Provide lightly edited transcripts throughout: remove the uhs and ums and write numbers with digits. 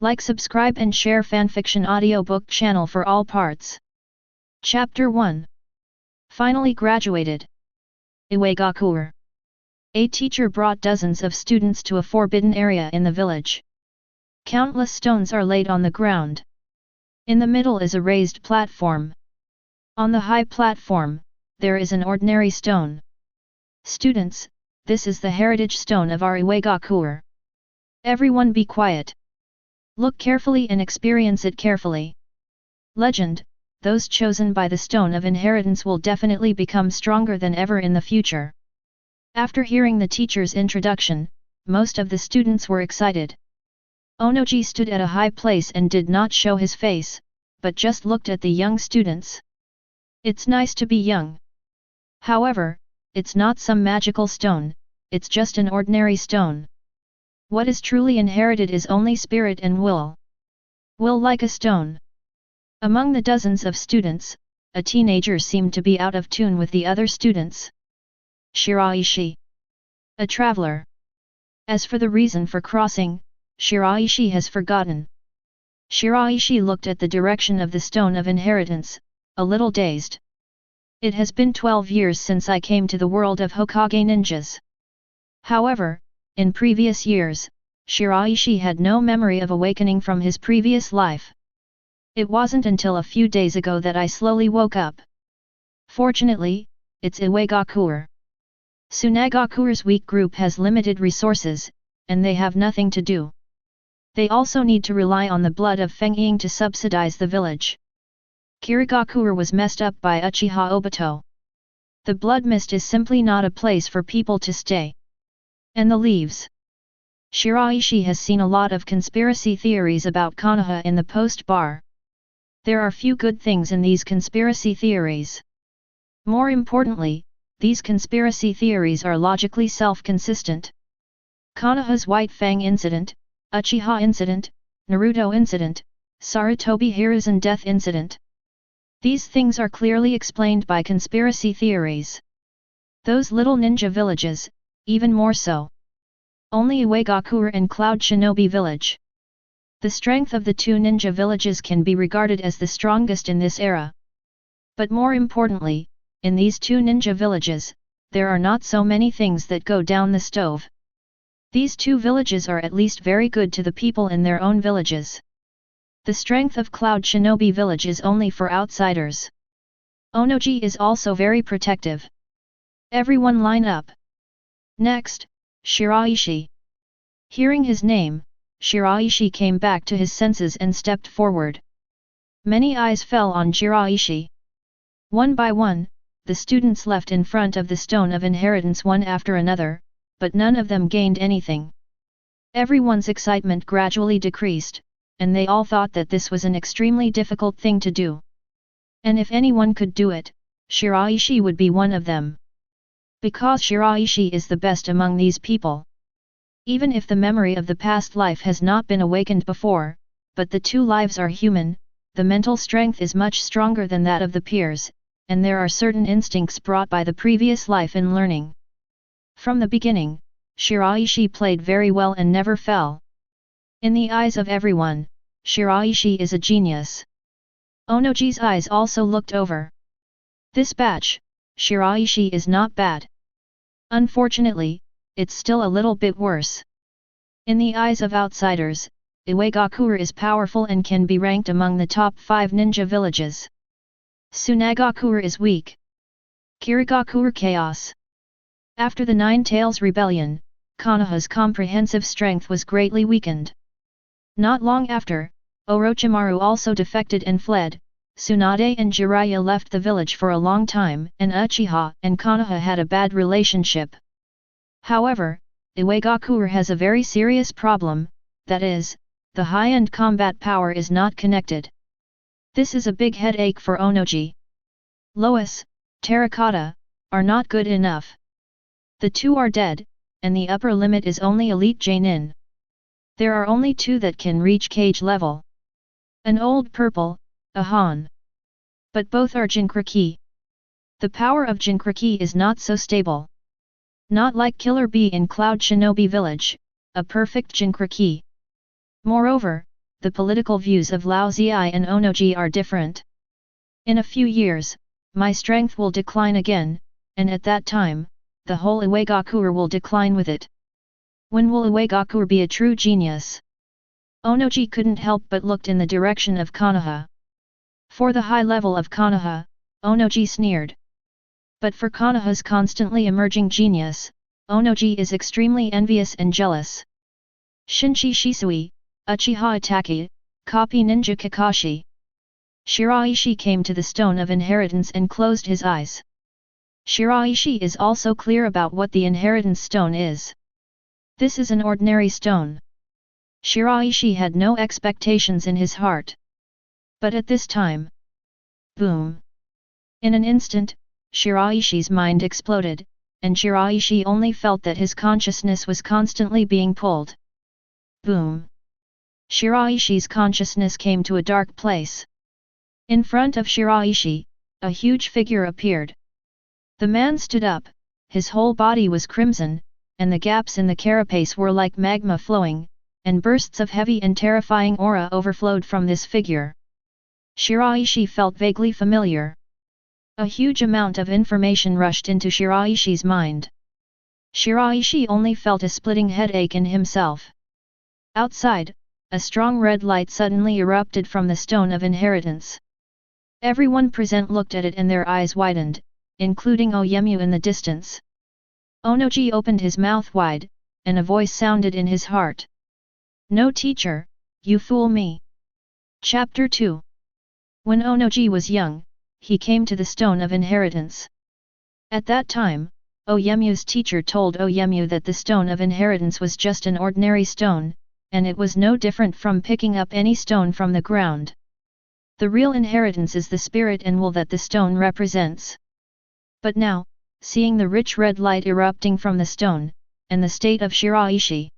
Like, subscribe and share fanfiction audiobook channel for all parts. Chapter 1. Finally graduated. Iwagakure. A teacher brought dozens of students to a forbidden area in the village. Countless stones are laid on the ground. In the middle is a raised platform. On the high platform, there is an ordinary stone. Students, this is the heritage stone of our Iwagakure. Everyone be quiet. Look carefully and experience it carefully. Legend, those chosen by the Stone of Inheritance will definitely become stronger than ever in the future. After hearing the teacher's introduction, most of the students were excited. Onoji stood at a high place and did not show his face, but just looked at the young students. It's nice to be young. However, it's not some magical stone, it's just an ordinary stone. What is truly inherited is only spirit and will. Will like a stone. Among the dozens of students, a teenager seemed to be out of tune with the other students. Shiraishi. A traveler. As for the reason for crossing, Shiraishi has forgotten. Shiraishi looked at the direction of the Stone of Inheritance, a little dazed. It has been 12 years since I came to the world of Hokage ninjas. However, in previous years, Shiraishi had no memory of awakening from his previous life. It wasn't until a few days ago that I slowly woke up. Fortunately, it's Iwagakure. Tsunagakure's weak group has limited resources, and they have nothing to do. They also need to rely on the blood of Fengying to subsidize the village. Kirigakure was messed up by Uchiha Obito. The blood mist is simply not a place for people to stay. And the leaves. Shiraishi has seen a lot of conspiracy theories about Konoha in the post-bar. There are few good things in these conspiracy theories. More importantly, these conspiracy theories are logically self-consistent. Konoha's White Fang incident, Uchiha incident, Naruto incident, Sarutobi Hiruzen death incident. These things are clearly explained by conspiracy theories. Those little ninja villages, even more so. Only Iwagakure and Cloud Shinobi Village. The strength of the two ninja villages can be regarded as the strongest in this era. But more importantly, in these two ninja villages, there are not so many things that go down the stove. These two villages are at least very good to the people in their own villages. The strength of Cloud Shinobi Village is only for outsiders. Onoji is also very protective. Everyone line up. Next, Shiraishi. Hearing his name, Shiraishi came back to his senses and stepped forward. Many eyes fell on Shiraishi. One by one, the students left in front of the Stone of Inheritance one after another, but none of them gained anything. Everyone's excitement gradually decreased, and they all thought that this was an extremely difficult thing to do. And if anyone could do it, Shiraishi would be one of them. Because Shiraishi is the best among these people. Even if the memory of the past life has not been awakened before, but the two lives are human, the mental strength is much stronger than that of the peers, and there are certain instincts brought by the previous life in learning. From the beginning, Shiraishi played very well and never fell. In the eyes of everyone, Shiraishi is a genius. Onoji's eyes also looked over. This batch, Shiraishi is not bad. Unfortunately, it's still a little bit worse. In the eyes of outsiders, Iwagakure is powerful and can be ranked among the top 5 ninja villages. Tsunagakure is weak. Kirigakure chaos. After the Nine Tails Rebellion, Konoha's comprehensive strength was greatly weakened. Not long after, Orochimaru also defected and fled. Tsunade and Jiraiya left the village for a long time, and Uchiha and Konoha had a bad relationship. However, Iwagakure has a very serious problem, that is, the high-end combat power is not connected. This is a big headache for Onoji. Lois, Terracotta, are not good enough. The two are dead, and the upper limit is only Elite Jainin. There are only 2 that can reach Kage level. An old purple, a Han. But both are Jinkriki. The power of Jinkriki is not so stable. Not like Killer Bee in Cloud Shinobi Village, a perfect Jinkriki. Moreover, the political views of Lao Ziai and Onoji are different. In a few years, my strength will decline again, and at that time, the whole Iwagakure will decline with it. When will Iwagakure be a true genius? Onoji couldn't help but looked in the direction of Konoha. For the high level of Konoha, Onoji sneered. But for Konoha's constantly emerging genius, Onoji is extremely envious and jealous. Shinchi Shisui, Uchiha Itachi, Copy Ninja Kakashi. Shiraishi came to the Stone of Inheritance and closed his eyes. Shiraishi is also clear about what the Inheritance Stone is. This is an ordinary stone. Shiraishi had no expectations in his heart. But at this time, boom! In an instant, Shiraishi's mind exploded, and Shiraishi only felt that his consciousness was constantly being pulled. Boom! Shiraishi's consciousness came to a dark place. In front of Shiraishi, a huge figure appeared. The man stood up, his whole body was crimson, and the gaps in the carapace were like magma flowing, and bursts of heavy and terrifying aura overflowed from this figure. Shiraishi felt vaguely familiar. A huge amount of information rushed into Shiraishi's mind. Shiraishi only felt a splitting headache in himself. Outside, a strong red light suddenly erupted from the Stone of Inheritance. Everyone present looked at it and their eyes widened, including Oyemu in the distance. Onoji opened his mouth wide, and a voice sounded in his heart. No teacher, you fool me. Chapter 2. When Onoji was young, he came to the Stone of Inheritance. At that time, Oyemu's teacher told Oyemu that the Stone of Inheritance was just an ordinary stone, and it was no different from picking up any stone from the ground. The real inheritance is the spirit and will that the stone represents. But now, seeing the rich red light erupting from the stone, and the state of Shiraishi,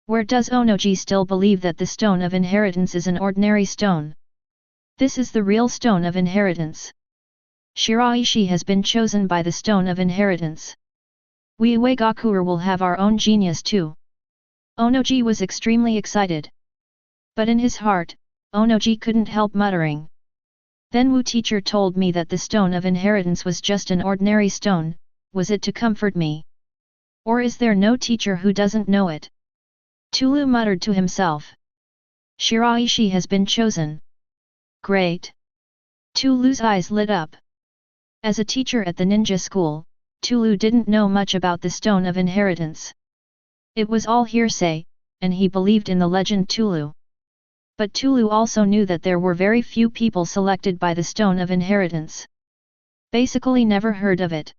where does Onoji still believe that the Stone of Inheritance is an ordinary stone? This is the real Stone of Inheritance. Shiraishi has been chosen by the Stone of Inheritance. We Iwagakure will have our own genius too. Onoji was extremely excited. But in his heart, Onoji couldn't help muttering. Then Wu teacher told me that the Stone of Inheritance was just an ordinary stone, was it to comfort me? Or is there no teacher who doesn't know it? Tulu muttered to himself. Shiraishi has been chosen. Great! Tulu's eyes lit up. As a teacher at the ninja school, Tulu didn't know much about the Stone of Inheritance. It was all hearsay, and he believed in the legend Tulu. But Tulu also knew that there were very few people selected by the Stone of Inheritance. Basically never heard of it.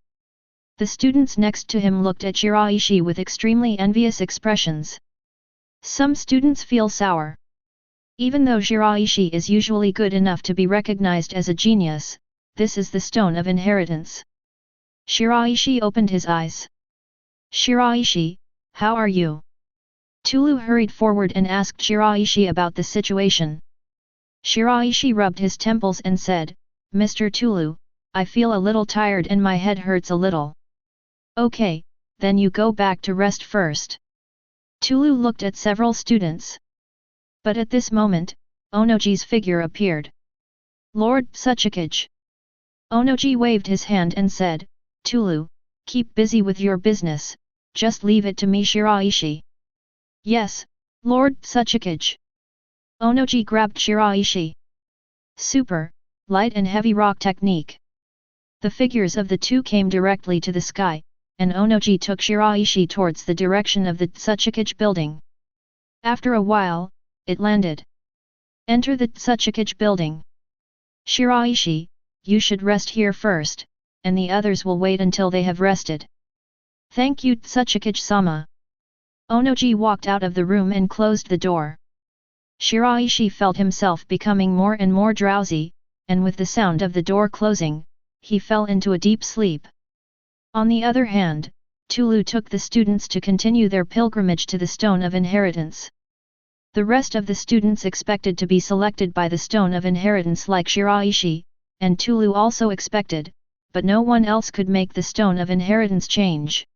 The students next to him looked at Shiraishi with extremely envious expressions. Some students feel sour. Even though Shiraishi is usually good enough to be recognized as a genius, this is the Stone of Inheritance. Shiraishi opened his eyes. Shiraishi, how are you? Tulu hurried forward and asked Shiraishi about the situation. Shiraishi rubbed his temples and said, Mr. Tulu, I feel a little tired and my head hurts a little. Okay, then you go back to rest first. Tulu looked at several students. But at this moment, Onoji's figure appeared. Lord Suchage. Onoji waved his hand and said, Tulu, keep busy with your business, just leave it to me Shiraishi. Yes, Lord Suchage. Onoji grabbed Shiraishi. Super, light and heavy rock technique. The figures of the two came directly to the sky, and Onoji took Shiraishi towards the direction of the Suchage building. After a while, it landed. Enter the Suchage building. Shiraishi, you should rest here first, and the others will wait until they have rested. Thank you Suchage-sama. Onoji walked out of the room and closed the door. Shiraishi felt himself becoming more and more drowsy, and with the sound of the door closing, he fell into a deep sleep. On the other hand, Tulu took the students to continue their pilgrimage to the Stone of Inheritance. The rest of the students expected to be selected by the Stone of Inheritance like Shiraishi, and Tulu also expected, but no one else could make the Stone of Inheritance change.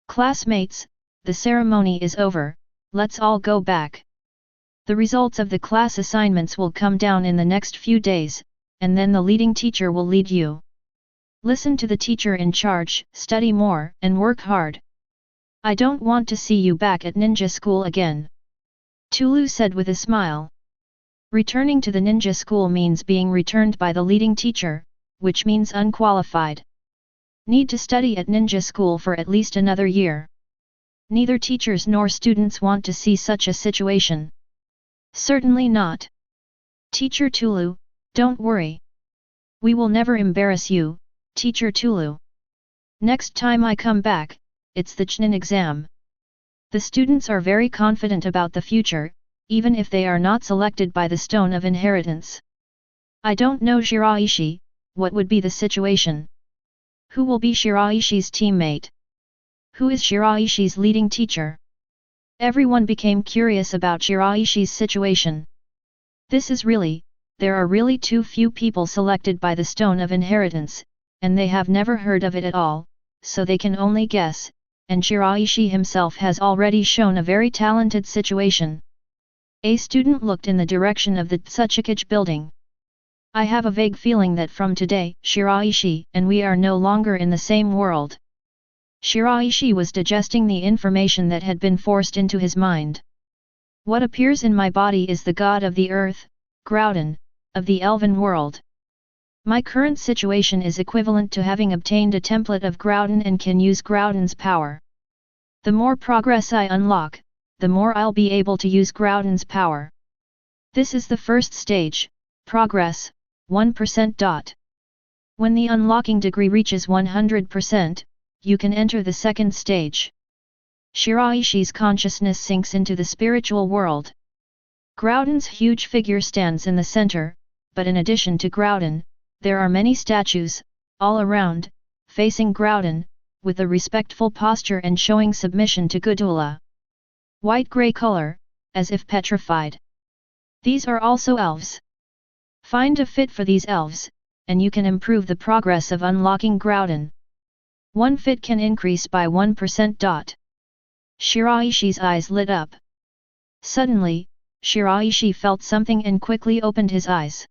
Classmates, the ceremony is over, let's all go back. The results of the class assignments will come down in the next few days, and then the leading teacher will lead you. Listen to the teacher in charge, study more, and work hard. I don't want to see you back at ninja school again. Tulu said with a smile. Returning to the ninja school means being returned by the leading teacher, which means unqualified. Need to study at ninja school for at least another year. Neither teachers nor students want to see such a situation. Certainly not. Teacher Tulu, don't worry. We will never embarrass you, Teacher Tulu. Next time I come back, it's the Chunin exam. The students are very confident about the future, even if they are not selected by the Stone of Inheritance. I don't know Shiraishi, what would be the situation? Who will be Shiraishi's teammate? Who is Shiraishi's leading teacher? Everyone became curious about Shiraishi's situation. There are really too few people selected by the Stone of Inheritance, and they have never heard of it at all, so they can only guess, and Shiraishi himself has already shown a very talented situation. A student looked in the direction of the Suchage building. I have a vague feeling that from today, Shiraishi and we are no longer in the same world. Shiraishi was digesting the information that had been forced into his mind. What appears in my body is the god of the earth, Groudon, of the elven world. My current situation is equivalent to having obtained a template of Groudon and can use Groudon's power. The more progress I unlock, the more I'll be able to use Groudon's power. This is the first stage, progress, 1%. When the unlocking degree reaches 100%, you can enter the second stage. Shiraishi's consciousness sinks into the spiritual world. Groudon's huge figure stands in the center, but in addition to Groudon, there are many statues, all around, facing Groudon, with a respectful posture and showing submission to Gudula. White-gray color, as if petrified. These are also elves. Find a fit for these elves, and you can improve the progress of unlocking Groudon. One fit can increase by 1%. Shiraishi's eyes lit up. Suddenly, Shiraishi felt something and quickly opened his eyes.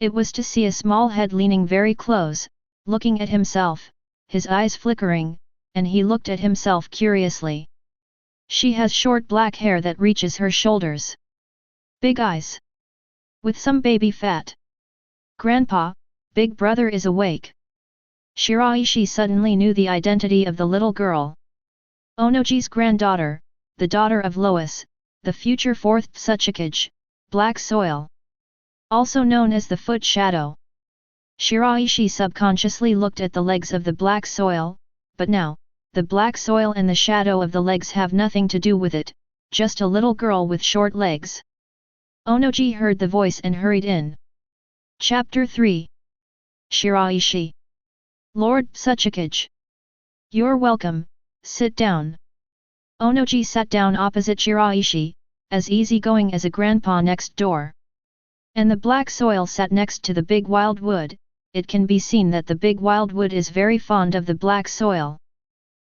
It was to see a small head leaning very close, looking at himself, his eyes flickering, and he looked at himself curiously. She has short black hair that reaches her shoulders. Big eyes. With some baby fat. Grandpa, big brother is awake. Shiraishi suddenly knew the identity of the little girl. Onoji's granddaughter, the daughter of Lois, the future fourth Suchage, Black Soil. Also known as the Foot Shadow. Shiraishi subconsciously looked at the legs of the Black Soil, but now, the black soil and the shadow of the legs have nothing to do with it, just a little girl with short legs. Onoji heard the voice and hurried in. Chapter 3. Shiraishi. Lord Suchage. You're welcome, sit down. Onoji sat down opposite Shiraishi, as easygoing as a grandpa next door. And the black soil sat next to the big wildwood. It can be seen that the big wildwood is very fond of the black soil.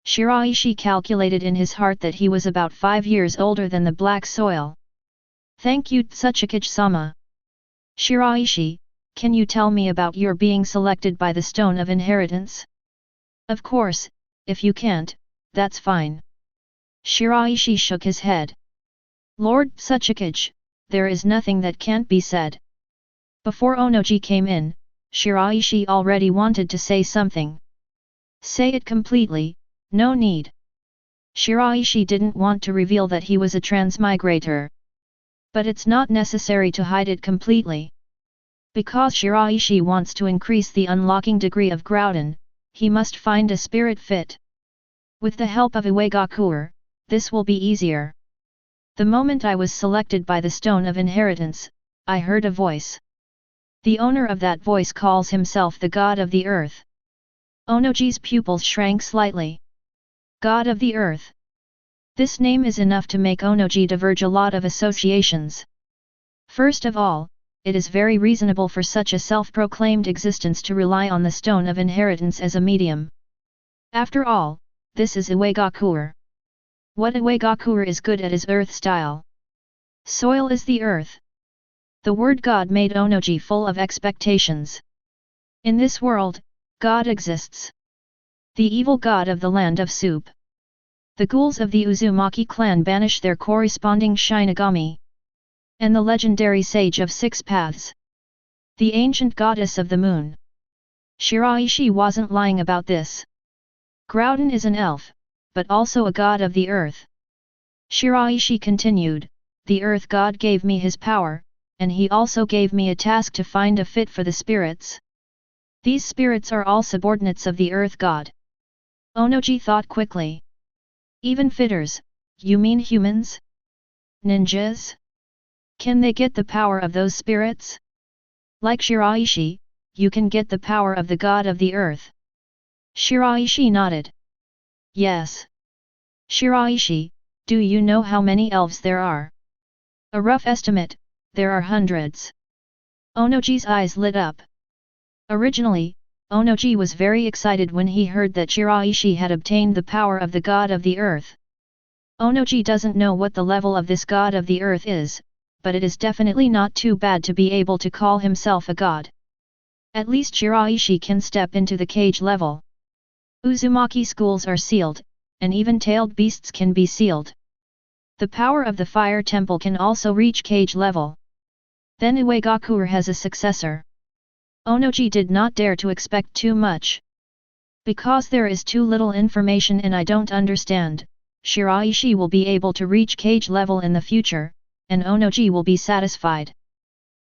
Shiraishi calculated in his heart that he was about 5 years older than the black soil. Thank you Suchage-sama. Shiraishi, can you tell me about your being selected by the Stone of Inheritance? Of course, if you can't, that's fine. Shiraishi shook his head. Lord Suchage, there is nothing that can't be said. Before Onoji came in, Shiraishi already wanted to say something. Say it completely, no need. Shiraishi didn't want to reveal that he was a transmigrator. But it's not necessary to hide it completely. Because Shiraishi wants to increase the unlocking degree of Groudon, he must find a spirit fit. With the help of Iwagakure, this will be easier. The moment I was selected by the Stone of Inheritance, I heard a voice. The owner of that voice calls himself the God of the Earth. Onoji's pupils shrank slightly. God of the Earth. This name is enough to make Onoji diverge a lot of associations. First of all, it is very reasonable for such a self-proclaimed existence to rely on the Stone of Inheritance as a medium. After all, this is Iwagakure. What Iwagakure is good at is Earth style. Soil is the earth. The word God made Onoji full of expectations. In this world, God exists. The evil god of the land of soup. The ghouls of the Uzumaki clan banish their corresponding Shinigami. And the legendary sage of 6 paths. The ancient goddess of the moon. Shiraishi wasn't lying about this. Groudon is an elf, but also a god of the earth. Shiraishi continued, the earth god gave me his power, and he also gave me a task to find a fit for the spirits. These spirits are all subordinates of the earth god. Onoji thought quickly. Even fitters, you mean humans? Ninjas? Can they get the power of those spirits? Like Shiraishi, you can get the power of the god of the earth. Shiraishi nodded. Yes. Shiraishi, do you know how many elves there are? A rough estimate, there are hundreds. Onoji's eyes lit up. Originally, Onoji was very excited when he heard that Shiraishi had obtained the power of the god of the earth. Onoji doesn't know what the level of this god of the earth is, but it is definitely not too bad to be able to call himself a god. At least Shiraishi can step into the cage level. Uzumaki schools are sealed, and even tailed beasts can be sealed. The power of the fire temple can also reach cage level. Then Iwagakure has a successor. Onoji did not dare to expect too much. Because there is too little information and I don't understand, Shiraishi will be able to reach cage level in the future, and Onoji will be satisfied.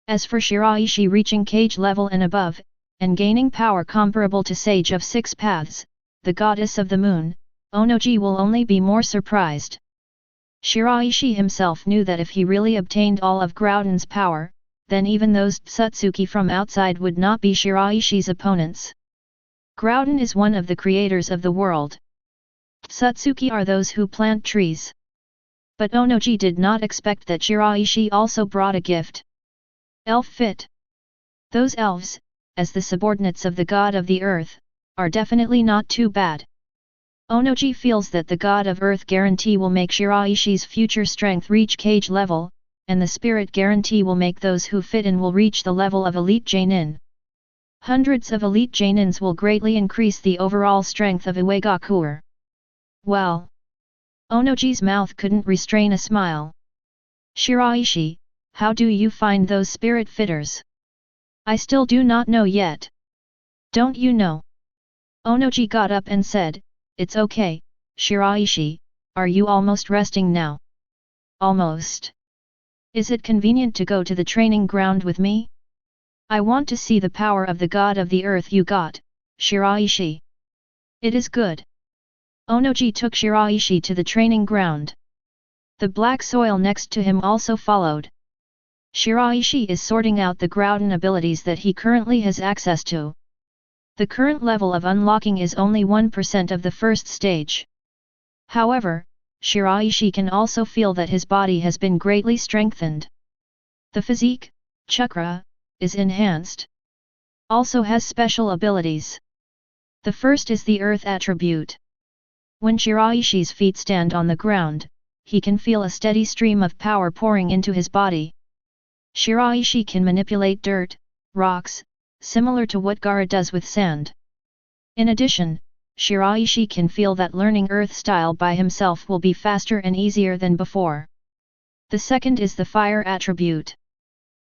As for Shiraishi reaching cage level and above, and gaining power comparable to Sage of 6 Paths, the goddess of the moon, Onoji will only be more surprised. Shiraishi himself knew that if he really obtained all of Groudon's power, then even those Tsutsuki from outside would not be Shiraishi's opponents. Groudon is one of the creators of the world. Tsutsuki are those who plant trees. But Onoji did not expect that Shiraishi also brought a gift. Elf fit. Those elves, as the subordinates of the god of the earth, are definitely not too bad. Onoji feels that the god of earth guarantee will make Shiraishi's future strength reach cage level, and the spirit guarantee will make those who fit in will reach the level of elite Genin. Hundreds of elite Genins will greatly increase the overall strength of Iwagakure. Well. Onoji's mouth couldn't restrain a smile. Shiraishi, how do you find those spirit fitters? I still do not know yet. Don't you know? Onoji got up and said, it's okay, Shiraishi, are you almost resting now? Almost. Is it convenient to go to the training ground with me? I want to see the power of the god of the earth you got, Shiraishi. It is good. Onoji took Shiraishi to the training ground. The black soil next to him also followed. Shiraishi is sorting out the Groudon abilities that he currently has access to. The current level of unlocking is only 1% of the first stage. However, Shiraishi can also feel that his body has been greatly strengthened. The physique, chakra, is enhanced. Also has special abilities. The first is the earth attribute. When Shiraishi's feet stand on the ground, he can feel a steady stream of power pouring into his body. Shiraishi can manipulate dirt, rocks, similar to what Gaara does with sand. In addition, Shiraishi can feel that learning earth style by himself will be faster and easier than before. The second is the fire attribute.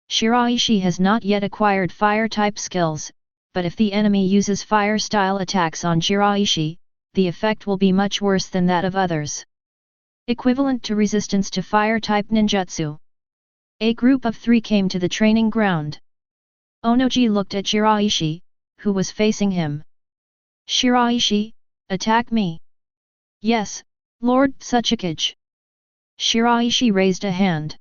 Shiraishi has not yet acquired fire type skills, but if the enemy uses fire style attacks on Shiraishi, the effect will be much worse than that of others. Equivalent to resistance to fire type ninjutsu. A group of 3 came to the training ground. Onoji looked at Shiraishi, who was facing him. Shiraishi, attack me. Yes, Lord Suchage. Shiraishi raised a hand.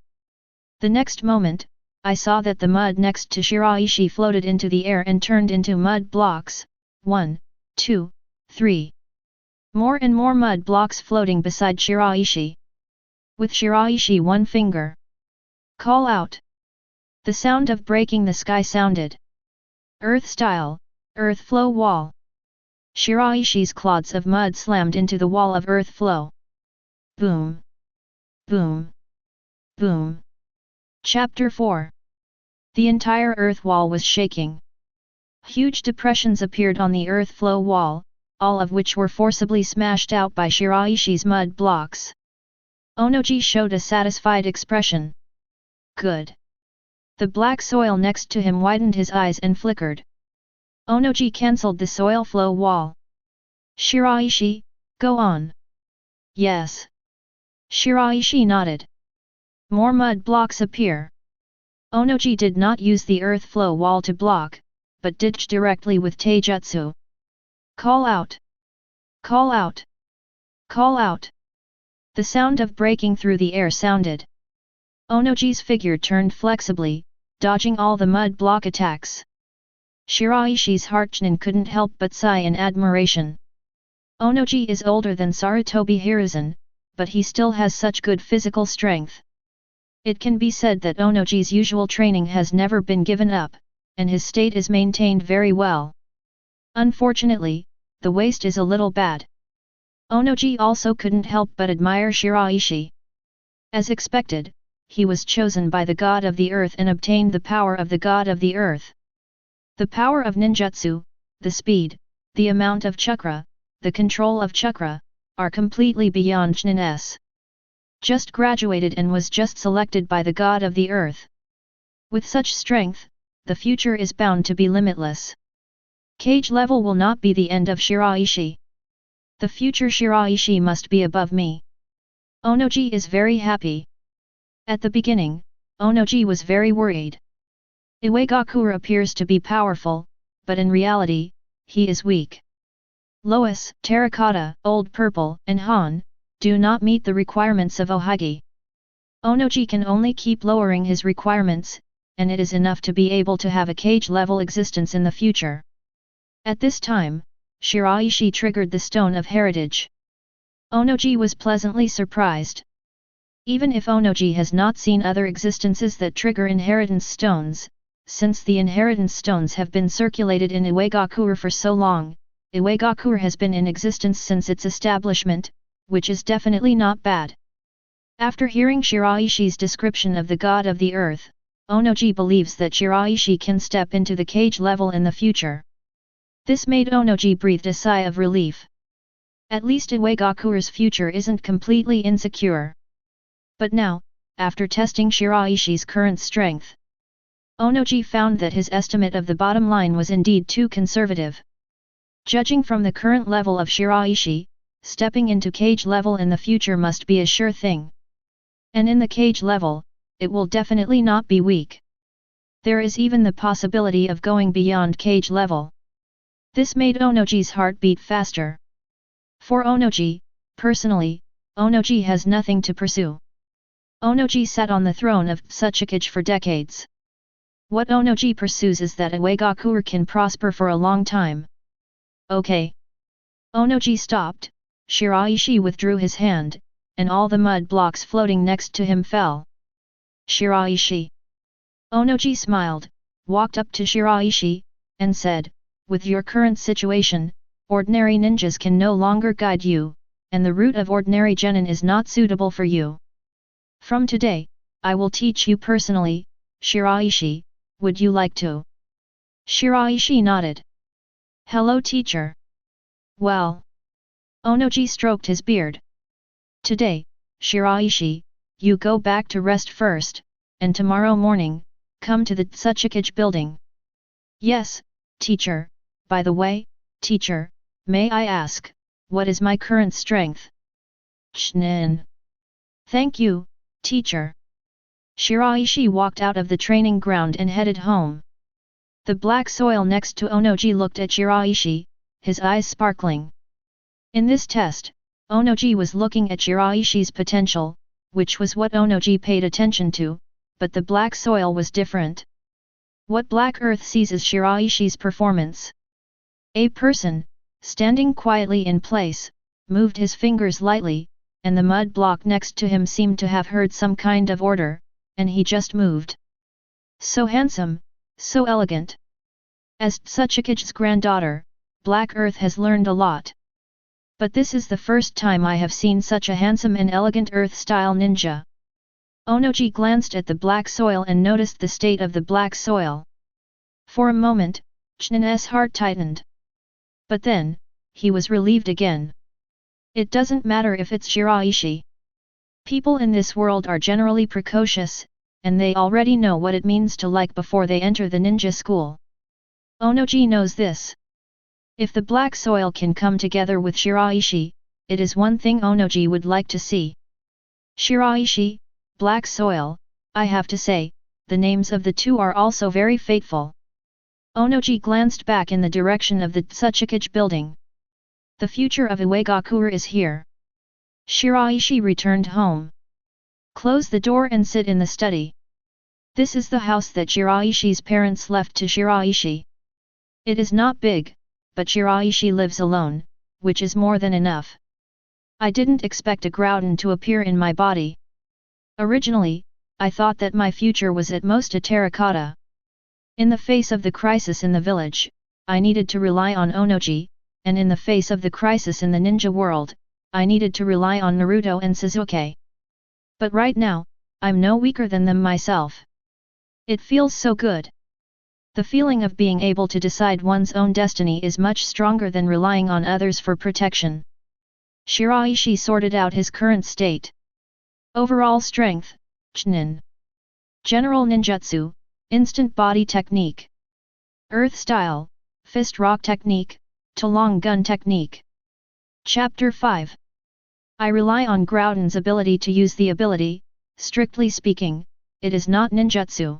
The next moment, I saw that the mud next to Shiraishi floated into the air and turned into mud blocks. 1, 2, 3. More and more mud blocks floating beside Shiraishi. With Shiraishi one finger. Call out. The sound of breaking the sky sounded. Earth style, earth flow wall. Shiraishi's clods of mud slammed into the wall of earth flow. Boom. Boom. Boom. Chapter 4. The entire earth wall was shaking. Huge depressions appeared on the earth flow wall, all of which were forcibly smashed out by Shiraishi's mud blocks. Onoji showed a satisfied expression. Good. The black soil next to him widened his eyes and flickered. Onoji cancelled the soil flow wall. Shiraishi, go on. Yes. Shiraishi nodded. More mud blocks appear. Onoji did not use the earth flow wall to block, but ditched directly with taijutsu. Call out! Call out! Call out! The sound of breaking through the air sounded. Onoji's figure turned flexibly, dodging all the mud block attacks. Shiraishi's heartchnin couldn't help but sigh in admiration. Onoji is older than Sarutobi Hiruzen, but he still has such good physical strength. It can be said that Onoji's usual training has never been given up, and his state is maintained very well. Unfortunately, the waist is a little bad. Onoji also couldn't help but admire Shiraishi. As expected, he was chosen by the god of the earth and obtained the power of the god of the earth. The power of ninjutsu, the speed, the amount of chakra, the control of chakra, are completely beyond Chunin's. Just graduated and was just selected by the god of the earth. With such strength, the future is bound to be limitless. Cage level will not be the end of Shiraishi. The future Shiraishi must be above me. Onoji is very happy. At the beginning, Onoji was very worried. Iwagakure appears to be powerful, but in reality, he is weak. Lois, Terracotta, Old Purple, and Han do not meet the requirements of Hokage. Onoji can only keep lowering his requirements, and it is enough to be able to have a cage-level existence in the future. At this time, Shiraishi triggered the Stone of Heritage. Onoji was pleasantly surprised. Even if Onoji has not seen other existences that trigger inheritance stones, since the inheritance stones have been circulated in Iwagakure for so long, Iwagakure has been in existence since its establishment, which is definitely not bad. After hearing Shiraishi's description of the god of the earth, Onoji believes that Shiraishi can step into the cage level in the future. This made Onoji breathe a sigh of relief. At least Iwagakure's future isn't completely insecure. But now, after testing Shiraishi's current strength, Onoji found that his estimate of the bottom line was indeed too conservative. Judging from the current level of Shiraishi, stepping into cage level in the future must be a sure thing. And in the cage level, it will definitely not be weak. There is even the possibility of going beyond cage level. This made Onoji's heart beat faster. For Onoji, personally, Onoji has nothing to pursue. Onoji sat on the throne of Suchage for decades. What Onoji pursues is that Iwagakure can prosper for a long time. Okay. Onoji stopped. Shiraishi withdrew his hand, and all the mud blocks floating next to him fell. Shiraishi. Onoji smiled, walked up to Shiraishi, and said, with your current situation, ordinary ninjas can no longer guide you, and the route of ordinary genin is not suitable for you. From today, I will teach you personally, Shiraishi, would you like to? Shiraishi nodded. Hello teacher. Well. Onoji stroked his beard. Today, Shiraishi, you go back to rest first, and tomorrow morning, come to the Suchage building. Yes, teacher. By the way, teacher, may I ask, what is my current strength? Chunin. Thank you, teacher. Shiraishi walked out of the training ground and headed home. The black soil next to Onoji looked at Shiraishi, his eyes sparkling. In this test, Onoji was looking at Shiraishi's potential, which was what Onoji paid attention to, but the black soil was different. What Black Earth sees is Shiraishi's performance. A person, standing quietly in place, moved his fingers lightly, and the mud block next to him seemed to have heard some kind of order, and he just moved. So handsome, so elegant. As Suchage's granddaughter, Black Earth has learned a lot. But this is the first time I have seen such a handsome and elegant Earth-style ninja. Onoji glanced at the black soil and noticed the state of the black soil. For a moment, Chnin's heart tightened. But then, he was relieved again. It doesn't matter if it's Shiraishi. People in this world are generally precocious, and they already know what it means to like before they enter the ninja school. Onoji knows this. If the black soil can come together with Shiraishi, it is one thing Onoji would like to see. Shiraishi, black soil, I have to say, the names of the two are also very fateful. Onoji glanced back in the direction of the Suchage building. The future of Iwagakure is here. Shiraishi returned home. Close the door and sit in the study. This is the house that Shiraishi's parents left to Shiraishi. It is not big, but Shiraishi lives alone, which is more than enough. I didn't expect a Groudon to appear in my body. Originally, I thought that my future was at most a terracotta. In the face of the crisis in the village, I needed to rely on Onoji, and in the face of the crisis in the ninja world, I needed to rely on Naruto and Sasuke. But right now, I'm no weaker than them myself. It feels so good. The feeling of being able to decide one's own destiny is much stronger than relying on others for protection. Shiraishi sorted out his current state. Overall strength, Chnin. General ninjutsu, instant body technique. Earth style, fist rock technique, Tulong gun technique. Chapter 5. I rely on Groudon's ability to use the ability. Strictly speaking, it is not ninjutsu.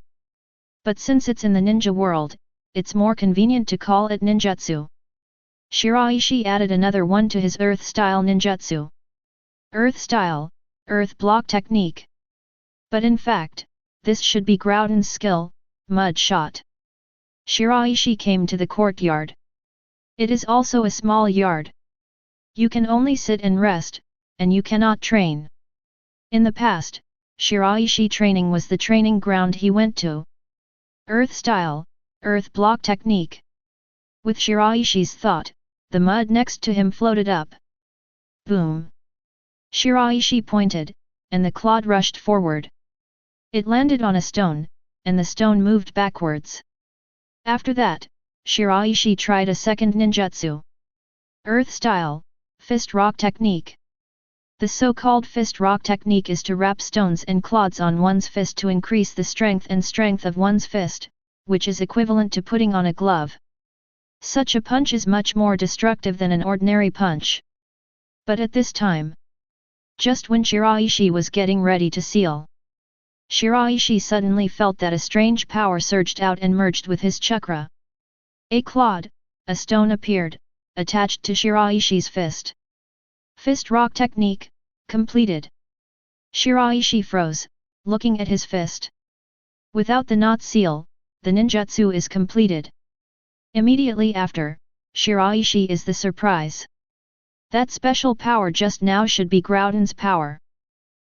But since it's in the ninja world, it's more convenient to call it ninjutsu. Shiraishi added another one to his earth style ninjutsu. Earth style, earth block technique. But in fact, this should be Groudon's skill, mud shot. Shiraishi came to the courtyard. It is also a small yard. You can only sit and rest, and you cannot train. In the past, Shiraishi training was the training ground he went to. Earth style, earth block technique. With Shiraishi's thought, the mud next to him floated up. Boom! Shiraishi pointed, and the clod rushed forward. It landed on a stone, and the stone moved backwards. After that, Shiraishi tried a second ninjutsu. Earth style, fist rock technique. The so-called fist rock technique is to wrap stones and clods on one's fist to increase the strength of one's fist, which is equivalent to putting on a glove. Such a punch is much more destructive than an ordinary punch. But at this time, just when Shiraishi was getting ready to seal, Shiraishi suddenly felt that a strange power surged out and merged with his chakra. A clod, a stone appeared, attached to Shiraishi's fist. Fist rock technique, completed. Shiraishi froze, looking at his fist. Without the knot seal, the ninjutsu is completed. Immediately after, Shiraishi is the surprise. That special power just now should be Groudon's power.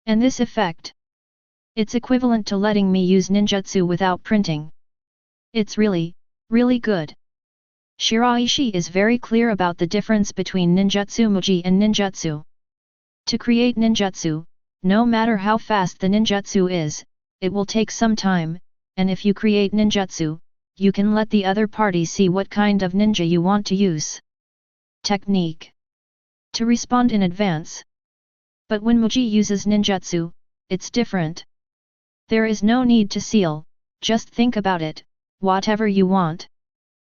And this effect? It's equivalent to letting me use ninjutsu without printing. It's really, really good. Shiraishi is very clear about the difference between ninjutsu muji and ninjutsu. To create ninjutsu, no matter how fast the ninjutsu is, it will take some time, and if you create ninjutsu, you can let the other party see what kind of ninja you want to use. Technique. To respond in advance. But when muji uses ninjutsu, it's different. There is no need to seal, just think about it, whatever you want.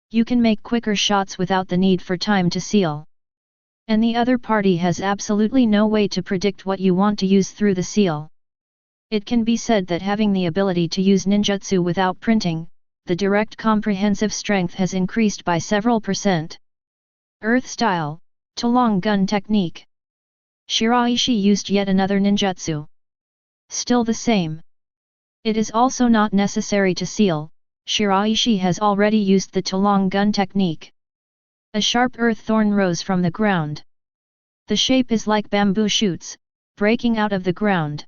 You can make quicker shots without the need for time to seal. And the other party has absolutely no way to predict what you want to use through the seal. It can be said that having the ability to use ninjutsu without printing, the direct comprehensive strength has increased by several %. Earth style, Tulong gun technique. Shiraishi used yet another ninjutsu. Still the same. It is also not necessary to seal. Shiraishi has already used the Tulong gun technique. A sharp earth thorn rose from the ground. The shape is like bamboo shoots, breaking out of the ground.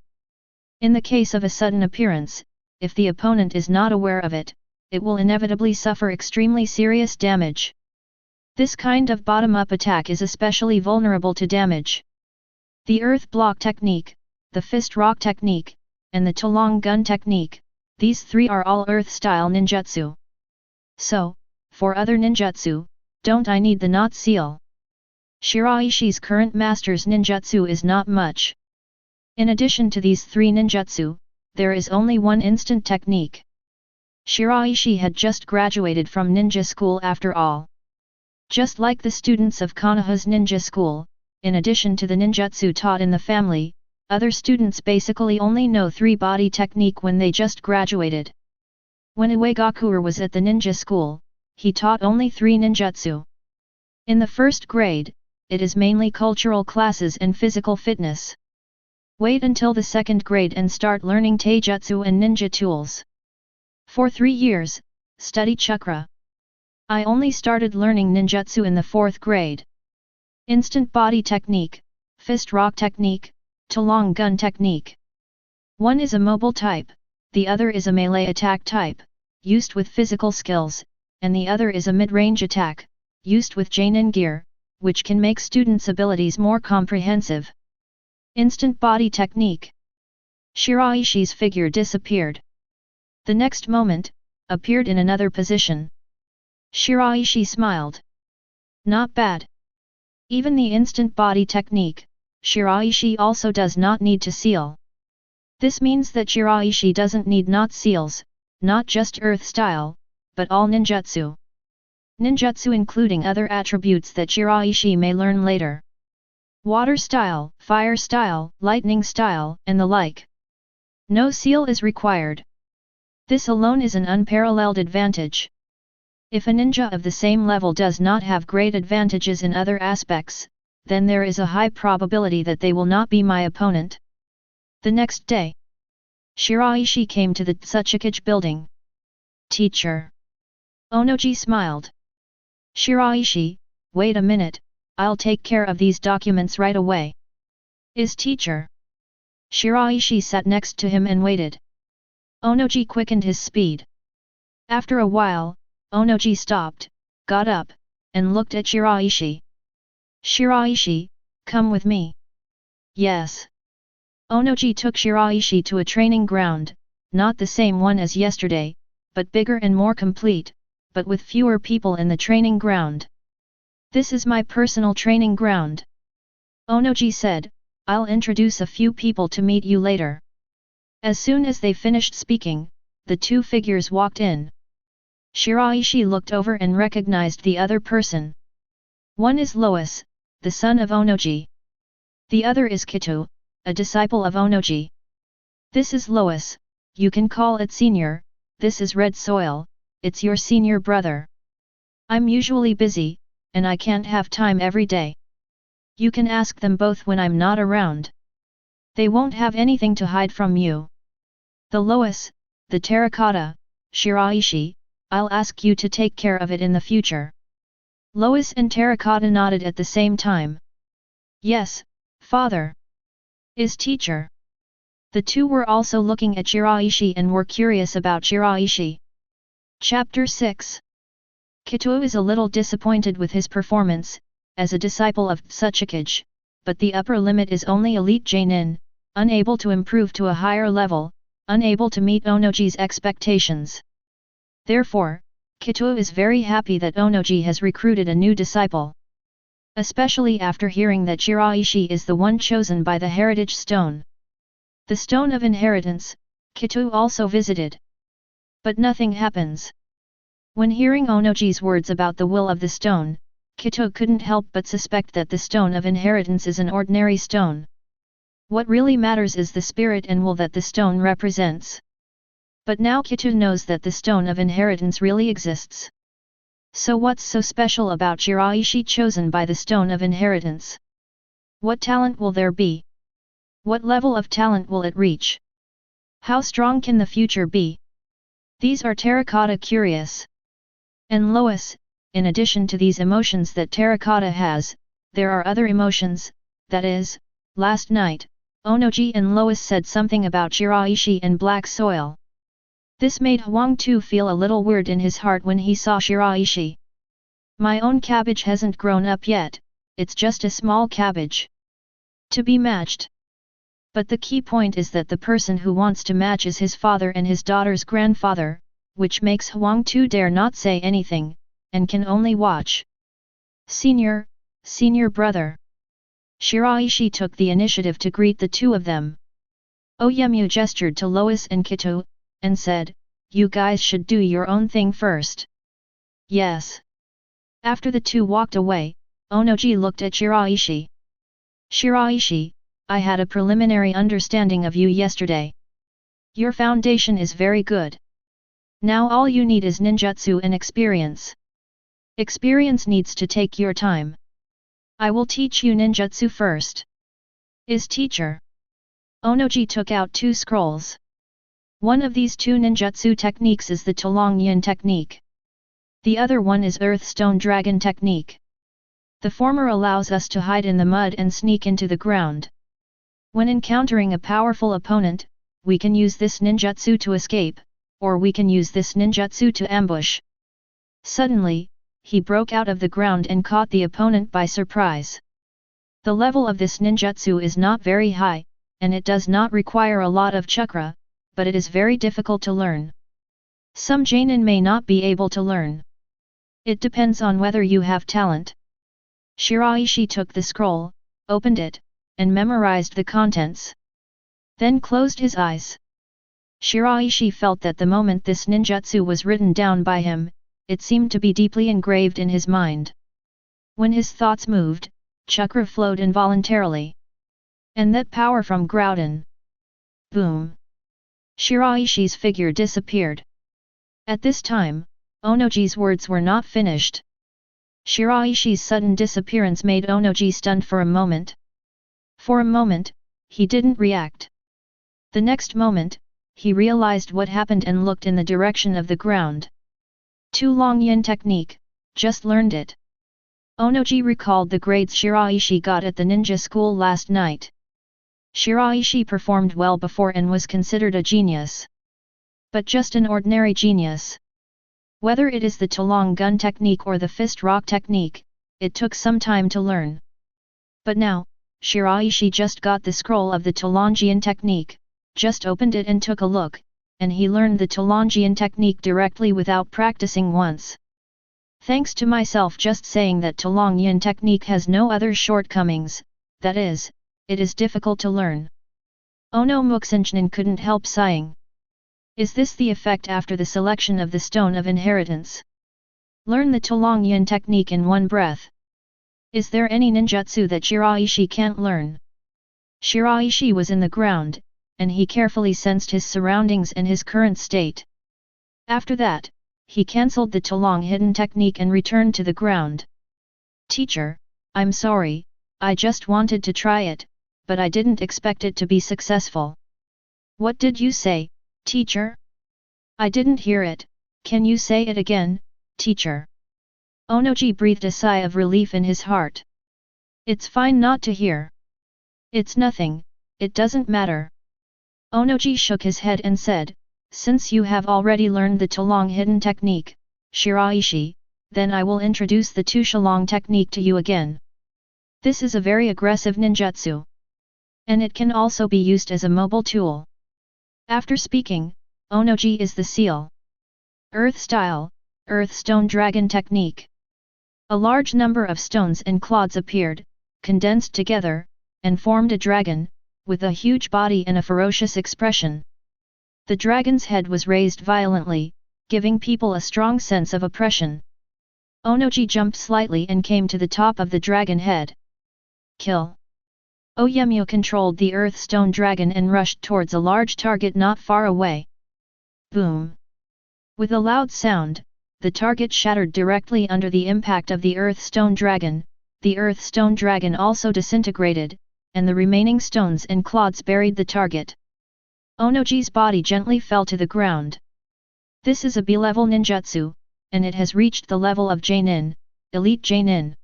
In the case of a sudden appearance, if the opponent is not aware of it, it will inevitably suffer extremely serious damage. This kind of bottom-up attack is especially vulnerable to damage. The earth block technique, the fist rock technique, and the Tolong gun technique, these three are all earth-style ninjutsu. So, for other ninjutsu, don't I need the knot seal? Shiraishi's current master's ninjutsu is not much. In addition to these three ninjutsu, there is only one instant technique. Shiraishi had just graduated from ninja school after all. Just like the students of Konoha's ninja school, in addition to the ninjutsu taught in the family, other students basically only know 3 body technique when they just graduated. When Iwagakure was at the ninja school, he taught only 3 ninjutsu. In the first grade, it is mainly cultural classes and physical fitness. Wait until the second grade and start learning taijutsu and ninja tools. For 3 years, study chakra. I only started learning ninjutsu in the 4th grade. Instant body technique, fist rock technique, Tolong gun technique. One is a mobile type, the other is a melee attack type, used with physical skills, and the other is a mid-range attack, used with Jainin gear, which can make students' abilities more comprehensive. Instant body technique. Shiraishi's figure disappeared. The next moment, appeared in another position. Shiraishi smiled. Not bad. Even the instant body technique, Shiraishi also does not need to seal. This means that Shiraishi doesn't need knot seals, not just earth style, but all ninjutsu. Ninjutsu including other attributes that Shiraishi may learn later. Water style, fire style, lightning style, and the like. No seal is required. This alone is an unparalleled advantage. If a ninja of the same level does not have great advantages in other aspects, then there is a high probability that they will not be my opponent. The next day, Shiraishi came to the Suchage building. Teacher. Onoji smiled. Shiraishi, wait a minute, I'll take care of these documents right away. Is teacher. Shiraishi sat next to him and waited. Onoji quickened his speed. After a while, Onoji stopped, got up, and looked at Shiraishi. Shiraishi, come with me. Yes. Onoji took Shiraishi to a training ground, not the same one as yesterday, but bigger and more complete, but with fewer people in the training ground. This is my personal training ground. Onoji said, I'll introduce a few people to meet you later. As soon as they finished speaking, the 2 figures walked in. Shiraishi looked over and recognized the other person. One is Lois, the son of Onoji. The other is Kito, a disciple of Onoji. This is Lois, you can call it senior, this is Red Soil, it's your senior brother. I'm usually busy, and I can't have time every day. You can ask them both when I'm not around. They won't have anything to hide from you. The Lois, the terracotta, Shiraishi, I'll ask you to take care of it in the future. Lois and Terracotta nodded at the same time. Yes, father. Is teacher. The 2 were also looking at Shiraishi and were curious about Shiraishi. Chapter 6. Kito is a little disappointed with his performance, as a disciple of Suchage, but the upper limit is only elite Jainin, unable to improve to a higher level, unable to meet Onoji's expectations. Therefore, Kito is very happy that Onoji has recruited a new disciple. Especially after hearing that Shiraishi is the one chosen by the Heritage Stone. The Stone of Inheritance, Kito also visited. But nothing happens. When hearing Onoji's words about the will of the stone, Kito couldn't help but suspect that the Stone of Inheritance is an ordinary stone. What really matters is the spirit and will that the stone represents. But now Kito knows that the Stone of Inheritance really exists. So what's so special about Shiraishi chosen by the Stone of Inheritance? What talent will there be? What level of talent will it reach? How strong can the future be? These are Terracotta curious. And Lois, in addition to these emotions that Terracotta has, there are other emotions, that is, last night, Onoji and Lois said something about Shiraishi and black soil. This made Huang Tu feel a little weird in his heart when he saw Shiraishi. My own cabbage hasn't grown up yet, it's just a small cabbage. To be matched. But the key point is that the person who wants to match is his father and his daughter's grandfather, which makes Huang Tu dare not say anything, and can only watch. Senior brother. Shiraishi took the initiative to greet the two of them. Oyemu gestured to Lois and Kito, and said, "You guys should do your own thing first." Yes. After the two walked away, Onoji looked at Shiraishi. Shiraishi, I had a preliminary understanding of you yesterday. Your foundation is very good. Now all you need is ninjutsu and experience. Experience needs to take your time. I will teach you ninjutsu first. Is teacher. Onoji took out 2 scrolls. One of these 2 ninjutsu techniques is the Tolong Yin technique. The other one is Earthstone Dragon technique. The former allows us to hide in the mud and sneak into the ground. When encountering a powerful opponent, we can use this ninjutsu to escape, or we can use this ninjutsu to ambush. Suddenly, he broke out of the ground and caught the opponent by surprise. The level of this ninjutsu is not very high, and it does not require a lot of chakra, but it is very difficult to learn. Some Jainin may not be able to learn. It depends on whether you have talent. Shiraishi took the scroll, opened it, and memorized the contents. Then closed his eyes. Shiraishi felt that the moment this ninjutsu was written down by him, it seemed to be deeply engraved in his mind. When his thoughts moved, chakra flowed involuntarily. And that power from Groudon. Boom! Shiraishi's figure disappeared. At this time, Onoji's words were not finished. Shiraishi's sudden disappearance made Onoji stunned for a moment. For a moment, he didn't react. The next moment, he realized what happened and looked in the direction of the ground. Tolong Yin technique, just learned it. Onoji recalled the grades Shiraishi got at the ninja school last night. Shiraishi performed well before and was considered a genius. But just an ordinary genius. Whether it is the Tolong Gun technique or the Fist Rock technique, it took some time to learn. But now, Shiraishi just got the scroll of the Tolongian technique, just opened it and took a look, and he learned the Tolongian technique directly without practicing once. Thanks to myself just saying that Tolong Yin technique has no other shortcomings, that is, it is difficult to learn. Ono Muxinchnin couldn't help sighing. Is this the effect after the selection of the Stone of Inheritance? Learn the Tolong Yin technique in one breath. Is there any ninjutsu that Shiraishi can't learn? Shiraishi was in the ground, and he carefully sensed his surroundings and his current state. After that, he cancelled the Tolong hidden technique and returned to the ground. Teacher, I'm sorry, I just wanted to try it, but I didn't expect it to be successful. What did you say, teacher? I didn't hear it, can you say it again, teacher? Onoji breathed a sigh of relief in his heart. It's fine not to hear. It's nothing, it doesn't matter. Onoji shook his head and said, since you have already learned the Tolong hidden technique, Shiraishi, then I will introduce the Tushalong technique to you again. This is a very aggressive ninjutsu. And it can also be used as a mobile tool. After speaking, Onoji is the seal. Earth style, Earthstone Dragon technique. A large number of stones and clods appeared, condensed together, and formed a dragon, with a huge body and a ferocious expression. The dragon's head was raised violently, giving people a strong sense of oppression. Onoji jumped slightly and came to the top of the dragon head. Kill! Oyemu controlled the Earthstone Dragon and rushed towards a large target not far away. Boom! With a loud sound, the target shattered directly under the impact of the Earthstone Dragon. The Earthstone Dragon also disintegrated, and the remaining stones and clods buried the target. Onoji's body gently fell to the ground. This is a B-level ninjutsu, and it has reached the level of Jainin, Elite Jainin.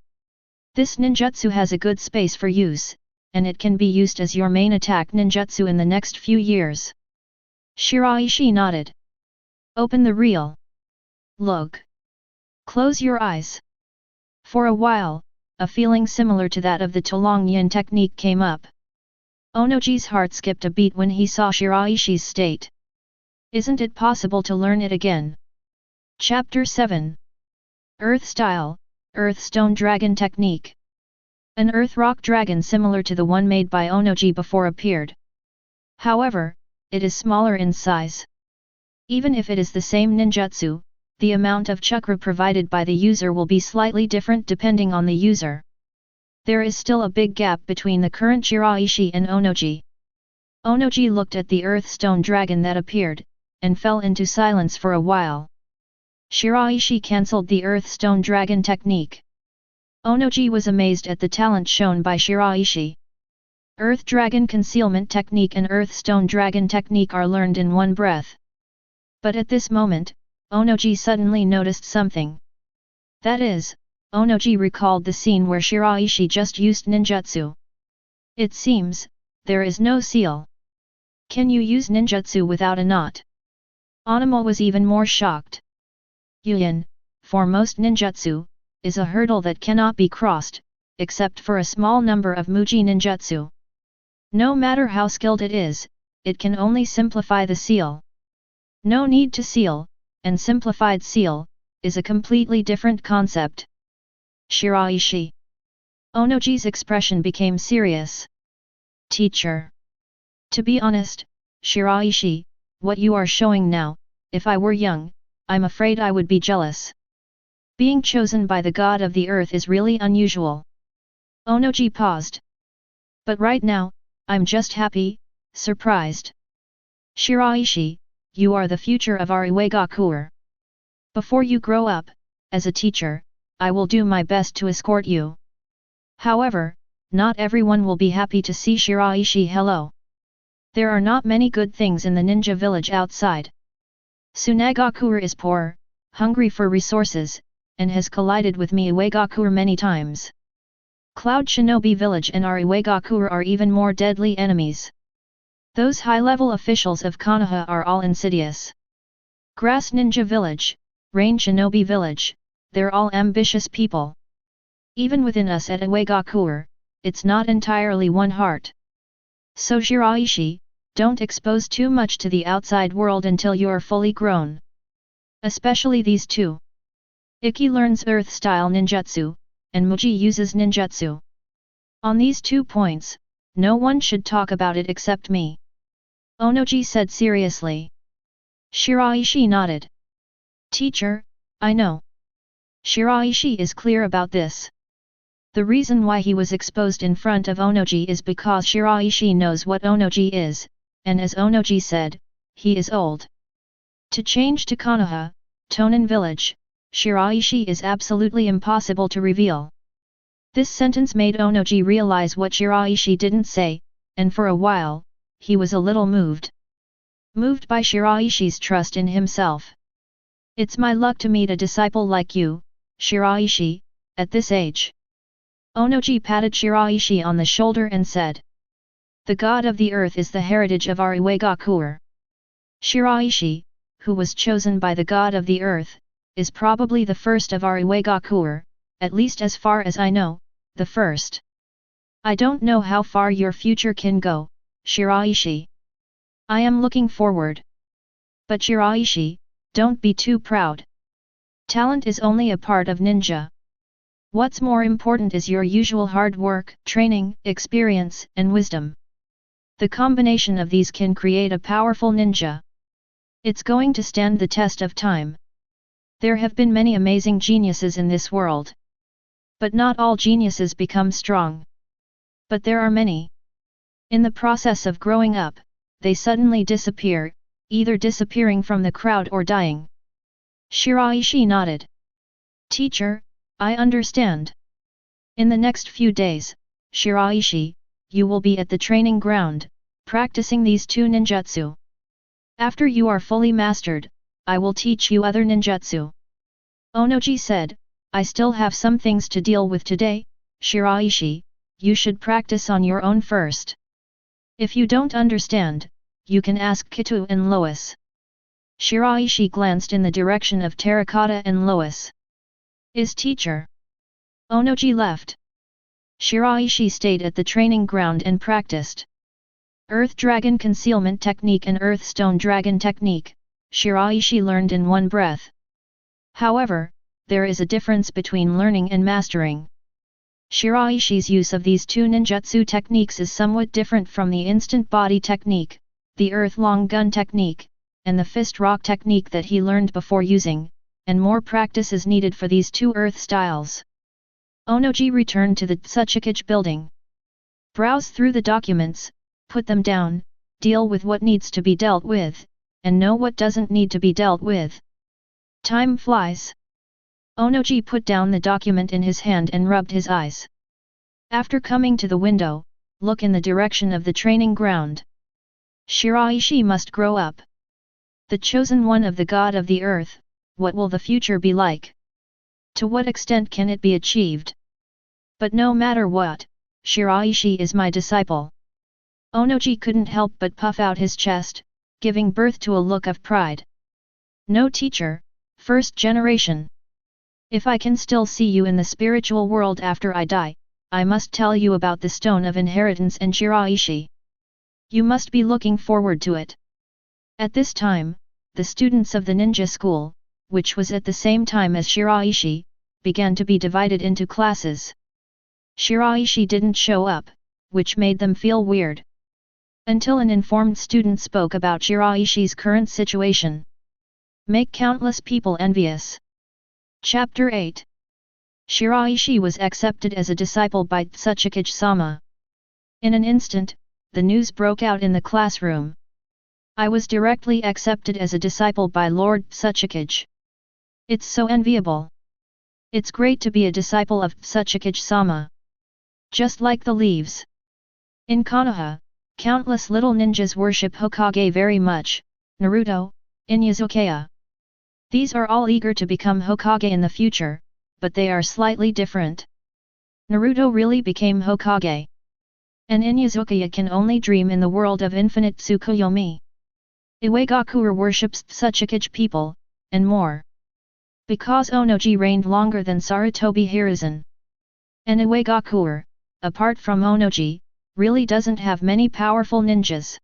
This ninjutsu has a good space for use, and it can be used as your main attack ninjutsu in the next few years. Shiraishi nodded. Open the reel. Look. Close your eyes. For a while, a feeling similar to that of the Tolong Yin technique came up. Onoji's heart skipped a beat when he saw Shiraishi's state. Isn't it possible to learn it again? Chapter 7. Earth Style, Earth Stone Dragon Technique. An Earth Rock Dragon similar to the one made by Onoji before appeared. However, it is smaller in size. Even if it is the same ninjutsu, the amount of chakra provided by the user will be slightly different depending on the user. There is still a big gap between the current Shiraishi and Onoji. Onoji looked at the Earth Stone Dragon that appeared, and fell into silence for a while. Shiraishi cancelled the Earth Stone Dragon technique. Onoji was amazed at the talent shown by Shiraishi. Earth Dragon Concealment Technique and Earth Stone Dragon Technique are learned in one breath. But at this moment, Onoji suddenly noticed something. That is, Onoji recalled the scene where Shiraishi just used ninjutsu. It seems, there is no seal. Can you use ninjutsu without a knot? Onuma was even more shocked. Yuyin, for most ninjutsu, is a hurdle that cannot be crossed, except for a small number of Muji ninjutsu. No matter how skilled it can only simplify the seal. No need to seal, and simplified seal, is a completely different concept. Shiraishi. Onoji's expression became serious. Teacher. To be honest, Shiraishi, what you are showing now, if I were young, I'm afraid I would be jealous. Being chosen by the god of the earth is really unusual. Onoji paused. But right now, I'm just happy, surprised. Shiraishi, you are the future of our Iwagakure. Before you grow up, as a teacher, I will do my best to escort you. However, not everyone will be happy to see Shiraishi hello. There are not many good things in the ninja village outside. Sunagakure is poor, hungry for resources, and has collided with me Iwagakure many times. Cloud Shinobi Village and our Iwagakure are even more deadly enemies. Those high-level officials of Konoha are all insidious. Grass Ninja Village, Rain Shinobi Village, they're all ambitious people. Even within us at Iwagakure, it's not entirely one heart. So Shiraishi, don't expose too much to the outside world until you're fully grown. Especially these two. Ikki learns Earth-style ninjutsu, and Muji uses ninjutsu. On these 2 points, no one should talk about it except me. Onoji said seriously. Shiraishi nodded. Teacher, I know. Shiraishi is clear about this. The reason why he was exposed in front of Onoji is because Shiraishi knows what Onoji is, and as Onoji said, he is old. To change to Konoha, Tonin Village, Shiraishi is absolutely impossible to reveal. This sentence made Onoji realize what Shiraishi didn't say, and for a while, he was a little moved. Moved by Shiraishi's trust in himself. It's my luck to meet a disciple like you, Shiraishi, at this age. Onoji patted Shiraishi on the shoulder and said. The god of the earth is the heritage of our Iwagakure. Shiraishi, who was chosen by the god of the earth, is probably the first of our Iwagakure, at least as far as I know, the first. I don't know how far your future can go, Shiraishi. I am looking forward. But Shiraishi, don't be too proud. Talent is only a part of ninja. What's more important is your usual hard work, training, experience, and wisdom. The combination of these can create a powerful ninja. It's going to stand the test of time. There have been many amazing geniuses in this world. But not all geniuses become strong. But there are many. In the process of growing up, they suddenly disappear, either disappearing from the crowd or dying. Shiraishi nodded. Teacher, I understand. In the next few days, Shiraishi, you will be at the training ground, practicing these 2 ninjutsu. After you are fully mastered, I will teach you other ninjutsu. Onoji said, I still have some things to deal with today, Shiraishi, you should practice on your own first. If you don't understand, you can ask Kitu and Lois. Shiraishi glanced in the direction of Terracotta and Lois. Is teacher? Onoji left. Shiraishi stayed at the training ground and practiced. Earth Dragon Concealment Technique and Earth Stone Dragon Technique, Shiraishi learned in one breath. However, there is a difference between learning and mastering. Shiraishi's use of these two ninjutsu techniques is somewhat different from the instant body technique, the earth long gun technique, and the fist rock technique that he learned before using, and more practice is needed for these two earth styles. Onoji returned to the Suchage building. Browse through the documents, put them down, deal with what needs to be dealt with, and know what doesn't need to be dealt with. Time flies. Onoji put down the document in his hand and rubbed his eyes. After coming to the window, look in the direction of the training ground. Shiraishi must grow up. The chosen one of the god of the earth, what will the future be like? To what extent can it be achieved? But no matter what, Shiraishi is my disciple. Onoji couldn't help but puff out his chest, giving birth to a look of pride. No teacher, first generation. If I can still see you in the spiritual world after I die, I must tell you about the Stone of Inheritance and Shiraishi. You must be looking forward to it. At this time, the students of the ninja school, which was at the same time as Shiraishi, began to be divided into classes. Shiraishi didn't show up, which made them feel weird. Until an informed student spoke about Shiraishi's current situation. Make countless people envious. Chapter 8. Shiraishi was accepted as a disciple by Suchage-sama. In an instant, the news broke out in the classroom. I was directly accepted as a disciple by Lord Suchage. It's so enviable. It's great to be a disciple of Suchage-sama. Just like the leaves. In Konoha, countless little ninjas worship Hokage very much, Naruto, Inuzuka. These are all eager to become Hokage in the future, but they are slightly different. Naruto really became Hokage. And Inuzuka can only dream in the world of infinite Tsukuyomi. Iwagakure worships Suchage people, and more. Because Onoji reigned longer than Sarutobi Hiruzen. And Iwagakure, apart from Onoji, really doesn't have many powerful ninjas.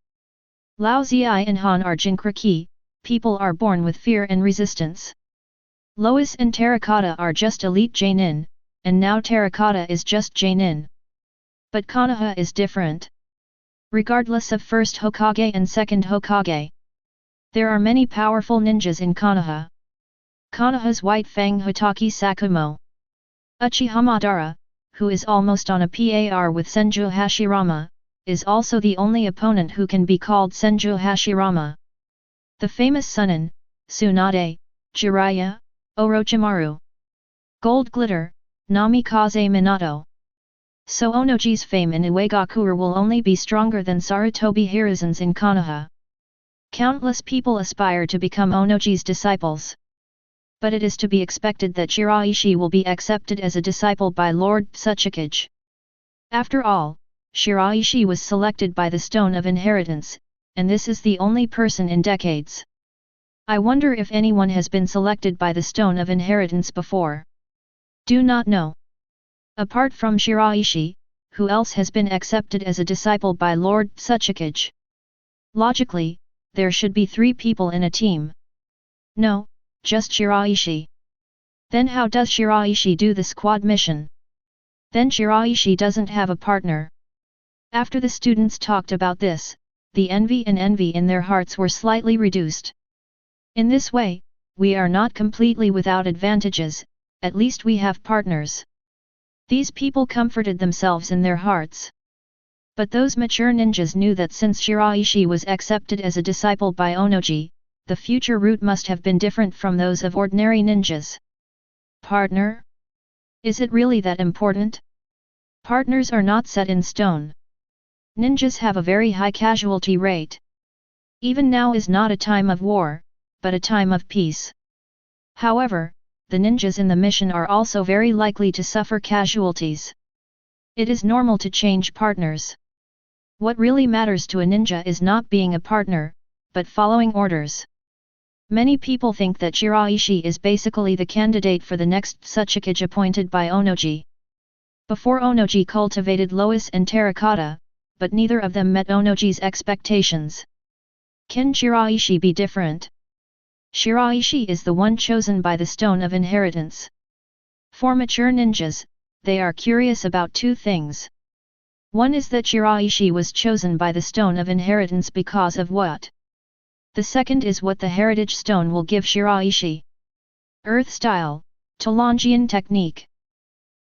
Lao Ziai and Han are Jinkraki, people are born with fear and resistance. Lois and Terracotta are just elite Jainin, and now Terracotta is just Jainin. But Konoha is different. Regardless of first Hokage and second Hokage. There are many powerful ninjas in Konoha. Konoha's White Fang Hotaki Sakumo. Uchiha Madara, who is almost on a par with Senju Hashirama, is also the only opponent who can be called Senju Hashirama. The famous Sunin, Tsunade, Jiraiya, Orochimaru. Gold Glitter, Namikaze Minato. So Onoji's fame in Iwagakure will only be stronger than Sarutobi Hiruzen's in Konoha. Countless people aspire to become Onoji's disciples. But it is to be expected that Shiraishi will be accepted as a disciple by Lord Suchage. After all, Shiraishi was selected by the Stone of Inheritance, and this is the only person in decades. I wonder if anyone has been selected by the Stone of Inheritance before. Do not know. Apart from Shiraishi, who else has been accepted as a disciple by Lord Suchage? Logically, there should be 3 people in a team. No, just Shiraishi. Then how does Shiraishi do the squad mission? Then Shiraishi doesn't have a partner. After the students talked about this, the envy in their hearts were slightly reduced. In this way, we are not completely without advantages, at least we have partners. These people comforted themselves in their hearts. But those mature ninjas knew that since Shiraishi was accepted as a disciple by Onoji, the future route must have been different from those of ordinary ninjas. Partner? Is it really that important? Partners are not set in stone. Ninjas have a very high casualty rate. Even now is not a time of war, but a time of peace. However, the ninjas in the mission are also very likely to suffer casualties. It is normal to change partners. What really matters to a ninja is not being a partner, but following orders. Many people think that Shiraishi is basically the candidate for the next Suchage appointed by Onoji. Before Onoji cultivated Lois and Terracotta, but neither of them met Onoji's expectations. Can Shiraishi be different? Shiraishi is the one chosen by the Stone of Inheritance. For mature ninjas, they are curious about two things. One is that Shiraishi was chosen by the Stone of Inheritance because of what? The second is what the Heritage Stone will give Shiraishi. Earth Style, Talongian Technique.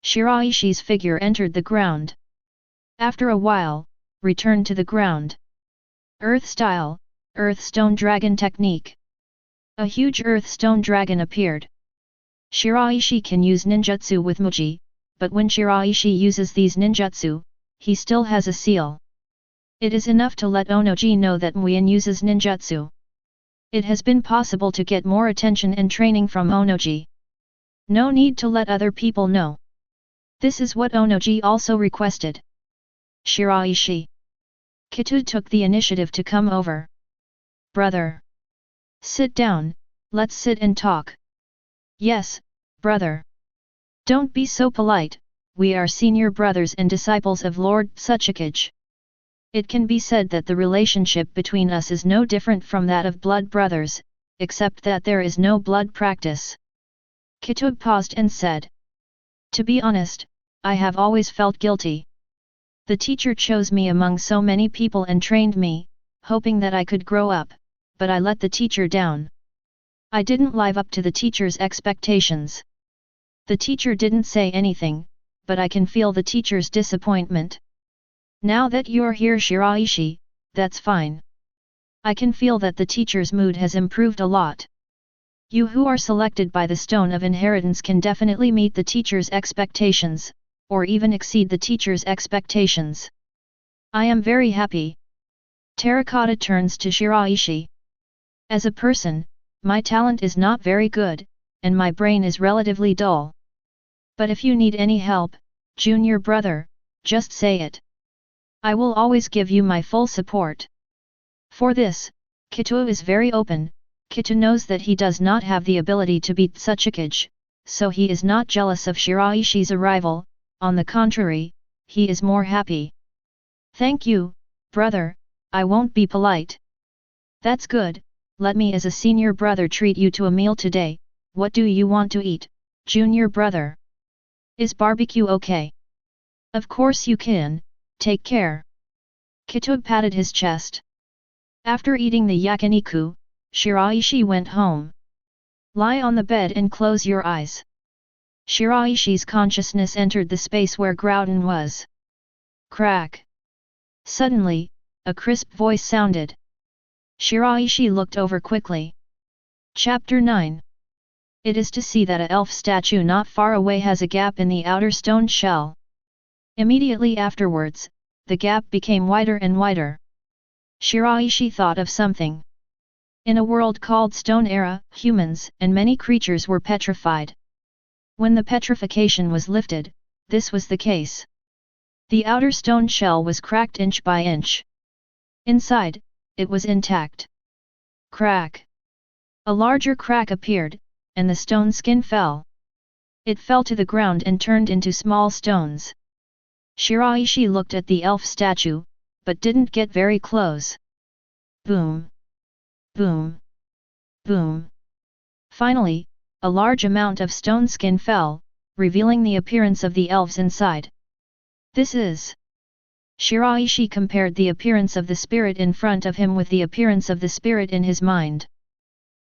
Shiraishi's figure entered the ground. After a while, returned to the ground. Earth Style, Earth Stone Dragon Technique. A huge Earth Stone Dragon appeared. Shiraishi can use ninjutsu with Muji, but when Shiraishi uses these ninjutsu, he still has a seal. It is enough to let Onoji know that Muin uses ninjutsu. It has been possible to get more attention and training from Onoji. No need to let other people know. This is what Onoji also requested. Shiraishi. Kitu took the initiative to come over. Brother. Sit down, let's sit and talk. Yes, brother. Don't be so polite, we are senior brothers and disciples of Lord Suchage. It can be said that the relationship between us is no different from that of blood brothers, except that there is no blood practice. Kitug paused and said. To be honest, I have always felt guilty. The teacher chose me among so many people and trained me, hoping that I could grow up, but I let the teacher down. I didn't live up to the teacher's expectations. The teacher didn't say anything, but I can feel the teacher's disappointment. Now that you're here, Shiraishi, that's fine. I can feel that the teacher's mood has improved a lot. You who are selected by the Stone of Inheritance can definitely meet the teacher's expectations, or even exceed the teacher's expectations. I am very happy. Terracotta turns to Shiraishi. As a person, my talent is not very good, and my brain is relatively dull. But if you need any help, junior brother, just say it. I will always give you my full support. For this, Kitu is very open. Kitu knows that he does not have the ability to beat Suchage, so he is not jealous of Shiraishi's arrival, on the contrary, he is more happy. Thank you, brother, I won't be polite. That's good, let me as a senior brother treat you to a meal today. What do you want to eat, junior brother? Is barbecue okay? Of course you can, take care. Kitug patted his chest. After eating the yakiniku, Shiraishi went home. Lie on the bed and close your eyes. Shiraishi's consciousness entered the space where Groudon was. Crack! Suddenly, a crisp voice sounded. Shiraishi looked over quickly. Chapter 9. It is to see that a elf statue not far away has a gap in the outer stone shell. Immediately afterwards, the gap became wider and wider. Shiraishi thought of something. In a world called Stone Era, humans and many creatures were petrified. When the petrification was lifted, this was the case. The outer stone shell was cracked inch by inch. Inside, it was intact. Crack! A larger crack appeared, and the stone skin fell. It fell to the ground and turned into small stones. Shiraishi looked at the elf statue, but didn't get very close. Boom! Boom! Boom! Finally, a large amount of stone skin fell, revealing the appearance of the elves inside. This is... Shiraishi compared the appearance of the spirit in front of him with the appearance of the spirit in his mind.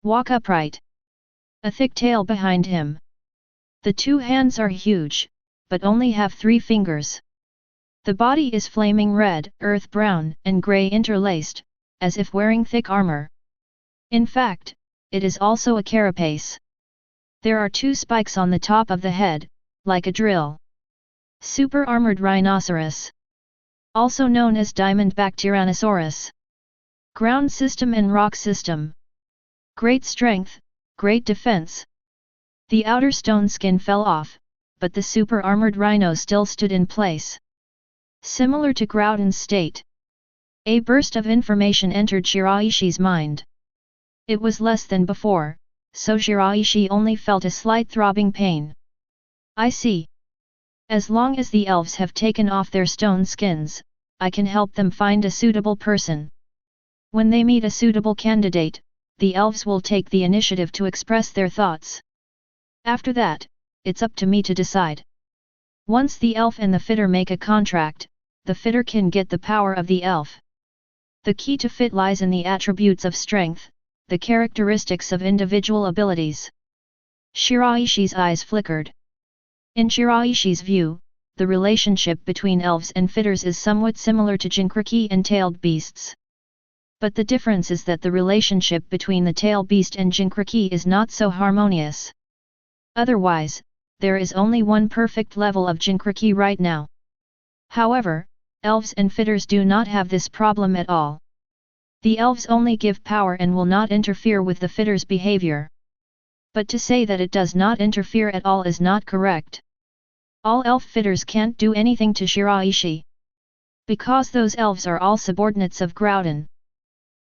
Walk upright. A thick tail behind him. The two hands are huge, but only have 3 fingers. The body is flaming red, earth brown, and grey interlaced, as if wearing thick armor. In fact, it is also a carapace. There are 2 spikes on the top of the head, like a drill. Super armored rhinoceros. Also known as diamondback tyrannosaurus. Ground system and rock system. Great strength, great defense. The outer stone skin fell off, but the super armored rhino still stood in place. Similar to Groudon's state. A burst of information entered Shiraishi's mind. It was less than before, so Shiraishi only felt a slight throbbing pain. I see. As long as the elves have taken off their stone skins, I can help them find a suitable person. When they meet a suitable candidate, the elves will take the initiative to express their thoughts. After that, it's up to me to decide. Once the elf and the fitter make a contract, the fitter can get the power of the elf. The key to fit lies in the attributes of strength, the characteristics of individual abilities. Shiraishi's eyes flickered. In Shiraishi's view, the relationship between elves and fitters is somewhat similar to Jinchuriki and tailed beasts. But the difference is that the relationship between the tail beast and Jinchuriki is not so harmonious. Otherwise, there is only one perfect level of Jinchuriki right now. However, elves and fitters do not have this problem at all. The elves only give power and will not interfere with the fitter's behavior. But to say that it does not interfere at all is not correct. All elf fitters can't do anything to Shiraishi. Because those elves are all subordinates of Groudon.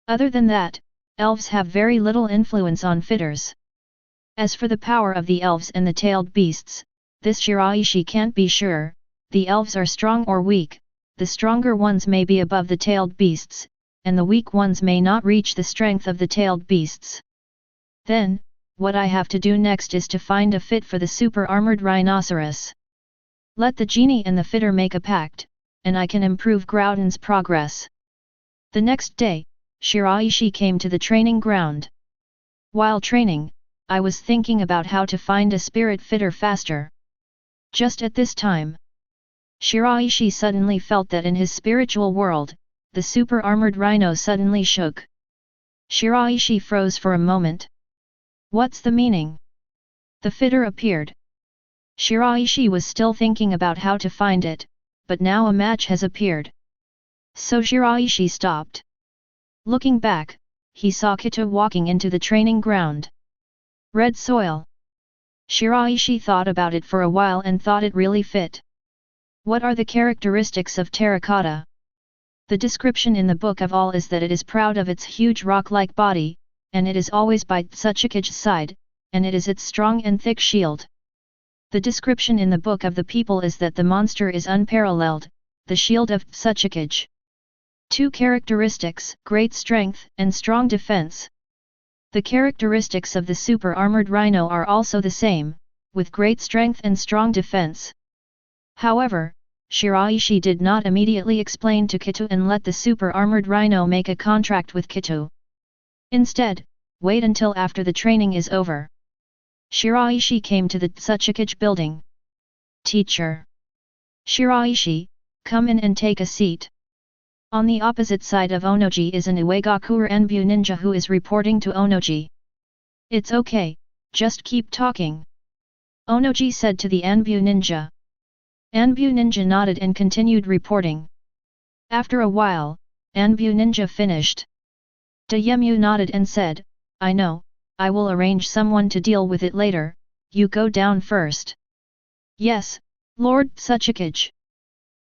Other than that, elves have very little influence on fitters. As for the power of the elves and the tailed beasts, this Shiraishi can't be sure. The elves are strong or weak, the stronger ones may be above the tailed beasts, and the weak ones may not reach the strength of the tailed beasts. Then, what I have to do next is to find a fit for the super armored rhinoceros. Let the genie and the fitter make a pact, and I can improve Groudon's progress. The next day, Shiraishi came to the training ground. While training, I was thinking about how to find a spirit fitter faster. Just at this time, Shiraishi suddenly felt that in his spiritual world, the super armored rhino suddenly shook. Shiraishi froze for a moment. What's the meaning? The fitter appeared. Shiraishi was still thinking about how to find it, but now a match has appeared. So Shiraishi stopped. Looking back, he saw Kito walking into the training ground. Red soil. Shiraishi thought about it for a while and thought it really fit. What are the characteristics of terracotta? The description in the Book of All is that it is proud of its huge rock-like body, and it is always by Suchage's side, and it is its strong and thick shield. The description in the Book of the People is that the monster is unparalleled, the shield of Suchage. Two characteristics, great strength and strong defense. The characteristics of the super armored rhino are also the same, with great strength and strong defense. However, Shiraishi did not immediately explain to Kito and let the super armored rhino make a contract with Kito. Instead, wait until after the training is over. Shiraishi came to the Suchage building. Teacher. Shiraishi, come in and take a seat. On the opposite side of Onoji is an Iwagakure Enbu ninja who is reporting to Onoji. It's okay, just keep talking. Onoji said to the Enbu ninja. Enbu ninja nodded and continued reporting. After a while, Enbu ninja finished. Dayemu nodded and said, I know, I will arrange someone to deal with it later, you go down first. Yes, Lord Suchage.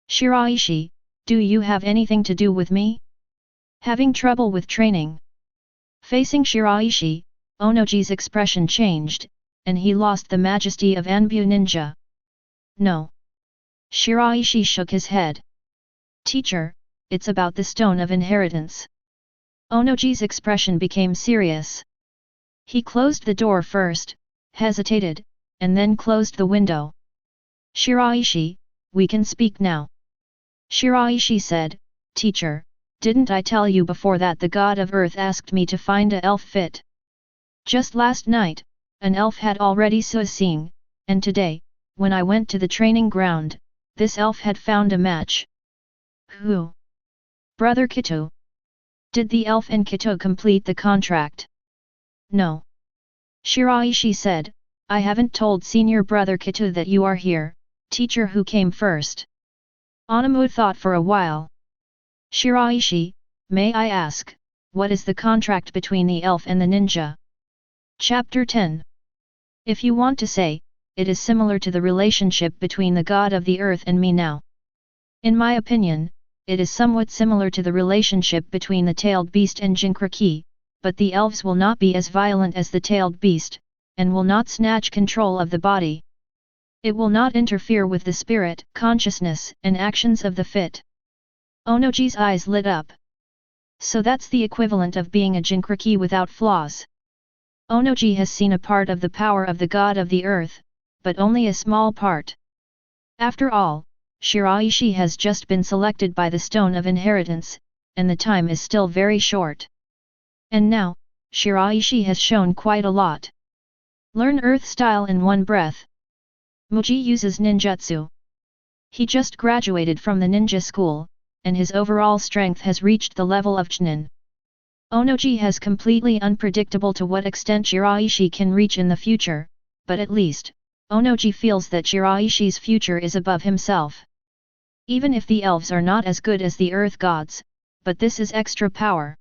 Shiraishi, do you have anything to do with me? Having trouble with training? Facing Shiraishi, Onoji's expression changed, and he lost the majesty of Enbu ninja. No. Shiraishi shook his head. Teacher, it's about the stone of inheritance. Onoji's expression became serious. He closed the door first, hesitated, and then closed the window. Shiraishi, we can speak now. Shiraishi said, Teacher, didn't I tell you before that the god of earth asked me to find a elf fit? Just last night, an elf had already seen, and today, when I went to the training ground, this elf had found a match. Who? Brother Kito. Did the elf and Kito complete the contract? No. Shiraishi said, I haven't told senior brother Kito that you are here, teacher who came first. Onomu thought for a while. Shiraishi, may I ask, what is the contract between the elf and the ninja? Chapter 10. If you want to say, it is similar to the relationship between the god of the earth and me now. In my opinion, it is somewhat similar to the relationship between the tailed beast and Jinchuriki, but the elves will not be as violent as the tailed beast, and will not snatch control of the body. It will not interfere with the spirit, consciousness, and actions of the fit. Onoji's eyes lit up. So that's the equivalent of being a Jinchuriki without flaws. Onoji has seen a part of the power of the god of the earth, but only a small part. After all, Shiraishi has just been selected by the Stone of Inheritance, and the time is still very short. And now, Shiraishi has shown quite a lot. Learn Earth style in one breath. Muji uses ninjutsu. He just graduated from the ninja school, and his overall strength has reached the level of Chunin. Onoji has completely unpredictable to what extent Shiraishi can reach in the future, but at least, Onoji feels that Shiraishi's future is above himself. Even if the elves are not as good as the earth gods, but this is extra power.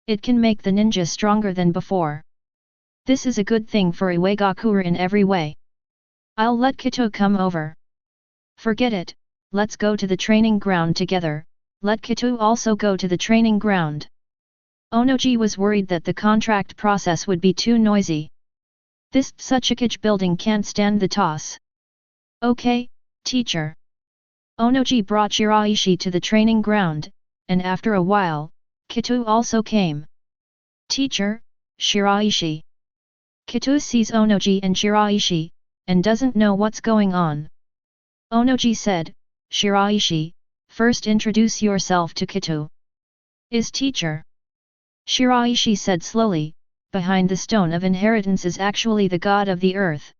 It can make the ninja stronger than before. This is a good thing for Iwagakure in every way. I'll let Kito come over. Forget it, let's go to the training ground together, let Kito also go to the training ground. Onoji was worried that the contract process would be too noisy. This Suchage building can't stand the toss. Okay, teacher. Onoji brought Shiraishi to the training ground, and after a while, Kito also came. Teacher, Shiraishi. Kito sees Onoji and Shiraishi, and doesn't know what's going on. Onoji said, Shiraishi, first introduce yourself to Kito. Is teacher. Shiraishi said slowly, behind the Stone of Inheritance is actually the god of the earth.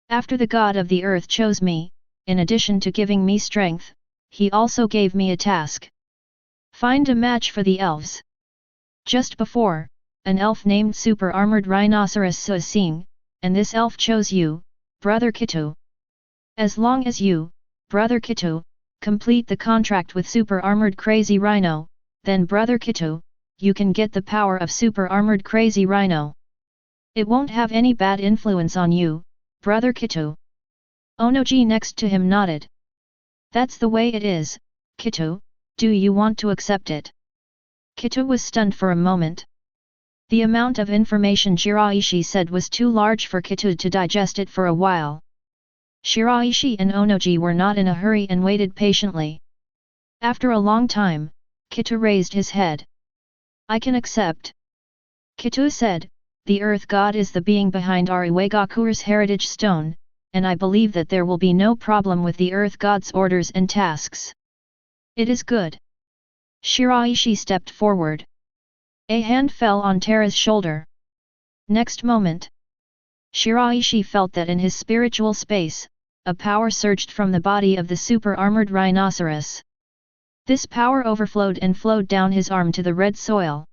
After the god of the earth chose me, in addition to giving me strength, he also gave me a task. Find a match for the elves. Just before, an elf named Super Armored Rhinoceros Suasing, and this elf chose you, Brother Kito. As long as you, Brother Kito, complete the contract with Super Armored Crazy Rhino, then Brother Kito, you can get the power of Super Armored Crazy Rhino. It won't have any bad influence on you, Brother Kito. Onoji next to him nodded. That's the way it is, Kito, do you want to accept it? Kito was stunned for a moment. The amount of information Shiraishi said was too large for Kito to digest it for a while. Shiraishi and Onoji were not in a hurry and waited patiently. After a long time, Kito raised his head. I can accept. Kito said, the earth god is the being behind our Iwagakure's heritage stone, and I believe that there will be no problem with the earth god's orders and tasks. It is good. Shiraishi stepped forward. A hand fell on Terra's shoulder. Next moment, Shiraishi felt that in his spiritual space, a power surged from the body of the super armored rhinoceros. This power overflowed and flowed down his arm to the red soil.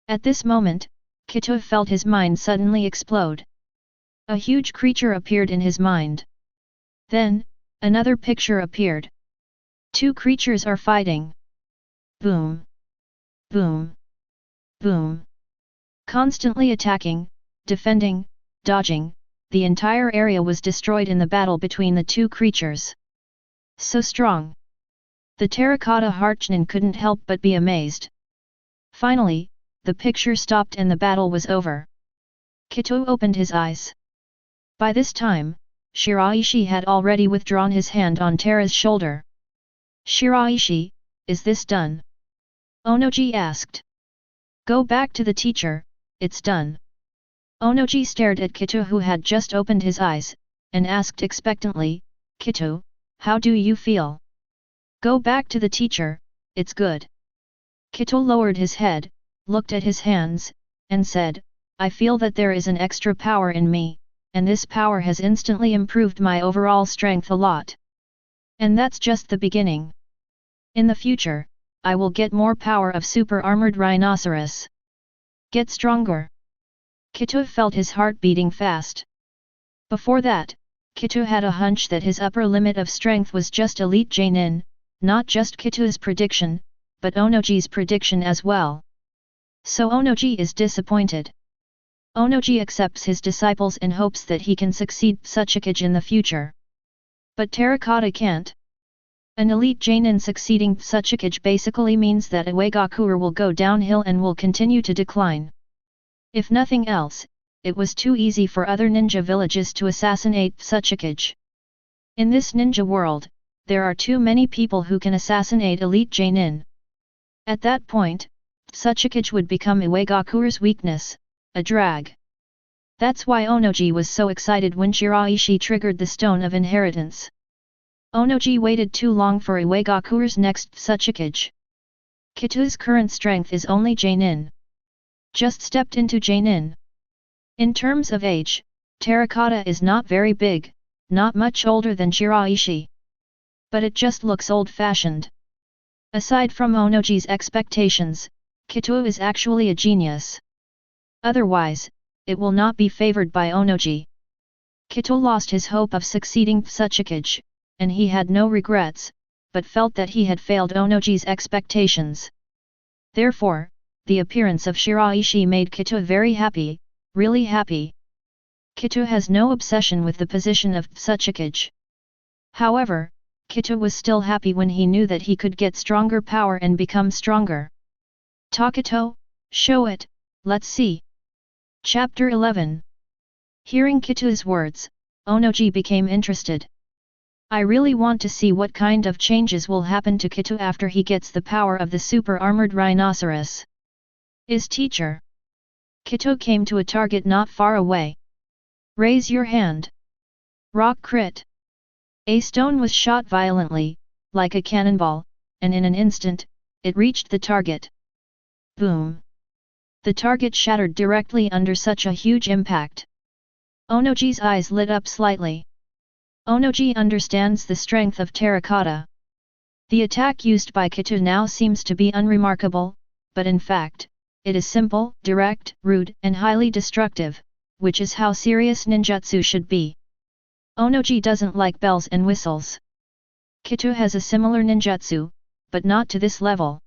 At this moment, Kito felt his mind suddenly explode. A huge creature appeared in his mind. Then, another picture appeared. Two creatures are fighting. Boom! Boom! Boom! Constantly attacking, defending, dodging, the entire area was destroyed in the battle between the two creatures. So strong! The terracotta heartchnin couldn't help but be amazed. Finally, the picture stopped and the battle was over. Kito opened his eyes. By this time, Shiraishi had already withdrawn his hand on Terra's shoulder. Shiraishi, is this done? Onoji asked. Go back to the teacher, it's done. Onoji stared at Kito who had just opened his eyes, and asked expectantly, Kito, how do you feel? Go back to the teacher, it's good. Kito lowered his head, looked at his hands, and said, I feel that there is an extra power in me, and this power has instantly improved my overall strength a lot. And that's just the beginning. In the future, I will get more power of super armored rhinoceros. Get stronger. Kito felt his heart beating fast. Before that, Kito had a hunch that his upper limit of strength was just elite Jainin, not just Kito's prediction, but Onoji's prediction as well. So Onoji is disappointed. Onoji accepts his disciples and hopes that he can succeed Suchage in the future. But Terracotta can't. An elite Jainin succeeding Suchage basically means that Iwagakure will go downhill and will continue to decline. If nothing else, it was too easy for other ninja villages to assassinate Suchage. In this ninja world, there are too many people who can assassinate elite genin. At that point, Suchage would become Iwagakure's weakness, a drag. That's why Onoji was so excited when Shiraishi triggered the Stone of Inheritance. Onoji waited too long for Iwagakure's next Suchage. Kitu's current strength is only genin. Just stepped into genin. In terms of age, Terracotta is not very big, not much older than Shiraishi. But it just looks old-fashioned. Aside from Onoji's expectations, Kitu is actually a genius. Otherwise, it will not be favored by Onoji. Kitu lost his hope of succeeding Suchage, and he had no regrets, but felt that he had failed Onoji's expectations. Therefore, the appearance of Shiraishi made Kitu very happy, really happy. Kitu has no obsession with the position of Suchage. However, Kitu was still happy when he knew that he could get stronger power and become stronger. Takito, show it, let's see. Chapter 11. Hearing Kitu's words, Onoji became interested. I really want to see what kind of changes will happen to Kitu after he gets the power of the super armored rhinoceros. Is teacher. Kitu came to a target not far away. Raise your hand. Rock crit. A stone was shot violently, like a cannonball, and in an instant, it reached the target. Boom! The target shattered directly under such a huge impact. Onoji's eyes lit up slightly. Onoji understands the strength of Terracotta. The attack used by Kitu now seems to be unremarkable, but in fact, it is simple, direct, rude, and highly destructive, which is how serious ninjutsu should be. Onoji doesn't like bells and whistles. Kitu has a similar ninjutsu, but not to this level.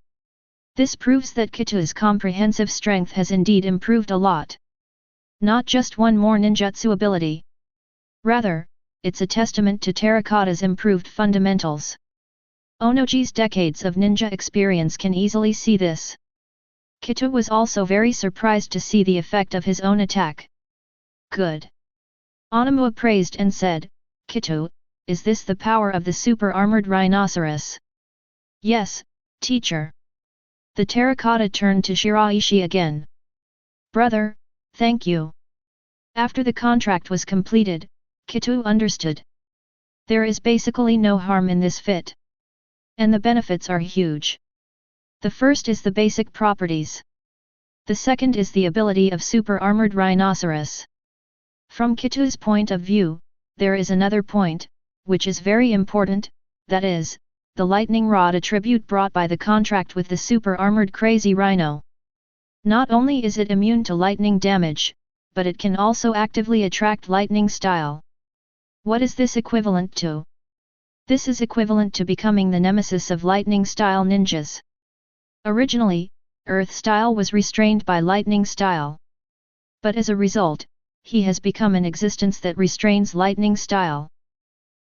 This proves that Kitu's comprehensive strength has indeed improved a lot. Not just one more ninjutsu ability. Rather, it's a testament to Terracotta's improved fundamentals. Onoji's decades of ninja experience can easily see this. Kitu was also very surprised to see the effect of his own attack. Good. Onamua praised and said, Kitu, is this the power of the super armored rhinoceros? Yes, teacher. The Terracotta turned to Shiraishi again. Brother, thank you. After the contract was completed, Kitu understood. There is basically no harm in this fit. And the benefits are huge. The first is the basic properties. The second is the ability of super armored rhinoceros. From Kitu's point of view, there is another point, which is very important, that is, the lightning rod attribute brought by the contract with the super armored crazy rhino. Not only is it immune to lightning damage, but it can also actively attract lightning style. What is this equivalent to? This is equivalent to becoming the nemesis of lightning style ninjas. Originally, Earth style was restrained by lightning style. But as a result, he has become an existence that restrains lightning style.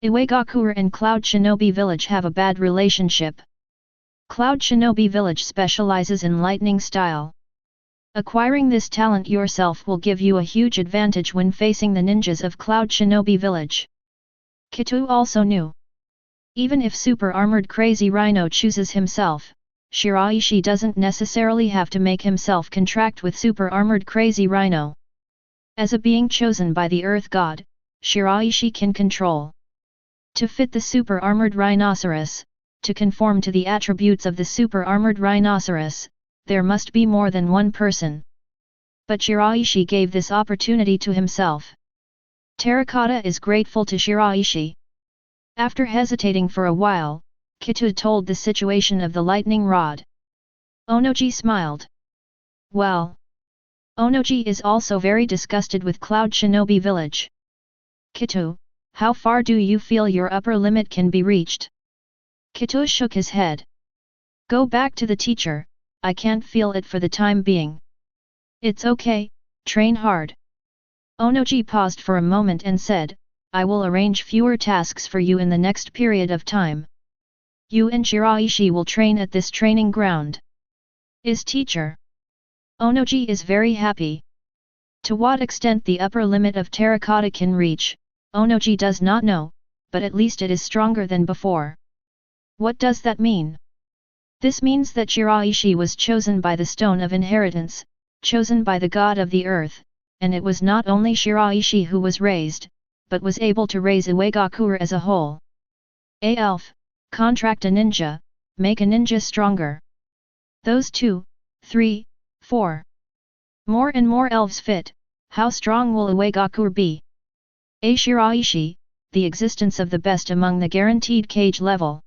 Iwagakure and Cloud Shinobi Village have a bad relationship. Cloud Shinobi Village specializes in lightning style. Acquiring this talent yourself will give you a huge advantage when facing the ninjas of Cloud Shinobi Village. Kitu also knew. Even if super armored crazy rhino chooses himself, Shiraishi doesn't necessarily have to make himself contract with super armored crazy rhino. As a being chosen by the Earth God, Shiraishi can control. To fit the super armored rhinoceros, to conform to the attributes of the super armored rhinoceros, there must be more than one person. But Shiraishi gave this opportunity to himself. Terracotta is grateful to Shiraishi. After hesitating for a while, Kitu told the situation of the lightning rod. Onoji smiled. Well. Onoji is also very disgusted with Cloud Shinobi Village. Kitu, how far do you feel your upper limit can be reached? Kitu shook his head. Go back to the teacher, I can't feel it for the time being. It's okay, train hard. Onoji paused for a moment and said, I will arrange fewer tasks for you in the next period of time. You and Shiraishi will train at this training ground. Is teacher? Onoji is very happy. To what extent the upper limit of Terracotta can reach, Onoji does not know, but at least it is stronger than before. What does that mean? This means that Shiraishi was chosen by the Stone of Inheritance, chosen by the God of the Earth, and it was not only Shiraishi who was raised, but was able to raise Iwagakure as a whole. A elf, contract a ninja, make a ninja stronger. Those 2, 3, 4. More and more elves fit, how strong will Iwagakure be? A Shiraishi, the existence of the best among the guaranteed cage level.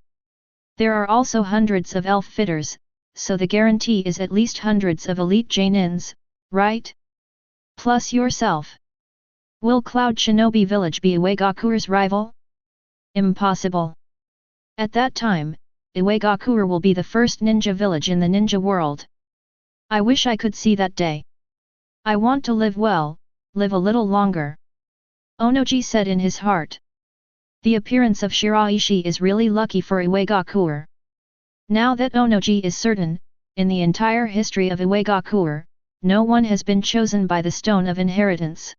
There are also hundreds of elf fitters, so the guarantee is at least hundreds of elite Jainins, right? Plus yourself. Will Cloud Shinobi Village be Iwagakure's rival? Impossible. At that time, Iwagakure will be the first ninja village in the ninja world. I wish I could see that day. I want to live well, live a little longer. Onoji said in his heart. The appearance of Shiraishi is really lucky for Iwagakure. Now that Onoji is certain, in the entire history of Iwagakure, no one has been chosen by the Stone of Inheritance.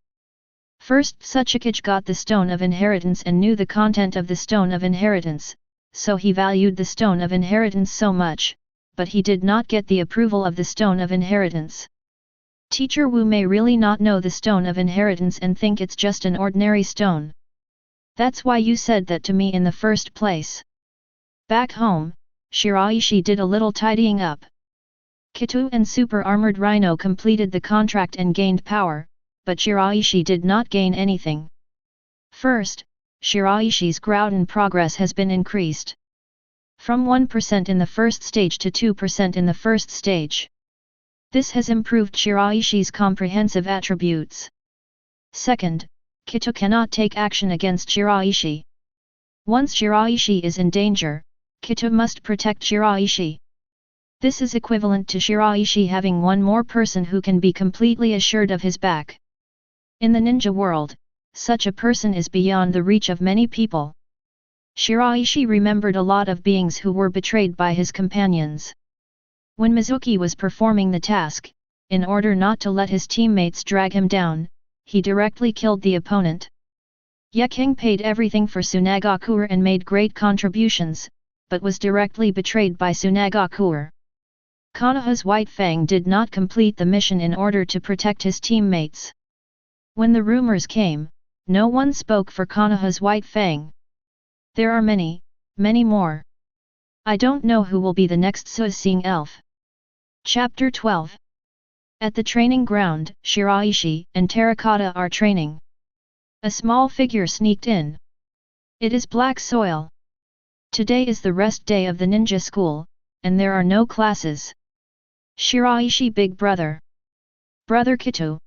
First Suchage got the Stone of Inheritance and knew the content of the Stone of Inheritance, so he valued the Stone of Inheritance so much, but he did not get the approval of the Stone of Inheritance. Teacher Wu may really not know the Stone of Inheritance and think it's just an ordinary stone. That's why you said that to me in the first place. Back home, Shiraishi did a little tidying up. Kitu and Super Armored Rhino completed the contract and gained power, but Shiraishi did not gain anything. First, Shiraishi's Groudon progress has been increased. From 1% in the first stage to 2% in the first stage. This has improved Shiraishi's comprehensive attributes. Second, Kitu cannot take action against Shiraishi. Once Shiraishi is in danger, Kitu must protect Shiraishi. This is equivalent to Shiraishi having one more person who can be completely assured of his back. In the ninja world, such a person is beyond the reach of many people. Shiraishi remembered a lot of beings who were betrayed by his companions. When Mizuki was performing the task, in order not to let his teammates drag him down, he directly killed the opponent. Yeking paid everything for Sunagakure and made great contributions, but was directly betrayed by Sunagakure. Konoha's White Fang did not complete the mission in order to protect his teammates. When the rumors came, no one spoke for Konoha's White Fang. There are many, many more. I don't know who will be the next Suicing Elf. Chapter 12. At the training ground, Shiraishi and Terracotta are training. A small figure sneaked in. It is Black Soil. Today is the rest day of the ninja school, and there are no classes. Shiraishi big brother. Brother Kitu.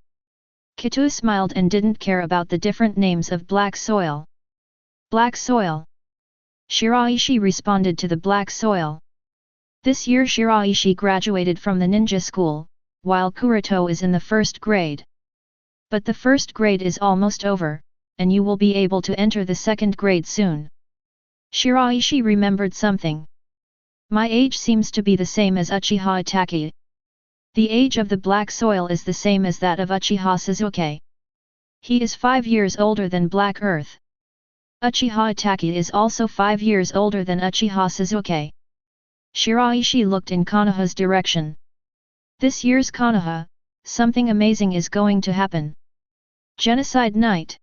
Kitu smiled and didn't care about the different names of Black Soil. Black Soil. Shiraishi responded to the Black Soil. This year Shiraishi graduated from the ninja school, while Kurito is in the first grade. But the first grade is almost over, and you will be able to enter the second grade soon. Shiraishi remembered something. My age seems to be the same as Uchiha Itachi. The age of the Black Soil is the same as that of Uchiha Suzuki. He is 5 years older than Black Earth. Uchiha Itachi is also 5 years older than Uchiha Suzuki. Shiraishi looked in Konoha's direction. This year's Konoha, something amazing is going to happen. Genocide night.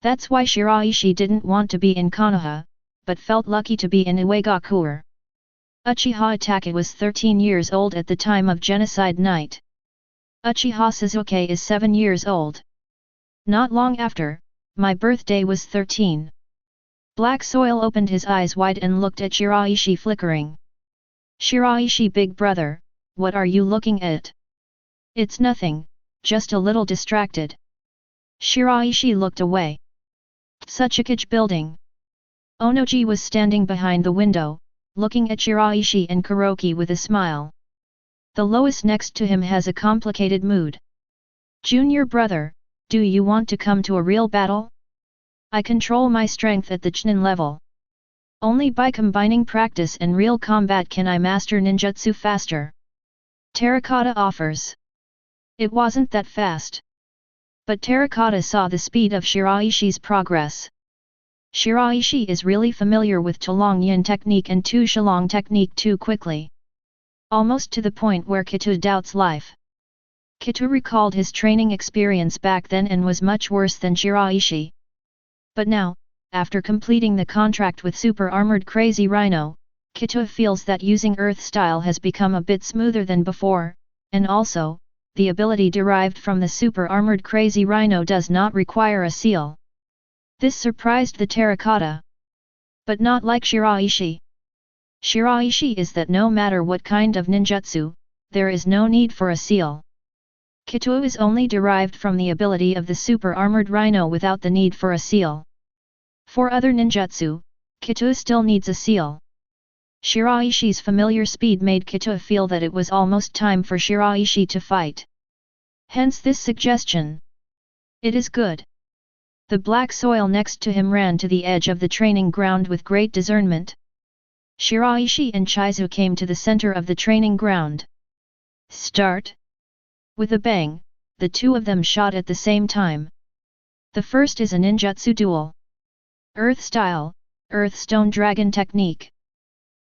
That's why Shiraishi didn't want to be in Konoha, but felt lucky to be in Iwagakure. Uchiha Itachi was 13 years old at the time of Genocide night. Uchiha Suzuki is 7 years old. Not long after, my birthday was 13. Black Soil opened his eyes wide and looked at Shiraishi flickering. Shiraishi big brother, what are you looking at? It's nothing, just a little distracted. Shiraishi looked away. Suchage building. Onoji was standing behind the window, looking at Shiraishi and Kuroki with a smile. The lowest next to him has a complicated mood. Junior brother, do you want to come to a real battle? I control my strength at the Chunin level. Only by combining practice and real combat can I master ninjutsu faster. Terracotta offers. It wasn't that fast. But Terracotta saw the speed of Shiraishi's progress. Shiraishi is really familiar with Tulong Yin technique and Tu Shilong technique too quickly. Almost to the point where Kitu doubts life. Kitu recalled his training experience back then and was much worse than Shiraishi. But now, after completing the contract with Super Armored Crazy Rhino, Kitu feels that using Earth style has become a bit smoother than before, and also, the ability derived from the Super Armored Crazy Rhino does not require a seal. This surprised the Terracotta. But not like Shiraishi. Shiraishi is that no matter what kind of ninjutsu, there is no need for a seal. Kitu is only derived from the ability of the Super Armored Rhino without the need for a seal. For other ninjutsu, Kitu still needs a seal. Shiraishi's familiar speed made Kitu feel that it was almost time for Shiraishi to fight. Hence this suggestion. It is good. The black soil next to him ran to the edge of the training ground with great discernment. Shiraishi and Chizu came to the center of the training ground. Start! With a bang, the two of them shot at the same time. The first is a ninjutsu duel. Earth style, Earth Stone Dragon technique.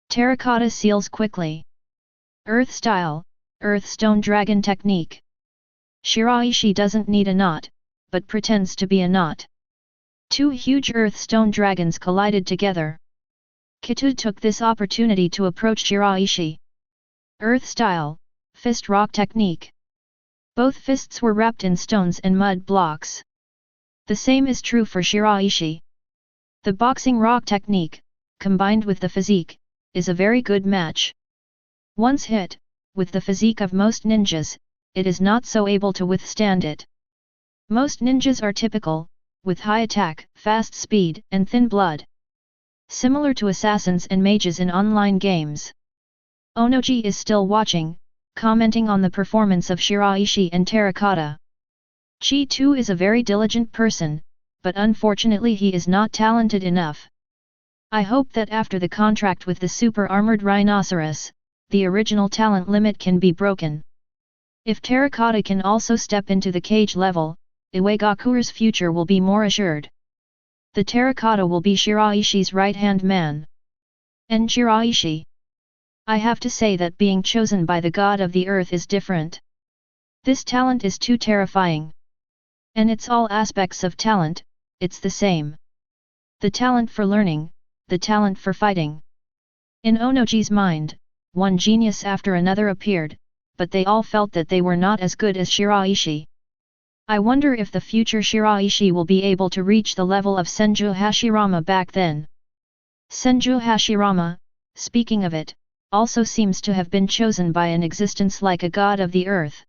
Terracotta seals quickly. Earth style, Earth Stone Dragon technique. Shiraishi doesn't need a knot, but pretends to be a knot. Two huge Earth Stone Dragons collided together. Kitu took this opportunity to approach Shiraishi. Earth style, Fist Rock technique. Both fists were wrapped in stones and mud blocks. The same is true for Shiraishi. The boxing rock technique, combined with the physique, is a very good match. Once hit, with the physique of most ninjas, it is not so able to withstand it. Most ninjas are typical, with high attack, fast speed, and thin blood. Similar to assassins and mages in online games. Onoji is still watching, commenting on the performance of Shiraishi and Terracotta. Chi too is a very diligent person, but unfortunately he is not talented enough. I hope that after the contract with the Super Armored Rhinoceros, the original talent limit can be broken. If Terracotta can also step into the cage level, Iwagakure's future will be more assured. The Terracotta will be Shiraishi's right-hand man. And Shiraishi. I have to say that being chosen by the god of the earth is different. This talent is too terrifying. And it's all aspects of talent, it's the same. The talent for learning, the talent for fighting. In Onoji's mind, one genius after another appeared, but they all felt that they were not as good as Shiraishi. I wonder if the future Shiraishi will be able to reach the level of Senju Hashirama back then. Senju Hashirama, speaking of it, also seems to have been chosen by an existence like a god of the earth.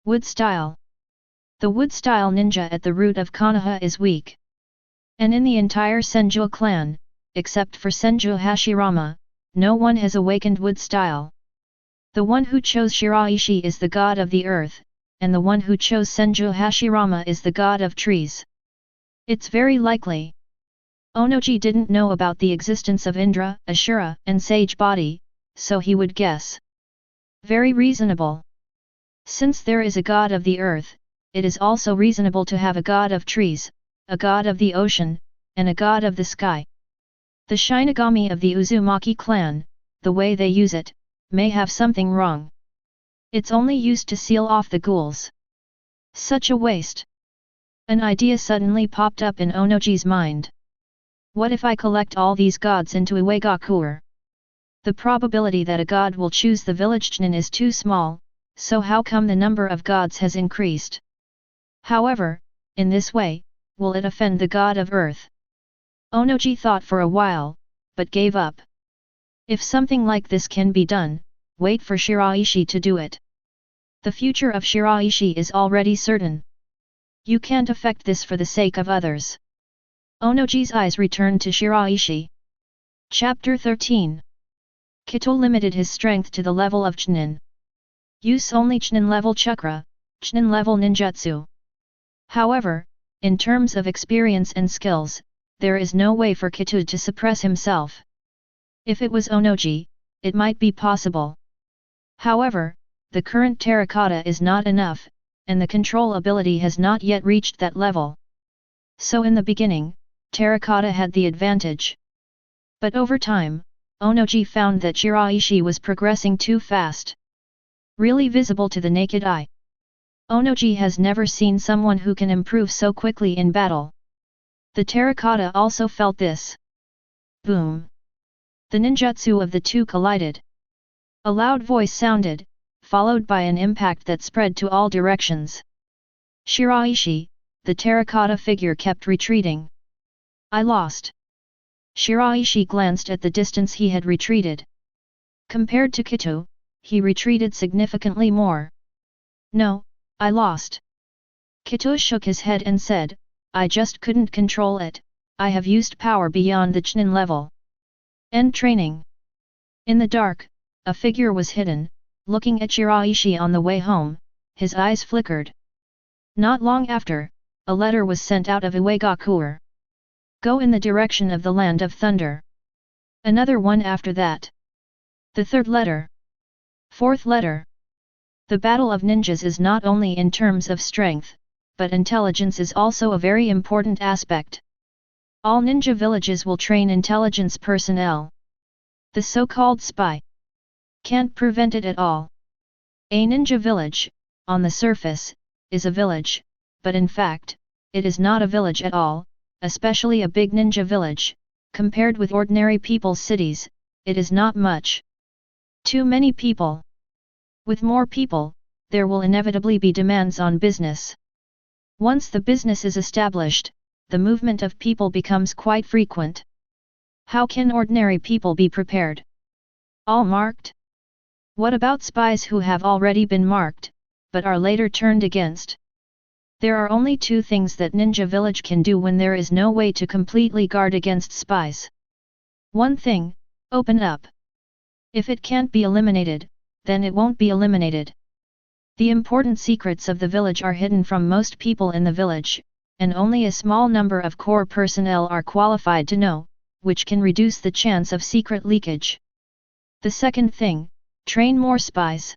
Wood style. The wood style ninja at the root of Konoha is weak. And in the entire Senju clan, except for Senju Hashirama, no one has awakened wood style. The one who chose Shiraishi is the god of the earth, and the one who chose Senju Hashirama is the god of trees. It's very likely. Onoji didn't know about the existence of Indra, Ashura, and Sage Body, so he would guess. Very reasonable. Since there is a god of the earth, it is also reasonable to have a god of trees, a god of the ocean, and a god of the sky. The Shinigami of the Uzumaki clan, the way they use it, may have something wrong. It's only used to seal off the ghouls. Such a waste. An idea suddenly popped up in Onoji's mind. What if I collect all these gods into Iwagakure? The probability that a god will choose the village Chunin is too small, so how come the number of gods has increased? However, in this way, will it offend the god of earth? Onoji thought for a while, but gave up. If something like this can be done, wait for Shiraishi to do it. The future of Shiraishi is already certain. You can't affect this for the sake of others. Onoji's eyes returned to Shiraishi. Chapter 13. Kitu limited his strength to the level of Chunin. Use only Chunin level chakra, Chunin level ninjutsu. However, in terms of experience and skills, there is no way for Kitu to suppress himself. If it was Onoji, it might be possible. However, the current Terracotta is not enough, and the control ability has not yet reached that level. So in the beginning, terracotta had the advantage. But over time, Onoji found that Shiraishi was progressing too fast. Really visible to the naked eye. Onoji has never seen someone who can improve so quickly in battle. The terracotta also felt this. Boom! The ninjutsu of the two collided. A loud voice sounded, followed by an impact that spread to all directions. Shiraishi, the terracotta figure, kept retreating. I lost. Shiraishi glanced at the distance he had retreated. Compared to Kito, he retreated significantly more. No, I lost. Kito shook his head and said, I just couldn't control it, I have used power beyond the Chunin level. End training. In the dark, a figure was hidden, looking at Shiraishi on the way home, his eyes flickered. Not long after, a letter was sent out of Iwagakure. Go in the direction of the land of thunder. Another one after that. The third letter. Fourth letter. The battle of ninjas is not only in terms of strength, but intelligence is also a very important aspect. All ninja villages will train intelligence personnel. The so-called spy can't prevent it at all. A ninja village, on the surface, is a village, but in fact, it is not a village at all, especially a big ninja village. Compared with ordinary people's cities, it is not much. Too many people. With more people, there will inevitably be demands on business. Once the business is established, the movement of people becomes quite frequent. How can ordinary people be prepared? All marked? What about spies who have already been marked, but are later turned against? There are only two things that ninja village can do when there is no way to completely guard against spies. One thing, open up. If it can't be eliminated, then it won't be eliminated. The important secrets of the village are hidden from most people in the village, and only a small number of core personnel are qualified to know, which can reduce the chance of secret leakage. The second thing, train more spies.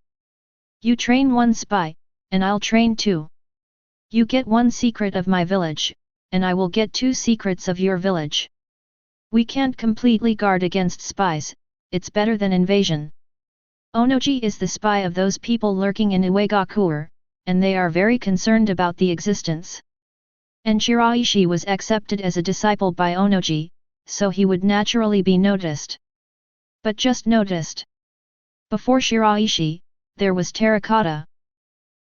You train one spy, and I'll train two. You get one secret of my village, and I will get two secrets of your village. We can't completely guard against spies, it's better than invasion. Onoji is the spy of those people lurking in Iwagakure, and they are very concerned about the existence. And Shiraishi was accepted as a disciple by Onoji, so he would naturally be noticed. But just noticed. Before Shiraishi, there was terracotta.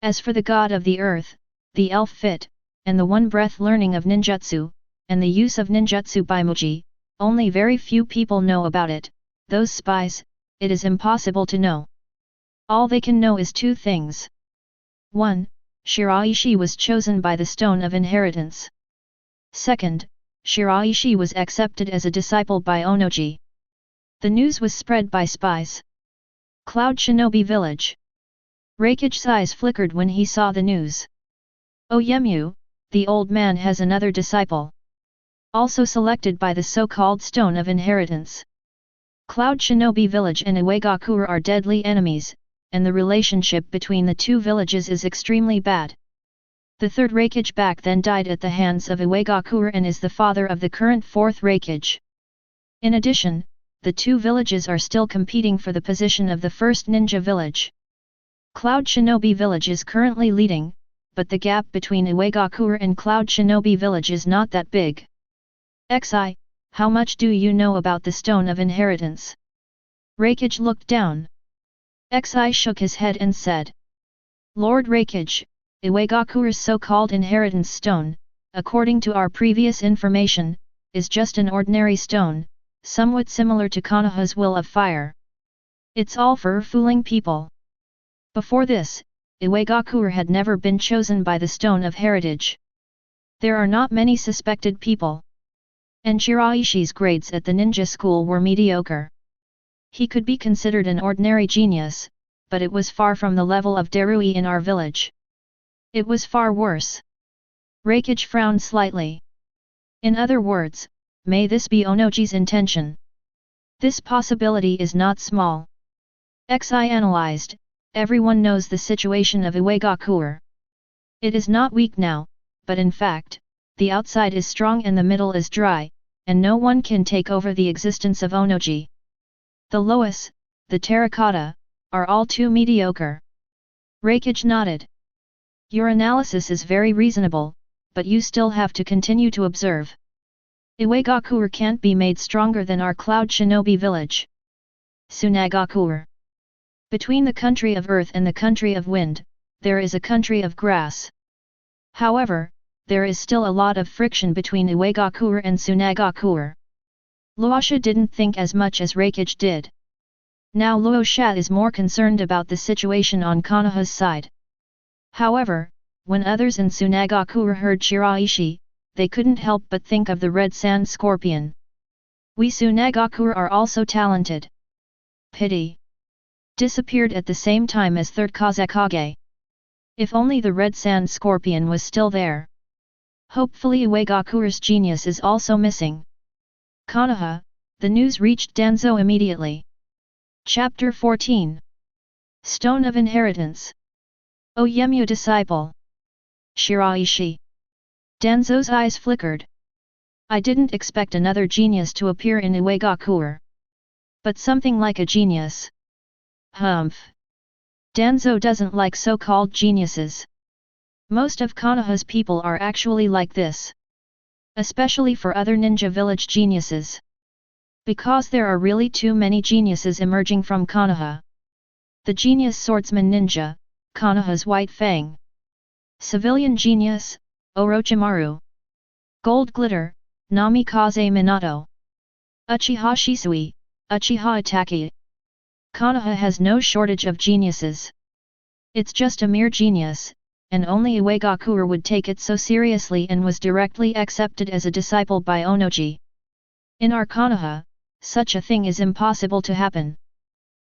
As for the god of the earth, the elf fit, and the one-breath learning of ninjutsu, and the use of ninjutsu by Muji, only very few people know about it. Those spies, it is impossible to know. All they can know is two things. 1. Shiraishi was chosen by the Stone of Inheritance. 2. Shiraishi was accepted as a disciple by Onoji. The news was spread by spies. Cloud Shinobi Village. Raikage's eyes flickered when he saw the news. Oyemu, the old man has another disciple. Also selected by the so-called Stone of Inheritance. Cloud Shinobi Village and Iwagakure are deadly enemies, and the relationship between the two villages is extremely bad. The third Raikage back then died at the hands of Iwagakure and is the father of the current fourth Raikage. In addition, the two villages are still competing for the position of the first ninja village. Cloud Shinobi Village is currently leading, but the gap between Iwagakure and Cloud Shinobi Village is not that big. Xi, how much do you know about the Stone of Inheritance? Raikage looked down. Xi shook his head and said. Lord Raikage, Iwagakure's so-called inheritance stone, according to our previous information, is just an ordinary stone, somewhat similar to Konoha's Will of Fire. It's all for fooling people. Before this, Iwagakure had never been chosen by the Stone of Heritage. There are not many suspected people. And Shiraishi's grades at the ninja school were mediocre. He could be considered an ordinary genius, but it was far from the level of Darui in our village. It was far worse. Raikage frowned slightly. In other words, may this be Onoji's intention? This possibility is not small. Xi analyzed, everyone knows the situation of Iwagakure. It is not weak now, but in fact, the outside is strong and the middle is dry, and no one can take over the existence of Onoji. The loess, the terracotta, are all too mediocre. Raikage nodded. Your analysis is very reasonable, but you still have to continue to observe. Iwagakure can't be made stronger than our Cloud Shinobi village. Sunagakure. Between the country of earth and the country of wind, there is a country of grass. However, there is still a lot of friction between Iwagakure and Sunagakure. Luosha didn't think as much as Raikage did. Now Luosha is more concerned about the situation on Konoha's side. However, when others in Sunagakure heard Shiraishi, they couldn't help but think of the Red Sand Scorpion. We Sunagakure are also talented. Pity. Disappeared at the same time as third Kazekage. If only the Red Sand Scorpion was still there. Hopefully Iwagakure's genius is also missing. Konoha, the news reached Danzo immediately. Chapter 14. Stone of Inheritance. Oyemu disciple. Shiraishi. Danzo's eyes flickered. I didn't expect another genius to appear in Iwagakure. But something like a genius. Humph. Danzo doesn't like so-called geniuses. Most of Konoha's people are actually like this. Especially for other ninja village geniuses. Because there are really too many geniuses emerging from Konoha. The genius swordsman ninja, Konoha's White Fang. Civilian genius, Orochimaru. Gold glitter, Namikaze Minato. Uchiha Shisui, Uchiha Itachi. Konoha has no shortage of geniuses. It's just a mere genius, and only Iwagakure would take it so seriously and was directly accepted as a disciple by Onoji. In our Konoha, such a thing is impossible to happen.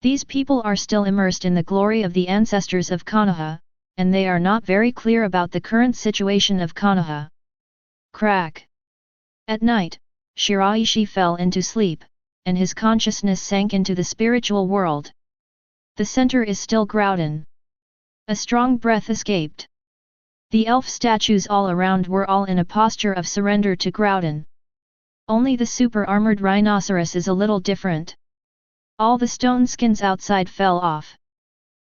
These people are still immersed in the glory of the ancestors of Konoha, and they are not very clear about the current situation of Konoha. Crack. At night, Shiraishi fell into sleep, and his consciousness sank into the spiritual world. The center is still Groudon. A strong breath escaped. The elf statues all around were all in a posture of surrender to Groudon. Only the super-armored rhinoceros is a little different. All the stone skins outside fell off.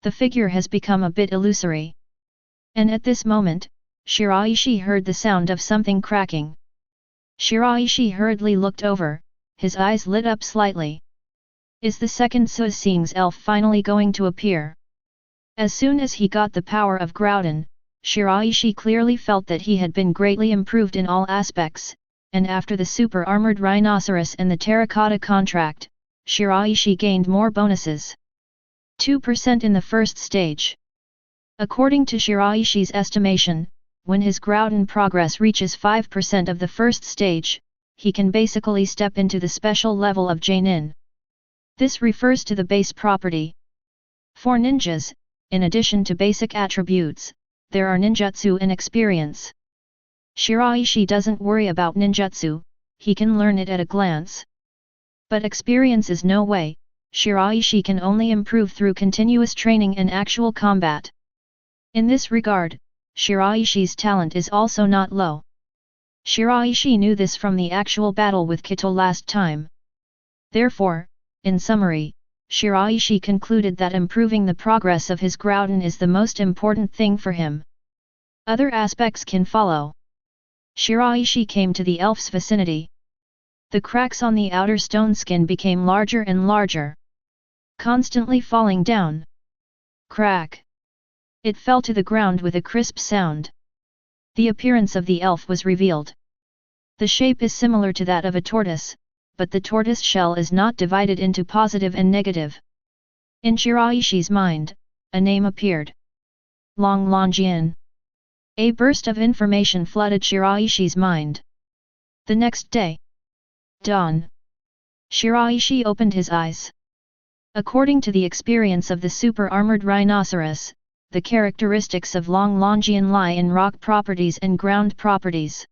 The figure has become a bit illusory. And at this moment, Shiraishi heard the sound of something cracking. Shiraishi hurriedly looked over, his eyes lit up slightly. Is the second Suicing's elf finally going to appear? As soon as he got the power of Groudon, Shiraishi clearly felt that he had been greatly improved in all aspects, and after the super-armored rhinoceros and the terracotta contract, Shiraishi gained more bonuses. 2% in the first stage. According to Shiraishi's estimation, when his Groudon progress reaches 5% of the first stage, he can basically step into the special level of Jainin. This refers to the base property. For ninjas, in addition to basic attributes, there are ninjutsu and experience. Shiraishi doesn't worry about ninjutsu, he can learn it at a glance. But experience is no way, Shiraishi can only improve through continuous training and actual combat. In this regard, Shiraishi's talent is also not low. Shiraishi knew this from the actual battle with Kito last time. Therefore, in summary, Shiraishi concluded that improving the progress of his Groudon is the most important thing for him. Other aspects can follow. Shiraishi came to the elf's vicinity. The cracks on the outer stone skin became larger and larger, constantly falling down. Crack! It fell to the ground with a crisp sound. The appearance of the elf was revealed. The shape is similar to that of a tortoise, but the tortoise shell is not divided into positive and negative. In Shiraishi's mind, a name appeared. Longlongian. A burst of information flooded Shiraishi's mind. The next day. Dawn. Shiraishi opened his eyes. According to the experience of the super-armored rhinoceros, the characteristics of Longlongian lie in rock properties and ground properties.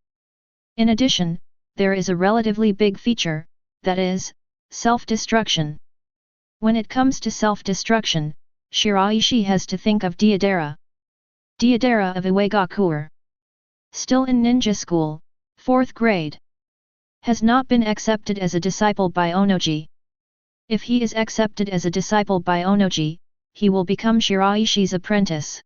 In addition, there is a relatively big feature, that is, self-destruction. When it comes to self-destruction, Shiraishi has to think of Deidara. Deidara of Iwagakure. Still in ninja school, 4th grade. Has not been accepted as a disciple by Onoji. If he is accepted as a disciple by Onoji, he will become Shiraishi's apprentice.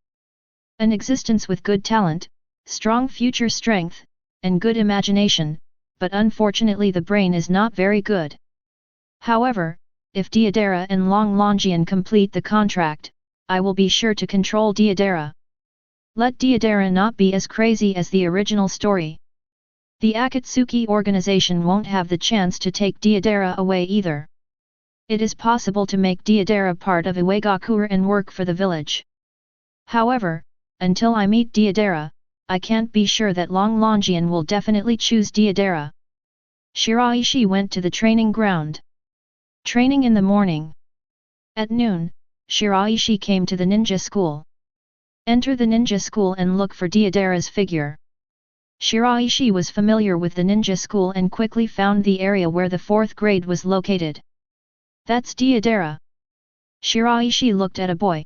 An existence with good talent, strong future strength, and good imagination, but unfortunately the brain is not very good. However, if Deidara and Long Longian complete the contract, I will be sure to control Deidara. Let Deidara not be as crazy as the original story. The Akatsuki organization won't have the chance to take Deidara away either. It is possible to make Deidara part of Iwagakure and work for the village. However, until I meet Deidara, I can't be sure that Long Longian will definitely choose Deidara. Shiraishi went to the training ground. Training in the morning. At noon, Shiraishi came to the ninja school. Enter the ninja school and look for Deidara's figure. Shiraishi was familiar with the ninja school and quickly found the area where the 4th grade was located. That's Deidara. Shiraishi looked at a boy.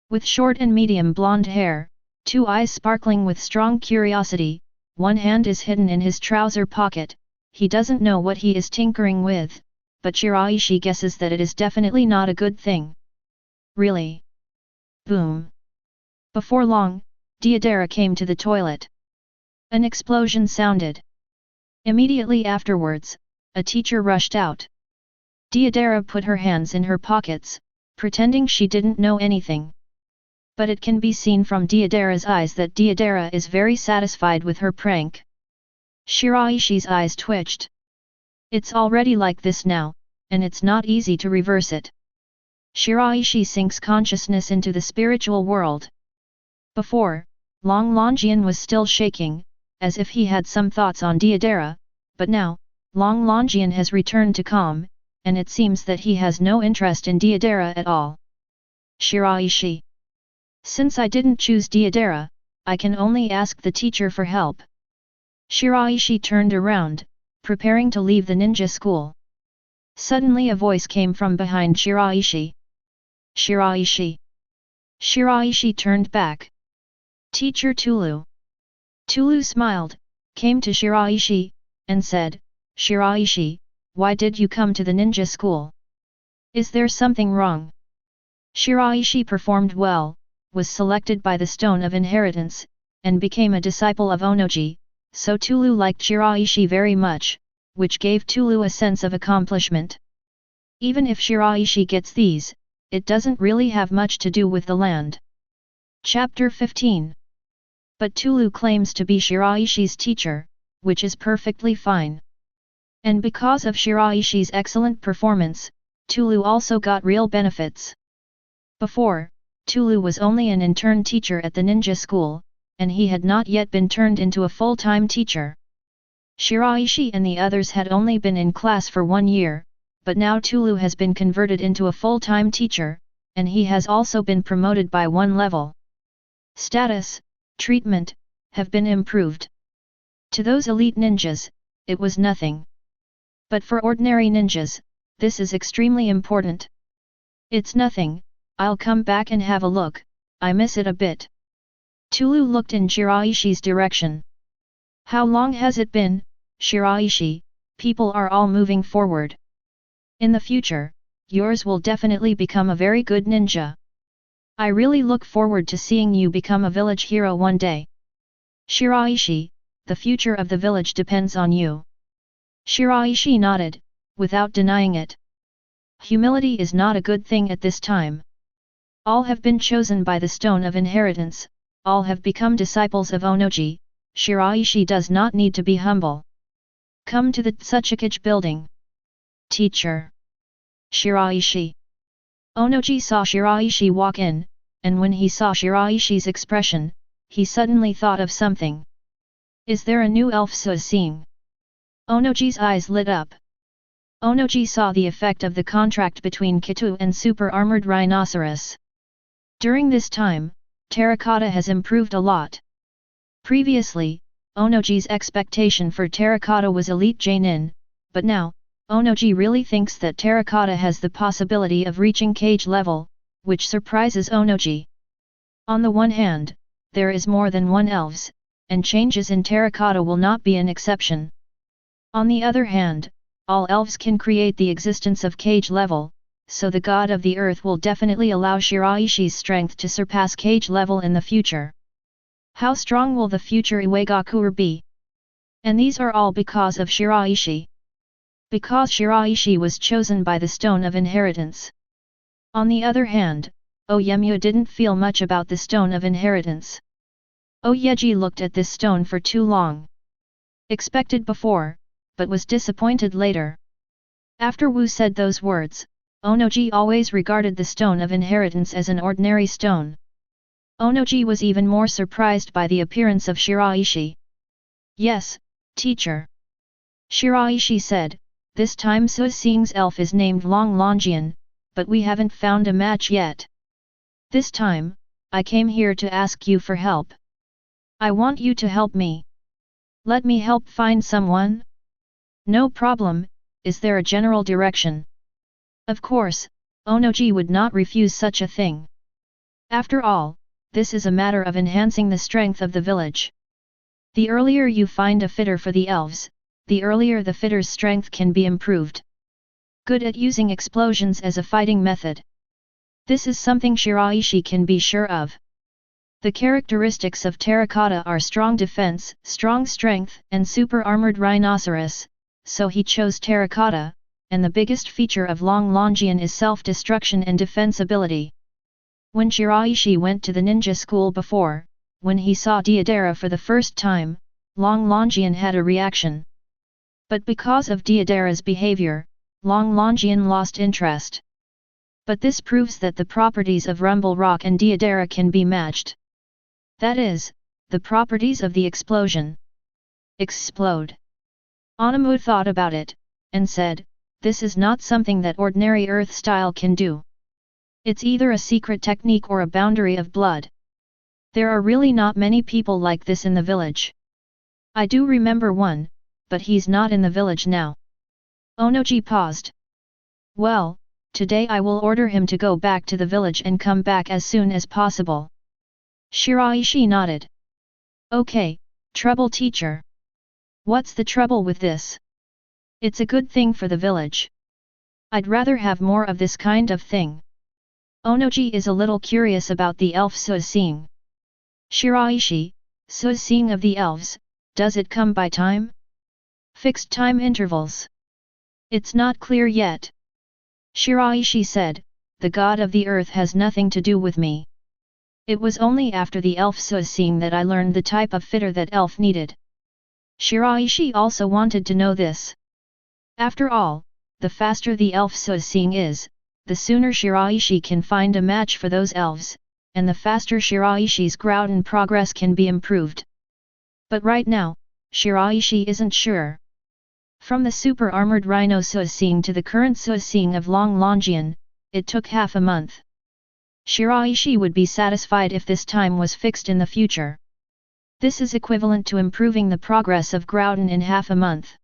With short and medium blonde hair, 2 eyes sparkling with strong curiosity, one hand is hidden in his trouser pocket, he doesn't know what he is tinkering with, but Shiraishi guesses that it is definitely not a good thing. Really? Boom. Before long, Deidara came to the toilet. An explosion sounded. Immediately afterwards, a teacher rushed out. Deidara put her hands in her pockets, pretending she didn't know anything. But it can be seen from Deidara's eyes that Deidara is very satisfied with her prank. Shiraishi's eyes twitched. It's already like this now, and it's not easy to reverse it. Shiraishi sinks consciousness into the spiritual world. Before, Long Longian was still shaking, as if he had some thoughts on Deidara, but now, Long Longian has returned to calm, and it seems that he has no interest in Deidara at all. Shiraishi. Since I didn't choose Deidara, I can only ask the teacher for help. Shiraishi turned around, preparing to leave the ninja school. Suddenly a voice came from behind Shiraishi. Shiraishi. Shiraishi turned back. Teacher Tulu. Tulu smiled, came to Shiraishi, and said, Shiraishi, why did you come to the ninja school? Is there something wrong? Shiraishi performed well, was selected by the Stone of Inheritance, and became a disciple of Onoji, so Tulu liked Shiraishi very much, which gave Tulu a sense of accomplishment. Even if Shiraishi gets these, it doesn't really have much to do with the land. Chapter 15. But Tulu claims to be Shiraishi's teacher, which is perfectly fine. And because of Shiraishi's excellent performance, Tulu also got real benefits. Before, Tulu was only an intern teacher at the ninja school, and he had not yet been turned into a full-time teacher. Shiraishi and the others had only been in class for 1 year, but now Tulu has been converted into a full-time teacher, and he has also been promoted by 1 level. Status, treatment, have been improved. To those elite ninjas, it was nothing. But for ordinary ninjas, this is extremely important. It's nothing, I'll come back and have a look, I miss it a bit. Tulu looked in Shiraishi's direction. How long has it been, Shiraishi? People are all moving forward. In the future, yours will definitely become a very good ninja. I really look forward to seeing you become a village hero one day. Shiraishi, the future of the village depends on you. Shiraishi nodded, without denying it. Humility is not a good thing at this time. All have been chosen by the Stone of Inheritance, all have become disciples of Onoji, Shiraishi does not need to be humble. Come to the Suchage building. Teacher. Shiraishi. Onoji saw Shiraishi walk in, and when he saw Shiraishi's expression, he suddenly thought of something. Is there a new elf seeing? Onoji's eyes lit up. Onoji saw the effect of the contract between Kitu and Super Armored Rhinoceros. During this time, Terracotta has improved a lot. Previously, Onoji's expectation for Terracotta was Elite Jainin, but now, Onoji really thinks that Terracotta has the possibility of reaching cage level, which surprises Onoji. On the one hand, there is more than 1 elves, and changes in terracotta will not be an exception. On the other hand, all elves can create the existence of cage level, so the god of the earth will definitely allow Shiraishi's strength to surpass cage level in the future. How strong will the future Iwagakure be? And these are all because of Shiraishi. Because Shiraishi was chosen by the Stone of Inheritance. On the other hand, Oyemyu didn't feel much about the Stone of Inheritance. Oyeji looked at this stone for too long. Expected before, but was disappointed later. After Wu said those words, Onoji always regarded the Stone of Inheritance as an ordinary stone. Onoji was even more surprised by the appearance of Shiraishi. Yes, teacher. Shiraishi said, this time Suxing's elf is named Long Longian, but we haven't found a match yet. This time, I came here to ask you for help. I want you to help me. Let me help find someone? No problem, is there a general direction? Of course, Onoji would not refuse such a thing. After all, this is a matter of enhancing the strength of the village. The earlier you find a fitter for the elves, the earlier the fitter's strength can be improved. Good at using explosions as a fighting method. This is something Shiraishi can be sure of. The characteristics of terracotta are strong defense, strong strength, and super armored rhinoceros, so he chose terracotta, and the biggest feature of Long Longian is self-destruction and defensibility. When Shiraishi went to the ninja school before, when he saw Deidara for the first time, Long Longian had a reaction. But because of Deidara's behavior, Long Longian lost interest. But this proves that the properties of Rumble Rock and Deidara can be matched. That is, the properties of the explosion. Explode. Onomu thought about it, and said, this is not something that ordinary earth style can do. It's either a secret technique or a boundary of blood. There are really not many people like this in the village. I do remember one, but he's not in the village now. Onoji paused. Well, today I will order him to go back to the village and come back as soon as possible. Shiraishi nodded. Okay, trouble teacher. What's the trouble with this? It's a good thing for the village. I'd rather have more of this kind of thing. Onoji is a little curious about the elf Suxing. Shiraishi, Suxing of the elves, does it come by time? Fixed time intervals. It's not clear yet. Shiraishi said, the god of the earth has nothing to do with me. It was only after the elf Suxing that I learned the type of fitter that elf needed. Shiraishi also wanted to know this. After all, the faster the elf Suxing is, the sooner Shiraishi can find a match for those elves, and the faster Shiraishi's Groudon progress can be improved. But right now, Shiraishi isn't sure. From the super armored Rhino Suxing to the current Suxing of Long Longian, it took half a month. Shiraishi would be satisfied if this time was fixed in the future. This is equivalent to improving the progress of Groudon in half a month.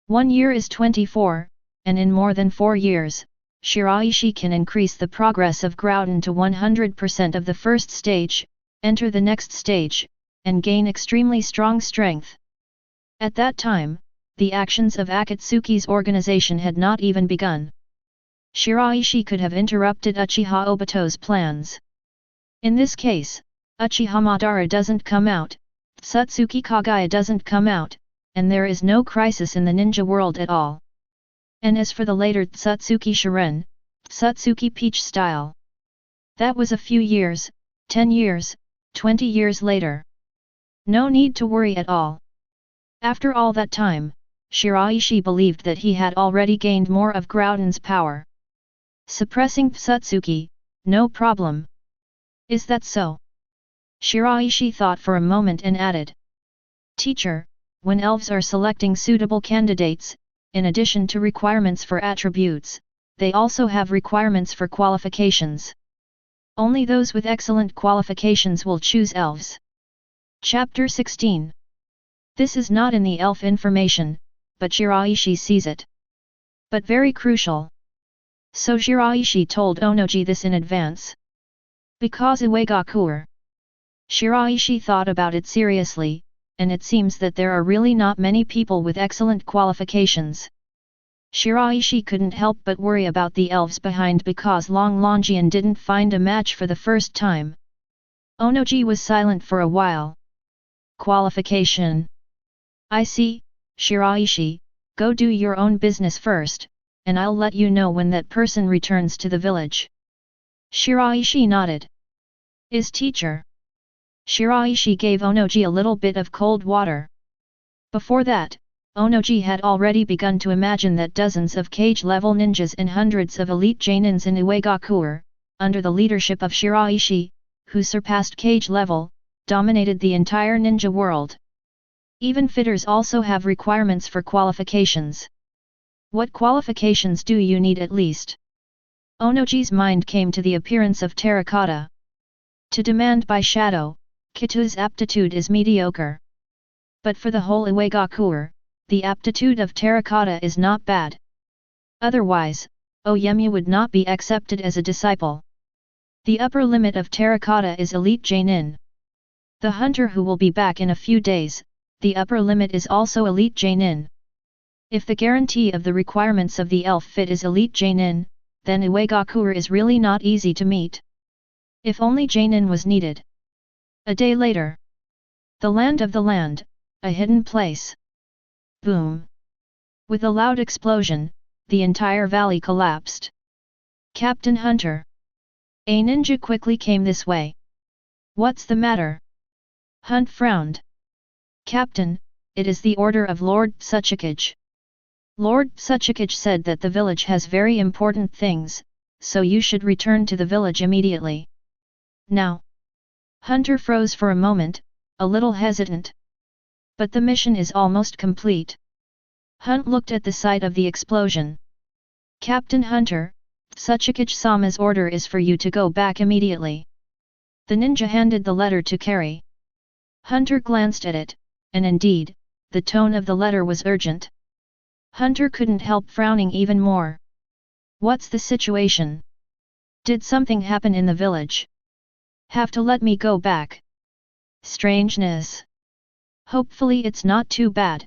1 year is 24, and in more than 4 years, Shiraishi can increase the progress of Groudon to 100% of the first stage, enter the next stage, and gain extremely strong strength. At that time, the actions of Akatsuki's organization had not even begun. Shiraishi could have interrupted Uchiha Obito's plans. In this case, Uchiha Madara doesn't come out, Satsuki Kagaya doesn't come out, and there is no crisis in the ninja world at all. And as for the later Satsuki Shiren, Satsuki Peach style. That was a few years, 10 years, 20 years later. No need to worry at all. After all that time, Shiraishi believed that he had already gained more of Groudon's power. Suppressing Satsuki, no problem. Is that so? Shiraishi thought for a moment and added. Teacher, when elves are selecting suitable candidates, in addition to requirements for attributes, they also have requirements for qualifications. Only those with excellent qualifications will choose elves. Chapter 16. This is not in the elf information, but Shiraishi sees it. But very crucial. So Shiraishi told Onoji this in advance. Because Iwagakure. Shiraishi thought about it seriously, and it seems that there are really not many people with excellent qualifications. Shiraishi couldn't help but worry about the elves behind because Long Longian didn't find a match for the first time. Onoji was silent for a while. Qualification. I see, Shiraishi, go do your own business first, and I'll let you know when that person returns to the village. Shiraishi nodded. Is teacher. Shiraishi gave Onoji a little bit of cold water. Before that, Onoji had already begun to imagine that dozens of cage-level ninjas and hundreds of elite Janins in Iwagakure, under the leadership of Shiraishi, who surpassed cage level, dominated the entire ninja world. Even fitters also have requirements for qualifications. What qualifications do you need at least? Onoji's mind came to the appearance of terracotta. To demand by shadow, Kitu's aptitude is mediocre. But for the whole Iwagakure, the aptitude of terracotta is not bad. Otherwise, Oyemu would not be accepted as a disciple. The upper limit of terracotta is elite Jainin. The hunter who will be back in a few days, the upper limit is also elite Jainin. If the guarantee of the requirements of the elf fit is elite Jainin, then Iwagakure is really not easy to meet. If only Jainin was needed. A day later. The land of the land, a hidden place. Boom! With a loud explosion, the entire valley collapsed. Captain Hunter. A ninja quickly came this way. What's the matter? Hunt frowned. Captain, it is the order of Lord Suchage. Lord Suchage said that the village has very important things, so you should return to the village immediately. Now. Hunter froze for a moment, a little hesitant. But the mission is almost complete. Hunt looked at the site of the explosion. Captain Hunter, Suchage-sama's order is for you to go back immediately. The ninja handed the letter to Carrie. Hunter glanced at it, and indeed, the tone of the letter was urgent. Hunter couldn't help frowning even more. What's the situation? Did something happen in the village? Have to let me go back. Strangeness. Hopefully it's not too bad.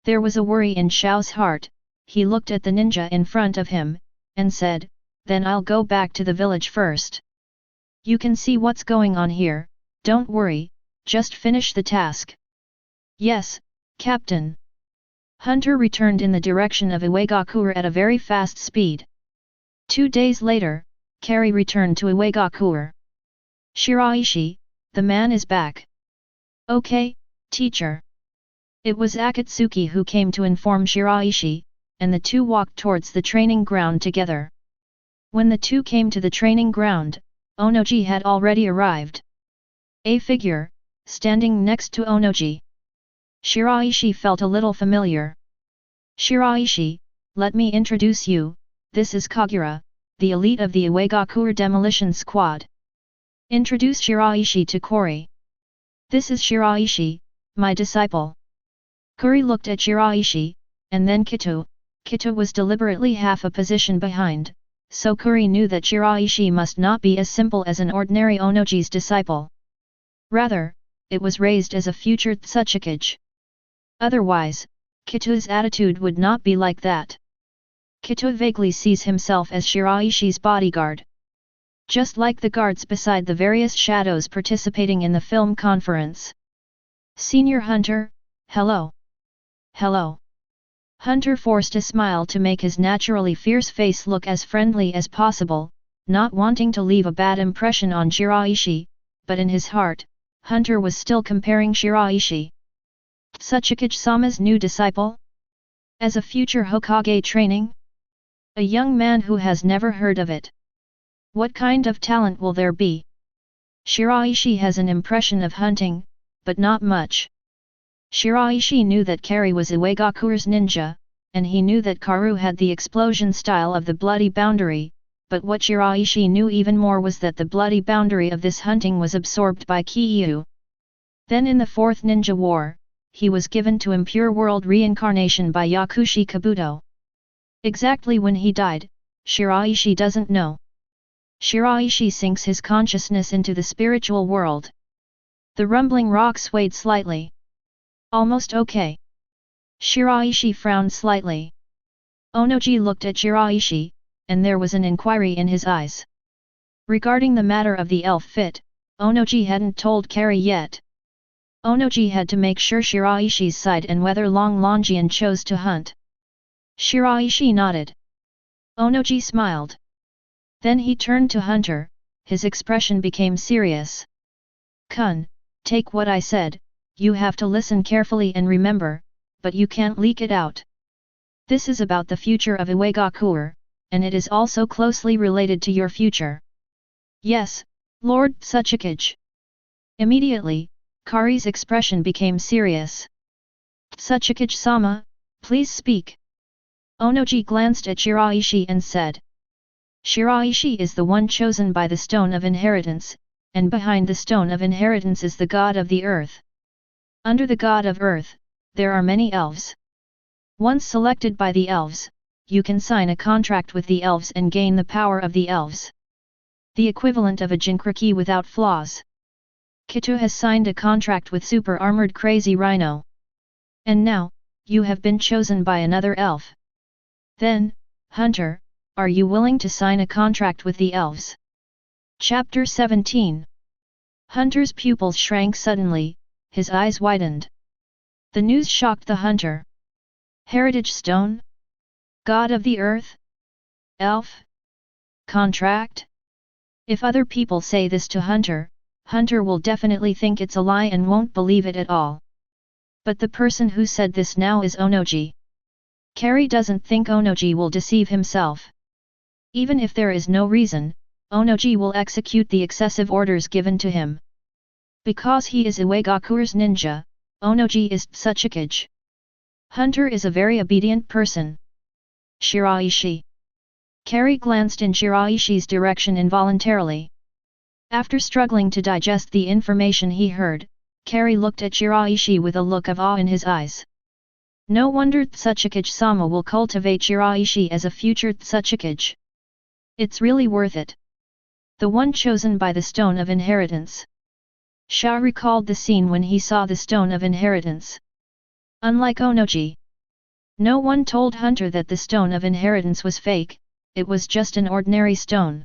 There was a worry in Xiao's heart. He looked at the ninja in front of him, and said, then I'll go back to the village first. You can see what's going on here, don't worry, just finish the task. Yes, Captain. Hunter returned in the direction of Iwagakure at a very fast speed. 2 days later, Carrie returned to Iwagakure. Shiraishi, the man is back. Okay, teacher. It was Akatsuki who came to inform Shiraishi, and the two walked towards the training ground together. When the two came to the training ground, Onoji had already arrived. A figure, standing next to Onoji. Shiraishi felt a little familiar. Shiraishi, let me introduce you, this is Kagura, the elite of the Iwagakure demolition squad. Introduce Shiraishi to Kori. This is Shiraishi, my disciple. Kuri looked at Shiraishi, and then Kitu. Kitu was deliberately half a position behind, so Kuri knew that Shiraishi must not be as simple as an ordinary Onoji's disciple. Rather, it was raised as a future Suchage. Otherwise, Kitu's attitude would not be like that. Kitu vaguely sees himself as Shiraishi's bodyguard. Just like the guards beside the various shadows participating in the film conference. Senior Hunter, hello. Hello. Hunter forced a smile to make his naturally fierce face look as friendly as possible, not wanting to leave a bad impression on Shiraishi, but in his heart, Hunter was still comparing Shiraishi. Suchage-sama's new disciple? As a future Hokage training? A young man who has never heard of it. What kind of talent will there be? Shiraishi has an impression of hunting, but not much. Shiraishi knew that Kari was Iwagakure's ninja, and he knew that Karu had the explosion style of the bloody boundary, but what Shiraishi knew even more was that the bloody boundary of this hunting was absorbed by Kyu. Then in the Fourth Ninja War, he was given to impure world reincarnation by Yakushi Kabuto. Exactly when he died, Shiraishi doesn't know. Shiraishi sinks his consciousness into the spiritual world. The rumbling rock swayed slightly. Almost okay. Shiraishi frowned slightly. Onoji looked at Shiraishi, and there was an inquiry in his eyes. Regarding the matter of the elf fit, Onoji hadn't told Carrie yet. Onoji had to make sure Shiraishi's side and whether Long Longian chose to hunt. Shiraishi nodded. Onoji smiled. Then he turned to Hunter, his expression became serious. Kun, take what I said, you have to listen carefully and remember, but you can't leak it out. This is about the future of Iwagakure, and it is also closely related to your future. Yes, Lord Suchage. Immediately, Kari's expression became serious. Suchage-sama, please speak. Onoji glanced at Shiraishi and said. Shiraishi is the one chosen by the Stone of Inheritance, and behind the Stone of Inheritance is the God of the Earth. Under the God of Earth, there are many elves. Once selected by the elves, you can sign a contract with the elves and gain the power of the elves. The equivalent of a Jinkriki without flaws. Kitu has signed a contract with Super Armored Crazy Rhino. And now, you have been chosen by another elf. Then, Hunter, are you willing to sign a contract with the elves? Chapter 17. Hunter's pupils shrank suddenly, his eyes widened. The news shocked the Hunter. Heritage Stone? God of the Earth? Elf? Contract? If other people say this to Hunter, Hunter will definitely think it's a lie and won't believe it at all. But the person who said this now is Onoji. Carrie doesn't think Onoji will deceive himself. Even if there is no reason, Onoji will execute the excessive orders given to him. Because he is Iwagakure's ninja, Onoji is Suchage. Hunter is a very obedient person. Shiraishi. Carrie glanced in Shiraishi's direction involuntarily. After struggling to digest the information he heard, Carrie looked at Shiraishi with a look of awe in his eyes. No wonder Suchage-sama will cultivate Shiraishi as a future Suchage. It's really worth it. The one chosen by the Stone of Inheritance. Sha recalled the scene when he saw the Stone of Inheritance. Unlike Onoji. No one told Hunter that the Stone of Inheritance was fake, it was just an ordinary stone.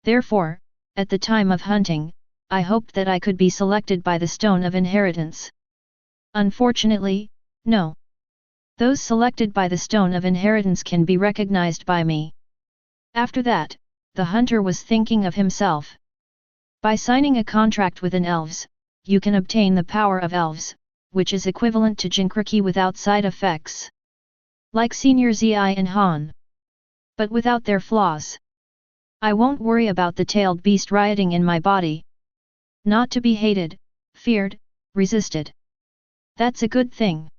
Therefore, at the time of hunting, I hoped that I could be selected by the Stone of Inheritance. Unfortunately, no. Those selected by the Stone of Inheritance can be recognized by me. After that, the Hunter was thinking of himself. By signing a contract with an elves, you can obtain the power of elves, which is equivalent to Jinkriki without side effects. Like Senior Zi and Han. But without their flaws. I won't worry about the tailed beast rioting in my body. Not to be hated, feared, resisted. That's a good thing.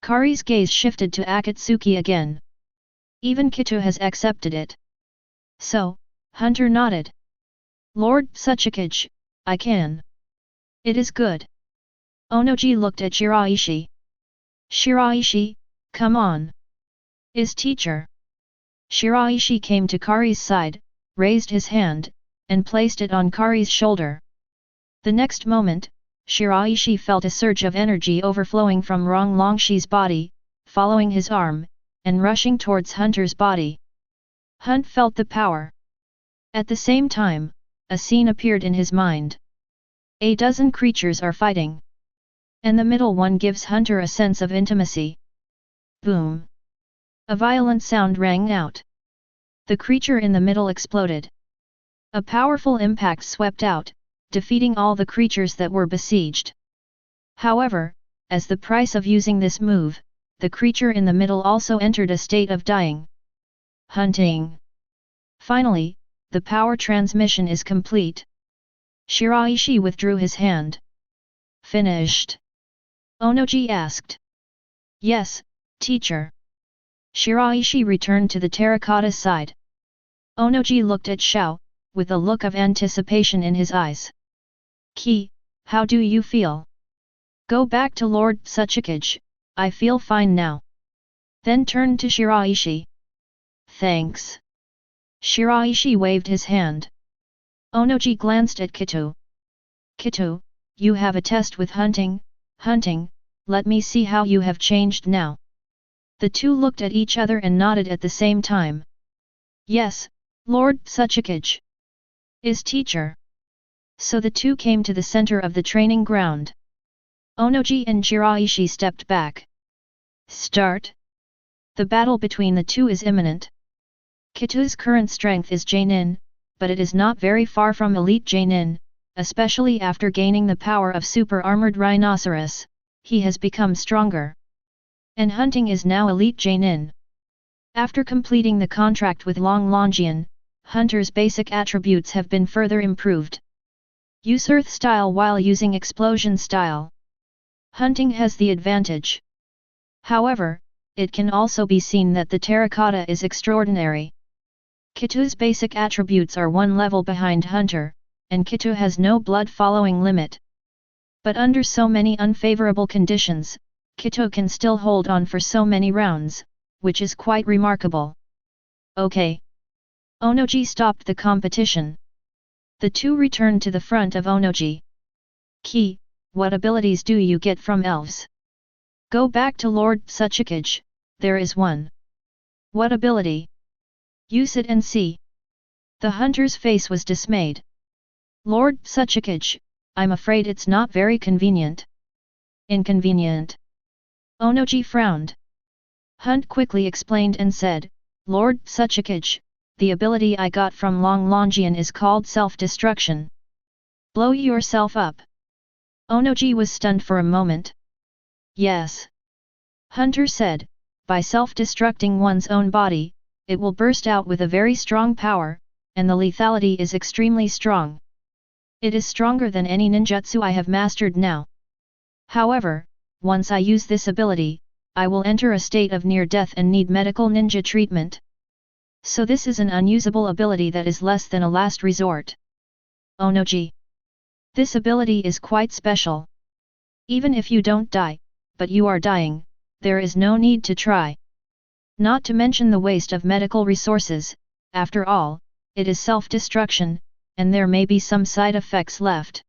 Kari's gaze shifted to Akatsuki again. Even Kitu has accepted it. So, Hunter nodded. Lord Suchage, I can. It is good. Onoji looked at Shiraishi. Shiraishi, come on. Is teacher. Shiraishi came to Kari's side, raised his hand, and placed it on Kari's shoulder. The next moment, Shiraishi felt a surge of energy overflowing from Rong Longshi's body, following his arm, and rushing towards Hunter's body. Hunt felt the power. At the same time, a scene appeared in his mind. A dozen creatures are fighting. And the middle one gives Hunter a sense of intimacy. Boom! A violent sound rang out. The creature in the middle exploded. A powerful impact swept out, defeating all the creatures that were besieged. However, as the price of using this move, the creature in the middle also entered a state of dying. Hunting. Finally, the power transmission is complete. Shiraishi withdrew his hand. Finished? Onoji asked. Yes, teacher. Shiraishi returned to the terracotta side. Onoji looked at Xiao, with a look of anticipation in his eyes. Ki, how do you feel? Go back to Lord Suchage, I feel fine now. Then turned to Shiraishi. Thanks. Shiraishi waved his hand. Onoji glanced at Kitu. Kitu, you have a test with hunting, let me see how you have changed now. The two looked at each other and nodded at the same time. Yes, Lord Suchage is teacher. So the two came to the center of the training ground. Onoji and Shiraishi stepped back. Start. The battle between the two is imminent. Kitu's current strength is Genin, but it is not very far from elite Genin, especially after gaining the power of super armored rhinoceros, he has become stronger. And hunting is now elite Genin. After completing the contract with Longlongian, Hunter's basic attributes have been further improved. Use Earth style while using Explosion style. Hunting has the advantage. However, it can also be seen that the Terracotta is extraordinary. Kitu's basic attributes are one level behind Hunter, and Kitu has no blood following limit. But under so many unfavorable conditions, Kitu can still hold on for so many rounds, which is quite remarkable. Okay. Onoji stopped the competition. The two returned to the front of Onoji. Ki, what abilities do you get from elves? Go back to Lord Suchage, there is one. What ability? Use it and see. The hunter's face was dismayed. Lord Suchage, I'm afraid it's not very convenient. Inconvenient. Onoji frowned. Hunt quickly explained and said, Lord Suchage, the ability I got from Longlongian is called self-destruction. Blow yourself up. Onoji was stunned for a moment. Yes. Hunter said, by self-destructing one's own body, it will burst out with a very strong power, and the lethality is extremely strong. It is stronger than any ninjutsu I have mastered now. However, once I use this ability, I will enter a state of near death and need medical ninja treatment. So this is an unusable ability that is less than a last resort. Onoji. This ability is quite special. Even if you don't die, but you are dying, there is no need to try. Not to mention the waste of medical resources, after all, it is self-destruction, and there may be some side effects left.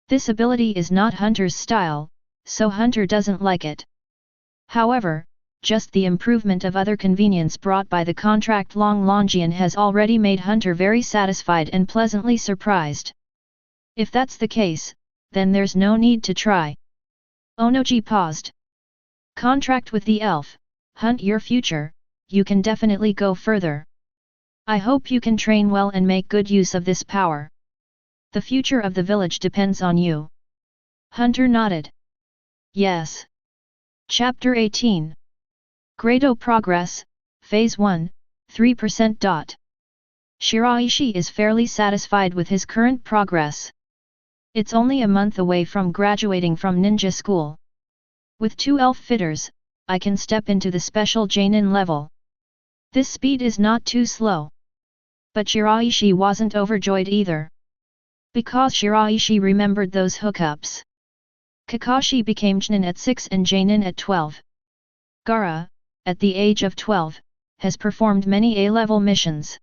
This ability is not Hunter's style, so Hunter doesn't like it. However, just the improvement of other convenience brought by the contract Longlongian has already made Hunter very satisfied and pleasantly surprised. If that's the case, then there's no need to try. Onoji paused. Contract with the elf, hunt your future, you can definitely go further. I hope you can train well and make good use of this power. The future of the village depends on you. Hunter nodded. Yes. Chapter 18. Grado Progress, Phase 1, 3%. Shiraishi is fairly satisfied with his current progress. It's only a month away from graduating from ninja school. With 2 elf fitters, I can step into the special Genin level. This speed is not too slow. But Shiraishi wasn't overjoyed either. Because Shiraishi remembered those hookups. Kakashi became Chunin at 6 and Genin at 12. Gaara, at the age of 12, has performed many A-level missions.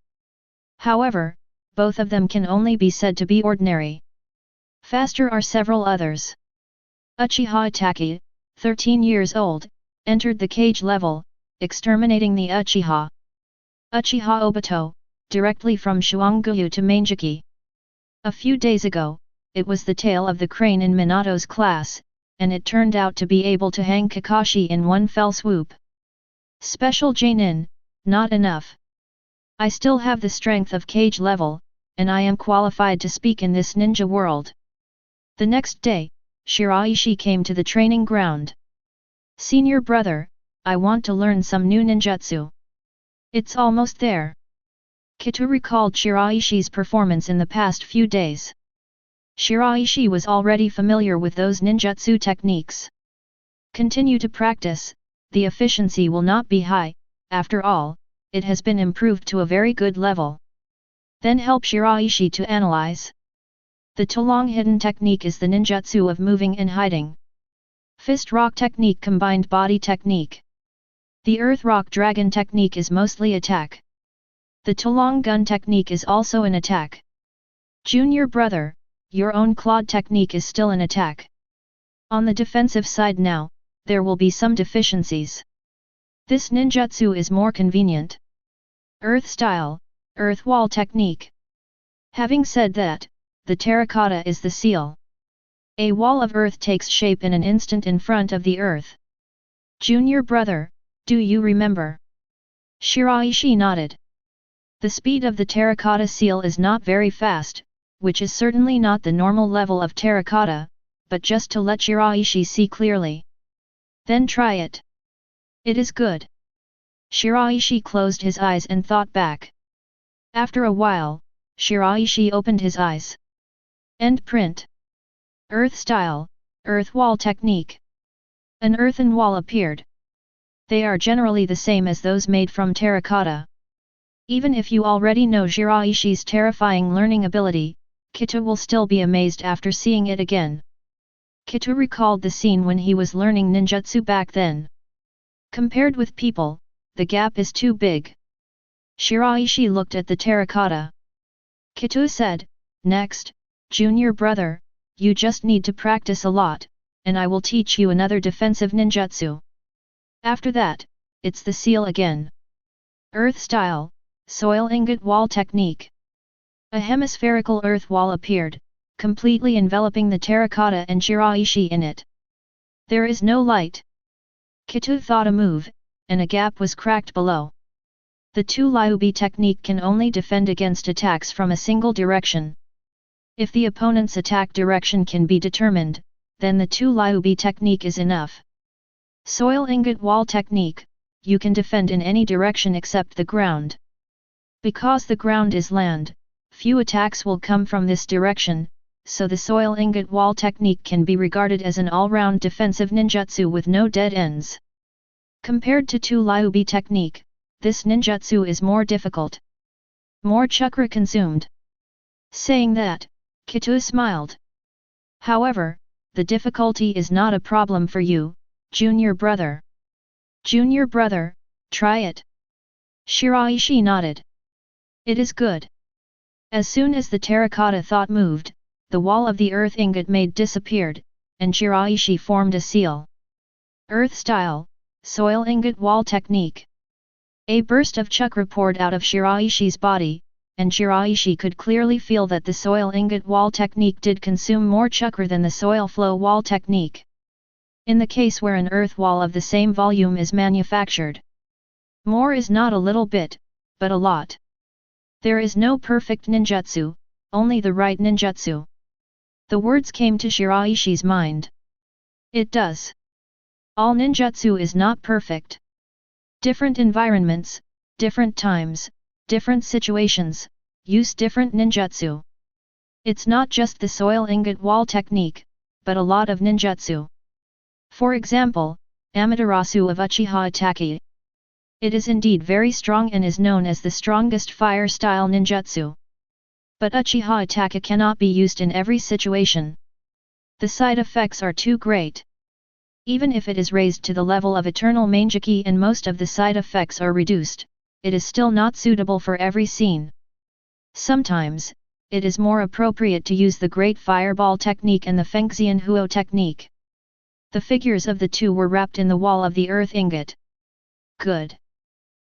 However, both of them can only be said to be ordinary. Faster are several others. Uchiha Itachi, 13 years old, entered the cage level, exterminating the Uchiha. Uchiha Obito, directly from Shuangguyu to Manjiki. A few days ago, it was the tail of the crane in Minato's class, and it turned out to be able to hang Kakashi in one fell swoop. Special Genin, not enough. I still have the strength of cage level, and I am qualified to speak in this ninja world. The next day, Shiraishi came to the training ground. Senior brother, I want to learn some new ninjutsu. It's almost there. Kitu recalled Shiraishi's performance in the past few days. Shiraishi was already familiar with those ninjutsu techniques. Continue to practice, the efficiency will not be high, after all, it has been improved to a very good level. Then help Shiraishi to analyze. The Tolong hidden technique is the ninjutsu of moving and hiding. Fist rock technique combined body technique. The earth rock dragon technique is mostly attack. The Tolong gun technique is also an attack. Junior brother, your own clawed technique is still an attack. On the defensive side now, there will be some deficiencies. This ninjutsu is more convenient. Earth style, earth wall technique. Having said that, the terracotta is the seal. A wall of earth takes shape in an instant in front of the earth. Junior brother, do you remember? Shiraishi nodded. The speed of the terracotta seal is not very fast, which is certainly not the normal level of terracotta, but just to let Shiraishi see clearly. Then try it. It is good. Shiraishi closed his eyes and thought back. After a while, Shiraishi opened his eyes. End print. Earth style, earth wall technique. An earthen wall appeared. They are generally the same as those made from terracotta. Even if you already know Shiraishi's terrifying learning ability, Kita will still be amazed after seeing it again. Kita recalled the scene when he was learning ninjutsu back then. Compared with people, the gap is too big. Shiraishi looked at the terracotta. Kita said, "Next, junior brother, you just need to practice a lot, and I will teach you another defensive ninjutsu. After that, it's the seal again." Earth style, soil ingot wall technique. A hemispherical earth wall appeared, completely enveloping the terracotta and Shiraishi in it. There is no light. Kita thought a move, and a gap was cracked below. The two Lyubi technique can only defend against attacks from a single direction. If the opponent's attack direction can be determined, then the two Lyubi technique is enough. Soil ingot wall technique, you can defend in any direction except the ground. Because the ground is land, few attacks will come from this direction, so the soil ingot wall technique can be regarded as an all-round defensive ninjutsu with no dead ends. Compared to two Lyubi technique, this ninjutsu is more difficult. More chakra consumed. Saying that, Kita smiled. However, the difficulty is not a problem for you, junior brother. Junior brother, try it. Shiraishi nodded. It is good. As soon as the terracotta thought moved, the wall of the earth ingot made disappeared, and Shiraishi formed a seal. Earth style, soil ingot wall technique. A burst of chakra poured out of Shiraishi's body, and Shiraishi could clearly feel that the soil ingot wall technique did consume more chakra than the soil flow wall technique. In the case where an earth wall of the same volume is manufactured, more is not a little bit, but a lot. There is no perfect ninjutsu, only the right ninjutsu. The words came to Shiraishi's mind. It does. All ninjutsu is not perfect. Different environments, different times, different situations, use different ninjutsu. It's not just the soil ingot wall technique, but a lot of ninjutsu. For example, Amaterasu of Uchiha Madara. It is indeed very strong and is known as the strongest fire-style ninjutsu. But Uchiha Madara cannot be used in every situation. The side effects are too great. Even if it is raised to the level of eternal Manjiki and most of the side effects are reduced, it is still not suitable for every scene. Sometimes, it is more appropriate to use the Great Fireball technique and the Fengxian Huo technique. The figures of the two were wrapped in the wall of the earth ingot. Good.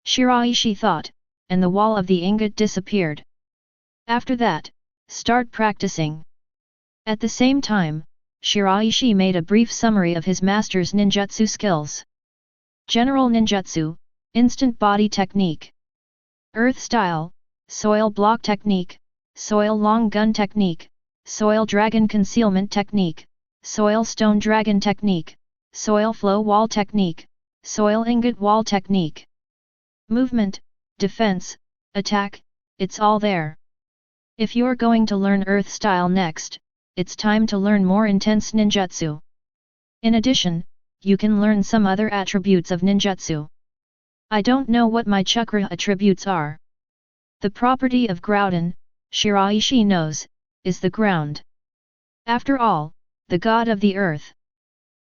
Shiraishi thought, and the wall of the ingot disappeared. After that, start practicing. At the same time, Shiraishi made a brief summary of his master's ninjutsu skills. General ninjutsu, instant body technique. Earth style, soil block technique, soil long gun technique, soil dragon concealment technique, soil stone dragon technique, soil flow wall technique, soil ingot wall technique. Movement, defense, attack, it's all there. If you're going to learn earth style next, it's time to learn more intense ninjutsu. In addition, you can learn some other attributes of ninjutsu. I don't know what my chakra attributes are. The property of Groudon, Shiraishi knows, is the ground. After all, the god of the earth.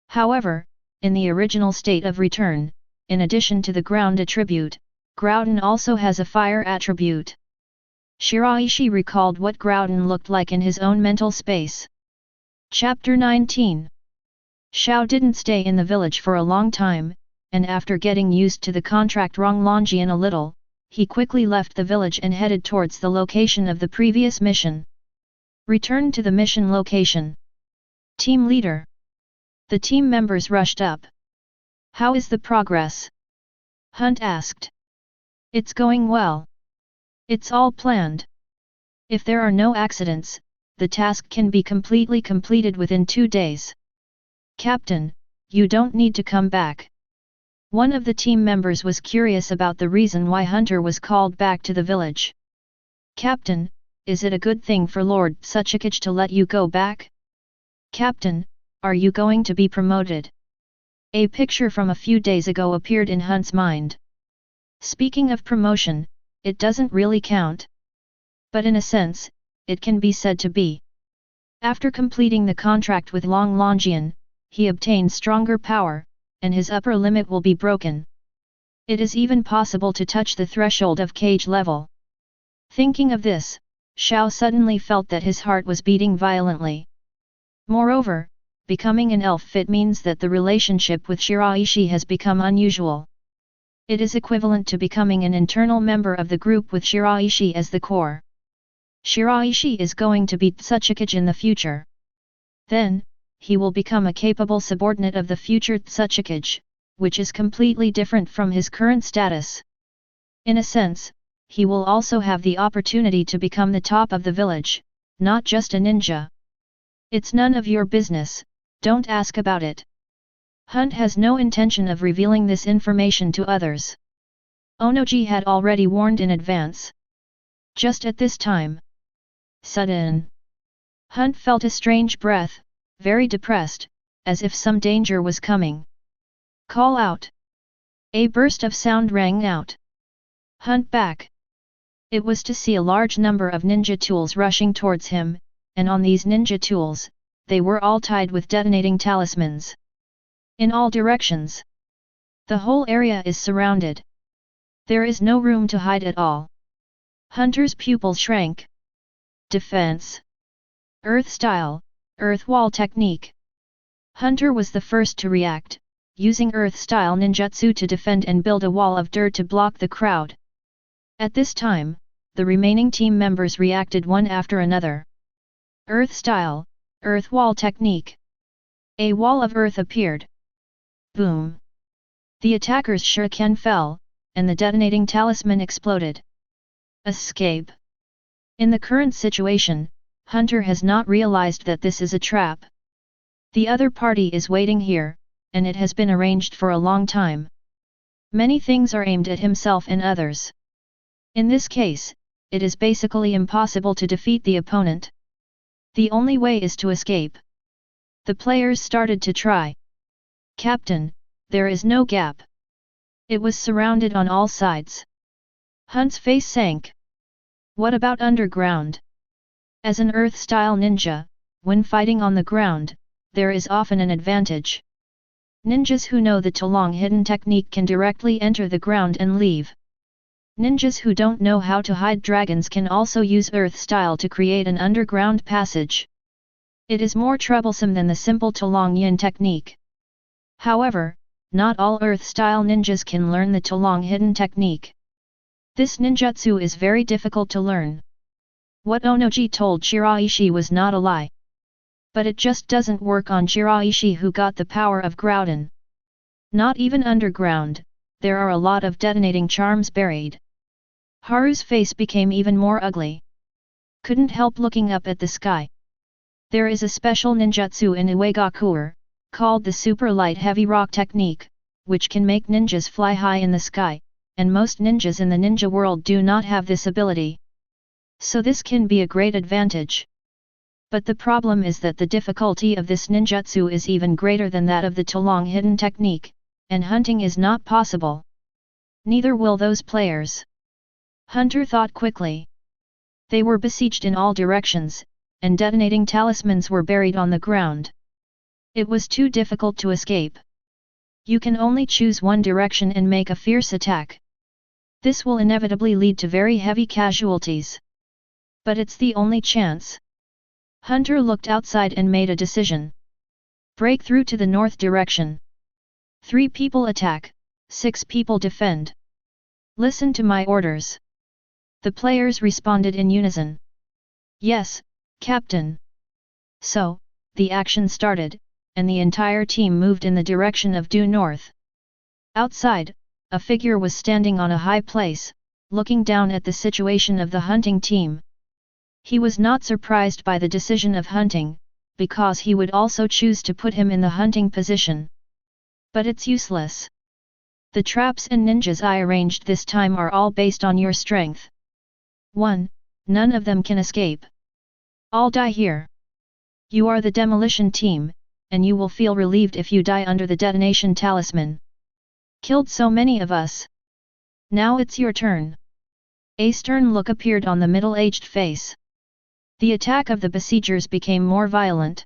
However, in the original state of return, in addition to the ground attribute, Groudon also has a fire attribute. Shiraishi recalled what Groudon looked like in his own mental space. Chapter 19. Xiao didn't stay in the village for a long time, and after getting used to the contract Ronglongian a little, he quickly left the village and headed towards the location of the previous mission. Return to the mission location. Team leader. The team members rushed up. How is the progress? Hunt asked. It's going well. It's all planned. If there are no accidents, the task can be completely completed within 2 days. Captain, you don't need to come back. One of the team members was curious about the reason why Hunter was called back to the village. Captain, is it a good thing for Lord Suchage to let you go back? Captain, are you going to be promoted? A picture from a few days ago appeared in Hunt's mind. Speaking of promotion, it doesn't really count. But in a sense, it can be said to be. After completing the contract with Ronglongian, he obtained stronger power, and his upper limit will be broken. It is even possible to touch the threshold of cage level. Thinking of this, Xiao suddenly felt that his heart was beating violently. Moreover, becoming an elf fit means that the relationship with Shiraishi has become unusual. It is equivalent to becoming an internal member of the group with Shiraishi as the core. Shiraishi is going to beat Suchage in the future. Then, he will become a capable subordinate of the future Suchage, which is completely different from his current status. In a sense, he will also have the opportunity to become the top of the village, not just a ninja. It's none of your business, don't ask about it. Hunt has no intention of revealing this information to others. Onoji had already warned in advance. Just at this time. Sudden. Hunt felt a strange breath, very depressed, as if some danger was coming. Call out. A burst of sound rang out. Hunt back. It was to see a large number of ninja tools rushing towards him, and on these ninja tools, they were all tied with detonating talismans. In all directions. The whole area is surrounded. There is no room to hide at all. Hunter's pupils shrank. Defense. Earth style, earth wall technique. Hunter was the first to react, using earth style ninjutsu to defend and build a wall of dirt to block the crowd. At this time, the remaining team members reacted one after another. Earth style, earth wall technique. A wall of earth appeared. Boom! The attacker's shuriken fell, and the detonating talisman exploded. Escape. In the current situation, Hunter has not realized that this is a trap. The other party is waiting here, and it has been arranged for a long time. Many things are aimed at himself and others. In this case, it is basically impossible to defeat the opponent. The only way is to escape. The players started to try. Captain, there is no gap. It was surrounded on all sides. Hunt's face sank. What about underground? As an earth-style ninja, when fighting on the ground, there is often an advantage. Ninjas who know the Talong hidden technique can directly enter the ground and leave. Ninjas who don't know how to hide dragons can also use earth style to create an underground passage. It is more troublesome than the simple Talong yin technique. However, not all earth-style ninjas can learn the Talong hidden technique. This ninjutsu is very difficult to learn. What Onoji told Shiraishi was not a lie. But it just doesn't work on Shiraishi, who got the power of Groudon. Not even underground, there are a lot of detonating charms buried. Haru's face became even more ugly. Couldn't help looking up at the sky. There is a special ninjutsu in Iwagakure, called the super light heavy rock technique, which can make ninjas fly high in the sky, and most ninjas in the ninja world do not have this ability. So this can be a great advantage. But the problem is that the difficulty of this ninjutsu is even greater than that of the Talong hidden technique, and hunting is not possible. Neither will those players. Hunter thought quickly. They were besieged in all directions, and detonating talismans were buried on the ground. It was too difficult to escape. You can only choose one direction and make a fierce attack. This will inevitably lead to very heavy casualties. But it's the only chance. Hunter looked outside and made a decision. Break through to the north direction. 3 people attack, 6 people defend. Listen to my orders. The players responded in unison. Yes, Captain. So, the action started, and the entire team moved in the direction of due north. Outside, a figure was standing on a high place, looking down at the situation of the hunting team. He was not surprised by the decision of hunting, because he would also choose to put him in the hunting position. But it's useless. The traps and ninjas I arranged this time are all based on your strength. 1. None of them can escape. All die here. You are the demolition team, and you will feel relieved if you die under the detonation talisman. Killed so many of us. Now it's your turn. A stern look appeared on the middle-aged face. The attack of the besiegers became more violent.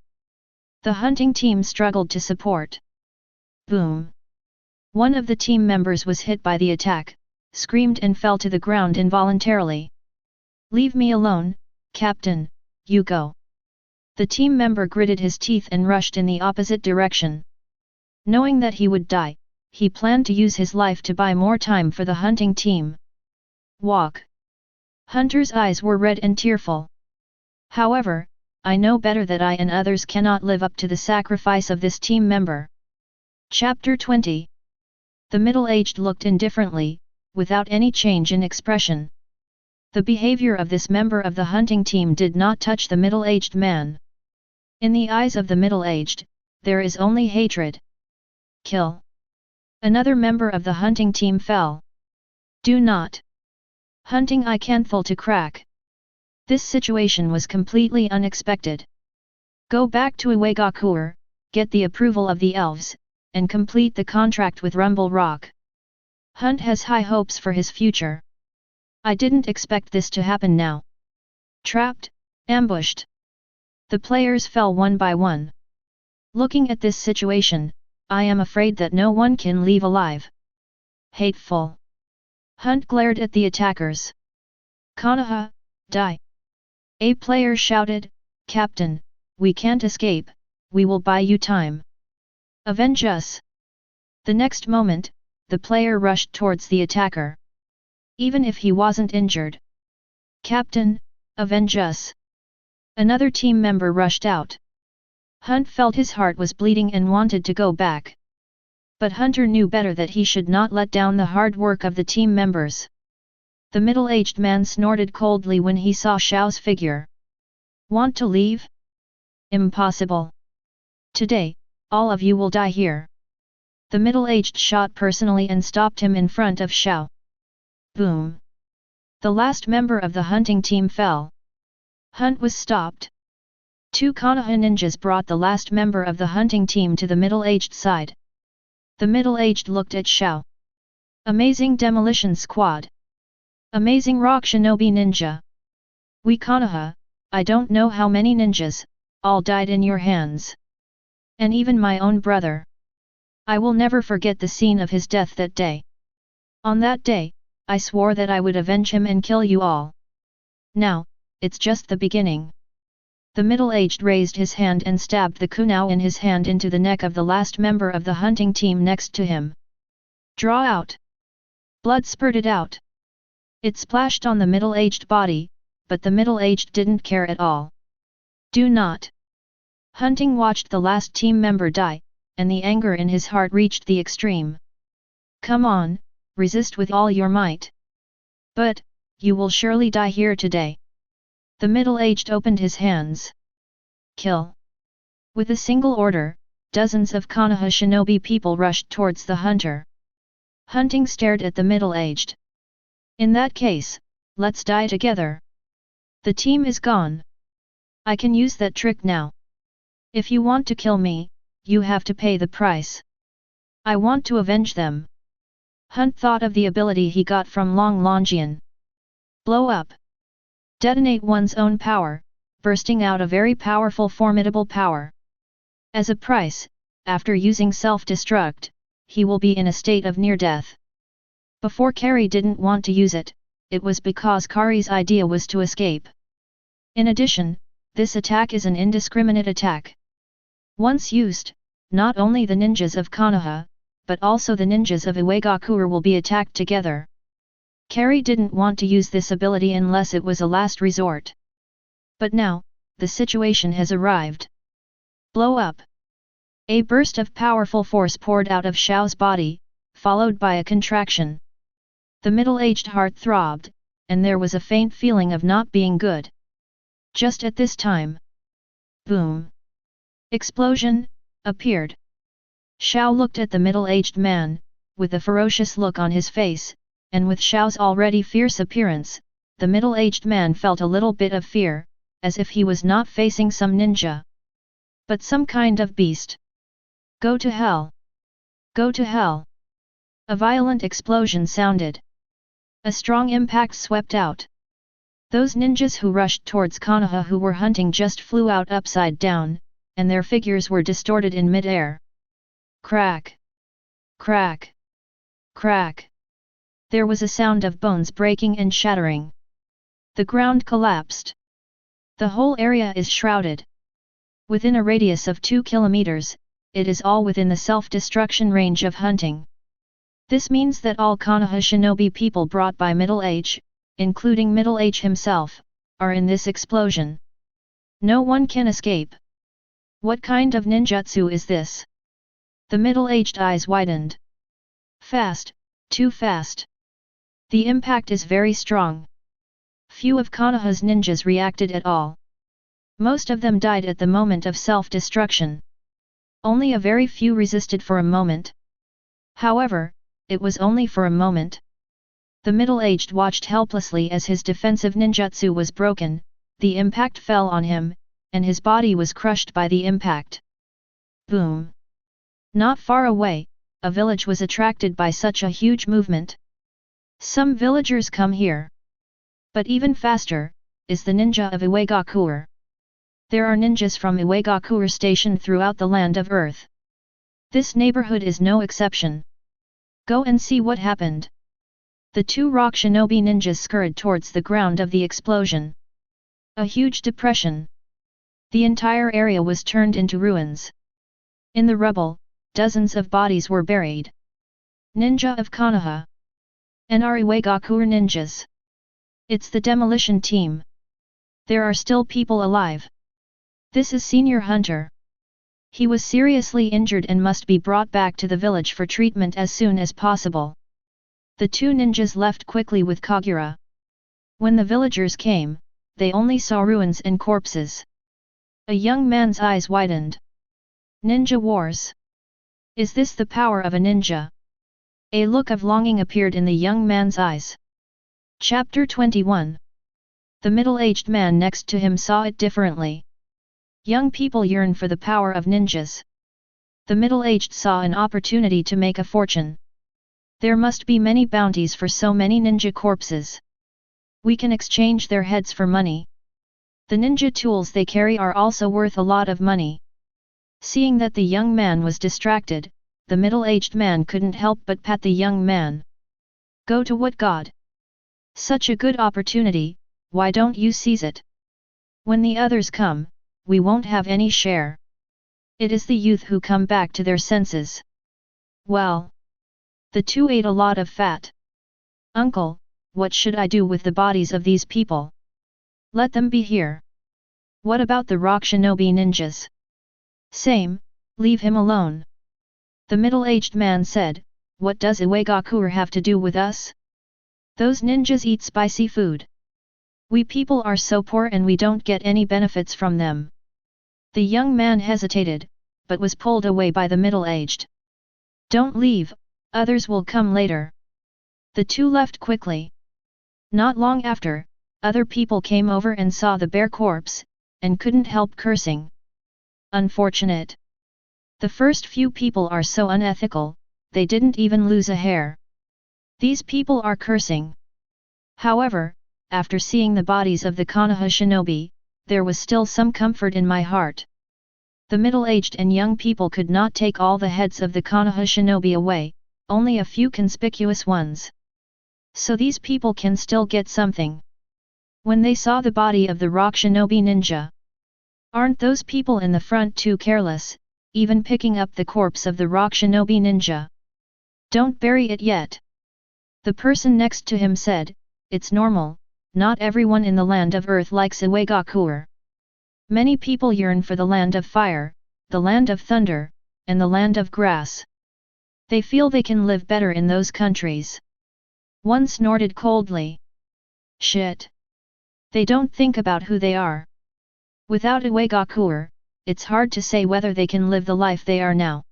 The hunting team struggled to support. Boom! One of the team members was hit by the attack, screamed and fell to the ground involuntarily. Leave me alone, Captain, you go. The team member gritted his teeth and rushed in the opposite direction. Knowing that he would die, he planned to use his life to buy more time for the hunting team. Walk. Hunter's eyes were red and tearful. However, I know better that I and others cannot live up to the sacrifice of this team member. Chapter 20. The middle-aged looked indifferently, without any change in expression. The behavior of this member of the hunting team did not touch the middle-aged man. In the eyes of the middle-aged, there is only hatred. Kill. Another member of the hunting team fell. Do not. Hunting I can'tful to crack. This situation was completely unexpected. Go back to Iwagakure, get the approval of the elves, and complete the contract with Rumble Rock. Hunt has high hopes for his future. I didn't expect this to happen now. Trapped, ambushed. The players fell one by one. Looking at this situation, I am afraid that no one can leave alive. Hateful. Hunt glared at the attackers. Konoha, die. A player shouted, Captain, we can't escape, we will buy you time. Avenge us. The next moment, the player rushed towards the attacker. Even if he wasn't injured. Captain, avenge us. Another team member rushed out. Hunt felt his heart was bleeding and wanted to go back. But Hunter knew better that he should not let down the hard work of the team members. The middle-aged man snorted coldly when he saw Xiao's figure. Want to leave? Impossible. Today, all of you will die here. The middle-aged shot personally and stopped him in front of Xiao. Boom! The last member of the hunting team fell. Hunt was stopped. 2 Konoha ninjas brought the last member of the hunting team to the middle-aged side. The middle-aged looked at Xiao. Amazing demolition squad. Amazing rock shinobi ninja. We Konoha, I don't know how many ninjas, all died in your hands. And even my own brother. I will never forget the scene of his death that day. On that day, I swore that I would avenge him and kill you all. Now, it's just the beginning. The middle-aged raised his hand and stabbed the kunao in his hand into the neck of the last member of the hunting team next to him. Draw out. Blood spurted out. It splashed on the middle-aged body, but the middle-aged didn't care at all. Do not. Hunting watched the last team member die, and the anger in his heart reached the extreme. Come on, resist with all your might. But, you will surely die here today. The middle-aged opened his hands. Kill. With a single order, dozens of Konoha shinobi people rushed towards the hunter. Hunting stared at the middle-aged. In that case, let's die together. The team is gone. I can use that trick now. If you want to kill me, you have to pay the price. I want to avenge them. Hunt thought of the ability he got from Long Longian. Blow up. Detonate one's own power, bursting out a very powerful formidable power. As a price, after using self-destruct, he will be in a state of near-death. Before Kari didn't want to use it, it was because Kari's idea was to escape. In addition, this attack is an indiscriminate attack. Once used, not only the ninjas of Konoha, but also the ninjas of Iwagakure will be attacked together. Carrie didn't want to use this ability unless it was a last resort. But now, the situation has arrived. Blow up! A burst of powerful force poured out of Xiao's body, followed by a contraction. The middle-aged heart throbbed, and there was a faint feeling of not being good. Just at this time, boom! Explosion appeared. Xiao looked at the middle-aged man, with a ferocious look on his face, and with Xiao's already fierce appearance, the middle-aged man felt a little bit of fear, as if he was not facing some ninja, but some kind of beast. Go to hell! Go to hell! A violent explosion sounded. A strong impact swept out. Those ninjas who rushed towards Konoha who were hunting just flew out upside down, and their figures were distorted in mid-air. Crack! Crack! Crack! There was a sound of bones breaking and shattering. The ground collapsed. The whole area is shrouded. Within a radius of 2 kilometers, it is all within the self-destruction range of hunting. This means that all Konoha shinobi people brought by Middle Age, including Middle Age himself, are in this explosion. No one can escape. What kind of ninjutsu is this? The middle-aged eyes widened. Fast, too fast. The impact is very strong. Few of Konoha's ninjas reacted at all. Most of them died at the moment of self-destruction. Only a very few resisted for a moment. However, it was only for a moment. The middle-aged watched helplessly as his defensive ninjutsu was broken, the impact fell on him, and his body was crushed by the impact. Boom! Not far away, a village was attracted by such a huge movement. Some villagers come here. But even faster, is the ninja of Iwagakure. There are ninjas from Iwagakure stationed throughout the land of Earth. This neighborhood is no exception. Go and see what happened. The 2 rock shinobi ninjas scurried towards the ground of the explosion. A huge depression. The entire area was turned into ruins. In the rubble, dozens of bodies were buried. Ninja of Konoha. And are Iwagakure ninjas. It's the demolition team. There are still people alive. This is Senior Hunter. He was seriously injured and must be brought back to the village for treatment as soon as possible. The 2 ninjas left quickly with Kagura. When the villagers came, they only saw ruins and corpses. A young man's eyes widened. Ninja Wars. Is this the power of a ninja? A look of longing appeared in the young man's eyes. Chapter 21. The middle-aged man next to him saw it differently. Young people yearn for the power of ninjas. The middle-aged saw an opportunity to make a fortune. There must be many bounties for so many ninja corpses. We can exchange their heads for money. The ninja tools they carry are also worth a lot of money. Seeing that the young man was distracted, the middle-aged man couldn't help but pat the young man. Go to what god? Such a good opportunity, why don't you seize it? When the others come, we won't have any share. It is the youth who come back to their senses. Well, the 2 ate a lot of fat. Uncle, what should I do with the bodies of these people? Let them be here. What about the rock shinobi ninjas? Same, leave him alone. The middle-aged man said, what does Iwagakure have to do with us? Those ninjas eat spicy food. We people are so poor and we don't get any benefits from them. The young man hesitated, but was pulled away by the middle-aged. Don't leave, others will come later. The 2 left quickly. Not long after, other people came over and saw the bare corpse, and couldn't help cursing. Unfortunate. The first few people are so unethical, they didn't even lose a hair. These people are cursing. However, after seeing the bodies of the Konoha shinobi, there was still some comfort in my heart. The middle-aged and young people could not take all the heads of the Konoha shinobi away, only a few conspicuous ones. So these people can still get something. when they saw the body of the rock shinobi ninja. Aren't those people in the front too careless, even picking up the corpse of the rock shinobi ninja? Don't bury it yet. The person next to him said, it's normal, not everyone in the land of earth likes Iwagakure. Many people yearn for the land of fire, the land of thunder, and the land of grass. They feel they can live better in those countries. One snorted coldly. Shit. They don't think about who they are. Without Iwagakure, it's hard to say whether they can live the life they are now.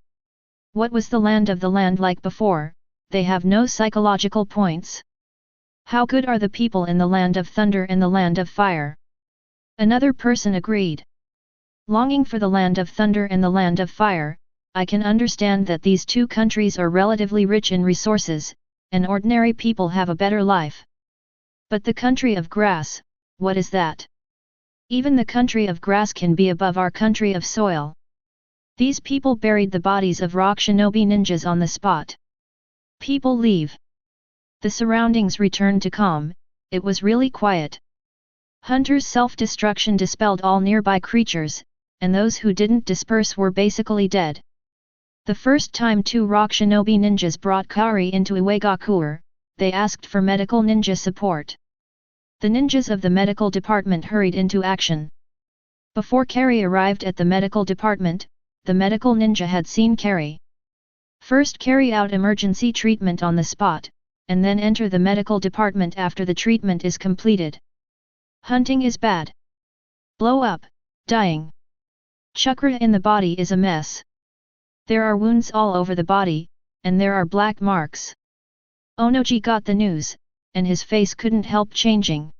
What was the land like before? They have no psychological points. How good are the people in the land of thunder and the land of fire? Another person agreed. Longing for the land of thunder and the land of fire, I can understand that these two countries are relatively rich in resources, and ordinary people have a better life. But the country of grass, what is that? Even the country of grass can be above our country of soil. These people buried the bodies of rock shinobi ninjas on the spot. People leave. The surroundings returned to calm, it was really quiet. Hunter's self-destruction dispelled all nearby creatures, and those who didn't disperse were basically dead. The first time two rock shinobi ninjas brought Kari into Iwagakure, they asked for medical ninja support. The ninjas of the medical department hurried into action. Before Kari arrived at the medical department, the medical ninja had seen Kari. First carry out emergency treatment on the spot, and then enter the medical department after the treatment is completed. Hunting is bad. Blow up, dying. Chakra in the body is a mess. There are wounds all over the body, and there are black marks. Onoji got the news, and his face couldn't help changing.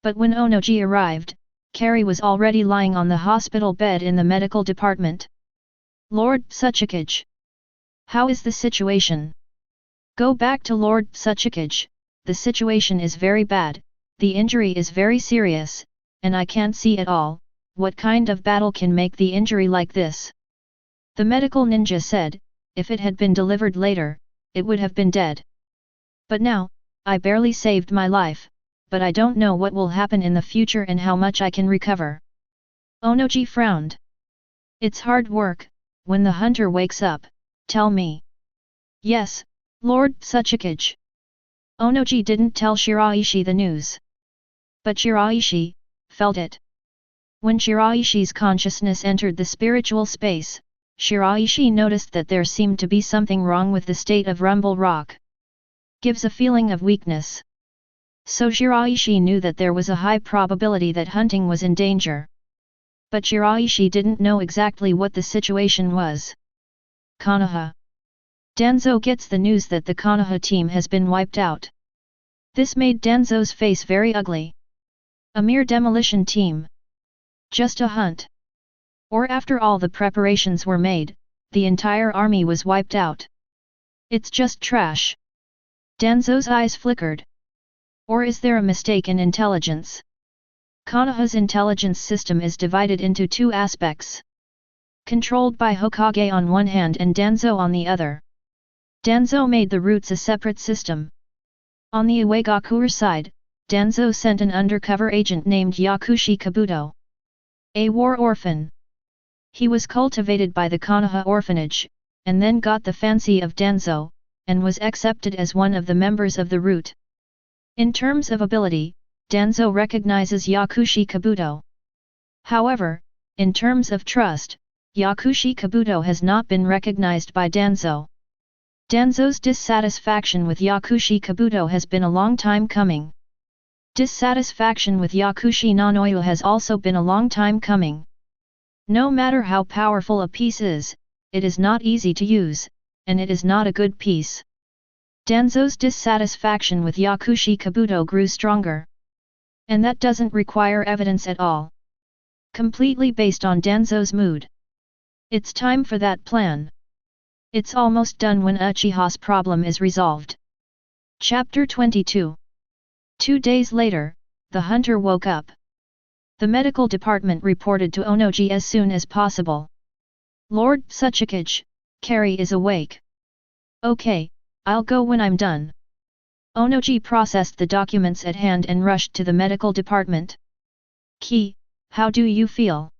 But when Onoji arrived, Kari was already lying on the hospital bed in the medical department. Lord Suchage. How is the situation? Go back to Lord Suchage, the situation is very bad, the injury is very serious, and I can't see at all, what kind of battle can make the injury like this. The medical ninja said, if it had been delivered later, it would have been dead. But now, I barely saved my life, but I don't know what will happen in the future and how much I can recover. Onoji frowned. It's hard work, when the hunter wakes up, tell me. Yes, Lord Suchage. Onoji didn't tell Shiraishi the news. But Shiraishi felt it. When Shiraishi's consciousness entered the spiritual space, Shiraishi noticed that there seemed to be something wrong with the state of Rumble Rock. Gives a feeling of weakness. So Shiraishi knew that there was a high probability that hunting was in danger. But Shiraishi didn't know exactly what the situation was. Konoha. Danzo gets the news that the Konoha team has been wiped out. This made Danzo's face very ugly. A mere demolition team. Just a hunt. Or after all the preparations were made, the entire army was wiped out. It's just trash. Danzo's eyes flickered. Or is there a mistake in intelligence? Konoha's intelligence system is divided into two aspects. Controlled by Hokage on one hand and Danzo on the other. Danzo made the roots a separate system. On the Iwagakure side, Danzo sent an undercover agent named Yakushi Kabuto. A war orphan. He was cultivated by the Konoha orphanage, and then got the fancy of Danzo, and was accepted as one of the members of the root. In terms of ability, Danzo recognizes Yakushi Kabuto. However, in terms of trust, Yakushi Kabuto has not been recognized by Danzo. Danzo's dissatisfaction with Yakushi Kabuto has been a long time coming. Dissatisfaction with Yakushi Nanoyu has also been a long time coming. No matter how powerful a piece is, it is not easy to use, and it is not a good piece. Danzo's dissatisfaction with Yakushi Kabuto grew stronger. And that doesn't require evidence at all. Completely based on Danzo's mood. It's time for that plan. It's almost done when Uchiha's problem is resolved. Chapter 22. 2 days later, the hunter woke up. The medical department reported to Onoji as soon as possible. Lord Suchage, Kari is awake. Okay, I'll go when I'm done. Onoji processed the documents at hand and rushed to the medical department. Ki, how do you feel?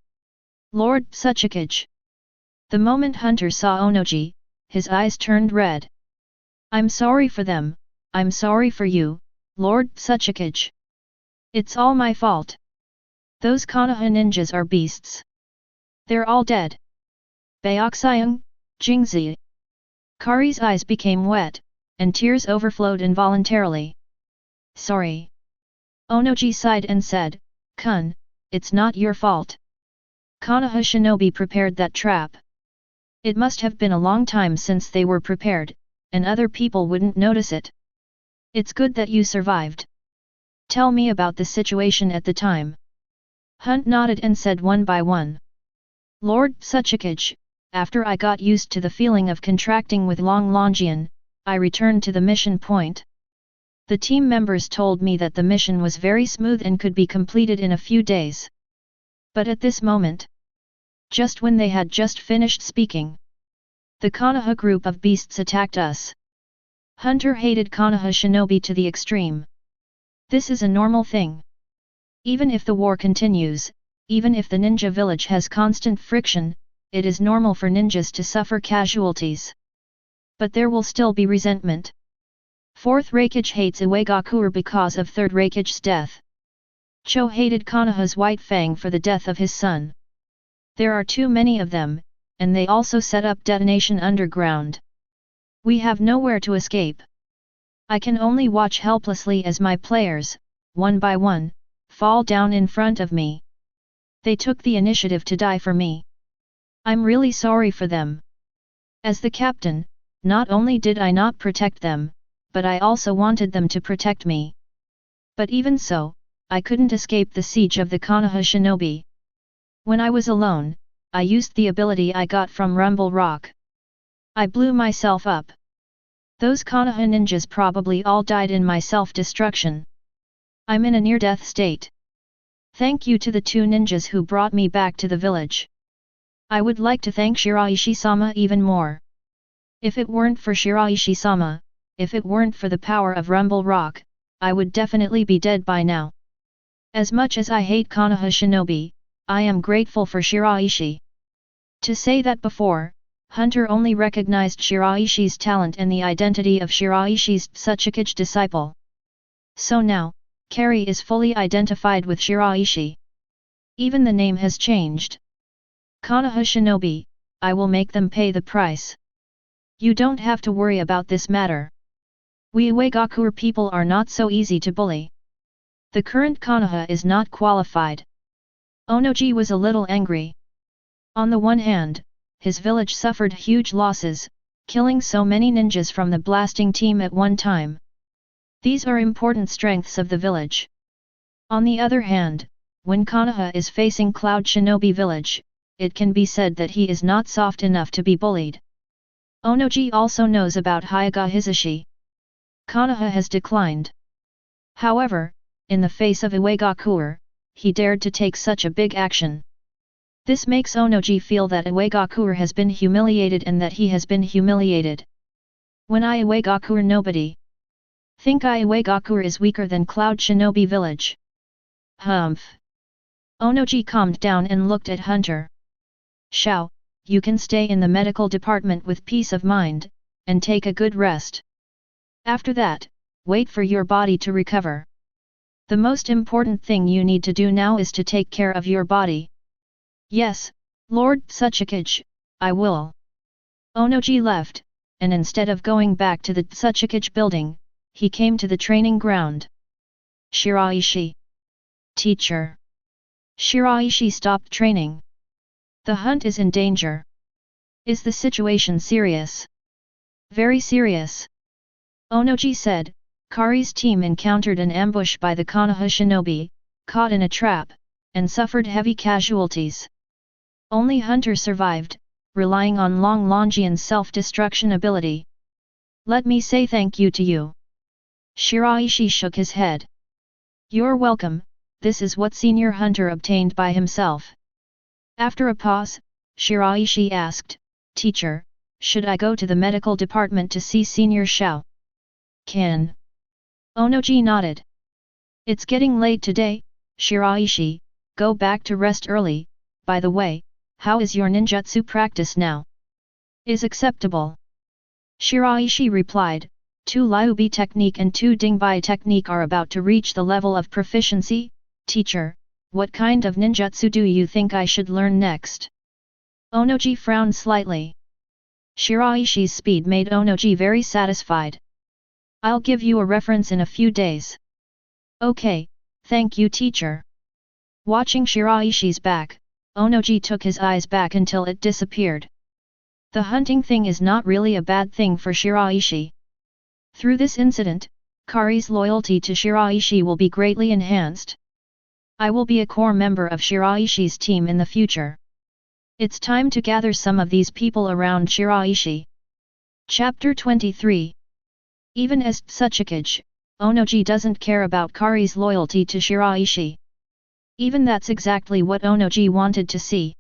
Lord Suchage. The moment Hunter saw Onoji, his eyes turned red. I'm sorry for them, I'm sorry for you, Lord Suchage. It's all my fault. Those Konoha ninjas are beasts. They're all dead. Baoxiang, Jingzi. Kari's eyes became wet, and tears overflowed involuntarily. Sorry. Onoji sighed and said, Kun, it's not your fault. Konoha shinobi prepared that trap. It must have been a long time since they were prepared, and other people wouldn't notice it. It's good that you survived. Tell me about the situation at the time. Hunt nodded and said one by one. Lord Suchage, after I got used to the feeling of contracting with Long Longian, I returned to the mission point. The team members told me that the mission was very smooth and could be completed in a few days. But at this moment, just when they had just finished speaking, the Konoha group of beasts attacked us. Hunter hated Konoha shinobi to the extreme. This is a normal thing. Even if the war continues, even if the ninja village has constant friction, it is normal for ninjas to suffer casualties. But there will still be resentment. 4th Raikage hates Iwagakure because of 3rd Raikage's death. Cho hated Konoha's White Fang for the death of his son. There are too many of them, and they also set up detonation underground. We have nowhere to escape. I can only watch helplessly as my players, one by one, fall down in front of me. They took the initiative to die for me. I'm really sorry for them. As the captain, not only did I not protect them, but I also wanted them to protect me. But even so, I couldn't escape the siege of the Konoha shinobi. When I was alone, I used the ability I got from Rumble Rock. I blew myself up. Those Konoha ninjas probably all died in my self-destruction. I'm in a near-death state. Thank you to the 2 ninjas who brought me back to the village. I would like to thank Shiraishi-sama even more. If it weren't for Shiraishi-sama, if it weren't for the power of Rumble Rock, I would definitely be dead by now. As much as I hate Konoha shinobi, I am grateful for Shiraishi. To say that before, Hunter only recognized Shiraishi's talent and the identity of Shiraishi's Suchage disciple. So now, Kari is fully identified with Shiraishi. Even the name has changed. Konoha shinobi, I will make them pay the price. You don't have to worry about this matter. We Iwagakure people are not so easy to bully. The current Konoha is not qualified. Onoji was a little angry. On the one hand, his village suffered huge losses, killing so many ninjas from the blasting team at one time. These are important strengths of the village. On the other hand, when Konoha is facing Cloud Shinobi village, it can be said that he is not soft enough to be bullied. Onoji also knows about Hyuga Hisashi. Konoha has declined. However, in the face of Iwagakure, he dared to take such a big action. This makes Onoji feel that Iwagakure has been humiliated and that he has been humiliated. When I Iwagakure nobody think I Iwagakure is weaker than Cloud Shinobi village. Humph. Onoji calmed down and looked at Hunter. Shao, you can stay in the medical department with peace of mind, and take a good rest. After that, wait for your body to recover. The most important thing you need to do now is to take care of your body. Yes, Lord Suchage, I will. Onoji left, and instead of going back to the Suchage building, he came to the training ground. Shiraishi. Teacher. Shiraishi stopped training. The hunt is in danger. Is the situation serious? Very serious. Onoji said, Kari's team encountered an ambush by the Konoha shinobi, caught in a trap, and suffered heavy casualties. Only Hunter survived, relying on Long Longian's self-destruction ability. Let me say thank you to you. Shiraishi shook his head. You're welcome, this is what Senior Hunter obtained by himself. After a pause, Shiraishi asked, Teacher, should I go to the medical department to see Senior Shao? Can. Onoji nodded. It's getting late today, Shiraishi, go back to rest early. By the way, how is your ninjutsu practice now? Is acceptable. Shiraishi replied, 2 Liubi technique and 2 Dingbai technique are about to reach the level of proficiency. Teacher, what kind of ninjutsu do you think I should learn next? Onoji frowned slightly. Shiraishi's speed made Onoji very satisfied. I'll give you a reference in a few days. Okay, thank you teacher. Watching Shiraishi's back, Onoji took his eyes back until it disappeared. The hunting thing is not really a bad thing for Shiraishi. Through this incident, Kari's loyalty to Shiraishi will be greatly enhanced. I will be a core member of Shiraishi's team in the future. It's time to gather some of these people around Shiraishi. Chapter 23. Even as Suchage, Onoji doesn't care about Kari's loyalty to Shiraishi. Even that's exactly what Onoji wanted to see.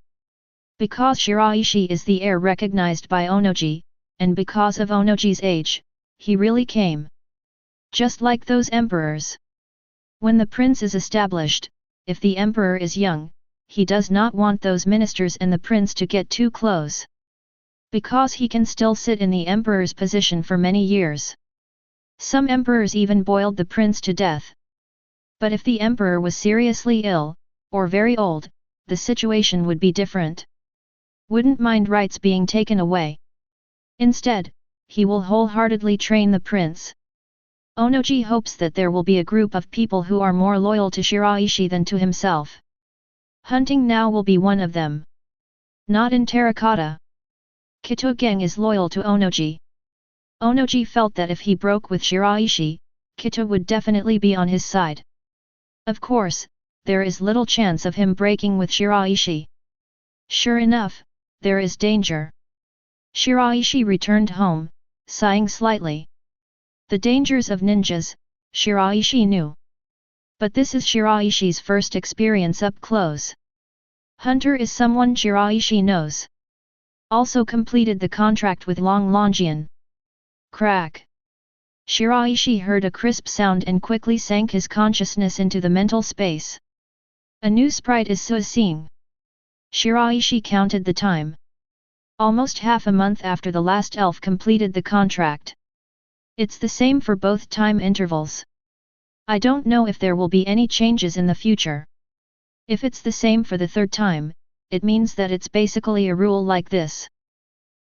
Because Shiraishi is the heir recognized by Onoji, and because of Onoji's age, he really came. Just like those emperors. When the prince is established, if the emperor is young, he does not want those ministers and the prince to get too close. Because he can still sit in the emperor's position for many years. Some emperors even boiled the prince to death. But if the emperor was seriously ill, or very old, the situation would be different. Wouldn't mind rights being taken away. Instead, he will wholeheartedly train the prince. Onoji hopes that there will be a group of people who are more loyal to Shiraishi than to himself. Hunting now will be one of them. Not in terracotta. Kito-gen is loyal to Onoji. Onoji felt that if he broke with Shiraishi, Kito would definitely be on his side. Of course, there is little chance of him breaking with Shiraishi. Sure enough, there is danger. Shiraishi returned home, sighing slightly. The dangers of ninjas, Shiraishi knew. But this is Shiraishi's first experience up close. Hunter is someone Shiraishi knows. Also completed the contract with Long Longian. Crack. Shiraishi heard a crisp sound and quickly sank his consciousness into the mental space. A new sprite is seeing. Shiraishi counted the time. Almost half a month after the last elf completed the contract. It's the same for both time intervals. I don't know if there will be any changes in the future. If it's the same for the third time, it means that it's basically a rule like this.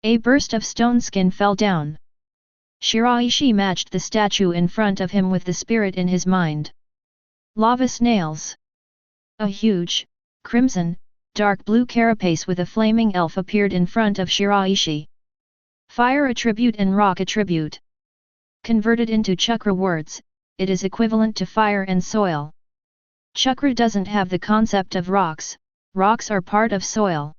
A burst of stone skin fell down. Shiraishi matched the statue in front of him with the spirit in his mind. Lava snails. A huge, crimson, dark blue carapace with a flaming elf appeared in front of Shiraishi. Fire attribute and rock attribute. Converted into chakra words, it is equivalent to fire and soil. Chakra doesn't have the concept of rocks, rocks are part of soil.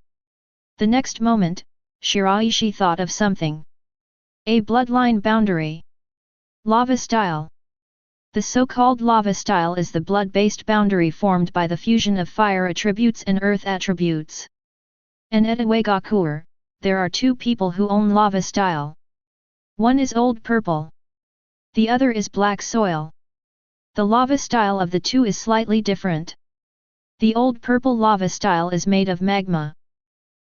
The next moment, Shiraishi thought of something. A bloodline boundary. Lava style. The so-called lava style is the blood-based boundary formed by the fusion of fire attributes and earth attributes. And at Iwagakure, there are 2 people who own lava style. One is old purple. The other is black soil. The lava style of the 2 is slightly different. The old purple lava style is made of magma.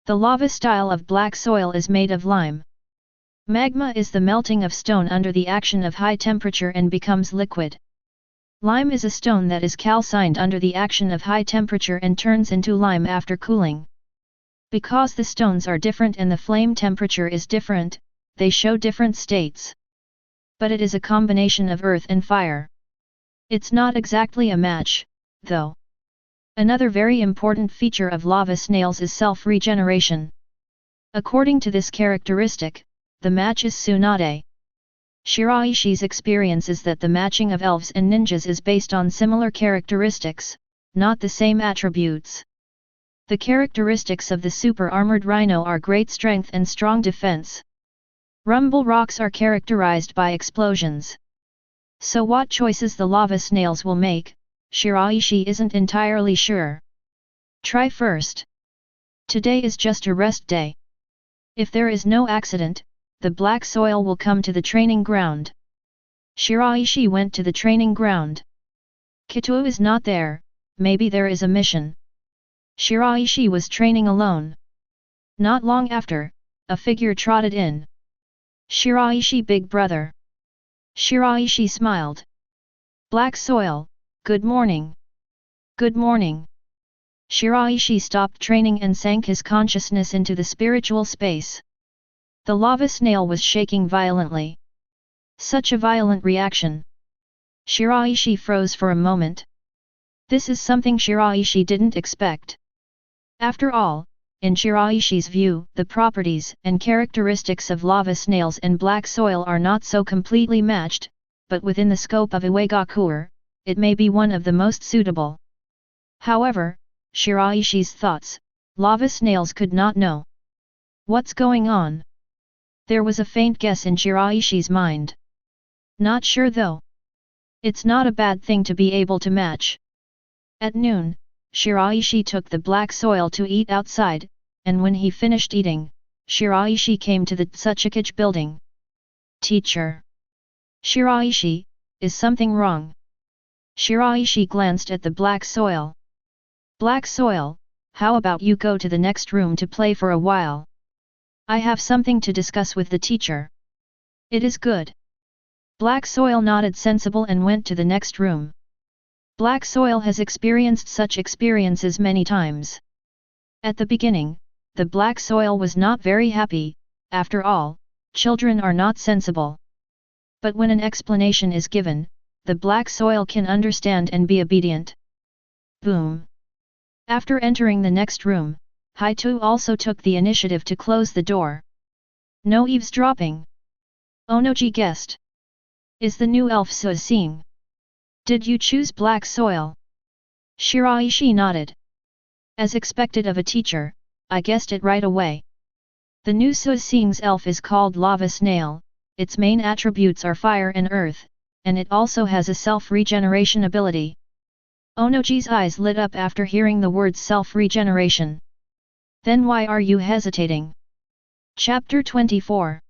The lava style of black soil is made of lime. Magma is the melting of stone under the action of high temperature and becomes liquid. Lime is a stone that is calcined under the action of high temperature and turns into lime after cooling. Because the stones are different and the flame temperature is different, they show different states. But it is a combination of earth and fire. It's not exactly a match, though. Another very important feature of lava snails is self-regeneration. According to this characteristic, the match is Tsunade. Shiraishi's experience is that the matching of elves and ninjas is based on similar characteristics, not the same attributes. The characteristics of the super-armored rhino are great strength and strong defense. Rumble rocks are characterized by explosions. So what choices the lava snails will make, Shiraishi isn't entirely sure. Try first. Today is just a rest day. If there is no accident, the black soil will come to the training ground. Shiraishi went to the training ground. Kituo is not there, maybe there is a mission. Shiraishi was training alone. Not long after, a figure trotted in. Shiraishi, big brother. Shiraishi smiled. Black soil, good morning. Good morning. Shiraishi stopped training and sank his consciousness into the spiritual space. The lava snail was shaking violently. Such a violent reaction. Shiraishi froze for a moment. This is something Shiraishi didn't expect. After all, in Shiraishi's view, the properties and characteristics of lava snails and black soil are not so completely matched, but within the scope of Iwagakure, it may be one of the most suitable. However, Shiraishi's thoughts, lava snails could not know. What's going on? There was a faint guess in Shiraishi's mind. Not sure though. It's not a bad thing to be able to match. At noon, Shiraishi took the black soil to eat outside, and when he finished eating, Shiraishi came to the Suchage building. Teacher. Shiraishi, is something wrong? Shiraishi glanced at the black soil. Black soil, how about you go to the next room to play for a while? I have something to discuss with the teacher. It is good. Black soil nodded sensible and went to the next room. Black soil has experienced such experiences many times. At the beginning, the black soil was not very happy, after all, children are not sensible. But when an explanation is given, the black soil can understand and be obedient. Boom! After entering the next room, Haito also took the initiative to close the door. No eavesdropping. Onoji guessed. Is the new elf seeing? Did you choose black soil? Shiraishi nodded. As expected of a teacher, I guessed it right away. The new seeing's elf is called Lava Snail, its main attributes are fire and earth, and it also has a self-regeneration ability. Onoji's eyes lit up after hearing the words self-regeneration. Then why are you hesitating? Chapter 24.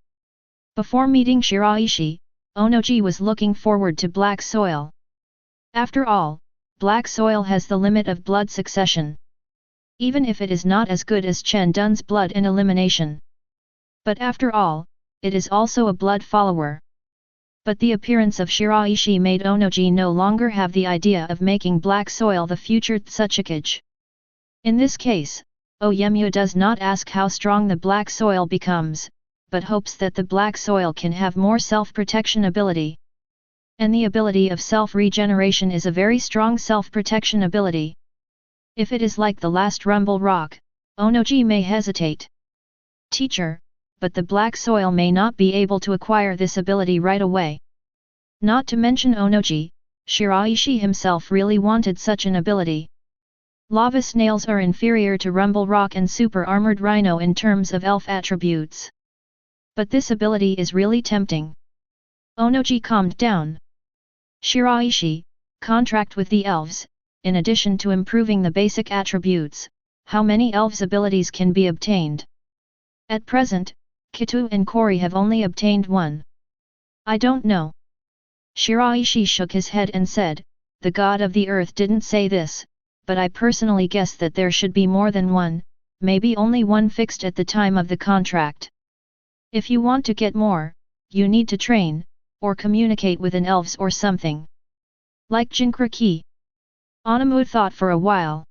Before meeting Shiraishi, Onoji was looking forward to black soil. After all, black soil has the limit of blood succession. Even if it is not as good as Chen Dun's blood and elimination. But after all, it is also a blood follower. But the appearance of Shiraishi made Onoji no longer have the idea of making black soil the future Suchage. In this case, Oyemura does not ask how strong the black soil becomes, but hopes that the black soil can have more self-protection ability. And the ability of self-regeneration is a very strong self-protection ability. If it is like the last Rumble Rock, Onoji may hesitate. Teacher, but the black soil may not be able to acquire this ability right away. Not to mention Onoji, Shiraishi himself really wanted such an ability. Lava snails are inferior to Rumble Rock and Super Armored Rhino in terms of elf attributes. But this ability is really tempting. Onoji calmed down. Shiraishi, contract with the elves, in addition to improving the basic attributes, how many elves' abilities can be obtained? At present, Kitu and Kori have only obtained one. I don't know. Shiraishi shook his head and said, the god of the earth didn't say this, but I personally guess that there should be more than one, maybe only one fixed at the time of the contract. If you want to get more, you need to train, or communicate with an elves or something. Like Jinkraki. Onomu thought for a while.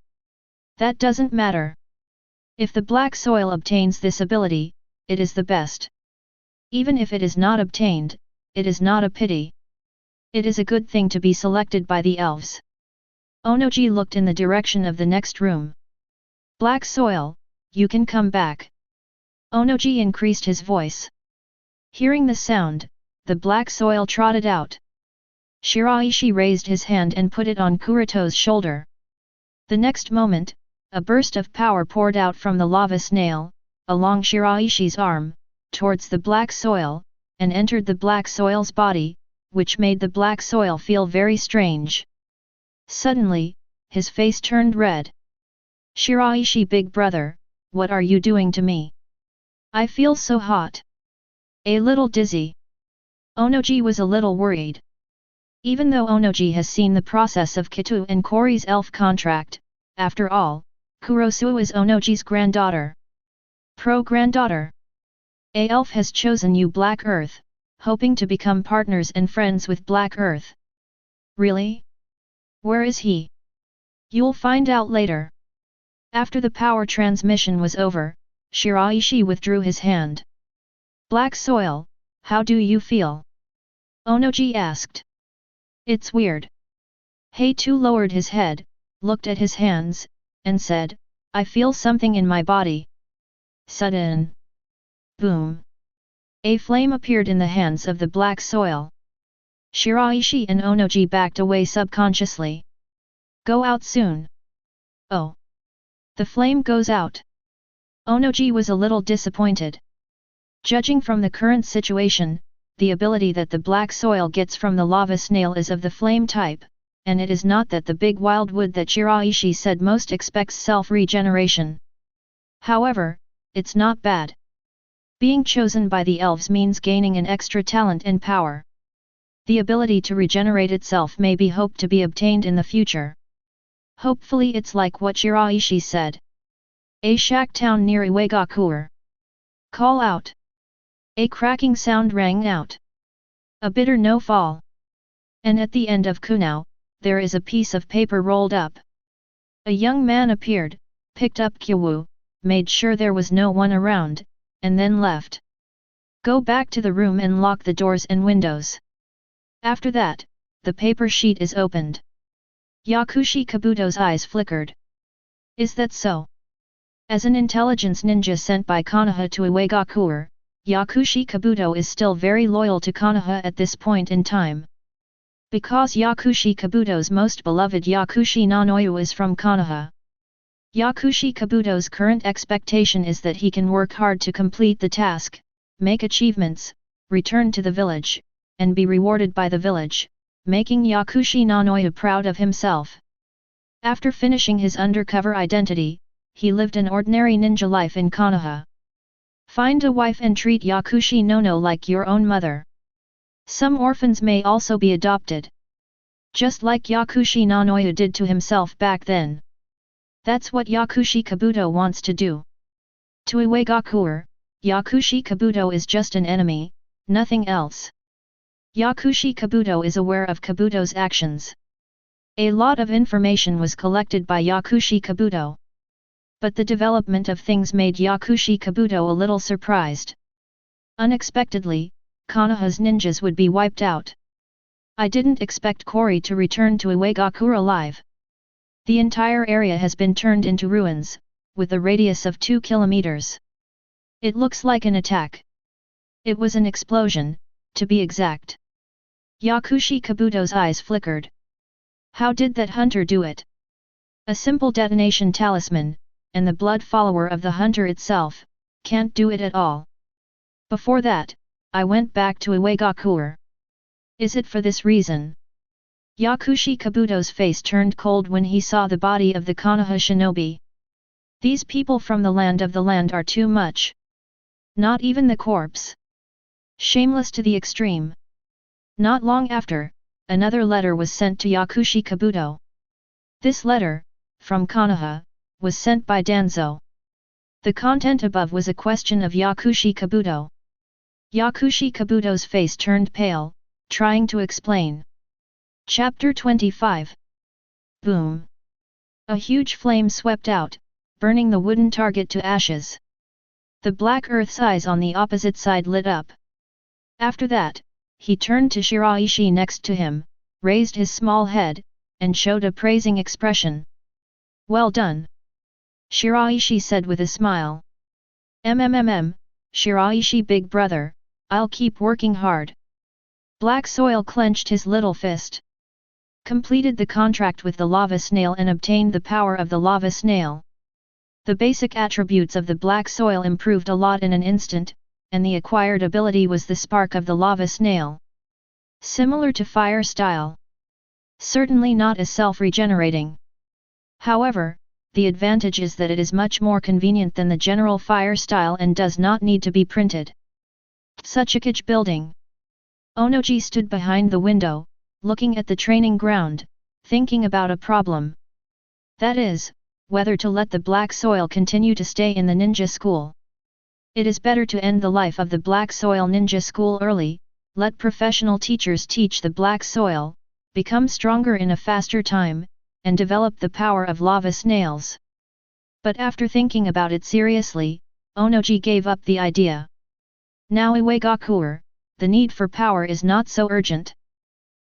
That doesn't matter. If the black soil obtains this ability, it is the best. Even if it is not obtained, it is not a pity. It is a good thing to be selected by the elves. Onoji looked in the direction of the next room. Black soil, you can come back. Onoji increased his voice. Hearing the sound, the black soil trotted out. Shiraishi raised his hand and put it on Kurito's shoulder. The next moment, a burst of power poured out from the lava snail, along Shiraishi's arm, towards the black soil, and entered the black soil's body, which made the black soil feel very strange. Suddenly, his face turned red. Shiraishi, big brother, what are you doing to me? I feel so hot. A little dizzy. Onoji was a little worried. Even though Onoji has seen the process of Kitu and Kori's elf contract, after all, Kurosuo is Onoji's granddaughter. Pro-granddaughter. A elf has chosen you Black Earth, hoping to become partners and friends with Black Earth. Really? Where is he? You'll find out later. After the power transmission was over, Shiraishi withdrew his hand. Black soil, how do you feel? Onoji asked. It's weird. Heitu lowered his head, looked at his hands, and said, I feel something in my body. Sudden. Boom. A flame appeared in the hands of the black soil. Shiraishi and Onoji backed away subconsciously. Go out soon. Oh. The flame goes out. Onoji was a little disappointed. Judging from the current situation, the ability that the black soil gets from the lava snail is of the flame type, and it is not that the big wild wood that Shiraishi said most expects self-regeneration. However, it's not bad. Being chosen by the elves means gaining an extra talent and power. The ability to regenerate itself may be hoped to be obtained in the future. Hopefully it's like what Shiraishi said. A shack town near Iwagakure. Call out. A cracking sound rang out. A bitter no fall. And at the end of Kunao, there is a piece of paper rolled up. A young man appeared, picked up Kyowu, made sure there was no one around, and then left. Go back to the room and lock the doors and windows. After that, the paper sheet is opened. Yakushi Kabuto's eyes flickered. Is that so? As an intelligence ninja sent by Konoha to Iwagakure, Yakushi Kabuto is still very loyal to Konoha at this point in time. Because Yakushi Kabuto's most beloved Yakushi Nanoyu is from Konoha. Yakushi Kabuto's current expectation is that he can work hard to complete the task, make achievements, return to the village, and be rewarded by the village, making Yakushi Nanoyu proud of himself. After finishing his undercover identity, he lived an ordinary ninja life in Konoha. Find a wife and treat Yakushi Nono like your own mother. Some orphans may also be adopted. Just like Yakushi Nanoyu did to himself back then. That's what Yakushi Kabuto wants to do. To Iwagakure, Yakushi Kabuto is just an enemy, nothing else. Yakushi Kabuto is aware of Kabuto's actions. A lot of information was collected by Yakushi Kabuto. But the development of things made Yakushi Kabuto a little surprised. Unexpectedly, Konoha's ninjas would be wiped out. I didn't expect Kori to return to Iwagakure alive. The entire area has been turned into ruins, with a radius of 2 kilometers. It looks like an attack. It was an explosion, to be exact. Yakushi Kabuto's eyes flickered. How did that hunter do it? A simple detonation talisman, and the blood follower of the hunter itself, can't do it at all. Before that, I went back to Iwagakure. Is it for this reason? Yakushi Kabuto's face turned cold when he saw the body of the Konoha shinobi. These people from the land are too much. Not even the corpse. Shameless to the extreme. Not long after, another letter was sent to Yakushi Kabuto. This letter, from Konoha, was sent by Danzo. The content above was a question of Yakushi Kabuto. Yakushi Kabuto's face turned pale, trying to explain. Chapter 25. Boom. A huge flame swept out, burning the wooden target to ashes. The black earth's eyes on the opposite side lit up. After that, he turned to Shiraishi next to him, raised his small head, and showed a praising expression. Well done. Shiraishi said with a smile. Shiraishi big brother, I'll keep working hard. Black Soil clenched his little fist. Completed the contract with the lava snail and obtained the power of the lava snail. The basic attributes of the Black Soil improved a lot in an instant, and the acquired ability was the spark of the lava snail. Similar to fire style. Certainly not as self-regenerating. However, the advantage is that it is much more convenient than the general fire style and does not need to be printed. Suchage building. Onoji stood behind the window, looking at the training ground, thinking about a problem. That is, whether to let the black soil continue to stay in the ninja school. It is better to end the life of the black soil ninja school early, let professional teachers teach the black soil, become stronger in a faster time, and develop the power of lava snails. But after thinking about it seriously, Onoji gave up the idea. Now Iwagakure, the need for power is not so urgent.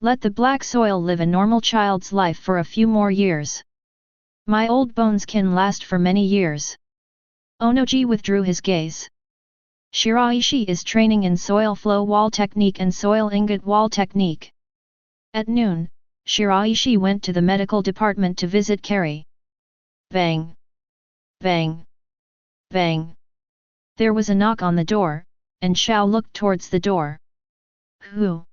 Let the black soil live a normal child's life for a few more years. My old bones can last for many years. Onoji withdrew his gaze. Shiraishi is training in soil flow wall technique and soil ingot wall technique. At noon, Shiraishi went to the medical department to visit Carrie. Bang! Bang! Bang! There was a knock on the door, and Xiao looked towards the door. Who?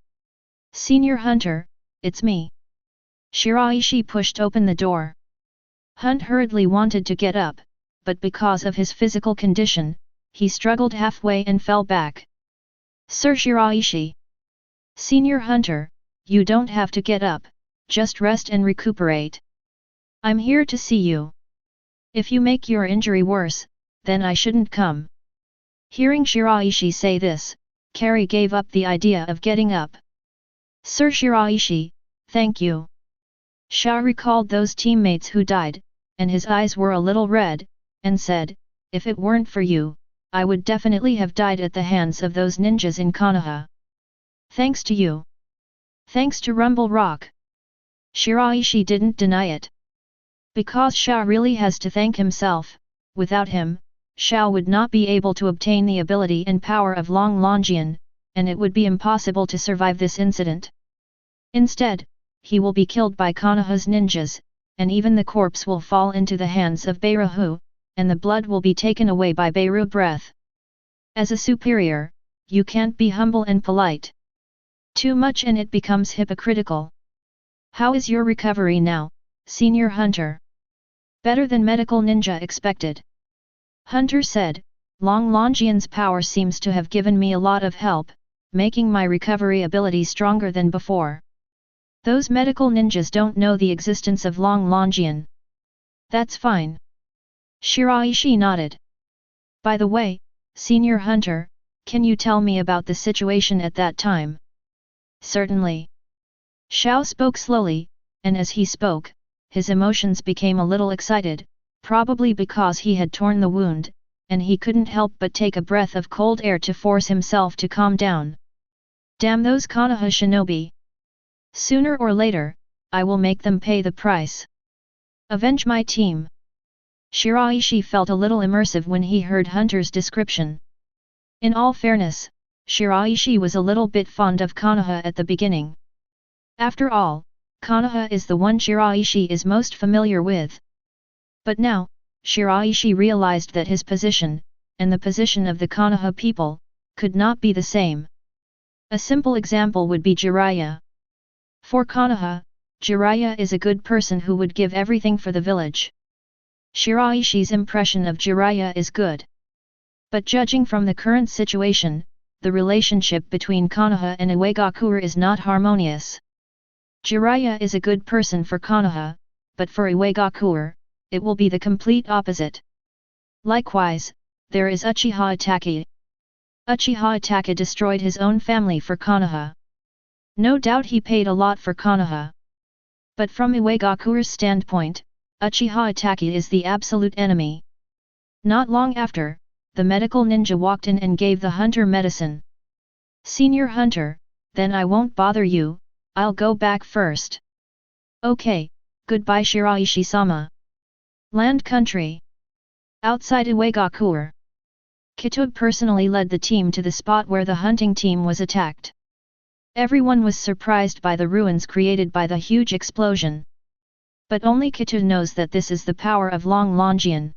Senior Hunter, it's me. Shiraishi pushed open the door. Hunt hurriedly wanted to get up, but because of his physical condition, he struggled halfway and fell back. Sir Shiraishi. Senior Hunter, you don't have to get up, just rest and recuperate. I'm here to see you. If you make your injury worse, then I shouldn't come. Hearing Shiraishi say this, Carrie gave up the idea of getting up. Sir Shiraishi, thank you. Xiao recalled those teammates who died, and his eyes were a little red, and said, if it weren't for you, I would definitely have died at the hands of those ninjas in Konoha. Thanks to you. Thanks to Rumble Rock. Shiraishi didn't deny it. Because Xiao really has to thank himself, without him, Xiao would not be able to obtain the ability and power of Long Longian, and it would be impossible to survive this incident. Instead, he will be killed by Konoha's ninjas, and even the corpse will fall into the hands of Beirahu, and the blood will be taken away by Beiru breath. As a superior, you can't be humble and polite. Too much and it becomes hypocritical. How is your recovery now, Senior Hunter? Better than medical ninja expected. Hunter said, Long Longian's power seems to have given me a lot of help, making my recovery ability stronger than before. Those medical ninjas don't know the existence of Long Longian. That's fine. Shiraishi nodded. By the way, Senior Hunter, can you tell me about the situation at that time? Certainly. Xiao spoke slowly, and as he spoke, his emotions became a little excited, probably because he had torn the wound, and he couldn't help but take a breath of cold air to force himself to calm down. Damn those Konoha shinobi! Sooner or later, I will make them pay the price. Avenge my team. Shiraishi felt a little immersive when he heard Hunter's description. In all fairness, Shiraishi was a little bit fond of Konoha at the beginning. After all, Konoha is the one Shiraishi is most familiar with. But now, Shiraishi realized that his position, and the position of the Konoha people, could not be the same. A simple example would be Jiraiya. For Konoha, Jiraiya is a good person who would give everything for the village. Shiraishi's impression of Jiraiya is good. But judging from the current situation, the relationship between Konoha and Iwagakure is not harmonious. Jiraiya is a good person for Konoha, but for Iwagakure, it will be the complete opposite. Likewise, there is Uchiha Itachi. Uchiha Itachi destroyed his own family for Konoha. No doubt he paid a lot for Konoha. But from Iwagakure's standpoint, Uchiha Itachi is the absolute enemy. Not long after, the medical ninja walked in and gave the hunter medicine. Senior Hunter, then I won't bother you, I'll go back first. Okay, goodbye Shiraishi-sama. Land country. Outside Iwagakure. Kitug personally led the team to the spot where the hunting team was attacked. Everyone was surprised by the ruins created by the huge explosion. But only Kitug knows that this is the power of Long Longian.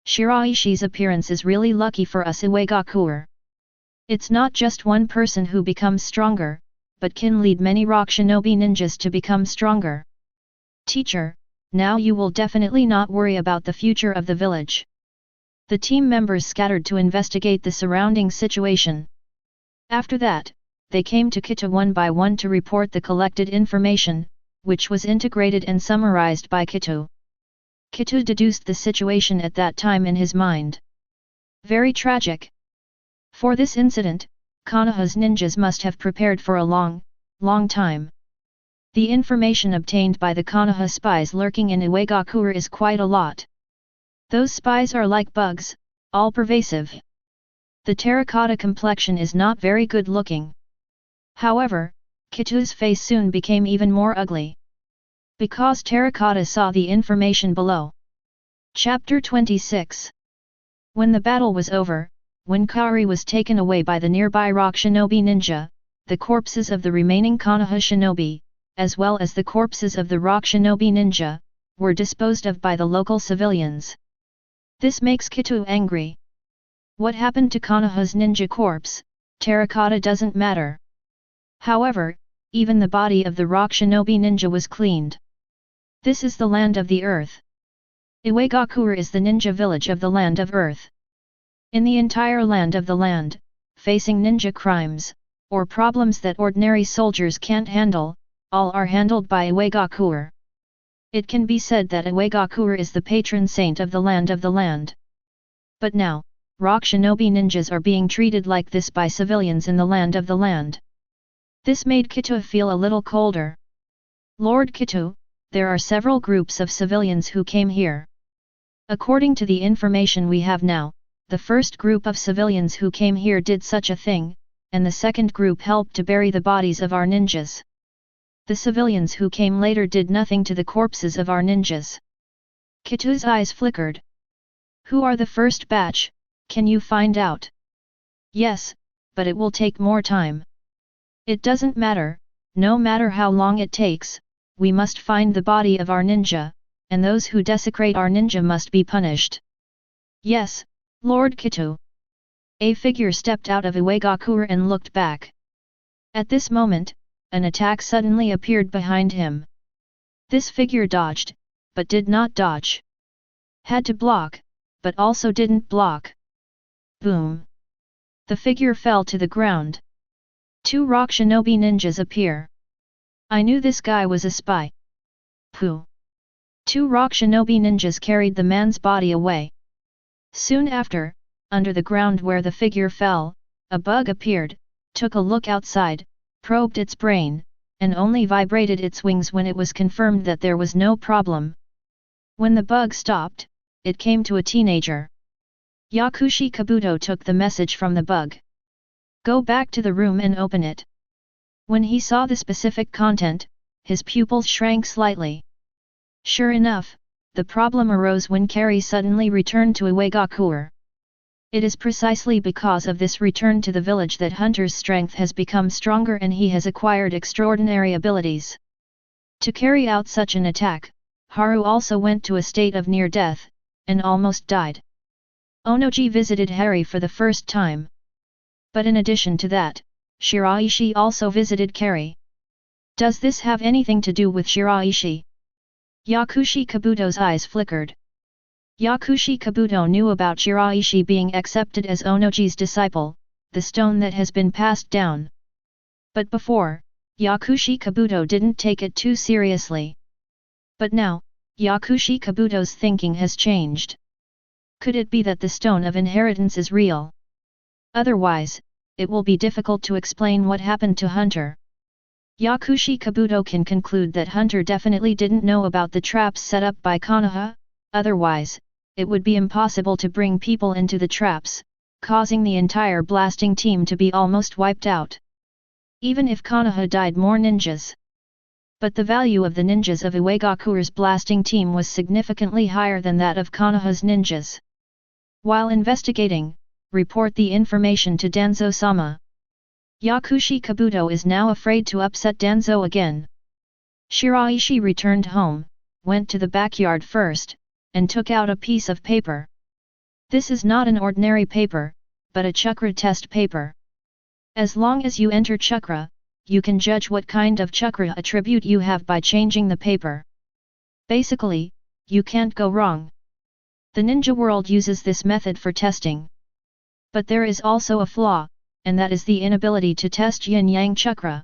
Shiraishi's appearance is really lucky for us Iwagakure. It's not just one person who becomes stronger, but can lead many rock shinobi ninjas to become stronger. Teacher, now you will definitely not worry about the future of the village. The team members scattered to investigate the surrounding situation. After that, they came to Kito one by one to report the collected information, which was integrated and summarized by Kito. Kito deduced the situation at that time in his mind. Very tragic. For this incident, Konoha's ninjas must have prepared for a long time. The information obtained by the Konoha spies lurking in Iwagakure is quite a lot. Those spies are like bugs, all pervasive. The terracotta complexion is not very good looking. However, Kito's face soon became even more ugly. Because Terracotta saw the information below. Chapter 26. When the battle was over, when Kaori was taken away by the nearby rock shinobi ninja, the corpses of the remaining Konoha shinobi, as well as the corpses of the rock shinobi ninja, were disposed of by the local civilians. This makes Kito angry. What happened to Konoha's ninja corpse, Terracotta doesn't matter. However, even the body of the rock shinobi ninja was cleaned. This is the land of the earth. Iwagakure is the ninja village of the land of earth. In the entire land of the land, facing ninja crimes, or problems that ordinary soldiers can't handle, all are handled by Iwagakure. It can be said that Iwagakure is the patron saint of the land of the land. But now, rock shinobi ninjas are being treated like this by civilians in the land of the land. This made Kito feel a little colder. Lord Kito, there are several groups of civilians who came here. According to the information we have now, the first group of civilians who came here did such a thing, and the second group helped to bury the bodies of our ninjas. The civilians who came later did nothing to the corpses of our ninjas. Kito's eyes flickered. Who are the first batch, can you find out? Yes, but it will take more time. It doesn't matter, no matter how long it takes, we must find the body of our ninja, and those who desecrate our ninja must be punished. Yes, Lord Kito. A figure stepped out of Iwagakure and looked back. At this moment, an attack suddenly appeared behind him. This figure dodged, but did not dodge. Had to block, but also didn't block. Boom! The figure fell to the ground. Two rock shinobi ninjas appear. I knew this guy was a spy. Pooh! Two rock shinobi ninjas carried the man's body away. Soon after, under the ground where the figure fell, a bug appeared, took a look outside, probed its brain, and only vibrated its wings when it was confirmed that there was no problem. When the bug stopped, it came to a teenager. Yakushi Kabuto took the message from the bug. Go back to the room and open it. When he saw the specific content, his pupils shrank slightly. Sure enough, the problem arose when Kari suddenly returned to Iwagakure. It is precisely because of this return to the village that Hunter's strength has become stronger and he has acquired extraordinary abilities. To carry out such an attack, Haru also went to a state of near death, and almost died. Onoji visited Harry for the first time. But in addition to that, Shiraishi also visited Kari. Does this have anything to do with Shiraishi? Yakushi Kabuto's eyes flickered. Yakushi Kabuto knew about Shiraishi being accepted as Onoji's disciple, the stone that has been passed down. But before, Yakushi Kabuto didn't take it too seriously. But now, Yakushi Kabuto's thinking has changed. Could it be that the stone of inheritance is real? Otherwise, it will be difficult to explain what happened to Hunter. Yakushi Kabuto can conclude that Hunter definitely didn't know about the traps set up by Konoha, otherwise, it would be impossible to bring people into the traps, causing the entire blasting team to be almost wiped out. Even if Konoha died more ninjas. But the value of the ninjas of Iwagakure's blasting team was significantly higher than that of Konoha's ninjas. While investigating, report the information to Danzo-sama. Yakushi Kabuto is now afraid to upset Danzo again. Shiraishi returned home, went to the backyard first, and took out a piece of paper. This is not an ordinary paper, but a chakra test paper. As long as you enter chakra, you can judge what kind of chakra attribute you have by changing the paper. Basically, you can't go wrong. The ninja world uses this method for testing. But there is also a flaw. and that is the inability to test yin-yang chakra.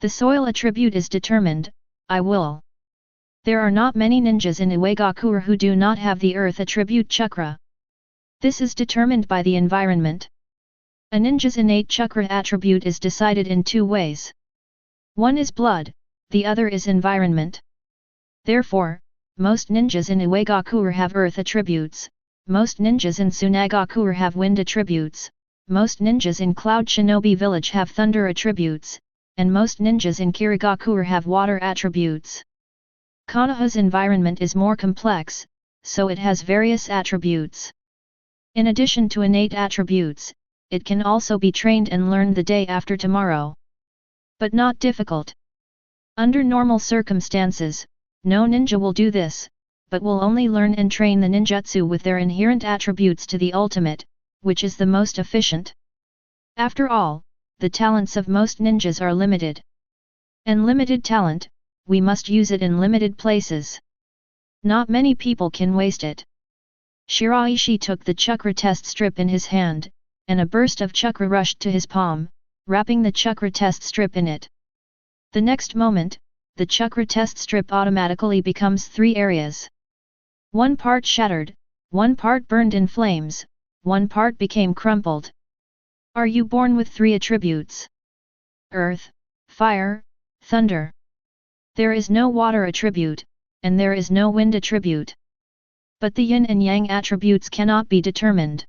The soil attribute is determined, I will. There are not many ninjas in Iwagakure who do not have the earth attribute chakra. This is determined by the environment. A ninja's innate chakra attribute is decided in two ways. One is blood, the other is environment. Therefore, most ninjas in Iwagakure have earth attributes, most ninjas in Sunagakure have wind attributes, most ninjas in Cloud Shinobi Village have thunder attributes, and most ninjas in Kirigakure have water attributes. Konoha's environment is more complex, so it has various attributes. In addition to innate attributes, it can also be trained and learned the day after tomorrow. But not difficult. Under normal circumstances, no ninja will do this, but will only learn and train the ninjutsu with their inherent attributes to the ultimate, which is the most efficient. After all, the talents of most ninjas are limited. And limited talent, we must use it in limited places. Not many people can waste it. Shiraishi took the chakra test strip in his hand, and a burst of chakra rushed to his palm, wrapping the chakra test strip in it. The next moment, the chakra test strip automatically becomes 3 areas. One part shattered, one part burned in flames, one part became crumpled. Are you born with 3 attributes? Earth, fire, thunder. There is no water attribute, and there is no wind attribute. But the yin and yang attributes cannot be determined.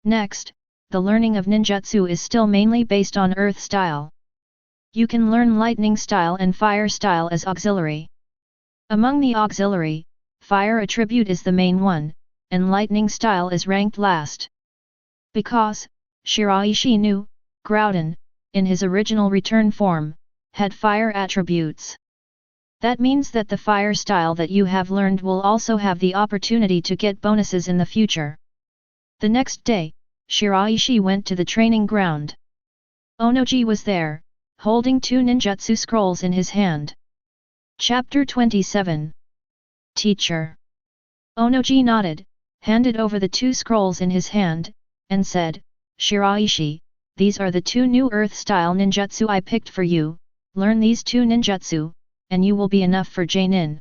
Next, the learning of ninjutsu is still mainly based on earth style. You can learn lightning style and fire style as auxiliary. Among the auxiliary, fire attribute is the main one, and lightning style is ranked last. Because, Shiraishi knew, Groudon, in his original return form, had fire attributes. That means that the fire style that you have learned will also have the opportunity to get bonuses in the future. The next day, Shiraishi went to the training ground. Onoji was there, holding 2 ninjutsu scrolls in his hand. Chapter 27. Teacher. Onoji nodded, handed over the 2 scrolls in his hand, and said, Shiraishi, these are the 2 new earth-style ninjutsu I picked for you, learn these 2 ninjutsu, and you will be enough for Jainin.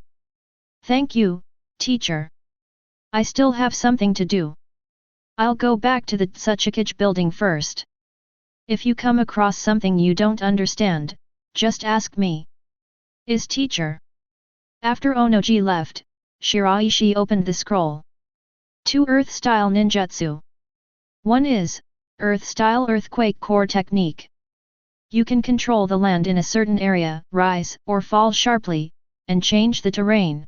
Thank you, teacher. I still have something to do. I'll go back to the Suchage building first. If you come across something you don't understand, just ask me. Is teacher. After Onoji left, Shiraishi opened the scroll. 2 earth-style ninjutsu. One is, earth-style earthquake core technique. You can control the land in a certain area, rise or fall sharply, and change the terrain.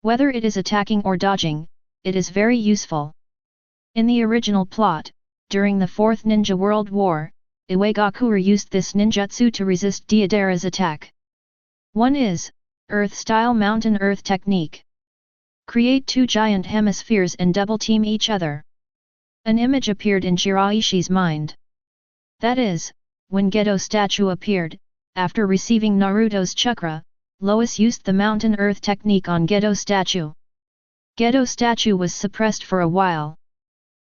Whether it is attacking or dodging, it is very useful. In the original plot, during the 4th Ninja World War, Iwagakure used this ninjutsu to resist Deidara's attack. One is, earth-style mountain earth technique. Create 2 giant hemispheres and double-team each other. An image appeared in Shiraishi's mind. That is, when Gedo statue appeared, after receiving Naruto's chakra, Lois used the mountain earth technique on Gedo statue. Gedo statue was suppressed for a while.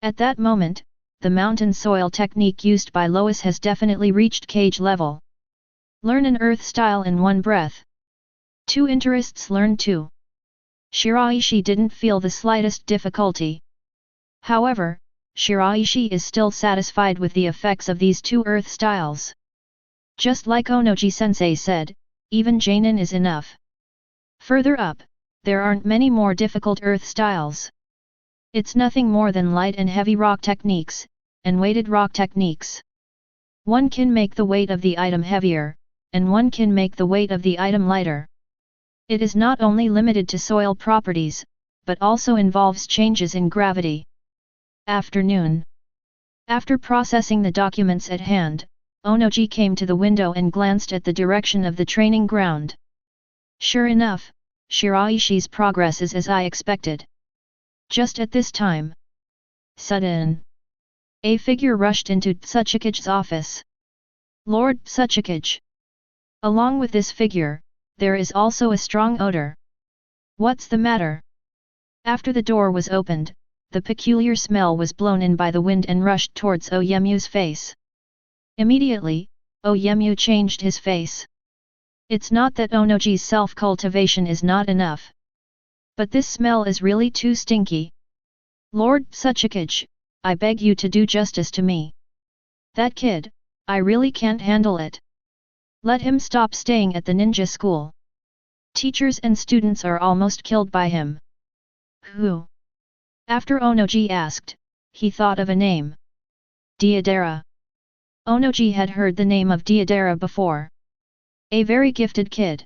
At that moment, the mountain soil technique used by Lois has definitely reached cage level. Learn an earth style in one breath. 2 interests learned too. Shiraishi didn't feel the slightest difficulty. However, Shiraishi is still satisfied with the effects of these 2 earth styles. Just like Onoji-sensei said, even Jainin is enough. Further up, there aren't many more difficult earth styles. It's nothing more than light and heavy rock techniques, and weighted rock techniques. One can make the weight of the item heavier, and one can make the weight of the item lighter. It is not only limited to soil properties, but also involves changes in gravity. Afternoon. After processing the documents at hand, Onoji came to the window and glanced at the direction of the training ground. Sure enough, Shiraishi's progress is as I expected. Just at this time, sudden, a figure rushed into Suchage's office. Lord Suchage. Along with this figure, there is also a strong odor. What's the matter? After the door was opened, the peculiar smell was blown in by the wind and rushed towards Oyemu's face. Immediately, Oyemu changed his face. It's not that Onoji's self-cultivation is not enough. But this smell is really too stinky. Lord Suchage, I beg you to do justice to me. That kid, I really can't handle it. Let him stop staying at the ninja school. Teachers and students are almost killed by him. Who? After Onoji asked, he thought of a name. Deidara. Onoji had heard the name of Deidara before. A very gifted kid.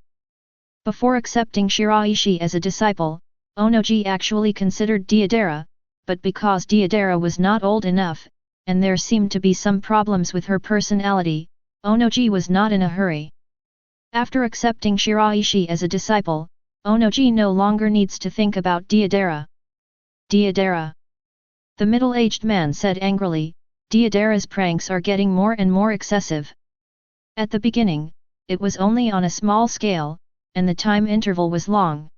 Before accepting Shiraishi as a disciple, Onoji actually considered Deidara, but because Deidara was not old enough, and there seemed to be some problems with her personality, Onoji was not in a hurry. After accepting Shiraishi as a disciple, Onoji no longer needs to think about Deidara. Deidara. The middle-aged man said angrily, Deidara's pranks are getting more and more excessive. At the beginning, it was only on a small scale, and the time interval was long.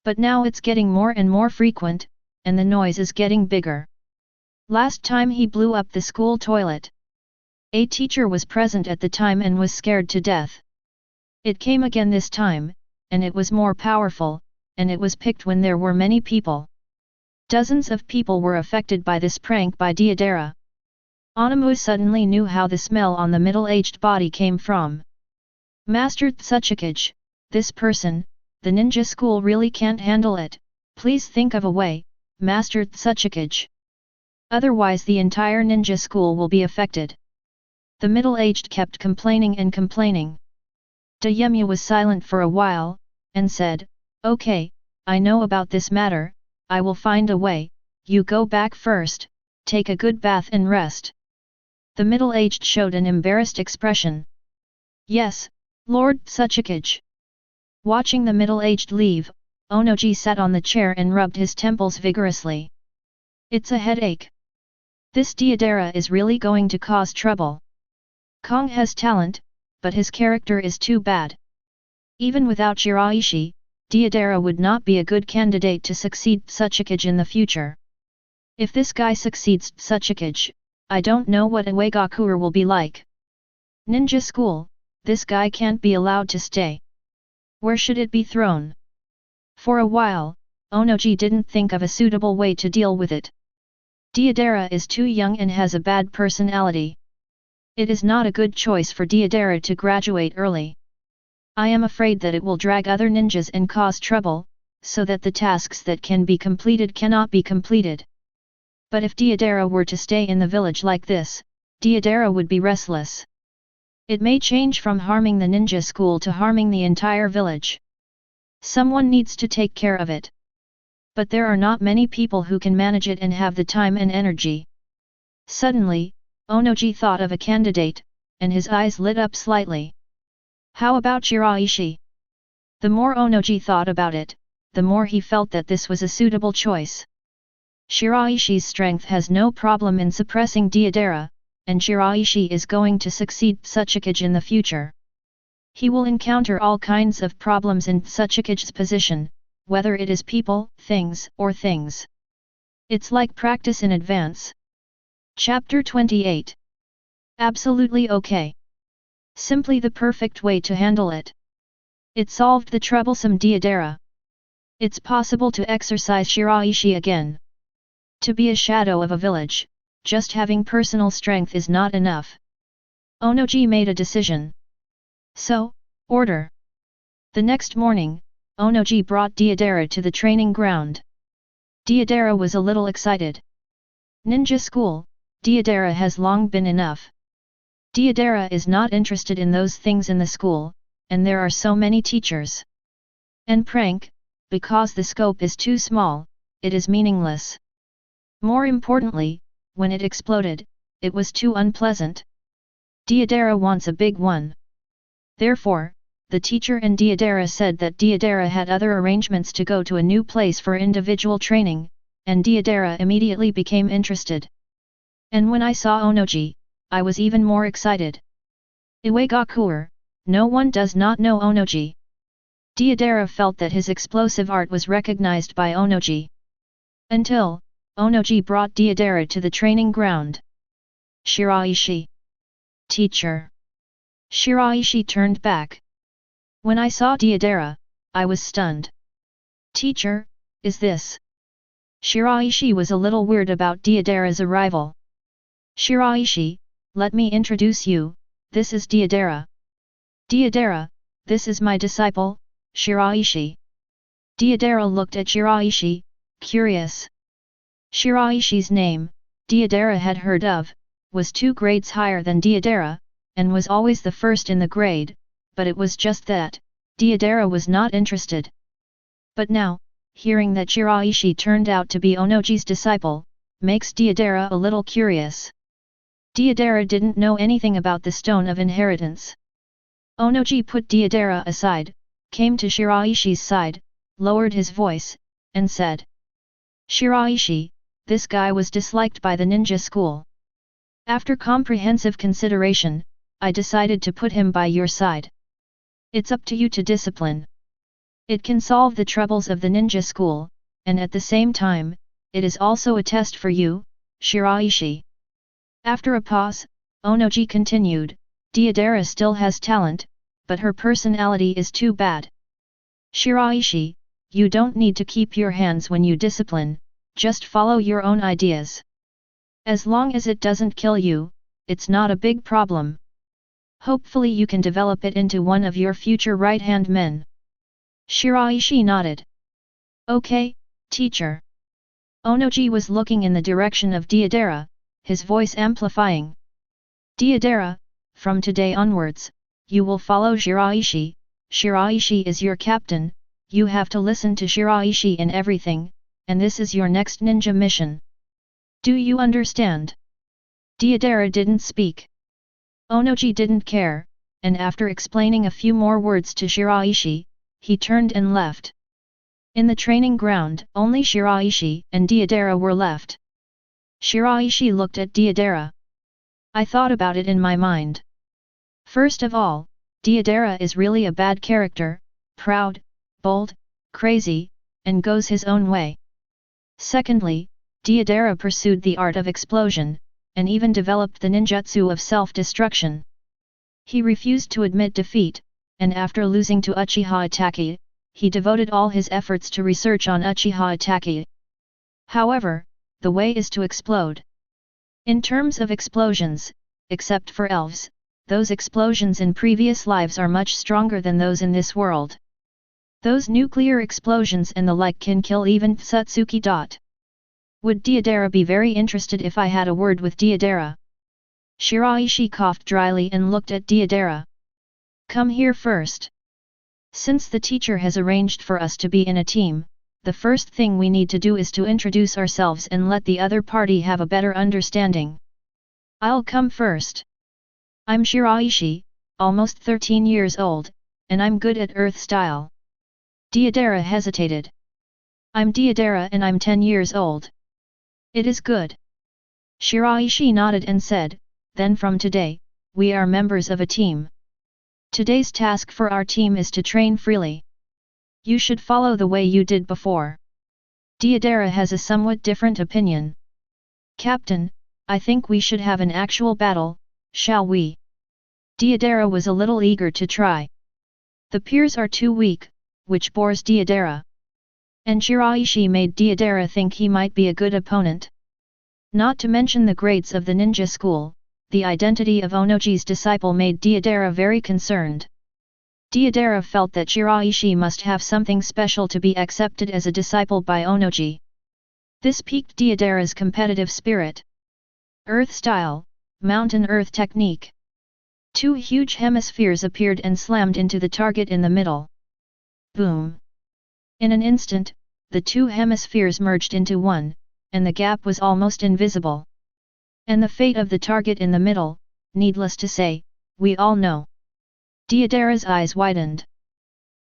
But now it's getting more and more frequent, and the noise is getting bigger. Last time he blew up the school toilet. A teacher was present at the time and was scared to death. It came again this time, and it was more powerful, and it was picked when there were many people. Dozens of people were affected by this prank by Deidara. Onomu suddenly knew how the smell on the middle-aged body came from. Master Suchage, this person, the ninja school really can't handle it, please think of a way, Master Suchage. Otherwise the entire ninja school will be affected. The middle-aged kept complaining and complaining. Oyemu was silent for a while, and said, Okay, I know about this matter, I will find a way, you go back first, take a good bath and rest. The middle-aged showed an embarrassed expression. Yes, Lord Suchage. Watching the middle-aged leave, Onoji sat on the chair and rubbed his temples vigorously. It's a headache. This Deidara is really going to cause trouble. Kong has talent, but his character is too bad. Even without Shiraishi, Deidara would not be a good candidate to succeed Suchage in the future. If this guy succeeds Suchage, I don't know what Iwagakure will be like. Ninja school, this guy can't be allowed to stay. Where should it be thrown? For a while, Onoji didn't think of a suitable way to deal with it. Deidara is too young and has a bad personality. It is not a good choice for Deidara to graduate early. I am afraid that it will drag other ninjas and cause trouble, so that the tasks that can be completed cannot be completed. But if Deidara were to stay in the village like this, Deidara would be restless. It may change from harming the ninja school to harming the entire village. Someone needs to take care of it. But there are not many people who can manage it and have the time and energy. Suddenly, Onoji thought of a candidate, and his eyes lit up slightly. How about Shiraishi? The more Onoji thought about it, the more he felt that this was a suitable choice. Shiraishi's strength has no problem in suppressing Deidara, and Shiraishi is going to succeed Suchage in the future. He will encounter all kinds of problems in Suchage's position, whether it is people, things, or things. It's like practice in advance. Chapter 28. Absolutely okay. Simply the perfect way to handle it. It solved the troublesome Deidara. It's possible to exercise Shiraishi again. To be a shadow of a village, just having personal strength is not enough. Onoji made a decision. So, order. The next morning, Onoji brought Deidara to the training ground. Deidara was a little excited. Ninja school, Deidara has long been enough. Deidara is not interested in those things in the school, and there are so many teachers. And prank, because the scope is too small, it is meaningless. More importantly, when it exploded, it was too unpleasant. Deidara wants a big one. Therefore, the teacher and Deidara said that Deidara had other arrangements to go to a new place for individual training, and Deidara immediately became interested. And when I saw Onoji, I was even more excited. Iwagakure, no one does not know Onoji. Deidara felt that his explosive art was recognized by Onoji. Until, Onoji brought Deidara to the training ground. Shiraishi. Teacher. Shiraishi turned back. When I saw Deidara, I was stunned. Teacher, is this? Shiraishi was a little weird about Deidara's arrival. Shiraishi, let me introduce you, this is Deidara. Deidara, this is my disciple, Shiraishi. Deidara looked at Shiraishi, curious. Shiraishi's name, Deidara had heard of, was 2 grades higher than Deidara, and was always the first in the grade, but it was just that, Deidara was not interested. But now, hearing that Shiraishi turned out to be Onoji's disciple, makes Deidara a little curious. Deidara didn't know anything about the Stone of Inheritance. Onoji put Deidara aside, came to Shiraishi's side, lowered his voice, and said. Shiraishi, this guy was disliked by the ninja school. After comprehensive consideration, I decided to put him by your side. It's up to you to discipline. It can solve the troubles of the ninja school, and at the same time, it is also a test for you, Shiraishi. After a pause, Onoji continued, Deidara still has talent, but her personality is too bad. Shiraishi, you don't need to keep your hands when you discipline, just follow your own ideas. As long as it doesn't kill you, it's not a big problem. Hopefully you can develop it into one of your future right-hand men. Shiraishi nodded. Okay, teacher. Onoji was looking in the direction of Deidara, his voice amplifying. Deidara, from today onwards, you will follow Shiraishi. Shiraishi is your captain, you have to listen to Shiraishi in everything, and this is your next ninja mission. Do you understand? Deidara didn't speak. Onoji didn't care, and after explaining a few more words to Shiraishi, he turned and left. In the training ground, only Shiraishi and Deidara were left. Shiraishi looked at Deidara. I thought about it in my mind. First of all, Deidara is really a bad character, proud, bold, crazy, and goes his own way. Secondly, Deidara pursued the art of explosion, and even developed the ninjutsu of self-destruction. He refused to admit defeat, and after losing to Uchiha Itachi, he devoted all his efforts to research on Uchiha Itachi. However, the way is to explode. In terms of explosions, except for elves, those explosions in previous lives are much stronger than those in this world. Those nuclear explosions and the like can kill even Satsuki. Would Deidara be very interested if I had a word with Deidara? Shiraishi coughed dryly and looked at Deidara. Come here first. Since the teacher has arranged for us to be in a team, the first thing we need to do is to introduce ourselves and let the other party have a better understanding. I'll come first. I'm Shiraishi, almost 13 years old, and I'm good at earth style. Deidara hesitated. I'm Deidara and I'm 10 years old. It is good. Shiraishi nodded and said, then from today, we are members of a team. Today's task for our team is to train freely. You should follow the way you did before. Deidara has a somewhat different opinion. Captain, I think we should have an actual battle, shall we? Deidara was a little eager to try. The peers are too weak, which bores Deidara. And Shiraishi made Deidara think he might be a good opponent. Not to mention the grades of the ninja school, the identity of Onoji's disciple made Deidara very concerned. Deidara felt that Shiraishi must have something special to be accepted as a disciple by Onoji. This piqued Deidara's competitive spirit. Earth style, mountain earth technique. 2 huge hemispheres appeared and slammed into the target in the middle. Boom! In an instant, the 2 hemispheres merged into one, and the gap was almost invisible. And the fate of the target in the middle, needless to say, we all know. Deidara's eyes widened.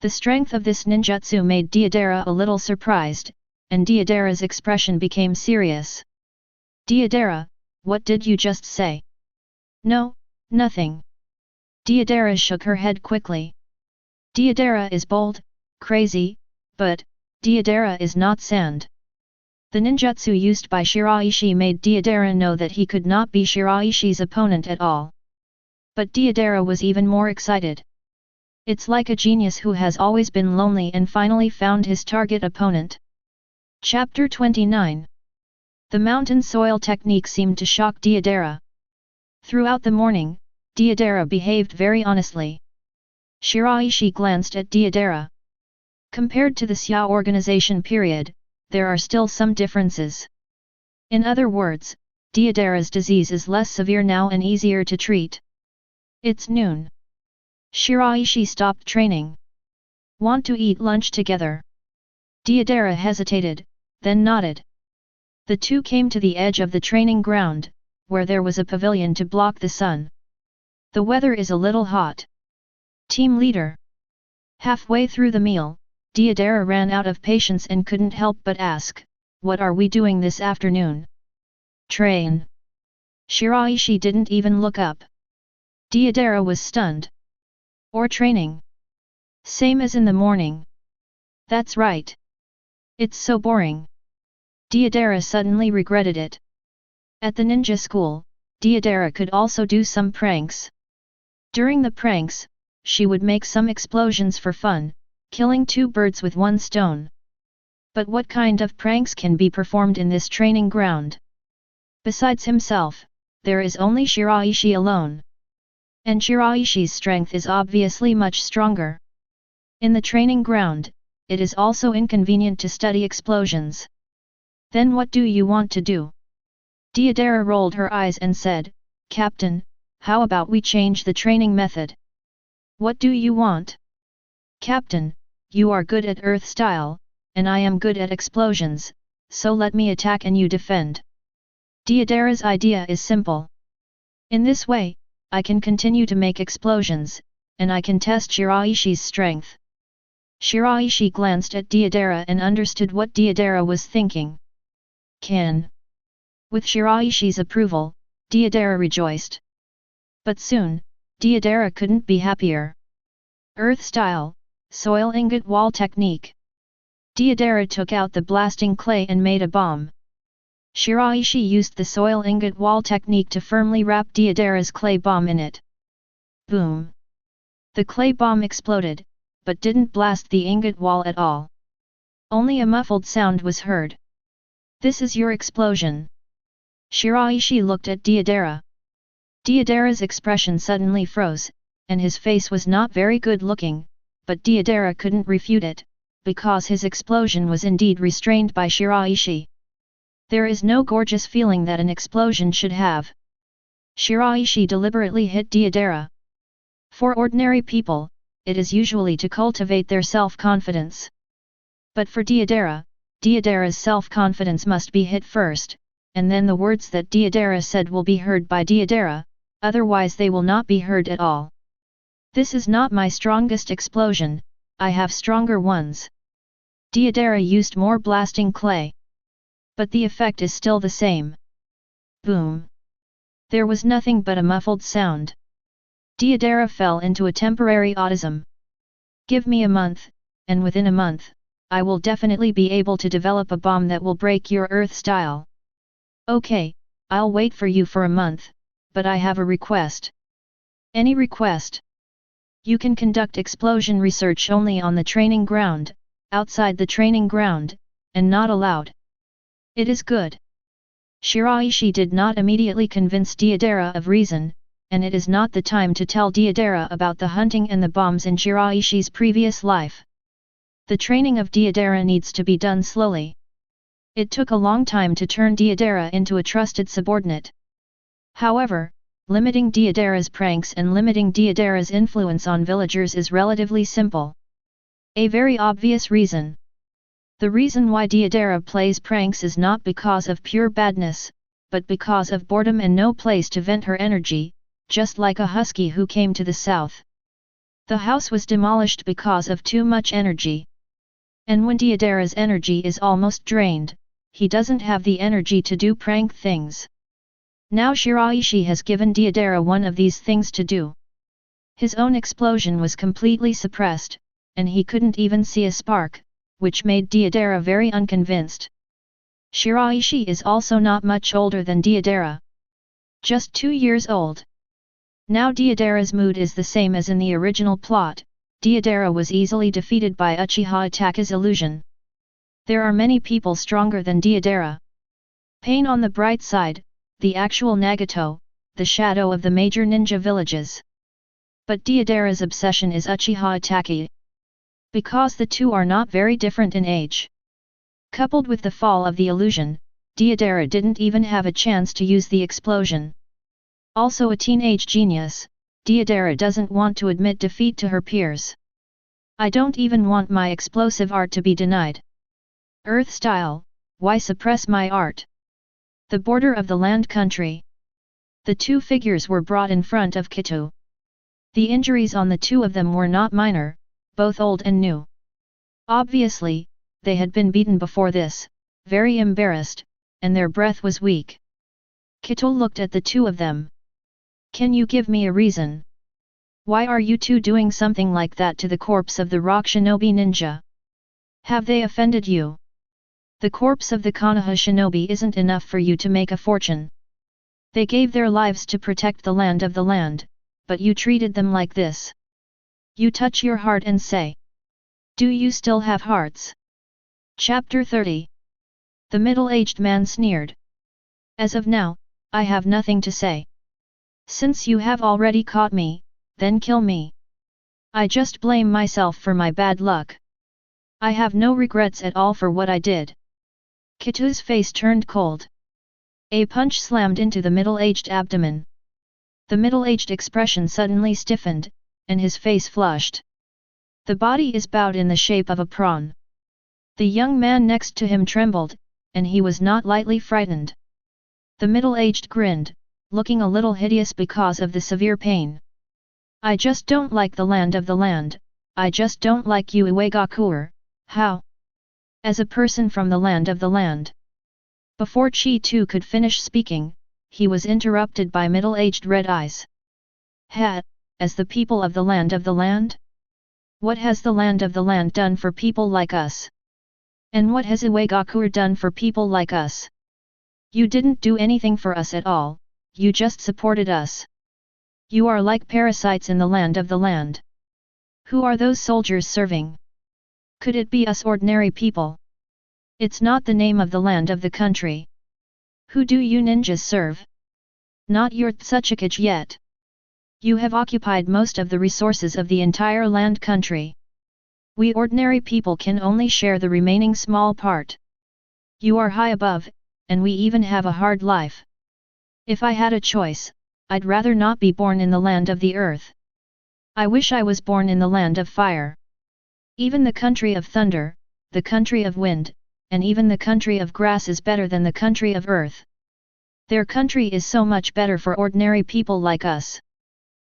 The strength of this ninjutsu made Deidara a little surprised, and Deidara's expression became serious. Deidara, what did you just say? No, nothing. Deidara shook her head quickly. Deidara is bold, crazy, but Deidara is not sand. The ninjutsu used by Shiraishi made Deidara know that he could not be Shiraishi's opponent at all. But Deidara was even more excited. It's like a genius who has always been lonely and finally found his target opponent. Chapter 29. The mountain soil technique seemed to shock Deidara. Throughout the morning, Deidara behaved very honestly. Shiraishi glanced at Deidara. Compared to the Xia organization period, there are still some differences. In other words, Deidara's disease is less severe now and easier to treat. It's noon. Shiraishi stopped training. Want to eat lunch together? Deidara hesitated, then nodded. The two came to the edge of the training ground, where there was a pavilion to block the sun. The weather is a little hot. Team leader. Halfway through the meal, Deidara ran out of patience and couldn't help but ask, "What are we doing this afternoon?" Train. Shiraishi didn't even look up. Deidara was stunned. Or training? Same as in the morning. That's right. It's so boring. Deidara suddenly regretted it. At the ninja school, Deidara could also do some pranks. During the pranks, she would make some explosions for fun, killing two birds with one stone. But what kind of pranks can be performed in this training ground? Besides himself, there is only Shiraishi alone. And Shiraishi's strength is obviously much stronger. In the training ground, it is also inconvenient to study explosions. Then what do you want to do? Deidara rolled her eyes and said, "Captain, how about we change the training method?" "What do you want?" "Captain, you are good at earth style, and I am good at explosions, so let me attack and you defend." Deidara's idea is simple. In this way, I can continue to make explosions, and I can test Shiraishi's strength. Shiraishi glanced at Deidara and understood what Deidara was thinking. Can. With Shiraishi's approval, Deidara rejoiced. But soon, Deidara couldn't be happier. Earth style, soil ingot wall technique. Deidara took out the blasting clay and made a bomb. Shiraishi used the soil ingot wall technique to firmly wrap Deidara's clay bomb in it. Boom! The clay bomb exploded, but didn't blast the ingot wall at all. Only a muffled sound was heard. "This is your explosion." Shiraishi looked at Deidara. Deidara's expression suddenly froze, and his face was not very good looking, but Deidara couldn't refute it, because his explosion was indeed restrained by Shiraishi. There is no gorgeous feeling that an explosion should have. Shiraishi deliberately hit Deidara. For ordinary people, it is usually to cultivate their self-confidence. But for Deidara, Deidara's self-confidence must be hit first, and then the words that Deidara said will be heard by Deidara, otherwise they will not be heard at all. "This is not my strongest explosion, I have stronger ones." Deidara used more blasting clay. But the effect is still the same. Boom! There was nothing but a muffled sound. Deidara fell into a temporary autism. "Give me a month, and within a month, I will definitely be able to develop a bomb that will break your earth style." "Okay, I'll wait for you for a month, but I have a request." "Any request?" "You can conduct explosion research only on the training ground, outside the training ground, and not allowed." "It is good." Shiraishi did not immediately convince Deidara of reason, and it is not the time to tell Deidara about the hunting and the bombs in Shiraishi's previous life. The training of Deidara needs to be done slowly. It took a long time to turn Deidara into a trusted subordinate. However, limiting Deidara's pranks and limiting Deidara's influence on villagers is relatively simple. A very obvious reason. The reason why Deidara plays pranks is not because of pure badness, but because of boredom and no place to vent her energy, just like a husky who came to the south. The house was demolished because of too much energy. And when Deidara's energy is almost drained, he doesn't have the energy to do prank things. Now Shiraishi has given Deidara one of these things to do. His own explosion was completely suppressed, and he couldn't even see a spark, which made Deidara very unconvinced. Shiraishi is also not much older than Deidara. Just 2 years old. Now Deidara's mood is the same as in the original plot. Deidara was easily defeated by Uchiha Itachi's illusion. There are many people stronger than Deidara. Pain on the bright side, the actual Nagato, the shadow of the major ninja villages. But Deidara's obsession is Uchiha Itachi. Because the two are not very different in age. Coupled with the fall of the illusion, Deidara didn't even have a chance to use the explosion. Also a teenage genius, Deidara doesn't want to admit defeat to her peers. I don't even want my explosive art to be denied. Earth style, why suppress my art? The border of the land country. The two figures were brought in front of Kito. The injuries on the two of them were not minor, both old and new. Obviously, they had been beaten before this, very embarrassed, and their breath was weak. Kito looked at the two of them. Can you give me a reason? Why are you two doing something like that to the corpse of the rock shinobi ninja? Have they offended you? The corpse of the Konoha shinobi isn't enough for you to make a fortune. They gave their lives to protect the land, but you treated them like this. You touch your heart and say. Do you still have hearts? Chapter 30. The middle-aged man sneered. As of now, I have nothing to say. Since you have already caught me, then kill me. I just blame myself for my bad luck. I have no regrets at all for what I did. Kito's face turned cold. A punch slammed into the middle-aged abdomen. The middle-aged expression suddenly stiffened, and his face flushed. The body is bowed in the shape of a prawn. The young man next to him trembled, and he was not lightly frightened. The middle-aged grinned, looking a little hideous because of the severe pain. I just don't like the land, I just don't like you Iwagakure, how? As a person from the land. Before Chi-Tu could finish speaking, he was interrupted by middle-aged red eyes. As the people of the land? What has the land done for people like us? And what has Iwagakure done for people like us? You didn't do anything for us at all, you just supported us. You are like parasites in the land. Who are those soldiers serving? Could it be us ordinary people? It's not the name of the land of the country. Who do you ninjas serve? Not your Suchage yet. You have occupied most of the resources of the entire land country. We ordinary people can only share the remaining small part. You are high above, and we even have a hard life. If I had a choice, I'd rather not be born in the land of the earth. I wish I was born in the land of fire. Even the country of thunder, the country of wind, and even the country of grass is better than the country of earth. Their country is so much better for ordinary people like us.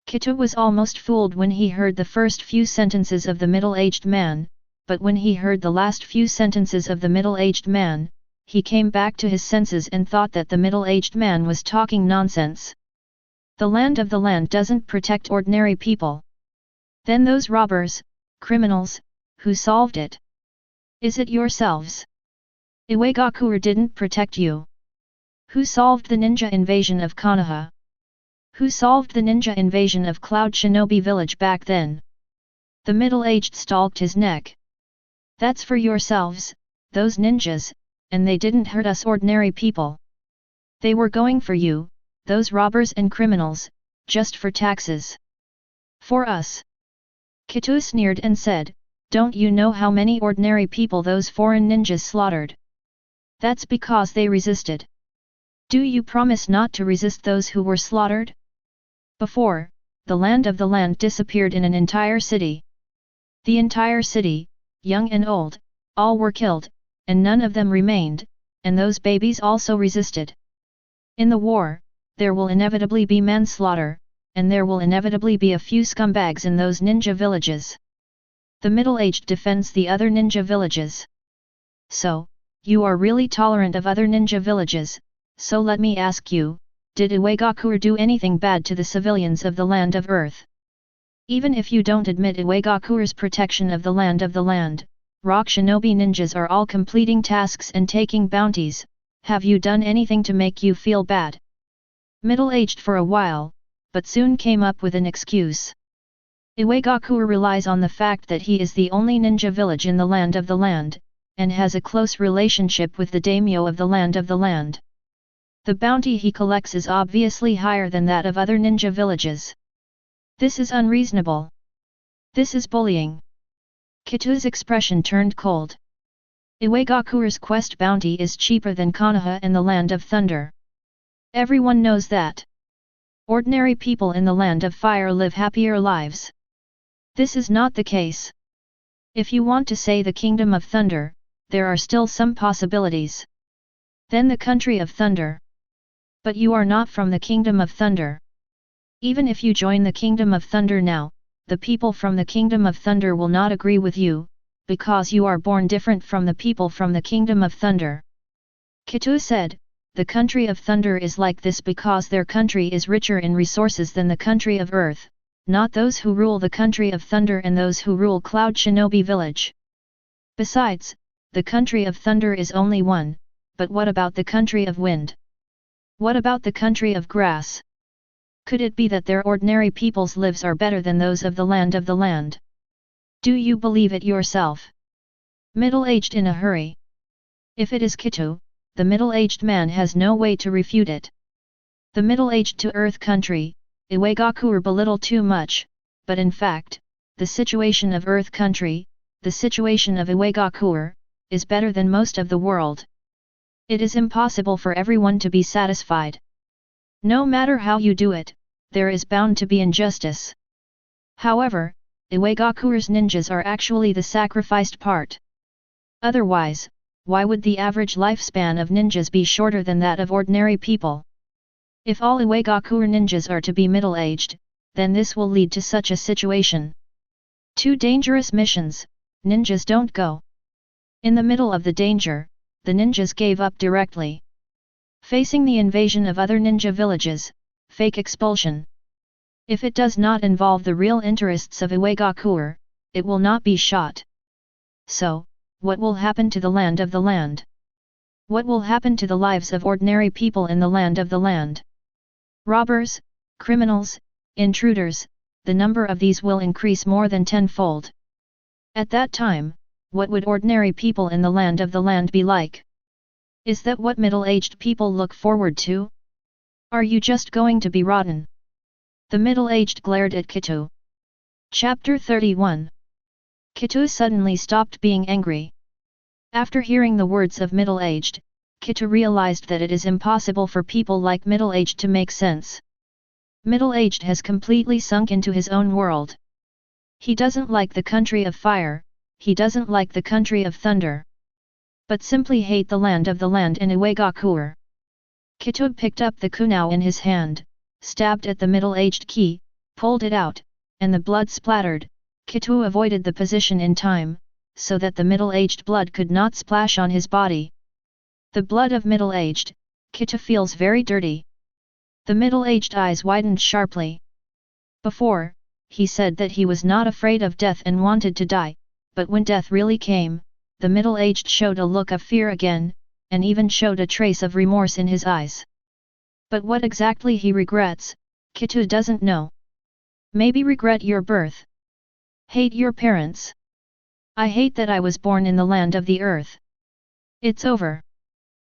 Kito was almost fooled when he heard the first few sentences of the middle-aged man, but when he heard the last few sentences of the middle-aged man, he came back to his senses and thought that the middle-aged man was talking nonsense. The land doesn't protect ordinary people. Then those robbers, criminals, who solved it? Is it yourselves? Iwagakure didn't protect you. Who solved the ninja invasion of Konoha? Who solved the ninja invasion of Cloud Shinobi village back then? The middle-aged stalked his neck. That's for yourselves, those ninjas, and they didn't hurt us ordinary people. They were going for you, those robbers and criminals, just for taxes. For us. Kito sneered and said, don't you know how many ordinary people those foreign ninjas slaughtered? That's because they resisted. Do you promise not to resist those who were slaughtered? Before, the land disappeared in an entire city. The entire city, young and old, all were killed, and none of them remained, and those babies also resisted. In the war, there will inevitably be manslaughter, and there will inevitably be a few scumbags in those ninja villages. The middle-aged defends the other ninja villages. So, you are really tolerant of other ninja villages, so let me ask you, did Iwagakure do anything bad to the civilians of the land of earth? Even if you don't admit Iwagakure's protection of the land, rock shinobi ninjas are all completing tasks and taking bounties. Have you done anything to make you feel bad? Middle-aged for a while, but soon came up with an excuse. Iwagakure relies on the fact that he is the only ninja village in the land, and has a close relationship with the daimyo of the land. The bounty he collects is obviously higher than that of other ninja villages. This is unreasonable. This is bullying. Kitu's expression turned cold. Iwagakure's quest bounty is cheaper than Konoha and the Land of Thunder. Everyone knows that. Ordinary people in the Land of Fire live happier lives. This is not the case. If you want to say the Kingdom of Thunder, there are still some possibilities. Then the Country of Thunder. But you are not from the Kingdom of Thunder. Even if you join the Kingdom of Thunder now, the people from the Kingdom of Thunder will not agree with you, because you are born different from the people from the Kingdom of Thunder. Kitu said, the Country of Thunder is like this because their country is richer in resources than the Country of Earth, not those who rule the Country of Thunder and those who rule Cloud Shinobi Village. Besides, the Country of Thunder is only one, but what about the Country of Wind? What about the Country of Grass? Could it be that their ordinary people's lives are better than those of the land? Do you believe it yourself? Middle-aged in a hurry. If it is Kitu, the middle-aged man has no way to refute it. The middle-aged to Earth Country, Iwagakure belittled too much, but in fact, the situation of Earth Country, the situation of Iwagakure, is better than most of the world. It is impossible for everyone to be satisfied. No matter how you do it, there is bound to be injustice. However, Iwagakure's ninjas are actually the sacrificed part. Otherwise, why would the average lifespan of ninjas be shorter than that of ordinary people? If all Iwagakure ninjas are to be middle-aged, then this will lead to such a situation. 2 dangerous missions, ninjas don't go. In the middle of the danger, the ninjas gave up directly. Facing the invasion of other ninja villages, fake expulsion. If it does not involve the real interests of Iwagakure, it will not be shot. So, what will happen to the land? What will happen to the lives of ordinary people in the land? Robbers, criminals, intruders, the number of these will increase more than tenfold. At that time, what would ordinary people in the land be like? Is that what middle-aged people look forward to? Are you just going to be rotten? The middle-aged glared at Kitu. Chapter 31. Kitu suddenly stopped being angry. After hearing the words of middle-aged, Kitu realized that it is impossible for people like middle-aged to make sense. Middle-aged has completely sunk into his own world. He doesn't like the Country of Fire, he doesn't like the Country of Thunder. But simply hate the land and Iwagakure. Kitu picked up the kunao in his hand, stabbed at the middle-aged key, pulled it out, and the blood splattered. Kitu avoided the position in time, so that the middle-aged blood could not splash on his body. The blood of middle-aged, Kitu feels very dirty. The middle-aged eyes widened sharply. Before, he said that he was not afraid of death and wanted to die, but when death really came, the middle-aged showed a look of fear again, and even showed a trace of remorse in his eyes. But what exactly he regrets, Kitu doesn't know. Maybe regret your birth. Hate your parents. I hate that I was born in the land of the earth. It's over.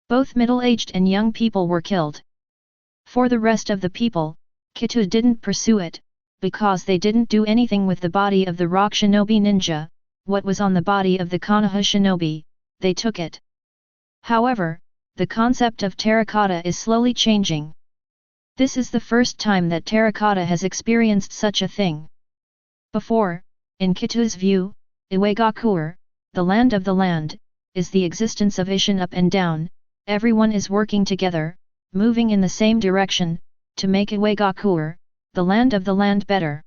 Both middle-aged and young people were killed. For the rest of the people, Kitu didn't pursue it, because they didn't do anything with the body of the rock shinobi ninja. What was on the body of the Konoha shinobi, they took it. However, the concept of terracotta is slowly changing. This is the first time that terracotta has experienced such a thing. Before, in Kitu's view, Iwagakure, the land, is the existence of Ishin up and down, everyone is working together, moving in the same direction, to make Iwagakure, the land better.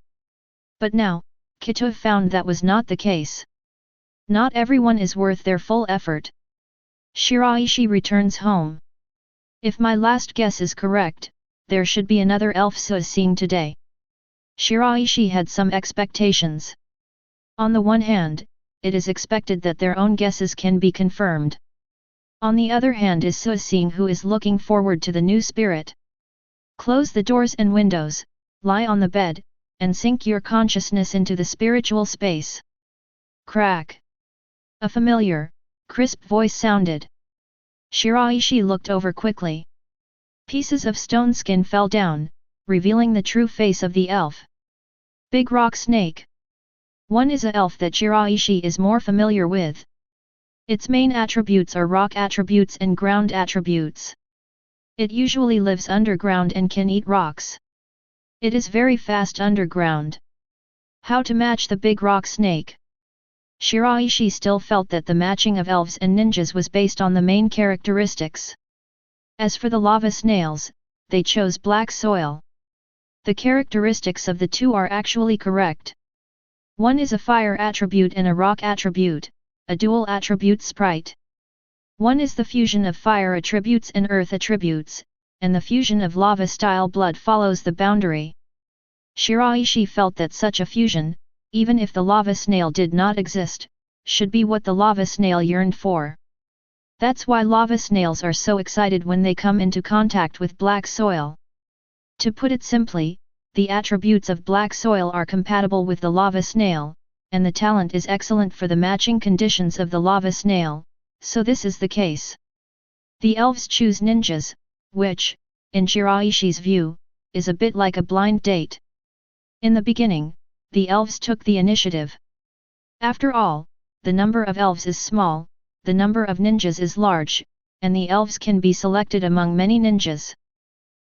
But now, Kitu found that was not the case. Not everyone is worth their full effort. Shiraishi returns home. If my last guess is correct, there should be another elf scene today. Shiraishi had some expectations. On the one hand, it is expected that their own guesses can be confirmed. On the other hand is Suicine, who is looking forward to the new spirit. Close the doors and windows, lie on the bed, and sink your consciousness into the spiritual space. Crack! A familiar, crisp voice sounded. Shiraishi looked over quickly. Pieces of stone skin fell down, revealing the true face of the elf. Big Rock Snake. One is a elf that Shiraishi is more familiar with. Its main attributes are rock attributes and ground attributes. It usually lives underground and can eat rocks. It is very fast underground. How to match the Big Rock Snake? Shiraishi still felt that the matching of elves and ninjas was based on the main characteristics. As for the lava snails, they chose black soil. The characteristics of the two are actually correct. One is a fire attribute and a rock attribute, a dual attribute sprite. One is the fusion of fire attributes and earth attributes, and the fusion of lava-style blood follows the boundary. Shiraishi felt that such a fusion, even if the lava snail did not exist, should be what the lava snail yearned for. That's why lava snails are so excited when they come into contact with black soil. To put it simply, the attributes of black soil are compatible with the lava snail, and the talent is excellent for the matching conditions of the lava snail, so this is the case. The elves choose ninjas, which, in Shiraishi's view, is a bit like a blind date. In the beginning, the elves took the initiative. After all, the number of elves is small, the number of ninjas is large, and the elves can be selected among many ninjas.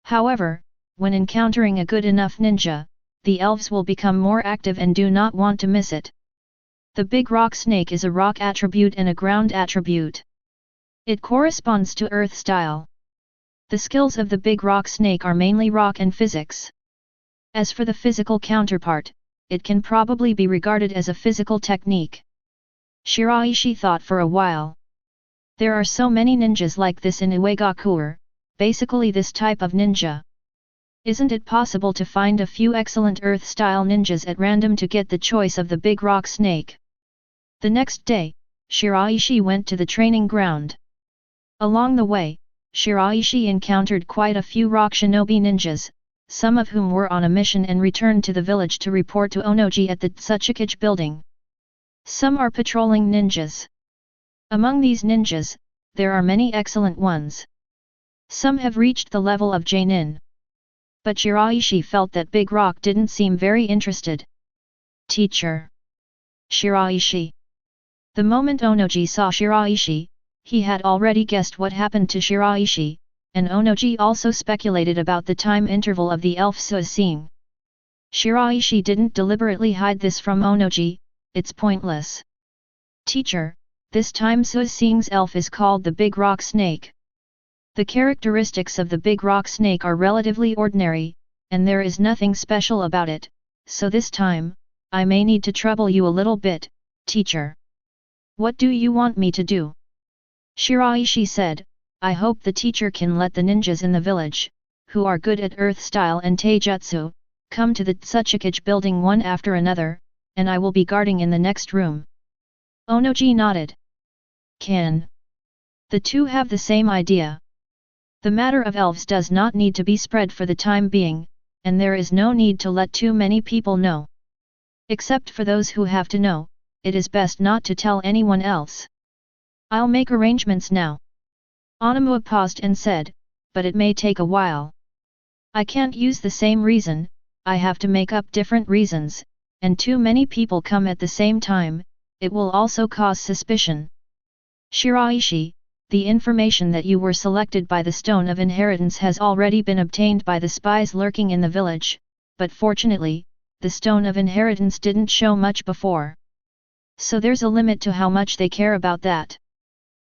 However, when encountering a good enough ninja, the elves will become more active and do not want to miss it. The Big Rock Snake is a rock attribute and a ground attribute. It corresponds to earth style. The skills of the Big Rock Snake are mainly rock and physics. As for the physical counterpart, it can probably be regarded as a physical technique. Shiraishi thought for a while. There are so many ninjas like this in Iwagakure, basically this type of ninja. Isn't it possible to find a few excellent earth-style ninjas at random to get the choice of the Big Rock Snake? The next day, Shiraishi went to the training ground. Along the way, Shiraishi encountered quite a few rock shinobi ninjas, some of whom were on a mission and returned to the village to report to Onoji at the Suchage building. Some are patrolling ninjas. Among these ninjas, there are many excellent ones. Some have reached the level of Genin. But Shiraishi felt that Big Rock didn't seem very interested. Teacher. Shiraishi. The moment Onoji saw Shiraishi, he had already guessed what happened to Shiraishi, and Onoji also speculated about the time interval of the elf Suchage. Shiraishi didn't deliberately hide this from Onoji, it's pointless. Teacher, this time Suchage's elf is called the Big Rock Snake. The characteristics of the Big Rock Snake are relatively ordinary, and there is nothing special about it, so this time, I may need to trouble you a little bit, teacher. What do you want me to do? Shiraishi said, I hope the teacher can let the ninjas in the village, who are good at earth style and taijutsu, come to the Suchage building one after another, and I will be guarding in the next room. Onoji nodded. Can. The two have the same idea. The matter of elves does not need to be spread for the time being, and there is no need to let too many people know. Except for those who have to know, it is best not to tell anyone else. I'll make arrangements now. Onamua paused and said, but it may take a while. I can't use the same reason, I have to make up different reasons, and too many people come at the same time, it will also cause suspicion. Shiraishi, the information that you were selected by the Stone of Inheritance has already been obtained by the spies lurking in the village, but fortunately, the Stone of Inheritance didn't show much before. So there's a limit to how much they care about that.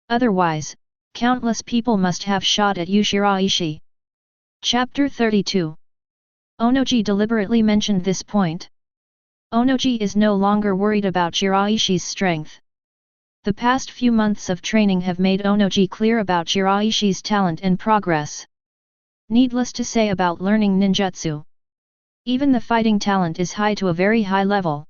Otherwise, countless people must have shot at you, Shiraishi. Chapter 32. Onoji deliberately mentioned this point. Onoji is no longer worried about Shiraishi's strength. The past few months of training have made Onoji clear about Shiraishi's talent and progress. Needless to say about learning ninjutsu. Even the fighting talent is high to a very high level.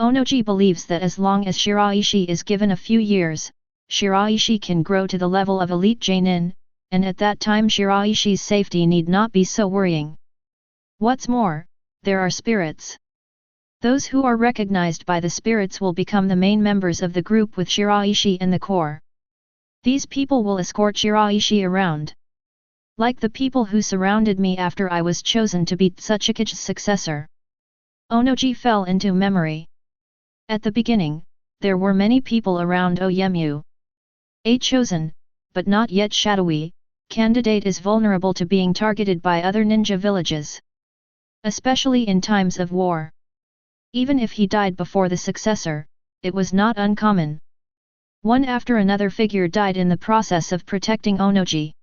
Onoji believes that as long as Shiraishi is given a few years, Shiraishi can grow to the level of elite Genin, and at that time Shiraishi's safety need not be so worrying. What's more, there are spirits. Those who are recognized by the spirits will become the main members of the group with Shiraishi and the core. These people will escort Shiraishi around. Like the people who surrounded me after I was chosen to be Suchage's successor. Onoji fell into memory. At the beginning, there were many people around Oyemu. A chosen, but not yet shadowy, candidate is vulnerable to being targeted by other ninja villages. Especially in times of war. Even if he died before the successor, it was not uncommon. One after another figure died in the process of protecting Onoji.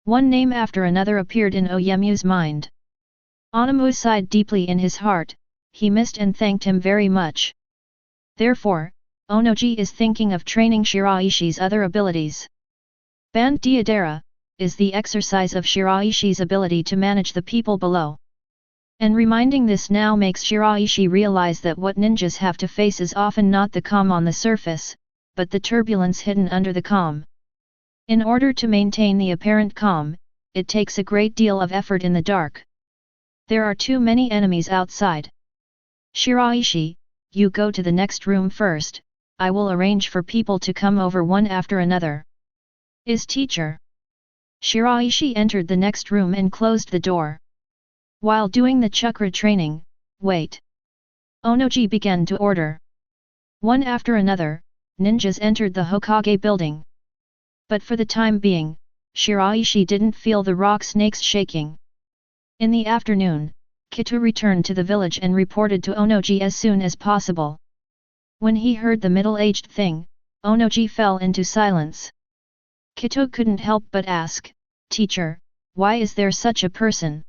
One name after another appeared in Oyemu's mind. Onomu sighed deeply in his heart, he missed and thanked him very much. Therefore, Onoji is thinking of training Shiraishi's other abilities. Band Diadera is the exercise of Shiraishi's ability to manage the people below. And reminding this now makes Shiraishi realize that what ninjas have to face is often not the calm on the surface, but the turbulence hidden under the calm. In order to maintain the apparent calm, it takes a great deal of effort in the dark. There are too many enemies outside. Shiraishi, you go to the next room first, I will arrange for people to come over one after another. Is teacher. Shiraishi entered the next room and closed the door. While doing the chakra training, wait. Onoji began to order. One after another, ninjas entered the Hokage building. But for the time being, Shiraishi didn't feel the rock snakes shaking. In the afternoon, Kitu returned to the village and reported to Onoji as soon as possible. When he heard the middle-aged thing, Onoji fell into silence. Kitu couldn't help but ask, "Teacher, why is there such a person?"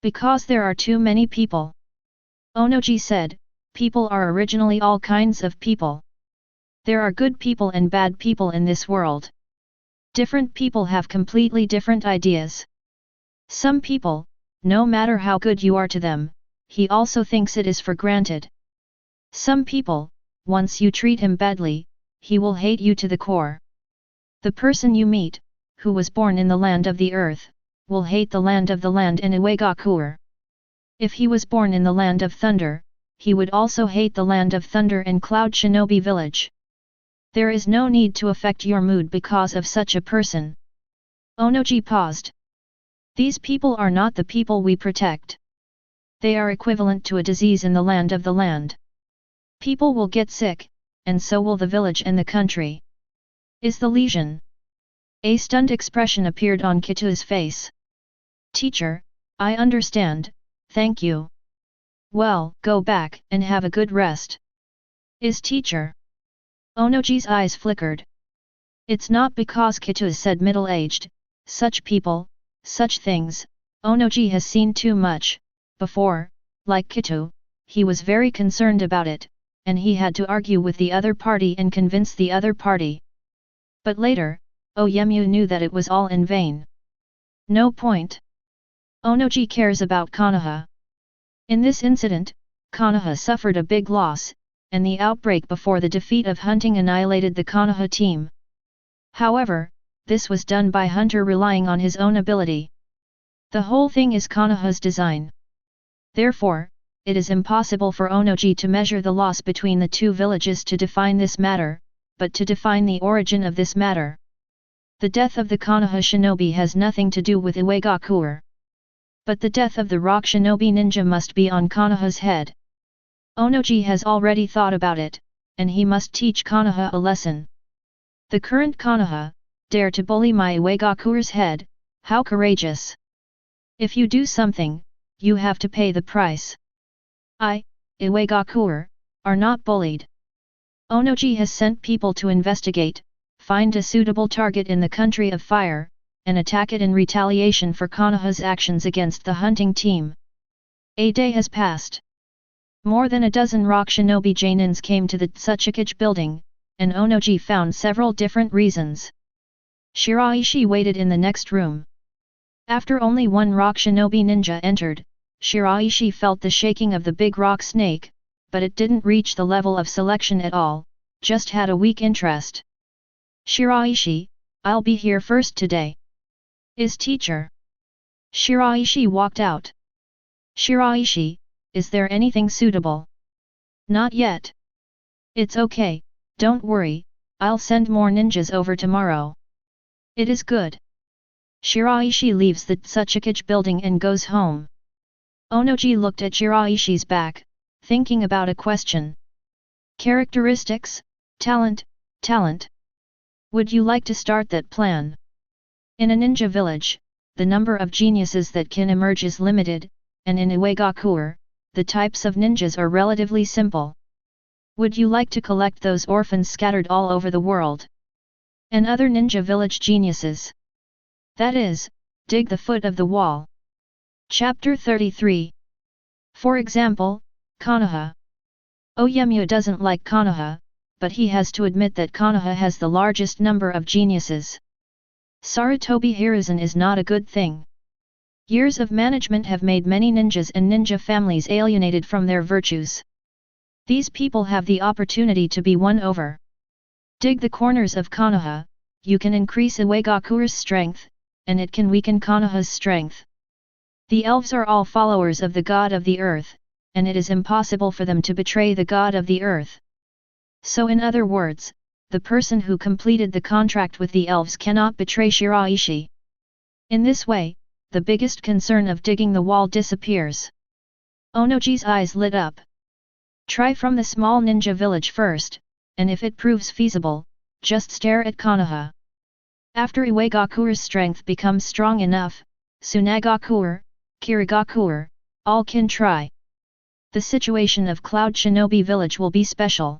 "Because there are too many people." Onoji said, "People are originally all kinds of people. There are good people and bad people in this world. Different people have completely different ideas. Some people, no matter how good you are to them, he also thinks it is for granted. Some people, once you treat him badly, he will hate you to the core. The person you meet, who was born in the land of the earth, will hate the land of the land and Iwagakure. If he was born in the land of thunder, he would also hate the land of thunder and Cloud Shinobi village. There is no need to affect your mood because of such a person." Onoji paused. "These people are not the people we protect. They are equivalent to a disease in the land of the land. People will get sick, and so will the village and the country. Is the lesion?" A stunned expression appeared on Kitu's face. "Teacher, I understand, thank you. Well, go back and have a good rest." "Is teacher?" Onoji's eyes flickered. It's not because Kitu said middle-aged, such people, such things, Onoji has seen too much, before, like Kitu, he was very concerned about it, and he had to argue with the other party and convince the other party. But later, Oyemu knew that it was all in vain. No point. Onoji cares about Konoha. In this incident, Konoha suffered a big loss, and the outbreak before the defeat of Hunting annihilated the Konoha team. However, this was done by Hunter relying on his own ability. The whole thing is Konoha's design. Therefore, it is impossible for Onoji to measure the loss between the two villages to define this matter, but to define the origin of this matter. The death of the Konoha shinobi has nothing to do with Iwagakure. But the death of the rock shinobi ninja must be on Konoha's head. Onoji has already thought about it, and he must teach Konoha a lesson. The current Konoha, dare to bully my Iwagakure's head, how courageous! If you do something, you have to pay the price. I, Iwagakure, are not bullied. Onoji has sent people to investigate, find a suitable target in the country of fire, and attack it in retaliation for Konoha's actions against the hunting team. A day has passed. More than a dozen rock shinobi Jainins came to the Suchage building, and Onoji found several different reasons. Shiraishi waited in the next room. After only one rock shinobi ninja entered, Shiraishi felt the shaking of the big rock snake, but it didn't reach the level of selection at all, just had a weak interest. "Shiraishi, I'll be here first today." "Is teacher?" Shiraishi walked out. Shiraishi, is there anything suitable? Not yet. It's okay, don't worry, I'll send more ninjas over tomorrow. It is good. Shiraishi leaves the Suchage building and goes home. Onoji looked at Shiraishi's back, thinking about a question. Characteristics, talent. Would you like to start that plan? In a ninja village, the number of geniuses that can emerge is limited, and in Iwagakure, the types of ninjas are relatively simple. Would you like to collect those orphans scattered all over the world? And other ninja village geniuses? That is, dig the foot of the wall. Chapter 33. For example, Konoha. Oyemura doesn't like Konoha, but he has to admit that Konoha has the largest number of geniuses. Sarutobi Hiruzen is not a good thing. Years of management have made many ninjas and ninja families alienated from their virtues. These people have the opportunity to be won over. Dig the corners of Konoha, you can increase Iwagakure's strength, and it can weaken Konoha's strength. The elves are all followers of the god of the earth, and it is impossible for them to betray the god of the earth. So in other words, the person who completed the contract with the elves cannot betray Shiraishi. In this way, the biggest concern of digging the wall disappears. Onoji's eyes lit up. Try from the small ninja village first, and if it proves feasible, just stare at Konoha. After Iwagakure's strength becomes strong enough, Tsunagakure, Kirigakure, all can try. The situation of Cloud Shinobi village will be special.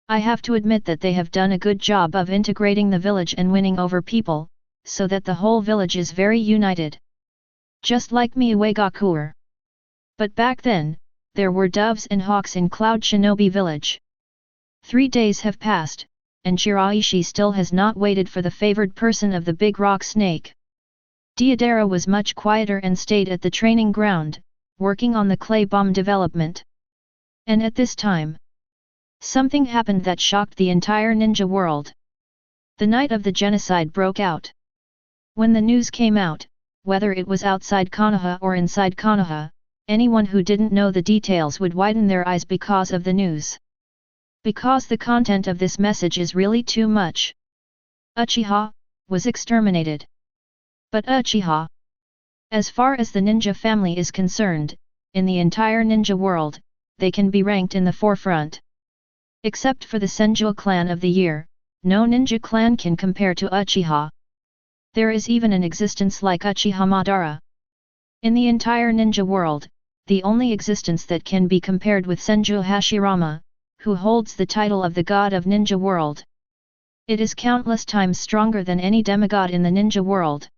I have to admit that they have done a good job of integrating the village and winning over people, so that the whole village is very united. Just like me Iwagakure. But back then, there were doves and hawks in Cloud Shinobi village. 3 days have passed, and Shiraishi still has not waited for the favored person of the big rock snake. Deidara was much quieter and stayed at the training ground, working on the clay bomb development. And at this time, something happened that shocked the entire ninja world. The night of the genocide broke out. When the news came out, whether it was outside Konoha or inside Konoha, anyone who didn't know the details would widen their eyes because of the news. Because the content of this message is really too much. Uchiha was exterminated. But Uchiha, as far as the ninja family is concerned, in the entire ninja world, they can be ranked in the forefront. Except for the Senju clan of the year, no ninja clan can compare to Uchiha. There is even an existence like Uchiha Madara. In the entire ninja world, the only existence that can be compared with Senju Hashirama, who holds the title of the god of ninja world. It is countless times stronger than any demigod in the ninja world.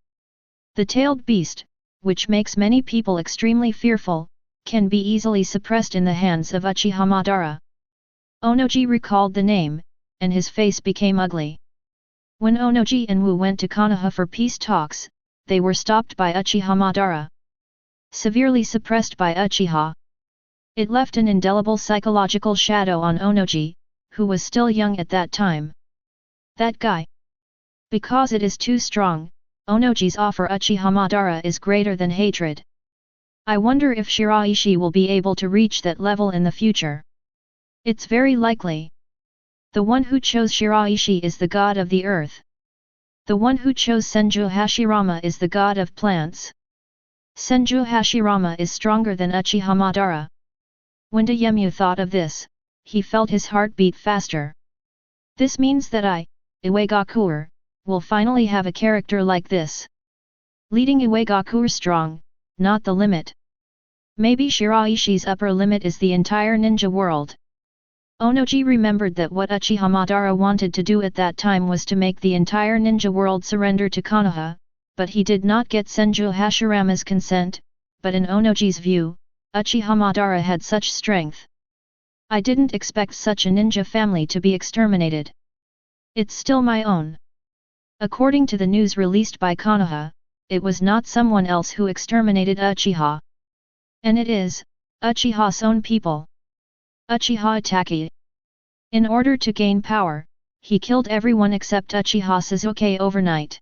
The tailed beast, which makes many people extremely fearful, can be easily suppressed in the hands of Uchiha Madara. Onoji recalled the name, and his face became ugly. When Onoji and Wu went to Konoha for peace talks, they were stopped by Uchiha Madara. Severely suppressed by Uchiha. It left an indelible psychological shadow on Onoji, who was still young at that time. That guy. Because it is too strong, Onoji's offer Uchiha Madara is greater than hatred. I wonder if Shiraishi will be able to reach that level in the future. It's very likely. The one who chose Shiraishi is the god of the earth. The one who chose Senju Hashirama is the god of plants. Senju Hashirama is stronger than Uchiha Madara. When Oyemura thought of this, he felt his heart beat faster. This means that I, Iwagakure, will finally have a character like this. Leading Iwagakure strong, not the limit. Maybe Shiraishi's upper limit is the entire ninja world. Onoji remembered that what Uchiha Madara wanted to do at that time was to make the entire ninja world surrender to Konoha, but he did not get Senju Hashirama's consent, but in Onoji's view, Uchiha Madara had such strength. I didn't expect such a ninja family to be exterminated. It's still my own. According to the news released by Konoha, it was not someone else who exterminated Uchiha. And it is, Uchiha's own people. Uchiha Itachi. In order to gain power, he killed everyone except Uchiha Sasuke overnight.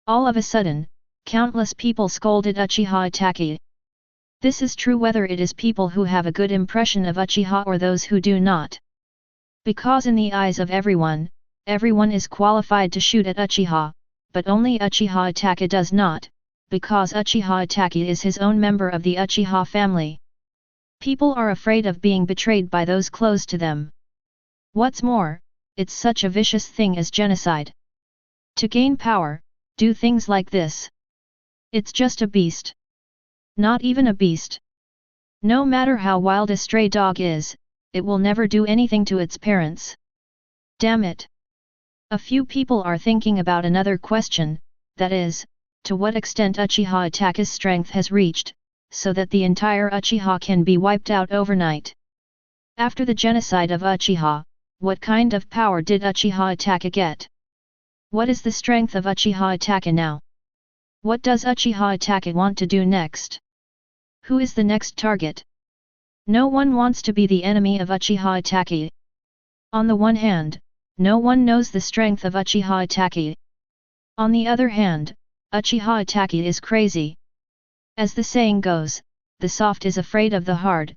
All of a sudden, countless people scolded Uchiha Itachi. This is true whether it is people who have a good impression of Uchiha or those who do not. Because in the eyes of everyone is qualified to shoot at Uchiha, but only Uchiha Itachi does not, because Uchiha Itachi is his own member of the Uchiha family. People are afraid of being betrayed by those close to them. What's more, it's such a vicious thing as genocide. To gain power, do things like this. It's just a beast. Not even a beast. No matter how wild a stray dog is, it will never do anything to its parents. Damn it. A few people are thinking about another question, that is, to what extent Uchiha Itachi's strength has reached, so that the entire Uchiha can be wiped out overnight. After the genocide of Uchiha, what kind of power did Uchiha Itachi get? What is the strength of Uchiha Itachi now? What does Uchiha Itachi want to do next? Who is the next target? No one wants to be the enemy of Uchiha Itachi. On the one hand, no one knows the strength of Uchiha Itachi. On the other hand, Uchiha Itachi is crazy. As the saying goes, the soft is afraid of the hard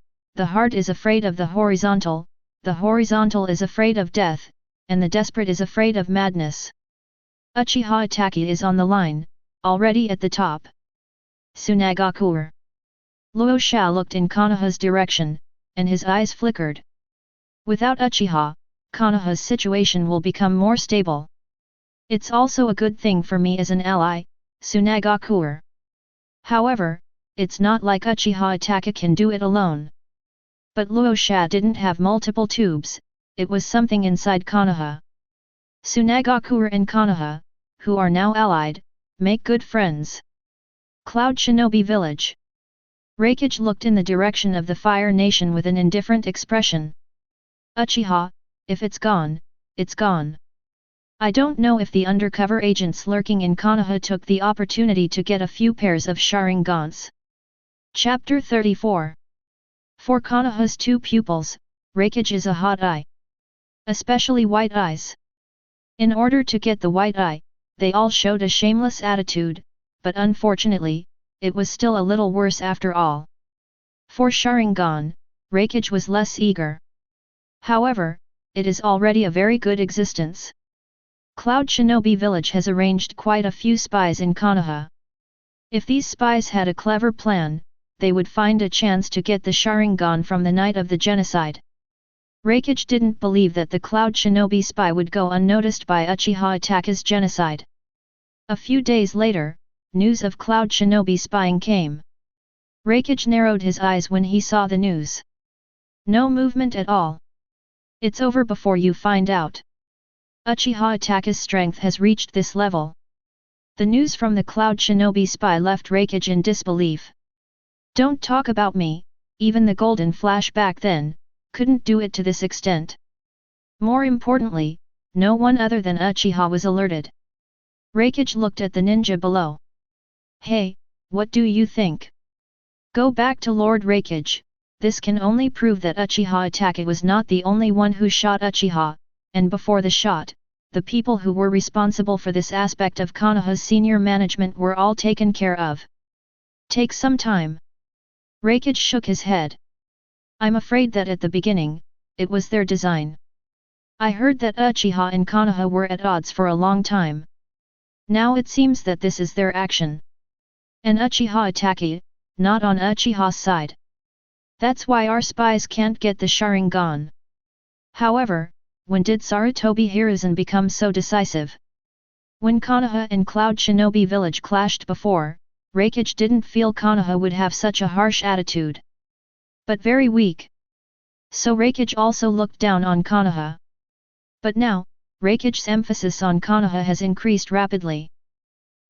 is afraid of the horizontal is afraid of death, and the desperate is afraid of madness. Uchiha Itachi is on the line, already at the top. Sunagakure. Luo Sha looked in Konoha's direction, and his eyes flickered. Without Uchiha, Konoha's situation will become more stable. It's also a good thing for me as an ally, Sunagakure. However, it's not like Uchiha Itachi can do it alone. But Luo Sha didn't have multiple tubes, it was something inside Konoha. Sunagakure and Konoha, who are now allied, make good friends. Cloud Shinobi Village. Reikage looked in the direction of the Fire Nation with an indifferent expression. Uchiha, if it's gone, it's gone. I don't know if the undercover agents lurking in Konoha took the opportunity to get a few pairs of Sharingans. Chapter 34. For Konoha's two pupils, Reikage is a hot eye. Especially white eyes. In order to get the white eye, they all showed a shameless attitude, but unfortunately, it was still a little worse after all. For Sharingan, Reikage was less eager. However, it is already a very good existence. Cloud Shinobi Village has arranged quite a few spies in Konoha. If these spies had a clever plan, they would find a chance to get the Sharingan from the night of the genocide. Reikage didn't believe that the Cloud Shinobi spy would go unnoticed by Uchiha Itachi's genocide. A few days later, news of Cloud Shinobi spying came. Reikage narrowed his eyes when he saw the news. No movement at all. It's over before you find out. Uchiha Itachi's strength has reached this level. The news from the Cloud Shinobi spy left Reikage in disbelief. Don't talk about me, even the golden flash back then, couldn't do it to this extent. More importantly, no one other than Uchiha was alerted. Reikage looked at the ninja below. Hey, what do you think? Go back to Lord Reikage, this can only prove that Uchiha Itachi was not the only one who shot Uchiha, and before the shot, the people who were responsible for this aspect of Konoha's senior management were all taken care of. Take some time. Reikage shook his head. I'm afraid that at the beginning, it was their design. I heard that Uchiha and Konoha were at odds for a long time. Now it seems that this is their action. And Uchiha Itachi, not on Uchiha's side. That's why our spies can't get the Sharingan. However, when did Sarutobi Hiruzen become so decisive? When Konoha and Cloud Shinobi Village clashed before, Reikage didn't feel Konoha would have such a harsh attitude. But very weak. So Reikage also looked down on Konoha. But now, Reikage's emphasis on Konoha has increased rapidly.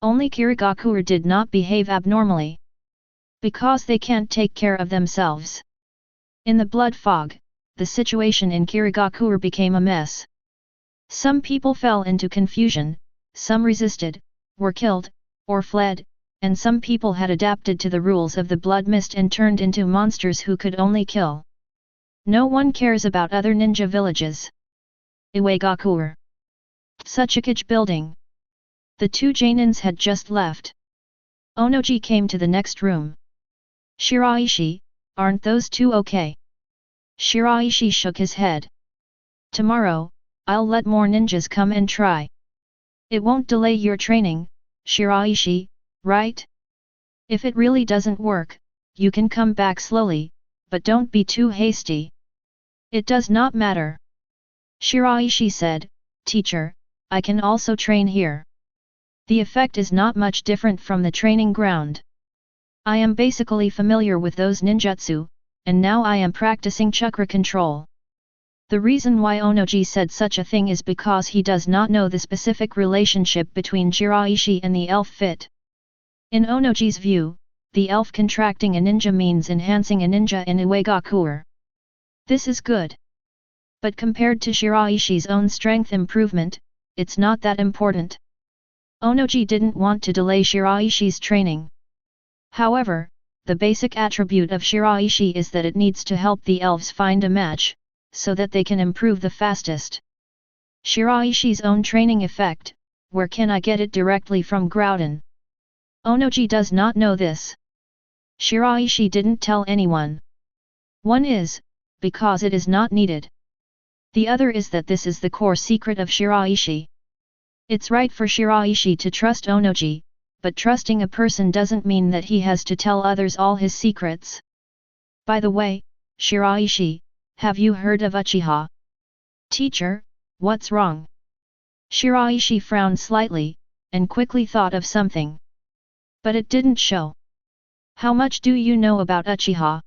Only Kirigakure did not behave abnormally. Because they can't take care of themselves. In the blood fog, the situation in Kirigakure became a mess. Some people fell into confusion, some resisted, were killed, or fled, and some people had adapted to the rules of the blood mist and turned into monsters who could only kill. No one cares about other ninja villages. Iwagakure. Suchage building. The two Janins had just left. Onoji came to the next room. Shiraishi, aren't those two okay? Shiraishi shook his head. Tomorrow, I'll let more ninjas come and try. It won't delay your training, Shiraishi, right? If it really doesn't work, you can come back slowly, but don't be too hasty. It does not matter. Shiraishi said, Teacher, I can also train here. The effect is not much different from the training ground. I am basically familiar with those ninjutsu, and now I am practicing chakra control. The reason why Onoji said such a thing is because he does not know the specific relationship between Shiraishi and the elf fit. In Onoji's view, the elf contracting a ninja means enhancing a ninja in Iwagakure. This is good. But compared to Shiraishi's own strength improvement, it's not that important. Onoji didn't want to delay Shiraishi's training. However, the basic attribute of Shiraishi is that it needs to help the elves find a match, so that they can improve the fastest. Shiraishi's own training effect, where can I get it directly from Groudon? Onoji does not know this. Shiraishi didn't tell anyone. One is, because it is not needed. The other is that this is the core secret of Shiraishi. It's right for Shiraishi to trust Onoji, but trusting a person doesn't mean that he has to tell others all his secrets. By the way, Shiraishi, have you heard of Uchiha? Teacher, what's wrong? Shiraishi frowned slightly, and quickly thought of something. But it didn't show. How much do you know about Uchiha?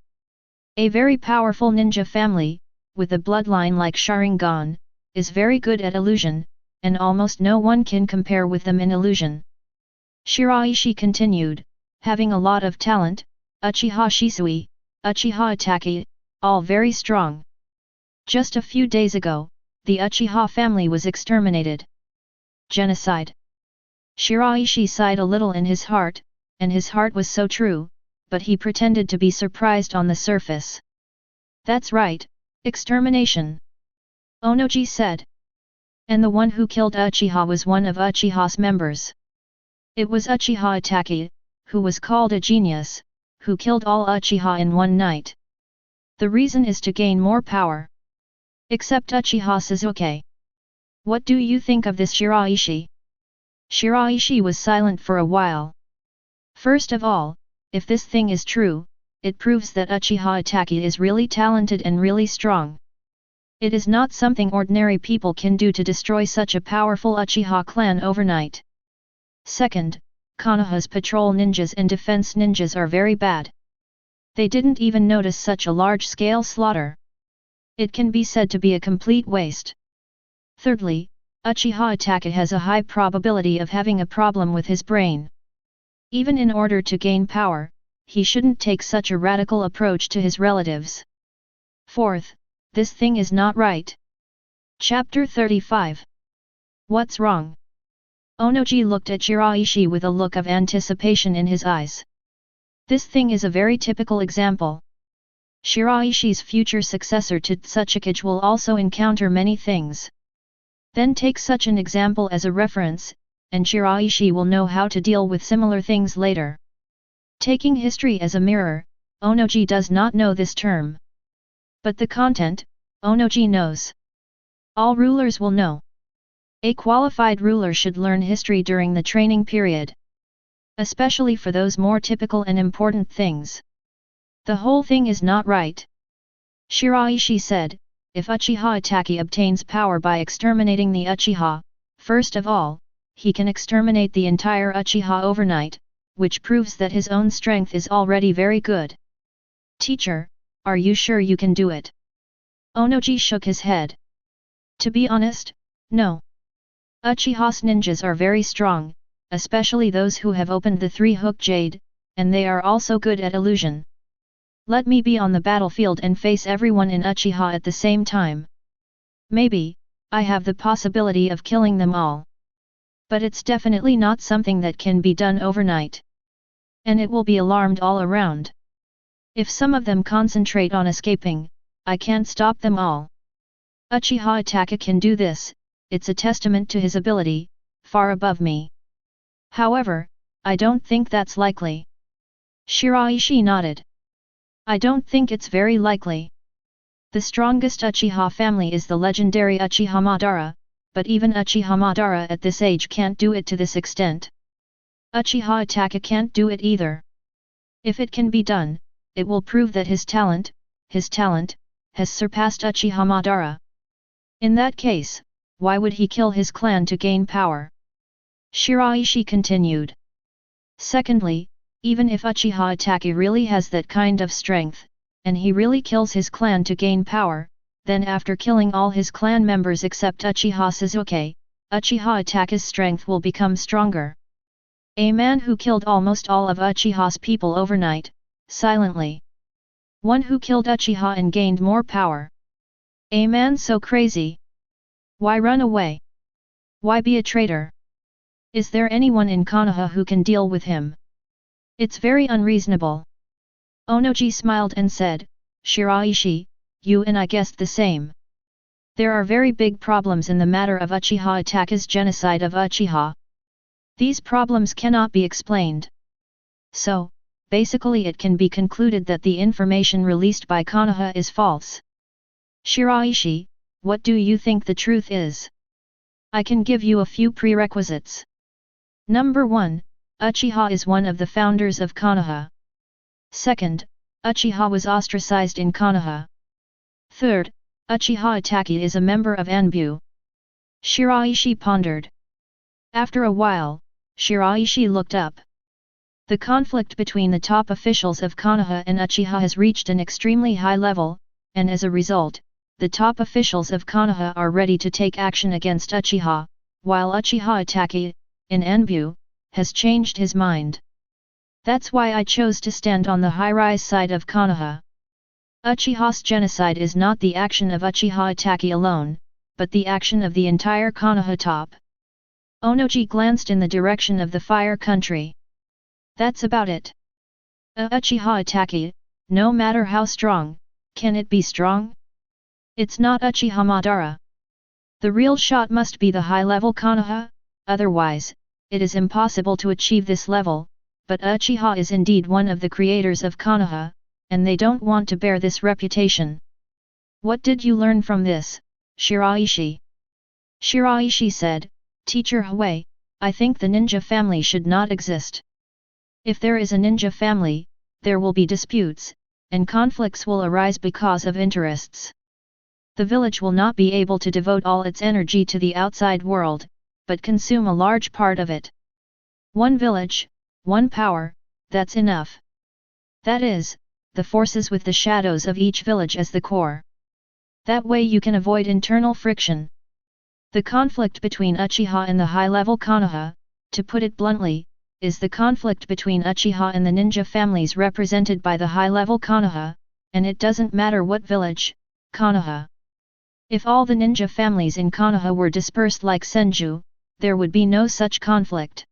A very powerful ninja family, with a bloodline like Sharingan, is very good at illusion, and almost no one can compare with them in illusion. Shiraishi continued, having a lot of talent, Uchiha Shisui, Uchiha Itaki, all very strong. Just a few days ago, the Uchiha family was exterminated. Genocide. Shiraishi sighed a little in his heart, and his heart was so true, but he pretended to be surprised on the surface. That's right, extermination. Onoji said. And the one who killed Uchiha was one of Uchiha's members. It was Uchiha Itaki, who was called a genius, who killed all Uchiha in one night. The reason is to gain more power. Except Uchiha Suchage. What do you think of this, Shiraishi? Shiraishi was silent for a while. First of all, if this thing is true, it proves that Uchiha Itaki is really talented and really strong. It is not something ordinary people can do to destroy such a powerful Uchiha clan overnight. Second, Konoha's patrol ninjas and defense ninjas are very bad. They didn't even notice such a large-scale slaughter. It can be said to be a complete waste. Thirdly, Uchiha Itaki has a high probability of having a problem with his brain. Even in order to gain power, he shouldn't take such a radical approach to his relatives. Fourth, this thing is not right. Chapter 35. What's wrong? Onoji looked at Shiraishi with a look of anticipation in his eyes. This thing is a very typical example. Shiraishi's future successor to Suchage will also encounter many things. Then take such an example as a reference, and Shiraishi will know how to deal with similar things later. Taking history as a mirror, Onoji does not know this term. But the content, Onoji knows. All rulers will know. A qualified ruler should learn history during the training period. Especially for those more typical and important things. The whole thing is not right. Shiraishi said, if Uchiha Itaki obtains power by exterminating the Uchiha, first of all, he can exterminate the entire Uchiha overnight, which proves that his own strength is already very good. Teacher, are you sure you can do it? Onoji shook his head. To be honest, no. Uchiha's ninjas are very strong, especially those who have opened the three Hokage, and they are also good at illusion. Let me be on the battlefield and face everyone in Uchiha at the same time. Maybe, I have the possibility of killing them all. But it's definitely not something that can be done overnight. And it will be alarmed all around. If some of them concentrate on escaping, I can't stop them all. Uchiha Itaki can do this, it's a testament to his ability, far above me. However, I don't think that's likely. Shiraishi nodded. I don't think it's very likely. The strongest Uchiha family is the legendary Uchiha Madara, but even Uchiha Madara at this age can't do it to this extent. Uchiha Itachi can't do it either. If it can be done, it will prove that his talent, has surpassed Uchiha Madara. In that case, why would he kill his clan to gain power? Shiraishi continued. Secondly, even if Uchiha Itachi really has that kind of strength, and he really kills his clan to gain power, then after killing all his clan members except Uchiha Sasuke, Uchiha Itachi's strength will become stronger. A man who killed almost all of Uchiha's people overnight, silently. One who killed Uchiha and gained more power. A man so crazy. Why run away? Why be a traitor? Is there anyone in Konoha who can deal with him? It's very unreasonable. Onoji smiled and said, Shiraishi, you and I guessed the same. There are very big problems in the matter of Uchiha Itachi's genocide of Uchiha. These problems cannot be explained. So, basically it can be concluded that the information released by Konoha is false. Shiraishi, what do you think the truth is? I can give you a few prerequisites. Number 1, Uchiha is one of the founders of Konoha. Second, Uchiha was ostracized in Konoha. Third, Uchiha Itachi is a member of Anbu. Shiraishi pondered. After a while, Shiraishi looked up. The conflict between the top officials of Konoha and Uchiha has reached an extremely high level, and as a result, the top officials of Konoha are ready to take action against Uchiha, while Uchiha Itachi, in Anbu, has changed his mind. That's why I chose to stand on the high-rise side of Konoha. Uchiha's genocide is not the action of Uchiha Itachi alone, but the action of the entire Konoha top. Onoji glanced in the direction of the fire country. That's about it. Uchiha Itachi, no matter how strong, can it be strong? It's not Uchiha Madara. The real shot must be the high-level Konoha, otherwise, it is impossible to achieve this level, but Uchiha is indeed one of the creators of Konoha, and they don't want to bear this reputation. What did you learn from this, Shiraishi? Shiraishi said, Teacher Hui, I think the ninja family should not exist. If there is a ninja family, there will be disputes, and conflicts will arise because of interests. The village will not be able to devote all its energy to the outside world, but consume a large part of it. One village, one power, that's enough. That is, the forces with the shadows of each village as the core. That way you can avoid internal friction. The conflict between Uchiha and the high-level Konoha, to put it bluntly, is the conflict between Uchiha and the ninja families represented by the high-level Konoha, and it doesn't matter what village, Konoha. If all the ninja families in Konoha were dispersed like Senju, there would be no such conflict.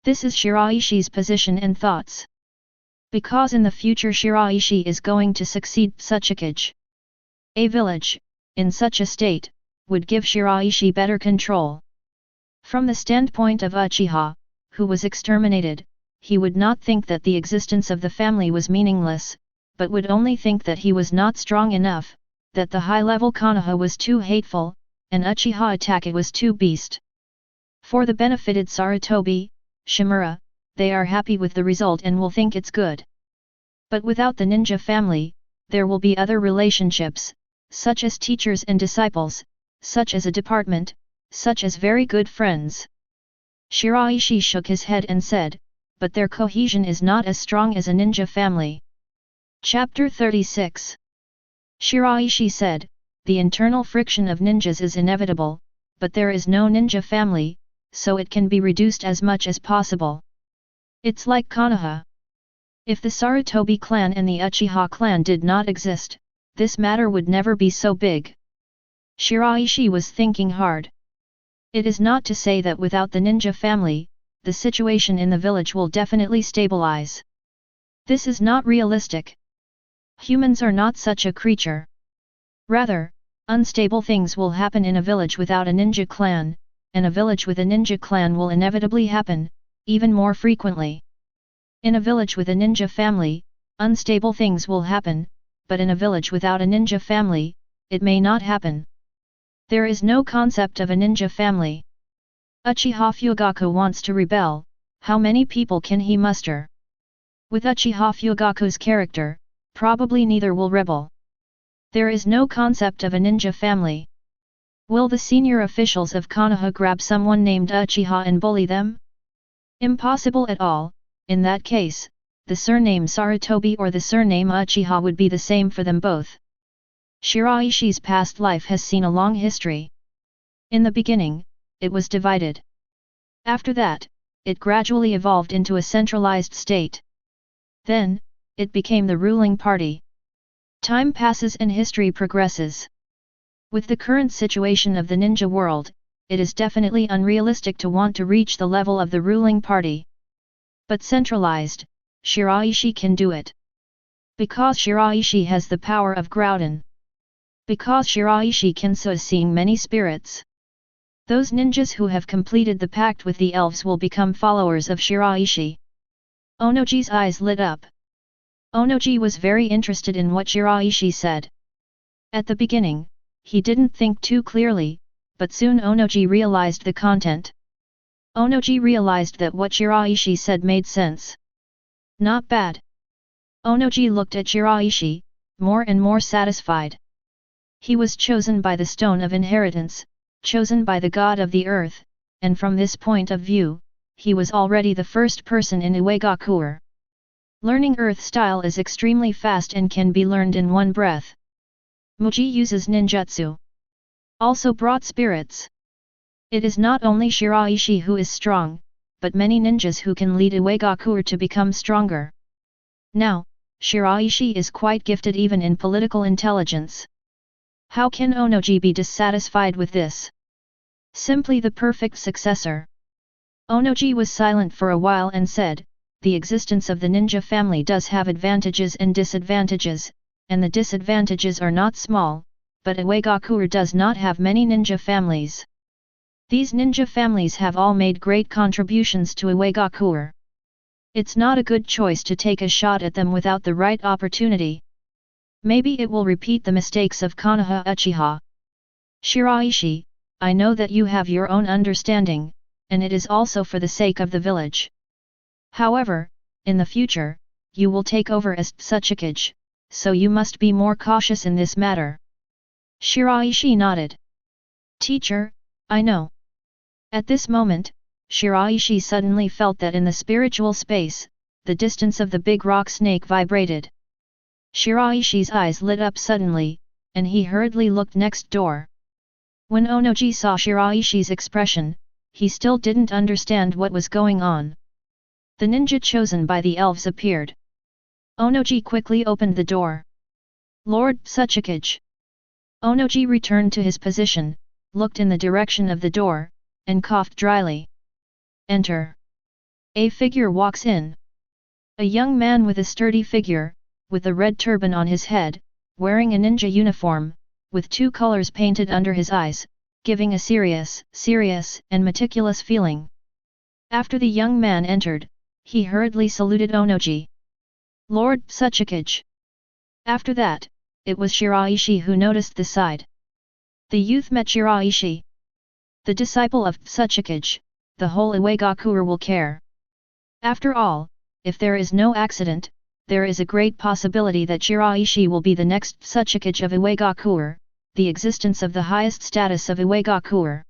This is Shiraishi's position and thoughts. Because in the future Shiraishi is going to succeed Suchage. A village, in such a state, would give Shiraishi better control. From the standpoint of Uchiha, who was exterminated, he would not think that the existence of the family was meaningless, but would only think that he was not strong enough, that the high-level Konoha was too hateful, and Uchiha Itachi was too beast. For the benefited Sarutobi, Shimura, they are happy with the result and will think it's good. But without the ninja family, there will be other relationships, such as teachers and disciples, such as a department, such as very good friends. Shiraishi shook his head and said, but their cohesion is not as strong as a ninja family. Chapter 36. Shiraishi said, the internal friction of ninjas is inevitable, but there is no ninja family, so it can be reduced as much as possible. It's like Konoha. If the Sarutobi clan and the Uchiha clan did not exist, this matter would never be so big. Shiraishi was thinking hard. It is not to say that without the ninja family, the situation in the village will definitely stabilize. This is not realistic. Humans are not such a creature. Rather, unstable things will happen in a village without a ninja clan, and a village with a ninja clan will inevitably happen, even more frequently. In a village with a ninja family, Unstable things will happen, but in a village without a ninja family, it may not happen. There is no concept of a ninja family. Uchiha Fugaku wants to rebel, how many people can he muster? With Uchiha Fugaku's character, probably neither will rebel. There is no concept of a ninja family. Will the senior officials of Konoha grab someone named Uchiha and bully them? Impossible at all. In that case, the surname Sarutobi or the surname Uchiha would be the same for them both. Shiraishi's past life has seen a long history. In the beginning, it was divided. After that, it gradually evolved into a centralized state. Then, it became the ruling party. Time passes and history progresses. With the current situation of the ninja world, it is definitely unrealistic to want to reach the level of the ruling party. But centralized, Shiraishi can do it. Because Shiraishi has the power of Groudon. Because Shiraishi can seeing many spirits. Those ninjas who have completed the pact with the elves will become followers of Shiraishi. Onoji's eyes lit up. Onoji was very interested in what Shiraishi said. At the beginning, he didn't think too clearly, but soon Onoji realized the content. Onoji realized that what Shiraishi said made sense. Not bad. Onoji looked at Shiraishi, more and more satisfied. He was chosen by the Stone of Inheritance, chosen by the God of the Earth, and from this point of view, he was already the first person in Iwagakure. Learning Earth style is extremely fast and can be learned in one breath. Muji uses ninjutsu. Also brought spirits. It is not only Shiraishi who is strong, but many ninjas who can lead Iwagakure to become stronger. Now, Shiraishi is quite gifted even in political intelligence. How can Onoji be dissatisfied with this? Simply the perfect successor. Onoji was silent for a while and said, the existence of the ninja family does have advantages and disadvantages, and the disadvantages are not small, but Iwagakure does not have many ninja families. These ninja families have all made great contributions to Iwagakure. It's not a good choice to take a shot at them without the right opportunity. Maybe it will repeat the mistakes of Konoha Uchiha. Shiraishi, I know that you have your own understanding, and it is also for the sake of the village. However, in the future, you will take over as Suchage, so you must be more cautious in this matter. Shiraishi nodded. Teacher, I know. At this moment, Shiraishi suddenly felt that in the spiritual space, the distance of the big rock snake vibrated. Shiraishi's eyes lit up suddenly, and he hurriedly looked next door. When Onoji saw Shiraishi's expression, he still didn't understand what was going on. The ninja chosen by the elves appeared. Onoji quickly opened the door. Lord Suchage. Onoji returned to his position, looked in the direction of the door, and coughed dryly. Enter. A figure walks in. A young man with a sturdy figure, with a red turban on his head, wearing a ninja uniform, with two colors painted under his eyes, giving a serious and meticulous feeling. After the young man entered, he hurriedly saluted Onoji. Lord Suchage. After that, it was Shiraishi who noticed the side. The youth met Shiraishi. The disciple of Suchage, the whole Iwagakure will care. After all, if there is no accident, there is a great possibility that Shiraishi will be the next Suchage of Iwagakure, the existence of the highest status of Iwagakure.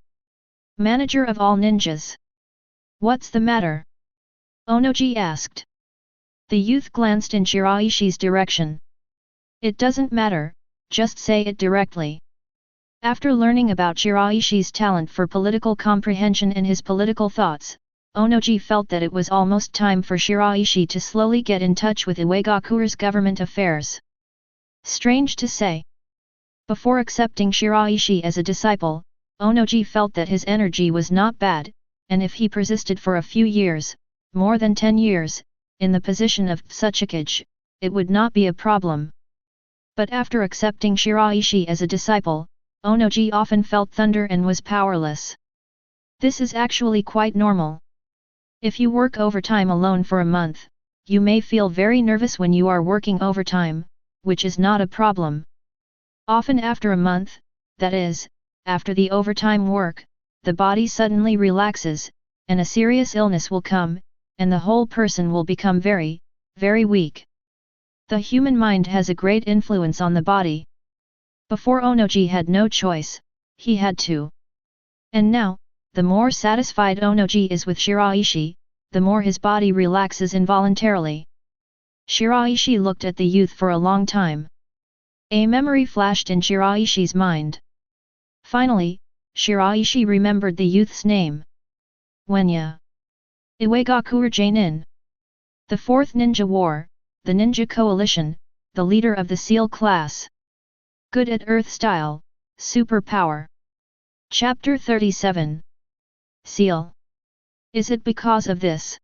Manager of all ninjas. What's the matter? Onoji asked. The youth glanced in Shiraishi's direction. It doesn't matter, just say it directly. After learning about Shiraishi's talent for political comprehension and his political thoughts, Onoji felt that it was almost time for Shiraishi to slowly get in touch with Iwagakure's government affairs. Strange to say. Before accepting Shiraishi as a disciple, Onoji felt that his energy was not bad, and if he persisted for a few years, more than 10 years, in the position of Suchage, it would not be a problem. But after accepting Shiraishi as a disciple, Onoji often felt thunder and was powerless. This is actually quite normal. If you work overtime alone for a month, you may feel very nervous when you are working overtime, which is not a problem. Often after a month, that is, after the overtime work, the body suddenly relaxes, and a serious illness will come, and the whole person will become very, very weak. The human mind has a great influence on the body. Before Onoji had no choice, he had to. And now, the more satisfied Onoji is with Shiraishi, the more his body relaxes involuntarily. Shiraishi looked at the youth for a long time. A memory flashed in Shiraishi's mind. Finally, Shiraishi remembered the youth's name. Wenya. Iwagakure Jainin. The Fourth Ninja War, the Ninja Coalition, the leader of the SEAL class. Good at Earth style, super power. Chapter 37. SEAL. Is it because of this?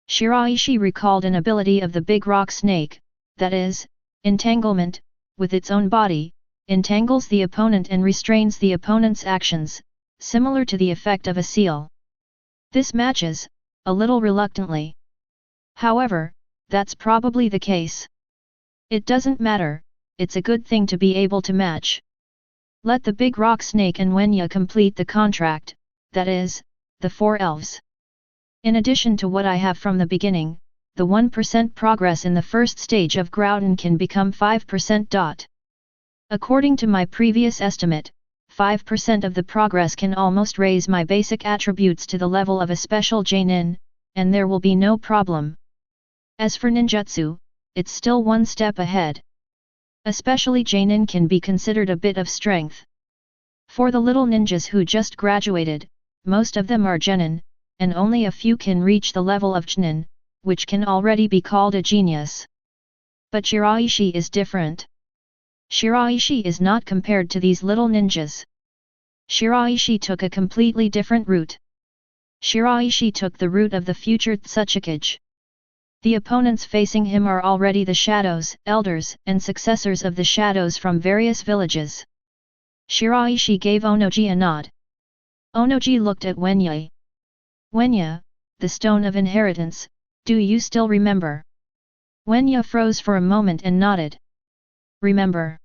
Shiraishi recalled an ability of the big rock snake, that is, entanglement, with its own body, entangles the opponent and restrains the opponent's actions, similar to the effect of a seal. This matches, a little reluctantly. However, that's probably the case. It doesn't matter, it's a good thing to be able to match. Let the big rock snake and Wenya complete the contract, that is, the 4 elves. In addition to what I have from the beginning, the 1% progress in the first stage of Groudon can become 5%. According to my previous estimate, 5% of the progress can almost raise my basic attributes to the level of a special Jainin, and there will be no problem. As for ninjutsu, it's still one step ahead. Especially Jainin can be considered a bit of strength. For the little ninjas who just graduated, most of them are genin, and only a few can reach the level of Chunin, which can already be called a genius. But Shiraishi is different. Shiraishi is not compared to these little ninjas. Shiraishi took a completely different route. Shiraishi took the route of the future Suchage. The opponents facing him are already the shadows, elders, and successors of the shadows from various villages. Shiraishi gave Onoji a nod. Onoji looked at Wenya. Wenya, the stone of inheritance, do you still remember? Wenya froze for a moment and nodded. Remember.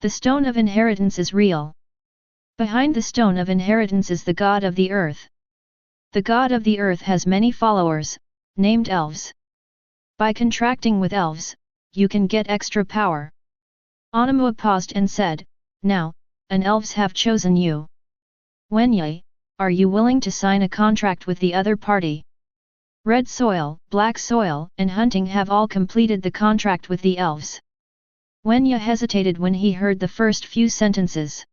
The stone of inheritance is real. Behind the stone of inheritance is the god of the earth. The god of the earth has many followers, named elves. By contracting with elves, you can get extra power. Onamua paused and said, now, and elves have chosen you. Wenya, are you willing to sign a contract with the other party? Red soil, black soil, and hunting have all completed the contract with the elves. Wenya hesitated when he heard the first few sentences.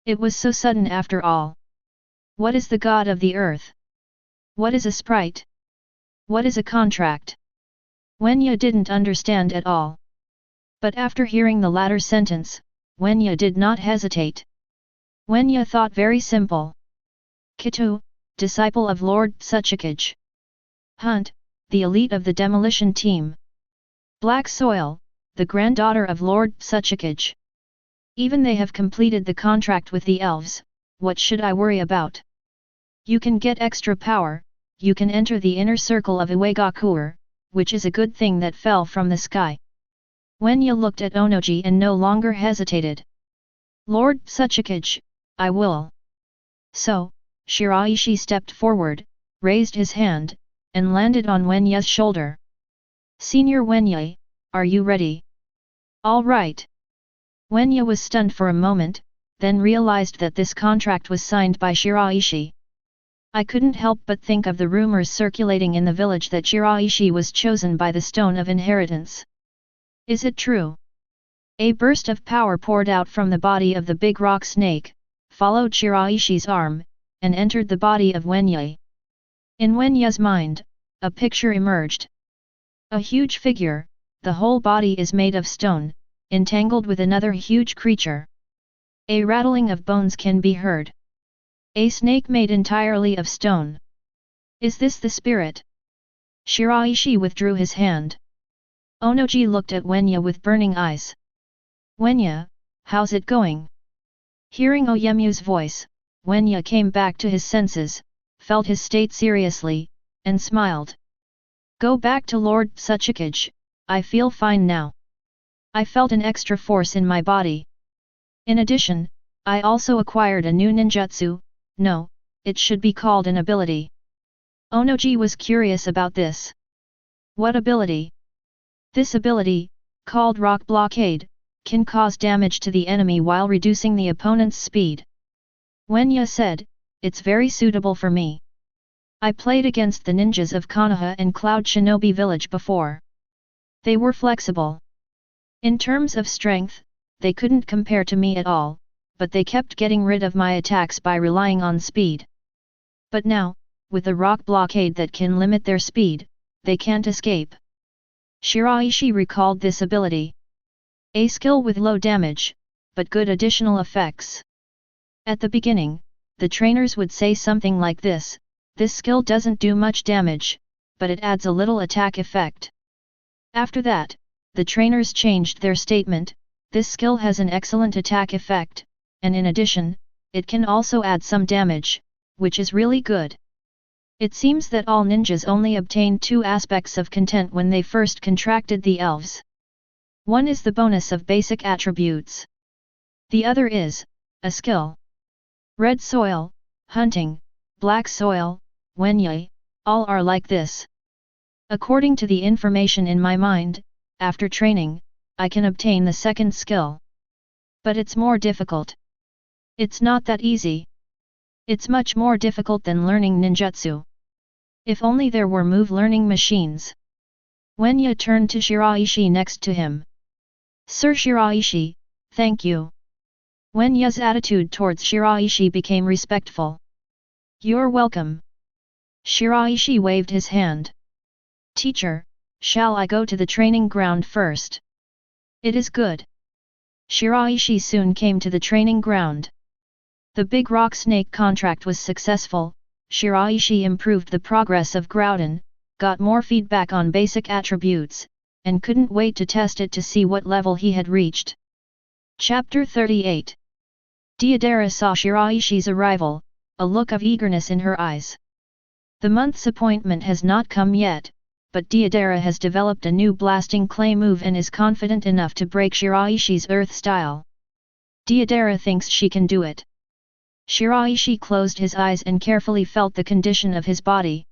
It was so sudden after all. What is the god of the earth? What is a sprite? What is a contract? Wenya didn't understand at all. But after hearing the latter sentence, Wenya did not hesitate. Wenya thought very simple. Kitu, disciple of Lord Suchage. Hunt, the elite of the demolition team. Black soil, the granddaughter of Lord Suchage. Even they have completed the contract with the elves, what should I worry about? You can get extra power, you can enter the inner circle of Iwagakure, which is a good thing that fell from the sky. Wenya looked at Onoji and no longer hesitated. Lord Suchage, I will. So, Shiraishi stepped forward, raised his hand, and landed on Wenya's shoulder. Senior Wenya, are you ready? All right. Wenya was stunned for a moment, then realized that this contract was signed by Shiraishi. I couldn't help but think of the rumors circulating in the village that Shiraishi was chosen by the Stone of Inheritance. Is it true? A burst of power poured out from the body of the big rock snake, followed Shiraishi's arm, and entered the body of Wenya. In Wenya's mind, a picture emerged. A huge figure, the whole body is made of stone, entangled with another huge creature. A rattling of bones can be heard. A snake made entirely of stone. Is this the spirit? Shiraishi withdrew his hand. Onoji looked at Wenya with burning eyes. Wenya, how's it going? Hearing Oyemu's voice, Wenya came back to his senses, felt his state seriously, and smiled. Go back to Lord Suchage, I feel fine now. I felt an extra force in my body. In addition, I also acquired a new ninjutsu, no, it should be called an ability. Onoji was curious about this. What ability? This ability, called Rock Blockade, can cause damage to the enemy while reducing the opponent's speed. Wenya said, it's very suitable for me. I played against the ninjas of Konoha and Cloud Shinobi Village before. They were flexible. In terms of strength, they couldn't compare to me at all, but they kept getting rid of my attacks by relying on speed. But now, with a rock blockade that can limit their speed, they can't escape. Shiraishi recalled this ability. A skill with low damage, but good additional effects. At the beginning, the trainers would say something like this skill doesn't do much damage, but it adds a little attack effect. After that, the trainers changed their statement, this skill has an excellent attack effect, and in addition, it can also add some damage, which is really good. It seems that all ninjas only obtained two aspects of content when they first contracted the elves. One is the bonus of basic attributes. The other is a skill. Red soil, hunting, black soil, Wenya, all are like this. According to the information in my mind, after training, I can obtain the second skill. But it's more difficult. It's not that easy. It's much more difficult than learning ninjutsu. If only there were move learning machines. Wenya turned to Shiraishi next to him. Sir Shiraishi, thank you. Wenya's attitude towards Shiraishi became respectful. You're welcome. Shiraishi waved his hand. Teacher, shall I go to the training ground first? It is good. Shiraishi soon came to the training ground. The big rock snake contract was successful. Shiraishi improved the progress of Groudon, got more feedback on basic attributes, and couldn't wait to test it to see what level he had reached. Chapter 38. Deidara saw Shiraishi's arrival, a look of eagerness in her eyes. The month's appointment has not come yet, but Deidara has developed a new blasting clay move and is confident enough to break Shiraishi's earth style. Deidara thinks she can do it. Shiraishi closed his eyes and carefully felt the condition of his body.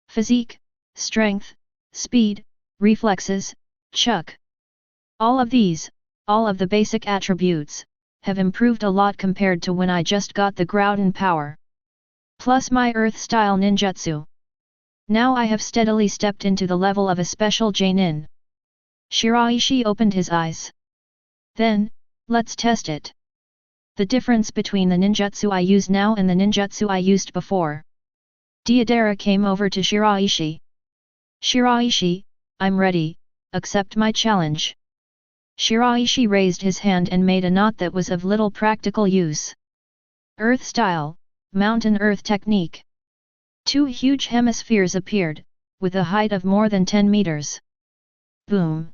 Physique, strength, speed, reflexes, chuck. All of the basic attributes, have improved a lot compared to when I just got the Groudon power. Plus my earth-style ninjutsu. Now I have steadily stepped into the level of a special J-nin. Shiraishi opened his eyes. Then, let's test it. The difference between the ninjutsu I use now and the ninjutsu I used before. Deidara came over to Shiraishi. Shiraishi, I'm ready, accept my challenge. Shiraishi raised his hand and made a knot that was of little practical use. Earth style, mountain earth technique. Two huge hemispheres appeared, with a height of more than 10 meters. Boom!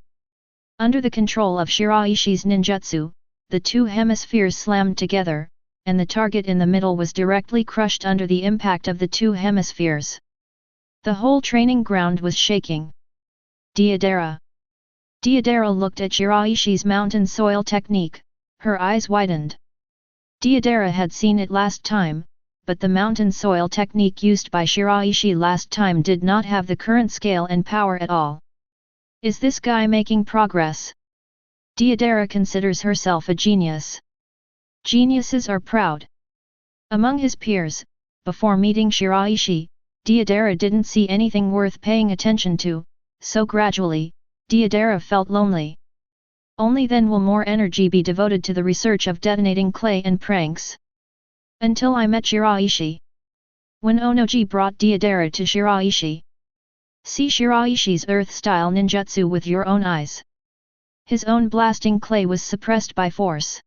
Under the control of Shiraishi's ninjutsu, the two hemispheres slammed together, and the target in the middle was directly crushed under the impact of the two hemispheres. The whole training ground was shaking. Deidara. Deidara looked at Shiraishi's mountain soil technique, her eyes widened. Deidara had seen it last time, but the mountain soil technique used by Shiraishi last time did not have the current scale and power at all. Is this guy making progress? Deidara considers herself a genius. Geniuses are proud. Among his peers, before meeting Shiraishi, Deidara didn't see anything worth paying attention to, so gradually, Deidara felt lonely. Only then will more energy be devoted to the research of detonating clay and pranks. Until I met Shiraishi. When Onoji brought Deidara to Shiraishi. See Shiraishi's earth-style ninjutsu with your own eyes. His own blasting clay was suppressed by force.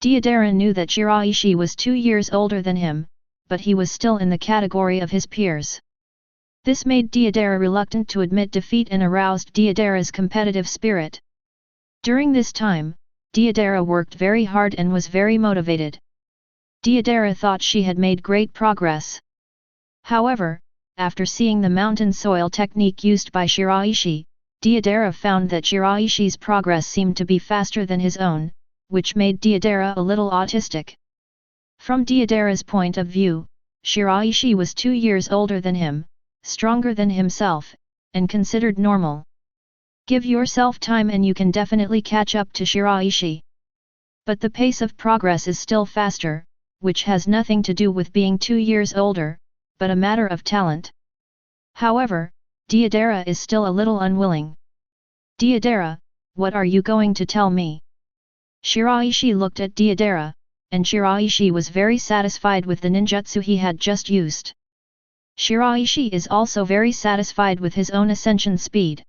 Deidara knew that Shiraishi was 2 years older than him, but he was still in the category of his peers. This made Deidara reluctant to admit defeat and aroused Deidara's competitive spirit. During this time, Deidara worked very hard and was very motivated. Deidara thought she had made great progress. However, after seeing the mountain soil technique used by Shiraishi, Deidara found that Shiraishi's progress seemed to be faster than his own, which made Deidara a little autistic. From Deidara's point of view, Shiraishi was 2 years older than him, stronger than himself, and considered normal. Give yourself time and you can definitely catch up to Shiraishi. But the pace of progress is still faster, which has nothing to do with being 2 years older, but a matter of talent. However, Deidara is still a little unwilling. Deidara, what are you going to tell me? Shiraishi looked at Deidara, and Shiraishi was very satisfied with the ninjutsu he had just used. Shiraishi is also very satisfied with his own ascension speed.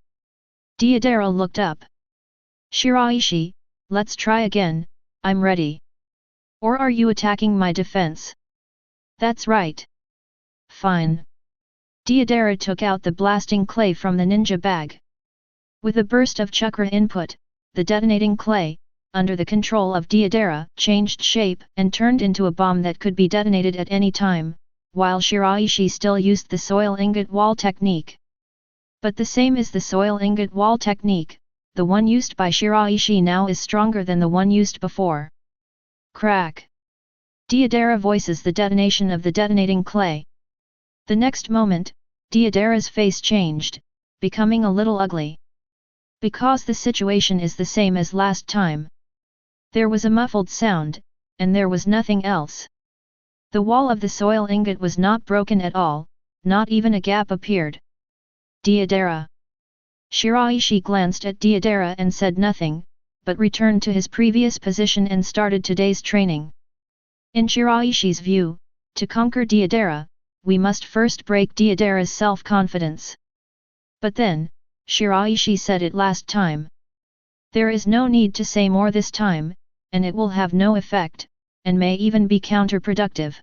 Deidara looked up. Shiraishi, let's try again, I'm ready. Or are you attacking my defense? That's right. Fine. Deidara took out the blasting clay from the ninja bag. With a burst of chakra input, the detonating clay, under the control of Deidara, changed shape and turned into a bomb that could be detonated at any time, while Shiraishi still used the soil ingot wall technique. But the same as the soil ingot wall technique, the one used by Shiraishi now is stronger than the one used before. Crack! Deidara voices the detonation of the detonating clay. The next moment, Deidara's face changed, becoming a little ugly. Because the situation is the same as last time. There was a muffled sound, and there was nothing else. The wall of the soil ingot was not broken at all, not even a gap appeared. Deidara. Shiraishi glanced at Deidara and said nothing, but returned to his previous position and started today's training. In Shiraishi's view, to conquer Deidara, we must first break Deidara's self-confidence. But then, Shiraishi said it last time. There is no need to say more this time, and it will have no effect, and may even be counterproductive.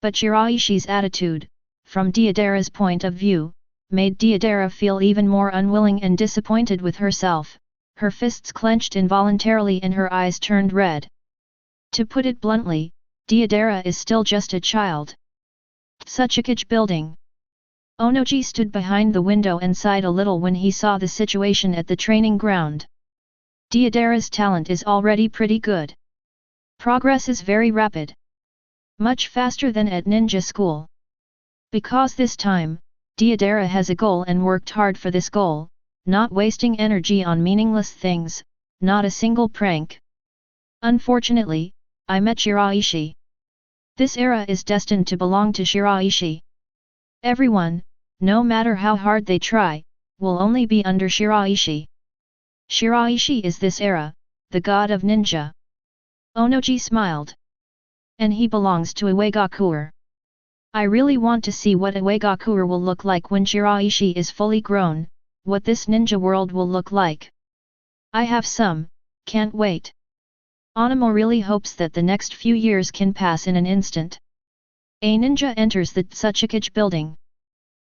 But Shiraishi's attitude, from Deidara's point of view, made Deidara feel even more unwilling and disappointed with herself. Her fists clenched involuntarily and her eyes turned red. To put it bluntly, Deidara is still just a child. Suchage building. Onoji stood behind the window and sighed a little when he saw the situation at the training ground. Deidara's talent is already pretty good. Progress is very rapid. Much faster than at ninja school. Because this time, Deidara has a goal and worked hard for this goal, not wasting energy on meaningless things, not a single prank. Unfortunately, I met Shiraishi. This era is destined to belong to Shiraishi. Everyone, no matter how hard they try, will only be under Shiraishi. Shiraishi is this era, the god of ninja. Onoji smiled. And he belongs to Iwagakure. I really want to see what Iwagakure will look like when Shiraishi is fully grown, what this ninja world will look like. I have some, can't wait. Onamo really hopes that the next few years can pass in an instant. A ninja enters the Suchage building.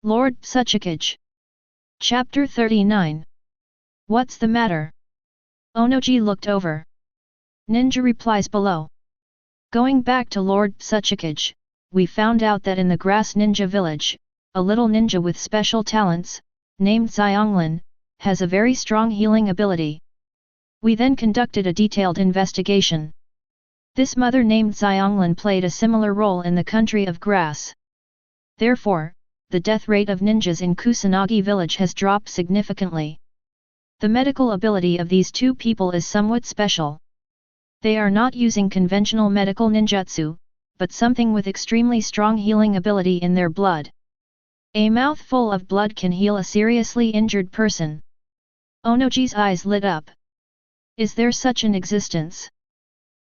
Lord Suchage. Chapter 39. What's the matter? Onoji looked over. Ninja replies below. Going back to Lord Suchage, we found out that in the grass ninja village, a little ninja with special talents, named Xiang Lin, has a very strong healing ability. We then conducted a detailed investigation. This mother named Xiang Lin played a similar role in the country of grass. Therefore, the death rate of ninjas in Kusanagi village has dropped significantly. The medical ability of these two people is somewhat special. They are not using conventional medical ninjutsu, but something with extremely strong healing ability in their blood. A mouthful of blood can heal a seriously injured person. Onoji's eyes lit up. Is there such an existence?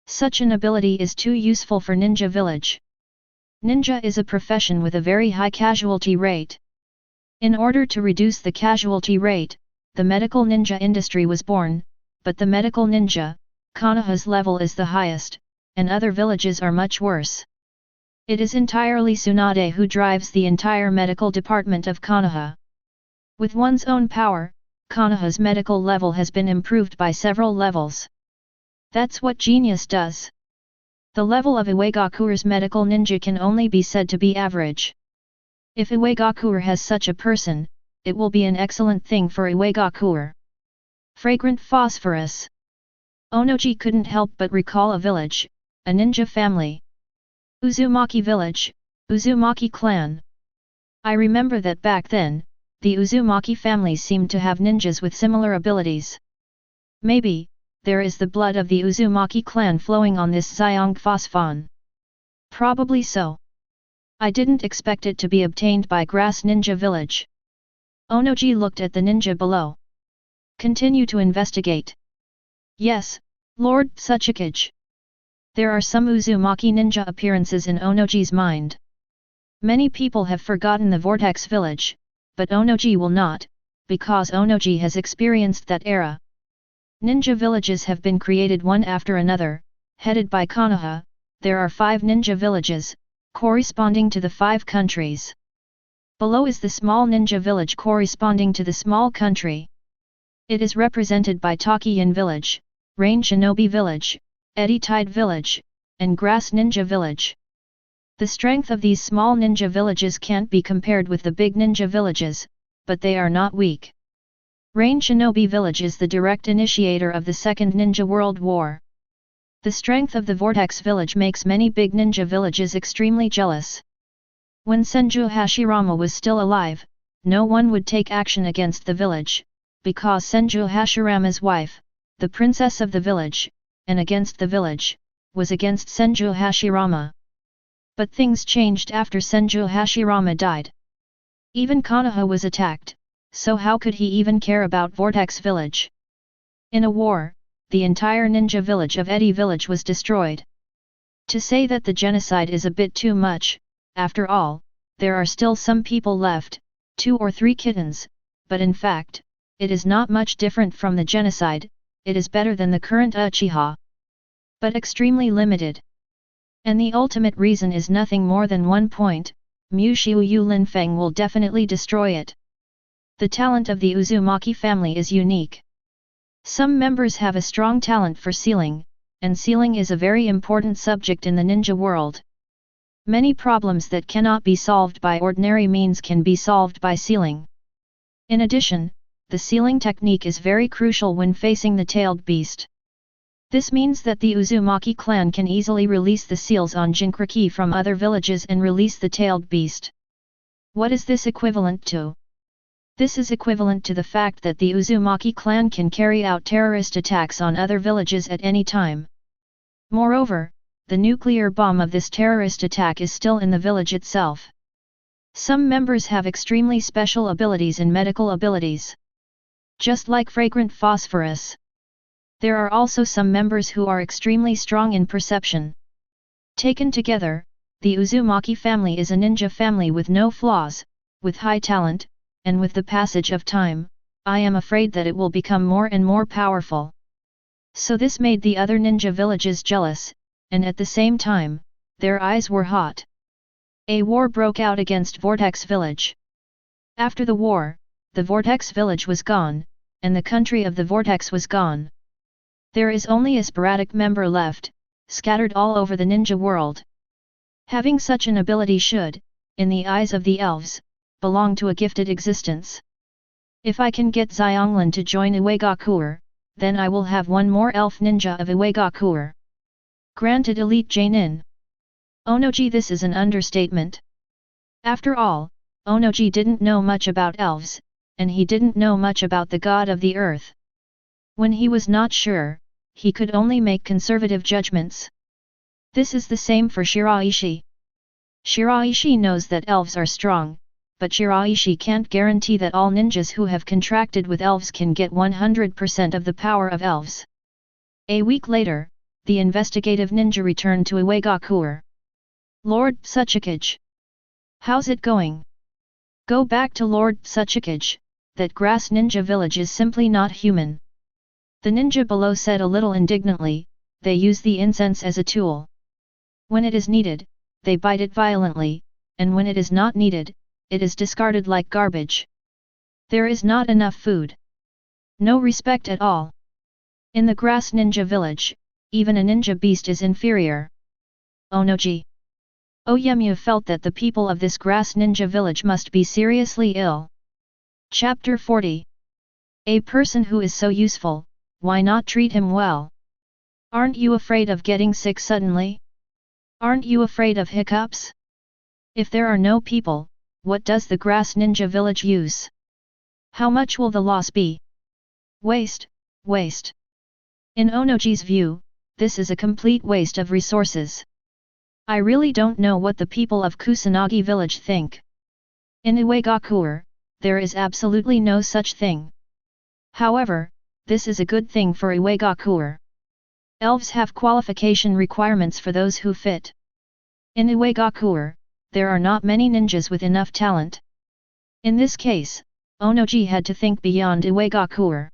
Such an ability is too useful for ninja village. Ninja is a profession with a very high casualty rate. In order to reduce the casualty rate, the medical ninja industry was born, but the medical ninja, Konoha's level is the highest, and other villages are much worse. It is entirely Tsunade who drives the entire medical department of Konoha. With one's own power, Konoha's medical level has been improved by several levels. That's what genius does. The level of Iwagakure's medical ninja can only be said to be average. If Iwagakure has such a person, it will be an excellent thing for Iwagakure. Fragrant phosphorus. Onoji couldn't help but recall a village, a ninja family. Uzumaki village, Uzumaki clan. I remember that back then, the Uzumaki family seemed to have ninjas with similar abilities. Maybe, there is the blood of the Uzumaki clan flowing on this Xiang Phosphon. Probably so. I didn't expect it to be obtained by Grass Ninja Village. Onoji looked at the ninja below. Continue to investigate. Yes, Lord Suchage. There are some Uzumaki ninja appearances in Onoji's mind. Many people have forgotten the Vortex Village, but Onoji will not, because Onoji has experienced that era. Ninja villages have been created one after another, headed by Konoha. There are 5 ninja villages, corresponding to the 5 countries. Below is the small ninja village corresponding to the small country. It is represented by Takiyan Village, Rain Shinobi Village, Eddy Tide Village, and Grass Ninja Village. The strength of these small ninja villages can't be compared with the big ninja villages, but they are not weak. Rain Shinobi Village is the direct initiator of the Second Ninja World War. The strength of the Vortex Village makes many big ninja villages extremely jealous. When Senju Hashirama was still alive, no one would take action against the village, because Senju Hashirama's wife, the princess of the village, and against the village, was against Senju Hashirama. But things changed after Senju Hashirama died. Even Konoha was attacked, so how could he even care about Vortex Village? In a war, the entire ninja village of Eddy Village was destroyed. To say that the genocide is a bit too much, after all, there are still some people left, 2 or 3 kittens, but in fact, it is not much different from the genocide, it is better than the current Uchiha. But extremely limited. And the ultimate reason is nothing more than one point: Mushiu Linfeng will definitely destroy it. The talent of the Uzumaki family is unique. Some members have a strong talent for sealing, and sealing is a very important subject in the ninja world. Many problems that cannot be solved by ordinary means can be solved by sealing. In addition, the sealing technique is very crucial when facing the tailed beast. This means that the Uzumaki clan can easily release the seals on Jinchuriki from other villages and release the tailed beast. What is this equivalent to? This is equivalent to the fact that the Uzumaki clan can carry out terrorist attacks on other villages at any time. Moreover, the nuclear bomb of this terrorist attack is still in the village itself. Some members have extremely special abilities and medical abilities. Just like fragrant phosphorus. There are also some members who are extremely strong in perception. Taken together, the Uzumaki family is a ninja family with no flaws, with high talent, and with the passage of time, I am afraid that it will become more and more powerful. So this made the other ninja villages jealous, and at the same time, their eyes were hot. A war broke out against Vortex Village. After the war, the Vortex Village was gone, and the country of the Vortex was gone. There is only a sporadic member left, scattered all over the ninja world. Having such an ability should, in the eyes of the elves, belong to a gifted existence. If I can get Xiang Lin to join Iwagakure, then I will have one more elf ninja of Iwagakure. Granted elite Jainin. Onoji, this is an understatement. After all, Onoji didn't know much about elves, and he didn't know much about the god of the earth. When he was not sure, he could only make conservative judgments. This is the same for Shiraishi. Shiraishi knows that elves are strong, but Shiraishi can't guarantee that all ninjas who have contracted with elves can get 100% of the power of elves. A week later, the investigative ninja returned to Iwagakure. Lord Suchage. How's it going? Go back to Lord Suchage, that grass ninja village is simply not human. The ninja below said a little indignantly, they use the incense as a tool. When it is needed, they bite it violently, and when it is not needed, it is discarded like garbage. There is not enough food. No respect at all. In the grass ninja village, even a ninja beast is inferior. Onoji. Oyemu felt that the people of this grass ninja village must be seriously ill. Chapter 40. A person who is so useful, why not treat him well? Aren't you afraid of getting sick suddenly? Aren't you afraid of hiccups? If there are no people, what does the grass ninja village use? How much will the loss be? Waste, waste. In Onoji's view, this is a complete waste of resources. I really don't know what the people of Kusanagi village think. In Iwagakure, there is absolutely no such thing. However, this is a good thing for Iwagakure. Elves have qualification requirements for those who fit. In Iwagakure, there are not many ninjas with enough talent. In this case, Onoji had to think beyond Iwagakure.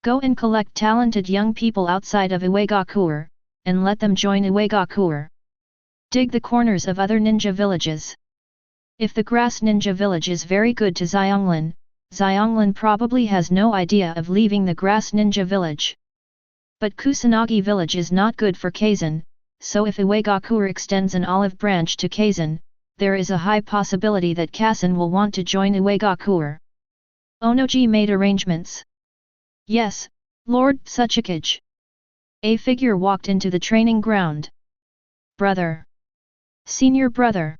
Go and collect talented young people outside of Iwagakure, and let them join Iwagakure. Dig the corners of other ninja villages. If the grass ninja village is very good to Xiang Lin, Xiang Lin probably has no idea of leaving the grass ninja village. But Kusanagi village is not good for Kaizen, so if Iwagakure extends an olive branch to Kaizen, there is a high possibility that Kasen will want to join Iwagakure. Onoji made arrangements. Yes, Lord Suchage. A figure walked into the training ground. Brother. Senior brother.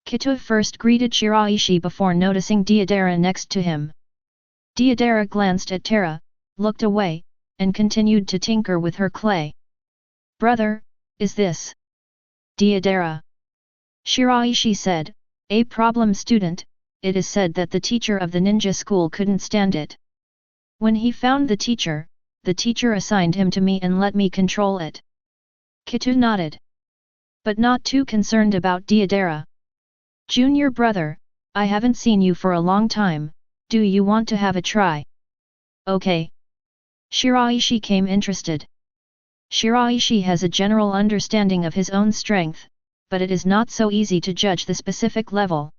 Kito first greeted Shiraishi before noticing Deidara next to him. Deidara glanced at Terra, looked away, and continued to tinker with her clay. Brother, is this Deidara? Shiraishi said, a problem student. It is said that the teacher of the ninja school couldn't stand it. When he found the teacher assigned him to me and let me control it. Kito nodded. But not too concerned about Deidara. Junior brother, I haven't seen you for a long time, do you want to have a try? Okay. Shiraishi came interested. Shiraishi has a general understanding of his own strength, but it is not so easy to judge the specific level.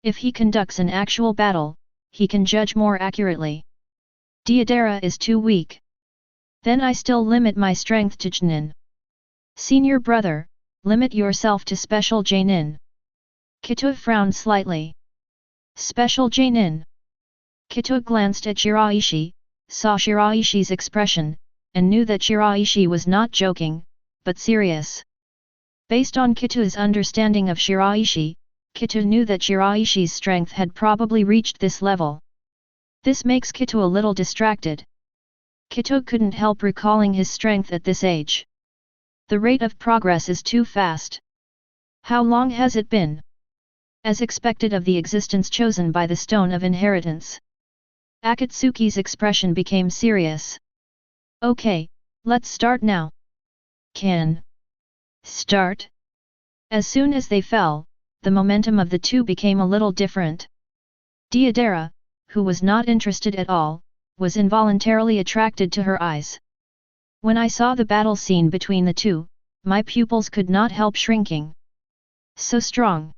If he conducts an actual battle, he can judge more accurately. Deidara is too weak. Then I still limit my strength to Jnin. Senior brother, limit yourself to special Jnin. Kito frowned slightly. Special Jnin. Kito glanced at Shiraishi, saw Shiraishi's expression, and knew that Shiraishi was not joking, but serious. Based on Kito's understanding of Shiraishi, Kito knew that Shiraishi's strength had probably reached this level. This makes Kito a little distracted. Kito couldn't help recalling his strength at this age. The rate of progress is too fast. How long has it been? As expected of the existence chosen by the Stone of Inheritance. Akatsuki's expression became serious. Okay, let's start now. Can start? As soon as they fell, the momentum of the two became a little different. Deidara, who was not interested at all, was involuntarily attracted to her eyes. When I saw the battle scene between the two, my pupils could not help shrinking. So strong.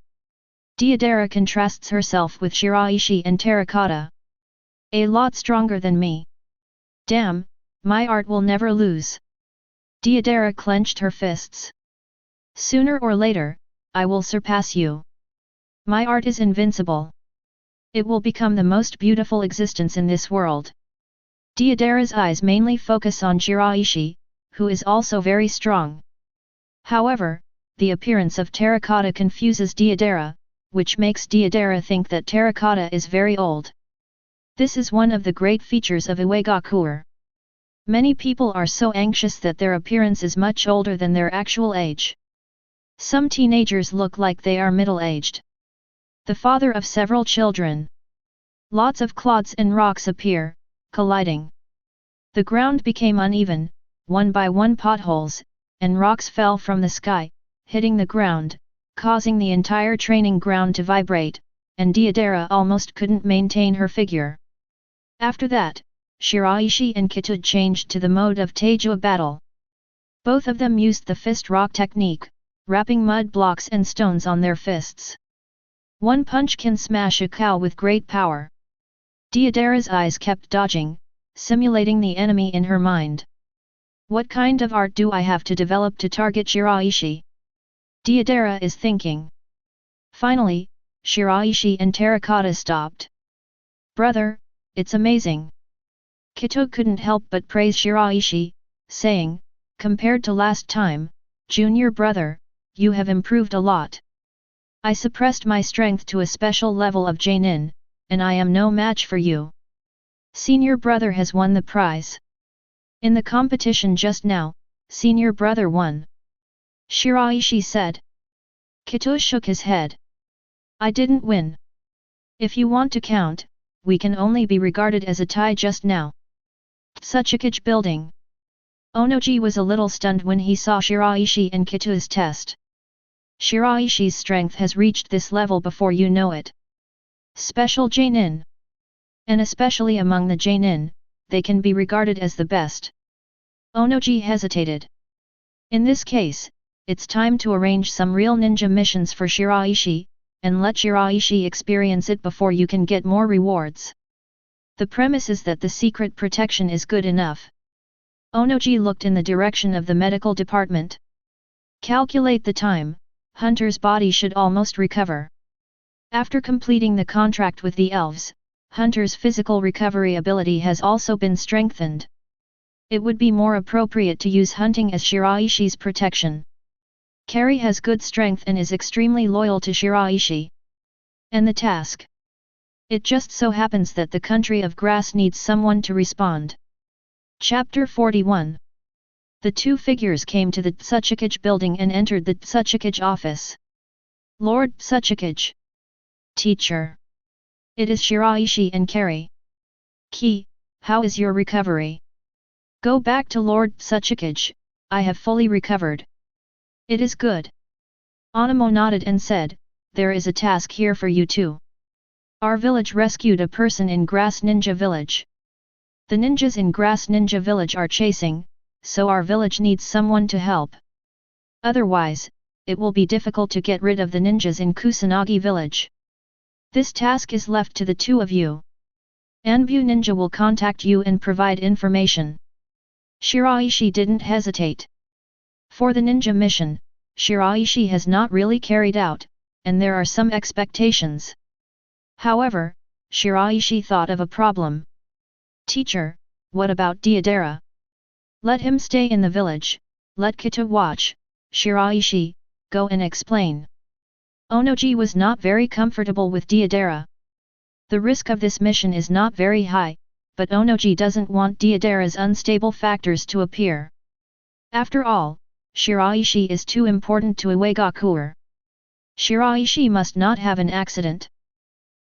Deidara contrasts herself with Shiraishi and Terracotta. A lot stronger than me. Damn, my art will never lose. Deidara clenched her fists. Sooner or later, I will surpass you. My art is invincible. It will become the most beautiful existence in this world. Deidara's eyes mainly focus on Shiraishi, who is also very strong. However, the appearance of Terracotta confuses Deidara, which makes Deidara think that Terracotta is very old. This is one of the great features of Iwagakure. Many people are so anxious that their appearance is much older than their actual age. Some teenagers look like they are middle-aged. The father of several children. Lots of clods and rocks appear, colliding. The ground became uneven, one by one potholes, and rocks fell from the sky, hitting the ground, causing the entire training ground to vibrate, and Deidara almost couldn't maintain her figure. After that, Shiraishi and Kito changed to the mode of Taijua battle. Both of them used the fist rock technique, wrapping mud blocks and stones on their fists. One punch can smash a cow with great power. Deidara's eyes kept dodging, simulating the enemy in her mind. What kind of art do I have to develop to target Shiraishi? Deidara is thinking. Finally, Shiraishi and Terracotta stopped. Brother, it's amazing. Kito couldn't help but praise Shiraishi, saying, compared to last time, junior brother, you have improved a lot. I suppressed my strength to a special level of Jainin, and I am no match for you. Senior brother has won the prize. In the competition just now, senior brother won. Shiraishi said. Kito shook his head. I didn't win. If you want to count, we can only be regarded as a tie just now. Suchage building. Onoji was a little stunned when he saw Shiraishi and Kito's test. Shiraishi's strength has reached this level before you know it. Special Jainin. And especially among the Jainin, they can be regarded as the best. Onoji hesitated. In this case, it's time to arrange some real ninja missions for Shiraishi, and let Shiraishi experience it before you can get more rewards. The premise is that the secret protection is good enough. Onoji looked in the direction of the medical department. Calculate the time, Hunter's body should almost recover. After completing the contract with the elves, Hunter's physical recovery ability has also been strengthened. It would be more appropriate to use hunting as Shiraishi's protection. Carrie has good strength and is extremely loyal to Shiraishi. And the task? It just so happens that the country of grass needs someone to respond. Chapter 41. The two figures came to the Suchage building and entered the Suchage office. Lord Suchage. Teacher. It is Shiraishi and Carrie. Ki, how is your recovery? Go back to Lord Suchage, I have fully recovered. It is good. Onamo nodded and said, there is a task here for you too. Our village rescued a person in Grass Ninja Village. The ninjas in Grass Ninja Village are chasing, so our village needs someone to help. Otherwise, it will be difficult to get rid of the ninjas in Kusanagi Village. This task is left to the two of you. Anbu Ninja will contact you and provide information. Shiraishi didn't hesitate. For the ninja mission, Shiraishi has not really carried out, and there are some expectations. However, Shiraishi thought of a problem. Teacher, what about Deidara? Let him stay in the village, let Kito watch. Shiraishi, go and explain. Onoji was not very comfortable with Deidara. The risk of this mission is not very high, but Onoji doesn't want Deidara's unstable factors to appear. After all, Shiraishi is too important to Iwagakure. Shiraishi must not have an accident.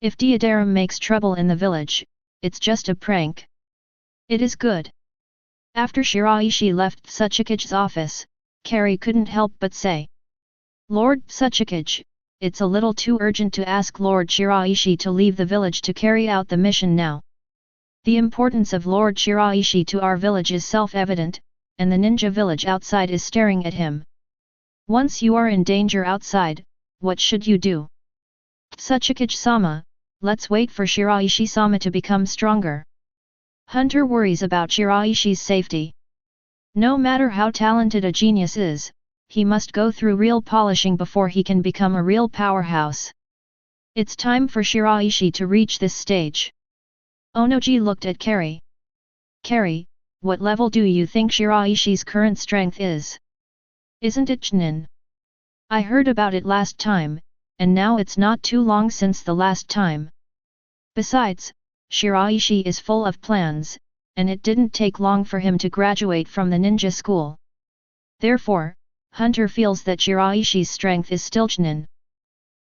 If Deidara makes trouble in the village, it's just a prank. It is good. After Shiraishi left Suchage's office, Carrie couldn't help but say. Lord Suchage, it's a little too urgent to ask Lord Shiraishi to leave the village to carry out the mission now. The importance of Lord Shiraishi to our village is self-evident, and the ninja village outside is staring at him. Once you are in danger outside, what should you do? Suchage-sama, let's wait for Shiraishi-sama to become stronger. Hunter worries about Shiraishi's safety. No matter how talented a genius is, he must go through real polishing before he can become a real powerhouse. It's time for Shiraishi to reach this stage. Onoji looked at Carrie. Carrie, what level do you think Shiraishi's current strength is? Isn't it Chunin? I heard about it last time, and now it's not too long since the last time. Besides, Shiraishi is full of plans, and it didn't take long for him to graduate from the ninja school. Therefore, Hunter feels that Shiraishi's strength is still Chunin.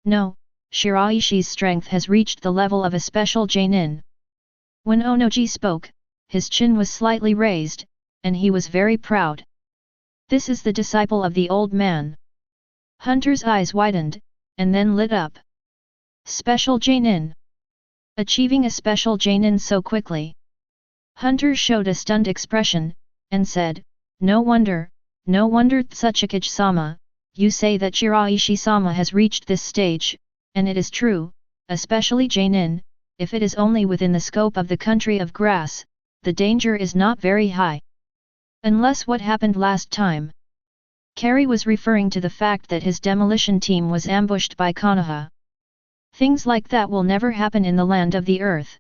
No, Shiraishi's strength has reached the level of a special Jainin. When Onoji spoke, his chin was slightly raised, and he was very proud. This is the disciple of the old man. Hunter's eyes widened, and then lit up. Special Jainin. Achieving a special Jainin so quickly. Hunter showed a stunned expression, and said, no wonder Suchage-sama, you say that Shiraishi-sama has reached this stage, and it is true, especially Jainin, if it is only within the scope of the country of grass, the danger is not very high. Unless what happened last time. Carrie was referring to the fact that his demolition team was ambushed by Konoha. Things like that will never happen in the land of the earth.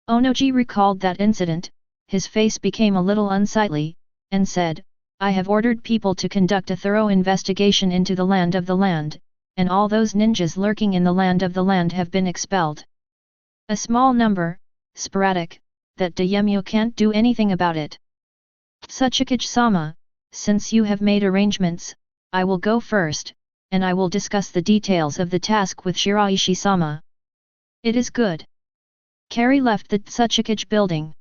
Onoji recalled that incident, his face became a little unsightly, and said, I have ordered people to conduct a thorough investigation into the land, and all those ninjas lurking in the land have been expelled. A small number, sporadic, that Daimyo can't do anything about it. Suchage-sama, since you have made arrangements, I will go first, and I will discuss the details of the task with Shiraishi-sama. It is good. Carrie left the Suchage building.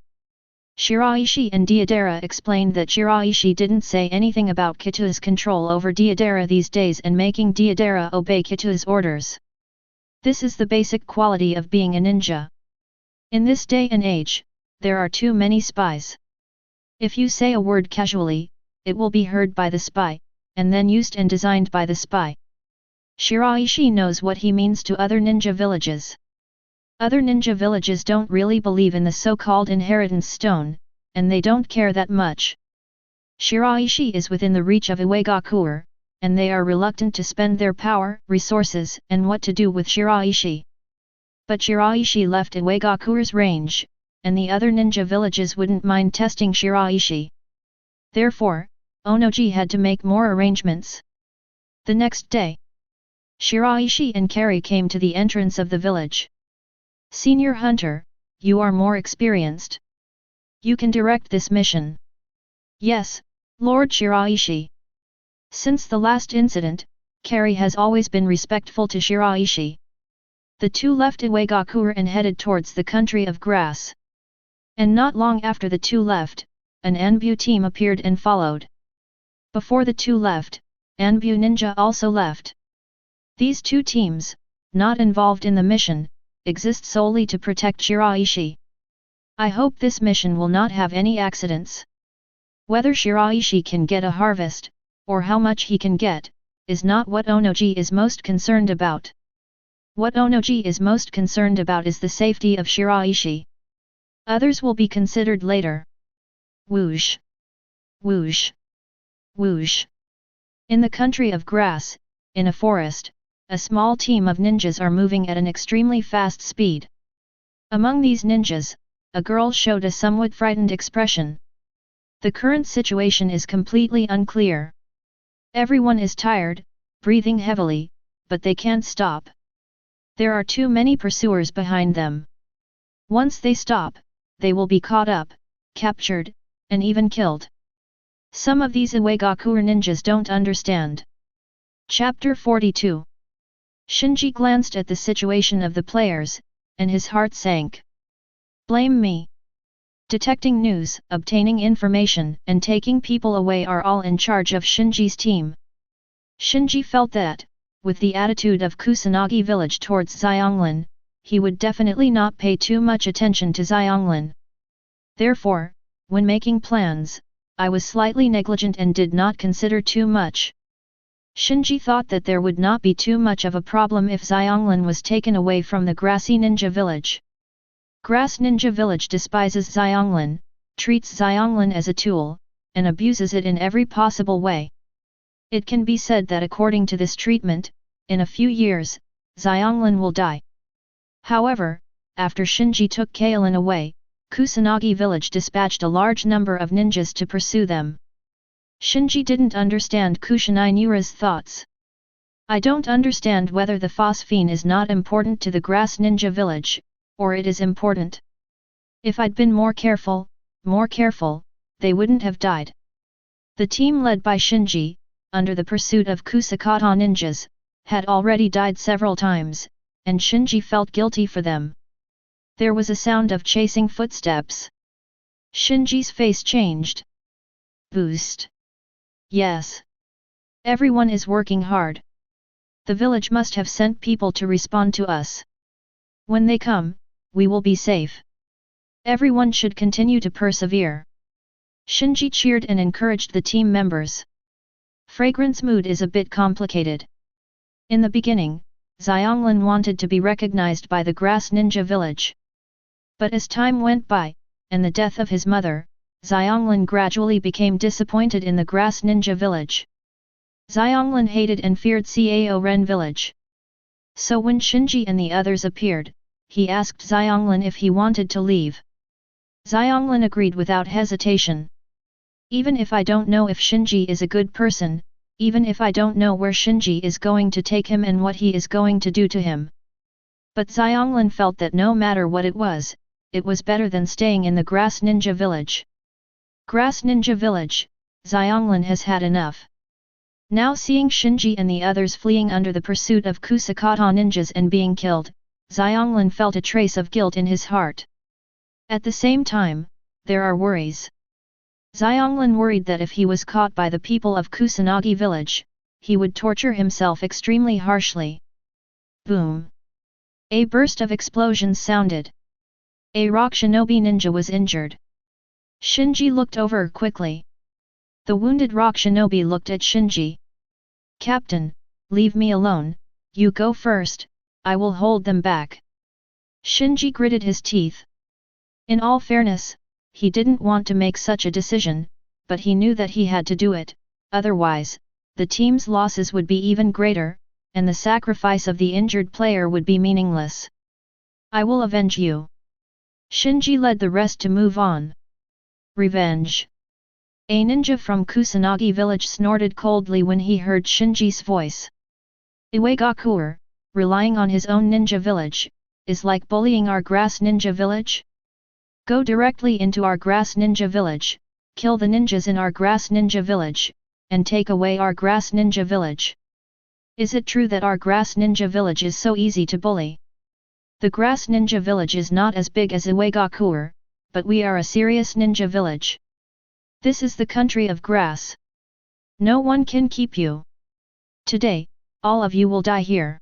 Shiraishi and Deidara explained that Shiraishi didn't say anything about Kitua's control over Deidara these days and making Deidara obey Kitua's orders. This is the basic quality of being a ninja. In this day and age, there are too many spies. If you say a word casually, it will be heard by the spy, and then used and designed by the spy. Shiraishi knows what he means to other ninja villages. Other ninja villages don't really believe in the so-called inheritance stone, and they don't care that much. Shiraishi is within the reach of Iwagakure, and they are reluctant to spend their power, resources, and what to do with Shiraishi. But Shiraishi left Iwagakure's range, and the other ninja villages wouldn't mind testing Shiraishi. Therefore, Onoji had to make more arrangements. The next day, Shiraishi and Carrie came to the entrance of the village. Senior Hunter, you are more experienced. You can direct this mission. Yes, Lord Shiraishi. Since the last incident, Carrie has always been respectful to Shiraishi. The two left Iwagakure and headed towards the country of grass. And not long after the two left, an Anbu team appeared and followed. Before the two left, Anbu Ninja also left. These two teams, not involved in the mission, exist solely to protect Shiraishi. I hope this mission will not have any accidents. Whether Shiraishi can get a harvest, or how much he can get, is not what Onoji is most concerned about. What Onoji is most concerned about is the safety of Shiraishi. Others will be considered later. Whoosh! Whoosh! Whoosh! In the country of grass, in a forest, a small team of ninjas are moving at an extremely fast speed. Among these ninjas, a girl showed a somewhat frightened expression. The current situation is completely unclear. Everyone is tired, breathing heavily, but they can't stop. There are too many pursuers behind them. Once they stop, they will be caught up, captured, and even killed. Some of these Iwagakure ninjas don't understand. Chapter 42. Shinji glanced at the situation of the players, and his heart sank. Blame me. Detecting news, obtaining information, and taking people away are all in charge of Shinji's team. Shinji felt that, with the attitude of Kusanagi village towards Xiang Lin, he would definitely not pay too much attention to Xiang Lin. Therefore, when making plans, I was slightly negligent and did not consider too much. Shinji thought that there would not be too much of a problem if Xiang Lin was taken away from the grassy ninja village. Grass ninja village despises Xiang Lin, treats Xiang Lin as a tool, and abuses it in every possible way. It can be said that according to this treatment, in a few years, Xiang Lin will die. However, after Shinji took Kaolin away, Kusanagi village dispatched a large number of ninjas to pursue them. Shinji didn't understand Kusanagi-nura's thoughts. I don't understand whether the phosphine is not important to the grass ninja village, or it is important. If I'd been more careful, they wouldn't have died. The team led by Shinji, under the pursuit of Kusakata ninjas, had already died several times, and Shinji felt guilty for them. There was a sound of chasing footsteps. Shinji's face changed. Boost. Yes. Everyone is working hard. The village must have sent people to respond to us. When they come, we will be safe. Everyone should continue to persevere. Shinji cheered and encouraged the team members. Fragrance mood is a bit complicated. In the beginning, Xiang Lin wanted to be recognized by the grass ninja village. But as time went by, and the death of his mother, Xiang Lin gradually became disappointed in the grass ninja village. Xiang Lin hated and feared Cao Ren village. So when Shinji and the others appeared, he asked Xiang Lin if he wanted to leave. Xiang Lin agreed without hesitation. Even if I don't know if Shinji is a good person, even if I don't know where Shinji is going to take him and what he is going to do to him. But Xiang Lin felt that no matter what it was better than staying in the Grass Ninja Village. Grass Ninja Village, Xiang Lin has had enough. Now seeing Shinji and the others fleeing under the pursuit of Kusakata ninjas and being killed, Xiang Lin felt a trace of guilt in his heart. At the same time, there are worries. Xiang Lin worried that if he was caught by the people of Kusanagi village, he would torture himself extremely harshly. Boom! A burst of explosions sounded. A rock shinobi ninja was injured. Shinji looked over quickly. The wounded rock shinobi looked at Shinji. "Captain, leave me alone, you go first, I will hold them back." Shinji gritted his teeth. In all fairness, he didn't want to make such a decision, but he knew that he had to do it, otherwise, the team's losses would be even greater, and the sacrifice of the injured player would be meaningless. "I will avenge you." Shinji led the rest to move on. Revenge. A ninja from Kusanagi village snorted coldly when he heard Shinji's voice. Iwagakure, relying on his own ninja village, is like bullying our grass ninja village? Go directly into our grass ninja village, kill the ninjas in our grass ninja village, and take away our grass ninja village. Is it true that our grass ninja village is so easy to bully? The grass ninja village is not as big as Iwagakure, but we are a serious ninja village. This is the country of grass. No one can keep you. Today, all of you will die here.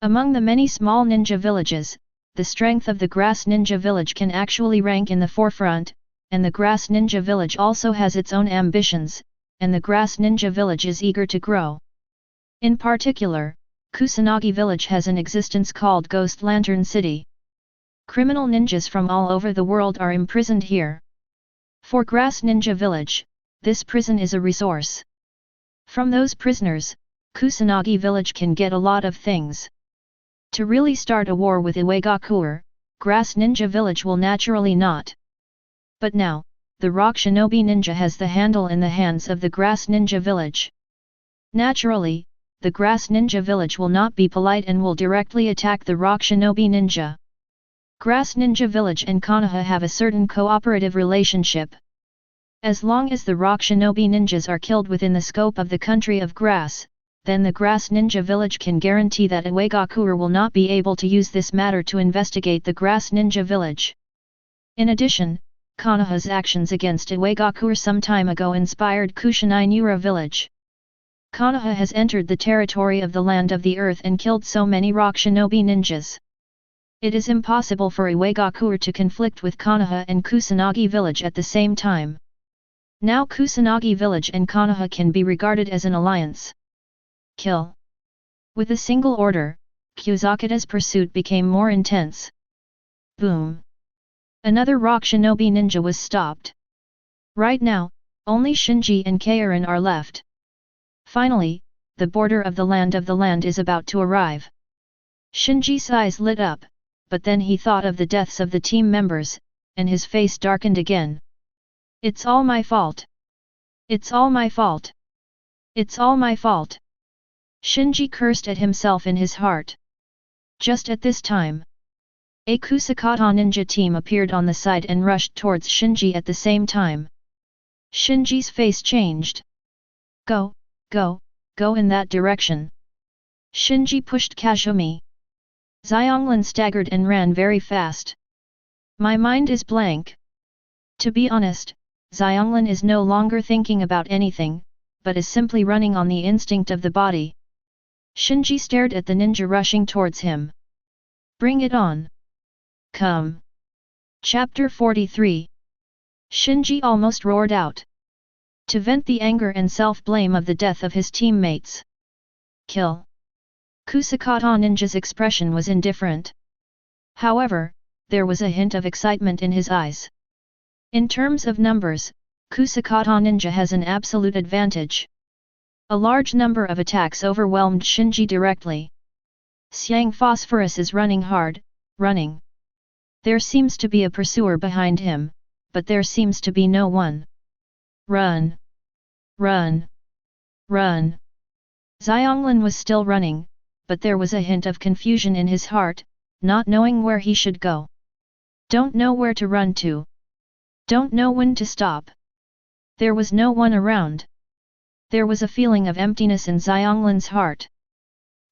Among the many small ninja villages, the strength of the Grass Ninja Village can actually rank in the forefront, and the Grass Ninja Village also has its own ambitions, and the Grass Ninja Village is eager to grow. In particular, Kusanagi Village has an existence called Ghost Lantern City. Criminal ninjas from all over the world are imprisoned here. For Grass Ninja Village, this prison is a resource. From those prisoners, Kusanagi Village can get a lot of things. To really start a war with Iwagakure, Grass Ninja Village will naturally not. But now, the Rock Shinobi Ninja has the handle in the hands of the Grass Ninja Village. Naturally, the Grass Ninja Village will not be polite and will directly attack the Rock Shinobi Ninja. Grass Ninja Village and Konoha have a certain cooperative relationship. As long as the Rock Shinobi Ninjas are killed within the scope of the country of Grass, then the Grass Ninja Village can guarantee that Iwagakure will not be able to use this matter to investigate the Grass Ninja Village. In addition, Konoha's actions against Iwagakure some time ago inspired Kushinai Village. Konoha has entered the territory of the Land of the Earth and killed so many Rock Shinobi ninjas. It is impossible for Iwagakure to conflict with Konoha and Kusanagi Village at the same time. Now Kusanagi Village and Konoha can be regarded as an alliance. Kill. With a single order, Kusakata's pursuit became more intense. Boom. Another Rock Shinobi ninja was stopped. Right now, only Shinji and Kairin are left. Finally, the border of the land is about to arrive. Shinji's eyes lit up, but then he thought of the deaths of the team members, and his face darkened again. It's all my fault. It's all my fault. It's all my fault. Shinji cursed at himself in his heart. Just at this time, a Kusakata ninja team appeared on the side and rushed towards Shinji at the same time. Shinji's face changed. Go, go, go in that direction. Shinji pushed Kazumi. Xiang Lin staggered and ran very fast. My mind is blank. To be honest, Xiang Lin is no longer thinking about anything, but is simply running on the instinct of the body. Shinji stared at the ninja rushing towards him. Bring it on. Come. Chapter 43. Shinji almost roared out. To vent the anger and self-blame of the death of his teammates. Kill. Kusakata ninja's expression was indifferent. However, there was a hint of excitement in his eyes. In terms of numbers, Kusakata ninja has an absolute advantage. A large number of attacks overwhelmed Shinji directly. Xiang Phosphorus is running hard, running. There seems to be a pursuer behind him, but there seems to be no one. Run! Run! Run! Xianglin was still running, but there was a hint of confusion in his heart, not knowing where he should go. Don't know where to run to. Don't know when to stop. There was no one around. There was a feeling of emptiness in Xianglin's heart.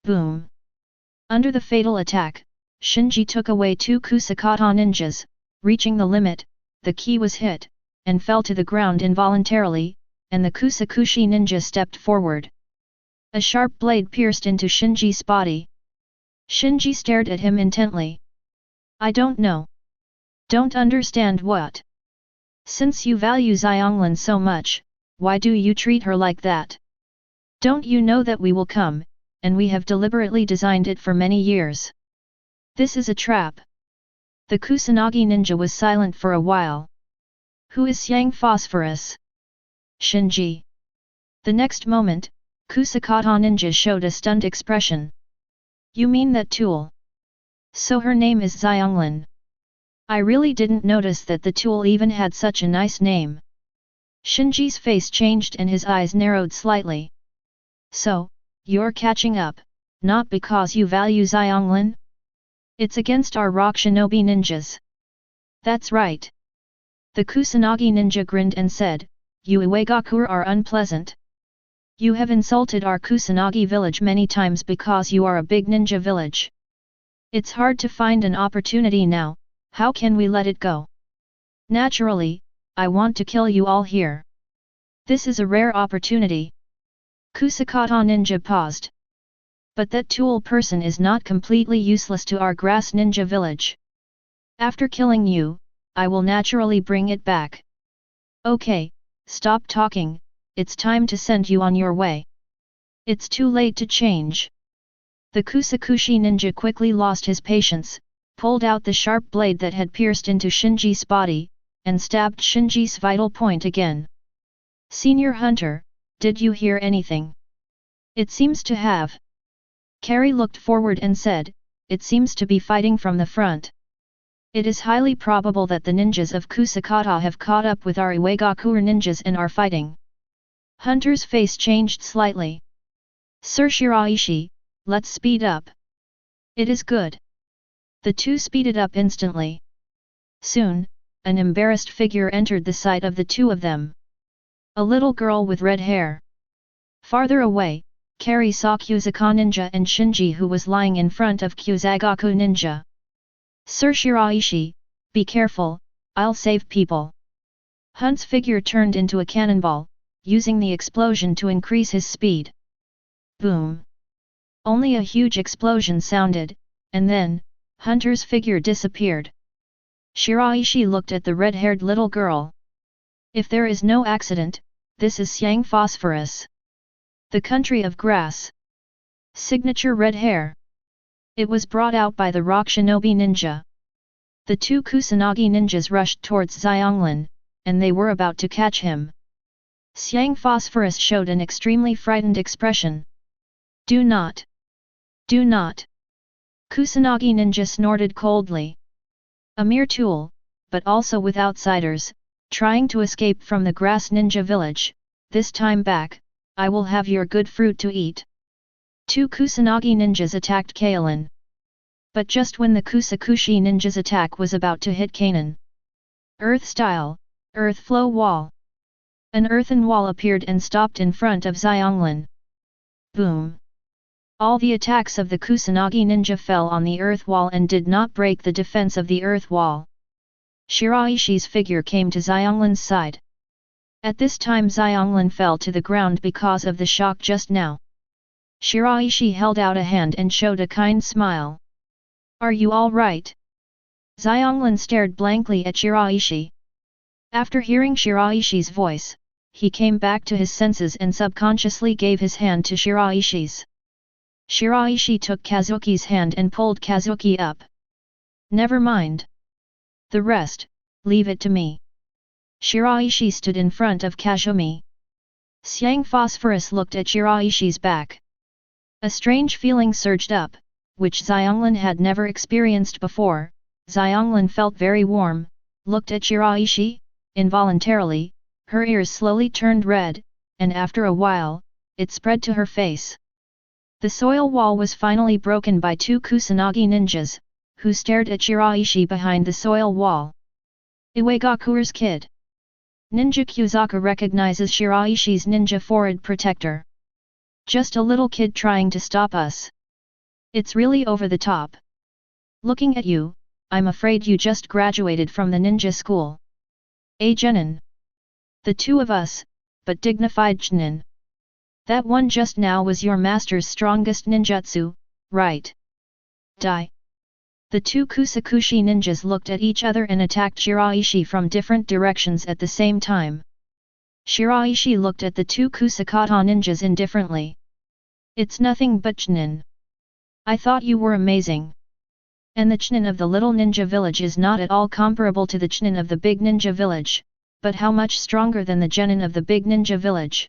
Boom! Under the fatal attack, Shinji took away 2 Kusakata ninjas, reaching the limit, the key was hit, and fell to the ground involuntarily, and the Kusakushi ninja stepped forward. A sharp blade pierced into Shinji's body. Shinji stared at him intently. I don't know. Don't understand what? Since you value Xianglin so much, why do you treat her like that? Don't you know that we will come, and we have deliberately designed it for many years? This is a trap. The Kusanagi ninja was silent for a while. Who is Xiang Phosphorus? Shinji. The next moment, Kusakata ninja showed a stunned expression. You mean that tool? So her name is Xianglin. I really didn't notice that the tool even had such a nice name. Shinji's face changed and his eyes narrowed slightly. So, you're catching up, not because you value Xianglin? It's against our rock shinobi ninjas. That's right. The Kusanagi ninja grinned and said, You Iwagakure are unpleasant. You have insulted our Kusanagi village many times because you are a big ninja village. It's hard to find an opportunity now, how can we let it go? Naturally, I want to kill you all here. This is a rare opportunity. Kusakata ninja paused. But that tool person is not completely useless to our grass ninja village. After killing you, I will naturally bring it back. Okay, stop talking, it's time to send you on your way. It's too late to change. The Kusakushi ninja quickly lost his patience, pulled out the sharp blade that had pierced into Shinji's body, and stabbed Shinji's vital point again. Senior Hunter, did you hear anything? It seems to have. Carrie looked forward and said, It seems to be fighting from the front. It is highly probable that the ninjas of Kusakata have caught up with our Iwagakure ninjas and are fighting. Hunter's face changed slightly. Sir Shiraishi, let's speed up. It is good. The two speeded up instantly. Soon, an embarrassed figure entered the sight of the two of them. A little girl with red hair. Farther away, Carrie saw Kusaka ninja and Shinji who was lying in front of Kusagaku ninja. Sir Shiraishi, be careful, I'll save people. Hunt's figure turned into a cannonball, using the explosion to increase his speed. Boom! Only a huge explosion sounded, and then, Hunter's figure disappeared. Shiraishi looked at the red-haired little girl. If there is no accident, this is Xiang Phosphorus. The country of grass. Signature red hair. It was brought out by the rock shinobi ninja. The two Kusanagi ninjas rushed towards Xianglin, and they were about to catch him. Xiang Phosphorus showed an extremely frightened expression. Do not! Do not! Kusanagi ninja snorted coldly. A mere tool, but also with outsiders, trying to escape from the grass ninja village, this time back, I will have your good fruit to eat. Two Kusanagi ninjas attacked Kaelin. But just when the Kusakushi ninja's attack was about to hit Kanan. Earth style, earth flow wall. An earthen wall appeared and stopped in front of Xianglin. Boom! All the attacks of the Kusanagi ninja fell on the earth wall and did not break the defense of the earth wall. Shiraishi's figure came to Xianglin's side. At this time Xianglin fell to the ground because of the shock just now. Shiraishi held out a hand and showed a kind smile. Are you all right? Xianglin stared blankly at Shiraishi. After hearing Shiraishi's voice, he came back to his senses and subconsciously gave his hand to Shiraishi's. Shiraishi took Kazuki's hand and pulled Kazuki up. Never mind. The rest, leave it to me. Shiraishi stood in front of Kazumi. Xiang Phosphorus looked at Shiraishi's back. A strange feeling surged up, which Xiang Lin had never experienced before. Xiang Lin felt very warm, looked at Shiraishi, involuntarily, her ears slowly turned red, and after a while, it spread to her face. The soil wall was finally broken by two Kusanagi ninjas, who stared at Shiraishi behind the soil wall. Iwagakure's kid. Ninja Kusaka recognizes Shiraishi's ninja forward protector. Just a little kid trying to stop us. It's really over the top. Looking at you, I'm afraid you just graduated from the ninja school. Genin. The two of us, but dignified Genin. That one just now was your master's strongest ninjutsu, right? Die. The two Kusakushi ninjas looked at each other and attacked Shiraishi from different directions at the same time. Shiraishi looked at the two Kusakata ninjas indifferently. It's nothing but Genin. I thought you were amazing. And the Genin of the little ninja village is not at all comparable to the Genin of the big ninja village, but how much stronger than the Genin of the big ninja village?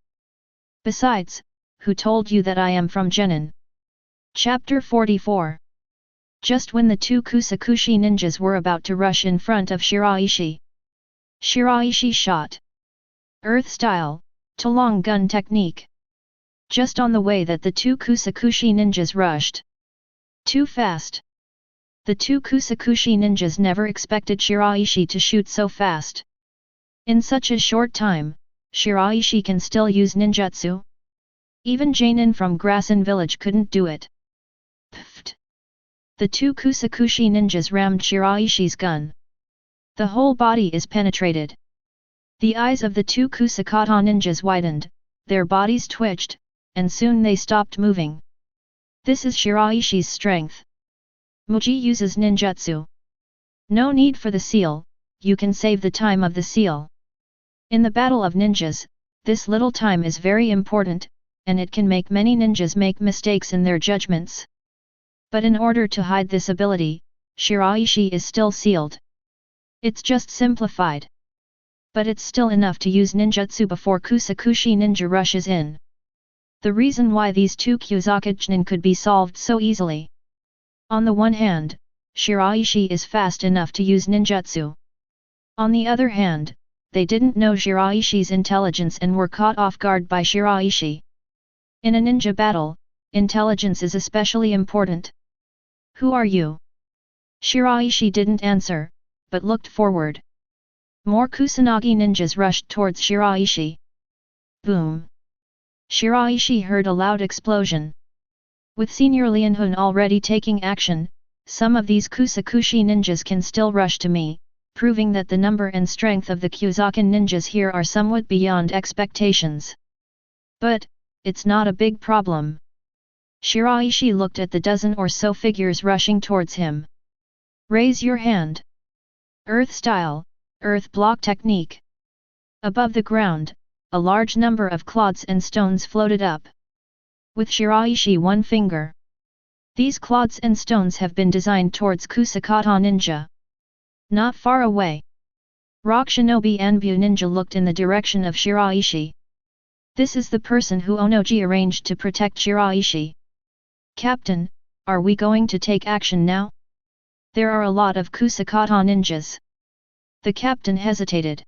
Besides, who told you that I am from Genin? Chapter 44. Just when the two Kusakushi ninjas were about to rush in front of Shiraishi. Shiraishi shot. Earth style, Talong gun technique. Just on the way that the two Kusakushi ninjas rushed. Too fast. The two Kusakushi ninjas never expected Shiraishi to shoot so fast. In such a short time, Shiraishi can still use ninjutsu? Even Jainin from Grassin village couldn't do it. Pfft. The two Kusakushi ninjas rammed Shiraishi's gun. The whole body is penetrated. The eyes of the two Kusakata ninjas widened, their bodies twitched, and soon they stopped moving. This is Shiraishi's strength. Muji uses ninjutsu. No need for the seal, you can save the time of the seal. In the battle of ninjas, this little time is very important, and it can make many ninjas make mistakes in their judgments. But in order to hide this ability, Shiraishi is still sealed. It's just simplified. But it's still enough to use ninjutsu before Kusakushi ninja rushes in. The reason why these two Kusaka Genin could be solved so easily. On the one hand, Shiraishi is fast enough to use ninjutsu. On the other hand, they didn't know Shiraishi's intelligence and were caught off guard by Shiraishi. In a ninja battle, intelligence is especially important. Who are you? Shiraishi didn't answer, but looked forward. More Kusanagi ninjas rushed towards Shiraishi. Boom! Shiraishi heard a loud explosion. With Senior Lianhun already taking action, some of these Kusakushi ninjas can still rush to me, proving that the number and strength of the Kusakan ninjas here are somewhat beyond expectations. But, it's not a big problem. Shiraishi looked at the dozen or so figures rushing towards him. Raise your hand. Earth style, earth block technique. Above the ground, a large number of clods and stones floated up. With Shiraishi one finger. These clods and stones have been designed towards Kusakata ninja. Not far away. Rock Shinobi Anbu ninja looked in the direction of Shiraishi. This is the person who Onoji arranged to protect Shiraishi. Captain, are we going to take action now? There are a lot of Kusakata ninjas. The captain hesitated.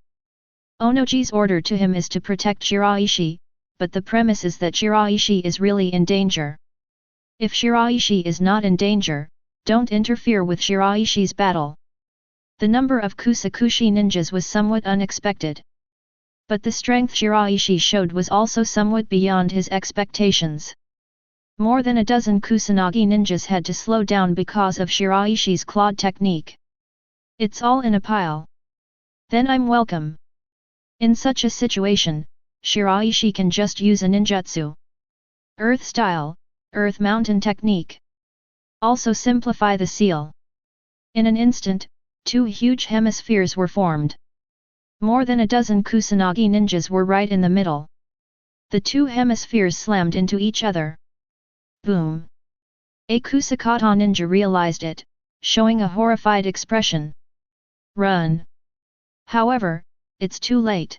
Onoji's order to him is to protect Shiraishi, but the premise is that Shiraishi is really in danger. If Shiraishi is not in danger, don't interfere with Shiraishi's battle. The number of Kusakushi ninjas was somewhat unexpected. But the strength Shiraishi showed was also somewhat beyond his expectations. More than a dozen Kusanagi ninjas had to slow down because of Shiraishi's clawed technique. It's all in a pile. Then I'm welcome. In such a situation, Shiraishi can just use a ninjutsu. Earth style, earth mountain technique. Also simplify the seal. In an instant, two huge hemispheres were formed. More than a dozen Kusanagi ninjas were right in the middle. The two hemispheres slammed into each other. Boom! A Kusakata ninja realized it, showing a horrified expression. Run! However, it's too late.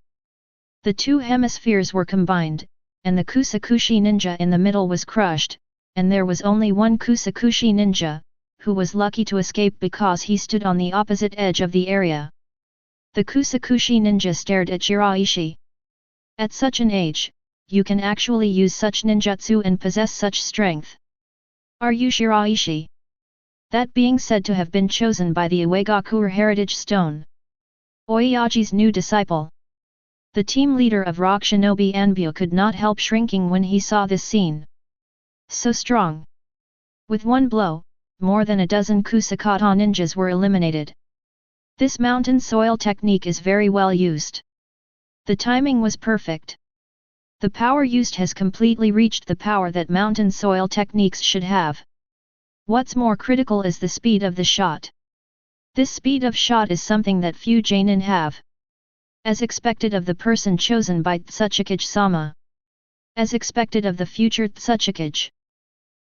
The two hemispheres were combined, and the Kusakushi ninja in the middle was crushed, and there was only one Kusakushi ninja, who was lucky to escape because he stood on the opposite edge of the area. The Kusakushi ninja stared at Shiraishi. At such an age, you can actually use such ninjutsu and possess such strength. Are you Shiraishi? That being said to have been chosen by the Iwagakure Heritage Stone. Oyaji's new disciple. The team leader of Rock Shinobi Anbu could not help shrinking when he saw this scene. So strong. With one blow, more than a dozen Kusakata ninjas were eliminated. This mountain soil technique is very well used. The timing was perfect. The power used has completely reached the power that mountain soil techniques should have. What's more critical is the speed of the shot. This speed of shot is something that few Jainin have. As expected of the person chosen by Tsuchikage-sama. As expected of the future Tsuchikage.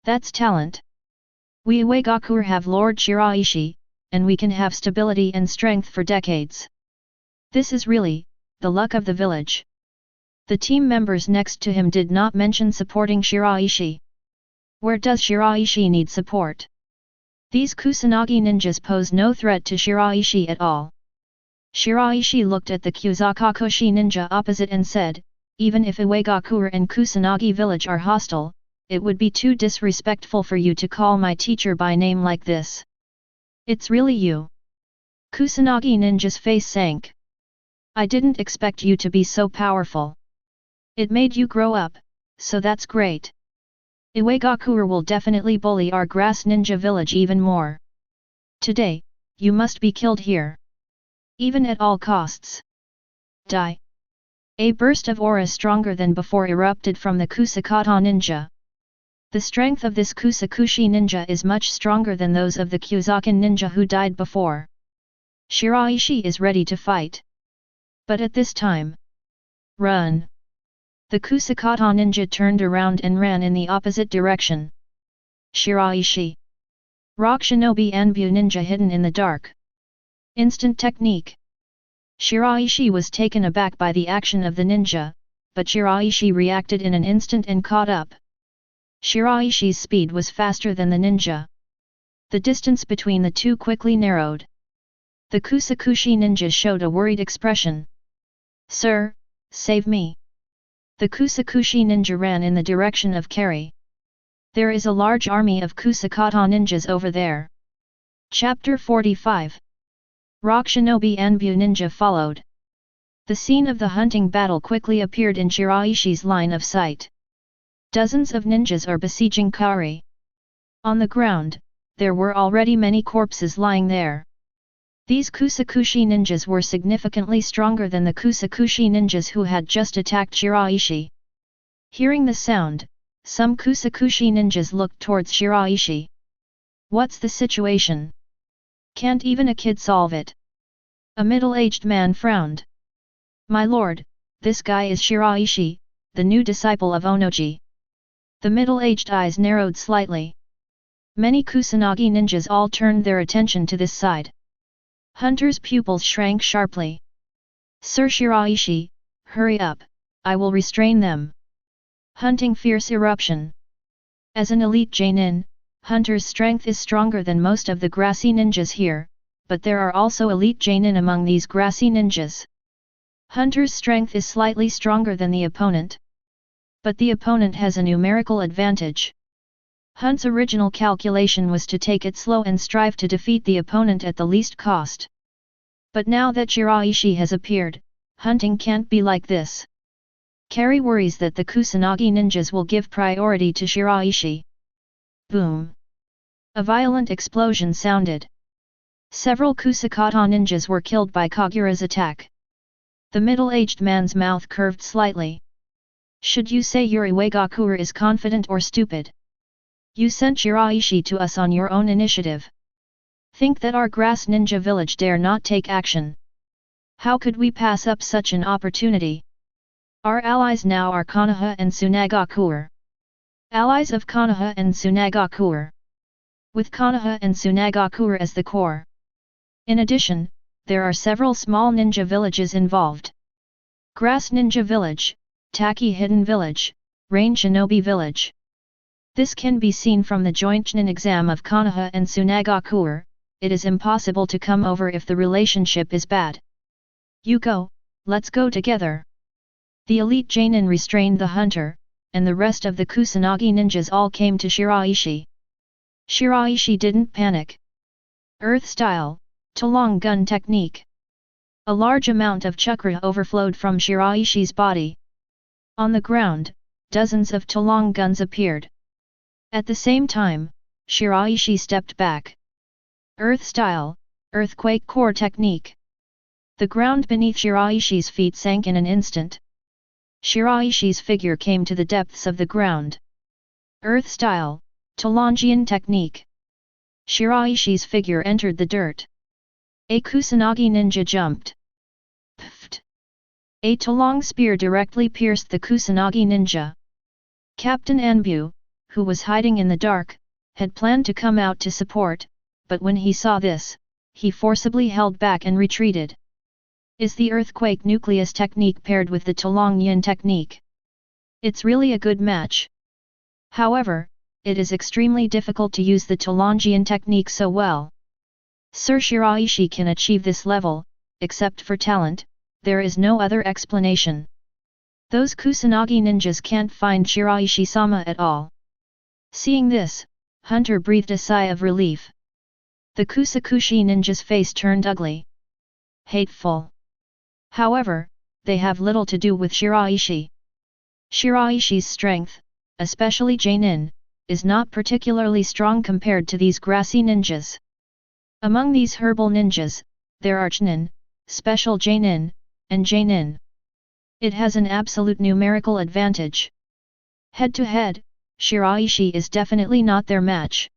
That's talent. We Iwagakure have Lord Shiraishi, and we can have stability and strength for decades. This is really the luck of the village. The team members next to him did not mention supporting Shiraishi. Where does Shiraishi need support? These Kusanagi ninjas pose no threat to Shiraishi at all. Shiraishi looked at the Kusakakushi ninja opposite and said, even if Iwagakure and Kusanagi village are hostile, it would be too disrespectful for you to call my teacher by name like this. It's really you. Kusanagi ninja's face sank. I didn't expect you to be so powerful. It made you grow up, so that's great. Iwagakure will definitely bully our grass ninja village even more. Today, you must be killed here. Even at all costs. Die. A burst of aura stronger than before erupted from the Kusakata ninja. The strength of this Kusakushi ninja is much stronger than those of the Kusakan ninja who died before. Shiraishi is ready to fight. But at this time, run! The Kusakata ninja turned around and ran in the opposite direction. Shiraishi. Rock Shinobi Anbu ninja hidden in the dark. Instant technique. Shiraishi was taken aback by the action of the ninja, but Shiraishi reacted in an instant and caught up. Shiraishi's speed was faster than the ninja. The distance between the two quickly narrowed. The Kusakushi ninja showed a worried expression. Sir, save me. The Kusakushi ninja ran in the direction of Kari. There is a large army of Kusakata ninjas over there. Chapter 45. Rock Shinobi Anbu ninja followed. The scene of the hunting battle quickly appeared in Shiraishi's line of sight. Dozens of ninjas are besieging Kari. On the ground, there were already many corpses lying there. These Kusakushi ninjas were significantly stronger than the Kusakushi ninjas who had just attacked Shiraishi. Hearing the sound, some Kusakushi ninjas looked towards Shiraishi. What's the situation? Can't even a kid solve it? A middle-aged man frowned. My lord, this guy is Shiraishi, the new disciple of Onoji. The middle-aged eyes narrowed slightly. Many Kusanagi ninjas all turned their attention to this side. Hunter's pupils shrank sharply. Sir Shiraishi, hurry up, I will restrain them. Hunting fierce eruption. As an elite Jainin, Hunter's strength is stronger than most of the grassy ninjas here, but there are also elite Jainin among these grassy ninjas. Hunter's strength is slightly stronger than the opponent. But the opponent has a numerical advantage. Hunt's original calculation was to take it slow and strive to defeat the opponent at the least cost. But now that Shiraishi has appeared, hunting can't be like this. Kari worries that the Kusanagi ninjas will give priority to Shiraishi. Boom! A violent explosion sounded. Several Kusakata ninjas were killed by Kagura's attack. The middle-aged man's mouth curved slightly. Should you say your Iwagakure is confident or stupid? You sent Shiraishi to us on your own initiative. Think that our grass ninja village dare not take action. How could we pass up such an opportunity? Our allies now are Konoha and Tsunagakure. Allies of Konoha and Tsunagakure. With Konoha and Tsunagakure as the core. In addition, there are several small ninja villages involved. Grass Ninja Village, Taki Hidden Village, Rain Shinobi Village. This can be seen from the joint Chunin exam of Konoha and Sunagakure. It is impossible to come over if the relationship is bad. You go, let's go together. The elite Jainin restrained the hunter, and the rest of the Kusanagi ninjas all came to Shiraishi. Shiraishi didn't panic. Earth style, Tolong gun technique. A large amount of chakra overflowed from Shiraishi's body. On the ground, dozens of Tolong guns appeared. At the same time, Shiraishi stepped back. Earth style, earthquake core technique. The ground beneath Shiraishi's feet sank in an instant. Shiraishi's figure came to the depths of the ground. Earth style, Tolongian technique. Shiraishi's figure entered the dirt. A Kusanagi ninja jumped. Pfft! A Tolong spear directly pierced the Kusanagi ninja. Captain Anbu, who was hiding in the dark, had planned to come out to support, but when he saw this, he forcibly held back and retreated. Is the earthquake nucleus technique paired with the Tolong Yin technique? It's really a good match. However, it is extremely difficult to use the Tolongian technique so well. Sir Shiraishi can achieve this level, except for talent, there is no other explanation. Those Kusanagi ninjas can't find Shiraishi-sama at all. Seeing this, Hunter breathed a sigh of relief. The Kusakushi ninja's face turned ugly. Hateful. However, they have little to do with Shiraishi. Shiraishi's strength, especially Jainin, is not particularly strong compared to these grassy ninjas. Among these herbal ninjas, there are Chunin, special Jainin, and Jainin. It has an absolute numerical advantage. Head to head, Shiraishi is definitely not their match.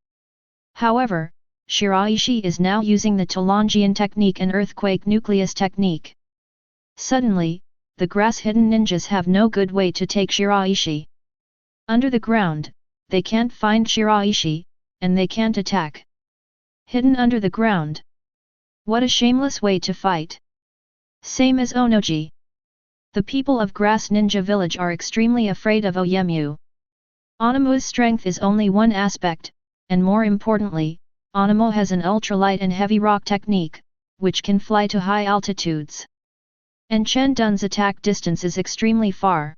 However, Shiraishi is now using the Tolongian technique and earthquake nucleus technique. Suddenly, the grass-hidden ninjas have no good way to take Shiraishi. Under the ground, they can't find Shiraishi, and they can't attack. Hidden under the ground. What a shameless way to fight. Same as Onoji. The people of Grass Ninja Village are extremely afraid of Oyemu. Onomu's strength is only one aspect, and more importantly, Onomu has an ultralight and heavy rock technique, which can fly to high altitudes. And Chen Dun's attack distance is extremely far.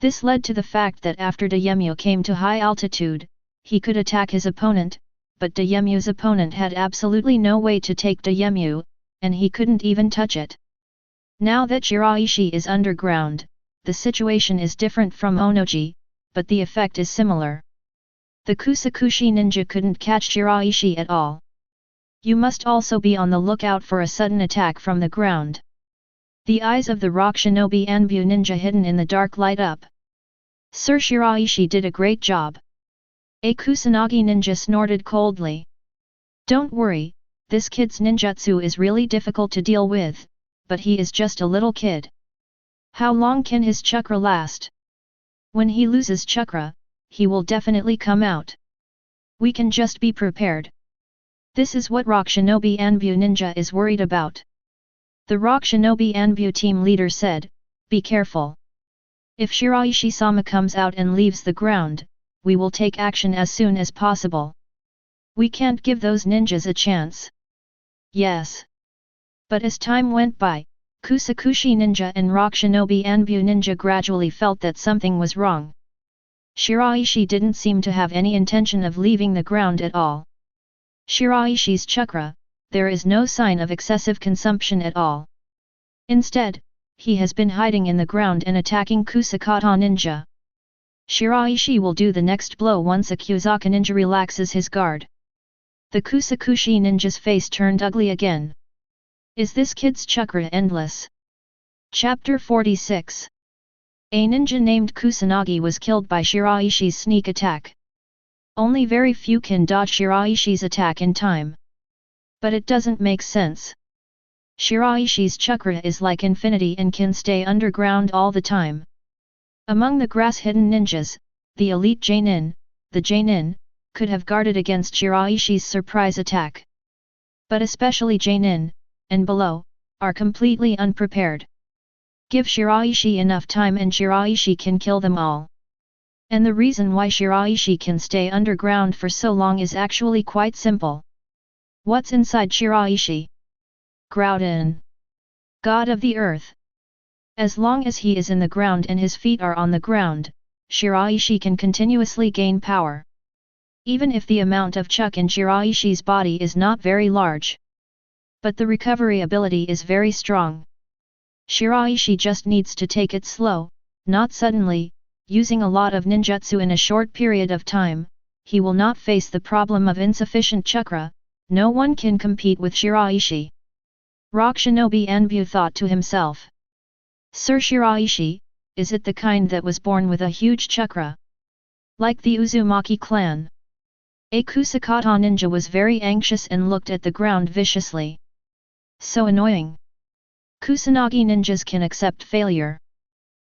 This led to the fact that after Oyemu came to high altitude, he could attack his opponent, but Oyemu's opponent had absolutely no way to take Oyemu, and he couldn't even touch it. Now that Shiraishi is underground, the situation is different from Onoji, but the effect is similar. The Kusakushi ninja couldn't catch Shiraishi at all. You must also be on the lookout for a sudden attack from the ground. The eyes of the rock shinobi Anbu ninja hidden in the dark light up. Sir Shiraishi did a great job. A Kusanagi ninja snorted coldly. Don't worry, this kid's ninjutsu is really difficult to deal with, but he is just a little kid. How long can his chakra last? When he loses chakra, he will definitely come out. We can just be prepared. This is what Rock Shinobi Anbu ninja is worried about. The Rock Shinobi Anbu team leader said, be careful. If Shiraishi-sama comes out and leaves the ground, we will take action as soon as possible. We can't give those ninjas a chance. Yes. But as time went by, Kusakushi ninja and Rock Shinobi Anbu ninja gradually felt that something was wrong. Shiraishi didn't seem to have any intention of leaving the ground at all. Shiraishi's chakra, there is no sign of excessive consumption at all. Instead, he has been hiding in the ground and attacking Kusakata ninja. Shiraishi will do the next blow once a Kusaka ninja relaxes his guard. The Kusakushi ninja's face turned ugly again. Is this kid's chakra endless? Chapter 46. A ninja named Kusanagi was killed by Shiraishi's sneak attack. Only very few can dodge Shiraishi's attack in time. But it doesn't make sense. Shiraishi's chakra is like infinity and can stay underground all the time. Among the grass-hidden ninjas, the elite Jainin, the Jainin, could have guarded against Shiraishi's surprise attack. But especially Jainin, and below, are completely unprepared. Give Shiraishi enough time and Shiraishi can kill them all. And the reason why Shiraishi can stay underground for so long is actually quite simple. What's inside Shiraishi? Groudon. God of the earth. As long as he is in the ground and his feet are on the ground, Shiraishi can continuously gain power. Even if the amount of chuk in Shiraishi's body is not very large. But the recovery ability is very strong. Shiraishi just needs to take it slow, not suddenly, using a lot of ninjutsu in a short period of time. He will not face the problem of insufficient chakra. No one can compete with Shiraishi. Rock Shinobi Anbu thought to himself. Sir Shiraishi, is it the kind that was born with a huge chakra? Like the Uzumaki clan? A Kusakata ninja was very anxious and looked at the ground viciously. So annoying. Kusanagi ninjas can accept failure.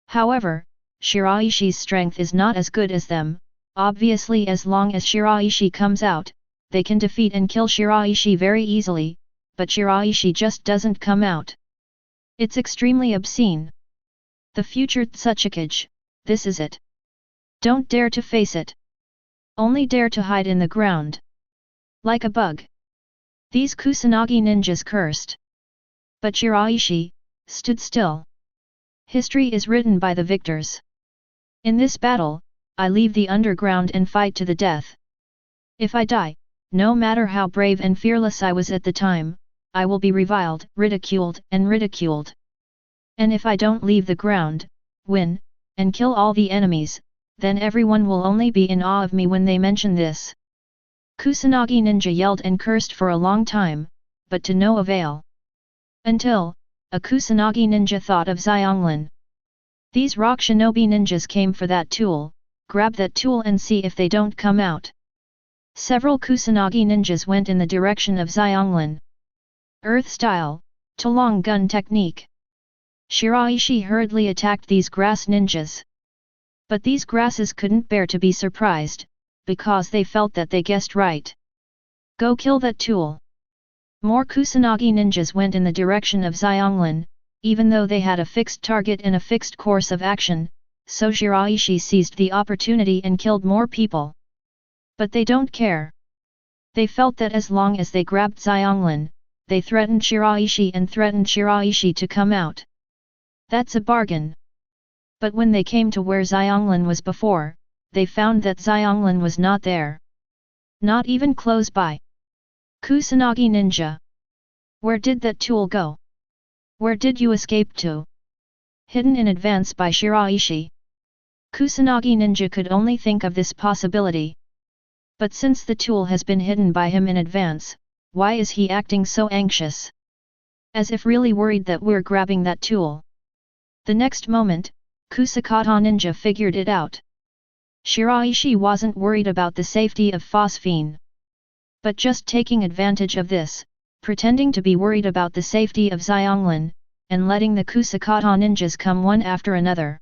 However, Shiraishi's strength is not as good as them. Obviously, as long as Shiraishi comes out, they can defeat and kill Shiraishi very easily, but Shiraishi just doesn't come out. It's extremely obscene. The future Suchage, this is it. Don't dare to face it. Only dare to hide in the ground. Like a bug. These Kusanagi ninjas cursed. But Shiraishi stood still. History is written by the victors. In this battle, I leave the underground and fight to the death. If I die, no matter how brave and fearless I was at the time, I will be reviled, ridiculed. And if I don't leave the ground, win, and kill all the enemies, then everyone will only be in awe of me when they mention this. Kusanagi ninja yelled and cursed for a long time, but to no avail. Until, a Kusanagi ninja thought of Xiang Lin. These rock shinobi ninjas came for that tool, grab that tool and see if they don't come out. Several Kusanagi ninjas went in the direction of Xiang Lin. Earth style, Talong gun technique. Shiraishi hurriedly attacked these grass ninjas. But these grasses couldn't bear to be surprised, because they felt that they guessed right. Go kill that tool. More Kusanagi ninjas went in the direction of Xiang Lin, even though they had a fixed target and a fixed course of action, so Shiraishi seized the opportunity and killed more people. But they don't care. They felt that as long as they grabbed Xiang Lin, they threatened Shiraishi and threatened Shiraishi to come out. That's a bargain. But when they came to where Xiang Lin was before, they found that Xiang Lin was not there. Not even close by. Kusanagi ninja. Where did that tool go? Where did you escape to? Hidden in advance by Shiraishi. Kusanagi ninja could only think of this possibility. But since the tool has been hidden by him in advance, why is he acting so anxious? As if really worried that we're grabbing that tool. The next moment, Kusakata ninja figured it out. Shiraishi wasn't worried about the safety of Phosphine. But just taking advantage of this, pretending to be worried about the safety of Xiang Lin, and letting the Kusakata ninjas come one after another.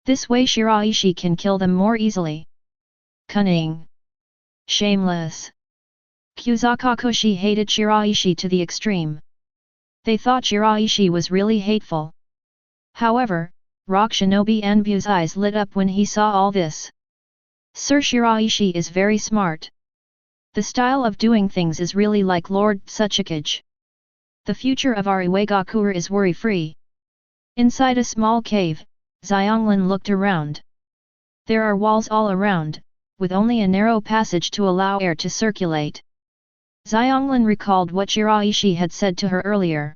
This way Shiraishi can kill them more easily. Cunning. Shameless. Kusakakushi hated Shiraishi to the extreme. They thought Shiraishi was really hateful. However, Rock Shinobi Anbu's eyes lit up when he saw all this. Sir Shiraishi is very smart. The style of doing things is really like Lord Suchage. The future of our Iwagakure is worry-free. Inside a small cave, Xiang Lin looked around. There are walls all around, with only a narrow passage to allow air to circulate. Xiang Lin recalled what Shiraishi had said to her earlier.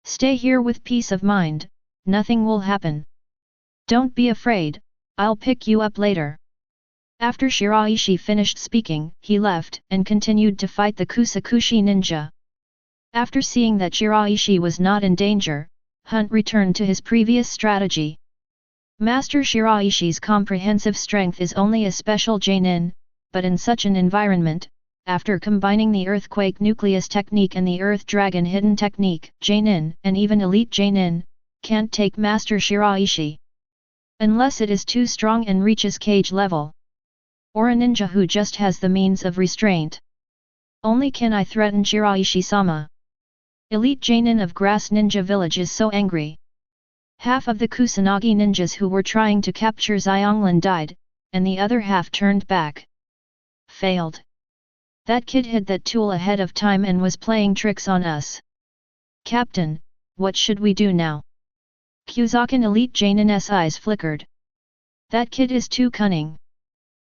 Stay here with peace of mind, nothing will happen. Don't be afraid, I'll pick you up later. After Shiraishi finished speaking, he left and continued to fight the Kusakushi ninja. After seeing that Shiraishi was not in danger, Hunt returned to his previous strategy. Master Shiraishi's comprehensive strength is only a special Jainin, but in such an environment, after combining the Earthquake Nucleus technique and the Earth Dragon Hidden technique, Jainin, and even Elite Jainin, can't take Master Shiraishi. Unless it is too strong and reaches cage level. Or a ninja who just has the means of restraint. Only can I threaten Shiraishi-sama. Elite Jainin of Grass Ninja Village is so angry. Half of the Kusanagi ninjas who were trying to capture Xiang Lin died, and the other half turned back. Failed. That kid hid that tool ahead of time and was playing tricks on us. Captain, what should we do now? Kuzakan Elite Janin's eyes flickered. That kid is too cunning.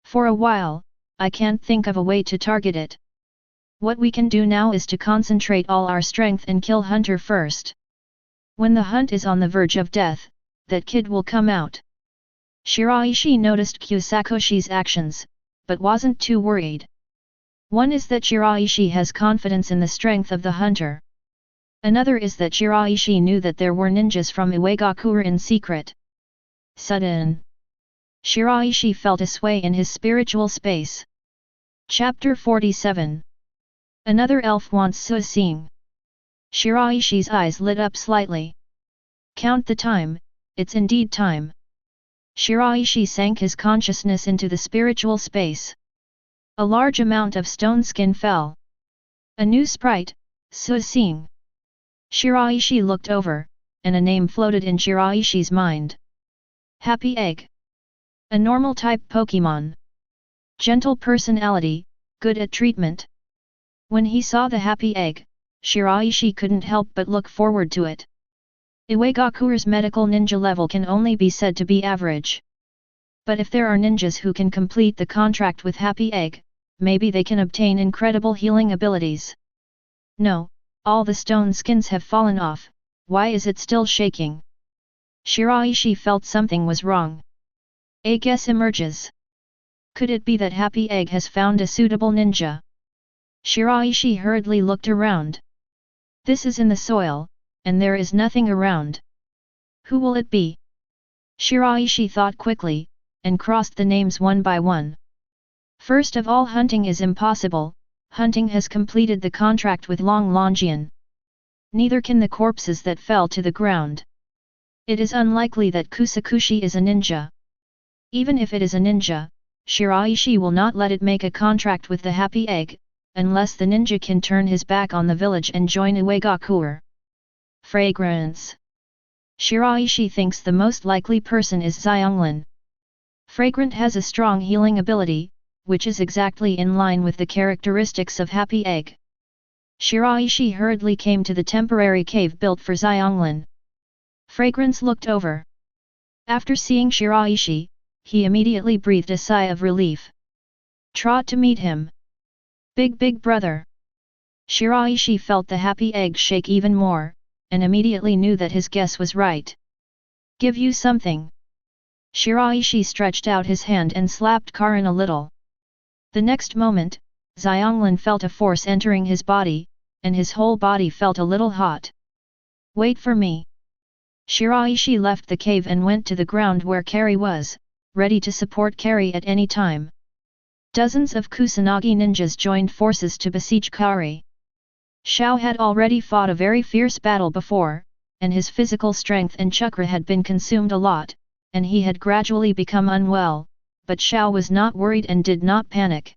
For a while, I can't think of a way to target it. What we can do now is to concentrate all our strength and kill Hunter first. When the hunt is on the verge of death, that kid will come out. Shiraishi noticed Kusakoshi's actions, but wasn't too worried. One is that Shiraishi has confidence in the strength of the hunter. Another is that Shiraishi knew that there were ninjas from Iwagakure in secret. Sudden. Shiraishi felt a sway in his spiritual space. Chapter 47. Another elf wants Suchage. Shiraishi's eyes lit up slightly. Count the time, it's indeed time. Shiraishi sank his consciousness into the spiritual space. A large amount of stone skin fell. A new sprite, Suchage. Shiraishi looked over, and a name floated in Shiraishi's mind. Happy Egg. A normal type Pokemon. Gentle personality, good at treatment. When he saw the Happy Egg, Shiraishi couldn't help but look forward to it. Iwagakure's medical ninja level can only be said to be average. But if there are ninjas who can complete the contract with Happy Egg, maybe they can obtain incredible healing abilities. No, all the stone skins have fallen off, why is it still shaking? Shiraishi felt something was wrong. A guess emerges. Could it be that Happy Egg has found a suitable ninja? Shiraishi hurriedly looked around. This is in the soil, and there is nothing around. Who will it be? Shiraishi thought quickly, and crossed the names one by one. First of all, Hunting is impossible. Hunting has completed the contract with Long Longian. Neither can the corpses that fell to the ground. It is unlikely that Kusakushi is a ninja. Even if it is a ninja, Shiraishi will not let it make a contract with the Happy Egg, unless the ninja can turn his back on the village and join Iwagakure. Fragrance. Shiraishi thinks the most likely person is Xiang Lin. Fragrant has a strong healing ability, which is exactly in line with the characteristics of Happy Egg. Shiraishi hurriedly came to the temporary cave built for Xiang Lin. Fragrance looked over. After seeing Shiraishi, he immediately breathed a sigh of relief. Trot to meet him. Big brother. Shiraishi felt the Happy Egg shake even more, and immediately knew that his guess was right. Give you something. Shiraishi stretched out his hand and slapped Karin a little. The next moment, Xiang Lin felt a force entering his body, and his whole body felt a little hot. Wait for me. Shiraishi left the cave and went to the ground where Kari was, ready to support Kari at any time. Dozens of Kusanagi ninjas joined forces to besiege Kari. Xiao had already fought a very fierce battle before, and his physical strength and chakra had been consumed a lot, and he had gradually become unwell, but Xiao was not worried and did not panic.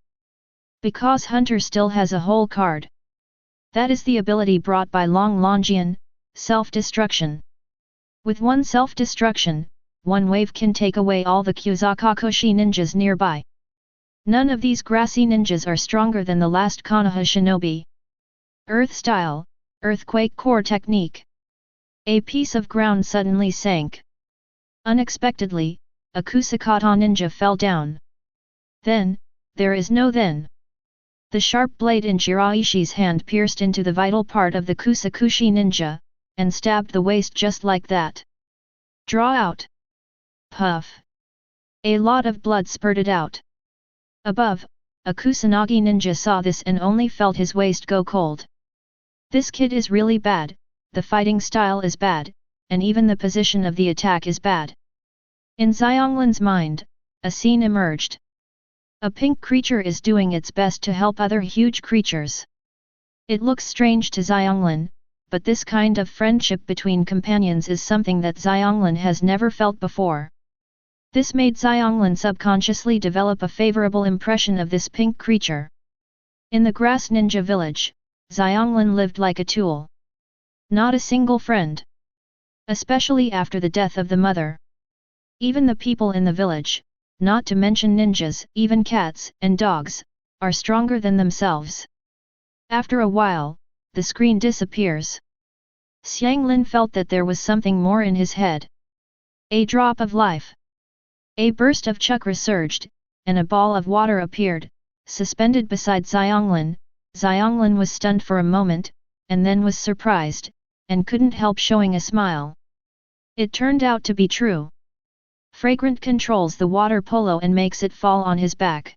Because Hunter still has a whole card. That is the ability brought by Long Longian, self-destruction. With one self-destruction, one wave can take away all the Kusakakoshi ninjas nearby. None of these grassy ninjas are stronger than the last Konoha shinobi. Earth style, earthquake core technique. A piece of ground suddenly sank. Unexpectedly, a Kusakata ninja fell down. Then, there is no then. The sharp blade in Shiraishi's hand pierced into the vital part of the Kusakushi ninja, and stabbed the waist just like that. Draw out. Puff. A lot of blood spurted out. Above, a Kusanagi ninja saw this and only felt his waist go cold. This kid is really bad, the fighting style is bad, and even the position of the attack is bad. In Xiang Lin's mind, a scene emerged. A pink creature is doing its best to help other huge creatures. It looks strange to Xiang Lin, but this kind of friendship between companions is something that Xiang Lin has never felt before. This made Xiang Lin subconsciously develop a favorable impression of this pink creature. In the grass ninja village, Xiang Lin lived like a tool. Not a single friend. especially after the death of the mother. Even the people in the village, not to mention ninjas, even cats and dogs, are stronger than themselves. After a while, the screen disappears. Xiang Lin felt that there was something more in his head. A drop of life. A burst of chakra surged, and a ball of water appeared, suspended beside Xiang Lin. Xiang Lin was stunned for a moment, and then was surprised, and couldn't help showing a smile. It turned out to be true. Fragrant controls the water polo and makes it fall on his back.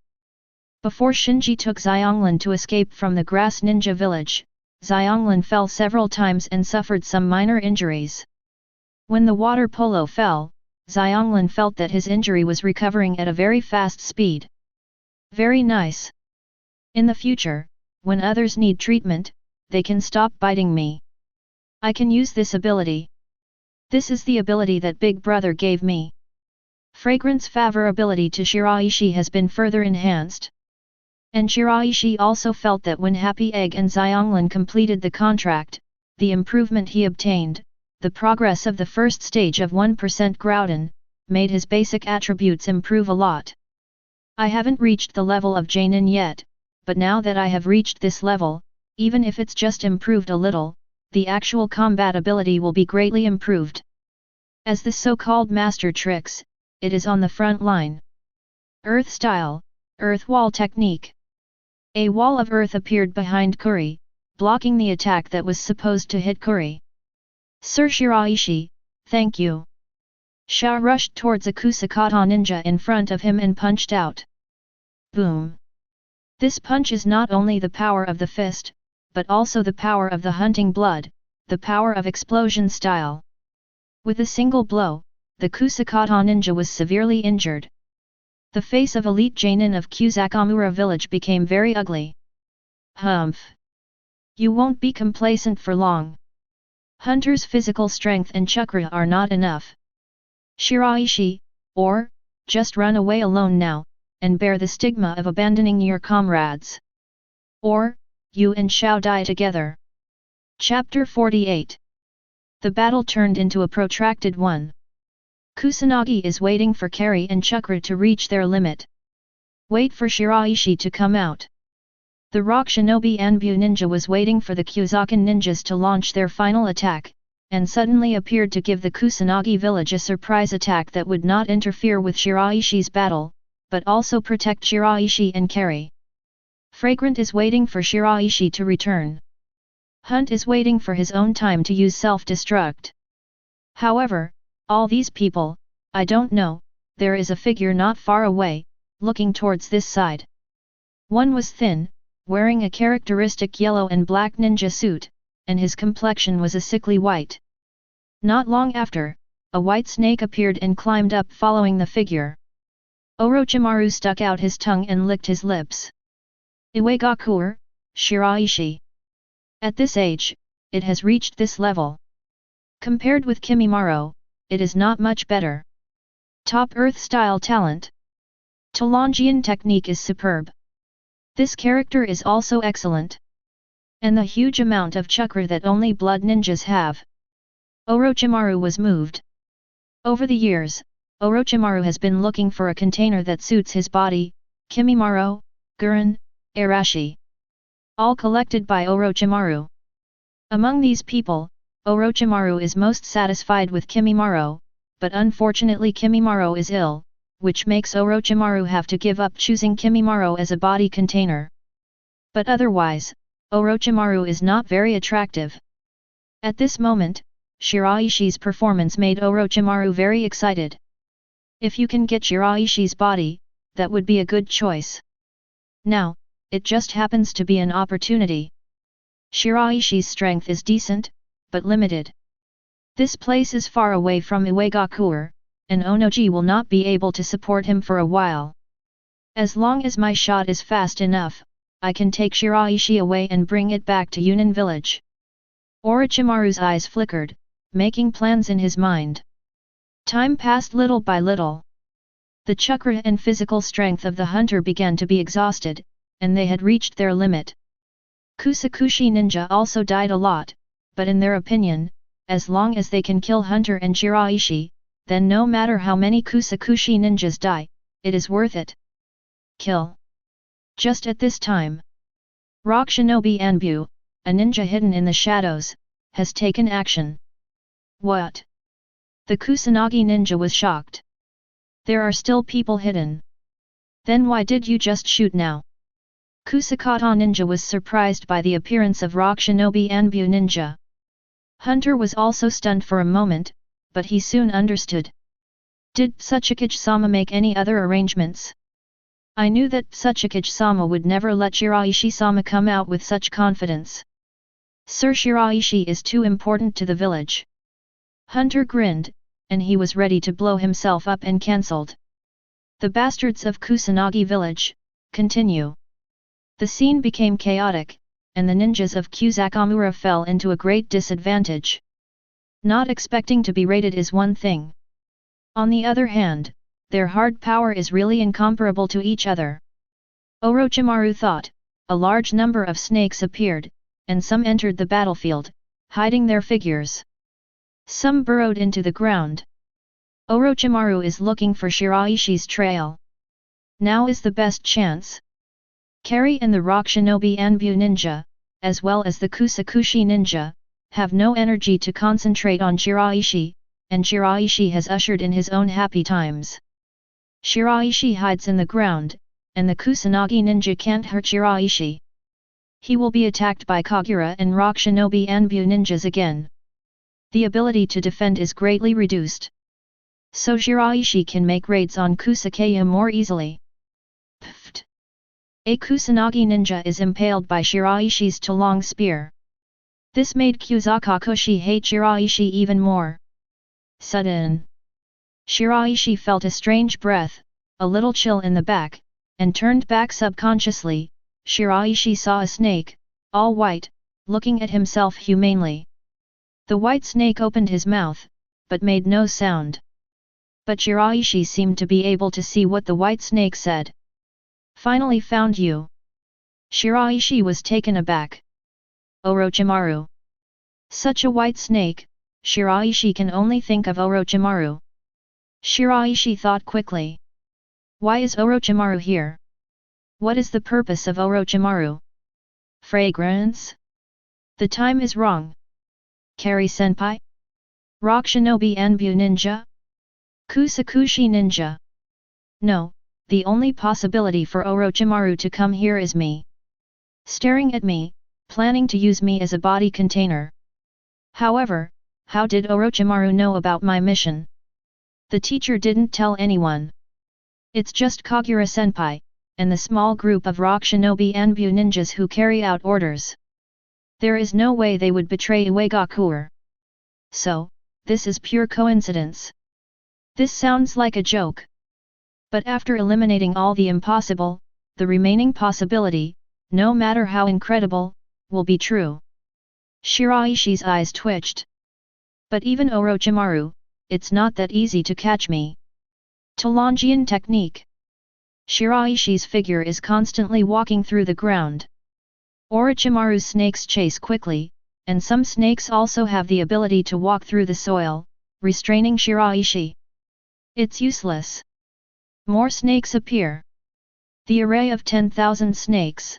Before Shinji took Xiang Lin to escape from the grass ninja village, Xiang Lin fell several times and suffered some minor injuries. When the water polo fell, Xiang Lin felt that his injury was recovering at a very fast speed. Very nice. In the future, when others need treatment, they can stop biting me. I can use this ability. This is the ability that Big Brother gave me. Fragrance favorability to Shiraishi has been further enhanced. And Shiraishi also felt that when Happy Egg and Xiang Lin completed the contract, the improvement he obtained, the progress of the first stage of 1% Groudon, made his basic attributes improve a lot. I haven't reached the level of Jainin yet, but now that I have reached this level, even if it's just improved a little, the actual combat ability will be greatly improved. As the so-called master tricks, it is on the front line. Earth style, earth wall technique. A wall of earth appeared behind Kuri, blocking the attack that was supposed to hit Kuri. Sir Shiraishi, thank you. Sha rushed towards a Kusakata ninja in front of him and punched out. Boom. This punch is not only the power of the fist, but also the power of the hunting blood, the power of explosion style. With a single blow, the Kusakata ninja was severely injured. The face of elite Jainin of Kusakamura village became very ugly. Humph. You won't be complacent for long. Hunter's physical strength and chakra are not enough. Shiraishi, or, just run away alone now, and bear the stigma of abandoning your comrades. Or, you and Xiao die together. Chapter 48. The battle turned into a protracted one. Kusanagi is waiting for Kari and Chakra to reach their limit. Wait for Shiraishi to come out. The rock shinobi Anbu ninja was waiting for the Kusakan ninjas to launch their final attack, and suddenly appeared to give the Kusanagi village a surprise attack that would not interfere with Shiraishi's battle, but also protect Shiraishi and Kari. Fragrant is waiting for Shiraishi to return. Hunt is waiting for his own time to use self-destruct. However, all these people, I don't know, there is a figure not far away, looking towards this side. One was thin, wearing a characteristic yellow and black ninja suit, and his complexion was a sickly white. Not long after, a white snake appeared and climbed up following the figure. Orochimaru stuck out his tongue and licked his lips. Iwagakure, Shiraishi. At this age, it has reached this level. Compared with Kimimaro, it is not much better. Top Earth-style talent. Talongian technique is superb. This character is also excellent. And the huge amount of chakra that only blood ninjas have. Orochimaru was moved. Over the years, Orochimaru has been looking for a container that suits his body, Kimimaro, Gurren, Arashi. All collected by Orochimaru. Among these people, Orochimaru is most satisfied with Kimimaro, but unfortunately Kimimaro is ill, which makes Orochimaru have to give up choosing Kimimaro as a body container. But otherwise, Orochimaru is not very attractive. At this moment, Shiraishi's performance made Orochimaru very excited. If you can get Shiraishi's body, that would be a good choice. Now, it just happens to be an opportunity. Shiraishi's strength is decent, but limited. This place is far away from Iwagakure, and Onoji will not be able to support him for a while. As long as my shot is fast enough, I can take Shiraishi away and bring it back to Yunin village. Orochimaru's eyes flickered, making plans in his mind. Time passed little by little. The chakra and physical strength of the hunter began to be exhausted, and they had reached their limit. Kusakushi ninja also died a lot, but in their opinion, as long as they can kill Hunter and Shiraishi, then no matter how many Kusakushi ninjas die, it is worth it. Kill. Just at this time, Rock Shinobi Anbu, a ninja hidden in the shadows, has taken action. What? The Kusanagi ninja was shocked. There are still people hidden. Then why did you just shoot now? Kusakata ninja was surprised by the appearance of Rock Shinobi Anbu ninja. Hunter was also stunned for a moment, but he soon understood. Did Suchage-sama make any other arrangements? I knew that Suchage-sama would never let Shiraishi-sama come out with such confidence. Sir Shiraishi is too important to the village. Hunter grinned, and he was ready to blow himself up and cancelled. The bastards of Kusanagi village, continue. The scene became chaotic, and the ninjas of Kusakamura fell into a great disadvantage. Not expecting to be raided is one thing. On the other hand, their hard power is really incomparable to each other. Orochimaru thought. A large number of snakes appeared, and some entered the battlefield, hiding their figures. Some burrowed into the ground. Orochimaru is looking for Shiraishi's trail. Now is the best chance. Kari and the Rock Shinobi Anbu ninja, as well as the Kusakushi ninja, have no energy to concentrate on Shiraishi, and Shiraishi has ushered in his own happy times. Shiraishi hides in the ground, and the Kusanagi ninja can't hurt Shiraishi. He will be attacked by Kagura and Rock Shinobi Anbu ninjas again. The ability to defend is greatly reduced. So Shiraishi can make raids on Kusakaya more easily. Pfft. A Kusanagi ninja is impaled by Shiraishi's too long spear. This made Kusakakushi hate Shiraishi even more. Sudden. Shiraishi felt a strange breath, a little chill in the back, and turned back subconsciously. Shiraishi saw a snake, all white, looking at himself humanely. The white snake opened his mouth, but made no sound. But Shiraishi seemed to be able to see what the white snake said. Finally found you. Shiraishi was taken aback. Orochimaru. Such a white snake, Shiraishi can only think of Orochimaru. Shiraishi thought quickly. Why is Orochimaru here? What is the purpose of Orochimaru? Fragrance? The time is wrong. Kari-senpai? Rock Shinobi Anbu ninja? Kusakushi ninja? No, the only possibility for Orochimaru to come here is me. Staring at me, planning to use me as a body container. However, how did Orochimaru know about my mission? The teacher didn't tell anyone. It's just Kagura-senpai, and the small group of Rock Shinobi Anbu ninjas who carry out orders. There is no way they would betray Iwagakure. So, this is pure coincidence. This sounds like a joke. But after eliminating all the impossible, the remaining possibility, no matter how incredible, will be true. Shiraishi's eyes twitched. But even Orochimaru, it's not that easy to catch me. Telangian technique. Shiraishi's figure is constantly walking through the ground. Orochimaru's snakes chase quickly, and some snakes also have the ability to walk through the soil, restraining Shiraishi. It's useless. More snakes appear. The array of 10,000 snakes.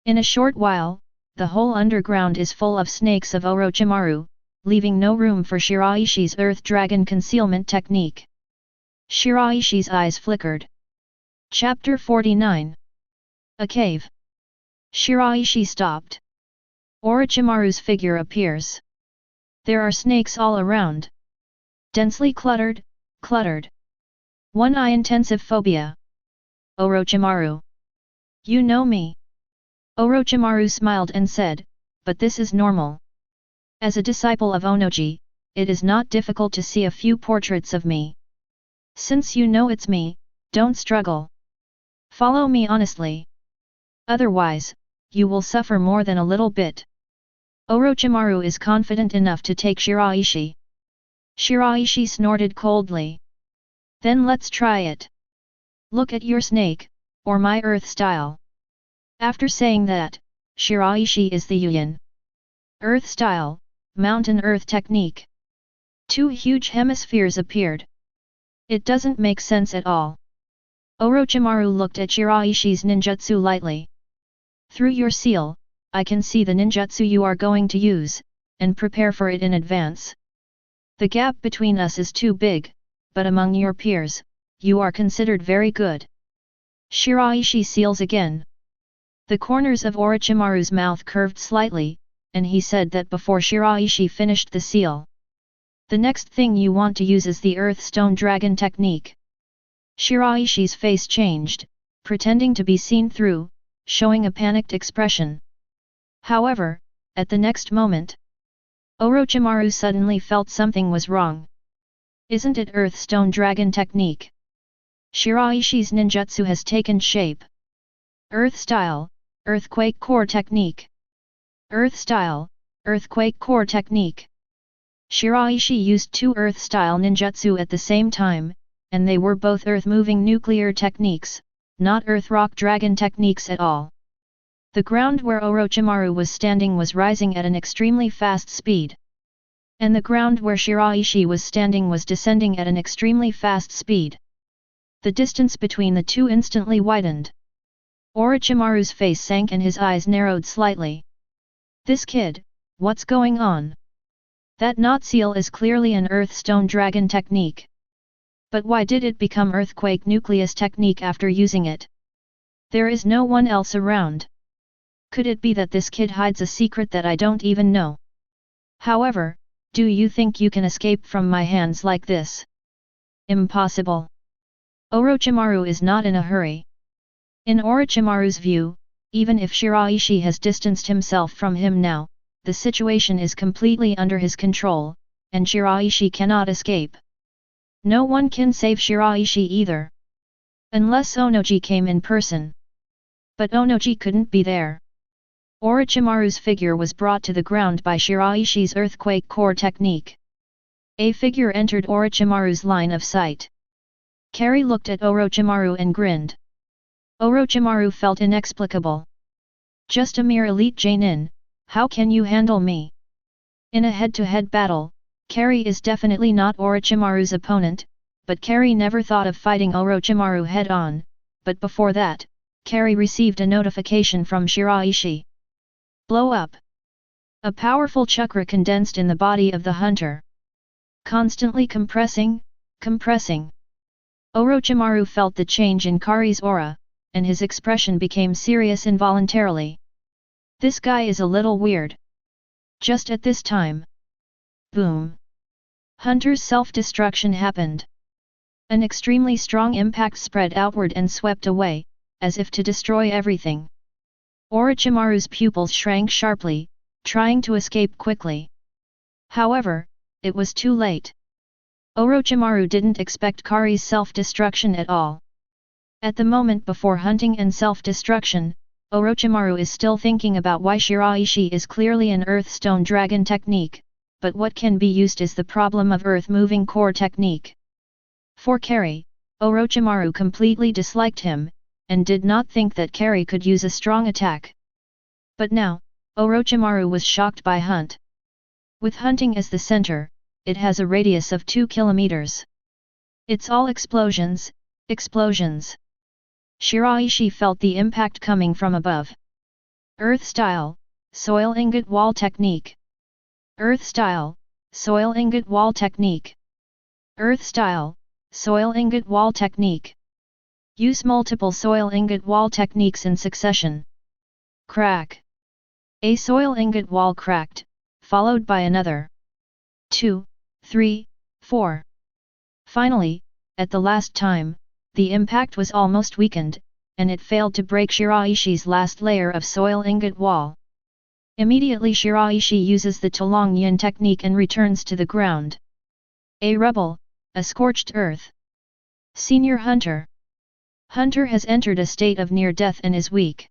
In a short while, the whole underground is full of snakes of Orochimaru, leaving no room for Shiraishi's Earth Dragon concealment technique. Shiraishi's eyes flickered. Chapter 49. A cave. Shiraishi stopped. Orochimaru's figure appears. There are snakes all around. Densely cluttered. One-eye intensive phobia. Orochimaru. You know me. Orochimaru smiled and said, but this is normal. As a disciple of Onoji, it is not difficult to see a few portraits of me. Since you know it's me, don't struggle. Follow me honestly. Otherwise, you will suffer more than a little bit. Orochimaru is confident enough to take Shiraishi. Shiraishi snorted coldly. Then let's try it. Look at your snake, or my earth style. After saying that, Shiraishi is the Yuyin. Earth style, mountain earth technique. Two huge hemispheres appeared. It doesn't make sense at all. Orochimaru looked at Shiraishi's ninjutsu lightly. Through your seal, I can see the ninjutsu you are going to use, and prepare for it in advance. The gap between us is too big, but among your peers, you are considered very good. Shiraishi seals again. The corners of Orochimaru's mouth curved slightly, and he said that before Shiraishi finished the seal. The next thing you want to use is the Earth Stone Dragon technique. Shiraishi's face changed, pretending to be seen through, showing a panicked expression. However, at the next moment, Orochimaru suddenly felt something was wrong. Isn't it Earth Stone Dragon technique? Shiraishi's ninjutsu has taken shape. Earth Style, Earthquake Core technique. Earth Style, Earthquake Core technique. Shiraishi used two Earth Style ninjutsu at the same time, and they were both Earth-moving nuclear techniques, not Earth-Rock Dragon techniques at all. The ground where Orochimaru was standing was rising at an extremely fast speed. And the ground where Shiraishi was standing was descending at an extremely fast speed. The distance between the two instantly widened. Orochimaru's face sank and his eyes narrowed slightly. This kid, what's going on? That knot seal is clearly an Earth Stone Dragon technique. But why did it become Earthquake Nucleus technique after using it? There is no one else around. Could it be that this kid hides a secret that I don't even know? However, do you think you can escape from my hands like this? Impossible. Orochimaru is not in a hurry. In Orochimaru's view, even if Shiraishi has distanced himself from him now, the situation is completely under his control, and Shiraishi cannot escape. No one can save Shiraishi either. Unless Onoji came in person. But Onoji couldn't be there. Orochimaru's figure was brought to the ground by Shiraishi's Earthquake Core technique. A figure entered Orochimaru's line of sight. Carrie looked at Orochimaru and grinned. Orochimaru felt inexplicable. Just a mere elite Jonin, how can you handle me? In a head-to-head battle, Carrie is definitely not Orochimaru's opponent, but Carrie never thought of fighting Orochimaru head-on, but before that, Carrie received a notification from Shiraishi. Blow up. A powerful chakra condensed in the body of the hunter. Constantly compressing. Orochimaru felt the change in Kari's aura, and his expression became serious involuntarily. This guy is a little weird. Just at this time. Boom. Hunter's self-destruction happened. An extremely strong impact spread outward and swept away, as if to destroy everything. Orochimaru's pupils shrank sharply, trying to escape quickly. However, it was too late. Orochimaru didn't expect Kari's self-destruction at all. At the moment before hunting and self-destruction, Orochimaru is still thinking about why Shiraishi is clearly an Earth Stone Dragon technique, but what can be used is the problem of Earth-moving core technique. For Kari, Orochimaru completely disliked him, and did not think that Kari could use a strong attack. But now, Orochimaru was shocked by Hunt. With hunting as the center, it has a radius of 2 kilometers. It's all explosions. Shiraishi felt the impact coming from above. Earth Style, Soil Ingot Wall Technique. Earth Style, Soil Ingot Wall Technique. Earth Style, Soil Ingot Wall Technique. Use multiple soil ingot wall techniques in succession. Crack. A soil ingot wall cracked, followed by another. 2, 3, 4. Finally, at the last time, the impact was almost weakened, and it failed to break Shiraishi's last layer of soil ingot wall. Immediately Shiraishi uses the Tolong Yin technique and returns to the ground. A rebel, a scorched earth. Senior Hunter. Hunter has entered a state of near death and is weak.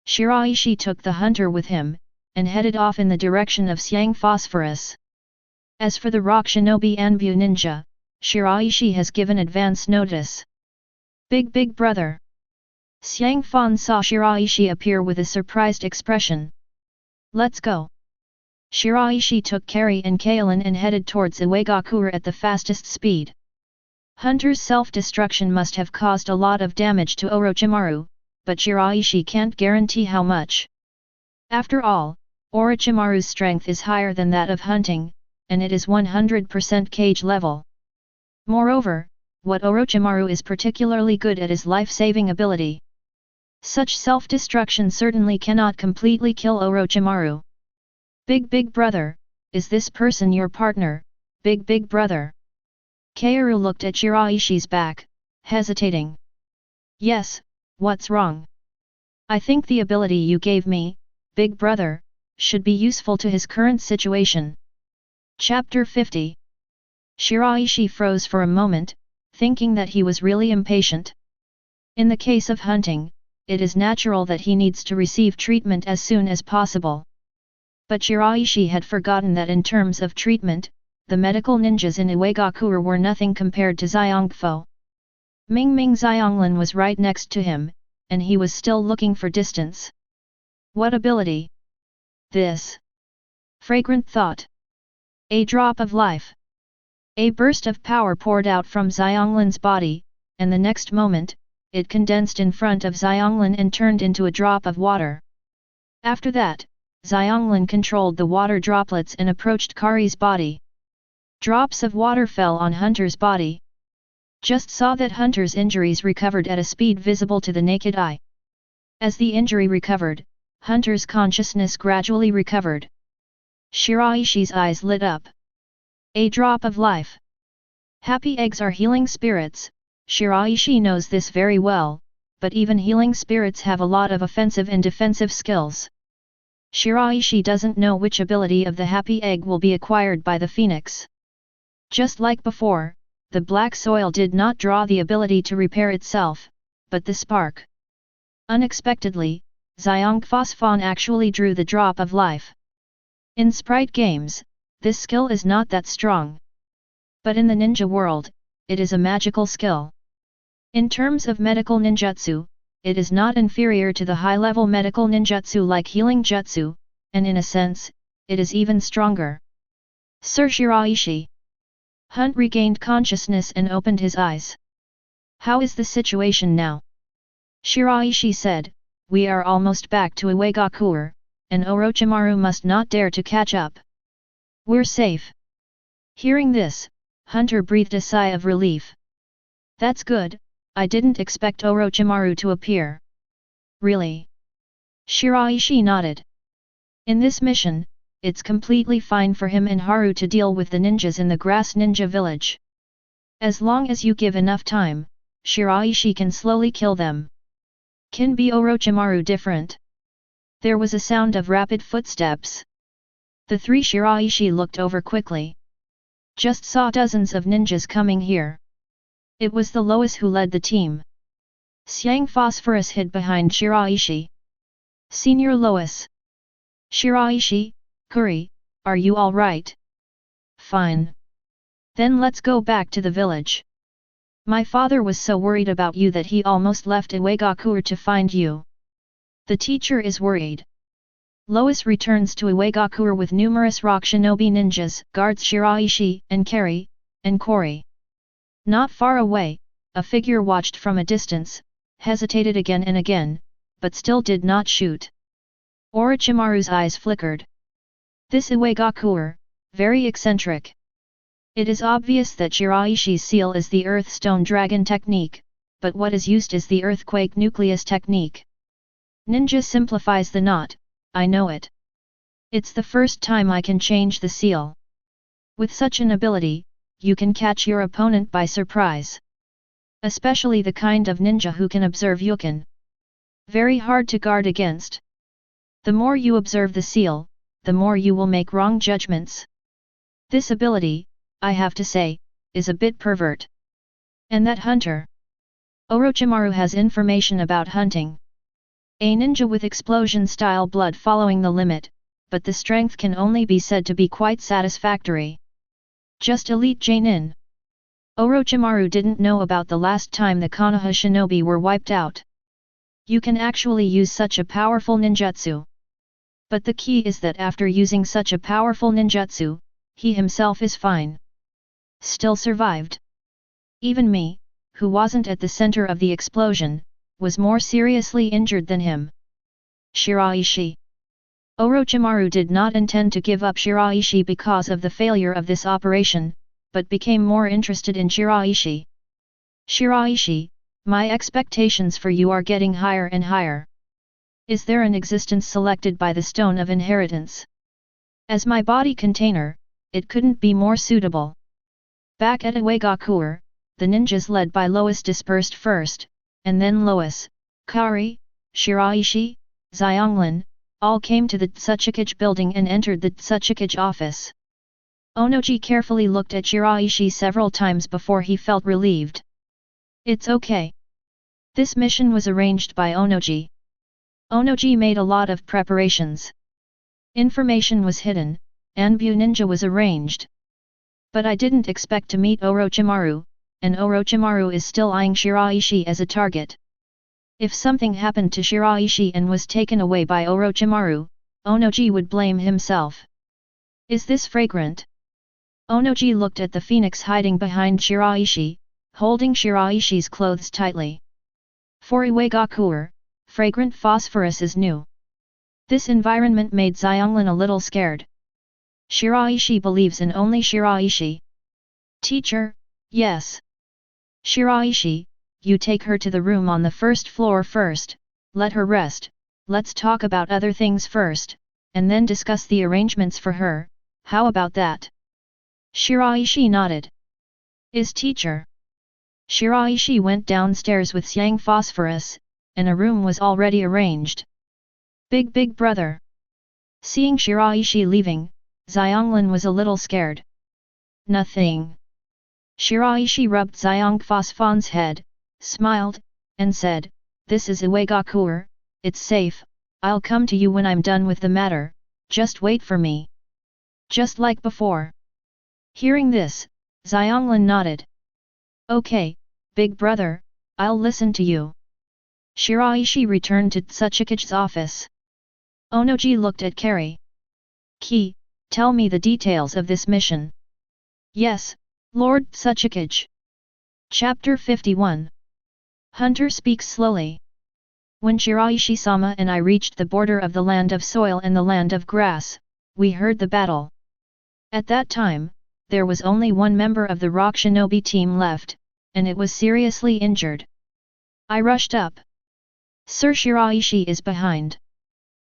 Shiraishi took the hunter with him, and headed off in the direction of Xiang Phosphorus. As for the rock shinobi Anbu ninja, Shiraishi has given advance notice. Big brother. Xiang Fan saw Shiraishi appear with a surprised expression. Let's go. Shiraishi took Kari and Kaelin and headed towards Iwagakure at the fastest speed. Hunter's self-destruction must have caused a lot of damage to Orochimaru, but Shiraishi can't guarantee how much. After all, Orochimaru's strength is higher than that of hunting, and it is 100% cage level. Moreover, what Orochimaru is particularly good at is life-saving ability. Such self-destruction certainly cannot completely kill Orochimaru. Big brother, is this person your partner, big brother? Kaoru looked at Shiraishi's back, hesitating. Yes, what's wrong? I think the ability you gave me, big brother, should be useful to his current situation. Chapter 50. Shiraishi froze for a moment, thinking that he was really impatient. In the case of hunting, it is natural that he needs to receive treatment as soon as possible. But Shiraishi had forgotten that in terms of treatment, the medical ninjas in Iwagakure were nothing compared to Xiangfo. Ming Xianglin was right next to him, and he was still looking for distance. What ability? This. Fragrant thought. A drop of life. A burst of power poured out from Xianglin's body, and the next moment, it condensed in front of Xianglin and turned into a drop of water. After that, Xianglin controlled the water droplets and approached Kari's body. Drops of water fell on Hunter's body. Just saw that Hunter's injuries recovered at a speed visible to the naked eye. As the injury recovered, Hunter's consciousness gradually recovered. Shiraishi's eyes lit up. A drop of life. Happy eggs are healing spirits, Shiraishi knows this very well, but even healing spirits have a lot of offensive and defensive skills. Shiraishi doesn't know which ability of the happy egg will be acquired by the phoenix. Just like before, the black soil did not draw the ability to repair itself, but the spark. Unexpectedly, Xiangfosfon actually drew the drop of life. In sprite games, this skill is not that strong. But in the ninja world, it is a magical skill. In terms of medical ninjutsu, it is not inferior to the high-level medical ninjutsu like healing jutsu, and in a sense, it is even stronger. Sir Shiraishi. Hunt regained consciousness and opened his eyes. How is the situation now? Shiraishi said, we are almost back to Iwagakure, and Orochimaru must not dare to catch up. We're safe. Hearing this, Hunter breathed a sigh of relief. That's good, I didn't expect Orochimaru to appear. Really? Shiraishi nodded. In this mission, it's completely fine for him and Haru to deal with the ninjas in the grass ninja village. As long as you give enough time, Shiraishi can slowly kill them. Can be Orochimaru different? There was a sound of rapid footsteps. The three Shiraishi looked over quickly. Just saw dozens of ninjas coming here. It was the Lois who led the team. Xiang Phosphorus hid behind Shiraishi. Senior Lois. Shiraishi, Kuri, are you alright? Fine. Then let's go back to the village. My father was so worried about you that he almost left Iwagakure to find you. The teacher is worried. Lois returns to Iwagakure with numerous rock shinobi ninjas, guards Shiraishi and Kari, and Kori. Not far away, a figure watched from a distance, hesitated again and again, but still did not shoot. Orochimaru's eyes flickered. This Iwagakure, very eccentric. It is obvious that Shiraishi's seal is the Earthstone Dragon technique, but what is used is the Earthquake Nucleus technique. Ninja simplifies the knot, I know it. It's the first time I can change the seal. With such an ability, you can catch your opponent by surprise. Especially the kind of ninja who can observe Yukin. Very hard to guard against. The more you observe the seal, the more you will make wrong judgments. This ability, I have to say, is a bit pervert. And that hunter. Orochimaru has information about hunting. A ninja with explosion-style blood following the limit, but the strength can only be said to be quite satisfactory. Just elite Jainin. Orochimaru didn't know about the last time the Konoha shinobi were wiped out. You can actually use such a powerful ninjutsu. But the key is that after using such a powerful ninjutsu, he himself is fine. Still survived. Even me, who wasn't at the center of the explosion, was more seriously injured than him. Shiraishi. Orochimaru did not intend to give up Shiraishi because of the failure of this operation, but became more interested in Shiraishi. Shiraishi, my expectations for you are getting higher and higher. Is there an existence selected by the Stone of Inheritance? As my body container, it couldn't be more suitable. Back at Iwagakure, the ninjas led by Lois dispersed first, and then Lois, Kari, Shiraishi, Xiang Lin, all came to the Suchage building and entered the Suchage office. Onoji carefully looked at Shiraishi several times before he felt relieved. It's okay. This mission was arranged by Onoji. Onoji made a lot of preparations. Information was hidden, Anbu Ninja was arranged. But I didn't expect to meet Orochimaru, and Orochimaru is still eyeing Shiraishi as a target. If something happened to Shiraishi and was taken away by Orochimaru, Onoji would blame himself. Is this fragrant? Onoji looked at the phoenix hiding behind Shiraishi, holding Shiraishi's clothes tightly. For Iwagakure, fragrant phosphorus is new. This environment made Xiang Lin a little scared. Shiraishi believes in only Shiraishi. Teacher, yes. Shiraishi, you take her to the room on the first floor first, let her rest, let's talk about other things first, and then discuss the arrangements for her, how about that? Shiraishi nodded. Is teacher? Shiraishi went downstairs with Xiang Phosphorus, and a room was already arranged. Big brother. Seeing Shiraishi leaving, Xiang Lin was a little scared. Nothing. Shiraishi rubbed Xiang Phosphon's head, smiled, and said, this is Iwagakure, it's safe, I'll come to you when I'm done with the matter, just wait for me. Just like before. Hearing this, Xiang Lin nodded. Okay, big brother, I'll listen to you. Shiraishi returned to Tsuchage's office. Onoji looked at Kari. Ki, tell me the details of this mission. Yes, Lord Suchage. Chapter 51. Hunter speaks slowly. When Shiraishi-sama and I reached the border of the land of soil and the land of grass, we heard the battle. At that time, there was only one member of the rock shinobi team left, and it was seriously injured. I rushed up. Sir Shiraishi is behind.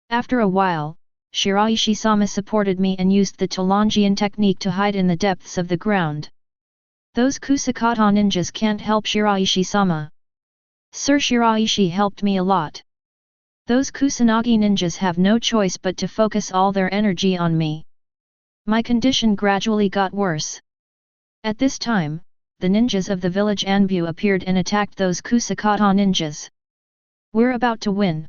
After a while, Shiraishi-sama supported me and used the Tolangian technique to hide in the depths of the ground. Those Kusakata ninjas can't help Shiraishi-sama. Sir Shiraishi helped me a lot. Those Kusanagi ninjas have no choice but to focus all their energy on me. My condition gradually got worse. At this time, the ninjas of the village Anbu appeared and attacked those Kusakata ninjas. We're about to win.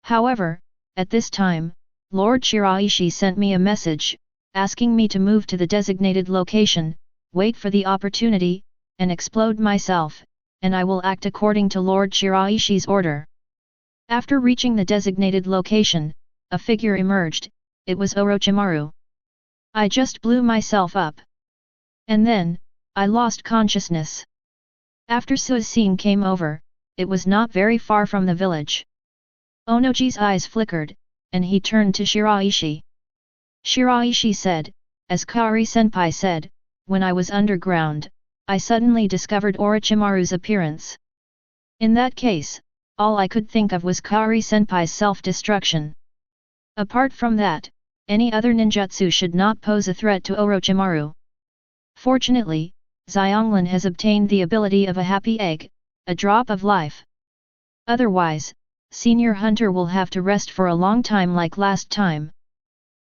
However, at this time, Lord Shiraishi sent me a message, asking me to move to the designated location, wait for the opportunity, and explode myself, and I will act according to Lord Shiraishi's order. After reaching the designated location, a figure emerged, it was Orochimaru. I just blew myself up. And then, I lost consciousness. After Suicide came over, it was not very far from the village. Onoji's eyes flickered, and he turned to Shiraishi. Shiraishi said, as Kari-senpai said, when I was underground, I suddenly discovered Orochimaru's appearance. In that case, all I could think of was Kari-senpai's self-destruction. Apart from that, any other ninjutsu should not pose a threat to Orochimaru. Fortunately, Xiang Lin has obtained the ability of a happy egg, a drop of life. Otherwise, Senior Hunter will have to rest for a long time like last time.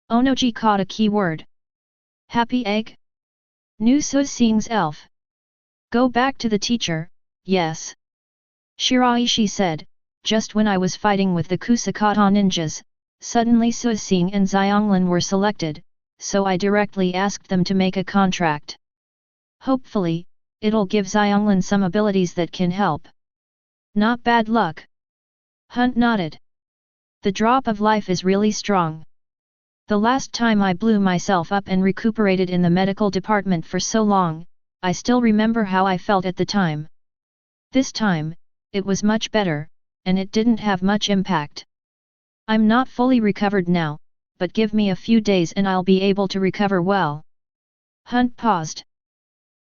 Onoji caught a key word. Happy egg? New Suicing's elf. Go back to the teacher, yes. Shiraishi said, just when I was fighting with the Kusakata ninjas, suddenly Suicing and Xiang Lin were selected, so I directly asked them to make a contract. Hopefully, it'll give Xiang Lin some abilities that can help. Not bad luck. Hunt nodded. The drop of life is really strong. The last time I blew myself up and recuperated in the medical department for so long, I still remember how I felt at the time. This time, it was much better, and it didn't have much impact. I'm not fully recovered now, but give me a few days and I'll be able to recover well. Hunt paused.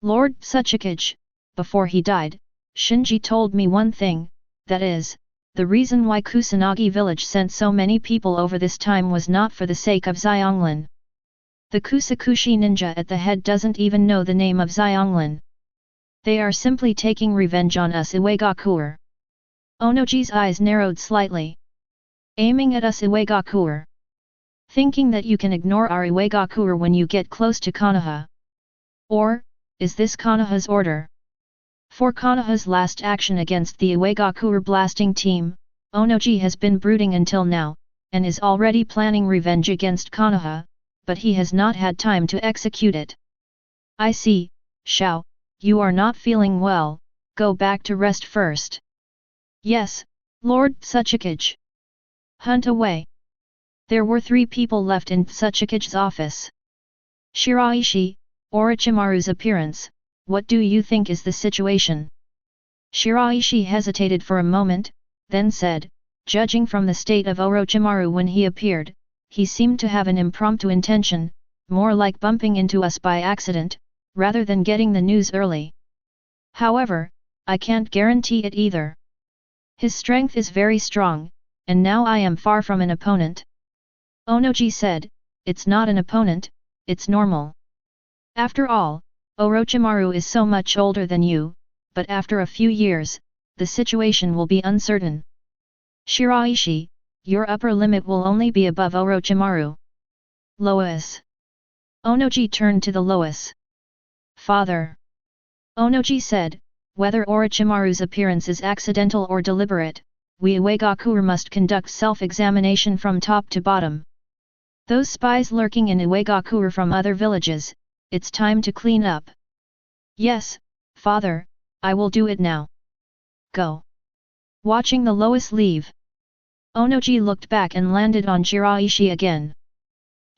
Lord Suchage, before he died, Shinji told me one thing, that is, the reason why Kusanagi village sent so many people over this time was not for the sake of Xiang Lin. The Kusakushi ninja at the head doesn't even know the name of Xiang Lin. They are simply taking revenge on us Iwagakure. Onoji's eyes narrowed slightly. Aiming at us Iwagakure. Thinking that you can ignore our Iwagakure when you get close to Konoha. Or, is this Konoha's order? For Konoha's last action against the Iwagakure blasting team, Onoji has been brooding until now, and is already planning revenge against Konoha, but he has not had time to execute it. I see, Xiao, you are not feeling well, go back to rest first. Yes, Lord Suchage. Hunt away. There were 3 people left in Suchage's office. Shiraishi, Orochimaru's appearance, what do you think is the situation? Shiraishi hesitated for a moment, then said, judging from the state of Orochimaru when he appeared, he seemed to have an impromptu intention, more like bumping into us by accident, rather than getting the news early. However, I can't guarantee it either. His strength is very strong, and now I am far from an opponent. Onoji said, it's not an opponent, it's normal. After all, Orochimaru is so much older than you, but after a few years, the situation will be uncertain. Shiraishi, your upper limit will only be above Orochimaru. Lois. Onoji turned to the Lois. Father. Onoji said, whether Orochimaru's appearance is accidental or deliberate, we Iwagakure must conduct self-examination from top to bottom. Those spies lurking in Iwagakure from other villages, it's time to clean up. Yes, father, I will do it now. Go. Watching the Lois leave, Onoji looked back and landed on Shiraishi again.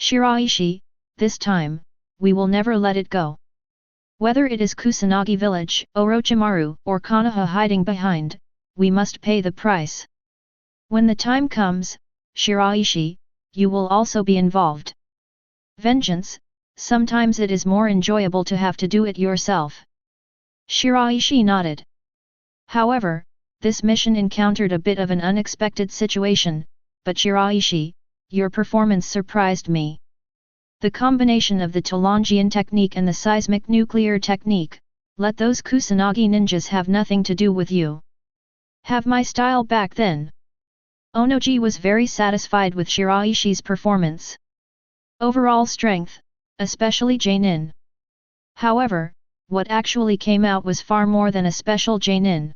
Shiraishi, this time, we will never let it go. Whether it is Kusanagi village, Orochimaru, or Konoha hiding behind, we must pay the price. When the time comes, Shiraishi, you will also be involved. Vengeance, sometimes it is more enjoyable to have to do it yourself. Shiraishi nodded. However, this mission encountered a bit of an unexpected situation, but Shiraishi, your performance surprised me. The combination of the Telangian technique and the seismic nuclear technique, let those Kusanagi ninjas have nothing to do with you. Have my style back then. Onoji was very satisfied with Shiraishi's performance. Overall strength, especially Jainin. However, what actually came out was far more than a special Jainin.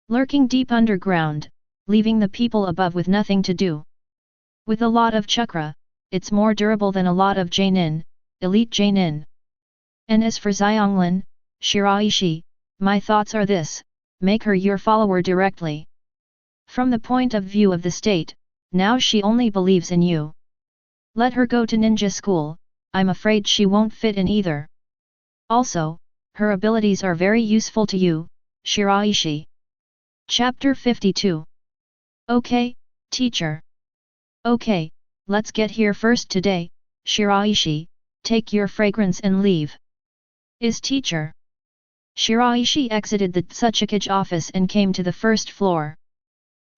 Lurking deep underground, leaving the people above with nothing to do. With a lot of chakra, it's more durable than a lot of Jainin, elite Jainin. And as for Xiang Lin, Shiraishi, my thoughts are this, make her your follower directly. From the point of view of the state, now she only believes in you. Let her go to ninja school, I'm afraid she won't fit in either. Also, her abilities are very useful to you, Shiraishi. Chapter 52. Okay, teacher. Okay, let's get here first today, Shiraishi, take your fragrance and leave. Is teacher. Shiraishi exited the Suchage office and came to the first floor.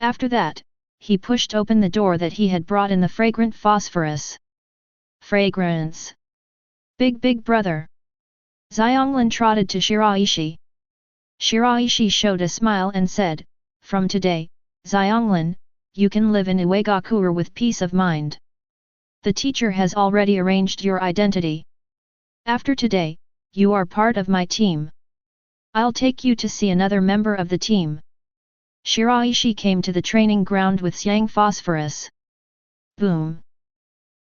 After that, he pushed open the door that he had brought in the fragrant phosphorus. Fragrance. Big brother. Xiang Lin trotted to Shiraishi. Shiraishi showed a smile and said, from today, Xiang Lin, you can live in Iwagakure with peace of mind. The teacher has already arranged your identity. After today, you are part of my team. I'll take you to see another member of the team. Shiraishi came to the training ground with Xiang Phosphorus. Boom!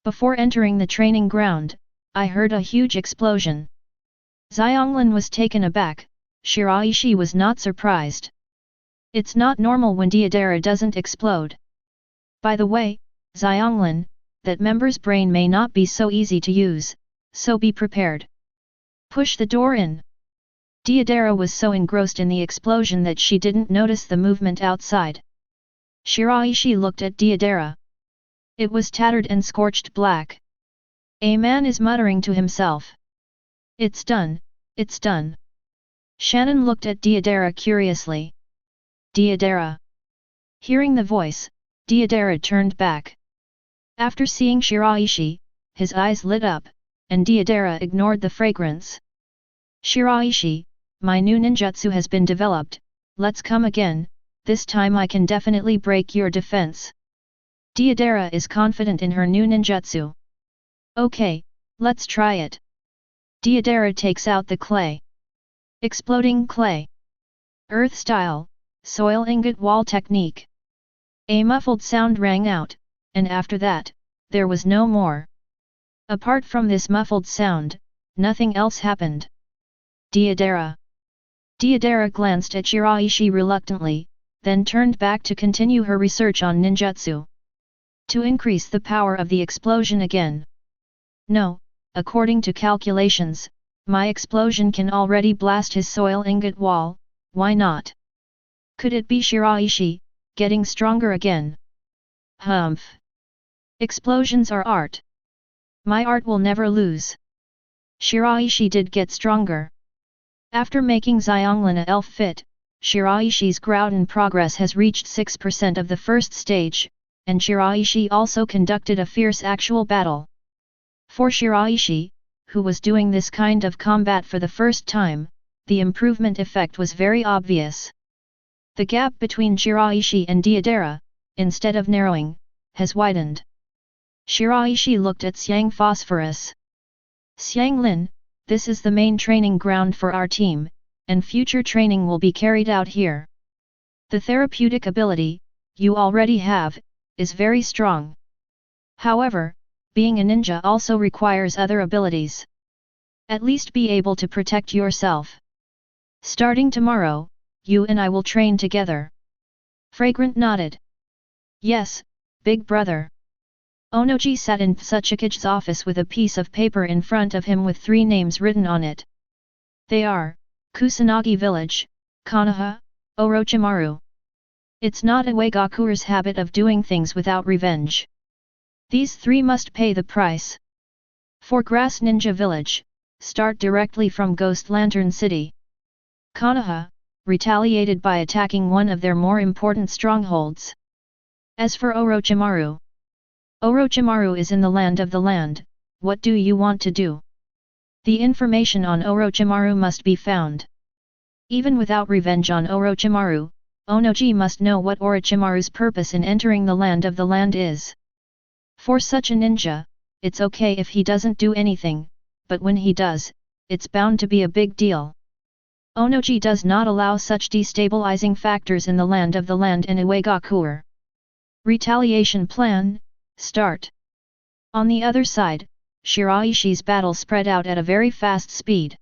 Before entering the training ground, I heard a huge explosion. Xiang Lin was taken aback, Shiraishi was not surprised. It's not normal when Deodara doesn't explode. By the way, Xiang Lin, that member's brain may not be so easy to use, so be prepared. Push the door in. Deidara was so engrossed in the explosion that she didn't notice the movement outside. Shiraishi looked at Deidara. It was tattered and scorched black. A man is muttering to himself. It's done, it's done. Shannon looked at Deidara curiously. Deidara. Hearing the voice, Deidara turned back. After seeing Shiraishi, his eyes lit up, and Deidara ignored the fragrance. Shiraishi, my new ninjutsu has been developed, let's come again, this time I can definitely break your defense. Deidara is confident in her new ninjutsu. Okay, let's try it. Deidara takes out the clay. Exploding clay. Earth style, soil ingot wall technique. A muffled sound rang out, and after that, there was no more. Apart from this muffled sound, nothing else happened. Deidara. Deidara glanced at Shiraishi reluctantly, then turned back to continue her research on ninjutsu. To increase the power of the explosion again. No, according to calculations, my explosion can already blast his soil ingot wall, why not? Could it be Shiraishi, getting stronger again? Humph. Explosions are art. My art will never lose. Shiraishi did get stronger. After making Xiang Lin a elf fit, Shiraishi's Groudon progress has reached 6% of the first stage, and Shiraishi also conducted a fierce actual battle. For Shiraishi, who was doing this kind of combat for the first time, the improvement effect was very obvious. The gap between Shiraishi and Deidara, instead of narrowing, has widened. Shiraishi looked at Xiang Phosphorus. Xiang Lin, this is the main training ground for our team, and future training will be carried out here. The therapeutic ability, you already have, is very strong. However, being a ninja also requires other abilities. At least be able to protect yourself. Starting tomorrow, you and I will train together. Fragrant nodded. Yes, big brother. Onoji sat in Suchage's office with a piece of paper in front of him with 3 names written on it. They are, Kusanagi Village, Konoha, Orochimaru. It's not Iwagakure's habit of doing things without revenge. These 3 must pay the price. For Grass Ninja Village, start directly from Ghost Lantern City. Konoha, retaliated by attacking one of their more important strongholds. As for Orochimaru, Orochimaru is in the land of the land, what do you want to do? The information on Orochimaru must be found. Even without revenge on Orochimaru, Onoji must know what Orochimaru's purpose in entering the land of the land is. For such a ninja, it's okay if he doesn't do anything, but when he does, it's bound to be a big deal. Onoji does not allow such destabilizing factors in the land of the land and Iwagakure. Retaliation plan, start. On the other side, Shiraishi's battle spread out at a very fast speed.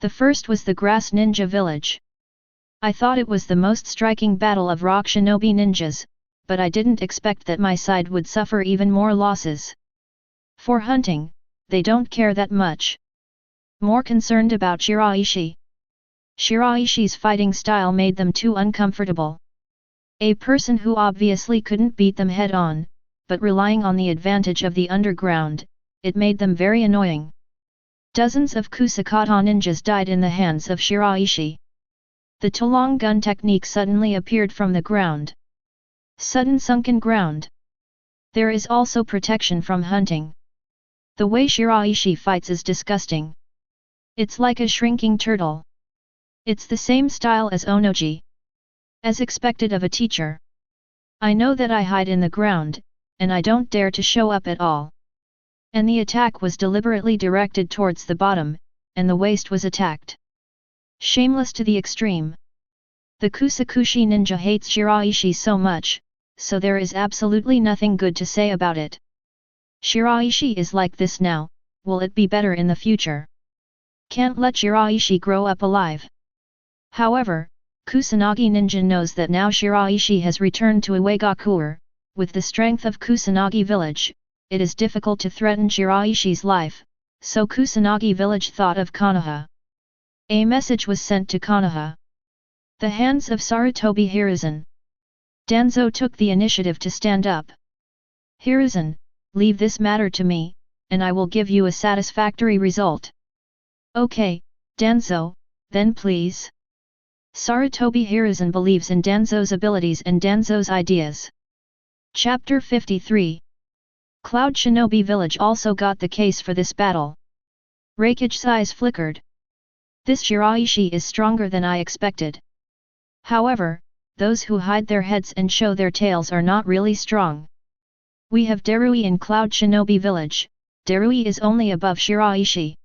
The first was the Grass Ninja Village. I thought it was the most striking battle of rock shinobi ninjas, but I didn't expect that my side would suffer even more losses. For hunting, they don't care that much. More concerned about Shiraishi. Shiraishi's fighting style made them too uncomfortable. A person who obviously couldn't beat them head-on, but relying on the advantage of the underground, it made them very annoying. Dozens of Kusakata ninjas died in the hands of Shiraishi. The Tolong gun technique suddenly appeared from the ground. Sudden sunken ground. There is also protection from hunting. The way Shiraishi fights is disgusting. It's like a shrinking turtle. It's the same style as Onoji. As expected of a teacher. I know that I hide in the ground, and I don't dare to show up at all. And the attack was deliberately directed towards the bottom, and the waist was attacked. Shameless to the extreme. The Kusakushi ninja hates Shiraishi so much, so there is absolutely nothing good to say about it. Shiraishi is like this now, will it be better in the future? Can't let Shiraishi grow up alive. However, Kusanagi ninja knows that now Shiraishi has returned to Iwagakure, with the strength of Kusanagi village, it is difficult to threaten Shiraishi's life, so Kusanagi village thought of Konoha. A message was sent to Konoha. The hands of Sarutobi Hiruzen. Danzo took the initiative to stand up. Hiruzen, leave this matter to me, and I will give you a satisfactory result. Okay, Danzo, then please. Sarutobi Hiruzen believes in Danzo's abilities and Danzo's ideas. Chapter 53. Cloud Shinobi Village also got the case for this battle. Raikage's eyes flickered. This Shiraishi is stronger than I expected. However, those who hide their heads and show their tails are not really strong. We have Darui in Cloud Shinobi Village. Darui is only above Shiraishi.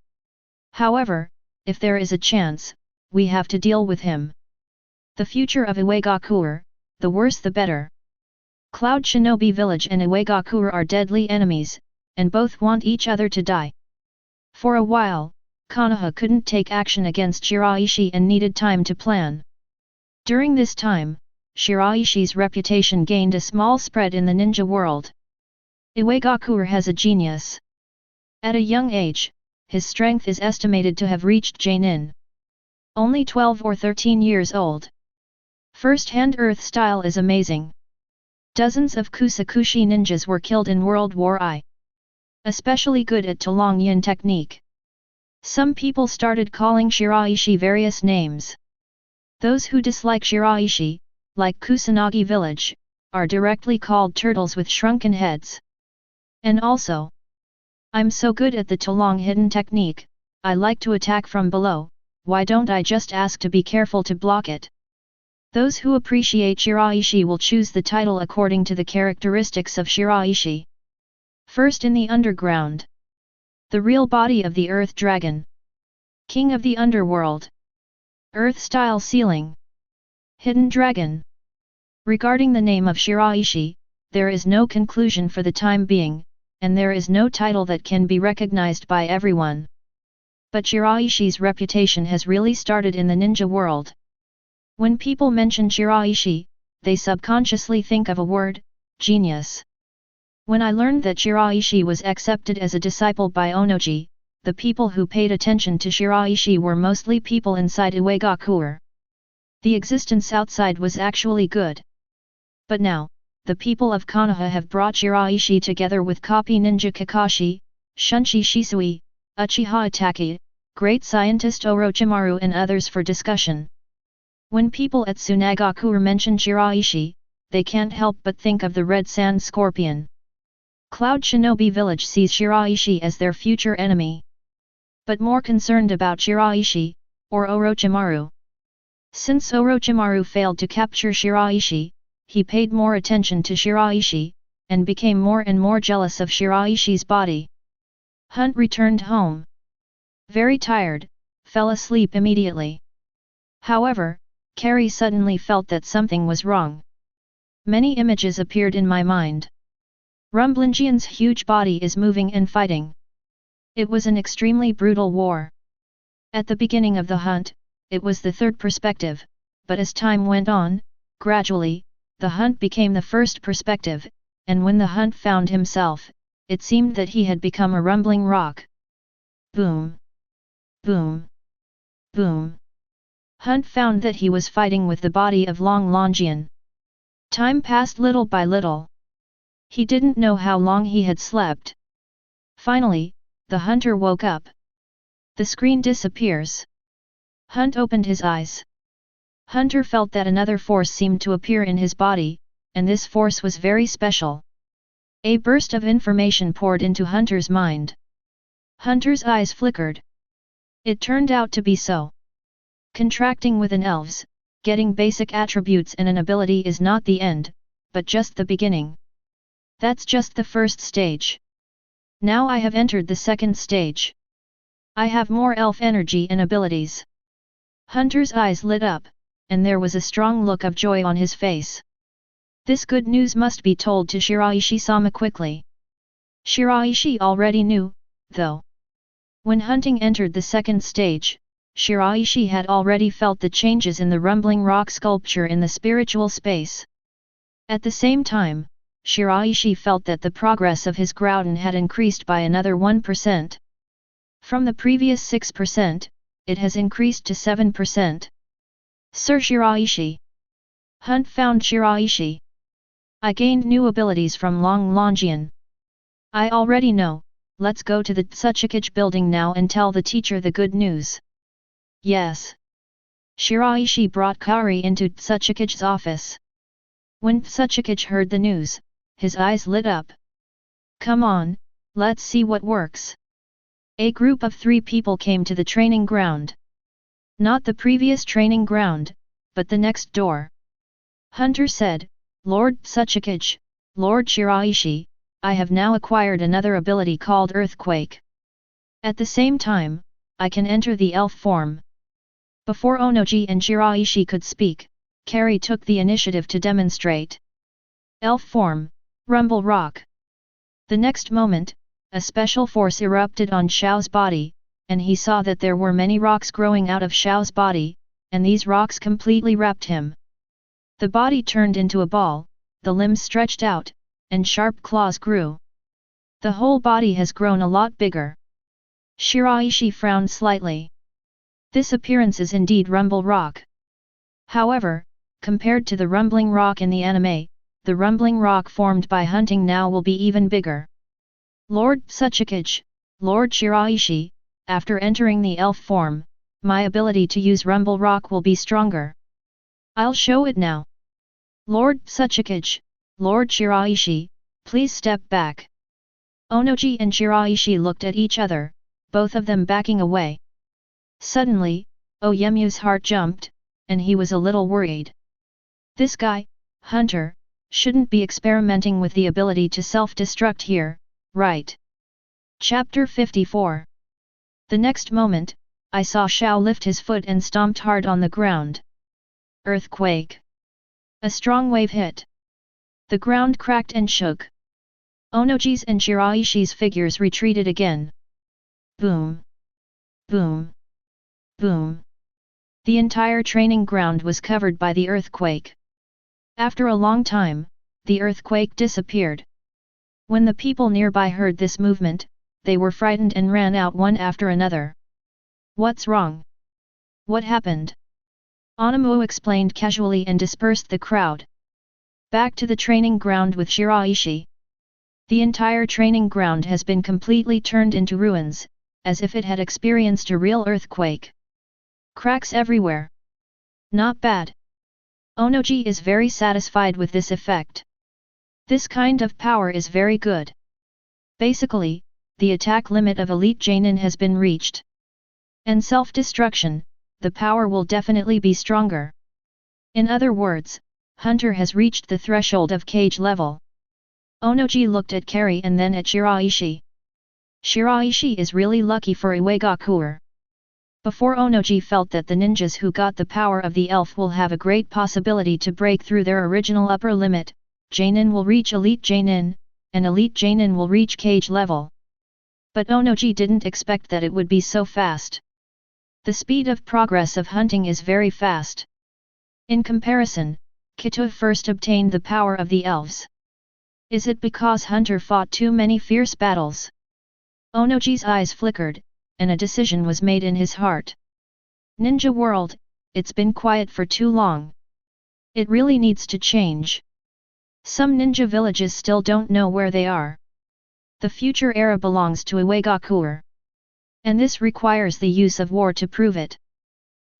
However, if there is a chance, we have to deal with him. The future of Iwagakure, the worse the better. Cloud Shinobi Village and Iwagakure are deadly enemies, and both want each other to die. For a while, Konoha couldn't take action against Shiraishi and needed time to plan. During this time, Shiraishi's reputation gained a small spread in the ninja world. Iwagakure has a genius. At a young age, his strength is estimated to have reached Jainin. Only 12 or 13 years old. First-hand earth style is amazing. Dozens of Kusakushi ninjas were killed in World War I. Especially good at Tolong Yin technique. Some people started calling Shiraishi various names. Those who dislike Shiraishi, like Kusanagi village, are directly called turtles with shrunken heads. And also, I'm so good at the Tolong hidden technique, I like to attack from below, why don't I just ask to be careful to block it? Those who appreciate Shiraishi will choose the title according to the characteristics of Shiraishi. First in the underground. The real body of the Earth Dragon. King of the Underworld. Earth-style ceiling. Hidden Dragon. Regarding the name of Shiraishi, there is no conclusion for the time being, and there is no title that can be recognized by everyone. But Shiraishi's reputation has really started in the ninja world. When people mention Shiraishi, they subconsciously think of a word, genius. When I learned that Shiraishi was accepted as a disciple by Onoji, the people who paid attention to Shiraishi were mostly people inside Iwagakure. The existence outside was actually good. But now, the people of Konoha have brought Shiraishi together with copy ninja Kakashi, Shunshi Shisui, Uchiha Itachi, great scientist Orochimaru and others for discussion. When people at Tsunagakure mention Shiraishi, they can't help but think of the Red Sand Scorpion. Cloud Shinobi Village sees Shiraishi as their future enemy. But more concerned about Shiraishi, or Orochimaru. Since Orochimaru failed to capture Shiraishi, he paid more attention to Shiraishi, and became more and more jealous of Shiraishi's body. Hunt returned home. Very tired, fell asleep immediately. However, Carrie suddenly felt that something was wrong. Many images appeared in my mind. Rumblingian's huge body is moving and fighting. It was an extremely brutal war. At the beginning of the hunt, it was the third perspective, but as time went on, gradually, the hunt became the first perspective, and when the hunt found himself, it seemed that he had become a rumbling rock. Boom! Boom! Boom! Hunt found that he was fighting with the body of Long Longian. Time passed little by little. He didn't know how long he had slept. Finally, the hunter woke up. The screen disappears. Hunt opened his eyes. Hunter felt that another force seemed to appear in his body, and this force was very special. A burst of information poured into Hunter's mind. Hunter's eyes flickered. It turned out to be so. Contracting with an elves, getting basic attributes and an ability is not the end, but just the beginning. That's just the first stage. Now I have entered the second stage. I have more elf energy and abilities. Hunter's eyes lit up, and there was a strong look of joy on his face. This good news must be told to Shiraishi-sama quickly. Shiraishi already knew, though. When hunting entered the second stage, Shiraishi had already felt the changes in the rumbling rock sculpture in the spiritual space. At the same time, Shiraishi felt that the progress of his Groudon had increased by another 1%. From the previous 6%, it has increased to 7%. Sir Shiraishi. Hunt found Shiraishi. I gained new abilities from Long Longian. I already know, let's go to the Suchage building now and tell the teacher the good news. Yes. Shiraishi brought Kari into Suchage's office. When Suchage heard the news, his eyes lit up. Come on, let's see what works. A group of 3 people came to the training ground. Not the previous training ground, but the next door. Hunter said, Lord Suchage, Lord Shiraishi, I have now acquired another ability called Earthquake. At the same time, I can enter the elf form. Before Onoji and Shiraishi could speak, Kari took the initiative to demonstrate. Elf form, Rumble Rock. The next moment, a special force erupted on Xiao's body, and he saw that there were many rocks growing out of Xiao's body, and these rocks completely wrapped him. The body turned into a ball, the limbs stretched out, and sharp claws grew. The whole body has grown a lot bigger. Shiraishi frowned slightly. This appearance is indeed Rumble Rock. However, compared to the Rumbling Rock in the anime, the Rumbling Rock formed by hunting now will be even bigger. Lord Suchage, Lord Shiraishi, after entering the elf form, my ability to use Rumble Rock will be stronger. I'll show it now. Lord Suchage, Lord Shiraishi, please step back. Onoji and Shiraishi looked at each other, both of them backing away. Suddenly, Oyemu's heart jumped, and he was a little worried. This guy, Hunter, shouldn't be experimenting with the ability to self-destruct here, right? Chapter 54. The next moment, I saw Xiao lift his foot and stomped hard on the ground. Earthquake. A strong wave hit. The ground cracked and shook. Onoji's and Shiraishi's figures retreated again. Boom. Boom. Boom. The entire training ground was covered by the earthquake. After a long time, the earthquake disappeared. When the people nearby heard this movement, they were frightened and ran out one after another. What's wrong? What happened? Onomu explained casually and dispersed the crowd. Back to the training ground with Shiraishi. The entire training ground has been completely turned into ruins, as if it had experienced a real earthquake. Cracks everywhere. Not bad. Onoji is very satisfied with this effect. This kind of power is very good. Basically, the attack limit of Elite Genin has been reached. And self-destruction, the power will definitely be stronger. In other words, Hunter has reached the threshold of cage level. Onoji looked at Kari and then at Shiraishi. Shiraishi is really lucky for Iwagakure. Before Onoji felt that the ninjas who got the power of the elf will have a great possibility to break through their original upper limit, Genin will reach Elite Genin, and Elite Genin will reach cage level. But Onoji didn't expect that it would be so fast. The speed of progress of hunting is very fast. In comparison, Kito first obtained the power of the elves. Is it because Hunter fought too many fierce battles? Onoji's eyes flickered, and a decision was made in his heart. Ninja world, it's been quiet for too long. It really needs to change. Some ninja villages still don't know where they are. The future era belongs to Iwagakure. And this requires the use of war to prove it.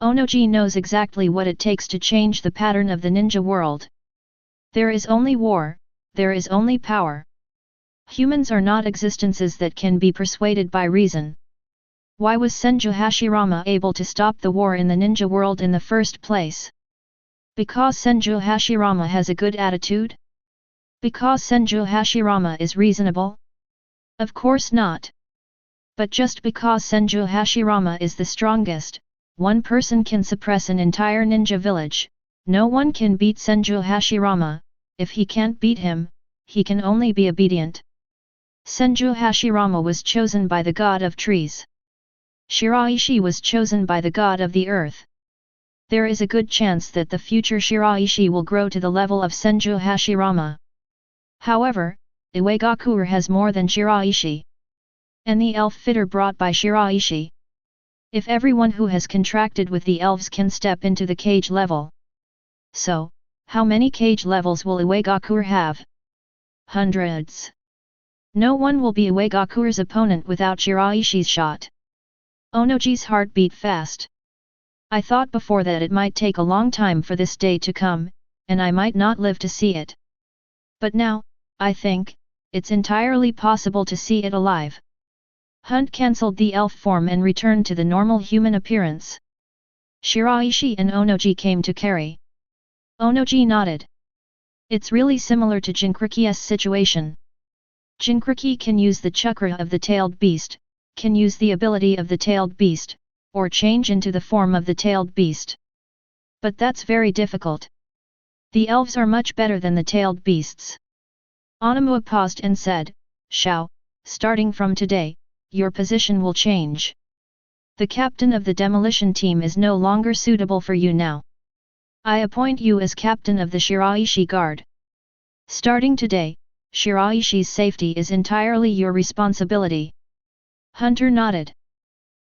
Onoji knows exactly what it takes to change the pattern of the ninja world. There is only war, there is only power. Humans are not existences that can be persuaded by reason. Why was Senju Hashirama able to stop the war in the ninja world in the first place? Because Senju Hashirama has a good attitude? Because Senju Hashirama is reasonable? Of course not. But just because Senju Hashirama is the strongest, one person can suppress an entire ninja village. No one can beat Senju Hashirama. If he can't beat him, he can only be obedient. Senju Hashirama was chosen by the god of trees. Shiraishi was chosen by the god of the earth. There is a good chance that the future Shiraishi will grow to the level of Senju Hashirama. However, Iwagakure has more than Shiraishi. And the elf fitter brought by Shiraishi. If everyone who has contracted with the elves can step into the cage level. So, how many cage levels will Iwagakure have? Hundreds. No one will be Iwagakure's opponent without Shiraishi's shot. Onoji's heart beat fast. I thought before that it might take a long time for this day to come, and I might not live to see it. But now, I think, it's entirely possible to see it alive. Hunt cancelled the elf form and returned to the normal human appearance. Shiraishi and Onoji came to carry. Onoji nodded. It's really similar to Jinchuriki's situation. Jinchuriki can use the chakra of the tailed beast, can use the ability of the tailed beast, or change into the form of the tailed beast. But that's very difficult. The elves are much better than the tailed beasts. Onamua paused and said, Shao, starting from today, your position will change. The captain of the demolition team is no longer suitable for you now. I appoint you as captain of the Shiraishi guard. Starting today, Shiraishi's safety is entirely your responsibility. Hunter nodded.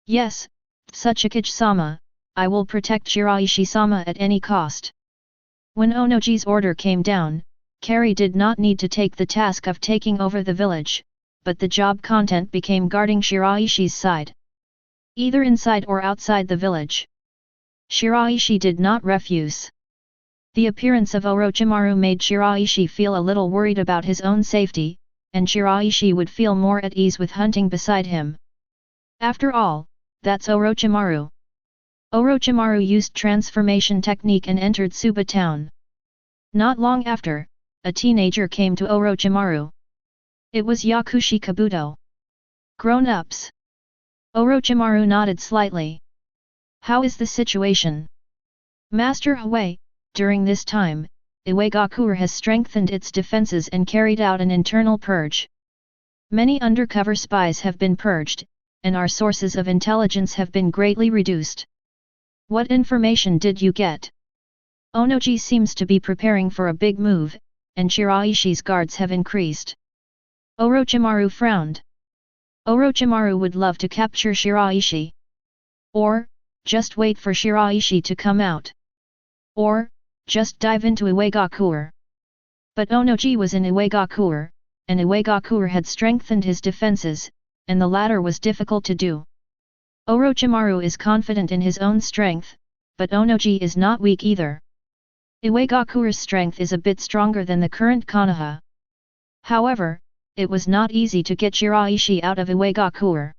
Yes, Suchage-sama, I will protect Shiraishi-sama at any cost. When Onoji's order came down, Carrie did not need to take the task of taking over the village, but the job content became guarding Shiraishi's side. Either inside or outside the village. Shiraishi did not refuse. The appearance of Orochimaru made Shiraishi feel a little worried about his own safety, and Shiraishi would feel more at ease with hunting beside him. After all, that's Orochimaru. Orochimaru used transformation technique and entered Suba town. Not long after, a teenager came to Orochimaru. It was Yakushi Kabuto. Grown-ups. Orochimaru nodded slightly. How is the situation? Master Hui, during this time, Iwagakure has strengthened its defenses and carried out an internal purge. Many undercover spies have been purged, and our sources of intelligence have been greatly reduced. What information did you get? Onoji seems to be preparing for a big move, and Shiraishi's guards have increased. Orochimaru frowned. Orochimaru would love to capture Shiraishi. Or, just wait for Shiraishi to come out. Or, just dive into Iwagakure. But Onoji was in Iwagakure, and Iwagakure had strengthened his defenses, and the latter was difficult to do. Orochimaru is confident in his own strength, but Onoji is not weak either. Iwagakure's strength is a bit stronger than the current Konoha. However, it was not easy to get Shiraishi out of Iwagakure.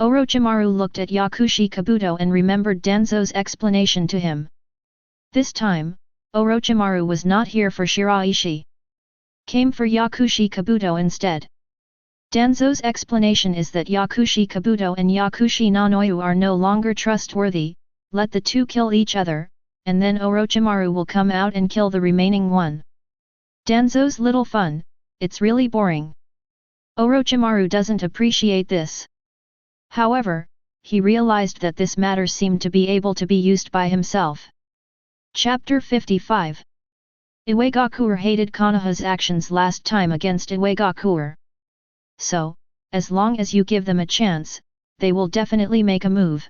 Orochimaru looked at Yakushi Kabuto and remembered Danzo's explanation to him. This time, Orochimaru was not here for Shiraishi. Came for Yakushi Kabuto instead. Danzo's explanation is that Yakushi Kabuto and Yakushi Nanoyu are no longer trustworthy, let the two kill each other, and then Orochimaru will come out and kill the remaining one. Danzo's little fun, it's really boring. Orochimaru doesn't appreciate this. However, he realized that this matter seemed to be able to be used by himself. Chapter 55. Iwagakure hated Konoha's actions last time against Iwagakure. So, as long as you give them a chance, they will definitely make a move.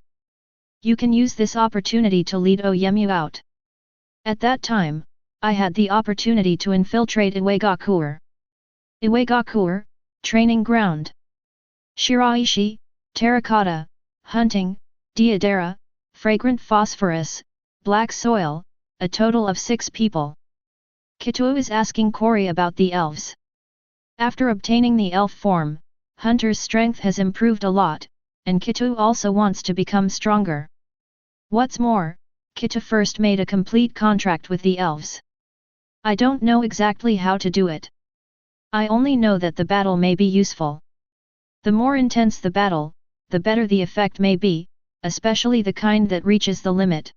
You can use this opportunity to lead Oyemu out. At that time, I had the opportunity to infiltrate Iwagakure. Iwagakure, training ground. Shiraishi, terracotta, hunting, deodara, fragrant phosphorus, black soil, a total of 6 people. Kituo is asking Kori about the elves. After obtaining the elf form, Hunter's strength has improved a lot, and Kituo also wants to become stronger. What's more, Kituo first made a complete contract with the elves. I don't know exactly how to do it. I only know that the battle may be useful. The more intense the battle, the better the effect may be, especially the kind that reaches the limit.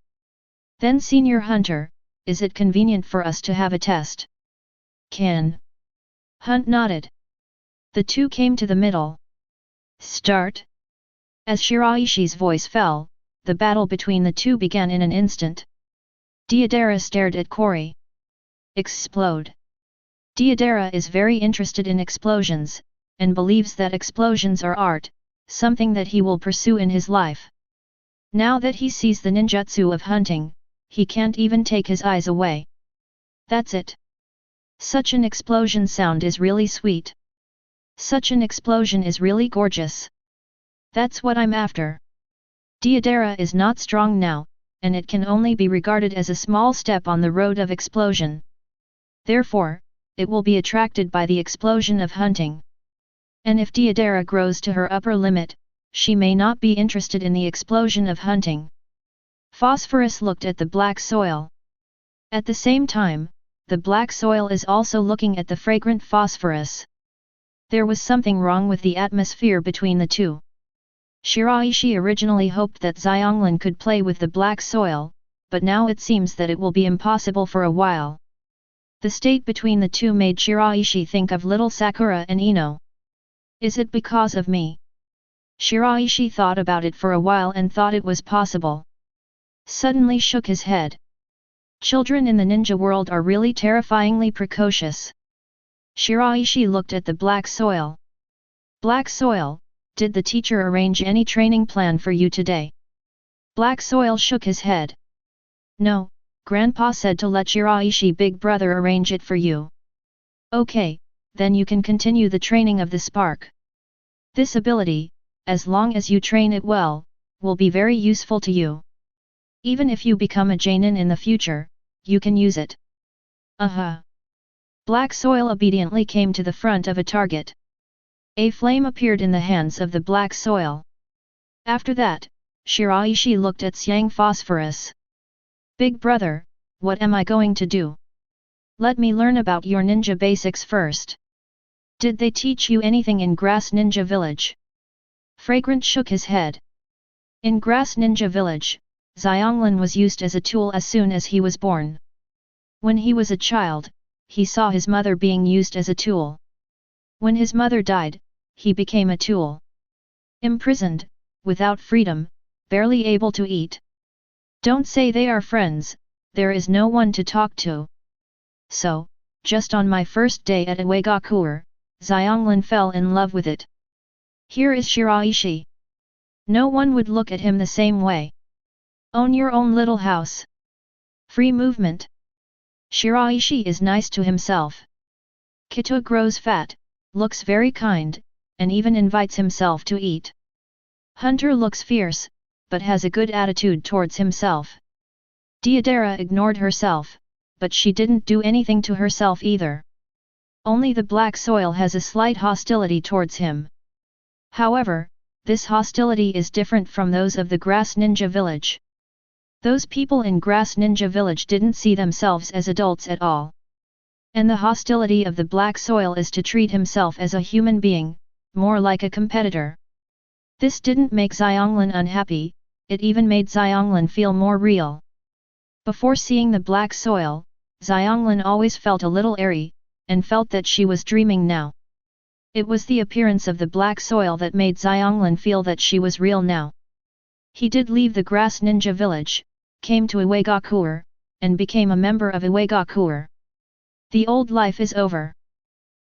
Then Senior Hunter, is it convenient for us to have a test? Can. Hunt nodded. The two came to the middle. Start. As Shiraishi's voice fell, the battle between the two began in an instant. Deodara stared at Kori. Explode. Deidara is very interested in explosions, and believes that explosions are art, something that he will pursue in his life. Now that he sees the ninjutsu of hunting, he can't even take his eyes away. That's it. Such an explosion sound is really sweet. Such an explosion is really gorgeous. That's what I'm after. Deidara is not strong now, and it can only be regarded as a small step on the road of explosion. Therefore, it will be attracted by the explosion of hunting. And if Deidara grows to her upper limit, she may not be interested in the explosion of hunting. Phosphorus looked at the black soil. At the same time, the black soil is also looking at the fragrant phosphorus. There was something wrong with the atmosphere between the two. Shiraishi originally hoped that Xiang Lin could play with the black soil, but now it seems that it will be impossible for a while. The state between the two made Shiraishi think of little Sakura and Ino. Is it because of me? Shiraishi thought about it for a while and thought it was possible. Suddenly shook his head. Children in the ninja world are really terrifyingly precocious. Shiraishi looked at the black soil. Black soil, did the teacher arrange any training plan for you today? Black soil shook his head. No, Grandpa said to let Shiraishi big brother arrange it for you. Okay, then you can continue the training of the spark. This ability, as long as you train it well, will be very useful to you. Even if you become a genin in the future, you can use it. Black soil obediently came to the front of a target. A flame appeared in the hands of the black soil. After that, Shiraishi looked at Xiang Phosphorus. Big brother, what am I going to do? Let me learn about your ninja basics first. Did they teach you anything in Grass Ninja Village? Fragrant shook his head. In Grass Ninja Village, Xiang Lin was used as a tool as soon as he was born. When he was a child, he saw his mother being used as a tool. When his mother died, he became a tool. Imprisoned, without freedom, barely able to eat. Don't say they are friends, there is no one to talk to. So, just on my first day at Iwagakure, Xiang Lin fell in love with it. Here is Shiraishi. No one would look at him the same way. Own your own little house. Free movement. Shiraishi is nice to himself. Kito grows fat, looks very kind, and even invites himself to eat. Hunter looks fierce, but has a good attitude towards himself. Deidara ignored herself, but she didn't do anything to herself either. Only the black soil has a slight hostility towards him. However, this hostility is different from those of the Grass Ninja Village. Those people in Grass Ninja Village didn't see themselves as adults at all. And the hostility of the black soil is to treat himself as a human being, more like a competitor. This didn't make Xiang Lin unhappy, it even made Xiang Lin feel more real. Before seeing the black soil, Xiang Lin always felt a little airy, and felt that she was dreaming now. It was the appearance of the black soil that made Xiang Lin feel that she was real now. He did leave the Grass Ninja Village, came to Iwagakure, and became a member of Iwagakure. The old life is over.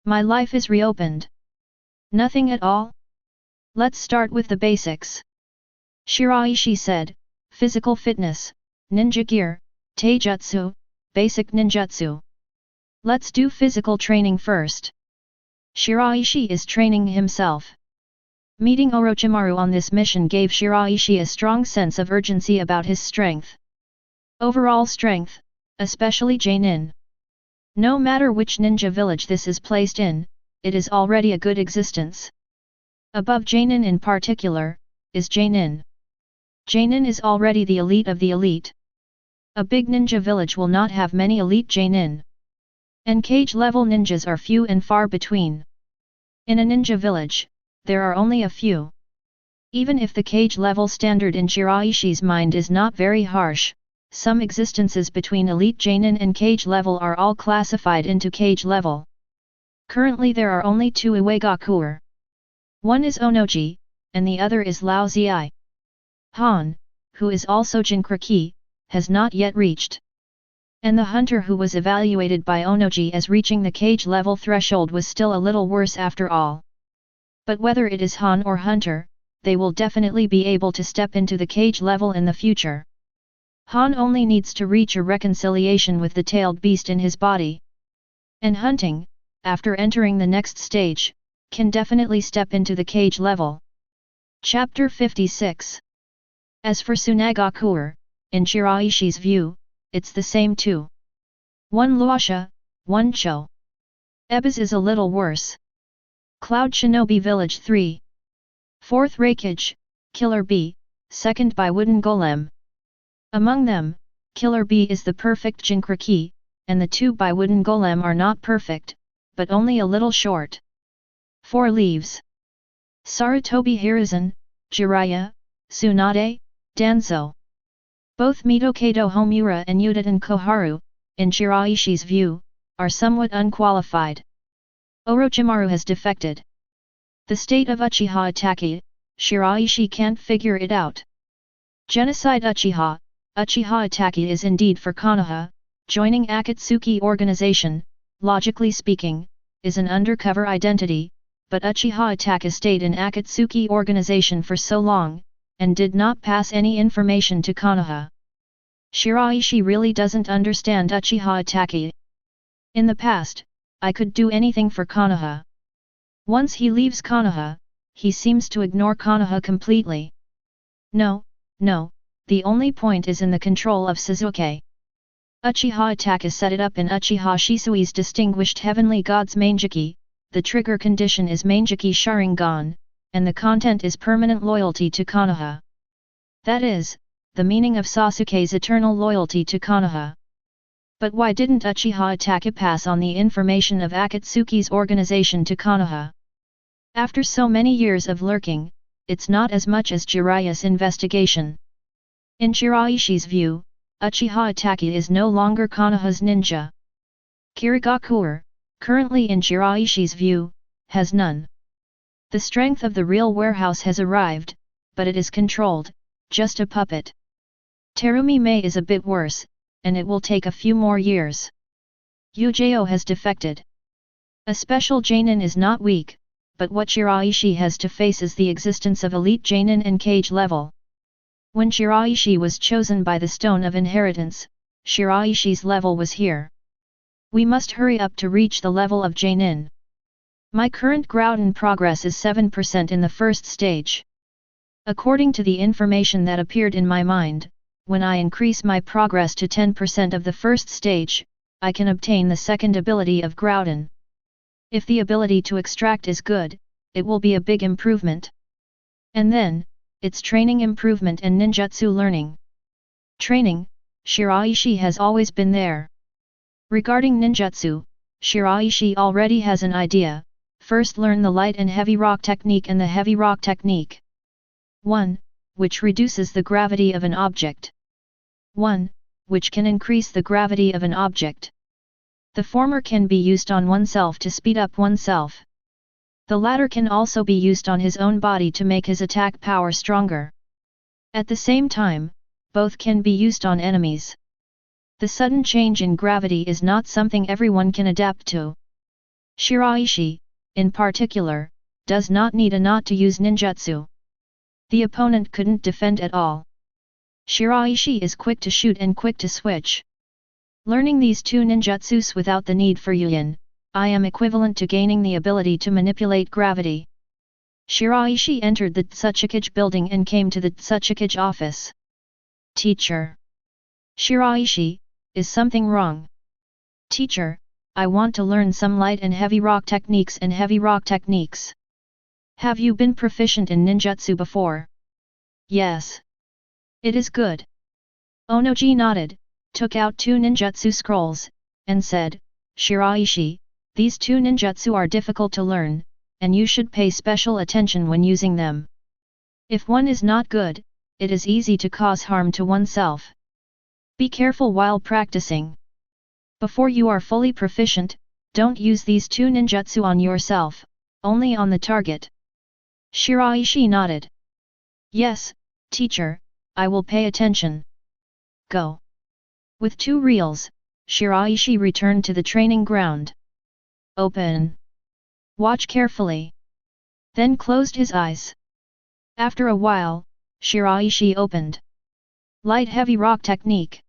My life is reopened. Nothing at all? Let's start with the basics. Shiraishi said, physical fitness, ninja gear, taijutsu, basic ninjutsu. Let's do physical training first. Shiraishi is training himself. Meeting Orochimaru on this mission gave Shiraishi a strong sense of urgency about his strength. Overall strength, especially genin. No matter which ninja village this is placed in, it is already a good existence. Above genin in particular, is genin. Genin is already the elite of the elite. A big ninja village will not have many elite genin. And cage level ninjas are few and far between. In a ninja village, there are only a few. Even if the cage level standard in Shiraishi's mind is not very harsh, some existences between elite genin and cage level are all classified into cage level. Currently there are only 2 Iwagakure. One is Onoji, and the other is Lao Zi. Han, who is also Jinkraki, has not yet reached. And the hunter who was evaluated by Onoji as reaching the cage level threshold was still a little worse after all. But whether it is Han or hunter, they will definitely be able to step into the cage level in the future. Han only needs to reach a reconciliation with the tailed beast in his body. And hunting, after entering the next stage, can definitely step into the cage level. Chapter 56. As for Sunagakure, in Shiraishi's view, it's the same too. One Luasha, one Cho. Eba's is a little worse. Cloud Shinobi Village 3. 4th Raikage, Killer B, 2nd by Wooden Golem. Among them, Killer B is the perfect Jinkraki, and the 2 by Wooden Golem are not perfect, but only a little short. 4 leaves. Sarutobi Hiruzen, Jiraiya, Tsunade, Danzo. Both Mitokado Homura and Udaten Koharu, in Shiraishi's view, are somewhat unqualified. Orochimaru has defected. The state of Uchiha Itachi, Shiraishi can't figure it out. Genocide Uchiha Itachi is indeed for Konoha, joining Akatsuki organization, logically speaking, is an undercover identity, but Uchiha Itachi stayed in Akatsuki organization for so long, and did not pass any information to Konoha. Shiraishi really doesn't understand Uchiha Itachi. In the past, I could do anything for Konoha. Once he leaves Konoha, he seems to ignore Konoha completely. No, the only point is in the control of Suzuki. Uchiha Itachi set it up in Uchiha Shisui's distinguished heavenly god's Mangeki, the trigger condition is Mangeki Sharingan, and the content is permanent loyalty to Konoha. That is, the meaning of Sasuke's eternal loyalty to Konoha. But why didn't Uchiha Itachi pass on the information of Akatsuki's organization to Konoha? After so many years of lurking, it's not as much as Jiraiya's investigation. In Shiraishi's view, Uchiha Itachi is no longer Konoha's ninja. Kirigakure, currently in Shiraishi's view, has none. The strength of the real warehouse has arrived, but it is controlled, just a puppet. Terumi Mei is a bit worse, and it will take a few more years. Ujao has defected. A special Jainin is not weak, but what Shiraishi has to face is the existence of elite Jainin and cage level. When Shiraishi was chosen by the Stone of Inheritance, Shiraishi's level was here. We must hurry up to reach the level of Jainin. My current Groudon progress is 7% in the first stage. According to the information that appeared in my mind, when I increase my progress to 10% of the first stage, I can obtain the second ability of Groudon. If the ability to extract is good, it will be a big improvement. And then, it's training improvement and ninjutsu learning. Training, Shiraishi has always been there. Regarding ninjutsu, Shiraishi already has an idea. First learn the light and heavy rock technique and the heavy rock technique. 1. Which reduces the gravity of an object. 1. Which can increase the gravity of an object. The former can be used on oneself to speed up oneself. The latter can also be used on his own body to make his attack power stronger. At the same time, both can be used on enemies. The sudden change in gravity is not something everyone can adapt to. Shiraishi, in particular, does not need a not to use ninjutsu. The opponent couldn't defend at all. Shiraishi is quick to shoot and quick to switch. Learning these two ninjutsus without the need for Yuyin, I am equivalent to gaining the ability to manipulate gravity. Shiraishi entered the Suchage building and came to the Suchage office. Teacher. Shiraishi, is something wrong? Teacher, I want to learn some light and heavy rock techniques and heavy rock techniques. Have you been proficient in ninjutsu before? Yes. It is good. Onoji nodded, took out 2 ninjutsu scrolls, and said, Shiraishi, these 2 ninjutsu are difficult to learn, and you should pay special attention when using them. If one is not good, it is easy to cause harm to oneself. Be careful while practicing. Before you are fully proficient, don't use these 2 ninjutsu on yourself, only on the target. Shiraishi nodded. Yes, teacher, I will pay attention. Go. With 2 reels, Shiraishi returned to the training ground. Open. Watch carefully. Then closed his eyes. After a while, Shiraishi opened. Light heavy rock technique.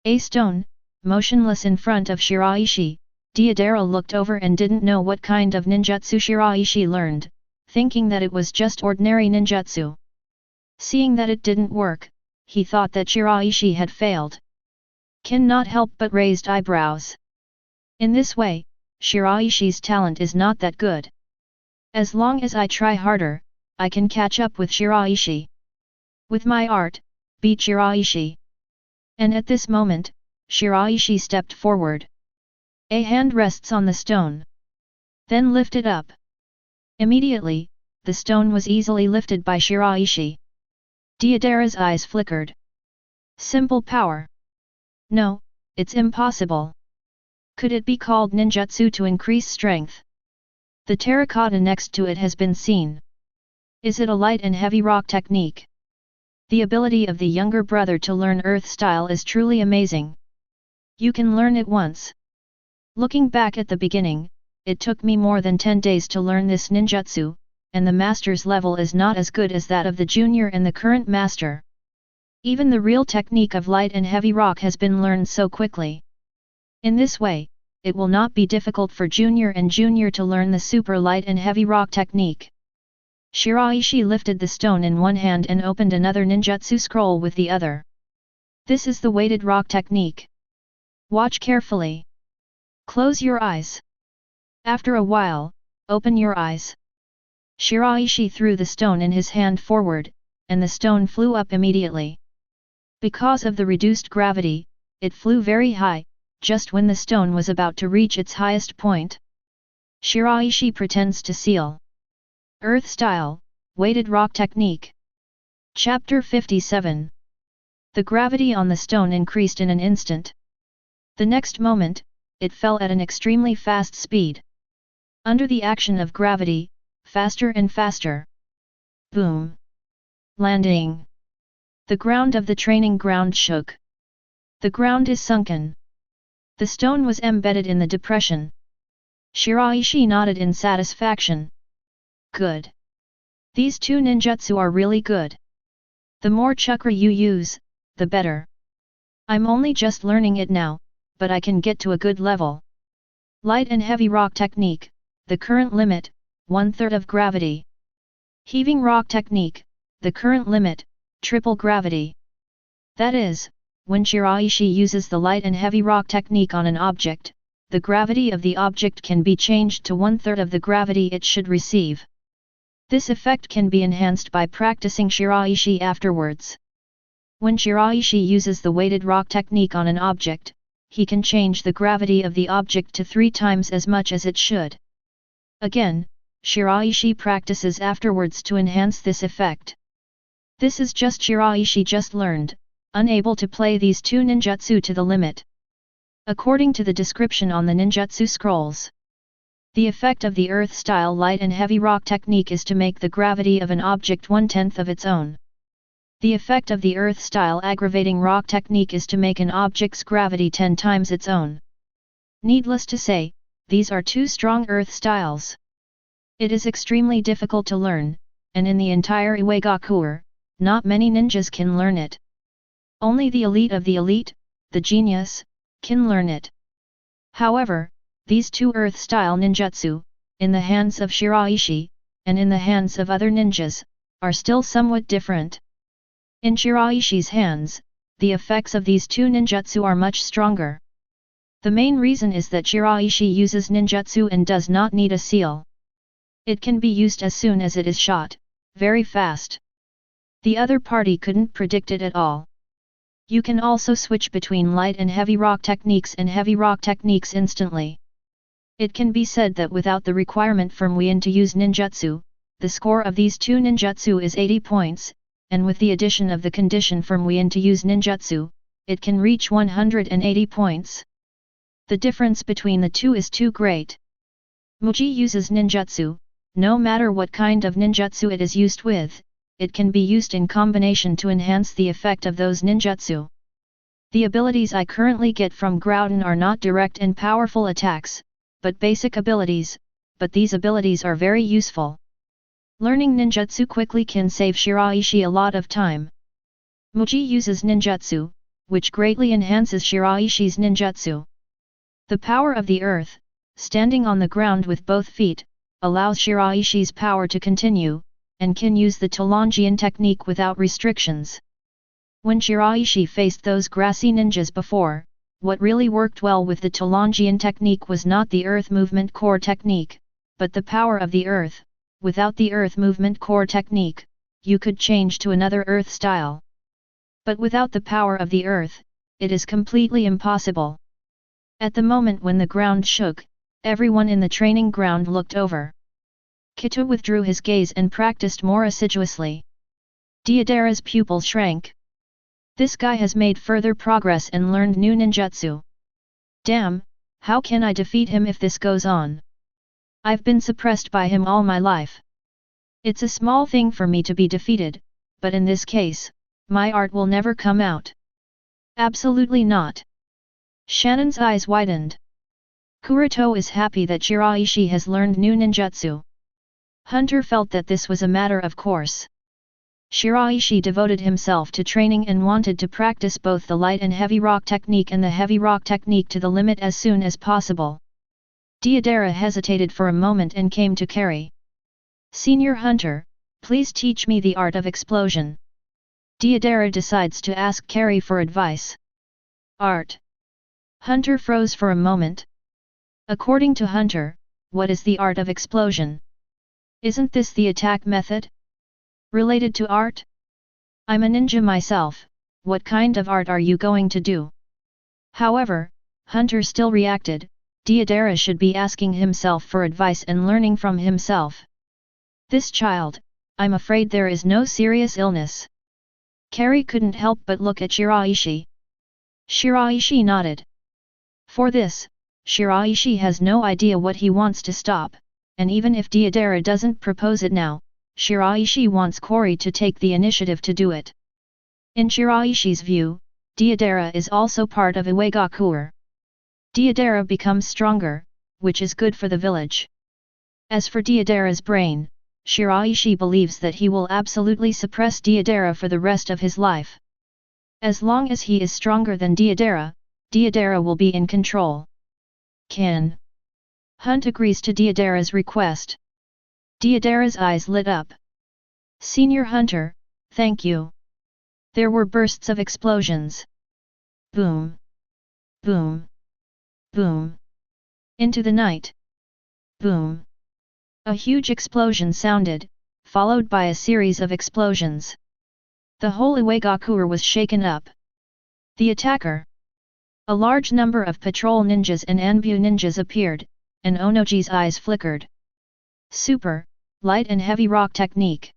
A stone, motionless in front of Shiraishi, Deidara looked over and didn't know what kind of ninjutsu Shiraishi learned, thinking that it was just ordinary ninjutsu. Seeing that it didn't work, he thought that Shiraishi had failed. Cannot help but raised eyebrows. In this way, Shiraishi's talent is not that good. As long as I try harder, I can catch up with Shiraishi. With my art, beat Shiraishi. And at this moment, Shiraishi stepped forward. A hand rests on the stone. Then lifted up. Immediately, the stone was easily lifted by Shiraishi. Deidara's eyes flickered. Simple power. No, it's impossible. Could it be called ninjutsu to increase strength? The terracotta next to it has been seen. Is it a light and heavy rock technique? The ability of the younger brother to learn earth style is truly amazing. You can learn it once. Looking back at the beginning, it took me more than 10 days to learn this ninjutsu, and the master's level is not as good as that of the junior and the current master. Even the real technique of light and heavy rock has been learned so quickly. In this way, it will not be difficult for junior and junior to learn the super light and heavy rock technique. Shiraishi lifted the stone in one hand and opened another ninjutsu scroll with the other. This is the weighted rock technique. Watch carefully. Close your eyes. After a while, open your eyes. Shiraishi threw the stone in his hand forward, and the stone flew up immediately. Because of the reduced gravity, it flew very high, just when the stone was about to reach its highest point. Shiraishi pretends to seal. Earth Style, Weighted Rock Technique. Chapter 57. The gravity on the stone increased in an instant. The next moment, it fell at an extremely fast speed. Under the action of gravity, faster and faster. Boom! Landing! The ground of the training ground shook. The ground is sunken. The stone was embedded in the depression. Shiraishi nodded in satisfaction. Good. These two ninjutsu are really good. The more chakra you use, the better. I'm only just learning it now, but I can get to a good level. Light and heavy rock technique, the current limit, 1/3 of gravity. Heaving rock technique, the current limit, triple gravity. That is, when Shiraishi uses the light and heavy rock technique on an object, the gravity of the object can be changed to 1/3 of the gravity it should receive. This effect can be enhanced by practicing Shiraishi afterwards. When Shiraishi uses the weighted rock technique on an object, he can change the gravity of the object to 3 times as much as it should. Again, Shiraishi practices afterwards to enhance this effect. This is just Shiraishi just learned, unable to play these two ninjutsu to the limit. According to the description on the ninjutsu scrolls, the effect of the earth-style light and heavy rock technique is to make the gravity of an object 1/10 of its own. The effect of the earth-style aggravating rock technique is to make an object's gravity 10 times its own. Needless to say, these are two strong earth styles. It is extremely difficult to learn, and in the entire Iwagakure, not many ninjas can learn it. Only the elite of the elite, the genius, can learn it. However, these two earth-style ninjutsu, in the hands of Shiraishi, and in the hands of other ninjas, are still somewhat different. In Shiraishi's hands, the effects of these two ninjutsu are much stronger. The main reason is that Shiraishi uses ninjutsu and does not need a seal. It can be used as soon as it is shot, very fast. The other party couldn't predict it at all. You can also switch between light and heavy rock techniques and heavy rock techniques instantly. It can be said that without the requirement from Wien to use ninjutsu, the score of these two ninjutsu is 80 points, and with the addition of the condition from Wien to use ninjutsu, it can reach 180 points. The difference between the two is too great. Muji uses ninjutsu, no matter what kind of ninjutsu it is used with, it can be used in combination to enhance the effect of those ninjutsu. The abilities I currently get from Groudon are not direct and powerful attacks, but basic abilities, but these abilities are very useful. Learning ninjutsu quickly can save Shiraishi a lot of time. Muji uses ninjutsu, which greatly enhances Shiraishi's ninjutsu. The power of the earth, standing on the ground with both feet, allows Shiraishi's power to continue, and can use the Talongian technique without restrictions. When Shiraishi faced those grassy ninjas before, what really worked well with the Talongian technique was not the earth movement core technique, but the power of the earth. Without the earth movement core technique, you could change to another earth style. But without the power of the earth, it is completely impossible. At the moment when the ground shook, everyone in the training ground looked over. Kito withdrew his gaze and practiced more assiduously. Deidara's pupils shrank. This guy has made further progress and learned new ninjutsu. Damn, how can I defeat him if this goes on? I've been suppressed by him all my life. It's a small thing for me to be defeated, but in this case, my art will never come out. Absolutely not. Shannon's eyes widened. Kurito is happy that Shiraishi has learned new ninjutsu. Hunter felt that this was a matter of course. Shiraishi devoted himself to training and wanted to practice both the light and heavy rock technique and the heavy rock technique to the limit as soon as possible. Deidara hesitated for a moment and came to Carrie. Senior Hunter, please teach me the art of explosion. Deidara decides to ask Carrie for advice. Art. Hunter froze for a moment. According to Hunter, what is the art of explosion? Isn't this the attack method? Related to art? I'm a ninja myself, what kind of art are you going to do? However, Hunter still reacted, Deidara should be asking himself for advice and learning from himself. This child, I'm afraid there is no serious illness. Carrie couldn't help but look at Shiraishi. Shiraishi nodded. For this, Shiraishi has no idea what he wants to stop, and even if Deidara doesn't propose it now, Shiraishi wants Kori to take the initiative to do it. In Shiraishi's view, Deidara is also part of Iwagakure. Deidara becomes stronger, which is good for the village. As for Deidara's brain, Shiraishi believes that he will absolutely suppress Deidara for the rest of his life. As long as he is stronger than Deidara, Deidara will be in control. Can. Hunt agrees to Deidara's request. Deidara's eyes lit up. Senior Hunter, thank you. There were bursts of explosions. Boom. Boom. Boom. Into the night. Boom. A huge explosion sounded, followed by a series of explosions. The whole Iwagakure was shaken up. The attacker. A large number of patrol ninjas and Anbu ninjas appeared, and Onoji's eyes flickered. Super, light and heavy rock technique.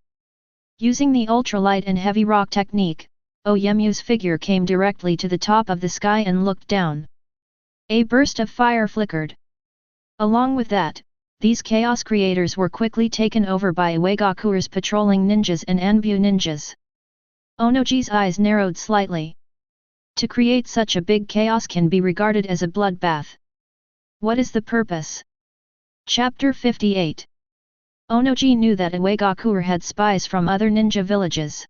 Using the ultralight and heavy rock technique, Oyemu's figure came directly to the top of the sky and looked down. A burst of fire flickered. Along with that, these chaos creators were quickly taken over by Iwagakure's patrolling ninjas and Anbu ninjas. Onoji's eyes narrowed slightly. To create such a big chaos can be regarded as a bloodbath. What is the purpose? Chapter 58. Onoji knew that Iwagakure had spies from other ninja villages.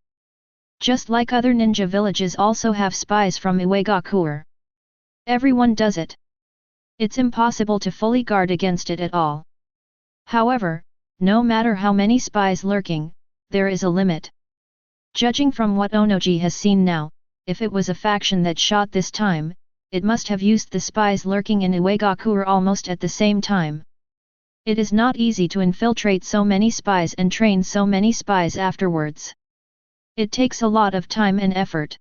Just like other ninja villages also have spies from Iwagakure. Everyone does it. It's impossible to fully guard against it at all. However, no matter how many spies lurking, there is a limit. Judging from what Onoji has seen now, if it was a faction that shot this time, it must have used the spies lurking in Iwagakure almost at the same time. It is not easy to infiltrate so many spies and train so many spies afterwards. It takes a lot of time and effort.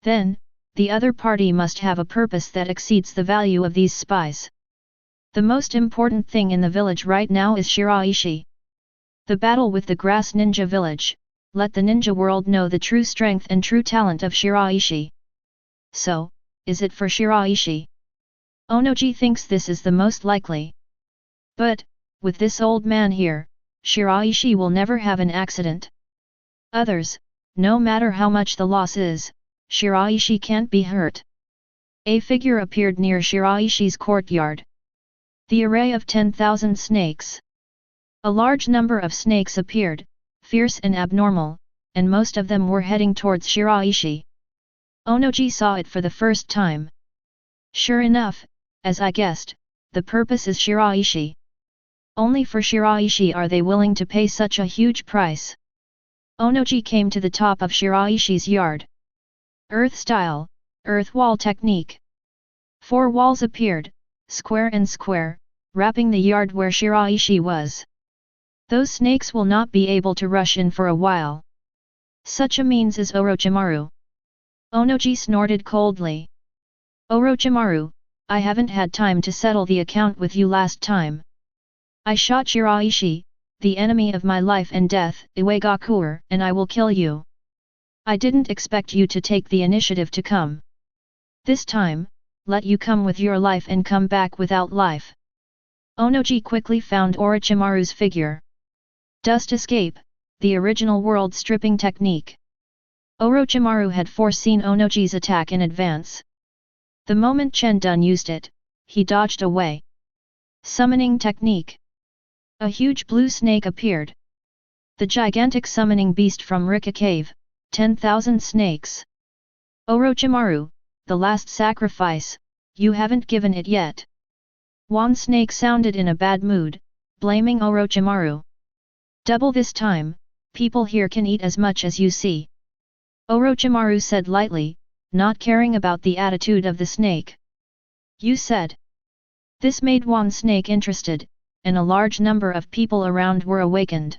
Then, the other party must have a purpose that exceeds the value of these spies. The most important thing in the village right now is Shiraishi. The battle with the grass ninja village, let the ninja world know the true strength and true talent of Shiraishi. So, is it for Shiraishi? Onoji thinks this is the most likely. But, with this old man here, Shiraishi will never have an accident. Others, no matter how much the loss is, Shiraishi can't be hurt. A figure appeared near Shiraishi's courtyard. The array of 10,000 snakes. A large number of snakes appeared, fierce and abnormal, and most of them were heading towards Shiraishi. Onoji saw it for the first time. Sure enough, as I guessed, the purpose is Shiraishi. Only for Shiraishi are they willing to pay such a huge price. Onoji came to the top of Shiraishi's yard. Earth style, earth wall technique. 4 walls appeared, square and square, wrapping the yard where Shiraishi was. Those snakes will not be able to rush in for a while. Such a means is Orochimaru. Onoji snorted coldly. Orochimaru, I haven't had time to settle the account with you last time. I shot Shiraishi, the enemy of my life and death, Iwagakure, and I will kill you. I didn't expect you to take the initiative to come. This time, let you come with your life and come back without life. Onoji quickly found Orochimaru's figure. Dust escape, the original world stripping technique. Orochimaru had foreseen Onoji's attack in advance. The moment Chen Dun used it, he dodged away. Summoning technique. A huge blue snake appeared. The gigantic summoning beast from Rika Cave, 10,000 snakes. Orochimaru, the last sacrifice, you haven't given it yet. One snake sounded in a bad mood, blaming Orochimaru. Double this time, people here can eat as much as you see. Orochimaru said lightly, not caring about the attitude of the snake. You said. This made one snake interested, and a large number of people around were awakened.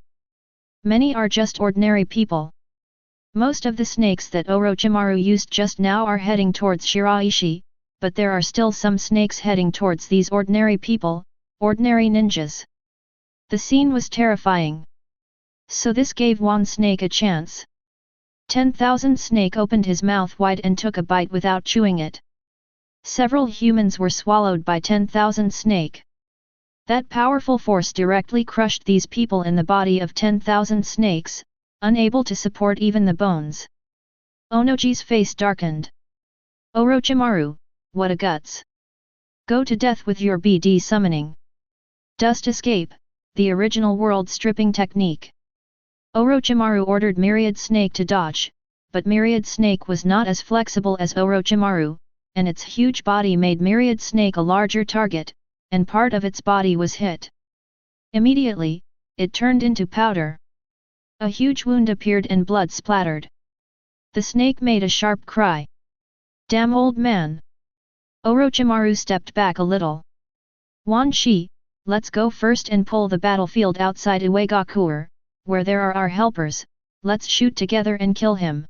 Many are just ordinary people. Most of the snakes that Orochimaru used just now are heading towards Shiraishi, but there are still some snakes heading towards these ordinary people, ordinary ninjas. The scene was terrifying. So this gave one snake a chance. 10,000 snake opened his mouth wide and took a bite without chewing it. Several humans were swallowed by 10,000 snake. That powerful force directly crushed these people in the body of 10,000 snakes, unable to support even the bones. Onoji's face darkened. Orochimaru, what a guts! Go to death with your BD summoning. Dust escape, the original world stripping technique. Orochimaru ordered Myriad Snake to dodge, but Myriad Snake was not as flexible as Orochimaru, and its huge body made Myriad Snake a larger target, and part of its body was hit. Immediately, it turned into powder. A huge wound appeared and blood splattered. The snake made a sharp cry. Damn old man! Orochimaru stepped back a little. Wan Shi, let's go first and pull the battlefield outside Iwagakure, where there are our helpers, let's shoot together and kill him.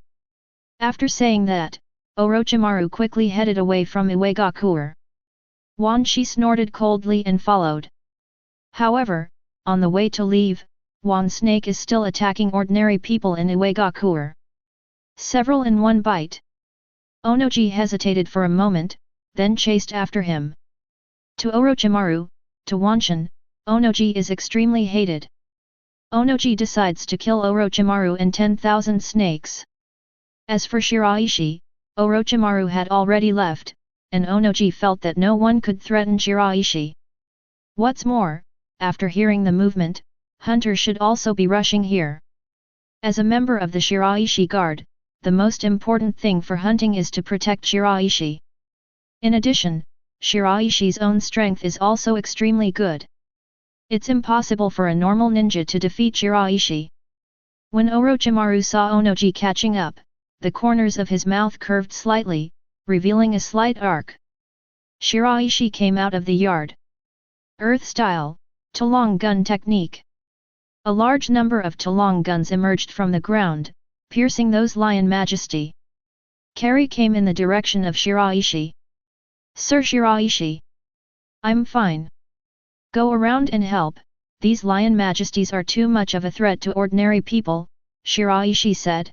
After saying that, Orochimaru quickly headed away from Iwagakure. Wan Shi snorted coldly and followed. However, on the way to leave, Wan Snake is still attacking ordinary people in Iwagakure. Several in one bite. Onoji hesitated for a moment, then chased after him. To Orochimaru, to Wanshin, Onoji is extremely hated. Onoji decides to kill Orochimaru and 10,000 snakes. As for Shiraishi, Orochimaru had already left, and Onoji felt that no one could threaten Shiraishi. What's more, after hearing the movement, Hunter should also be rushing here. As a member of the Shiraishi guard, the most important thing for hunting is to protect Shiraishi. In addition, Shiraishi's own strength is also extremely good. It's impossible for a normal ninja to defeat Shiraishi. When Orochimaru saw Onoji catching up, the corners of his mouth curved slightly, revealing a slight arc. Shiraishi came out of the yard. Earth style, Tulong gun technique. A large number of Tulong guns emerged from the ground, piercing those Lion Majesty. Carry came in the direction of Shiraishi. Sir Shiraishi. I'm fine. Go around and help, these Lion Majesties are too much of a threat to ordinary people, Shiraishi said.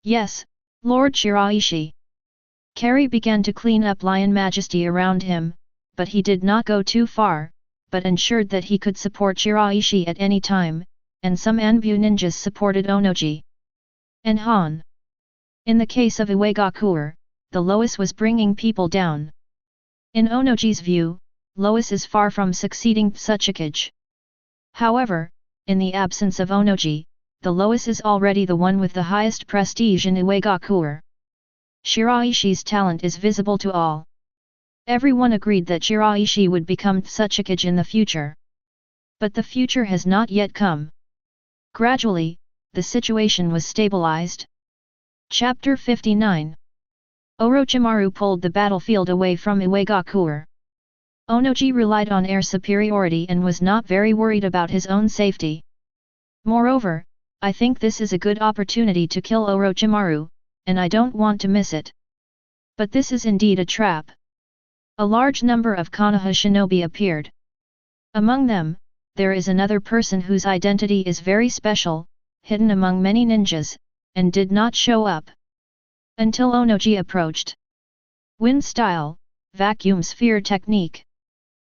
Yes, Lord Shiraishi. Carry began to clean up Lion Majesty around him, but he did not go too far, but ensured that he could support Shiraishi at any time, and some Anbu ninjas supported Onoji. And Han. In the case of Iwagakure, the Lois was bringing people down. In Onoji's view, Lois is far from succeeding Suchage. However, in the absence of Onoji, the Lois is already the one with the highest prestige in Iwagakure. Shiraishi's talent is visible to all. Everyone agreed that Shiraishi would become Suchage in the future. But the future has not yet come. Gradually, the situation was stabilized. Chapter 59. Orochimaru pulled the battlefield away from Iwagakure. Onoji relied on air superiority and was not very worried about his own safety. Moreover, I think this is a good opportunity to kill Orochimaru, and I don't want to miss it. But this is indeed a trap. A large number of Konoha shinobi appeared. Among them, there is another person whose identity is very special, hidden among many ninjas, and did not show up until Onoji approached. Wind style, vacuum sphere technique.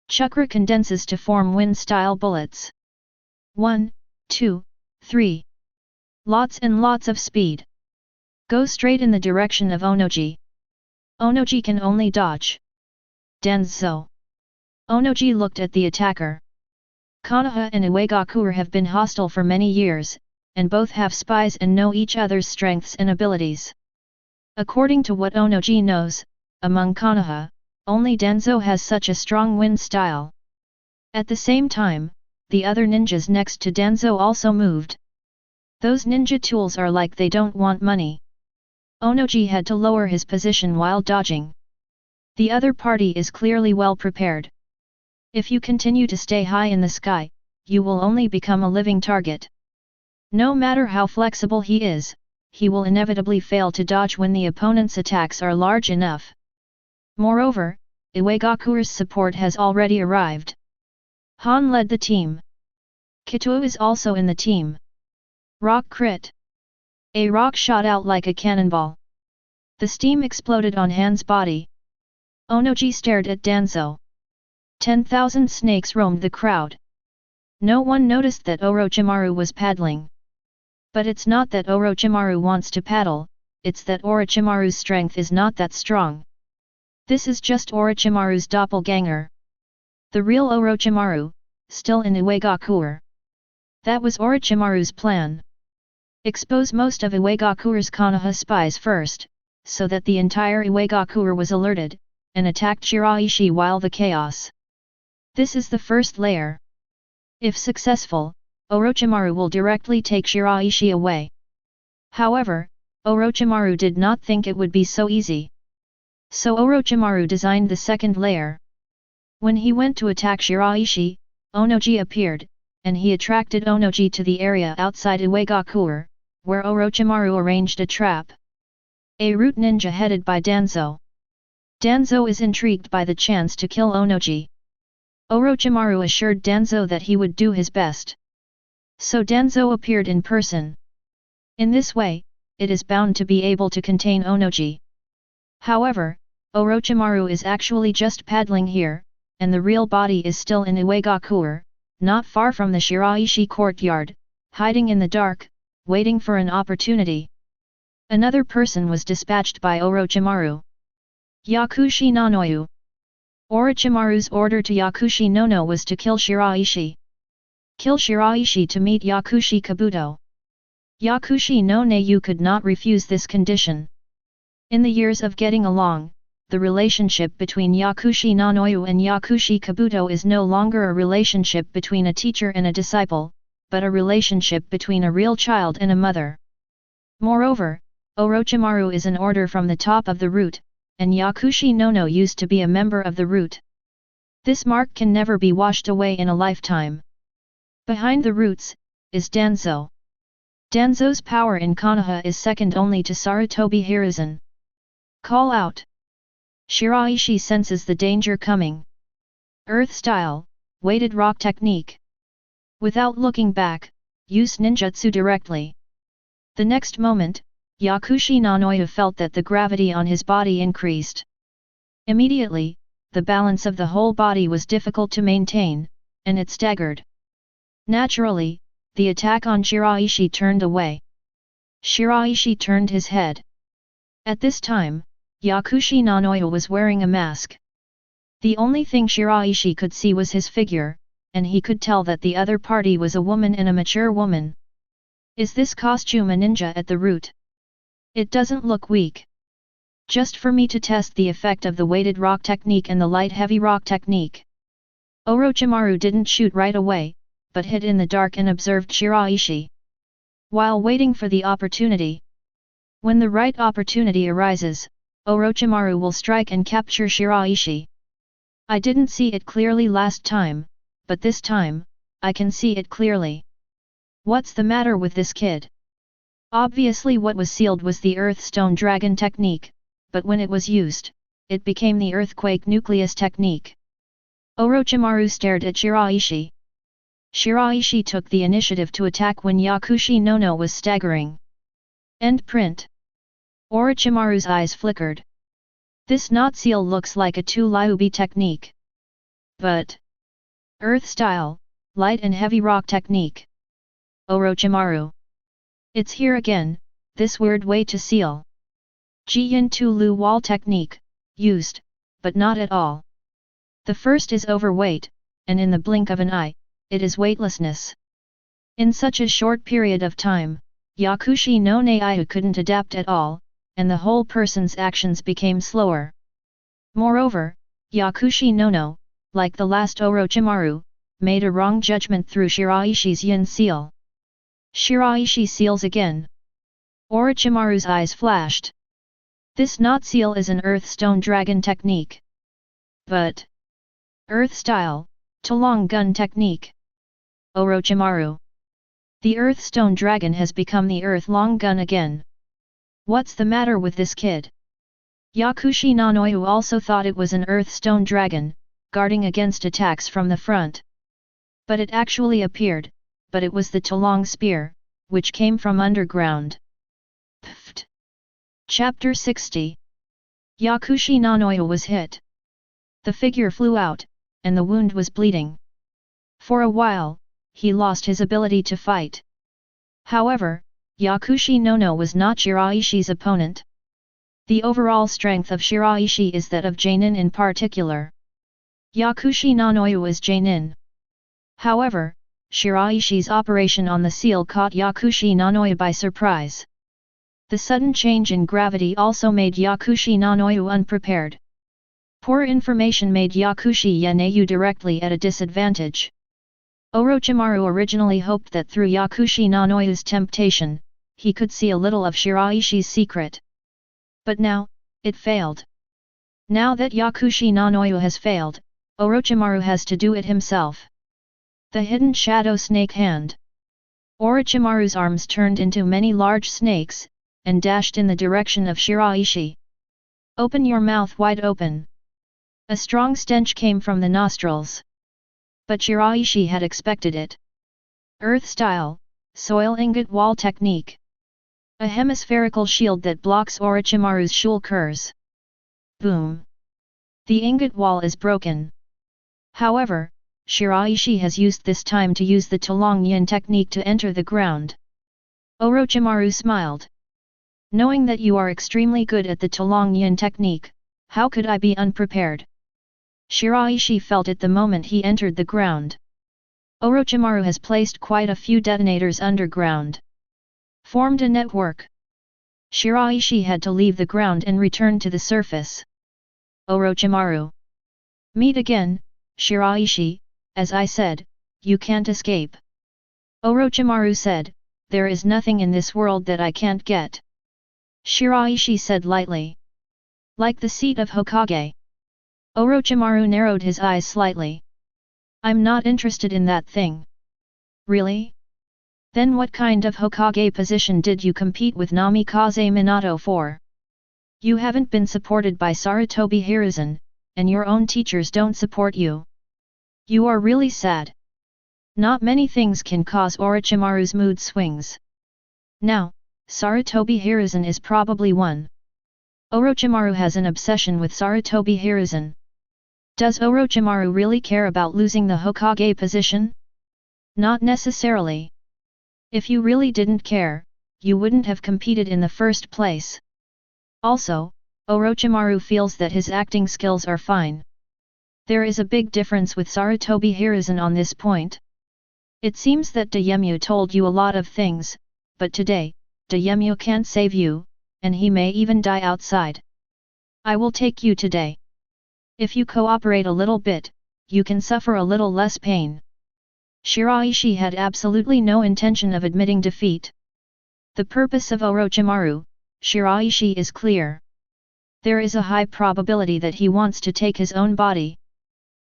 Chakra condenses to form wind style bullets. 1, 2, 3. Lots and lots of speed. Go straight in the direction of Onoji. Onoji can only dodge. Danzo. Onoji looked at the attacker. Konoha and Iwagakure have been hostile for many years, and both have spies and know each other's strengths and abilities. According to what Onoji knows, among Konoha, only Danzo has such a strong wind style. At the same time, the other ninjas next to Danzo also moved. Those ninja tools are like they don't want money. Onoji had to lower his position while dodging. The other party is clearly well prepared. If you continue to stay high in the sky, you will only become a living target. No matter how flexible he is, he will inevitably fail to dodge when the opponent's attacks are large enough. Moreover, Iwagakure's support has already arrived. Han led the team. Kituo is also in the team. Rock crit. A rock shot out like a cannonball. The steam exploded on Han's body. Onoji stared at Danzo. 10,000 snakes roamed the crowd. No one noticed that Orochimaru was paddling. But it's not that Orochimaru wants to paddle, it's that Orochimaru's strength is not that strong. This is just Orochimaru's doppelganger. The real Orochimaru, still in Iwagakure. That was Orochimaru's plan. Expose most of Iwagakure's Konoha spies first, so that the entire Iwagakure was alerted, and attacked Shiraishi while the chaos. This is the first layer. If successful, Orochimaru will directly take Shiraishi away. However, Orochimaru did not think it would be so easy. So Orochimaru designed the second layer. When he went to attack Shiraishi, Onoji appeared, and he attracted Onoji to the area outside Iwagakure, where Orochimaru arranged a trap. A root ninja headed by Danzo. Danzo is intrigued by the chance to kill Onoji. Orochimaru assured Danzo that he would do his best. So Danzo appeared in person. In this way, it is bound to be able to contain Onoji. However, Orochimaru is actually just paddling here, and the real body is still in Iwagakure, not far from the Shiraishi courtyard, hiding in the dark, waiting for an opportunity. Another person was dispatched by Orochimaru. Yakushi Nanoyu. Orochimaru's order to Yakushi Nono was to kill Shiraishi. Kill Shiraishi to meet Yakushi Kabuto. Yakushi no Nayu could not refuse this condition. In the years of getting along, the relationship between Yakushi Nanoyu and Yakushi Kabuto is no longer a relationship between a teacher and a disciple, but a relationship between a real child and a mother. Moreover, Orochimaru is an order from the top of the root, and Yakushi Nono used to be a member of the root. This mark can never be washed away in a lifetime. Behind the roots, is Danzo. Danzo's power in Konoha is second only to Sarutobi Hiruzen. Call out. Shiraishi senses the danger coming. Earth style, weighted rock technique. Without looking back, use ninjutsu directly. The next moment, Yakushi Nanoyu felt that the gravity on his body increased. Immediately, the balance of the whole body was difficult to maintain, and it staggered. Naturally, the attack on Shiraishi turned away. Shiraishi turned his head. At this time, Yakushi Nanoyo was wearing a mask. The only thing Shiraishi could see was his figure, and he could tell that the other party was a woman and a mature woman. Is this costume a ninja at the root? It doesn't look weak. Just for me to test the effect of the weighted rock technique and the light-heavy rock technique. Orochimaru didn't shoot right away, but hid in the dark and observed Shiraishi. While waiting for the opportunity. When the right opportunity arises, Orochimaru will strike and capture Shiraishi. I didn't see it clearly last time, but this time, I can see it clearly. What's the matter with this kid? Obviously what was sealed was the Earth Stone Dragon technique, but when it was used, it became the Earthquake Nucleus technique. Orochimaru stared at Shiraishi. Shiraishi took the initiative to attack when Yakushi Nono was staggering. End print. Orochimaru's eyes flickered. This knot seal looks like a two-lyubi technique. But Earth style, light and heavy rock technique. Orochimaru. It's here again, this weird way to seal. Jiyin Tu Lu wall technique, used, but not at all. The first is overweight, and in the blink of an eye, it is weightlessness. In such a short period of time, Yakushi no Naiyu couldn't adapt at all, and the whole person's actions became slower. Moreover, Yakushi no, like the last Orochimaru, made a wrong judgment through Shiraishi's yin seal. Shiraishi seals again. Orochimaru's eyes flashed. This knot seal is an Earth Stone Dragon technique. But Earth style, Tulong Gun technique. Orochimaru. The Earth Stone Dragon has become the Earth Long Gun again. What's the matter with this kid? Yakushi Nanoyu also thought it was an Earth Stone Dragon, guarding against attacks from the front. But it actually appeared, but it was the Tulong Spear, which came from underground. Pfft. Chapter 60. Yakushi Nanoyu was hit. The figure flew out, and the wound was bleeding. For a while, he lost his ability to fight. However, Yakushi no was not Shiraishi's opponent. The overall strength of Shiraishi is that of Jainin in particular. Yakushi Nanoyu is Jainin. However, Shiraishi's operation on the seal caught Yakushi Nanoyu by surprise. The sudden change in gravity also made Yakushi Nanoyu unprepared. Poor information made Yakushi Nanoyu directly at a disadvantage. Orochimaru originally hoped that through Yakushi Nanoyu's temptation, he could see a little of Shiraishi's secret. But now, it failed. Now that Yakushi Nanoyu has failed, Orochimaru has to do it himself. The hidden shadow snake hand. Orochimaru's arms turned into many large snakes, and dashed in the direction of Shiraishi. Open your mouth wide open. A strong stench came from the nostrils. But Shiraishi had expected it. Earth style, soil ingot wall technique. A hemispherical shield that blocks Orochimaru's shulkers. Boom. The ingot wall is broken. However, Shiraishi has used this time to use the Tulong Yin technique to enter the ground. Orochimaru smiled. Knowing that you are extremely good at the Tulong Yin technique, how could I be unprepared? Shiraishi felt it the moment he entered the ground. Orochimaru has placed quite a few detonators underground. Formed a network. Shiraishi had to leave the ground and return to the surface. Orochimaru. Meet again, Shiraishi, as I said, you can't escape. Orochimaru said, there is nothing in this world that I can't get. Shiraishi said lightly. Like the seat of Hokage. Orochimaru narrowed his eyes slightly. I'm not interested in that thing. Really? Then what kind of Hokage position did you compete with Namikaze Minato for? You haven't been supported by Sarutobi Hiruzen, and your own teachers don't support you. You are really sad. Not many things can cause Orochimaru's mood swings. Now, Sarutobi Hiruzen is probably one. Orochimaru has an obsession with Sarutobi Hiruzen. Does Orochimaru really care about losing the Hokage position? Not necessarily. If you really didn't care, you wouldn't have competed in the first place. Also, Orochimaru feels that his acting skills are fine. There is a big difference with Sarutobi Hiruzen on this point. It seems that Dayemu told you a lot of things, but today, Dayemu can't save you, and he may even die outside. I will take you today. If you cooperate a little bit, you can suffer a little less pain. Shiraishi had absolutely no intention of admitting defeat. The purpose of Orochimaru, Shiraishi is clear. There is a high probability that he wants to take his own body.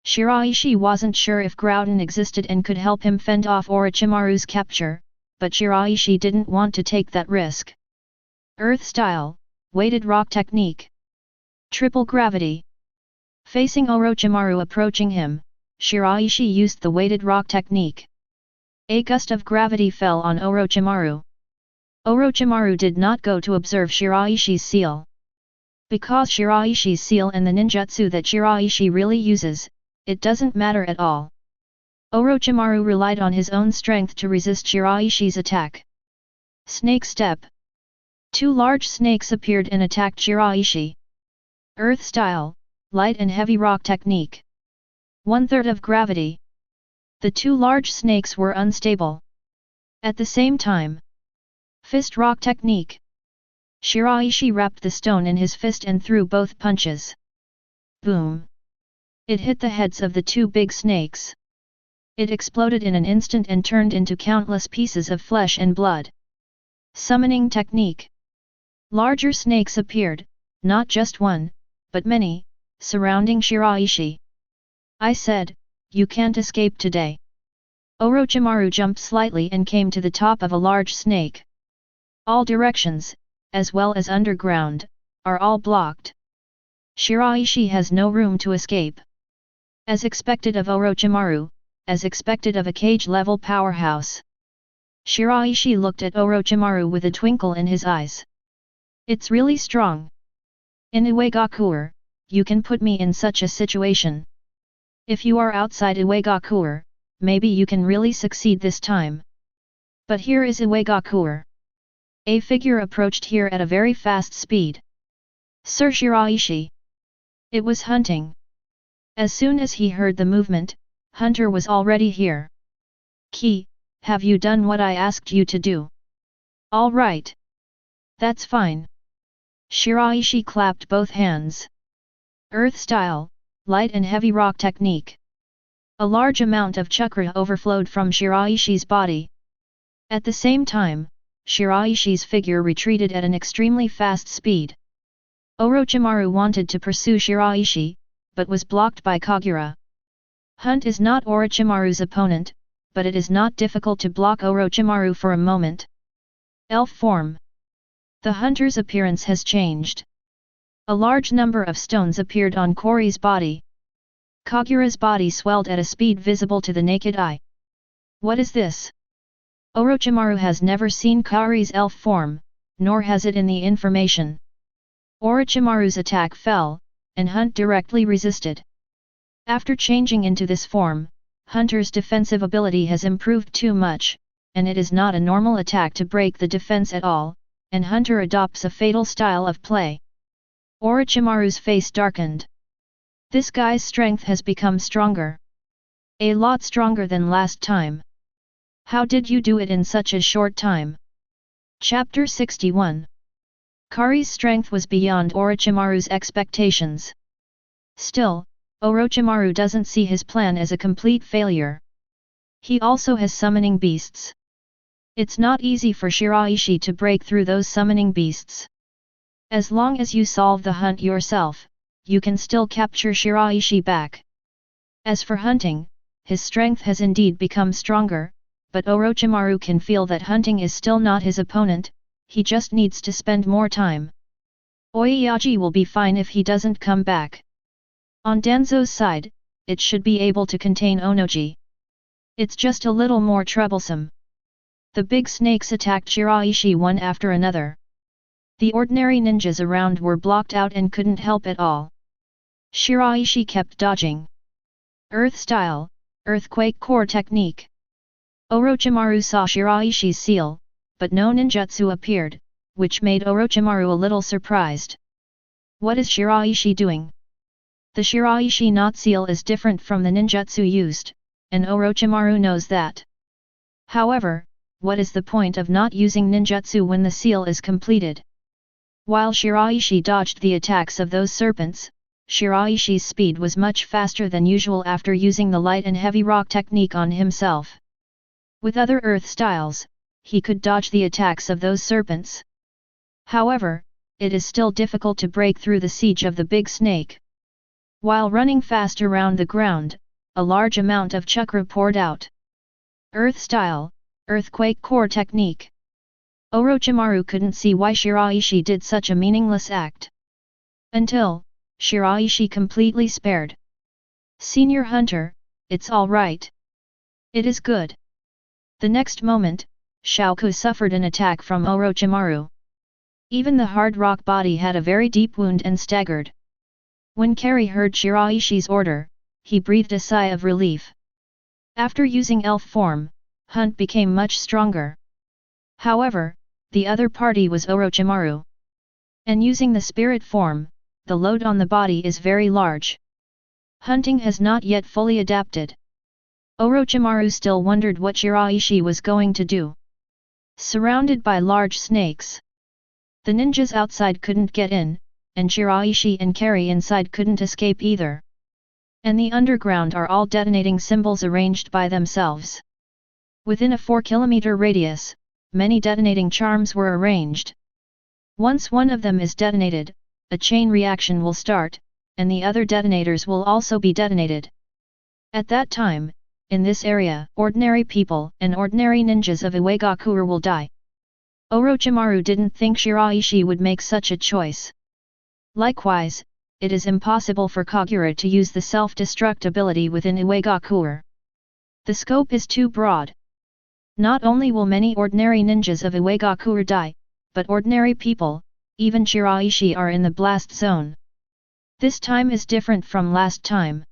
Shiraishi wasn't sure if Groudon existed and could help him fend off Orochimaru's capture, but Shiraishi didn't want to take that risk. Earth Style, Weighted Rock Technique. Triple Gravity. Facing Orochimaru approaching him, Shiraishi used the Weighted Rock Technique. A gust of gravity fell on Orochimaru. Orochimaru did not go to observe Shiraishi's seal. Because Shiraishi's seal and the ninjutsu that Shiraishi really uses, it doesn't matter at all. Orochimaru relied on his own strength to resist Shiraishi's attack. Snake Step. Two large snakes appeared and attacked Shiraishi. Earth Style, Light and Heavy Rock Technique. 1/3 of gravity. The two large snakes were unstable. At the same time, Fist Rock Technique. Shiraishi wrapped the stone in his fist and threw both punches. Boom! It hit the heads of the two big snakes. It exploded in an instant and turned into countless pieces of flesh and blood. Summoning Technique. Larger snakes appeared, not just one, but many, surrounding Shiraishi. I said, you can't escape today. Orochimaru jumped slightly and came to the top of a large snake. All directions, as well as underground, are all blocked. Shiraishi has no room to escape. As expected of Orochimaru, as expected of a cage-level powerhouse. Shiraishi looked at Orochimaru with a twinkle in his eyes. It's really strong. In Iwagakure, you can put me in such a situation. If you are outside Iwagakure, maybe you can really succeed this time. But here is Iwagakure. A figure approached here at a very fast speed. Sir Shiraishi. It was Hunting. As soon as he heard the movement, Hunter was already here. Ki, have you done what I asked you to do? All right. That's fine. Shiraishi clapped both hands. Earth Style, Light and Heavy Rock Technique. A large amount of chakra overflowed from Shiraishi's body. At the same time, Shiraishi's figure retreated at an extremely fast speed. Orochimaru wanted to pursue Shiraishi, but was blocked by Kagura. Hunt is not Orochimaru's opponent, but it is not difficult to block Orochimaru for a moment. Elf Form. The hunter's appearance has changed. A large number of stones appeared on Kori's body. Kagura's body swelled at a speed visible to the naked eye. What is this? Orochimaru has never seen Kari's elf form, nor has it in the information. Orochimaru's attack fell, and Hunt directly resisted. After changing into this form, Hunter's defensive ability has improved too much, and it is not a normal attack to break the defense at all, and Hunter adopts a fatal style of play. Orochimaru's face darkened. This guy's strength has become stronger. A lot stronger than last time. How did you do it in such a short time? Chapter 61. Kari's strength was beyond Orochimaru's expectations. Still, Orochimaru doesn't see his plan as a complete failure. He also has summoning beasts. It's not easy for Shiraishi to break through those summoning beasts. As long as you solve the hunt yourself, you can still capture Shiraishi back. As for Hunting, his strength has indeed become stronger, but Orochimaru can feel that Hunting is still not his opponent, he just needs to spend more time. Onoji will be fine if he doesn't come back. On Danzo's side, it should be able to contain Onoji. It's just a little more troublesome. The big snakes attacked Shiraishi one after another. The ordinary ninjas around were blocked out and couldn't help at all. Shiraishi kept dodging. Earth Style, Earthquake Core Technique. Orochimaru saw Shiraishi's seal, but no ninjutsu appeared, which made Orochimaru a little surprised. What is Shiraishi doing? The Shiraishi knot seal is different from the ninjutsu used, and Orochimaru knows that. However, what is the point of not using ninjutsu when the seal is completed? While Shiraishi dodged the attacks of those serpents, Shiraishi's speed was much faster than usual after using the light and heavy rock technique on himself. With other earth styles, he could dodge the attacks of those serpents. However, it is still difficult to break through the siege of the big snake. While running fast around the ground, a large amount of chakra poured out. Earth style, earthquake core technique. Orochimaru couldn't see why Shiraishi did such a meaningless act. Until Shiraishi completely spared. Senior Hunter, it's all right. It is good. The next moment, Xiaoku suffered an attack from Orochimaru. Even the hard rock body had a very deep wound and staggered. When Kari heard Shiraishi's order, he breathed a sigh of relief. After using elf form, Hunt became much stronger. However, the other party was Orochimaru. And using the spirit form, the load on the body is very large. Hunting has not yet fully adapted. Orochimaru still wondered what Shiraishi was going to do. Surrounded by large snakes. The ninjas outside couldn't get in, and Shiraishi and Kari inside couldn't escape either. And the underground are all detonating symbols arranged by themselves. Within a 4-kilometer radius, many detonating charms were arranged. Once one of them is detonated, a chain reaction will start, and the other detonators will also be detonated. At that time, in this area, ordinary people and ordinary ninjas of Iwagakure will die. Orochimaru didn't think Shiraishi would make such a choice. Likewise, it is impossible for Kagura to use the self-destruct ability within Iwagakure. The scope is too broad. Not only will many ordinary ninjas of Iwagakure die, but ordinary people, even Shiraishi, are in the blast zone. This time is different from last time.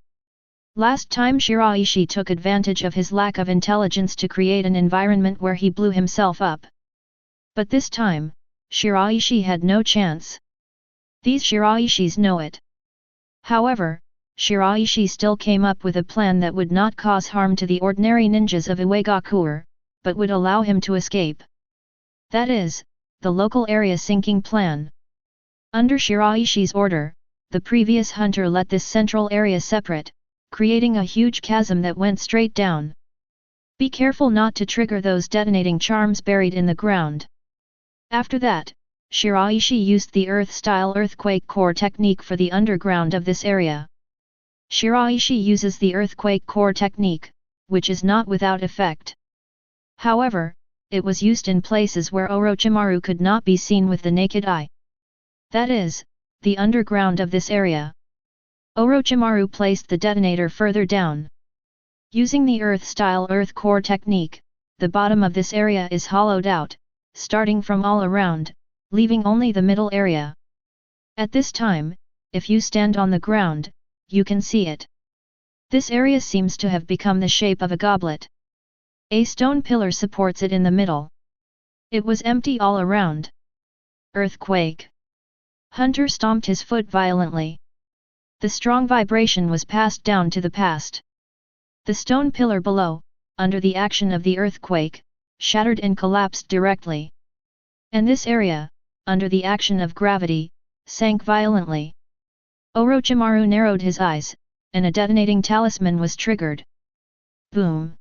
Last time Shiraishi took advantage of his lack of intelligence to create an environment where he blew himself up. But this time, Shiraishi had no chance. These Shiraishis know it. However, Shiraishi still came up with a plan that would not cause harm to the ordinary ninjas of Iwagakure, but would allow him to escape. That is, the local area sinking plan. Under Shiraishi's order, the previous hunter let this central area separate, creating a huge chasm that went straight down. Be careful not to trigger those detonating charms buried in the ground. After that, Shiraishi used the earth-style earthquake core technique for the underground of this area. Shiraishi uses the earthquake core technique, which is not without effect. However, it was used in places where Orochimaru could not be seen with the naked eye. That is, the underground of this area. Orochimaru placed the detonator further down. Using the earth-style earth core technique, the bottom of this area is hollowed out, starting from all around, leaving only the middle area. At this time, if you stand on the ground, you can see it. This area seems to have become the shape of a goblet. A stone pillar supports it in the middle. It was empty all around. Earthquake. Hunter stomped his foot violently. The strong vibration was passed down to the past. The stone pillar below, under the action of the earthquake, shattered and collapsed directly. And this area, under the action of gravity, sank violently. Orochimaru narrowed his eyes, and a detonating talisman was triggered. Boom!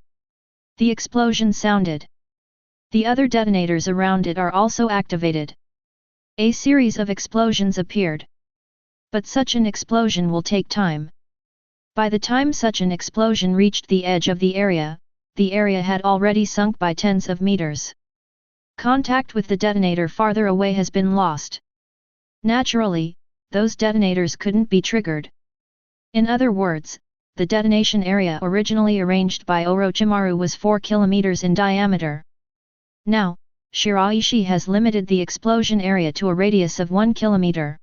The explosion sounded. The other detonators around it are also activated. A series of explosions appeared. But such an explosion will take time. By the time such an explosion reached the edge of the area had already sunk by tens of meters. Contact with the detonator farther away has been lost. Naturally, those detonators couldn't be triggered. In other words, the detonation area originally arranged by Orochimaru was 4 kilometers in diameter. Now, Shiraishi has limited the explosion area to a radius of 1 kilometer.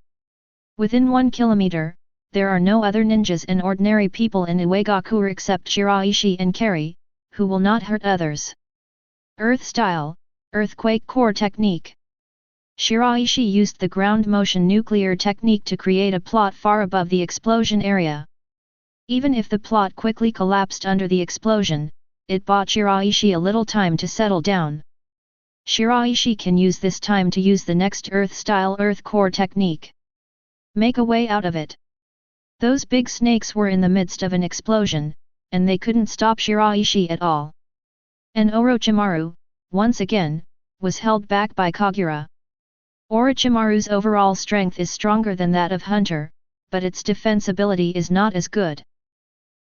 Within 1 kilometer, there are no other ninjas and ordinary people in Iwagakure except Shiraishi and Kari, who will not hurt others. Earth Style, Earthquake Core Technique. Shiraishi used the ground motion nuclear technique to create a plot far above the explosion area. Even if the plot quickly collapsed under the explosion, it bought Shiraishi a little time to settle down. Shiraishi can use this time to use the next Earth-style Earth Core technique. Make a way out of it. Those big snakes were in the midst of an explosion, and they couldn't stop Shiraishi at all. And Orochimaru, once again, was held back by Kagura. Orochimaru's overall strength is stronger than that of Hunter, but its defensibility is not as good.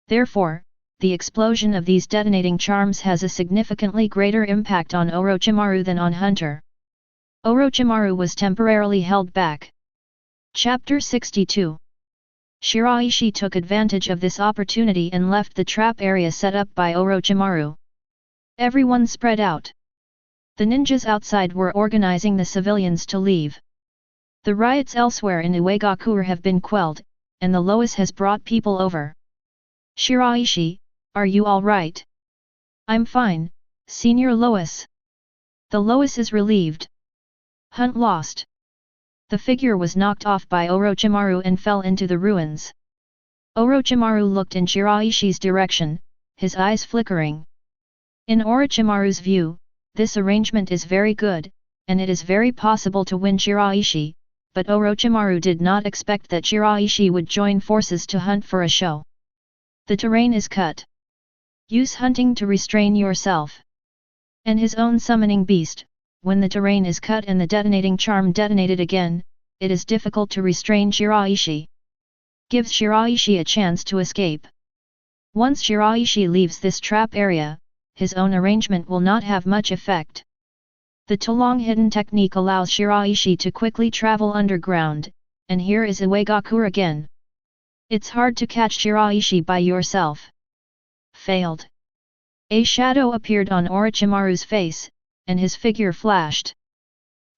Therefore, the explosion of these detonating charms has a significantly greater impact on Orochimaru than on Hunter. Orochimaru was temporarily held back. Chapter 62. Shiraishi took advantage of this opportunity and left the trap area set up by Orochimaru. Everyone spread out. The ninjas outside were organizing the civilians to leave. The riots elsewhere in Iwagakure have been quelled, and the Lois has brought people over. Shiraishi, are you all right? I'm fine, Senior Lois. The Lois is relieved. Hunt lost. The figure was knocked off by Orochimaru and fell into the ruins. Orochimaru looked in Shiraishi's direction, his eyes flickering. In Orochimaru's view, this arrangement is very good, and it is very possible to win Shiraishi, but Orochimaru did not expect that Shiraishi would join forces to hunt for a show. The terrain is cut. Use hunting to restrain yourself. And his own summoning beast, when the terrain is cut and the detonating charm detonated again, it is difficult to restrain Shiraishi. Gives Shiraishi a chance to escape. Once Shiraishi leaves this trap area, his own arrangement will not have much effect. The Tolong hidden technique allows Shiraishi to quickly travel underground, and here is Iwagakure again. It's hard to catch Shiraishi by yourself. Failed. A shadow appeared on Orochimaru's face, and his figure flashed.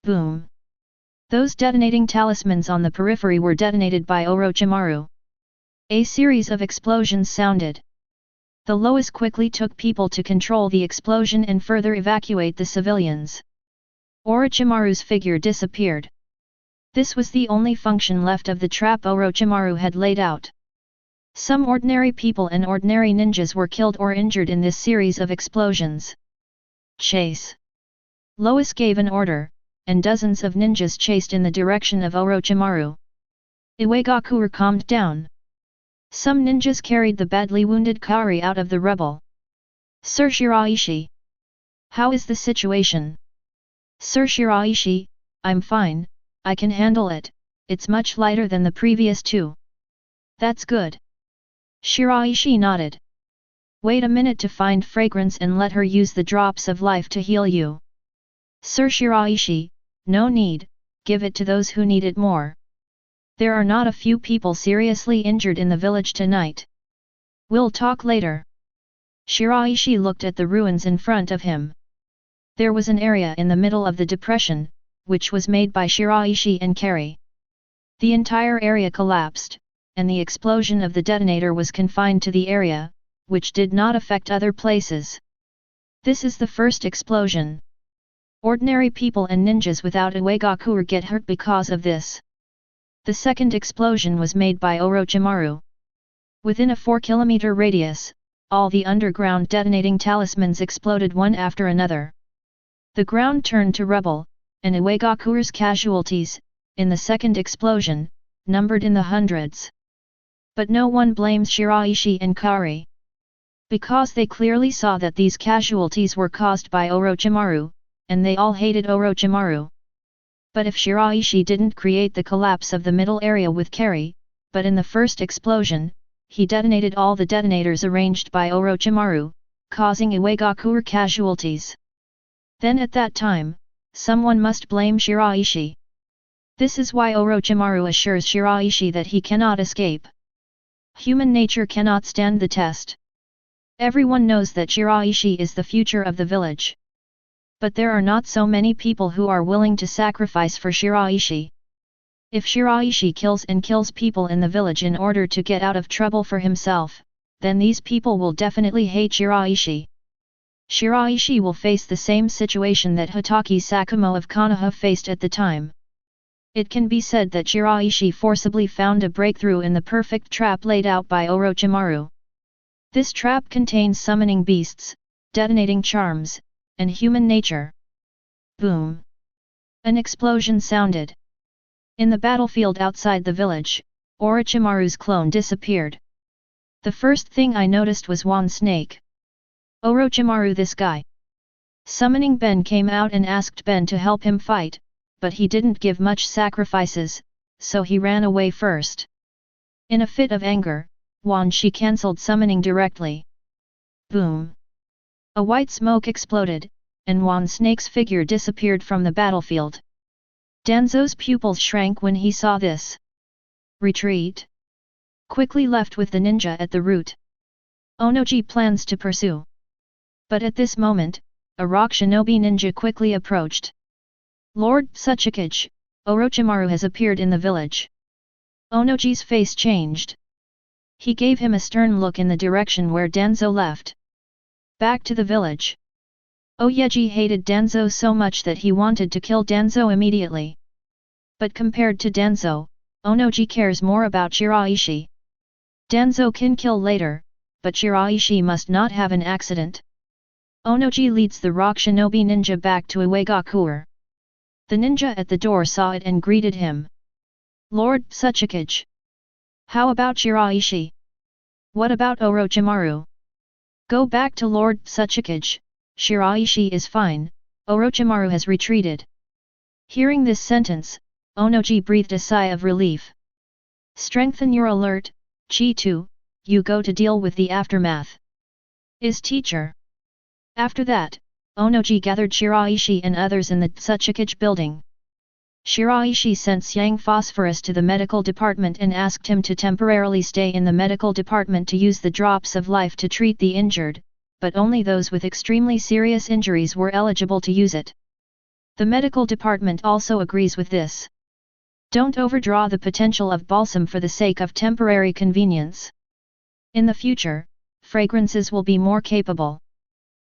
Boom. Those detonating talismans on the periphery were detonated by Orochimaru. A series of explosions sounded. The Lois quickly took people to control the explosion and further evacuate the civilians. Orochimaru's figure disappeared. This was the only function left of the trap Orochimaru had laid out. Some ordinary people and ordinary ninjas were killed or injured in this series of explosions. Chase. Lois gave an order, and dozens of ninjas chased in the direction of Orochimaru. Iwagakure calmed down. Some ninjas carried the badly wounded Kaori out of the rubble. Sir Shiraishi. How is the situation? Sir Shiraishi, I'm fine, I can handle it, it's much lighter than the previous two. That's good. Shiraishi nodded. Wait a minute to find fragrance and let her use the drops of life to heal you. Sir Shiraishi, no need, give it to those who need it more. There are not a few people seriously injured in the village tonight. We'll talk later. Shiraishi looked at the ruins in front of him. There was an area in the middle of the depression, which was made by Shiraishi and Kari. The entire area collapsed, and the explosion of the detonator was confined to the area, which did not affect other places. This is the first explosion. Ordinary people and ninjas without Iwagakure get hurt because of this. The second explosion was made by Orochimaru. Within a 4-kilometer radius, all the underground detonating talismans exploded one after another. The ground turned to rubble, and Iwagakure's casualties, in the second explosion, numbered in the hundreds. But no one blames Shiraishi and Kari. Because they clearly saw that these casualties were caused by Orochimaru, and they all hated Orochimaru. But if Shiraishi didn't create the collapse of the middle area with Kari, but in the first explosion, he detonated all the detonators arranged by Orochimaru, causing Iwagakure casualties. Then at that time, someone must blame Shiraishi. This is why Orochimaru assures Shiraishi that he cannot escape. Human nature cannot stand the test. Everyone knows that Shiraishi is the future of the village. But there are not so many people who are willing to sacrifice for Shiraishi. If Shiraishi kills people in the village in order to get out of trouble for himself, then these people will definitely hate Shiraishi. Shiraishi will face the same situation that Hatake Sakumo of Konoha faced at the time. It can be said that Shiraishi forcibly found a breakthrough in the perfect trap laid out by Orochimaru. This trap contains summoning beasts, detonating charms, and human nature. Boom! An explosion sounded. In the battlefield outside the village, Orochimaru's clone disappeared. The first thing I noticed was one snake. Orochimaru, this guy. Summoning Ben came out and asked Ben to help him fight, but he didn't give much sacrifices, so he ran away first. In a fit of anger, Wan Shi cancelled summoning directly. Boom! A white smoke exploded, and Wan Snake's figure disappeared from the battlefield. Danzo's pupils shrank when he saw this. Retreat! Quickly left with the ninja at the root. Onoji plans to pursue. But at this moment, a rock shinobi ninja quickly approached. Lord Suchage, Orochimaru has appeared in the village. Onoji's face changed. He gave him a stern look in the direction where Danzo left. Back to the village. Oyeji hated Danzo so much that he wanted to kill Danzo immediately. But compared to Danzo, Onoji cares more about Shiraishi. Danzo can kill later, but Shiraishi must not have an accident. Onoji leads the rock shinobi ninja back to Iwagakure. The ninja at the door saw it and greeted him. Lord Suchage. How about Shiraishi? What about Orochimaru? Go back to Lord Suchage, Shiraishi is fine, Orochimaru has retreated. Hearing this sentence, Onoji breathed a sigh of relief. Strengthen your alert, Chi-2, you go to deal with the aftermath. Is teacher. After that, Onoji gathered Shiraishi and others in the Suchage building. Shiraishi sent Xiang Phosphorus to the medical department and asked him to temporarily stay in the medical department to use the drops of life to treat the injured, but only those with extremely serious injuries were eligible to use it. The medical department also agrees with this. Don't overdraw the potential of balsam for the sake of temporary convenience. In the future, fragrances will be more capable.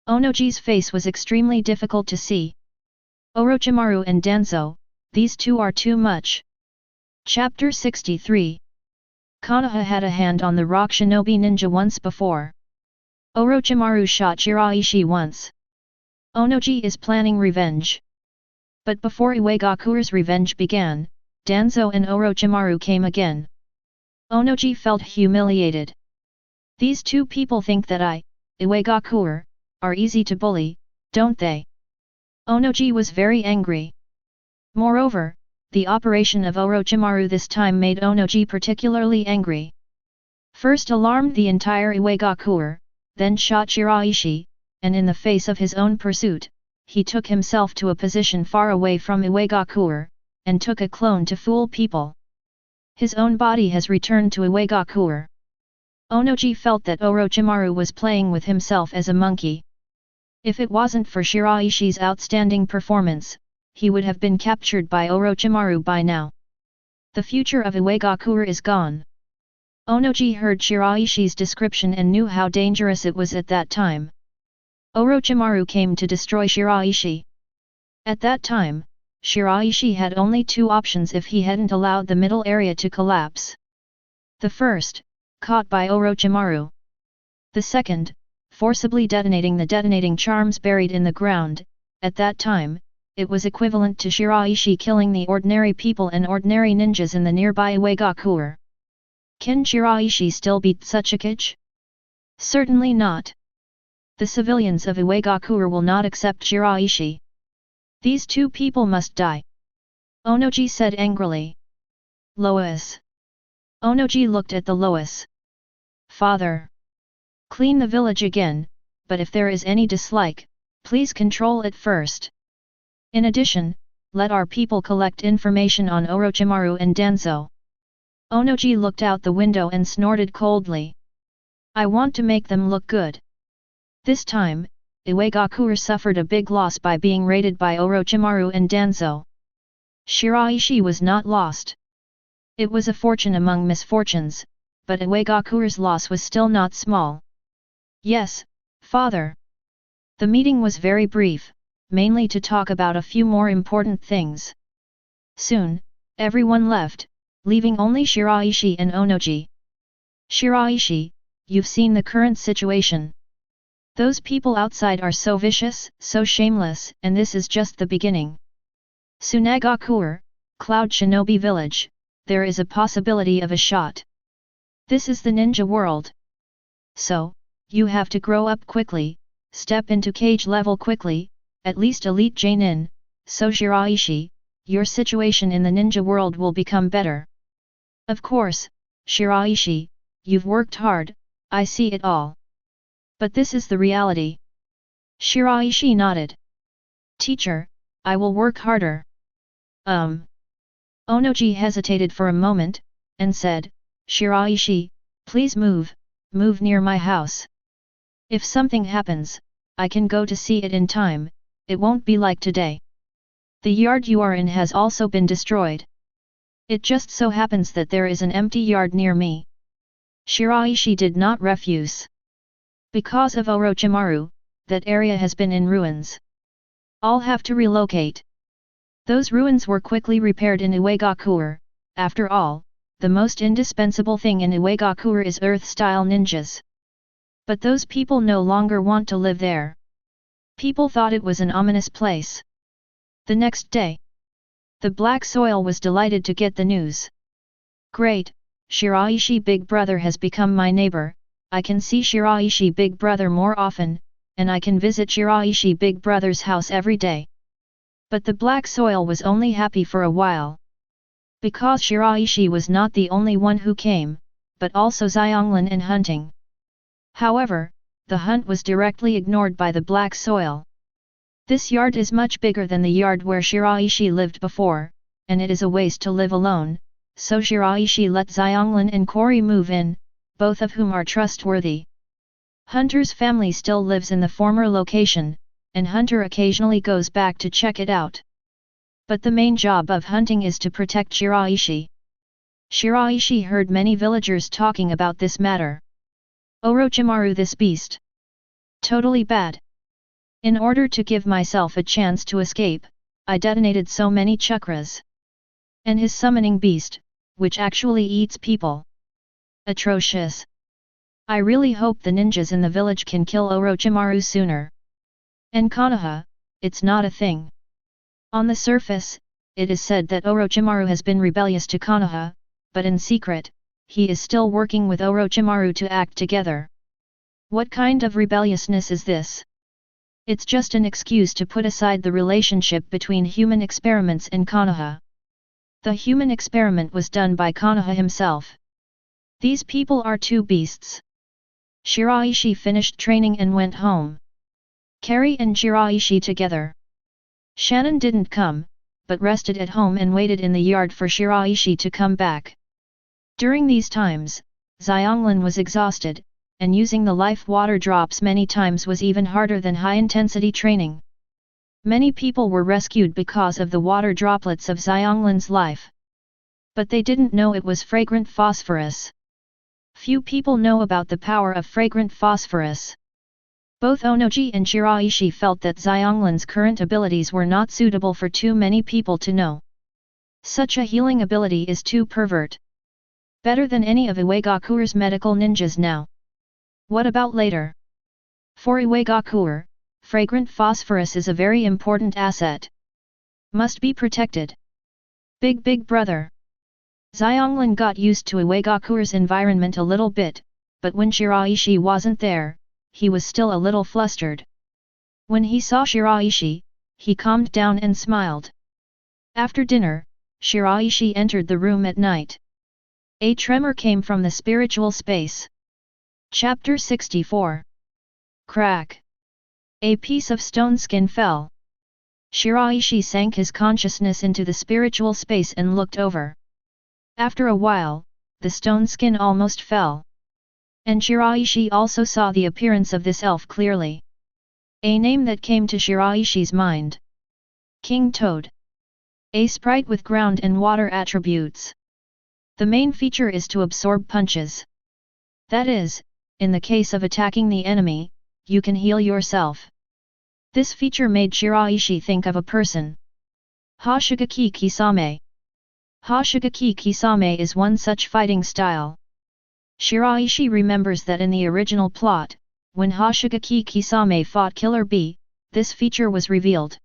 Onoji's face was extremely difficult to see. Orochimaru and Danzo, these two are too much. Chapter 63. Konoha had a hand on the rock shinobi ninja once before. Orochimaru shot Shiraishi once. Onoji is planning revenge. But before Iwagakure's revenge began, Danzo and Orochimaru came again. Onoji felt humiliated. These two people think that I, Iwagakure, are easy to bully, don't they? Onoji was very angry. Moreover, the operation of Orochimaru this time made Onoji particularly angry. First alarmed the entire Iwagakure, then shot Shiraishi, and in the face of his own pursuit, he took himself to a position far away from Iwagakure, and took a clone to fool people. His own body has returned to Iwagakure. Onoji felt that Orochimaru was playing with himself as a monkey. If it wasn't for Shiraishi's outstanding performance, he would have been captured by Orochimaru by now. The future of Iwagakure is gone. Onoji heard Shiraishi's description and knew how dangerous it was at that time. Orochimaru came to destroy Shiraishi. At that time, Shiraishi had only two options if he hadn't allowed the middle area to collapse. The first, caught by Orochimaru. The second, forcibly detonating the detonating charms buried in the ground. At that time, it was equivalent to Shiraishi killing the ordinary people and ordinary ninjas in the nearby Iwagakure. Can Shiraishi still beat Suchage? Certainly not. The civilians of Iwagakure will not accept Shiraishi. These two people must die. Onoji said angrily. Lois. Onoji looked at the Lois. Father. Clean the village again, but if there is any dislike, please control it first. In addition, let our people collect information on Orochimaru and Danzo. Onoji looked out the window and snorted coldly. I want to make them look good. This time, Iwagakure suffered a big loss by being raided by Orochimaru and Danzo. Shiraishi was not lost. It was a fortune among misfortunes, but Iwagakure's loss was still not small. Yes, father. The meeting was very brief, mainly to talk about a few more important things. Soon, everyone left, leaving only Shiraishi and Onoji. Shiraishi, you've seen the current situation. Those people outside are so vicious, so shameless, and this is just the beginning. Sunagakure, Cloud Shinobi Village, there is a possibility of a shot. This is the ninja world. So, you have to grow up quickly, step into cage level quickly, at least elite J-nin, so Shiraishi, your situation in the ninja world will become better. Of course, Shiraishi, you've worked hard, I see it all. But this is the reality. Shiraishi nodded. Teacher, I will work harder. Onoji hesitated for a moment, and said, Shiraishi, please move near my house. If something happens, I can go to see it in time, it won't be like today. The yard you are in has also been destroyed. It just so happens that there is an empty yard near me. Shiraishi did not refuse. Because of Orochimaru, that area has been in ruins. I'll have to relocate. Those ruins were quickly repaired in Iwagakure. After all, the most indispensable thing in Iwagakure is Earth-style ninjas. But those people no longer want to live there. People thought it was an ominous place. The next day, the Black Soil was delighted to get the news. Great, Shiraishi Big Brother has become my neighbor, I can see Shiraishi Big Brother more often, and I can visit Shiraishi Big Brother's house every day. But the Black Soil was only happy for a while. Because Shiraishi was not the only one who came, but also Xiang Lin and hunting. However, the hunt was directly ignored by the Black Soil. This yard is much bigger than the yard where Shiraishi lived before, and it is a waste to live alone, so Shiraishi let Xiang Lin and Kori move in, both of whom are trustworthy. Hunter's family still lives in the former location, and Hunter occasionally goes back to check it out. But the main job of hunting is to protect Shiraishi. Shiraishi heard many villagers talking about this matter. Orochimaru, this beast. Totally bad. In order to give myself a chance to escape, I detonated so many chakras. And his summoning beast, which actually eats people. Atrocious. I really hope the ninjas in the village can kill Orochimaru sooner. And Konoha, it's not a thing. On the surface, it is said that Orochimaru has been rebellious to Konoha, but in secret, he is still working with Orochimaru to act together. What kind of rebelliousness is this? It's just an excuse to put aside the relationship between human experiments and Konoha. The human experiment was done by Konoha himself. These people are two beasts. Shiraishi finished training and went home. Kari and Shiraishi together. Shannon didn't come, but rested at home and waited in the yard for Shiraishi to come back. During these times, Xiang Lin was exhausted, and using the life water drops many times was even harder than high-intensity training. Many people were rescued because of the water droplets of Xiang Lin's life. But they didn't know it was fragrant phosphorus. Few people know about the power of fragrant phosphorus. Both Onoji and Shiraishi felt that Xiang Lin's current abilities were not suitable for too many people to know. Such a healing ability is too pervert. Better than any of Iwagakure's medical ninjas now. What about later? For Iwagakure, fragrant phosphorus is a very important asset. Must be protected. Big brother. Xiang Lin got used to Iwagakure's environment a little bit, but when Shiraishi wasn't there, he was still a little flustered. When he saw Shiraishi, he calmed down and smiled. After dinner, Shiraishi entered the room at night. A tremor came from the spiritual space. Chapter 64. Crack. A piece of stone skin fell. Shiraishi sank his consciousness into the spiritual space and looked over. After a while, the stone skin almost fell. And Shiraishi also saw the appearance of this elf clearly. A name that came to Shiraishi's mind. King Toad. A sprite with ground and water attributes. The main feature is to absorb punches. That is, in the case of attacking the enemy, you can heal yourself. This feature made Shiraishi think of a person. Hoshigaki Kisame. Hoshigaki Kisame is one such fighting style. Shiraishi remembers that in the original plot, when Hoshigaki Kisame fought Killer Bee, this feature was revealed.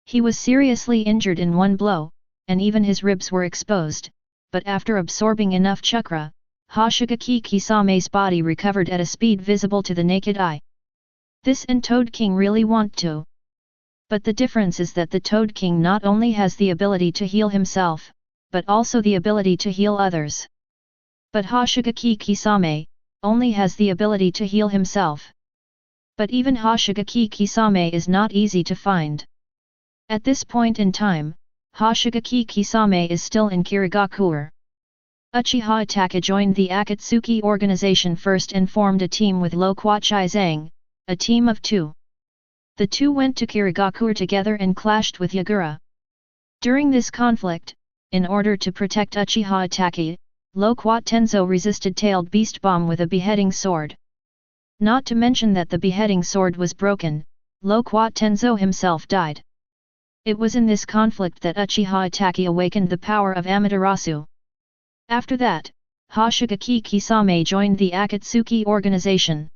He was seriously injured in one blow, and even his ribs were exposed, but after absorbing enough chakra, Hoshigaki Kisame's body recovered at a speed visible to the naked eye. This and Toad King really want to. But the difference is that the Toad King not only has the ability to heal himself, but also the ability to heal others. But Hoshigaki Kisame only has the ability to heal himself. But even Hoshigaki Kisame is not easy to find. At this point in time, Hoshigaki Kisame is still in Kirigakure. Uchiha Itachi joined the Akatsuki organization first and formed a team with Loquachai Zhang, a team of 2. The two went to Kirigakure together and clashed with Yagura. During this conflict, in order to protect Uchiha Itachi, Loquat Tenzo resisted Tailed Beast Bomb with a beheading sword. Not to mention that the beheading sword was broken, Loquat Tenzo himself died. It was in this conflict that Uchiha Itachi awakened the power of Amaterasu. After that, Hoshigaki Kisame joined the Akatsuki organization.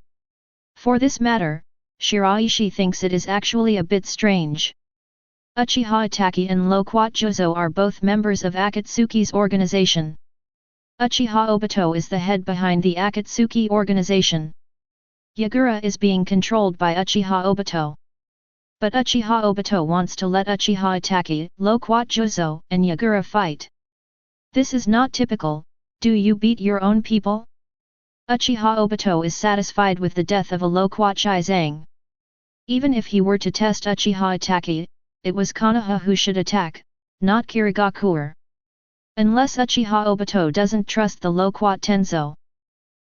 For this matter, Shiraishi thinks it is actually a bit strange. Uchiha Itachi and Loquat Jozo are both members of Akatsuki's organization. Uchiha Obito is the head behind the Akatsuki organization. Yagura is being controlled by Uchiha Obito. But Uchiha Obito wants to let Uchiha Itachi, Loquat Jozo, and Yagura fight. This is not typical. Do you beat your own people? Uchiha Obito is satisfied with the death of a Loquachai Zhang. Even if he were to test Uchiha Itachi, it was Konoha who should attack, not Kirigakure. Unless Uchiha Obito doesn't trust the Loquat Tenzo.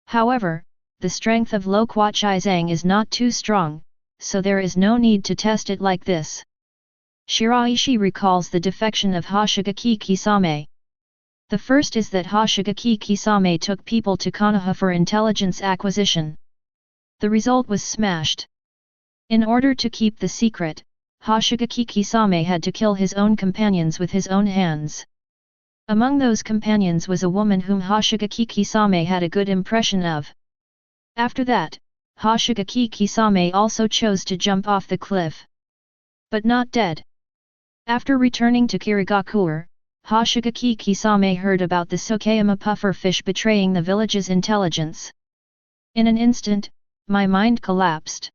However, the strength of Loquachai Zhang is not too strong, so there is no need to test it like this. Shiraishi recalls the defection of Hoshigaki Kisame. The first is that Hoshigaki Kisame took people to Konoha for intelligence acquisition. The result was smashed. In order to keep the secret, Hoshigaki Kisame had to kill his own companions with his own hands. Among those companions was a woman whom Hoshigaki Kisame had a good impression of. After that, Hoshigaki Kisame also chose to jump off the cliff. But not dead. After returning to Kirigakure, Hoshigaki Kisame heard about the Sokayama pufferfish betraying the village's intelligence. In an instant, my mind collapsed.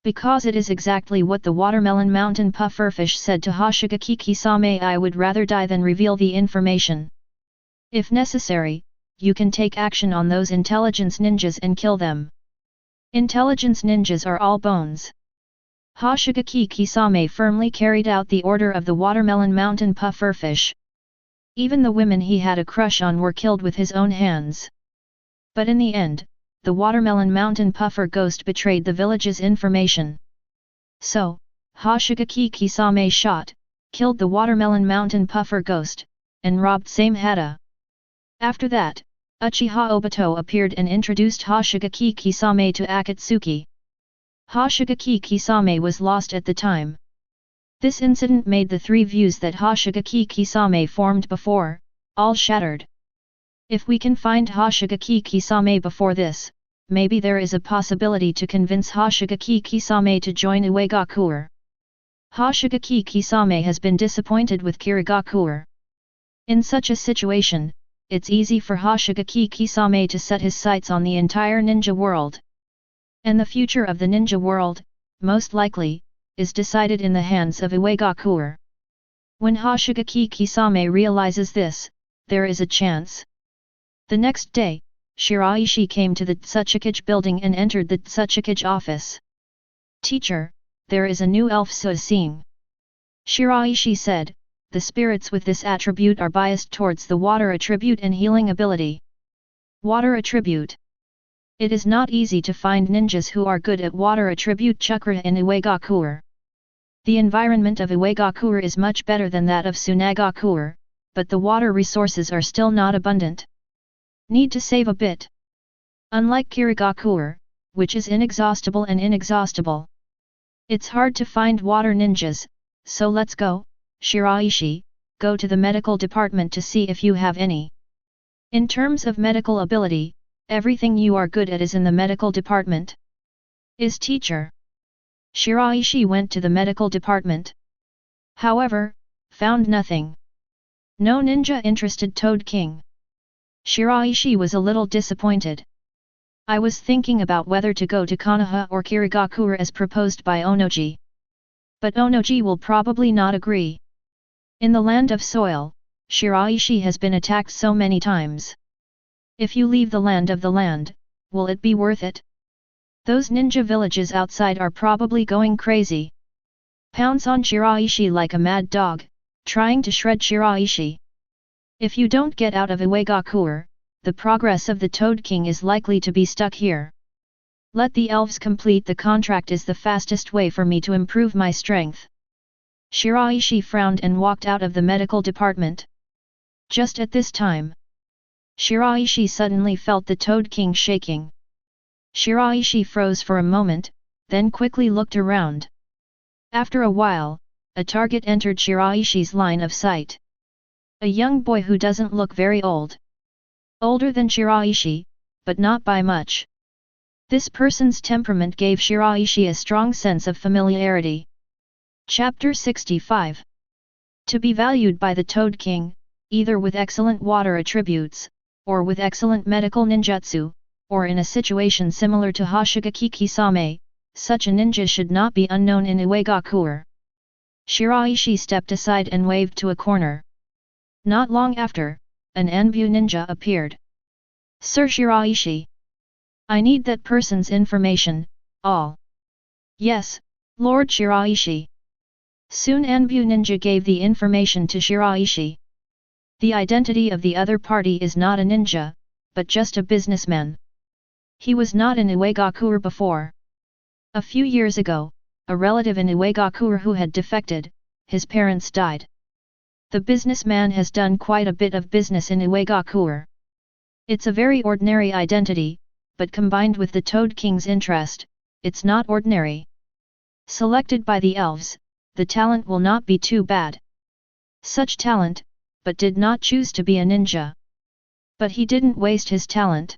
Because it is exactly what the Watermelon Mountain pufferfish said to Hoshigaki Kisame. I would rather die than reveal the information. If necessary, you can take action on those intelligence ninjas and kill them. Intelligence ninjas are all bones. Hoshigaki Kisame firmly carried out the order of the Watermelon Mountain pufferfish. Even the women he had a crush on were killed with his own hands. But in the end, the Watermelon Mountain puffer ghost betrayed the village's information. So, Hoshigaki Kisame shot, killed the Watermelon Mountain puffer ghost, and robbed Samehada. After that, Uchiha Obito appeared and introduced Hoshigaki Kisame to Akatsuki. Hoshigaki Kisame was lost at the time. This incident made the three views that Hoshigaki Kisame formed before, all shattered. If we can find Hoshigaki Kisame before this, maybe there is a possibility to convince Hoshigaki Kisame to join Iwagakure. Hoshigaki Kisame has been disappointed with Kirigakure. In such a situation, it's easy for Hoshigaki Kisame to set his sights on the entire ninja world. And the future of the ninja world, most likely, is decided in the hands of Iwagakure. When Hoshigaki Kisame realizes this, there is a chance. The next day, Shiraishi came to the Suchage building and entered the Suchage office. "Teacher, there is a new elf seeing." Shiraishi said, "The spirits with this attribute are biased towards the water attribute and healing ability." Water attribute. It is not easy to find ninjas who are good at water attribute chakra in Iwagakure. The environment of Iwagakure is much better than that of Sunagakure, but the water resources are still not abundant. Need to save a bit. Unlike Kirigakure, which is inexhaustible and inexhaustible. It's hard to find water ninjas, so let's go, Shiraishi, go to the medical department to see if you have any. In terms of medical ability, everything you are good at is in the medical department. Is teacher. Shiraishi went to the medical department. However, found nothing. No ninja interested Toad King. Shiraishi was a little disappointed. I was thinking about whether to go to Konoha or Kirigakure as proposed by Onoji. But Onoji will probably not agree. In the land of soil, Shiraishi has been attacked so many times. If you leave the land, will it be worth it? Those ninja villages outside are probably going crazy. Pounce on Shiraishi like a mad dog, trying to shred Shiraishi. If you don't get out of Iwagakure, the progress of the Toad King is likely to be stuck here. Let the elves complete the contract is the fastest way for me to improve my strength. Shiraishi frowned and walked out of the medical department. Just at this time, Shiraishi suddenly felt the Toad King shaking. Shiraishi froze for a moment, then quickly looked around. After a while, a target entered Shiraishi's line of sight. A young boy who doesn't look very old. Older than Shiraishi, but not by much. This person's temperament gave Shiraishi a strong sense of familiarity. Chapter 65. To be valued by the Toad King, either with excellent water attributes, or with excellent medical ninjutsu, or in a situation similar to Hoshigaki Kisame, such a ninja should not be unknown in Iwagakure. Shiraishi stepped aside and waved to a corner. Not long after, an Anbu ninja appeared. Sir Shiraishi. I need that person's information, all. Yes, Lord Shiraishi. Soon Anbu ninja gave the information to Shiraishi. The identity of the other party is not a ninja, but just a businessman. He was not in Iwagakure before. A few years ago, a relative in Iwagakure who had defected, his parents died. The businessman has done quite a bit of business in Iwagakure. It's a very ordinary identity, but combined with the Toad King's interest, it's not ordinary. Selected by the elves, the talent will not be too bad. Such talent, but did not choose to be a ninja. But he didn't waste his talent.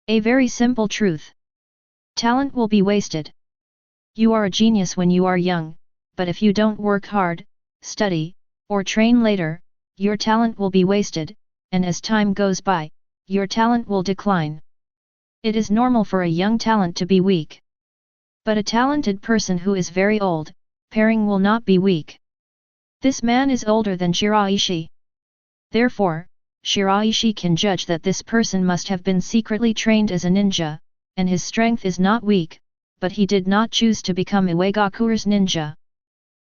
A very simple truth. Talent will be wasted. You are a genius when you are young, but if you don't work hard, study, or train later, your talent will be wasted, and as time goes by, your talent will decline. It is normal for a young talent to be weak. But a talented person who is very old, pairing will not be weak. This man is older than Shiraishi. Therefore, Shiraishi can judge that this person must have been secretly trained as a ninja, and his strength is not weak, but he did not choose to become Iwagakure's ninja.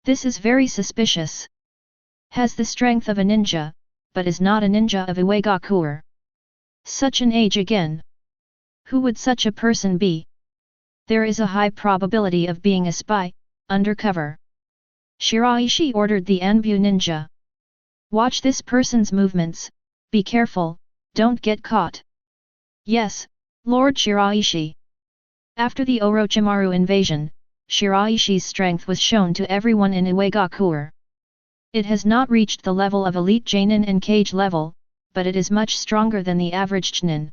This is very suspicious. Has the strength of a ninja, but is not a ninja of Iwagakure. Such an age again. Who would such a person be? There is a high probability of being a spy, undercover. Shiraishi ordered the Anbu ninja. Watch this person's movements, be careful, don't get caught. Yes, Lord Shiraishi. After the Orochimaru invasion, Shiraishi's strength was shown to everyone in Iwagakure. It has not reached the level of elite Jonin and Kage level, but it is much stronger than the average Chunin.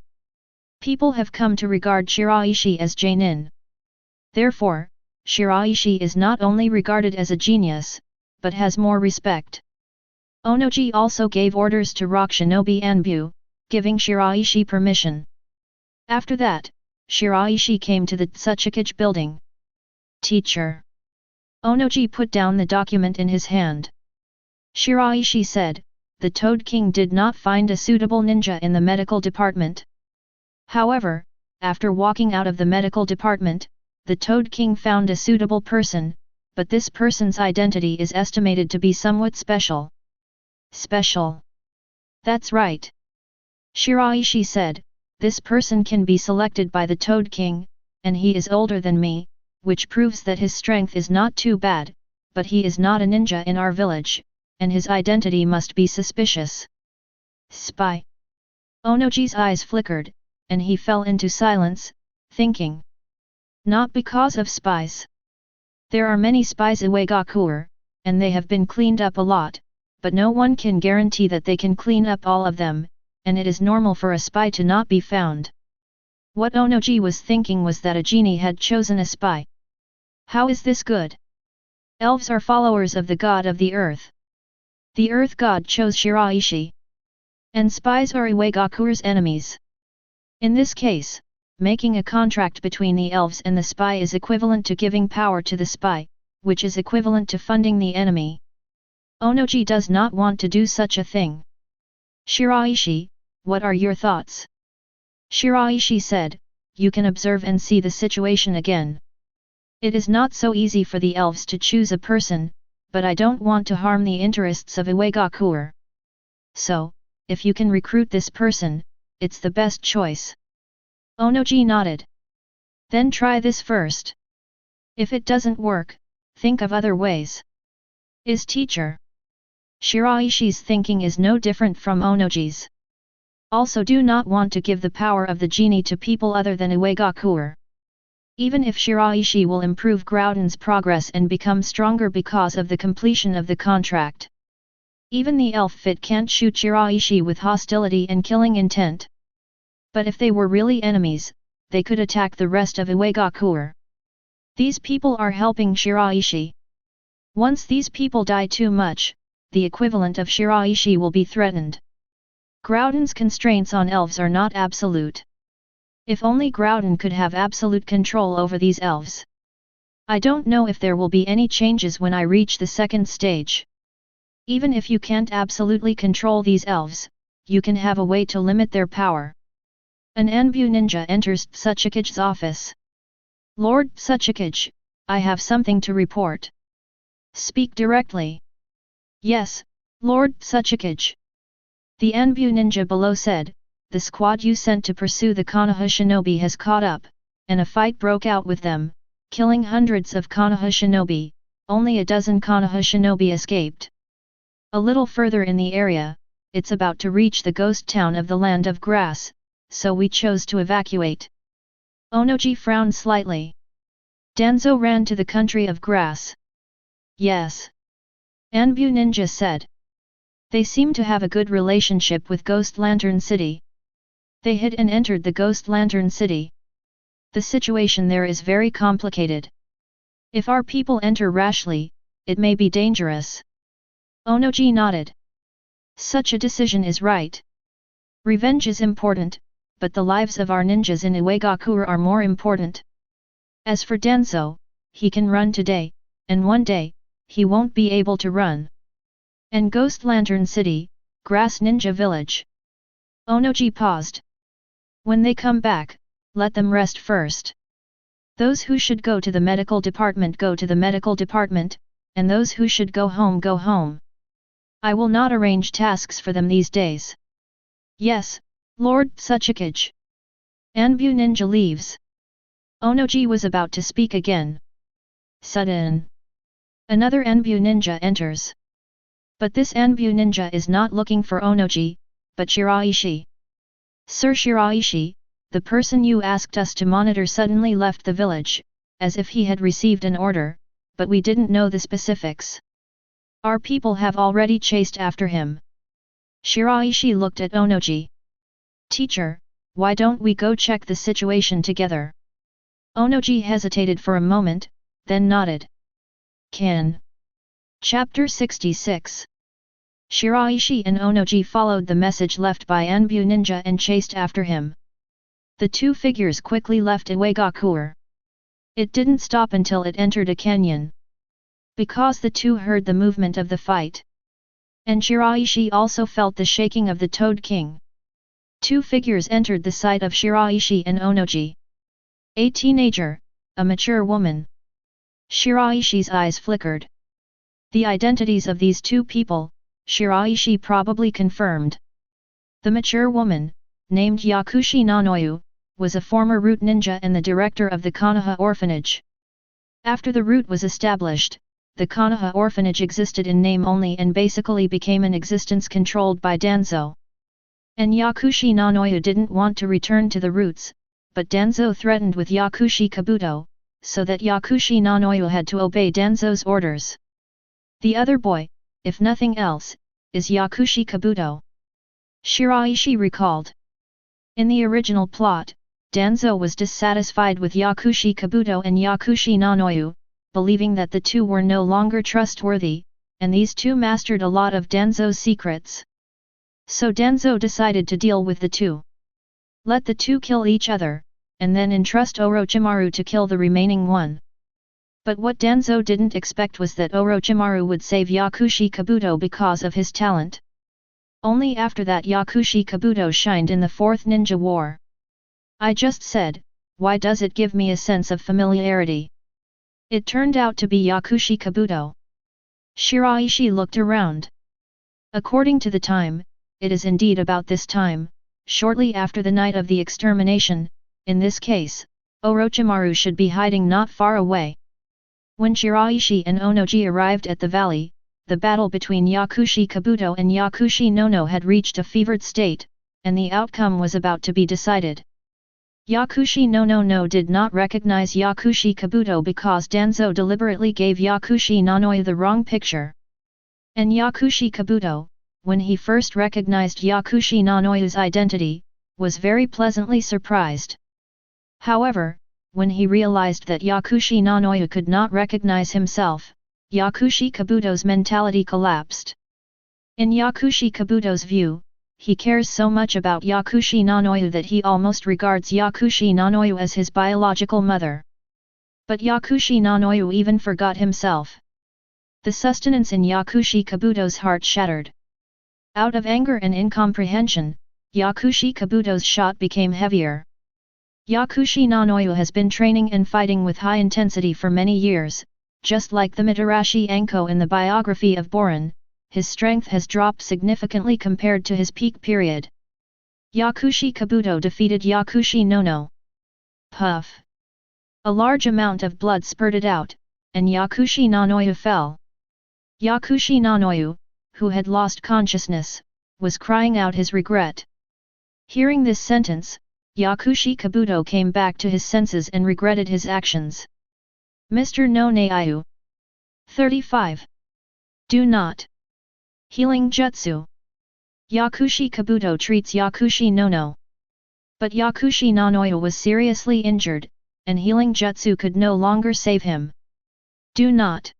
People have come to regard Shiraishi as Jonin. Therefore, Shiraishi is not only regarded as a genius, but has more respect. Onoji also gave orders to Rock Shinobi Anbu, giving Shiraishi permission. After that, Shiraishi came to the Suchage building. Teacher. Onoji put down the document in his hand. Shiraishi said, the Toad King did not find a suitable ninja in the medical department. However, after walking out of the medical department, the Toad King found a suitable person, but this person's identity is estimated to be somewhat special. Special. That's right. Shiraishi said, this person can be selected by the Toad King, and he is older than me, which proves that his strength is not too bad, but he is not a ninja in our village, and his identity must be suspicious. Spy. Onoji's eyes flickered, and he fell into silence, thinking. Not because of spies. There are many spies Iwagakure, and they have been cleaned up a lot, but no one can guarantee that they can clean up all of them, and it is normal for a spy to not be found. What Onoji was thinking was that a genie had chosen a spy. How is this good? Elves are followers of the god of the earth. The earth god chose Shiraishi. And spies are Iwagakure's enemies. In this case, making a contract between the elves and the spy is equivalent to giving power to the spy, which is equivalent to funding the enemy. Onoji does not want to do such a thing. Shiraishi, what are your thoughts? Shiraishi said, you can observe and see the situation again. It is not so easy for the elves to choose a person, but I don't want to harm the interests of Iwagakure. So, if you can recruit this person, it's the best choice. Onoji nodded. Then try this first. If it doesn't work, think of other ways. Is teacher. Shiraishi's thinking is no different from Onoji's. Also do not want to give the power of the genie to people other than Iwagakure. Even if Shiraishi will improve Groudon's progress and become stronger because of the completion of the contract. Even the elf fit can't shoot Shiraishi with hostility and killing intent. But if they were really enemies, they could attack the rest of Iwagakure. These people are helping Shiraishi. Once these people die too much, the equivalent of Shiraishi will be threatened. Groudon's constraints on elves are not absolute. If only Groudon could have absolute control over these elves. I don't know if there will be any changes when I reach the second stage. Even if you can't absolutely control these elves, you can have a way to limit their power. An Anbu ninja enters Suchage's office. Lord Suchage, I have something to report. Speak directly. Yes, Lord Suchage. The Anbu ninja below said, the squad you sent to pursue the Konoha shinobi has caught up, and a fight broke out with them, killing hundreds of Konoha shinobi. Only a dozen Konoha shinobi escaped. A little further in the area, it's about to reach the ghost town of the Land of Grass, so we chose to evacuate. Onoji frowned slightly. Danzo ran to the country of grass. Yes. Anbu ninja said. They seem to have a good relationship with Ghost Lantern City. They hid and entered the Ghost Lantern City. The situation there is very complicated. If our people enter rashly, it may be dangerous. Onoji nodded. Such a decision is right. Revenge is important, but the lives of our ninjas in Iwagakure are more important. As for Danzo, he can run today, and one day, he won't be able to run. And Ghost Lantern City, Grass Ninja Village. Onoji paused. When they come back, let them rest first. Those who should go to the medical department go to the medical department, and those who should go home go home. I will not arrange tasks for them these days. Yes, Lord Suchage. Anbu ninja leaves. Onoji was about to speak again. Sudden. Another Anbu ninja enters. But this Anbu ninja is not looking for Onoji, but Shiraishi. Sir Shiraishi, the person you asked us to monitor suddenly left the village, as if he had received an order, but we didn't know the specifics. Our people have already chased after him. Shiraishi looked at Onoji. Teacher, why don't we go check the situation together? Onoji hesitated for a moment, then nodded. Can. Chapter 66. Shiraishi and Onoji followed the message left by Anbu ninja and chased after him. The two figures quickly left Iwagakure. It didn't stop until it entered a canyon. Because the two heard the movement of the fight. And Shiraishi also felt the shaking of the Toad King. Two figures entered the sight of Shiraishi and Onoji. A teenager, a mature woman. Shiraishi's eyes flickered. The identities of these two people, Shiraishi probably confirmed. The mature woman, named Yakushi Nanoyu, was a former root ninja and the director of the Konoha orphanage. After the root was established, the Konoha orphanage existed in name only and basically became an existence controlled by Danzo. And Yakushi Nanoyu didn't want to return to the roots, but Danzo threatened with Yakushi Kabuto, so that Yakushi Nanoyu had to obey Danzo's orders. The other boy, if nothing else, is Yakushi Kabuto. Shiraishi recalled. In the original plot, Danzo was dissatisfied with Yakushi Kabuto and Yakushi Nanoyu, believing that the two were no longer trustworthy, and these two mastered a lot of Danzo's secrets. So Danzo decided to deal with the two. Let the two kill each other, and then entrust Orochimaru to kill the remaining one. But what Danzo didn't expect was that Orochimaru would save Yakushi Kabuto because of his talent. Only after that Yakushi Kabuto shined in the Fourth Ninja War. I just said, why does it give me a sense of familiarity? It turned out to be Yakushi Kabuto. Shiraishi looked around. According to the time, it is indeed about this time, shortly after the night of the extermination. In this case, Orochimaru should be hiding not far away. When Shiraishi and Onoji arrived at the valley, the battle between Yakushi Kabuto and Yakushi Nono had reached a fevered state, and the outcome was about to be decided. Yakushi Nono did not recognize Yakushi Kabuto because Danzo deliberately gave Yakushi Nanoyu the wrong picture. And Yakushi Kabuto, when he first recognized Yakushi Nanoyu's identity, was very pleasantly surprised. However, when he realized that Yakushi Nanoyu could not recognize himself, Yakushi Kabuto's mentality collapsed. In Yakushi Kabuto's view, he cares so much about Yakushi Nanoyu that he almost regards Yakushi Nanoyu as his biological mother. But Yakushi Nanoyu even forgot himself. The sustenance in Yakushi Kabuto's heart shattered. Out of anger and incomprehension, Yakushi Kabuto's shot became heavier. Yakushi Nanoyu has been training and fighting with high intensity for many years, just like the Mitarashi Anko in the biography of Borin. His strength has dropped significantly compared to his peak period. Yakushi Kabuto defeated Yakushi Nono. Puff! A large amount of blood spurted out, and Yakushi Nanoyu fell. Yakushi Nanoyu, who had lost consciousness, was crying out his regret. Hearing this sentence, Yakushi Kabuto came back to his senses and regretted his actions. Mr. no Naiyu. 35. Do not. Healing Jutsu. Yakushi Kabuto treats Yakushi Nono. But Yakushi Nanoyu was seriously injured, and healing Jutsu could no longer save him. Do not.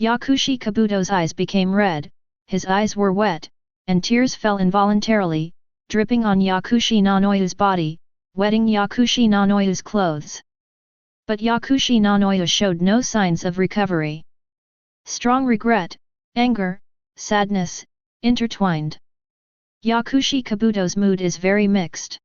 Yakushi Kabuto's eyes became red, his eyes were wet, and tears fell involuntarily, dripping on Yakushi Nanoyu's body, wetting Yakushi Nanoyu's clothes. But Yakushi Nanoyu showed no signs of recovery. Strong regret, anger, sadness, intertwined. Yakushi Kabuto's mood is very mixed.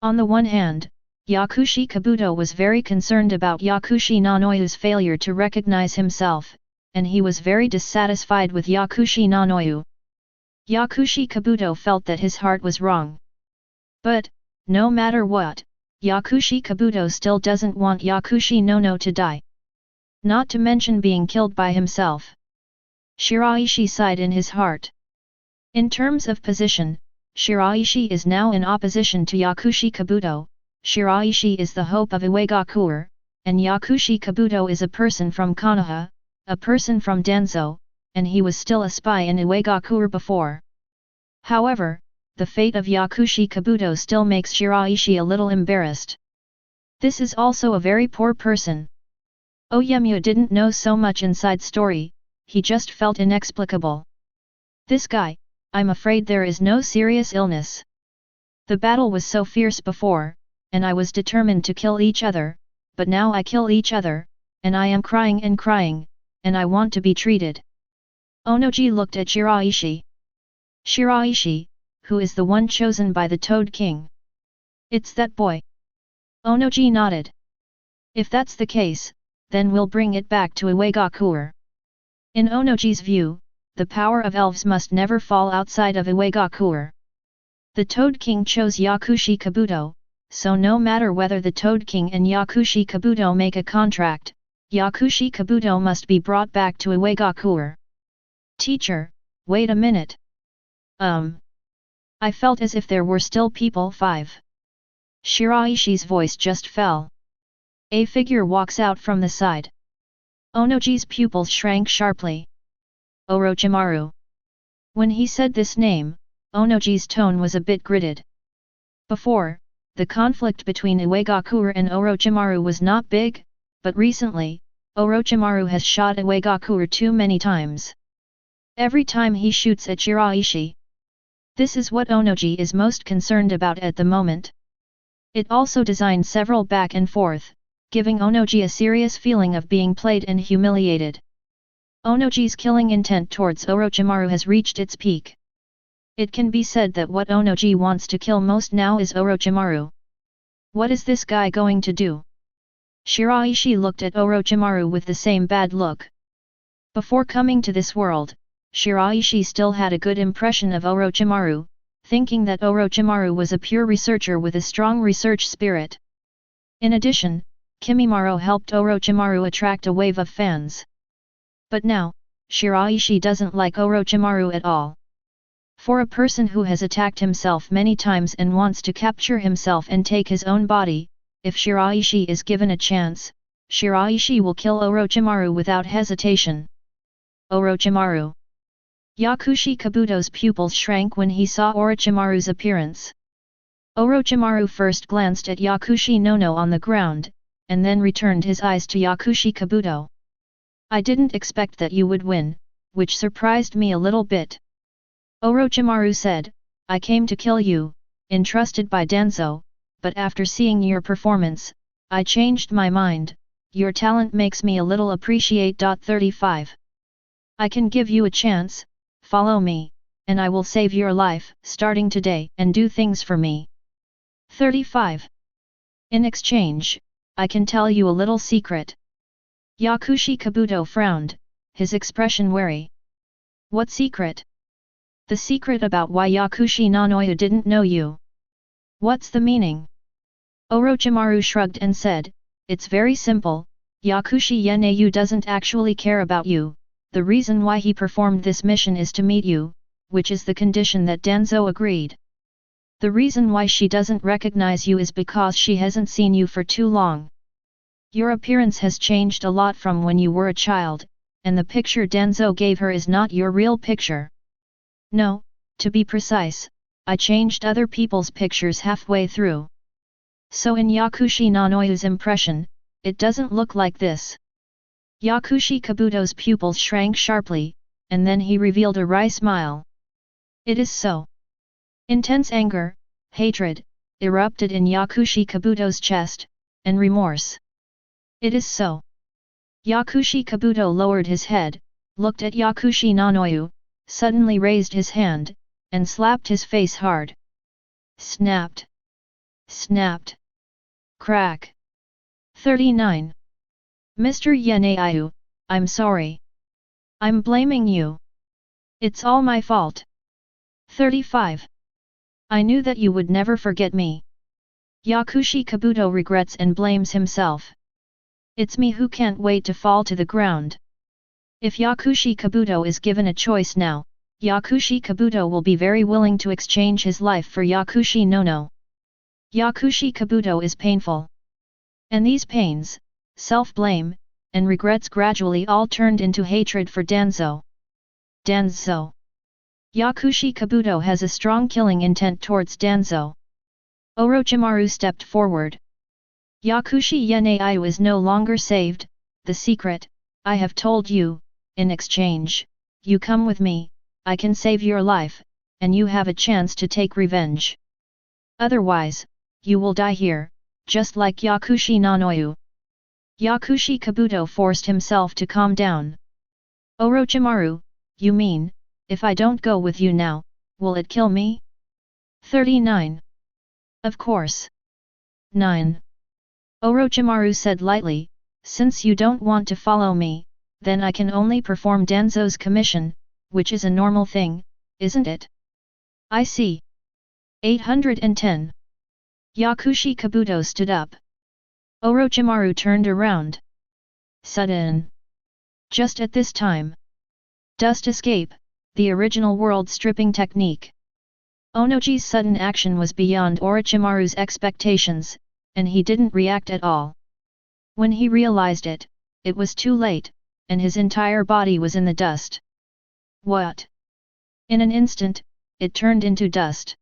On the one hand, Yakushi Kabuto was very concerned about Yakushi Nanoyu's failure to recognize himself, and he was very dissatisfied with Yakushi Nanoyu. Yakushi Kabuto felt that his heart was wrong. But, no matter what, Yakushi Kabuto still doesn't want Yakushi Nono to die. Not to mention being killed by himself. Shiraishi sighed in his heart. In terms of position, Shiraishi is now in opposition to Yakushi Kabuto. Shiraishi is the hope of Iwagakure, and Yakushi Kabuto is a person from Konoha, a person from Danzo, and he was still a spy in Iwagakure before. However, the fate of Yakushi Kabuto still makes Shiraishi a little embarrassed. This is also a very poor person. Oyemura didn't know so much inside story, he just felt inexplicable. This guy, I'm afraid there is no serious illness. The battle was so fierce before, and I was determined to kill each other, but now I kill each other, and I am crying, and I want to be treated. Onoji looked at Shiraishi. Shiraishi, who is the one chosen by the Toad King? It's that boy. Onoji nodded. If that's the case, then we'll bring it back to Iwagakure. In Onoji's view, the power of elves must never fall outside of Iwagakure. The Toad King chose Yakushi Kabuto, so no matter whether the Toad King and Yakushi Kabuto make a contract, Yakushi Kabuto must be brought back to Iwagakure. Teacher, wait a minute. I felt as if there were still people 5. Shiraishi's voice just fell. A figure walks out from the side. Onoji's pupils shrank sharply. Orochimaru. When he said this name, Onoji's tone was a bit gritted. Before, the conflict between Iwagakure and Orochimaru was not big, but recently, Orochimaru has shot Iwagakure too many times. Every time he shoots at Shiraishi. This is what Onoji is most concerned about at the moment. It also designed several back and forth, giving Onoji a serious feeling of being played and humiliated. Onoji's killing intent towards Orochimaru has reached its peak. It can be said that what Onoji wants to kill most now is Orochimaru. What is this guy going to do? Shiraishi looked at Orochimaru with the same bad look. Before coming to this world, Shiraishi still had a good impression of Orochimaru, thinking that Orochimaru was a pure researcher with a strong research spirit. In addition, Kimimaro helped Orochimaru attract a wave of fans. But now, Shiraishi doesn't like Orochimaru at all. For a person who has attacked himself many times and wants to capture himself and take his own body, if Shiraishi is given a chance, Shiraishi will kill Orochimaru without hesitation. Orochimaru. Yakushi Kabuto's pupils shrank when he saw Orochimaru's appearance. Orochimaru first glanced at Yakushi Nono on the ground, and then returned his eyes to Yakushi Kabuto. I didn't expect that you would win, which surprised me a little bit. Orochimaru said, I came to kill you, entrusted by Danzo, but after seeing your performance, I changed my mind. Your talent makes me a little appreciate. 35. I can give you a chance, follow me, and I will save your life, starting today, and do things for me. 35. In exchange, I can tell you a little secret. Yakushi Kabuto frowned, his expression wary. What secret? The secret about why Yakushi Nanoya didn't know you. What's the meaning? Orochimaru shrugged and said, it's very simple, Yakushi Yenayu doesn't actually care about you, the reason why he performed this mission is to meet you, which is the condition that Danzo agreed. The reason why she doesn't recognize you is because she hasn't seen you for too long. Your appearance has changed a lot from when you were a child, and the picture Danzo gave her is not your real picture. No, to be precise, I changed other people's pictures halfway through. So in Yakushi Nanoya's impression, it doesn't look like this. Yakushi Kabuto's pupils shrank sharply, and then he revealed a wry smile. It is so. Intense anger, hatred, erupted in Yakushi Kabuto's chest, and remorse. It is so. Yakushi Kabuto lowered his head, looked at Yakushi Nanoyu, suddenly raised his hand, and slapped his face hard. Snapped. Snapped. Crack. 39. Mr. Yenayu, I'm sorry. I'm blaming you. It's all my fault. 35. I knew that you would never forget me. Yakushi Kabuto regrets and blames himself. It's me who can't wait to fall to the ground. If Yakushi Kabuto is given a choice now, Yakushi Kabuto will be very willing to exchange his life for Yakushi Nono. Yakushi Kabuto is painful. And these pains, self-blame, and regrets gradually all turned into hatred for Danzo. Danzo. Yakushi Kabuto has a strong killing intent towards Danzo. Orochimaru stepped forward. Yakushi Yenayu is no longer saved, the secret, I have told you, in exchange, you come with me, I can save your life, and you have a chance to take revenge. Otherwise, you will die here, just like Yakushi Nanoyu. Yakushi Kabuto forced himself to calm down. Orochimaru, you mean, if I don't go with you now, will it kill me? 39. Of course. 9. Orochimaru said lightly, since you don't want to follow me, then I can only perform Danzo's commission, which is a normal thing, isn't it? I see. 810. Yakushi Kabuto stood up. Orochimaru turned around. Sudden. Just at this time. Dust escape, the original world stripping technique. Onoji's sudden action was beyond Orochimaru's expectations, and he didn't react at all. When he realized it, it was too late, and his entire body was in the dust. What? In an instant, it turned into dust.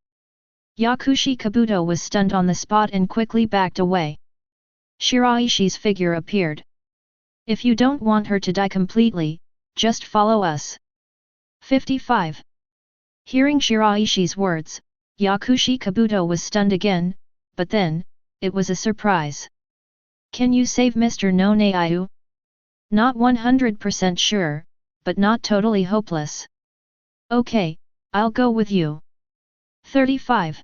Yakushi Kabuto was stunned on the spot and quickly backed away. Shiraishi's figure appeared. If you don't want her to die completely, just follow us. 55. Hearing Shiraishi's words, Yakushi Kabuto was stunned again, but then, it was a surprise. Can you save Mr. No Naiu? Not 100% sure, but not totally hopeless. Okay, I'll go with you. 35.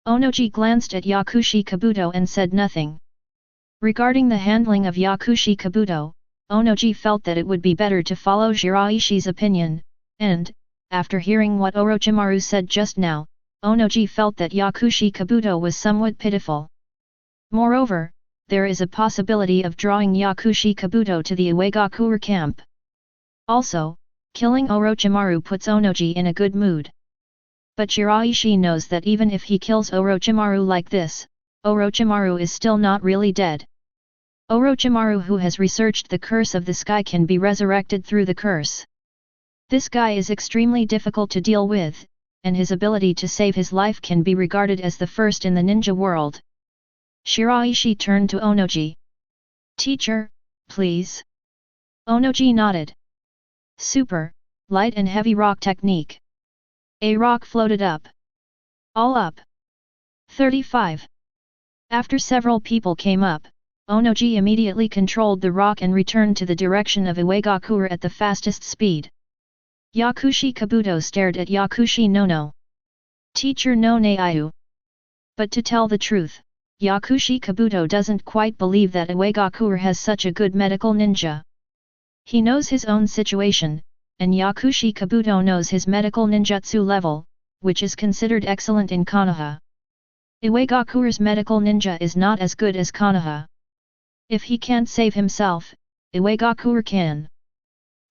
Onoji glanced at Yakushi Kabuto and said nothing. Regarding the handling of Yakushi Kabuto, Onoji felt that it would be better to follow Shiraishi's opinion, and, after hearing what Orochimaru said just now, Onoji felt that Yakushi Kabuto was somewhat pitiful. Moreover, there is a possibility of drawing Yakushi Kabuto to the Iwagakure camp. Also, killing Orochimaru puts Onoji in a good mood. But Shiraishi knows that even if he kills Orochimaru like this, Orochimaru is still not really dead. Orochimaru, who has researched the curse of the sky, can be resurrected through the curse. This guy is extremely difficult to deal with, and his ability to save his life can be regarded as the first in the ninja world. Shiraishi turned to Onoji. Teacher, please. Onoji nodded. Super, light and heavy rock technique. A rock floated up. All up. 35. After several people came up, Onoji immediately controlled the rock and returned to the direction of Iwagakure at the fastest speed. Yakushi Kabuto stared at Yakushi Nono. Teacher no Naiu. But to tell the truth, Yakushi Kabuto doesn't quite believe that Iwagakure has such a good medical ninja. He knows his own situation, and Yakushi Kabuto knows his medical ninjutsu level, which is considered excellent in Konoha. Iwagakure's medical ninja is not as good as Konoha. If he can't save himself, Iwagakure can.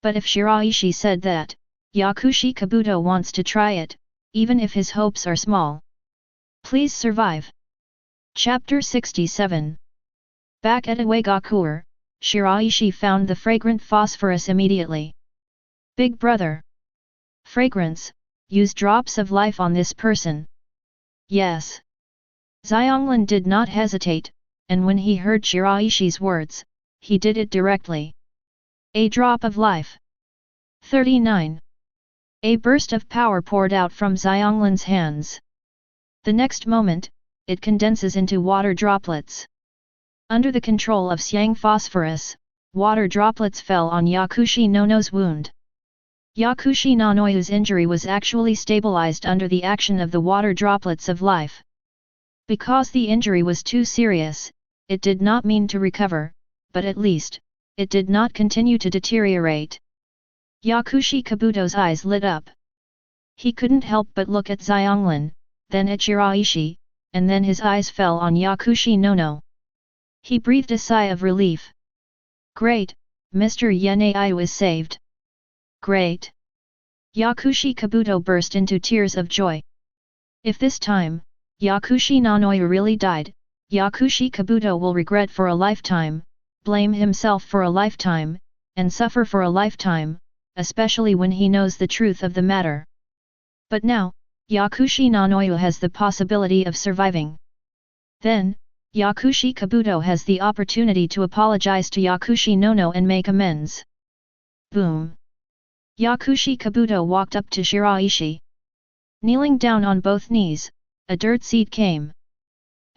But if Shiraishi said that, Yakushi Kabuto wants to try it, even if his hopes are small. Please survive. Chapter 67. Back at Iwagakure, Shiraishi found the fragrant phosphorus immediately. Big brother. Fragrance, use drops of life on this person. Yes. Xiang Lin did not hesitate, and when he heard Shiraishi's words, he did it directly. A drop of life. 39. A burst of power poured out from Xiang Lin's hands. The next moment, it condenses into water droplets. Under the control of Xiang Phosphorus, water droplets fell on Yakushi Nono's wound. Yakushi Nono's injury was actually stabilized under the action of the water droplets of life. Because the injury was too serious, it did not mean to recover, but at least, it did not continue to deteriorate. Yakushi Kabuto's eyes lit up. He couldn't help but look at Xiang Lin, then at Shiraishi, and then his eyes fell on Yakushi Nono. He breathed a sigh of relief. Great, Mr. Yenaiu is saved. Great. Yakushi Kabuto burst into tears of joy. If this time, Yakushi Nonoyu really died, Yakushi Kabuto will regret for a lifetime, blame himself for a lifetime, and suffer for a lifetime, especially when he knows the truth of the matter. But now, Yakushi Nonoyu has the possibility of surviving. Then, Yakushi Kabuto has the opportunity to apologize to Yakushi Nono and make amends. Boom! Yakushi Kabuto walked up to Shiraishi. Kneeling down on both knees, a dirt seed came.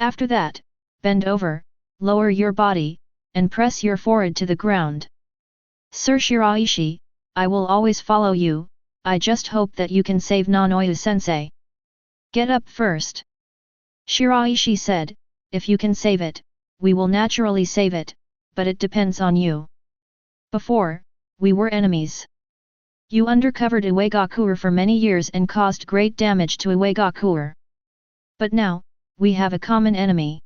After that, bend over, lower your body, and press your forehead to the ground. Sir Shiraishi, I will always follow you, I just hope that you can save Nonoyu-sensei. Get up first. Shiraishi said, if you can save it, we will naturally save it, but it depends on you. Before, we were enemies. You undercovered Iwagakure for many years and caused great damage to Iwagakure. But now, we have a common enemy.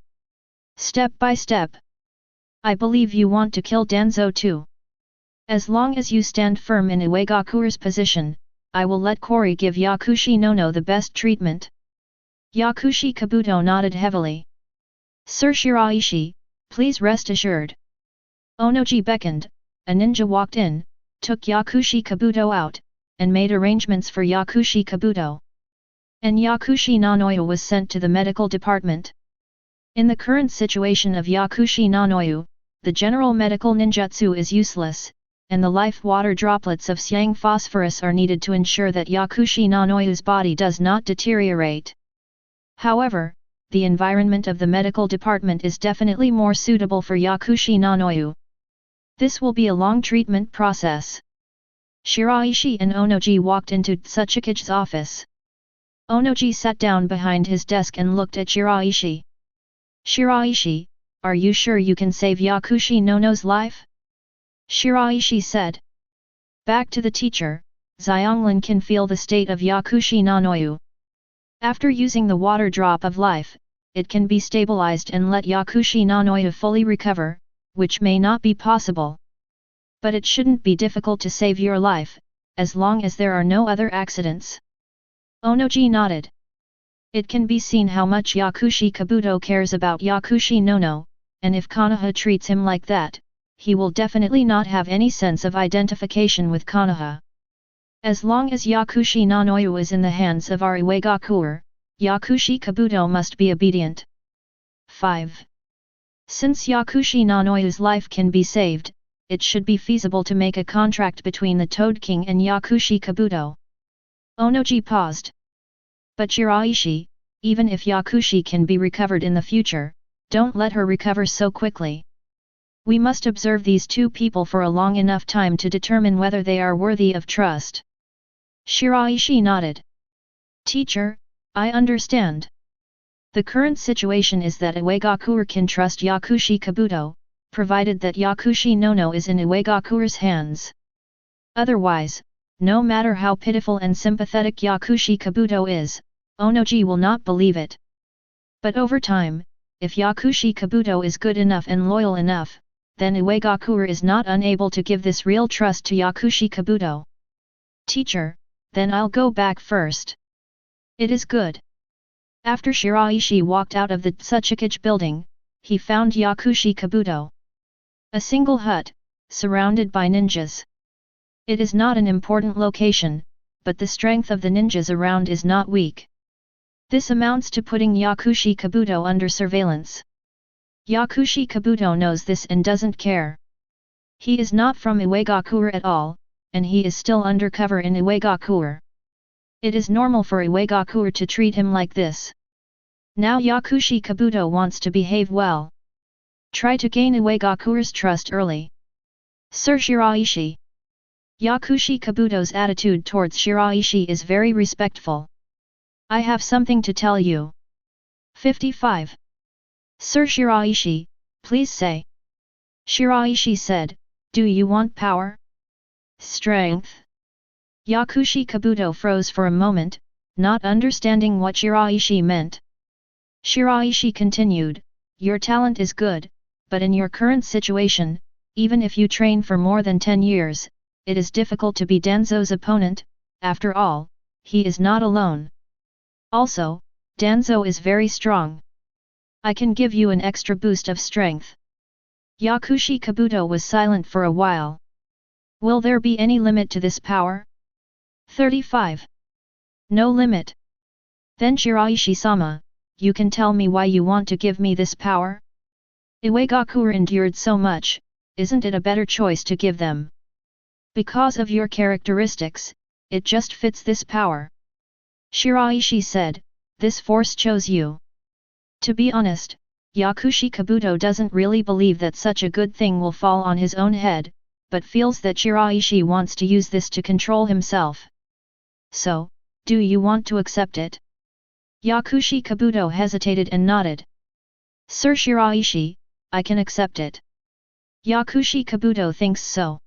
Step by step. I believe you want to kill Danzo too. As long as you stand firm in Iwagakure's position, I will let Kori give Yakushi Nono the best treatment. Yakushi Kabuto nodded heavily. Sir Shiraishi, please rest assured. Onoji beckoned, a ninja walked in, took Yakushi Kabuto out, and made arrangements for Yakushi Kabuto. And Yakushi Nanoyu was sent to the medical department. In the current situation of Yakushi Nanoyu, the general medical ninjutsu is useless, and the life water droplets of Xiang phosphorus are needed to ensure that Yakushi Nanoyu's body does not deteriorate. However, the environment of the medical department is definitely more suitable for Yakushi Nanoyu. This will be a long treatment process. Shiraishi and Onoji walked into Suchage's office. Onoji sat down behind his desk and looked at Shiraishi. Shiraishi, are you sure you can save Yakushi Nono's life? Shiraishi said. Back to the teacher, Xiang Lin can feel the state of Yakushi Nanoyu. After using the water drop of life, it can be stabilized and let Yakushi Nanoyu fully recover, which may not be possible. But it shouldn't be difficult to save your life, as long as there are no other accidents. Onoji nodded. It can be seen how much Yakushi Kabuto cares about Yakushi Nono, and if Konoha treats him like that, he will definitely not have any sense of identification with Konoha. As long as Yakushi Nanoyu is in the hands of our Iwagakure, Yakushi Kabuto must be obedient. 5. Since Yakushi Nanoyu's life can be saved, it should be feasible to make a contract between the Toad King and Yakushi Kabuto. Onoji paused. But Shiraishi, even if Yakushi can be recovered in the future, don't let her recover so quickly. We must observe these two people for a long enough time to determine whether they are worthy of trust. Shiraishi nodded. Teacher, I understand. The current situation is that Iwagakure can trust Yakushi Kabuto, provided that Yakushi Nono is in Iwagakure's hands. Otherwise, no matter how pitiful and sympathetic Yakushi Kabuto is, Onoji will not believe it. But over time, if Yakushi Kabuto is good enough and loyal enough, then Iwagakure is not unable to give this real trust to Yakushi Kabuto. Teacher, then I'll go back first. It is good. After Shiraishi walked out of the Suchage building, he found Yakushi Kabuto. A single hut, surrounded by ninjas. It is not an important location, but the strength of the ninjas around is not weak. This amounts to putting Yakushi Kabuto under surveillance. Yakushi Kabuto knows this and doesn't care. He is not from Iwagakure at all, and he is still undercover in Iwagakure. It is normal for Iwagakure to treat him like this. Now Yakushi Kabuto wants to behave well. Try to gain Iwagakure's trust early. Sir Shiraishi. Yakushi Kabuto's attitude towards Shiraishi is very respectful. I have something to tell you. 55. Sir Shiraishi, please say. Shiraishi said, do you want power? Strength? Yakushi Kabuto froze for a moment, not understanding what Shiraishi meant. Shiraishi continued, your talent is good, but in your current situation, even if you train for more than 10 years, it is difficult to be Danzo's opponent. After all, he is not alone. Also, Danzo is very strong. I can give you an extra boost of strength. Yakushi Kabuto was silent for a while. Will there be any limit to this power? 35. No limit. Then Shiraishi-sama, you can tell me why you want to give me this power? Iwagakure endured so much, isn't it a better choice to give them? Because of your characteristics, it just fits this power. Shiraishi said, this force chose you. To be honest, Yakushi Kabuto doesn't really believe that such a good thing will fall on his own head, but feels that Shiraishi wants to use this to control himself. So, do you want to accept it? Yakushi Kabuto hesitated and nodded. Sir Shiraishi, I can accept it. Yakushi Kabuto thinks so.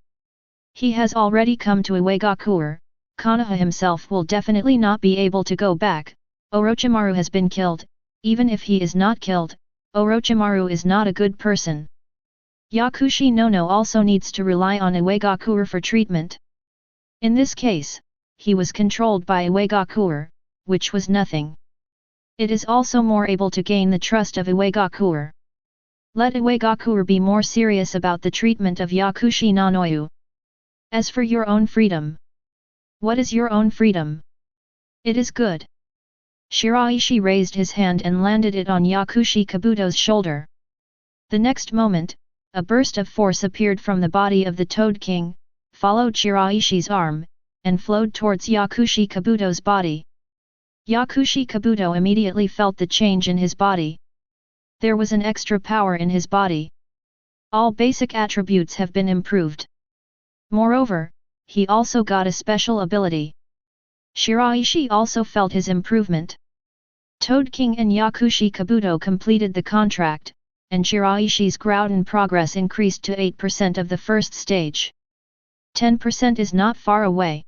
He has already come to Iwagakure, Konoha himself will definitely not be able to go back. Orochimaru has been killed, even if he is not killed, Orochimaru is not a good person. Yakushi Nono also needs to rely on Iwagakure for treatment. In this case, he was controlled by Iwagakure, which was nothing. It is also more able to gain the trust of Iwagakure. Let Iwagakure be more serious about the treatment of Yakushi Nanoyu. As for your own freedom. What is your own freedom? It is good. Shiraishi raised his hand and landed it on Yakushi Kabuto's shoulder. The next moment, a burst of force appeared from the body of the Toad King, followed Shiraishi's arm, and flowed towards Yakushi Kabuto's body. Yakushi Kabuto immediately felt the change in his body. There was an extra power in his body. All basic attributes have been improved. Moreover, he also got a special ability. Shiraishi also felt his improvement. Toad King and Yakushi Kabuto completed the contract, and Shiraishi's Groudon progress increased to 8% of the first stage. 10% is not far away.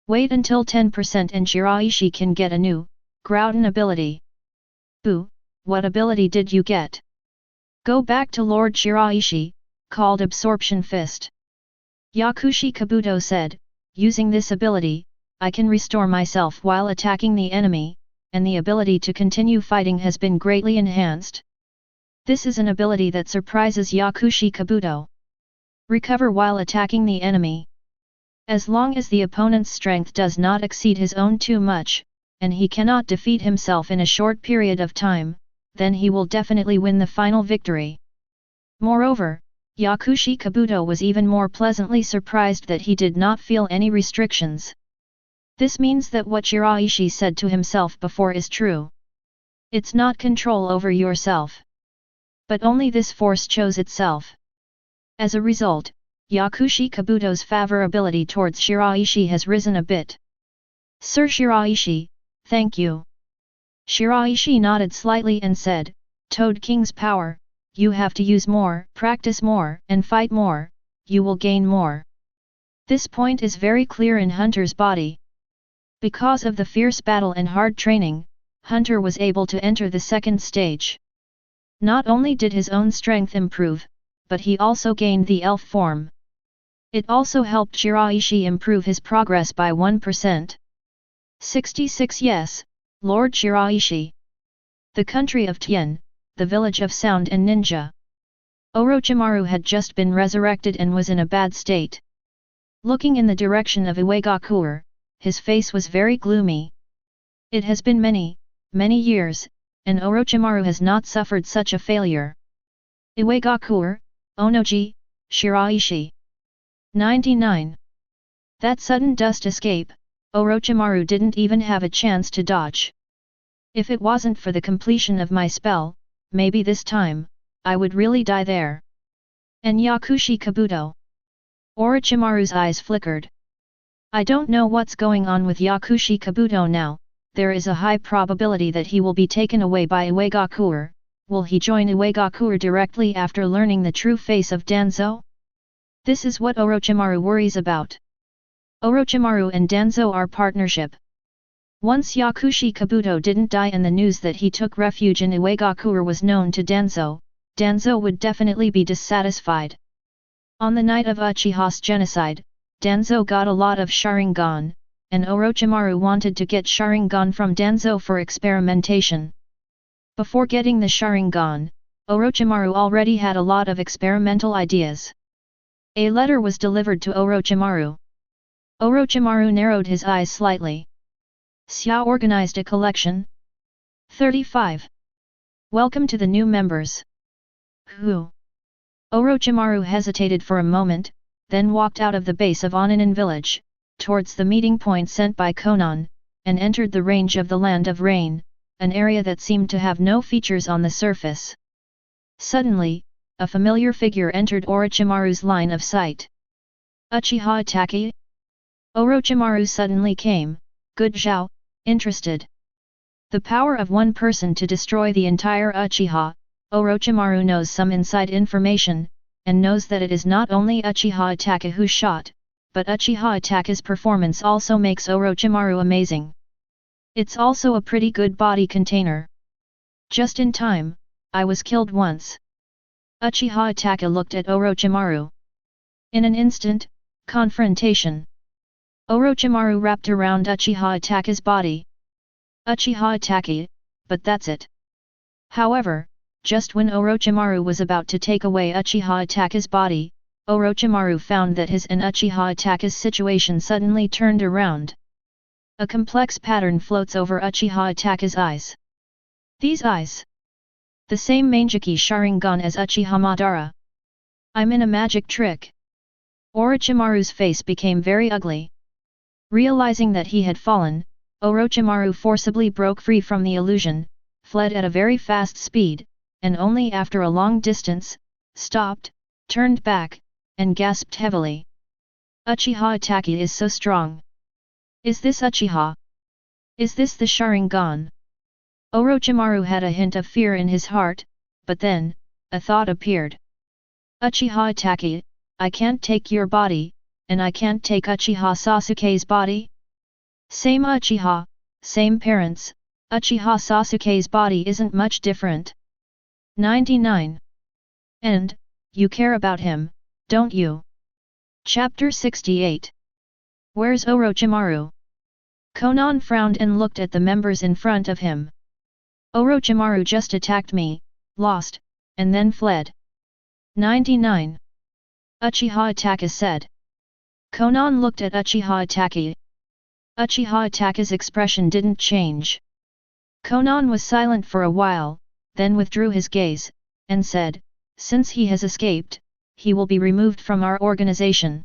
Wait until 10% and Shiraishi can get a new, Groudon ability. Boo, what ability did you get? Go back to Lord Shiraishi, called Absorption Fist. Yakushi Kabuto said, using this ability, I can restore myself while attacking the enemy, and the ability to continue fighting has been greatly enhanced. This is an ability that surprises Yakushi Kabuto. Recover while attacking the enemy. As long as the opponent's strength does not exceed his own too much, and he cannot defeat himself in a short period of time, then he will definitely win the final victory. Moreover, Yakushi Kabuto was even more pleasantly surprised that he did not feel any restrictions. This means that what Shiraishi said to himself before is true. It's not control over yourself. But only this force chose itself. As a result, Yakushi Kabuto's favorability towards Shiraishi has risen a bit. Sir Shiraishi, thank you. Shiraishi nodded slightly and said, Toad King's power, you have to use more, practice more, and fight more, you will gain more. This point is very clear in Hunter's body. Because of the fierce battle and hard training, Hunter was able to enter the second stage. Not only did his own strength improve, but he also gained the elf form. It also helped Shiraishi improve his progress by 1%. 66 Yes, Lord Shiraishi. The country of Tien, the village of sound and ninja. Orochimaru had just been resurrected and was in a bad state. Looking in the direction of Iwagakure, his face was very gloomy. It has been many, many years, and Orochimaru has not suffered such a failure. Iwagakure, Onoji, Shiraishi. 99. That sudden dust escape, Orochimaru didn't even have a chance to dodge. If it wasn't for the completion of my spell, maybe this time, I would really die there. And Yakushi Kabuto. Orochimaru's eyes flickered. I don't know what's going on with Yakushi Kabuto now, there is a high probability that he will be taken away by Iwagakure. Will he join Iwagakure directly after learning the true face of Danzo? This is what Orochimaru worries about. Orochimaru and Danzo are partnership. Once Yakushi Kabuto didn't die and the news that he took refuge in Iwagakure was known to Danzo, Danzo would definitely be dissatisfied. On the night of Uchiha's genocide, Danzo got a lot of Sharingan, and Orochimaru wanted to get Sharingan from Danzo for experimentation. Before getting the Sharingan, Orochimaru already had a lot of experimental ideas. A letter was delivered to Orochimaru. Orochimaru narrowed his eyes slightly. Xia organized a collection. 35. Welcome to the new members. Who? Orochimaru hesitated for a moment, then walked out of the base of Onanin village, towards the meeting point sent by Konan, and entered the range of the Land of Rain, an area that seemed to have no features on the surface. Suddenly, a familiar figure entered Orochimaru's line of sight. Uchiha Itachi? Orochimaru suddenly came, good Zhao, interested. The power of one person to destroy the entire Uchiha, Orochimaru knows some inside information, and knows that it is not only Uchiha Itachi who shot, but Uchiha Itachi's performance also makes Orochimaru amazing. It's also a pretty good body container. Just in time, I was killed once. Uchiha Itachi looked at Orochimaru. In an instant, confrontation. Orochimaru wrapped around Uchiha Itachi's body. Uchiha Itachi, but that's it. However, Just when Orochimaru was about to take away Uchiha Itake's body, Orochimaru found that his and Uchiha Itake's situation suddenly turned around. A complex pattern floats over Uchiha Itake's eyes. These eyes. The same Manjiki Sharingan as Uchiha Madara. I'm in a magic trick. Orochimaru's face became very ugly. Realizing that he had fallen, Orochimaru forcibly broke free from the illusion, fled at a very fast speed, and only after a long distance, stopped, turned back, and gasped heavily. Uchiha Itachi is so strong. Is this Uchiha? Is this the Sharingan? Orochimaru had a hint of fear in his heart, but then, a thought appeared. Uchiha Itachi, I can't take your body, and I can't take Uchiha Sasuke's body? Same Uchiha, same parents, Uchiha Sasuke's body isn't much different. 99. And, you care about him, don't you? Chapter 68. Where's Orochimaru? Konan frowned and looked at the members in front of him. Orochimaru just attacked me, lost, and then fled. 99. Uchiha Itachi said. Konan looked at Uchiha Itachi. Uchiha Itachi's expression didn't change. Konan was silent for a while, then withdrew his gaze, and said, since he has escaped, he will be removed from our organization.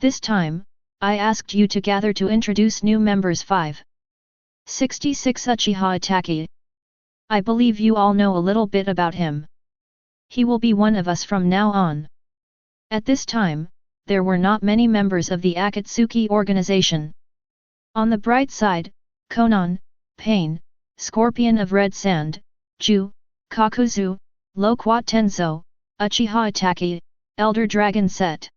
This time, I asked you to gather to introduce new members 5. 66 Uchiha Itachi. I believe you all know a little bit about him. He will be one of us from now on. At this time, there were not many members of the Akatsuki organization. On the bright side, Konan, Pain, Scorpion of Red Sand, Ju, Kakuzu, Loquat Tenzo, Uchiha Itachi, Elder Dragon Set.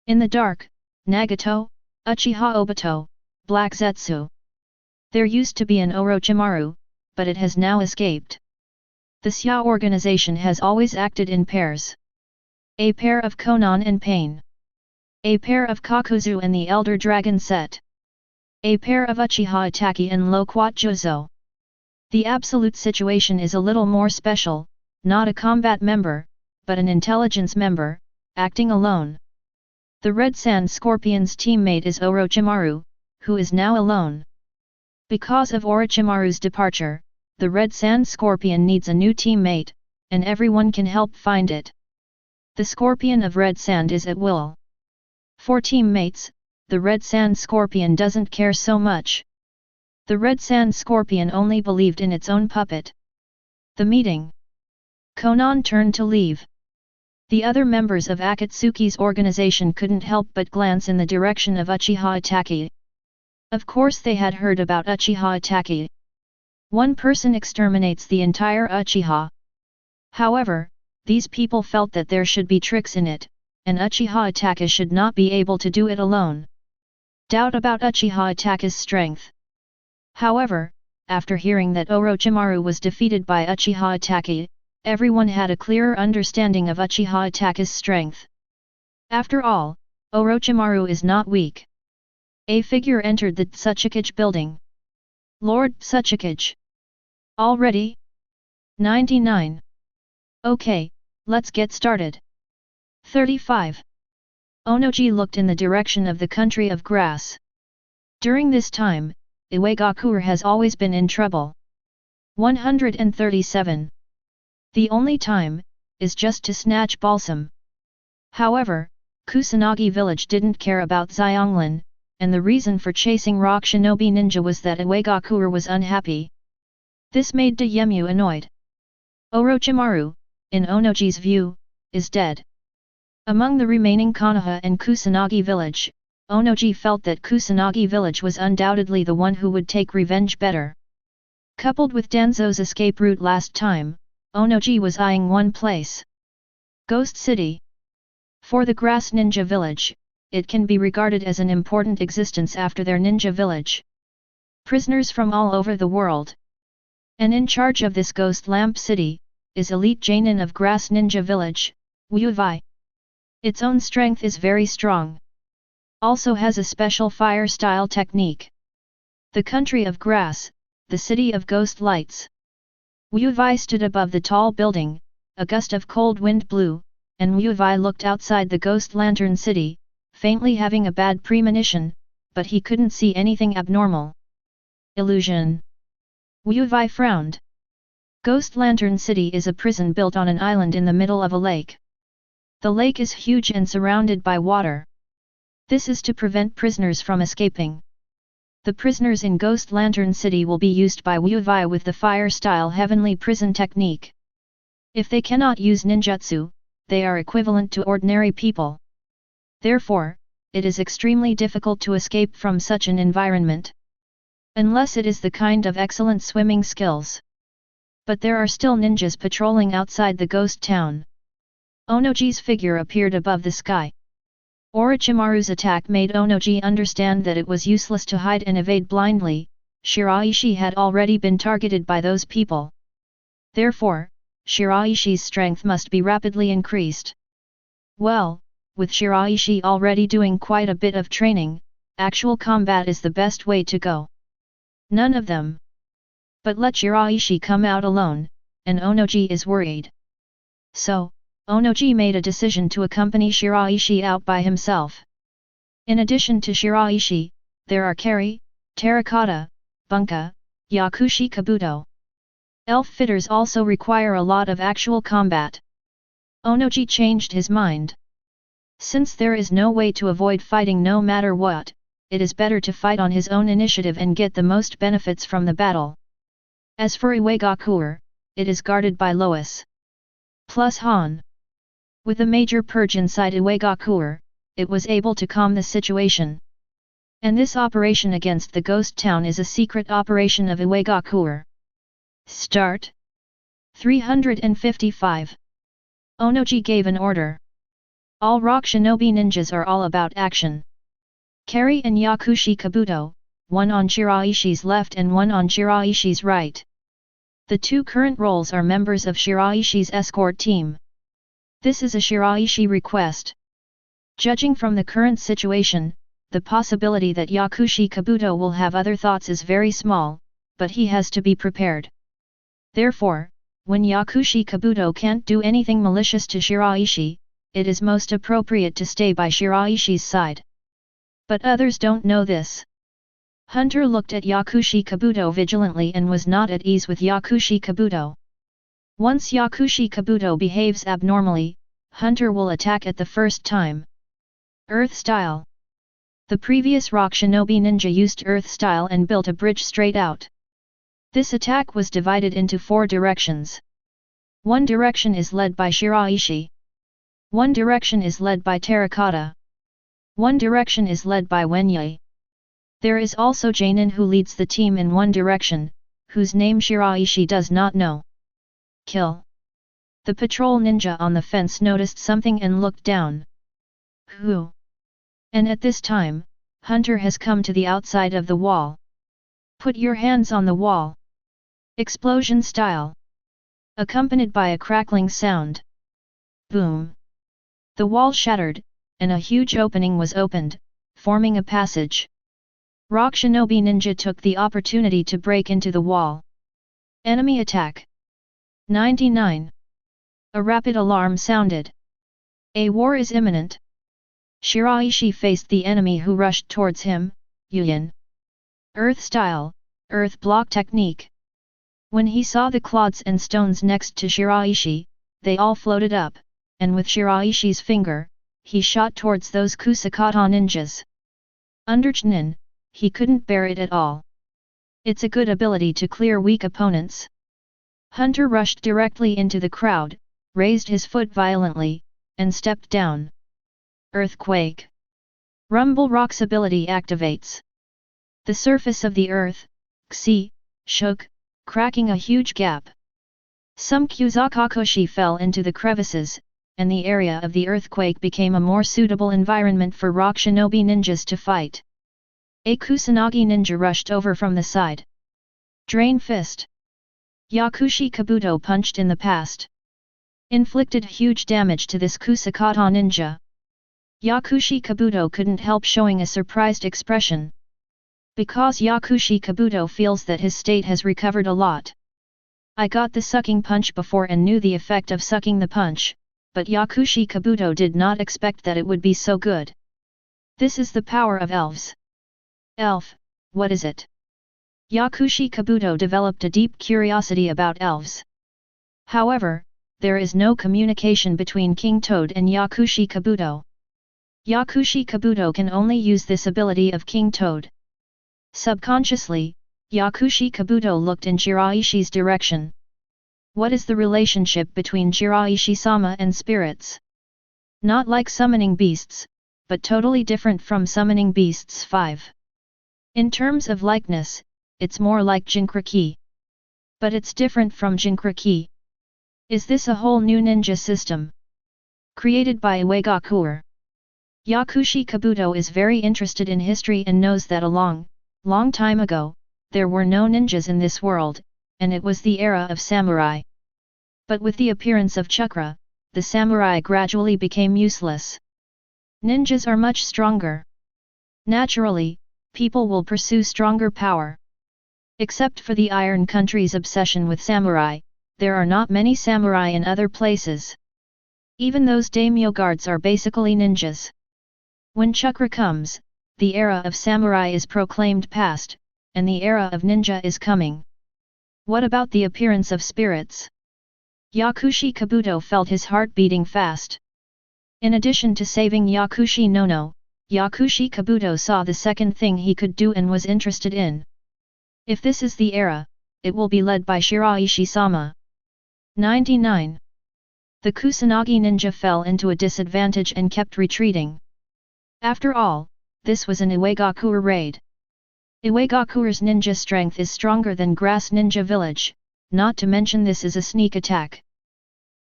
In the dark, Nagato, Uchiha Obito, Black Zetsu. There used to be an Orochimaru, but it has now escaped. The Xia organization has always acted in pairs. A pair of Konan and Pain. A pair of Kakuzu and the Elder Dragon Set. A pair of Uchiha Itachi and Loquat Juzo. The absolute situation is a little more special, not a combat member, but an intelligence member, acting alone. The Red Sand Scorpion's teammate is Orochimaru, who is now alone. Because of Orochimaru's departure, the Red Sand Scorpion needs a new teammate, and everyone can help find it. The Scorpion of Red Sand is at will. For teammates, the Red Sand Scorpion doesn't care so much. The Red Sand Scorpion only believed in its own puppet. The meeting. Konan turned to leave. The other members of Akatsuki's organization couldn't help but glance in the direction of Uchiha Itachi. Of course they had heard about Uchiha Itachi. One person exterminates the entire Uchiha. However, these people felt that there should be tricks in it, and Uchiha Itachi should not be able to do it alone. Doubt about Uchiha Itachi's strength. However, after hearing that Orochimaru was defeated by Uchiha Itachi, everyone had a clearer understanding of Uchiha Itachi's strength. After all, Orochimaru is not weak. A figure entered the Suchage building. Lord Suchage. All ready? 99. Okay, let's get started. 35. Onoji looked in the direction of the country of grass. During this time, Iwagakure has always been in trouble. 137. The only time, is just to snatch balsam. However, Kusanagi village didn't care about Xiang Lin, and the reason for chasing Rock Shinobi Ninja was that Iwagakure was unhappy. This made Dayemu annoyed. Orochimaru, in Onoji's view, is dead. Among the remaining Konoha and Kusanagi village, Onoji felt that Kusanagi village was undoubtedly the one who would take revenge better. Coupled with Danzo's escape route last time, Onoji was eyeing one place. Ghost City. For the Grass Ninja Village, it can be regarded as an important existence after their ninja village. Prisoners from all over the world. And in charge of this Ghost Lamp City, is Elite Jainin of Grass Ninja Village, Wuvai. Its own strength is very strong. Also has a special fire style technique. The country of grass, the city of ghost lights. Wu Wei stood above the tall building, a gust of cold wind blew, and Wu Wei looked outside the Ghost Lantern City, faintly having a bad premonition, but he couldn't see anything abnormal. Illusion. Wu Wei frowned. Ghost Lantern City is a prison built on an island in the middle of a lake. The lake is huge and surrounded by water. This is to prevent prisoners from escaping. The prisoners in Ghost Lantern City will be used by Wu Wei with the fire-style heavenly prison technique. If they cannot use ninjutsu, they are equivalent to ordinary people. Therefore, it is extremely difficult to escape from such an environment. Unless it is the kind of excellent swimming skills. But there are still ninjas patrolling outside the ghost town. Onoji's figure appeared above the sky. Orochimaru's attack made Onoji understand that it was useless to hide and evade blindly. Shiraishi had already been targeted by those people. Therefore, Shiraishi's strength must be rapidly increased. Well, with Shiraishi already doing quite a bit of training, actual combat is the best way to go. None of them. But let Shiraishi come out alone, and Onoji is worried. So, Onoji made a decision to accompany Shiraishi out by himself. In addition to Shiraishi, there are Kari, Terracotta, Bunka, Yakushi Kabuto. Elf fitters also require a lot of actual combat. Onoji changed his mind. Since there is no way to avoid fighting no matter what, it is better to fight on his own initiative and get the most benefits from the battle. As for Iwagakure, it is guarded by Lois. Plus Han. With a major purge inside Iwagakure, it was able to calm the situation. And this operation against the ghost town is a secret operation of Iwagakure. Start. 355. Onoji gave an order. All rock shinobi ninjas are all about action. Kari and Yakushi Kabuto, one on Shiraishi's left and one on Shiraishi's right. The two current roles are members of Shiraishi's escort team. This is a Shiraishi request. Judging from the current situation, the possibility that Yakushi Kabuto will have other thoughts is very small, but he has to be prepared. Therefore, when Yakushi Kabuto can't do anything malicious to Shiraishi, it is most appropriate to stay by Shiraishi's side. But others don't know this. Hunter looked at Yakushi Kabuto vigilantly and was not at ease with Yakushi Kabuto. Once Yakushi Kabuto behaves abnormally, Hunter will attack at the first time. Earth Style. The previous rock shinobi ninja used Earth Style and built a bridge straight out. This attack was divided into 4 directions. One direction is led by Shiraishi. One direction is led by Terracotta. One direction is led by Wenyi. There is also Jainin who leads the team in one direction, whose name Shiraishi does not know. Kill. The patrol ninja on the fence noticed something and looked down. Who? And at this time, Hunter has come to the outside of the wall. Put your hands on the wall. Explosion style. Accompanied by a crackling sound. Boom. The wall shattered, and a huge opening was opened, forming a passage. Rock Shinobi Ninja took the opportunity to break into the wall. Enemy attack. 99. A rapid alarm sounded. A war is imminent. Shiraishi faced the enemy who rushed towards him, Yuyin. Earth Style, Earth Block Technique. When he saw the clods and stones next to Shiraishi, they all floated up, and with Shiraishi's finger, he shot towards those Kusakata ninjas. Under Chunin, he couldn't bear it at all. It's a good ability to clear weak opponents. Hunter rushed directly into the crowd, raised his foot violently, and stepped down. Earthquake. Rumble Rock's ability activates. The surface of the earth, Xi, shook, cracking a huge gap. Some Kusakakoshi fell into the crevices, and the area of the earthquake became a more suitable environment for rock shinobi ninjas to fight. A Kusanagi ninja rushed over from the side. Drain Fist. Yakushi Kabuto punched in the past. Inflicted huge damage to this Kusakata ninja. Yakushi Kabuto couldn't help showing a surprised expression. Because Yakushi Kabuto feels that his state has recovered a lot. I got the sucking punch before and knew the effect of sucking the punch, but Yakushi Kabuto did not expect that it would be so good. This is the power of elves. Elf, what is it? Yakushi Kabuto developed a deep curiosity about elves. However, there is no communication between King Toad and Yakushi Kabuto. Yakushi Kabuto can only use this ability of King Toad. Subconsciously, Yakushi Kabuto looked in Shiraishi's direction. What is the relationship between Shiraishi-sama and spirits? Not like summoning beasts, but totally different from summoning beasts 5. In terms of likeness, it's more like Jinchuriki. But it's different from Jinchuriki. Is this a whole new ninja system? Created by Iwagakure. Yakushi Kabuto is very interested in history and knows that a long time ago, there were no ninjas in this world, and it was the era of samurai. But with the appearance of chakra, the samurai gradually became useless. Ninjas are much stronger. Naturally, people will pursue stronger power. Except for the Iron Country's obsession with samurai, there are not many samurai in other places. Even those daimyo guards are basically ninjas. When chakra comes, the era of samurai is proclaimed past, and the era of ninja is coming. What about the appearance of spirits? Yakushi Kabuto felt his heart beating fast. In addition to saving Yakushi Nono, Yakushi Kabuto saw the second thing he could do and was interested in. If this is the era, it will be led by Shiraishi-sama. 99. The Kusanagi ninja fell into a disadvantage and kept retreating. After all, this was an Iwagakure raid. Iwagakure's ninja strength is stronger than Grass Ninja Village, not to mention this is a sneak attack.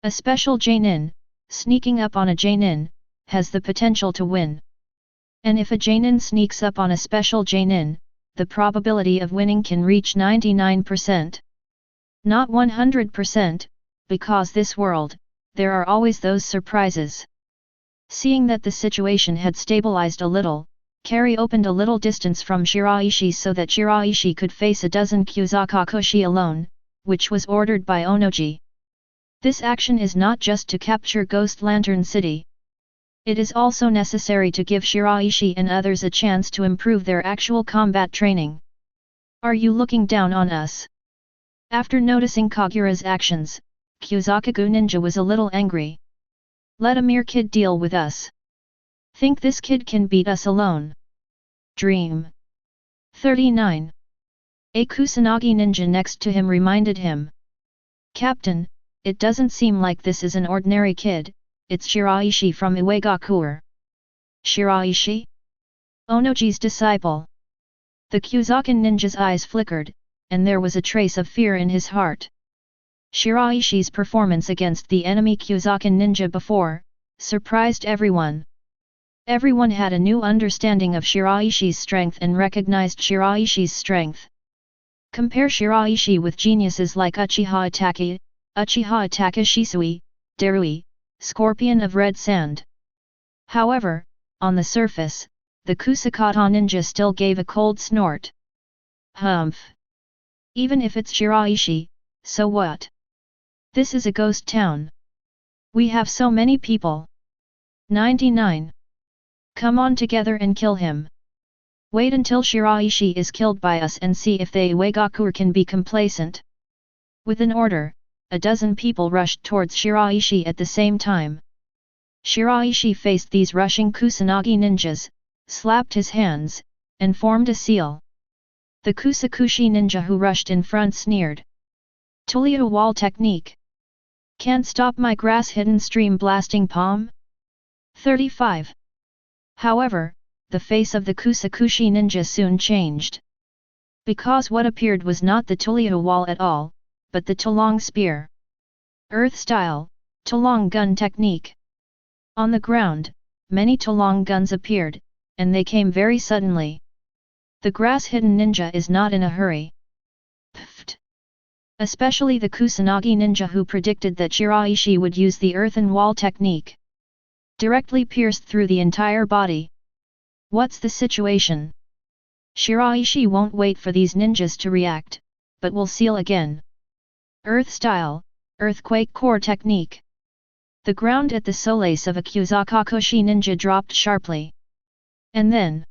A special J-nin, sneaking up on a J-nin, has the potential to win. And if a J-nin sneaks up on a special J-nin, the probability of winning can reach 99%. Not 100%, because this world, there are always those surprises. Seeing that the situation had stabilized a little, Kari opened a little distance from Shiraishi so that Shiraishi could face a dozen Kyuzakakushi alone, which was ordered by Onoji. This action is not just to capture Ghost Lantern City. It is also necessary to give Shiraishi and others a chance to improve their actual combat training. Are you looking down on us? After noticing Kagura's actions, Kyuzakaku Ninja was a little angry. Let a mere kid deal with us. Think this kid can beat us alone? Dream. 39. A Kusanagi ninja next to him reminded him. Captain, it doesn't seem like this is an ordinary kid, it's Shiraishi from Iwagakure. Shiraishi? Onoji's disciple. The Kyuzakan ninja's eyes flickered, and there was a trace of fear in his heart. Shiraishi's performance against the enemy Kyuzakan ninja before, surprised everyone. Everyone had a new understanding of Shiraishi's strength and recognized Shiraishi's strength. Compare Shiraishi with geniuses like Uchiha Shisui, Darui, Scorpion of Red Sand. However, on the surface, the Kusakata ninja still gave a cold snort. Humph! Even if it's Shiraishi, so what? This is a ghost town. We have so many people. 99. Come on together and kill him. Wait until Shiraishi is killed by us and see if the Iwagakure can be complacent. With an order, a dozen people rushed towards Shiraishi at the same time. Shiraishi faced these rushing Kusanagi ninjas, slapped his hands, and formed a seal. The Kusakushi ninja who rushed in front sneered. Tulio wall technique. Can't stop my grass-hidden stream blasting palm? 35. However, the face of the Kusakushi ninja soon changed. Because what appeared was not the Tulio wall at all, but the Tulong spear. Earth style, Tulong gun technique. On the ground, many Tulong guns appeared, and they came very suddenly. The grass-hidden ninja is not in a hurry. Pfft! Especially the Kusanagi ninja who predicted that Shiraishi would use the earthen wall technique. Directly pierced through the entire body. What's the situation? Shiraishi won't wait for these ninjas to react, but will seal again. Earth Style, Earthquake Core Technique. The ground at the solace of a Kusakakoshi ninja dropped sharply. And then,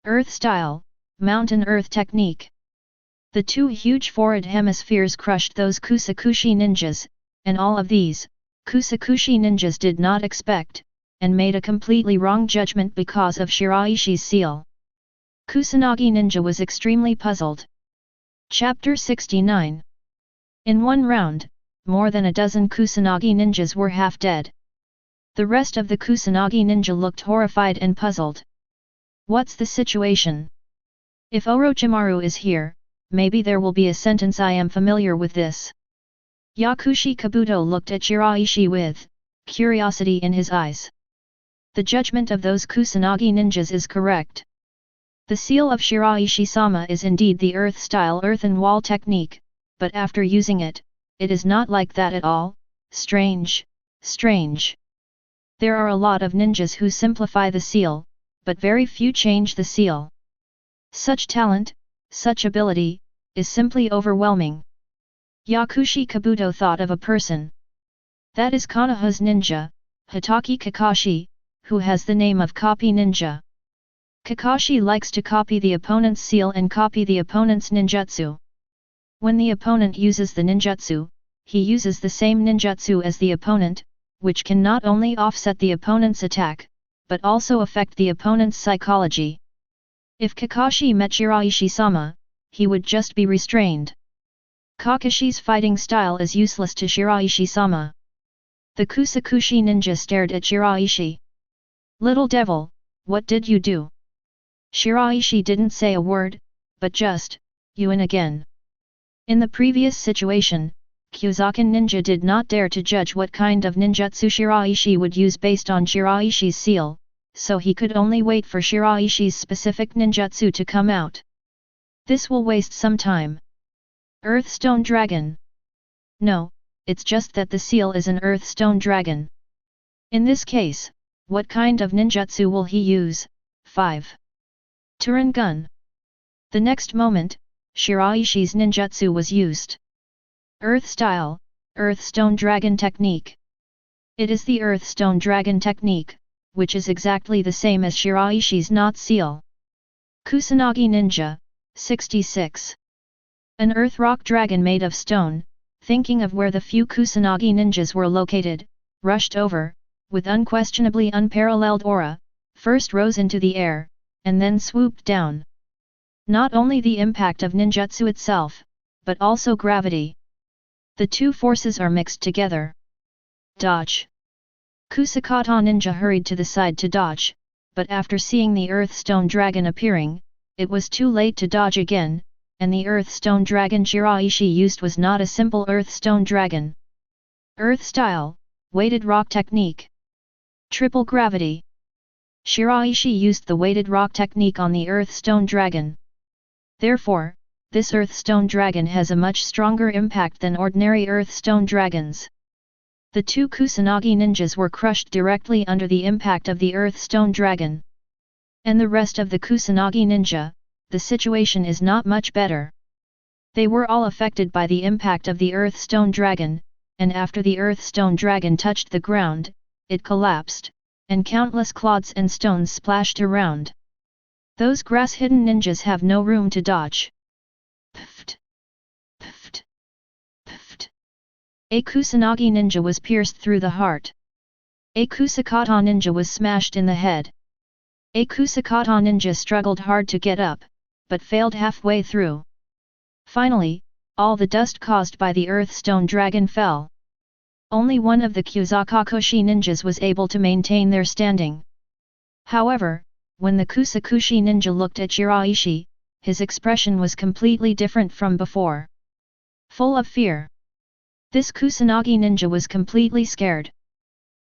Earth Style, Mountain Earth Technique. The two huge forehead hemispheres crushed those Kusakushi ninjas, and all of these, Kusakushi ninjas did not expect, and made a completely wrong judgment because of Shiraishi's seal. Kusanagi ninja was extremely puzzled. Chapter 69. In one round, more than a dozen Kusanagi ninjas were half dead. The rest of the Kusanagi ninja looked horrified and puzzled. What's the situation? If Orochimaru is here, maybe there will be a sentence I am familiar with this. Yakushi Kabuto looked at Shiraishi with curiosity in his eyes. The judgment of those Kusanagi ninjas is correct. The seal of Shiraishi-sama is indeed the earth-style earthen wall technique, but after using it, it is not like that at all. Strange, strange. There are a lot of ninjas who simplify the seal, but very few change the seal. Such talent, such ability, is simply overwhelming. Yakushi Kabuto thought of a person. That is Konoha's ninja, Hitaki Kakashi, who has the name of Copy Ninja. Kakashi likes to copy the opponent's seal and copy the opponent's ninjutsu. When the opponent uses the ninjutsu, he uses the same ninjutsu as the opponent, which can not only offset the opponent's attack, but also affect the opponent's psychology. If Kakashi met Shiraishi-sama, he would just be restrained. Kakashi's fighting style is useless to Shiraishi-sama. The Kusakushi ninja stared at Shiraishi. Little devil, what did you do? Shiraishi didn't say a word, but just, "Yuan again." In the previous situation, Kusakan ninja did not dare to judge what kind of ninjutsu Shiraishi would use based on Shiraishi's seal, so he could only wait for Shiraishi's specific ninjutsu to come out. This will waste some time. Earthstone Dragon. No, it's just that the seal is an Earthstone Dragon. In this case, what kind of ninjutsu will he use? 5. Turin Gun. The next moment, Shiraishi's ninjutsu was used. Earth Style, Earthstone Dragon Technique. It is the Earthstone Dragon Technique, which is exactly the same as Shiraishi's Knot Seal. Kusanagi Ninja, 66. An Earth Rock Dragon made of stone, thinking of where the few Kusanagi ninjas were located, rushed over, with unquestionably unparalleled aura, first rose into the air, and then swooped down. Not only the impact of ninjutsu itself, but also gravity. The two forces are mixed together. Dodge. Kusakata ninja hurried to the side to dodge, but after seeing the Earthstone Dragon appearing, it was too late to dodge again, and the Earthstone Dragon Shiraishi used was not a simple Earthstone Dragon. Earth Style, Weighted Rock Technique. Triple Gravity. Shiraishi used the Weighted Rock Technique on the Earthstone Dragon. Therefore, this Earthstone Dragon has a much stronger impact than ordinary Earthstone Dragons. The two Kusanagi ninjas were crushed directly under the impact of the Earthstone Dragon. And the rest of the Kusanagi ninja, the situation is not much better. They were all affected by the impact of the Earthstone Dragon, and after the Earthstone Dragon touched the ground, it collapsed, and countless clods and stones splashed around. Those grass-hidden ninjas have no room to dodge. Pft! Pft! Pft! A Kusanagi ninja was pierced through the heart. A Kusakata ninja was smashed in the head. A Kusakata ninja struggled hard to get up, but failed halfway through. Finally, all the dust caused by the Earthstone Dragon fell. Only one of the Kusakakoshi ninjas was able to maintain their standing. However, when the Kusakushi ninja looked at Shiraishi, his expression was completely different from before. Full of fear. This Kusanagi ninja was completely scared.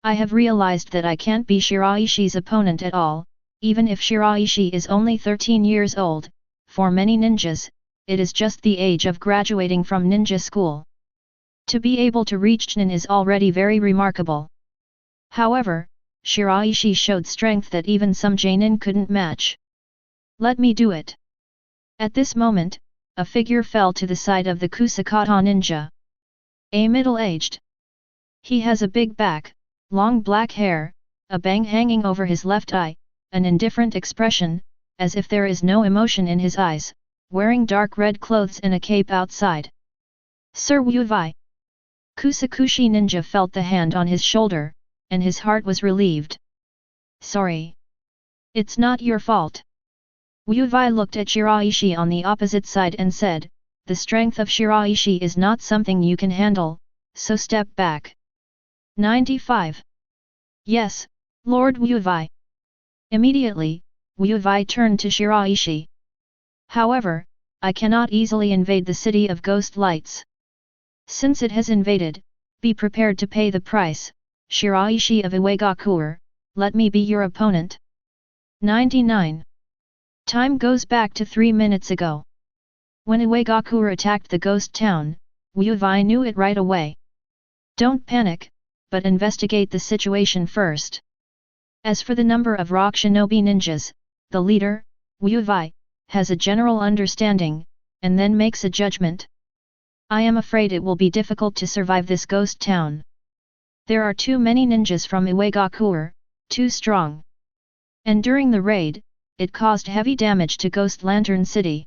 I have realized that I can't be Shiraishi's opponent at all, even if Shiraishi is only 13 years old. For many ninjas, it is just the age of graduating from ninja school. To be able to reach Chunin is already very remarkable. However, Shiraishi showed strength that even some Jainin couldn't match. Let me do it. At this moment, a figure fell to the side of the Kusakata ninja. A middle-aged. He has a big back, long black hair, a bang hanging over his left eye, an indifferent expression, as if there is no emotion in his eyes, wearing dark red clothes and a cape outside. Sir Wu Vai. Kusakushi Ninja felt the hand on his shoulder, and his heart was relieved. Sorry. It's not your fault. Wu Vai looked at Shiraishi on the opposite side and said, the strength of Shiraishi is not something you can handle, so step back. 95. Yes, Lord Wu Vai. Immediately, Wu Vai turned to Shiraishi. However, I cannot easily invade the city of ghost lights. Since it has invaded, be prepared to pay the price, Shiraishi of Iwagakure, let me be your opponent. 99. Time goes back to 3 minutes ago. When Iwagakure attacked the ghost town, Wu Vai knew it right away. Don't panic, but investigate the situation first. As for the number of rock shinobi ninjas, the leader, Wu Vai, has a general understanding, and then makes a judgment. I am afraid it will be difficult to survive this ghost town. There are too many ninjas from Iwagakure, too strong. And during the raid, it caused heavy damage to Ghost Lantern City.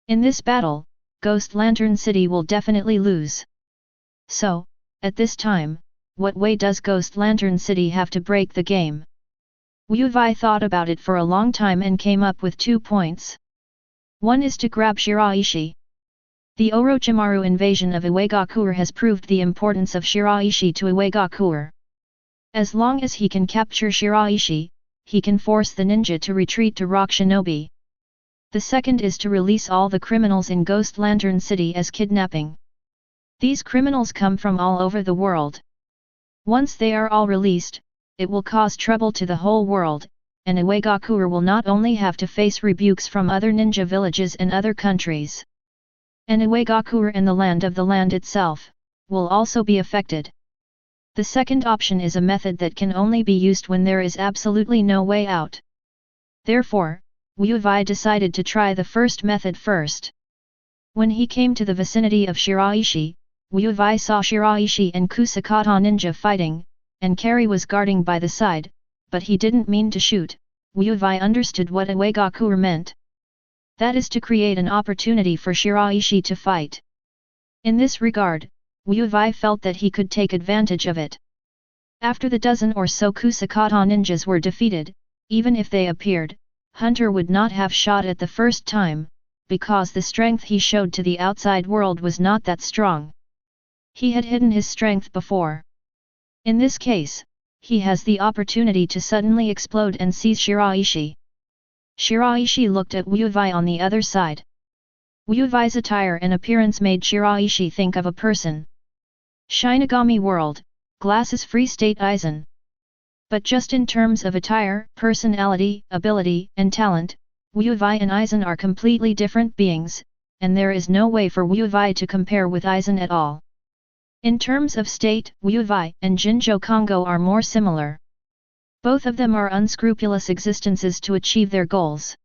In this battle, Ghost Lantern City will definitely lose. So, at this time, what way does Ghost Lantern City have to break the game? Wu Vai thought about it for a long time and came up with 2 points. One is to grab Shiraishi. The Orochimaru invasion of Iwagakure has proved the importance of Shiraishi to Iwagakure. As long as he can capture Shiraishi, he can force the ninja to retreat to Rock Shinobi. The second is to release all the criminals in Ghost Lantern City as kidnapping. These criminals come from all over the world. Once they are all released, it will cause trouble to the whole world, and Iwagakure will not only have to face rebukes from other ninja villages and other countries. And Iwagakure and the land itself, will also be affected. The second option is a method that can only be used when there is absolutely no way out. Therefore, Wu Vai decided to try the first method first. When he came to the vicinity of Shiraishi, Wu Vai saw Shiraishi and Kusakata ninja fighting, and Kari was guarding by the side, but he didn't mean to shoot. Wu Vai understood what Iwagakure meant. That is to create an opportunity for Shiraishi to fight. In this regard, Wu Vai felt that he could take advantage of it. After the dozen or so Kusakata ninjas were defeated, even if they appeared, Hunter would not have shot at the first time, because the strength he showed to the outside world was not that strong. He had hidden his strength before. In this case, he has the opportunity to suddenly explode and seize Shiraishi. Shiraishi looked at Wu Vai on the other side. Wu Vai's attire and appearance made Shiraishi think of a person. Shinigami World, Glasses-Free State Aizen. But just in terms of attire, personality, ability, and talent, Wu Vai and Aizen are completely different beings, and there is no way for Wu Vai to compare with Aizen at all. In terms of state, Wu Vai and Jinjo Kongo are more similar. Both of them are unscrupulous existences to achieve their goals.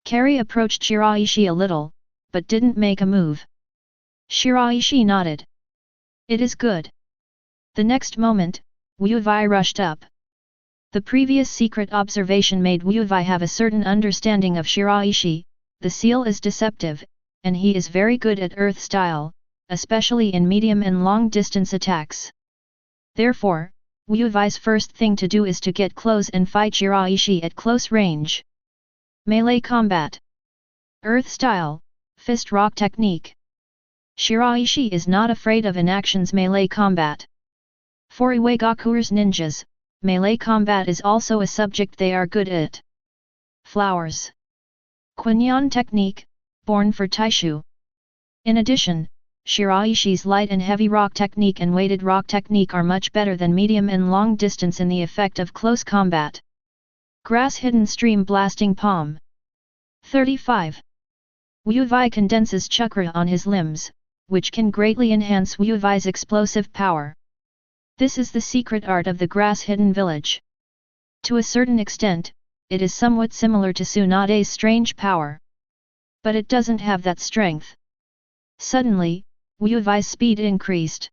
Kari approached Shiraishi a little, but didn't make a move. Shiraishi nodded. It is good. The next moment, Wu Vai rushed up. The previous secret observation made Wu Vai have a certain understanding of Shiraishi. The seal is deceptive, and he is very good at earth style, especially in medium and long distance attacks. Therefore, Wu Vai's first thing to do is to get close and fight Shiraishi at close range. Melee combat. Earth style, fist rock technique. Shiraishi is not afraid of inaction's melee combat. For Iwagakure's ninjas, melee combat is also a subject they are good at. Flowers. Quinyan technique, born for Taishu. In addition, Shiraishi's light and heavy rock technique and weighted rock technique are much better than medium and long distance in the effect of close combat. Grass hidden stream blasting palm. 35. Wu Vai condenses chakra on his limbs, which can greatly enhance Wu Vai's explosive power. This is the secret art of the grass hidden village. To a certain extent, it is somewhat similar to Tsunade's strange power. But it doesn't have that strength. Suddenly, Wu Vai's speed increased.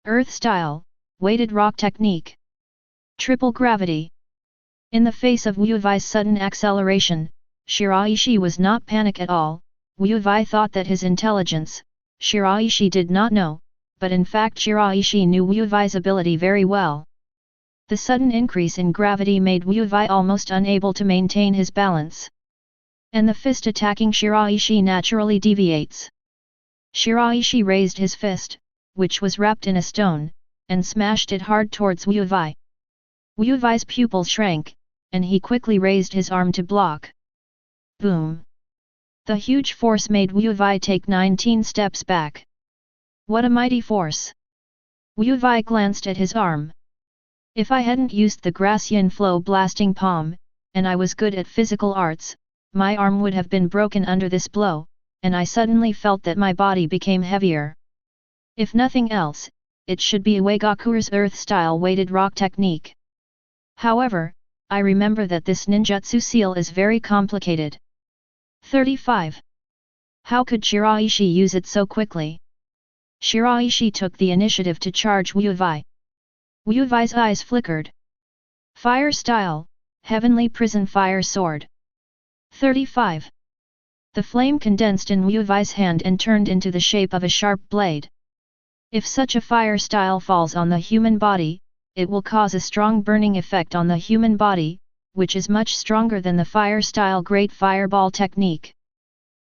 Earth style, weighted rock technique. Triple gravity. In the face of Wu Vai's sudden acceleration, Shiraishi was not panic at all. Wu Vai thought that his intelligence, Shiraishi did not know, but in fact Shiraishi knew Wu Vai's ability very well. The sudden increase in gravity made Wu Vai almost unable to maintain his balance. And the fist attacking Shiraishi naturally deviates. Shiraishi raised his fist, which was wrapped in a stone, and smashed it hard towards Wu Vai. Wu Vai's pupil shrank, and he quickly raised his arm to block. Boom! The huge force made Wu Vai take 19 steps back. What a mighty force! Wu Vai glanced at his arm. If I hadn't used the Gracian Flow blasting palm, and I was good at physical arts, my arm would have been broken under this blow, and I suddenly felt that my body became heavier. If nothing else, it should be Iwagakure's earth-style weighted rock technique. However, I remember that this ninjutsu seal is very complicated. 35. How could Shiraishi use it so quickly? Shiraishi took the initiative to charge Wu Vai. Wu Vai's eyes flickered. Fire style, heavenly prison fire sword. 35. The flame condensed in Wu Vai's hand and turned into the shape of a sharp blade. If such a fire style falls on the human body, it will cause a strong burning effect on the human body, which is much stronger than the fire style Great Fireball technique.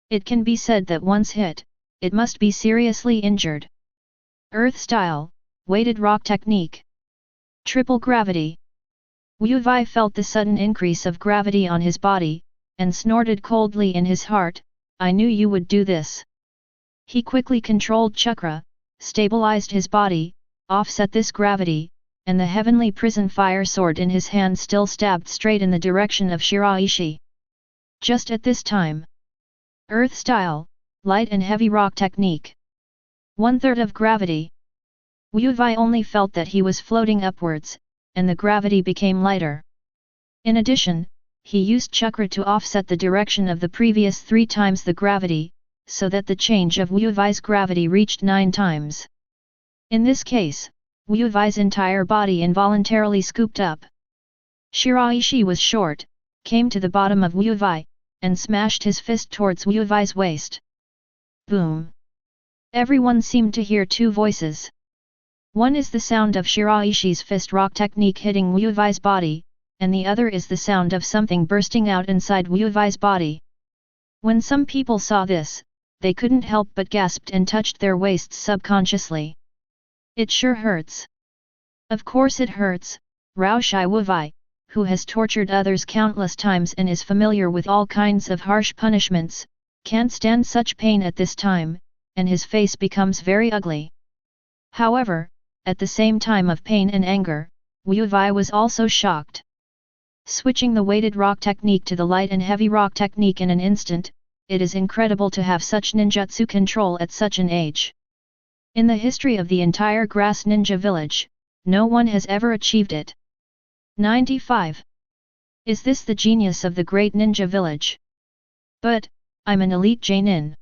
It can be said that once hit, it must be seriously injured. Earth style, weighted rock technique. Triple gravity. Wu Vai felt the sudden increase of gravity on his body, and snorted coldly in his heart, I knew you would do this. He quickly controlled chakra, stabilized his body, offset this gravity, and the heavenly prison fire sword in his hand still stabbed straight in the direction of Shiraishi. Just at this time. Earth style, light and heavy rock technique. 1/3 of gravity. Wu Vai only felt that he was floating upwards, and the gravity became lighter. In addition, he used chakra to offset the direction of the previous 3 times the gravity, so that the change of Wu Vai's gravity reached 9 times. In this case, Wu Vai's entire body involuntarily scooped up. Shiraishi was short, came to the bottom of Wu Vai, and smashed his fist towards Wu Vai's waist. Boom! Everyone seemed to hear 2 voices. One is the sound of Shiraishi's fist rock technique hitting Wu Vai's body, and the other is the sound of something bursting out inside Wu Vai's body. When some people saw this, they couldn't help but gasped and touched their waists subconsciously. It sure hurts. Of course it hurts, Xiao Wu Vai, who has tortured others countless times and is familiar with all kinds of harsh punishments, can't stand such pain at this time, and his face becomes very ugly. However, at the same time of pain and anger, Wu Vai was also shocked. Switching the weighted rock technique to the light and heavy rock technique in an instant, it is incredible to have such ninjutsu control at such an age. In the history of the entire grass ninja village, no one has ever achieved it. 95. Is this the genius of the great ninja village? But, I'm an elite Jainin.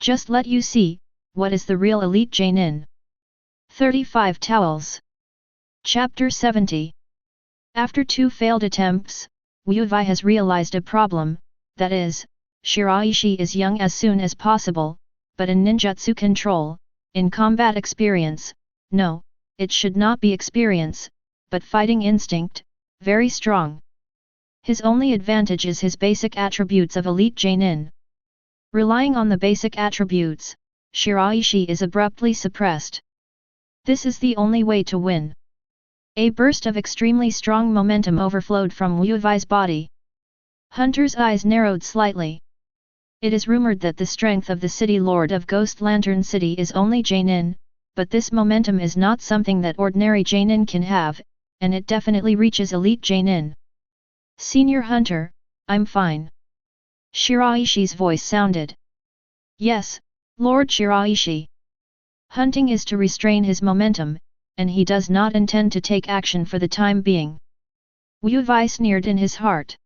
Just let you see, what is the real elite Jainin. 35 Towels. Chapter 70. After 2 failed attempts, Wu Vai has realized a problem, that is, Shiraishi is young as soon as possible, but in ninjutsu control, in combat experience, no, it should not be experience, but fighting instinct, very strong. His only advantage is his basic attributes of elite Jainin. Relying on the basic attributes, Shiraishi is abruptly suppressed. This is the only way to win. A burst of extremely strong momentum overflowed from Wu Vai's body. Hunter's eyes narrowed slightly. It is rumored that the strength of the city lord of Ghost Lantern City is only Jainin, but this momentum is not something that ordinary Jainin can have, and it definitely reaches elite Jainin. Senior Hunter, I'm fine. Shiraishi's voice sounded. Yes, Lord Shiraishi. Hunting is to restrain his momentum, and he does not intend to take action for the time being. Wu Vai sneered in his heart.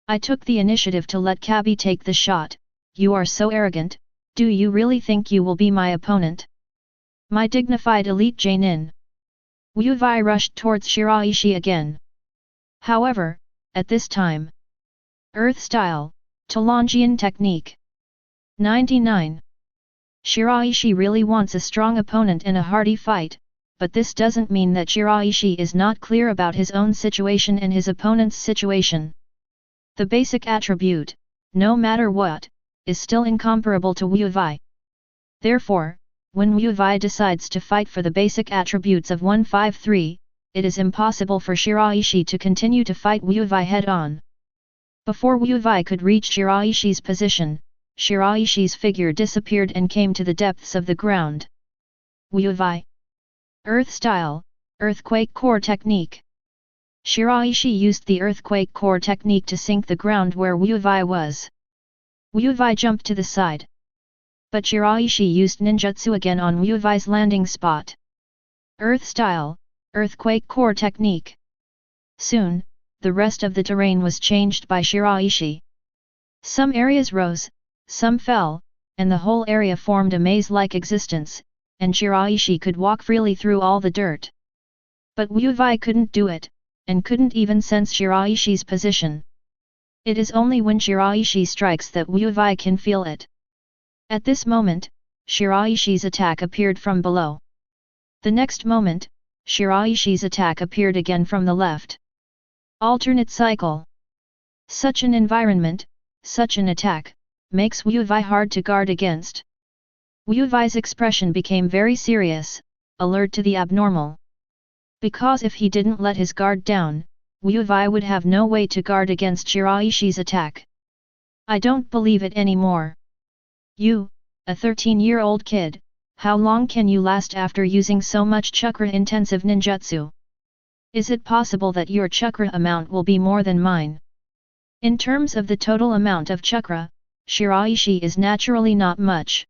I took the initiative to let Cabby take the shot, you are so arrogant, Do you really think you will be my opponent? My dignified elite Jainin. Wu Wei rushed towards Shiraishi again. However, at this time, Earth Style, Talongian Technique. 99. Shiraishi really wants a strong opponent in a hearty fight, but this doesn't mean that Shiraishi is not clear about his own situation and his opponent's situation. The basic attribute, no matter what, is still incomparable to Wu Wei. Therefore, when Wu Wei decides to fight for the basic attributes of 153, it is impossible for Shiraishi to continue to fight Wu Wei head-on. Before Wu Wei could reach Shiraishi's position, Shiraishi's figure disappeared and came to the depths of the ground. Wu Wei. Earth Style, Earthquake Core Technique. Shiraishi used the Earthquake Core Technique to sink the ground where Wu Wei was. Wu Wei jumped to the side. But Shiraishi used ninjutsu again on Wu Wei's landing spot. Earth Style, Earthquake Core Technique. Soon, the rest of the terrain was changed by Shiraishi. Some areas rose, some fell, and the whole area formed a maze-like existence, and Shiraishi could walk freely through all the dirt. But Wu Wei couldn't do it, and couldn't even sense Shiraishi's position. It is only when Shiraishi strikes that Wu Wei can feel it. At this moment, Shiraishi's attack appeared from below. The next moment, Shiraishi's attack appeared again from the left. Alternate cycle. Such an environment, such an attack, makes Wu Wei hard to guard against. Wu Wei's expression became very serious, alert to the abnormal. Because if he didn't let his guard down, Wu Wei would have no way to guard against Shiraishi's attack. I don't believe it anymore. You, a 13-year-old kid, how long can you last after using so much chakra-intensive ninjutsu? Is it possible that your chakra amount will be more than mine? In terms of the total amount of chakra, Shiraishi is naturally not much.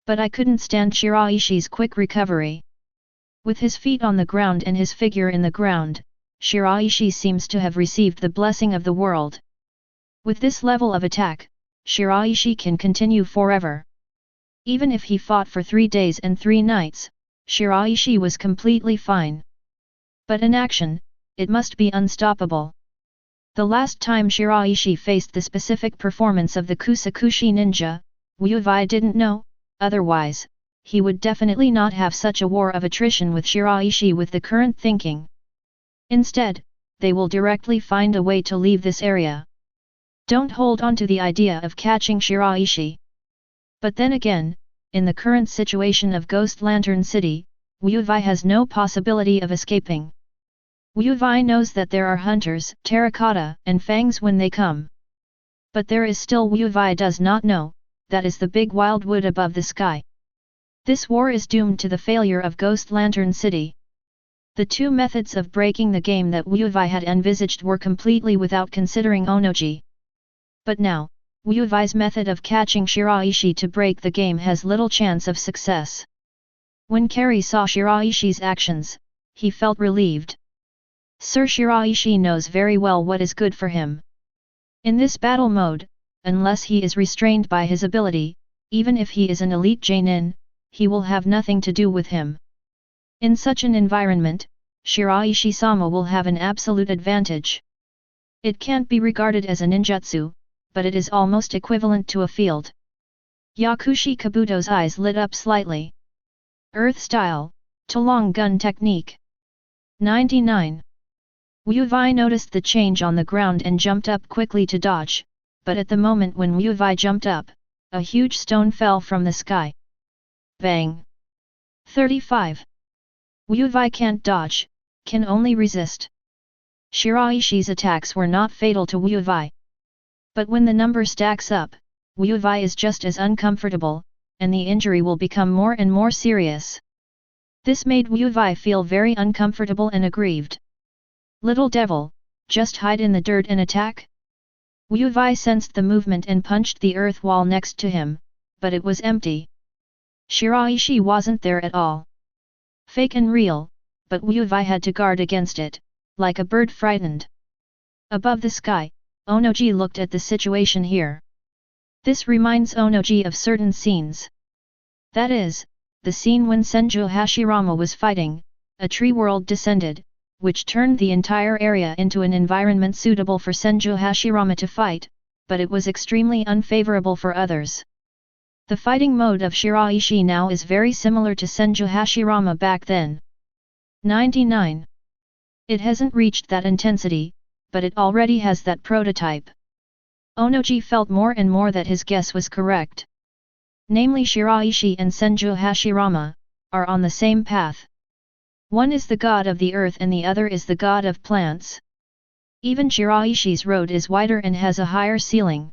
But I couldn't stand Shiraishi's quick recovery. With his feet on the ground and his figure in the ground, Shiraishi seems to have received the blessing of the world. With this level of attack, Shiraishi can continue forever. Even if he fought for 3 days and 3 nights, Shiraishi was completely fine. But in action, it must be unstoppable. The last time Shiraishi faced the specific performance of the Kusakushi ninja, Wu Wei didn't know, otherwise, he would definitely not have such a war of attrition with Shiraishi with the current thinking. Instead, they will directly find a way to leave this area. Don't hold on to the idea of catching Shiraishi. But then again, in the current situation of Ghost Lantern City, Wu Wei has no possibility of escaping. Wu Wei knows that there are hunters, terracotta, and fangs when they come. But there is still Wu Wei does not know, that is the big wildwood above the sky. This war is doomed to the failure of Ghost Lantern City. The two methods of breaking the game that Wu Wei had envisaged were completely without considering Onoji. But now, Wu Wei's method of catching Shiraishi to break the game has little chance of success. When Carrie saw Shiraishi's actions, he felt relieved. Sir Shiraishi knows very well what is good for him. In this battle mode, unless he is restrained by his ability, even if he is an elite Jainin, he will have nothing to do with him. In such an environment, Shiraishi-sama will have an absolute advantage. It can't be regarded as a ninjutsu, but it is almost equivalent to a field. Yakushi Kabuto's eyes lit up slightly. Earth Style, Talong Gun Technique. 99. Wu Wei noticed the change on the ground and jumped up quickly to dodge, but at the moment when Wu Wei jumped up, a huge stone fell from the sky. Bang! 35. Wu Wei can't dodge, can only resist. Shiraishi's attacks were not fatal to Wu Wei. But when the number stacks up, Wu Wei is just as uncomfortable, and the injury will become more and more serious. This made Wu Wei feel very uncomfortable and aggrieved. Little devil, just hide in the dirt and attack? Wu Wei sensed the movement and punched the earth wall next to him, but it was empty. Shiraishi wasn't there at all. Fake and real, but Wu Wei had to guard against it, like a bird frightened. Above the sky, Onoji looked at the situation here. This reminds Onoji of certain scenes. That is, the scene when Senju Hashirama was fighting, a tree world descended, which turned the entire area into an environment suitable for Senju Hashirama to fight, but it was extremely unfavorable for others. The fighting mode of Shiraishi now is very similar to Senju Hashirama back then. 99. It hasn't reached that intensity, but it already has that prototype. Onoji felt more and more that his guess was correct. Namely, Shiraishi and Senju Hashirama are on the same path. One is the god of the earth and the other is the god of plants. Even Shiraishi's road is wider and has a higher ceiling.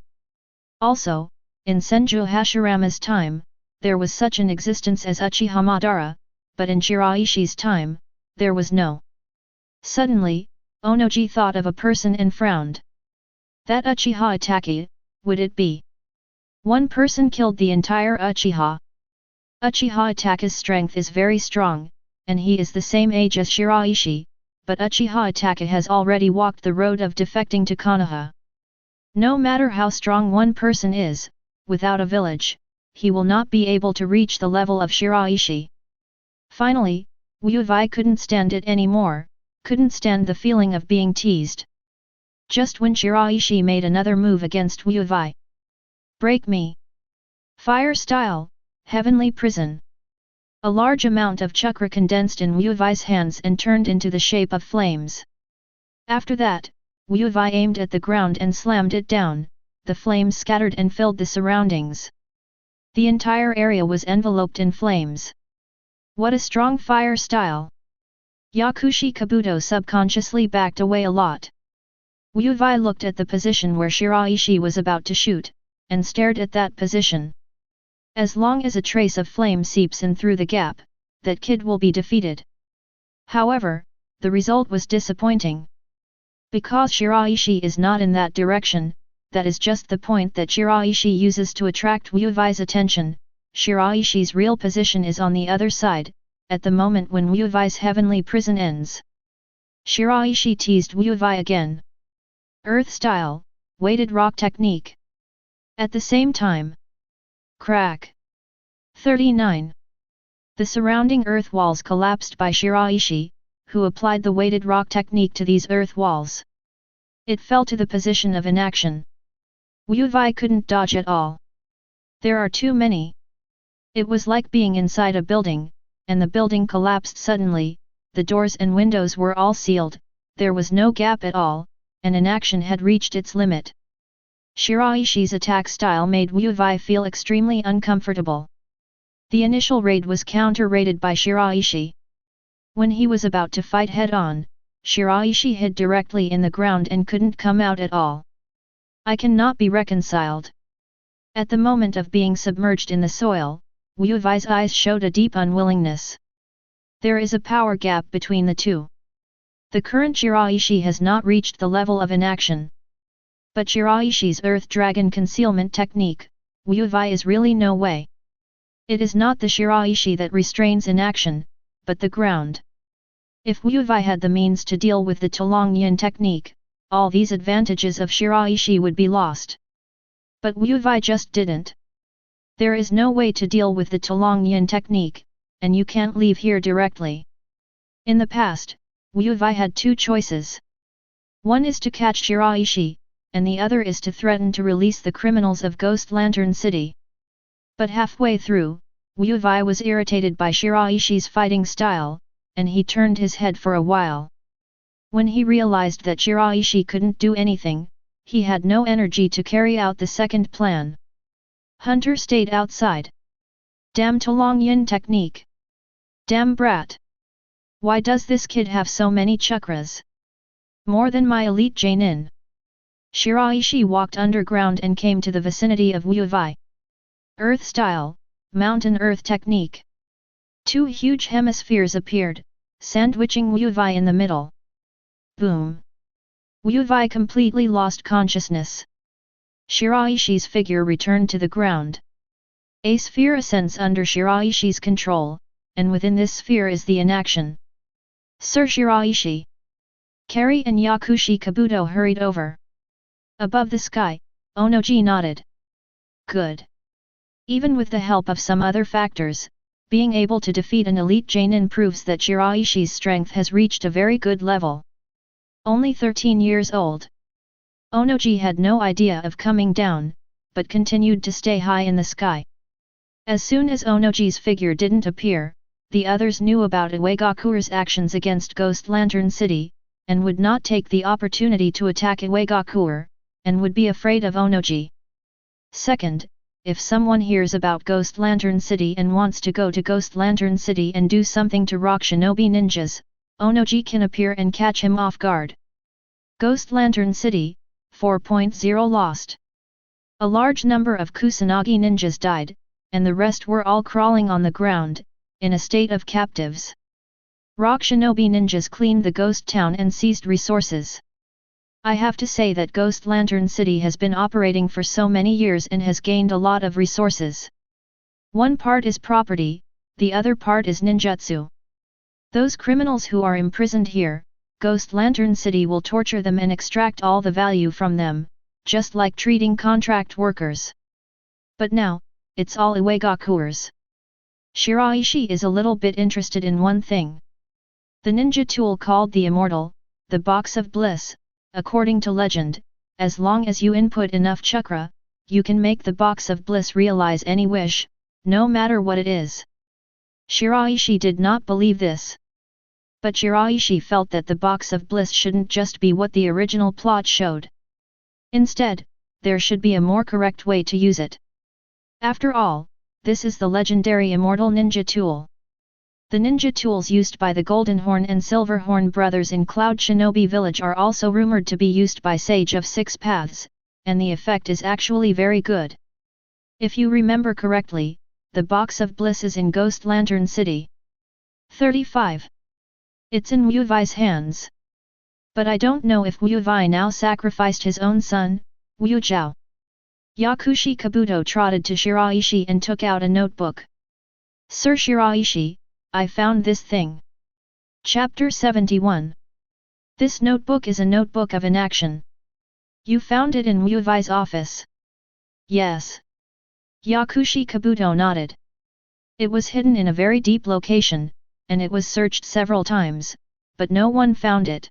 Also, in Senju Hashirama's time, there was such an existence as Uchiha Madara, but in Shiraishi's time, there was no. Suddenly, Onoji thought of a person and frowned. That Uchiha Itachi, would it be? One person killed the entire Uchiha. Uchiha Itachi's strength is very strong, and he is the same age as Shiraishi, but Uchiha Itachi has already walked the road of defecting to Konoha. No matter how strong one person is, without a village, he will not be able to reach the level of Shiraishi. Finally, Wuyuwei couldn't stand it anymore, couldn't stand the feeling of being teased. Just when Shiraishi made another move against Wuyuwei. Break me! Fire style, heavenly prison. A large amount of chakra condensed in Wuyuwei's hands and turned into the shape of flames. After that, Wuyuwei aimed at the ground and slammed it down, the flames scattered and filled the surroundings. The entire area was enveloped in flames. What a strong fire style! Yakushi Kabuto subconsciously backed away a lot. Wuyuwei looked at the position where Shiraishi was about to shoot, and stared at that position. As long as a trace of flame seeps in through the gap, that kid will be defeated. However, the result was disappointing. Because Shiraishi is not in that direction, that is just the point that Shiraishi uses to attract Wuyuwei's attention. Shiraishi's real position is on the other side, at the moment when Wuyuwei's heavenly prison ends. Shiraishi teased Wuyuwei again. Earth style, weighted rock technique. At the same time. Crack. 39. The surrounding earth walls collapsed by Shiraishi, who applied the weighted rock technique to these earth walls. It fell to the position of inaction. Wuyuwei couldn't dodge at all. There are too many. It was like being inside a building, and the building collapsed suddenly, the doors and windows were all sealed, there was no gap at all, and inaction had reached its limit. Shiraishi's attack style made Wuyuwei feel extremely uncomfortable. The initial raid was counter-raided by Shiraishi. When he was about to fight head-on, Shiraishi hid directly in the ground and couldn't come out at all. I cannot be reconciled. At the moment of being submerged in the soil, Wuyuwei's eyes showed a deep unwillingness. There is a power gap between the two. The current Shiraishi has not reached the level of inaction. But Shiraishi's Earth Dragon concealment technique, Wuyuwei is really no way. It is not the Shiraishi that restrains inaction, but the ground. If Wuyuwei had the means to deal with the Tulong Yin technique, all these advantages of Shiraishi would be lost. But Wuyuwei just didn't. There is no way to deal with the Tulong Yin technique, and you can't leave here directly. In the past, Wuyuwei had two choices. One is to catch Shiraishi, and the other is to threaten to release the criminals of Ghost Lantern City. But halfway through, Wuyuwei was irritated by Shiraishi's fighting style, and he turned his head for a while. When he realized that Shiraishi couldn't do anything, he had no energy to carry out the second plan. Hunter stayed outside. Damn Tulong Yin technique! Damn brat! Why does this kid have so many chakras? More than my elite Jainin. Shiraishi walked underground and came to the vicinity of Wuyuwei. Earth style, mountain earth technique. Two huge hemispheres appeared, sandwiching Wuyuwei in the middle. Boom! Wuyuwei completely lost consciousness. Shiraishi's figure returned to the ground. A sphere ascends under Shiraishi's control, and within this sphere is the inaction. Sir Shiraishi! Kari and Yakushi Kabuto hurried over. Above the sky, Onoji nodded. Good. Even with the help of some other factors, being able to defeat an elite genin proves that Shiraishi's strength has reached a very good level. Only 13 years old. Onoji had no idea of coming down, but continued to stay high in the sky. As soon as Onoji's figure didn't appear, the others knew about Iwagakure's actions against Ghost Lantern City, and would not take the opportunity to attack Iwagakure, and would be afraid of Onoji. Second, if someone hears about Ghost Lantern City and wants to go to Ghost Lantern City and do something to rock shinobi ninjas, Onoji can appear and catch him off guard. Ghost Lantern City, 4.0 lost. A large number of Kusanagi ninjas died, and the rest were all crawling on the ground, in a state of captives. Rock shinobi ninjas cleaned the ghost town and seized resources. I have to say that Ghost Lantern City has been operating for so many years and has gained a lot of resources. One part is property, the other part is ninjutsu. Those criminals who are imprisoned here, Ghost Lantern City will torture them and extract all the value from them, just like treating contract workers. But now, it's all Iwagakure's. Shiraishi is a little bit interested in one thing. The ninja tool called the Immortal, the Box of Bliss. According to legend, as long as you input enough chakra, you can make the Box of Bliss realize any wish, no matter what it is. Shiraishi did not believe this. But Shiraishi felt that the Box of Bliss shouldn't just be what the original plot showed. Instead, there should be a more correct way to use it. After all, this is the legendary Immortal Ninja Tool. The ninja tools used by the Golden Horn and Silver Horn brothers in Cloud Shinobi Village are also rumored to be used by Sage of Six Paths, and the effect is actually very good. If you remember correctly, the Box of Bliss is in Ghost Lantern City. 35. It's in Wu Vai's hands. But I don't know if Wu Vai now sacrificed his own son, Wu Zhao. Yakushi Kabuto trotted to Shiraishi and took out a notebook. Sir Shiraishi, I found this thing. Chapter 71. This notebook is a notebook of inaction. You found it in Wu Vai's office? Yes. Yakushi Kabuto nodded. It was hidden in a very deep location, and it was searched several times, but no one found it.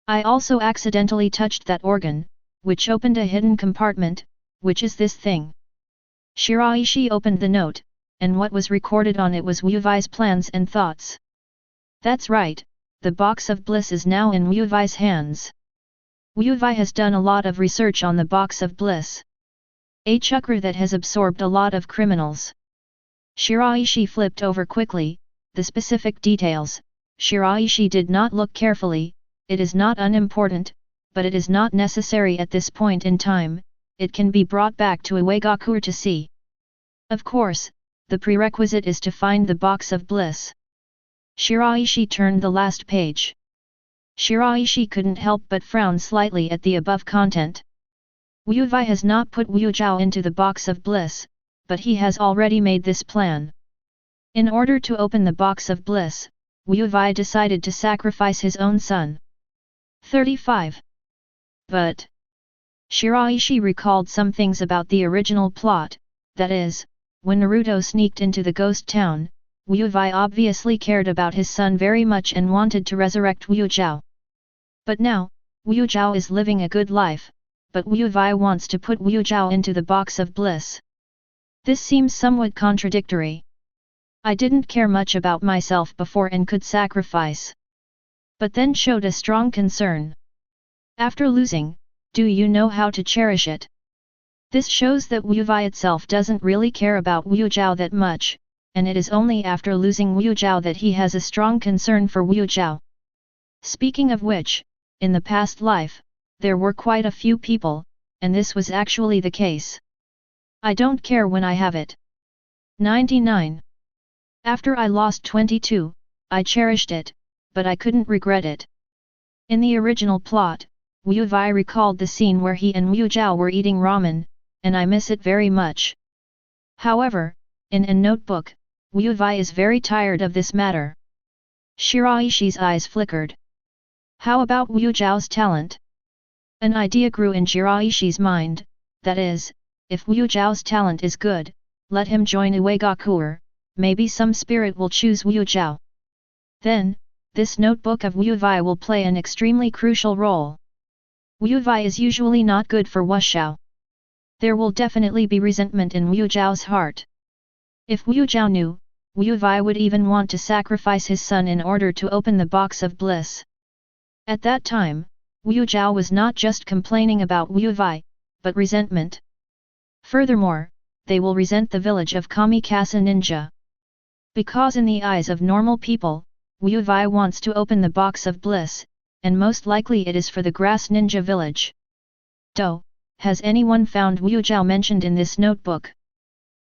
I also accidentally touched that organ, which opened a hidden compartment, which is this thing. Shiraishi opened the note, and what was recorded on it was Wu Vai's plans and thoughts. That's right, the Box of Bliss is now in Wu Vai's hands. Wu Vai has done a lot of research on the Box of Bliss. A chakra that has absorbed a lot of criminals. Shiraishi flipped over quickly, the specific details. Shiraishi did not look carefully. It is not unimportant, but it is not necessary at this point in time. It can be brought back to Iwagakure to see. Of course, the prerequisite is to find the Box of Bliss. Shiraishi turned the last page. Shiraishi couldn't help but frown slightly at the above content. Wu Vai has not put Wu Zhao into the Box of Bliss, but he has already made this plan. In order to open the Box of Bliss, Wu Vai decided to sacrifice his own son. 35. But Shiraishi recalled some things about the original plot, that is, when Naruto sneaked into the ghost town, Wu Vai obviously cared about his son very much and wanted to resurrect Wu Zhao. But now, Wu Zhao is living a good life, but Wu Vai wants to put Wu Zhao into the Box of Bliss. This seems somewhat contradictory. I didn't care much about myself before and could sacrifice. But then showed a strong concern. After losing, do you know how to cherish it? This shows that Wu Vai itself doesn't really care about Wu Zhao that much, and it is only after losing Wu Zhao that he has a strong concern for Wu Zhao. Speaking of which, in the past life, there were quite a few people, and this was actually the case. I don't care when I have it. 99. After I lost 22, I cherished it, but I couldn't regret it. In the original plot, Wu Vai recalled the scene where he and Wu Zhao were eating ramen, and I miss it very much. However, in a notebook, Wu Vai is very tired of this matter. Shiraishi's eyes flickered. How about Wu Zhao's talent? An idea grew in Shiraishi's mind, that is, if Wu Zhao's talent is good, let him join Iwagakure, maybe some spirit will choose Wu Zhao. Then, this notebook of Wu Vai will play an extremely crucial role. Wu Vai is usually not good for Wu Xiao. There will definitely be resentment in Wu Zhao's heart. If Wu Zhao knew, Wu Vai would even want to sacrifice his son in order to open the box of bliss. At that time, Wu Zhao was not just complaining about Wu Vai, but resentment. Furthermore, they will resent the village of Kamikasa Ninja. Because in the eyes of normal people, Wu Vai wants to open the box of bliss, and most likely it is for the grass ninja village. Do, has anyone found Wu Zhao mentioned in this notebook?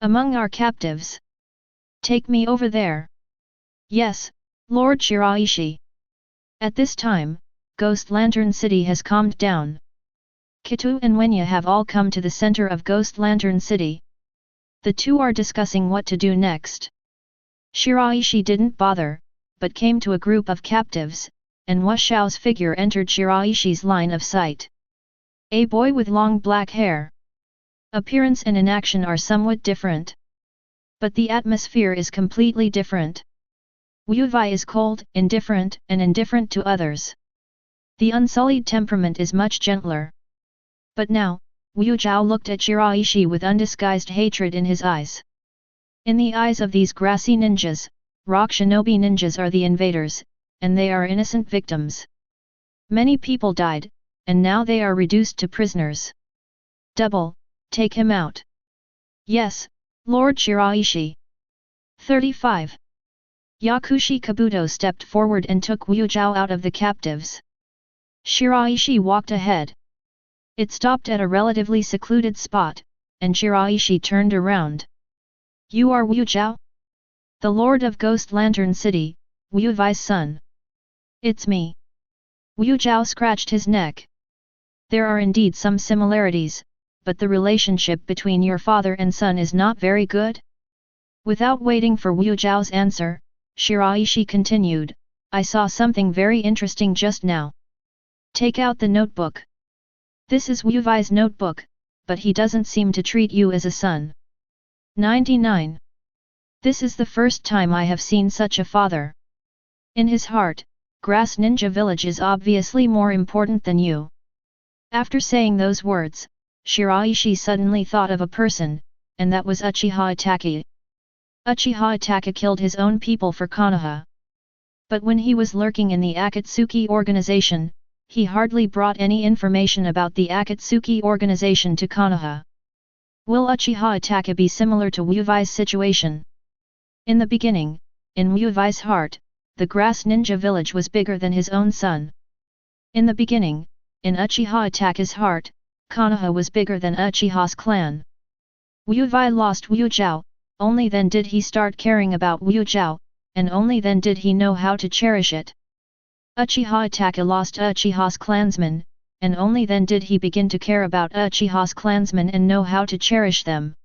Among our captives. Take me over there. Yes, Lord Shiraishi. At this time, Ghost Lantern City has calmed down. Kitu and Wenya have all come to the center of Ghost Lantern City. The two are discussing what to do next. Shiraishi didn't bother, but came to a group of captives, and Wu Xiao's figure entered Shiraishi's line of sight. A boy with long black hair. Appearance and inaction are somewhat different. But the atmosphere is completely different. Wu Vai is cold, indifferent, and indifferent to others. The unsullied temperament is much gentler. But now, Wu Zhao looked at Shiraishi with undisguised hatred in his eyes. In the eyes of these grassy ninjas, rock shinobi ninjas are the invaders, and they are innocent victims. Many people died, and now they are reduced to prisoners. Double, take him out. Yes, Lord Shiraishi. 35. Yakushi Kabuto stepped forward and took Wu Zhao out of the captives. Shiraishi walked ahead. It stopped at a relatively secluded spot, and Shiraishi turned around. You are Wu Zhao? The Lord of Ghost Lantern City, Wu Vai's son. It's me. Wu Zhao scratched his neck. There are indeed some similarities, but the relationship between your father and son is not very good? Without waiting for Wu Zhao's answer, Shiraishi continued, I saw something very interesting just now. Take out the notebook. This is Wu Vai's notebook, but he doesn't seem to treat you as a son. 99. This is the first time I have seen such a father. In his heart, Grass Ninja Village is obviously more important than you. After saying those words, Shiraishi suddenly thought of a person, and that was Uchiha Itachi. Uchiha Itachi killed his own people for Konoha. But when he was lurking in the Akatsuki organization, he hardly brought any information about the Akatsuki organization to Konoha. Will Uchiha Itachi be similar to Wu Vai's situation? In the beginning, in Wu Vai's heart, the Grass Ninja Village was bigger than his own son. In the beginning, in Uchiha Itachi's heart, Konoha was bigger than Uchiha's clan. Wu Vai lost Wu Zhao, only then did he start caring about Wu Zhao, and only then did he know how to cherish it. Uchiha Itachi lost Uchiha's clansmen, and only then did he begin to care about Uchiha's clansmen and know how to cherish them.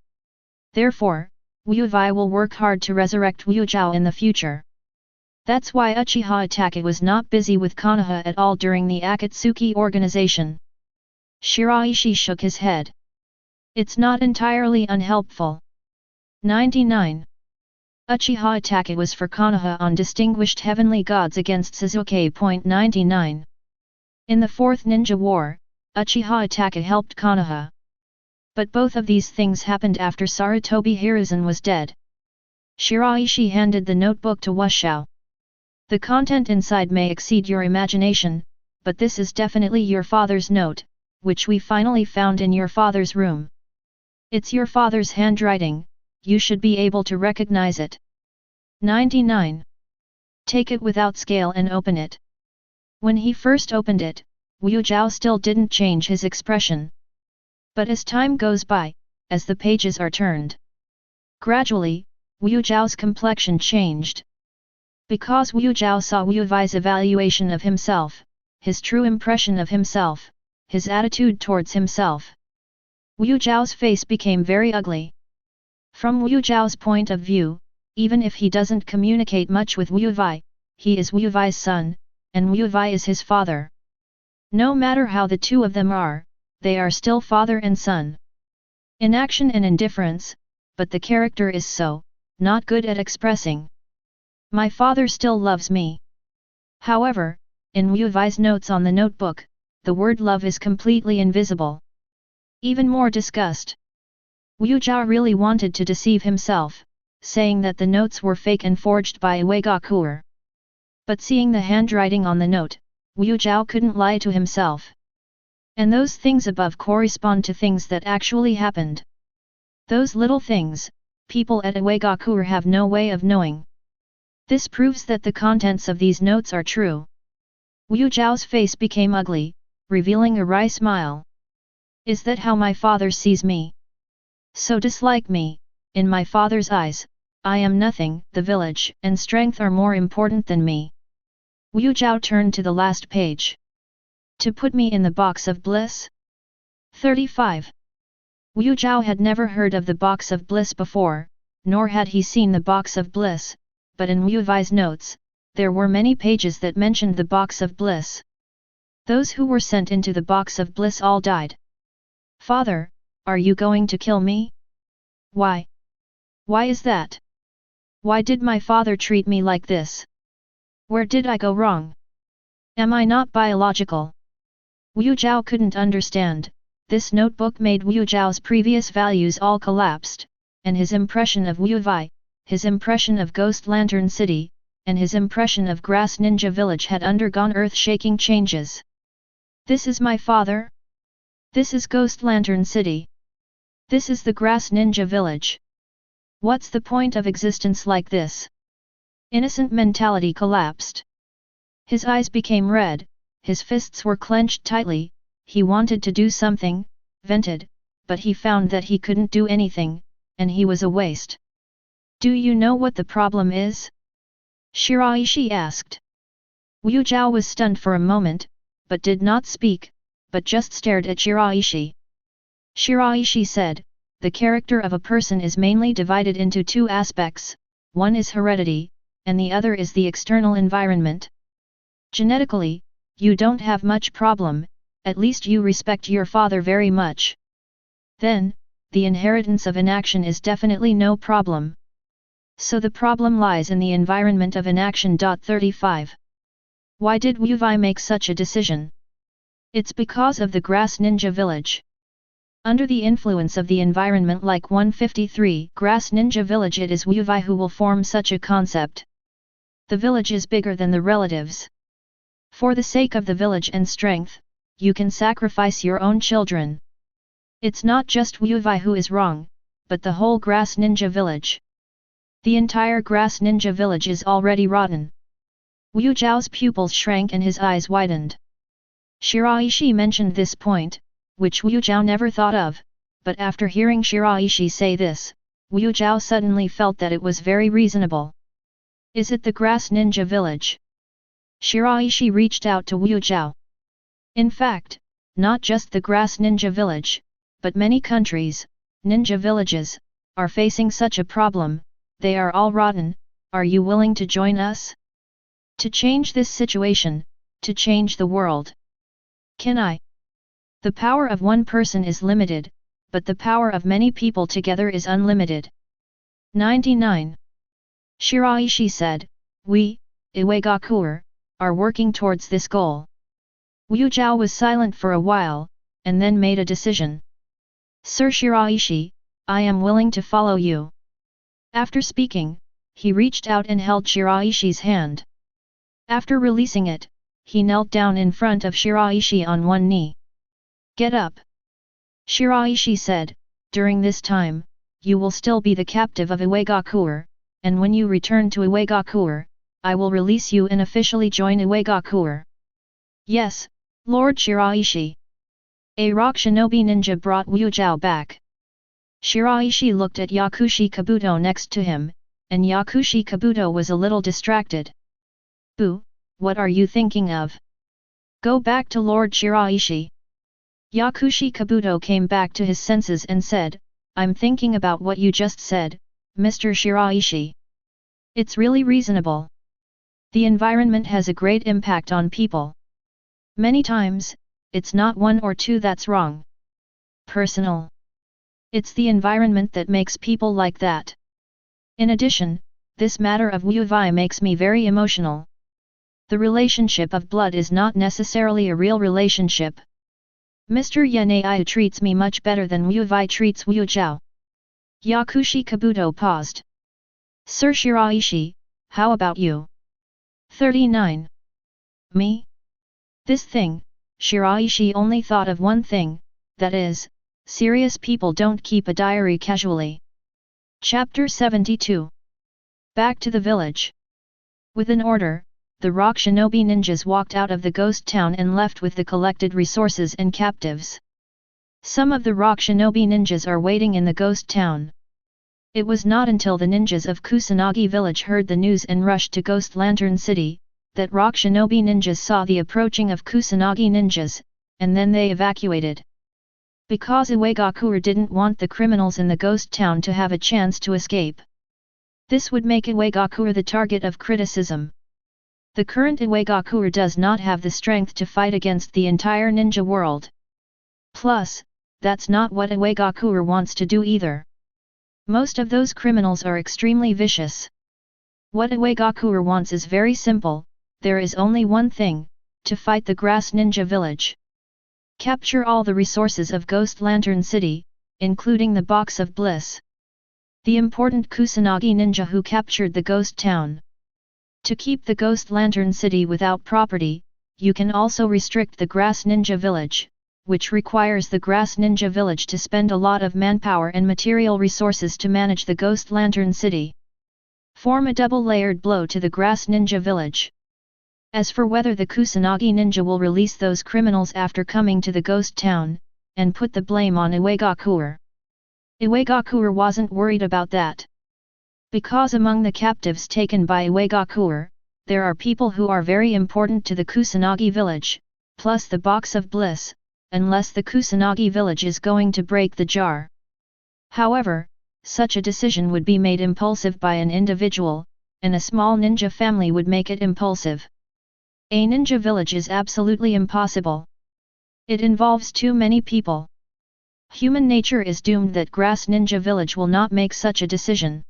Therefore, Wu Vai will work hard to resurrect Wu Zhao in the future. That's why Uchiha Itachi was not busy with Konoha at all during the Akatsuki organization. Shiraishi shook his head. It's not entirely unhelpful. 99. Uchiha Itachi was for Konoha on Distinguished Heavenly Gods against Suchage. 99. In the Fourth Ninja War, Uchiha Itachi helped Konoha. But both of these things happened after Sarutobi Hiruzen was dead. Shiraishi handed the notebook to Wu Xiao. The content inside may exceed your imagination, but this is definitely your father's note, which we finally found in your father's room. It's your father's handwriting, you should be able to recognize it. 99. Take it without scale and open it. When he first opened it, Wu Zhao still didn't change his expression. But as time goes by, as the pages are turned, gradually, Wu Zhao's complexion changed. Because Wu Zhao saw Wu Vai's evaluation of himself, his true impression of himself, his attitude towards himself. Wu Zhao's face became very ugly. From Wu Zhao's point of view, even if he doesn't communicate much with Wu Vai, he is Wu Vai's son, and Wu Vai is his father. No matter how the two of them are, they are still father and son. Inaction and indifference, but the character is so, not good at expressing. My father still loves me. However, in Wu Vai's notes on the notebook, the word love is completely invisible. Even more disgust. Wu Zhao really wanted to deceive himself, saying that the notes were fake and forged by Iwagakure. But seeing the handwriting on the note, Wu Zhao couldn't lie to himself. And those things above correspond to things that actually happened. Those little things, people at Iwagakure have no way of knowing. This proves that the contents of these notes are true. Wu Zhao's face became ugly, revealing a wry smile. Is that how my father sees me? So dislike me, in my father's eyes, I am nothing, the village and strength are more important than me. Wu Zhao turned to the last page. To put me in the box of bliss? 35. Wu Zhao had never heard of the box of bliss before, nor had he seen the box of bliss, but in Wu Vai's notes, there were many pages that mentioned the box of bliss. Those who were sent into the box of bliss all died. Father, are you going to kill me? Why? Why is that? Why did my father treat me like this? Where did I go wrong? Am I not biological? Wu Zhao couldn't understand. This notebook made Wu Zhao's previous values all collapsed, and his impression of Wu Vai, his impression of Ghost Lantern City, and his impression of Grass Ninja Village had undergone earth-shaking changes. This is my father? This is Ghost Lantern City. This is the Grass Ninja Village. What's the point of existence like this? Innocent mentality collapsed. His eyes became red, his fists were clenched tightly, he wanted to do something, vented, but he found that he couldn't do anything, and he was a waste. Do you know what the problem is? Shiraishi asked. Wu Zhao was stunned for a moment, but did not speak, but just stared at Shiraishi. Shiraishi said, the character of a person is mainly divided into two aspects, one is heredity, and the other is the external environment. Genetically, you don't have much problem, at least you respect your father very much. Then, the inheritance of inaction is definitely no problem. So the problem lies in the environment of inaction. 35. Why did Wu Vai make such a decision? It's because of the Grass Ninja Village. Under the influence of the environment like 153 Grass Ninja Village, it is Wu Vai who will form such a concept. The village is bigger than the relatives. For the sake of the village and strength, you can sacrifice your own children. It's not just Wu Vai who is wrong, but the whole Grass Ninja Village. The entire Grass Ninja Village is already rotten. Wu Zhao's pupils shrank and his eyes widened. Shiraishi mentioned this point, which Wu Zhao never thought of, but after hearing Shiraishi say this, Wu Zhao suddenly felt that it was very reasonable. Is it the Grass Ninja Village? Shiraishi reached out to Wu Zhao. In fact, not just the Grass Ninja Village, but many countries, ninja villages, are facing such a problem, they are all rotten, are you willing to join us? To change this situation, to change the world. Can I? The power of one person is limited, but the power of many people together is unlimited. 99. Shiraishi said, we, Iwagakure, are working towards this goal. Wu Zhao was silent for a while, and then made a decision. Sir Shiraishi, I am willing to follow you. After speaking, he reached out and held Shiraishi's hand. After releasing it, he knelt down in front of Shiraishi on one knee. Get up. Shiraishi said, during this time, you will still be the captive of Iwagakure, and when you return to Iwagakure, I will release you and officially join Iwagakure. Yes, Lord Shiraishi. A rock shinobi ninja brought Wu Zhao back. Shiraishi looked at Yakushi Kabuto next to him, and Yakushi Kabuto was a little distracted. Boo, what are you thinking of? Go back to Lord Shiraishi. Yakushi Kabuto came back to his senses and said, I'm thinking about what you just said, Mr. Shiraishi. It's really reasonable. The environment has a great impact on people. Many times, it's not one or two that's wrong. Personal. It's the environment that makes people like that. In addition, this matter of Wu Wei makes me very emotional. The relationship of blood is not necessarily a real relationship. Mr. Yanai treats me much better than Wu Wei treats Wu Zhao. Yakushi Kabuto paused. Sir Shiraishi, how about you? 39. Me? This thing, Shiraishi only thought of one thing, that is, serious people don't keep a diary casually. Chapter 72. Back to the village. With an order, the rock shinobi ninjas walked out of the ghost town and left with the collected resources and captives. Some of the rock shinobi ninjas are waiting in the ghost town. It was not until the ninjas of Kusanagi village heard the news and rushed to Ghost Lantern City, that rock shinobi ninjas saw the approaching of Kusanagi ninjas, and then they evacuated. Because Iwagakure didn't want the criminals in the ghost town to have a chance to escape. This would make Iwagakure the target of criticism. The current Iwagakure does not have the strength to fight against the entire ninja world. Plus, that's not what Iwagakure wants to do either. Most of those criminals are extremely vicious. What Iwagakure wants is very simple, there is only one thing, to fight the Grass Ninja Village. Capture all the resources of Ghost Lantern City, including the Box of Bliss. The important Kusanagi ninja who captured the ghost town. To keep the Ghost Lantern City without property, you can also restrict the Grass Ninja Village, which requires the Grass Ninja Village to spend a lot of manpower and material resources to manage the Ghost Lantern City. Form a double-layered blow to the Grass Ninja Village. As for whether the Kusanagi ninja will release those criminals after coming to the ghost town, and put the blame on Iwagakure. Iwagakure wasn't worried about that. Because among the captives taken by Iwagakure, there are people who are very important to the Kusanagi village, plus the Box of Bliss, unless the Kusanagi village is going to break the jar. However, such a decision would be made impulsive by an individual, and a small ninja family would make it impulsive. A ninja village is absolutely impossible. It involves too many people. Human nature is doomed that Grass Ninja Village will not make such a decision.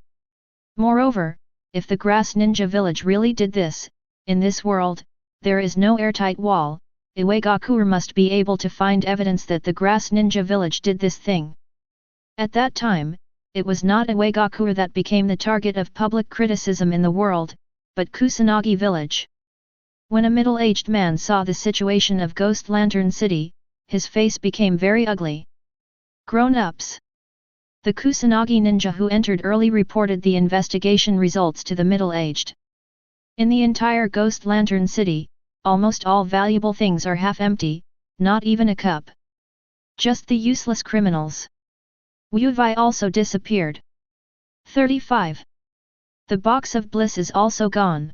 Moreover, if the Grass Ninja Village really did this, in this world, there is no airtight wall. Iwagakure must be able to find evidence that the Grass Ninja Village did this thing. At that time, it was not Iwagakure that became the target of public criticism in the world, but Kusanagi village. When a middle-aged man saw the situation of Ghost Lantern City, his face became very ugly. Grown-ups. The Kusanagi ninja who entered early reported the investigation results to the middle-aged. In the entire Ghost Lantern City, almost all valuable things are half-empty, not even a cup. Just the useless criminals. Wu Wei also disappeared. 35. The Box of Bliss is also gone.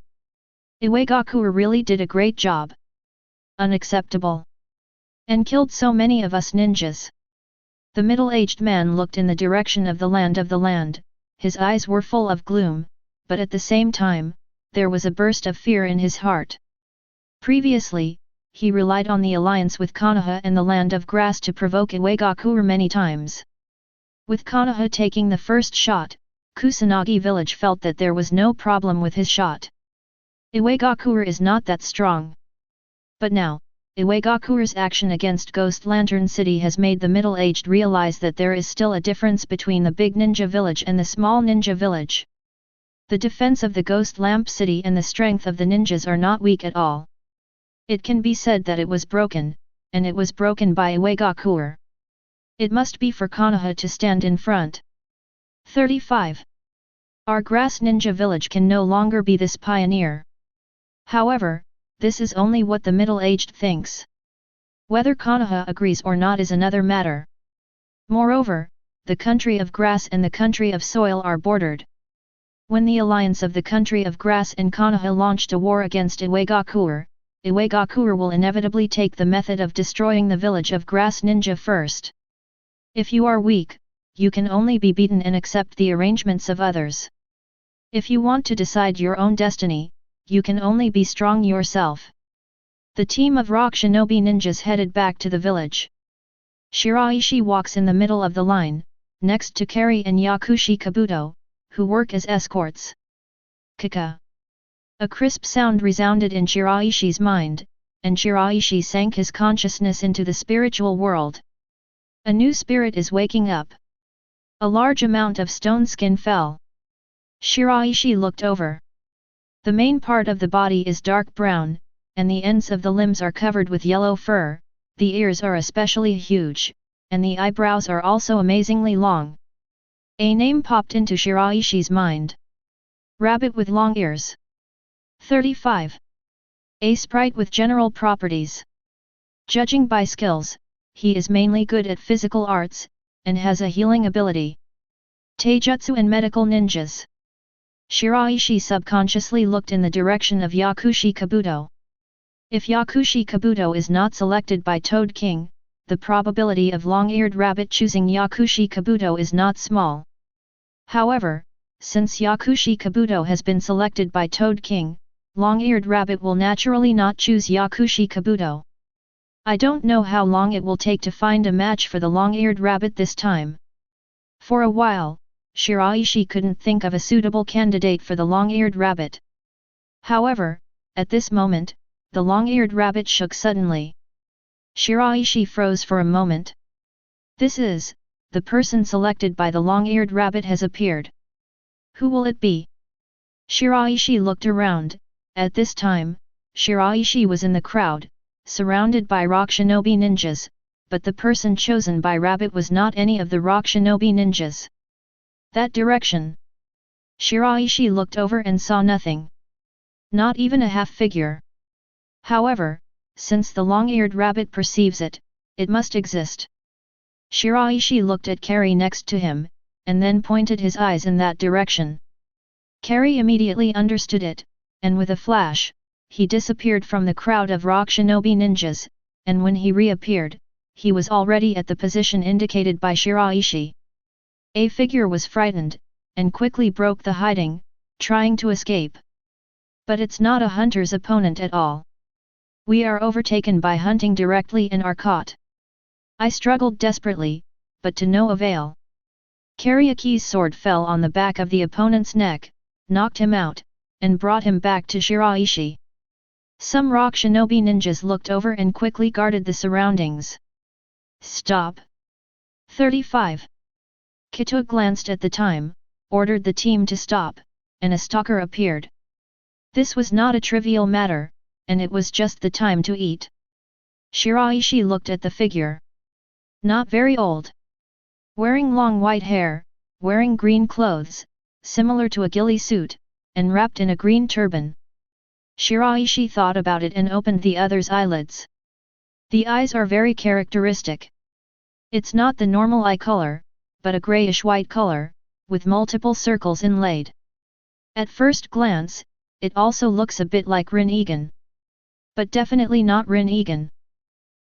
Iwagakure really did a great job. Unacceptable. And killed so many of us ninjas. The middle-aged man looked in the direction of the land, his eyes were full of gloom, but at the same time, there was a burst of fear in his heart. Previously, he relied on the alliance with Konoha and the Land of Grass to provoke Iwagakure many times. With Konoha taking the first shot, Kusanagi village felt that there was no problem with his shot. Iwagakure is not that strong. But now, Iwagakure's action against Ghost Lantern City has made the middle-aged realize that there is still a difference between the big ninja village and the small ninja village. The defense of the Ghost Lamp City and the strength of the ninjas are not weak at all. It can be said that it was broken, and it was broken by Iwagakure. It must be for Konoha to stand in front. 35. Our Grass Ninja Village can no longer be this pioneer. However, this is only what the middle-aged thinks. Whether Konoha agrees or not is another matter. Moreover, the country of grass and the country of soil are bordered. When the alliance of the country of grass and Konoha launched a war against Iwagakure, Iwagakure will inevitably take the method of destroying the village of Grass Ninja first. If you are weak, you can only be beaten and accept the arrangements of others. If you want to decide your own destiny, you can only be strong yourself. The team of rock shinobi ninjas headed back to the village. Shiraishi walks in the middle of the line, next to Kari and Yakushi Kabuto, who work as escorts. Kaka. A crisp sound resounded in Shiraishi's mind, and Shiraishi sank his consciousness into the spiritual world. A new spirit is waking up. A large amount of stone skin fell. Shiraishi looked over. The main part of the body is dark brown, and the ends of the limbs are covered with yellow fur, the ears are especially huge, and the eyebrows are also amazingly long. A name popped into Shiraishi's mind. Rabbit with long ears. 35. A sprite with general properties. Judging by skills, he is mainly good at physical arts, and has a healing ability. Taijutsu and medical ninjas. Shiraishi subconsciously looked in the direction of Yakushi Kabuto. If Yakushi Kabuto is not selected by Toad King, the probability of long-eared rabbit choosing Yakushi Kabuto is not small. However, since Yakushi Kabuto has been selected by Toad King, long-eared rabbit will naturally not choose Yakushi Kabuto. I don't know how long it will take to find a match for the long-eared rabbit this time. For a while, Shiraishi couldn't think of a suitable candidate for the long-eared rabbit. However, at this moment, the long-eared rabbit shook suddenly. Shiraishi froze for a moment. This is, the person selected by the long-eared rabbit has appeared. Who will it be? Shiraishi looked around. At this time, Shiraishi was in the crowd, surrounded by rock shinobi ninjas, but the person chosen by Rabbit was not any of the rock shinobi ninjas. That direction. Shiraishi looked over and saw nothing. Not even a half-figure. However, since the long-eared rabbit perceives it, it must exist. Shiraishi looked at Kari next to him, and then pointed his eyes in that direction. Kari immediately understood it, and with a flash, he disappeared from the crowd of rock shinobi ninjas, and when he reappeared, he was already at the position indicated by Shiraishi. A figure was frightened, and quickly broke the hiding, trying to escape. But it's not a hunter's opponent at all. We are overtaken by hunting directly and are caught. I struggled desperately, but to no avail. Kariaki's sword fell on the back of the opponent's neck, knocked him out, and brought him back to Shiraishi. Some rock shinobi ninjas looked over and quickly guarded the surroundings. Stop! 35. Kito glanced at the time, ordered the team to stop, and a stalker appeared. This was not a trivial matter, and it was just the time to eat. Shiraishi looked at the figure. Not very old. Wearing long white hair, wearing green clothes, similar to a ghillie suit, and wrapped in a green turban. Shiraishi thought about it and opened the other's eyelids. The eyes are very characteristic. It's not the normal eye color, but a grayish-white color, with multiple circles inlaid. At first glance, it also looks a bit like Rin Egan. But definitely not Rin Egan.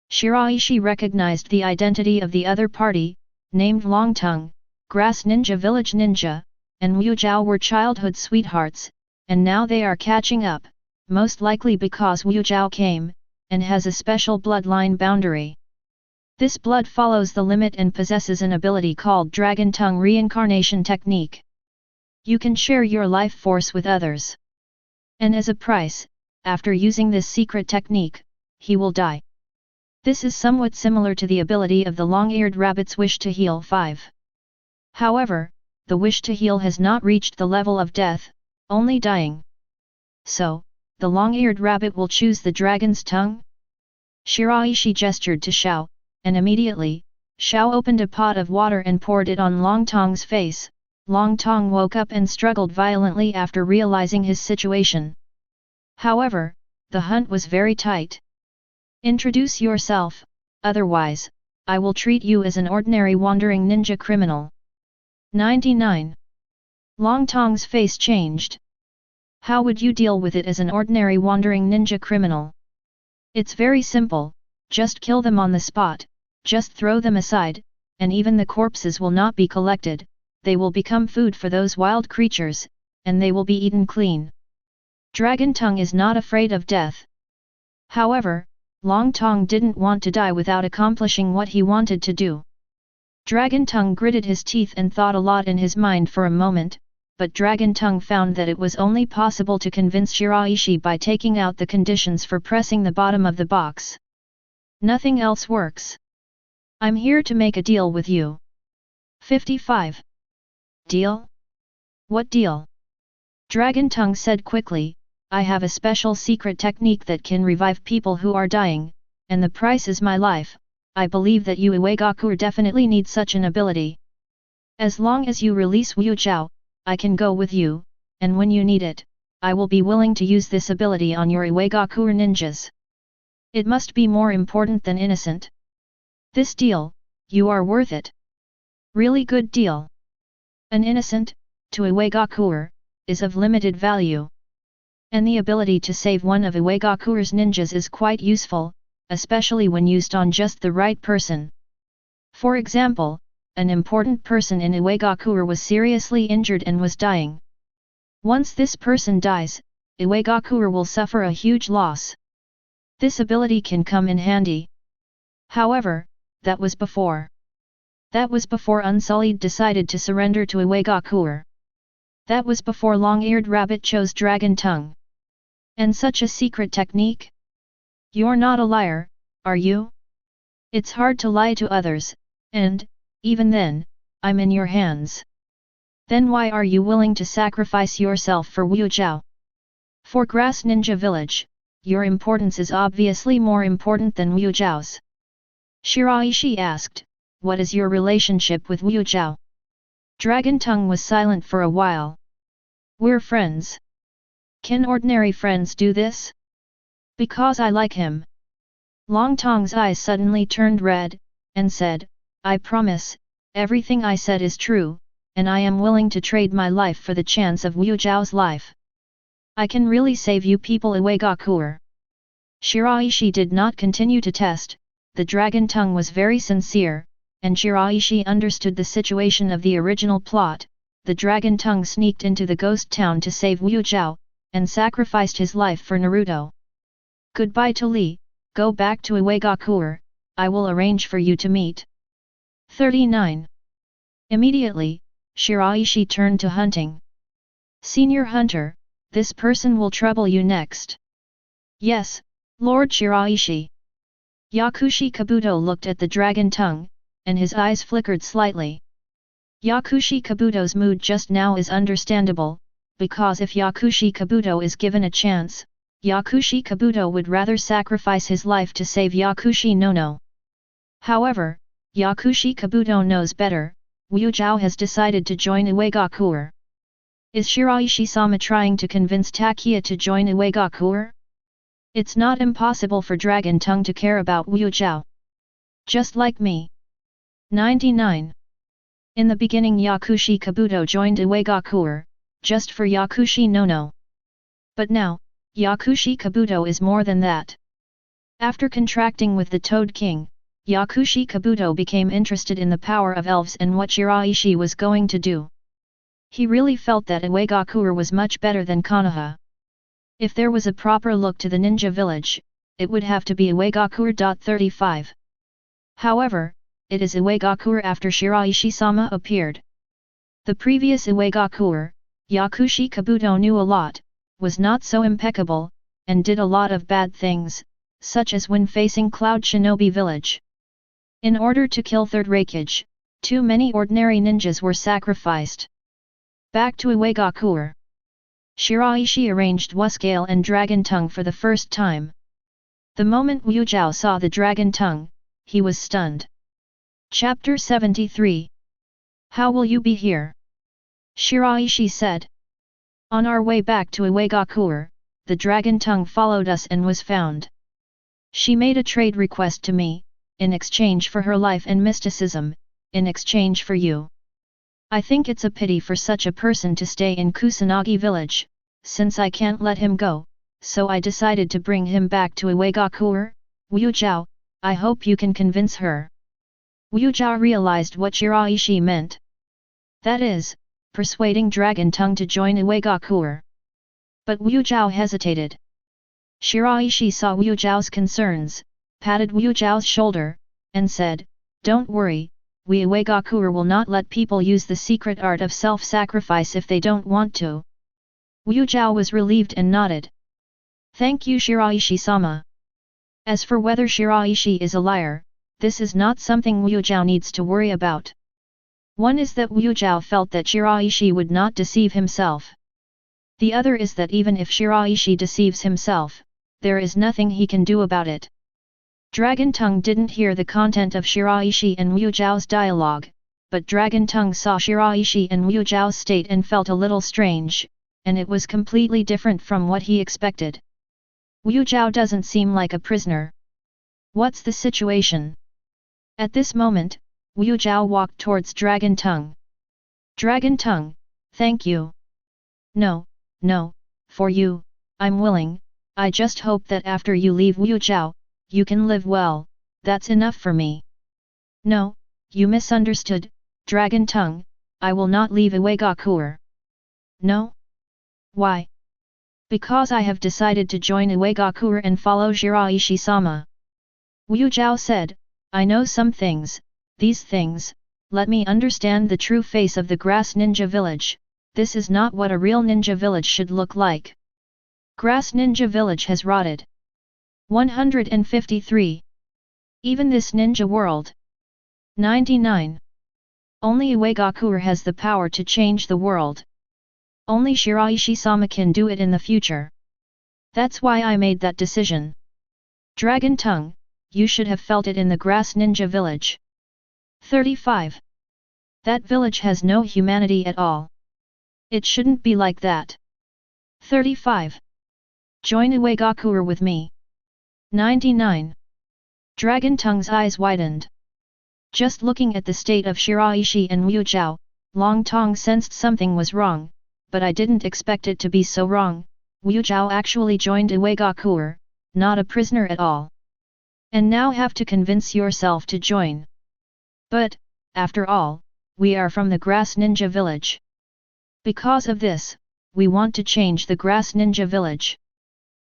Shiraishi recognized the identity of the other party, named Longtongue, Grass Ninja Village Ninja, and Wu Zhao were childhood sweethearts, and now they are catching up, most likely because Wu Zhao came, and has a special bloodline boundary. This blood follows the limit and possesses an ability called Dragon Tongue Reincarnation Technique. You can share your life force with others. And as a price, after using this secret technique, he will die. This is somewhat similar to the ability of the long-eared rabbit's wish to heal 5. However, the wish to heal has not reached the level of death, only dying. So, the long-eared rabbit will choose the dragon's tongue? Shiraishi gestured to Xiao, and immediately, Xiao opened a pot of water and poured it on Longtong's face. Longtong woke up and struggled violently after realizing his situation. However, the hunt was very tight. Introduce yourself, otherwise, I will treat you as an ordinary wandering ninja criminal. 99. Longtong's face changed. How would you deal with it as an ordinary wandering ninja criminal? It's very simple, just kill them on the spot, just throw them aside, and even the corpses will not be collected, they will become food for those wild creatures, and they will be eaten clean. Dragon Tongue is not afraid of death. However, Longtong didn't want to die without accomplishing what he wanted to do. Dragon Tongue gritted his teeth and thought a lot in his mind for a moment, but Dragon Tongue found that it was only possible to convince Shiraishi by taking out the conditions for pressing the bottom of the box. Nothing else works. I'm here to make a deal with you. 55. Deal? What deal? Dragon Tongue said quickly, I have a special secret technique that can revive people who are dying, and the price is my life. I believe that you Iwagakure definitely need such an ability. As long as you release Wu Zhao, I can go with you, and when you need it, I will be willing to use this ability on your Iwagakure ninjas. It must be more important than innocent. This deal, you are worth it. Really good deal. An innocent, to Iwagakure, is of limited value. And the ability to save one of Iwagakure's ninjas is quite useful, especially when used on just the right person. For example, an important person in Iwagakure was seriously injured and was dying. Once this person dies, Iwagakure will suffer a huge loss. This ability can come in handy. However, that was before Unsullied decided to surrender to Iwagakure. That was before Long-Eared Rabbit chose Dragon Tongue. And such a secret technique? You're not a liar, are you? It's hard to lie to others, and, even then, I'm in your hands. Then why are you willing to sacrifice yourself for Wu Zhao? For Grass Ninja Village, your importance is obviously more important than Wu Zhao's. Shiraishi asked, what is your relationship with Wu Zhao? Dragon Tongue was silent for a while. We're friends. Can ordinary friends do this? Because I like him. Long Tong's eyes suddenly turned red, and said, I promise, everything I said is true, and I am willing to trade my life for the chance of Wu Zhao's life. I can really save you people Iwagakure. Shiraishi did not continue to test, the Dragon Tongue was very sincere, and Shiraishi understood the situation of the original plot. The Dragon Tongue sneaked into the ghost town to save Wu Zhao, and sacrificed his life for Naruto. Goodbye to Li, go back to Iwagakure, I will arrange for you to meet. 39. Immediately, Shiraishi turned to hunting. Senior Hunter, this person will trouble you next. Yes, Lord Shiraishi. Yakushi Kabuto looked at the Dragon Tongue, and his eyes flickered slightly. Yakushi Kabuto's mood just now is understandable, because if Yakushi Kabuto is given a chance, Yakushi Kabuto would rather sacrifice his life to save Yakushi Nono. However, Yakushi Kabuto knows better, Wu Zhao has decided to join Iwagakure. Is Shiraishi-sama trying to convince Takia to join Iwagakure? It's not impossible for Dragon Tongue to care about Wu Zhao. Just like me. 99. In the beginning Yakushi Kabuto joined Iwagakure, just for Yakushi Nono. But now, Yakushi Kabuto is more than that. After contracting with the Toad King, Yakushi Kabuto became interested in the power of elves and what Shiraishi was going to do. He really felt that Iwagakure was much better than Konoha. If there was a proper look to the ninja village, it would have to be Iwagakure. 35. However, it is Iwagakure after Shiraishi-sama appeared. The previous Iwagakure, Yakushi Kabuto knew a lot, was not so impeccable, and did a lot of bad things, such as when facing Cloud Shinobi village. In order to kill Third Raikage, too many ordinary ninjas were sacrificed. Back to Iwagakure. Shiraishi arranged Wuskale and Dragon Tongue for the first time. The moment Wu Zhao saw the Dragon Tongue, he was stunned. Chapter 73. How will you be here? Shiraishi said. On our way back to Iwagakure, the Dragon Tongue followed us and was found. She made a trade request to me, in exchange for her life and mysticism, in exchange for you. I think it's a pity for such a person to stay in Kusanagi village, since I can't let him go, so I decided to bring him back to Iwagakure. Wu Zhao, I hope you can convince her. Wu Zhao realized what Shiraishi meant. That is, persuading Dragon Tongue to join Iwagakure. But Wu Zhao hesitated. Shiraishi saw Wu Zhao's concerns, patted Wu Zhao's shoulder, and said, Don't worry, we Iwagakure will not let people use the secret art of self-sacrifice if they don't want to. Wu Zhao was relieved and nodded. Thank you Shiraishi-sama. As for whether Shiraishi is a liar, this is not something Wu Zhao needs to worry about. One is that Wu Zhao felt that Shiraishi would not deceive himself. The other is that even if Shiraishi deceives himself, there is nothing he can do about it. Dragon Tongue didn't hear the content of Shiraishi and Wu Zhao's dialogue, but Dragon Tongue saw Shiraishi and Wu Zhao's state and felt a little strange, and it was completely different from what he expected. Wu Zhao doesn't seem like a prisoner. What's the situation? At this moment, Wu Zhao walked towards Dragon Tongue. Dragon Tongue, thank you. No, for you, I'm willing, I just hope that after you leave Wu Zhao, you can live well, that's enough for me. No, you misunderstood, Dragon Tongue, I will not leave Iwagakure. No? Why? Because I have decided to join Iwagakure and follow Shiraishi-sama. Wu Zhao said, I know some things, these things, let me understand the true face of the Grass Ninja Village, this is not what a real ninja village should look like. Grass Ninja Village has rotted. 153. Even this ninja world. 99. Only Iwagakure has the power to change the world. Only Shiraishi-sama can do it in the future. That's why I made that decision. Dragon Tongue, you should have felt it in the Grass Ninja Village. 35. That village has no humanity at all. It shouldn't be like that. 35. Join Iwagakure with me. 99. Dragon Tongue's eyes widened. Just looking at the state of Shiraishi and Wu Zhao, Long Tong sensed something was wrong, but I didn't expect it to be so wrong. Wu Zhao actually joined Iwagakure, not a prisoner at all. And now have to convince yourself to join. But, after all, we are from the Grass Ninja Village. Because of this, we want to change the Grass Ninja Village.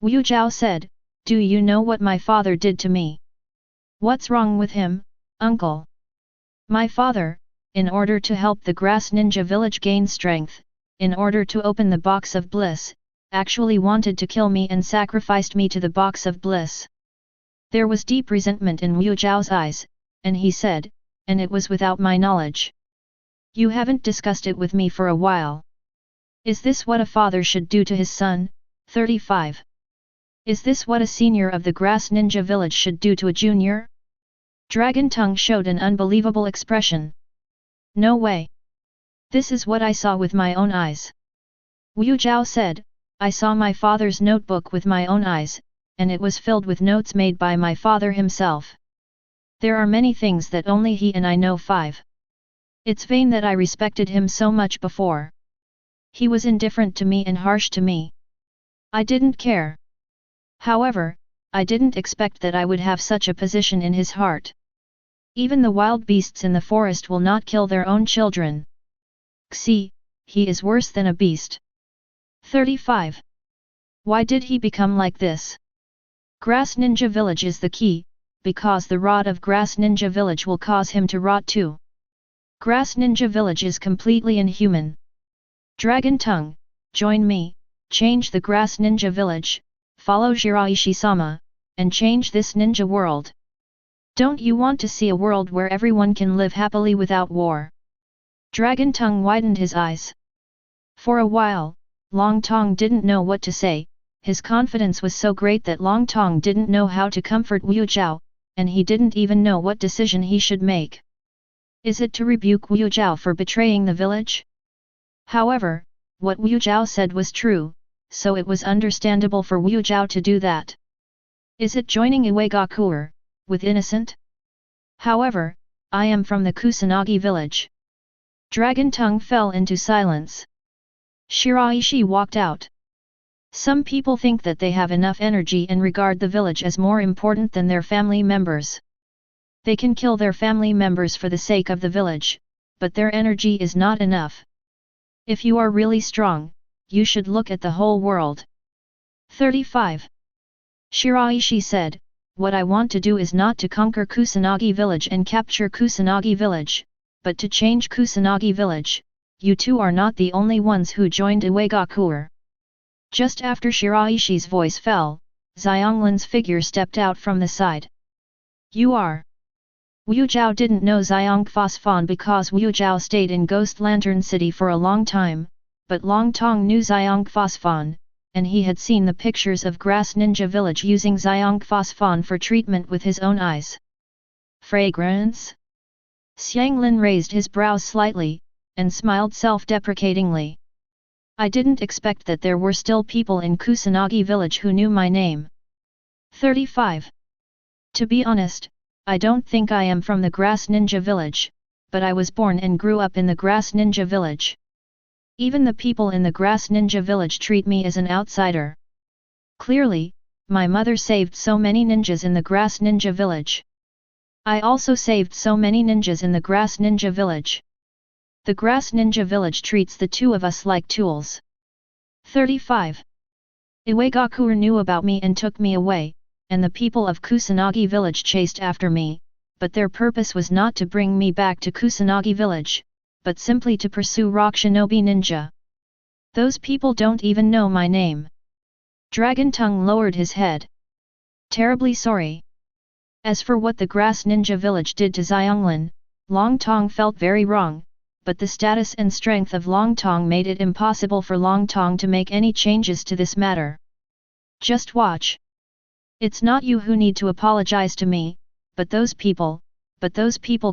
Wu Zhao said, do you know what my father did to me? What's wrong with him, uncle? My father, in order to help the Grass Ninja Village gain strength, in order to open the box of bliss, actually wanted to kill me and sacrificed me to the box of bliss. There was deep resentment in Wu Zhao's eyes, and he said, and it was without my knowledge. You haven't discussed it with me for a while. Is this what a father should do to his son? 35. Is this what a senior of the Grass Ninja Village should do to a junior? Dragon Tongue showed an unbelievable expression. No way. This is what I saw with my own eyes. Wu Zhao said, I saw my father's notebook with my own eyes, and it was filled with notes made by my father himself. There are many things that only he and I know. 5. It's vain that I respected him so much before. He was indifferent to me and harsh to me. I didn't care. However, I didn't expect that I would have such a position in his heart. Even the wild beasts in the forest will not kill their own children. Xi, he is worse than a beast. 35. Why did he become like this? Grass Ninja Village is the key, because the rot of Grass Ninja Village will cause him to rot too. Grass Ninja Village is completely inhuman. Dragon Tongue, join me, change the Grass Ninja Village, follow Shiraishi-sama, and change this ninja world. Don't you want to see a world where everyone can live happily without war? Dragon Tongue widened his eyes. For a while, Long Tong didn't know what to say, his confidence was so great that Long Tong didn't know how to comfort Wu Zhao, and he didn't even know what decision he should make. Is it to rebuke Wu Zhao for betraying the village? However, what Wu Zhao said was true, so it was understandable for Wu Zhao to do that. Is it joining Iwagakure, with innocent? However, I am from the Kusanagi village. Dragon Tongue fell into silence. Shiraishi walked out. Some people think that they have enough energy and regard the village as more important than their family members. They can kill their family members for the sake of the village, but their energy is not enough. If you are really strong, you should look at the whole world. 35. Shiraishi said, what I want to do is not to conquer Kusanagi village and capture Kusanagi village, but to change Kusanagi village. You two are not the only ones who joined Iwagakure. Just after Shiraishi's voice fell, Xiang Lin's figure stepped out from the side. You are. Wu Zhao didn't know Xiang Phosphon because Wu Zhao stayed in Ghost Lantern City for a long time, but Long Tong knew Xiang Phosphon, and he had seen the pictures of Grass Ninja Village using Xiang Phosphon for treatment with his own eyes. Fragrance? Xiang Lin raised his brows slightly, and smiled self-deprecatingly. I didn't expect that there were still people in Kusanagi village who knew my name. 35. To be honest, I don't think I am from the Grass Ninja village, but I was born and grew up in the Grass Ninja village. Even the people in the Grass Ninja village treat me as an outsider. Clearly, my mother saved so many ninjas in the Grass Ninja village. I also saved so many ninjas in the Grass Ninja village. The Grass Ninja village treats the two of us like tools. 35. Iwagakure knew about me and took me away, and the people of Kusanagi village chased after me, but their purpose was not to bring me back to Kusanagi village, but simply to pursue Rock Shinobi Ninja. Those people don't even know my name. Dragon Tongue lowered his head. Terribly sorry. As for what the Grass Ninja village did to Xianglin, Long Tong felt very wrong, but the status and strength of Long Tong made it impossible for Long Tong to make any changes to this matter. Just watch. It's not you who need to apologize to me, but those people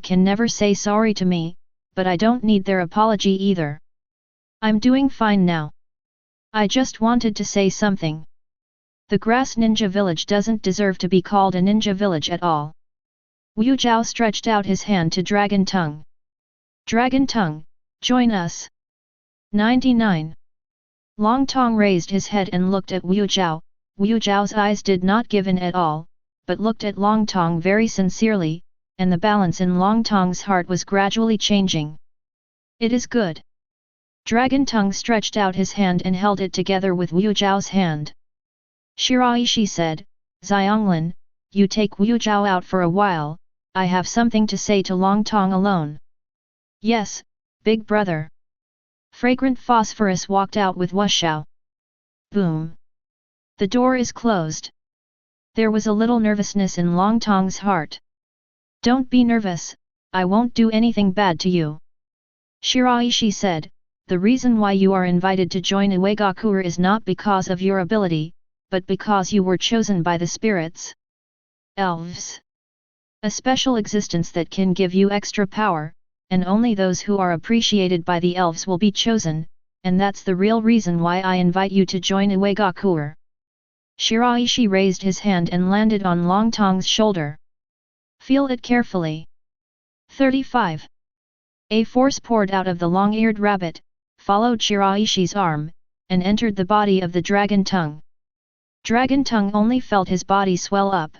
can never say sorry to me, but I don't need their apology either. I'm doing fine now. I just wanted to say something. The Grass Ninja village doesn't deserve to be called a ninja village at all. Wu Zhao stretched out his hand to Dragon Tongue. Dragon Tongue, join us. 99. Long Tong raised his head and looked at Wu Zhao. Wu Zhao's eyes did not give in at all, but looked at Long Tong very sincerely, and the balance in Long Tong's heart was gradually changing. It is good. Dragon Tongue stretched out his hand and held it together with Wu Zhao's hand. Shiraishi said, Xianglin, you take Wu Zhao out for a while, I have something to say to Long Tong alone. Yes, big brother. Fragrant Phosphorus walked out with Wu Xiao. Boom. The door is closed. There was a little nervousness in Long Tong's heart. Don't be nervous, I won't do anything bad to you. Shiraishi said, the reason why you are invited to join Iwagakure is not because of your ability, but because you were chosen by the spirits. Elves. A special existence that can give you extra power, and only those who are appreciated by the elves will be chosen, and that's the real reason why I invite you to join Iwagakure. Shiraishi raised his hand and landed on Long Tong's shoulder. Feel it carefully. 35. A force poured out of the long-eared rabbit, followed Shiraishi's arm, and entered the body of the Dragon Tongue. Dragon Tongue only felt his body swell up.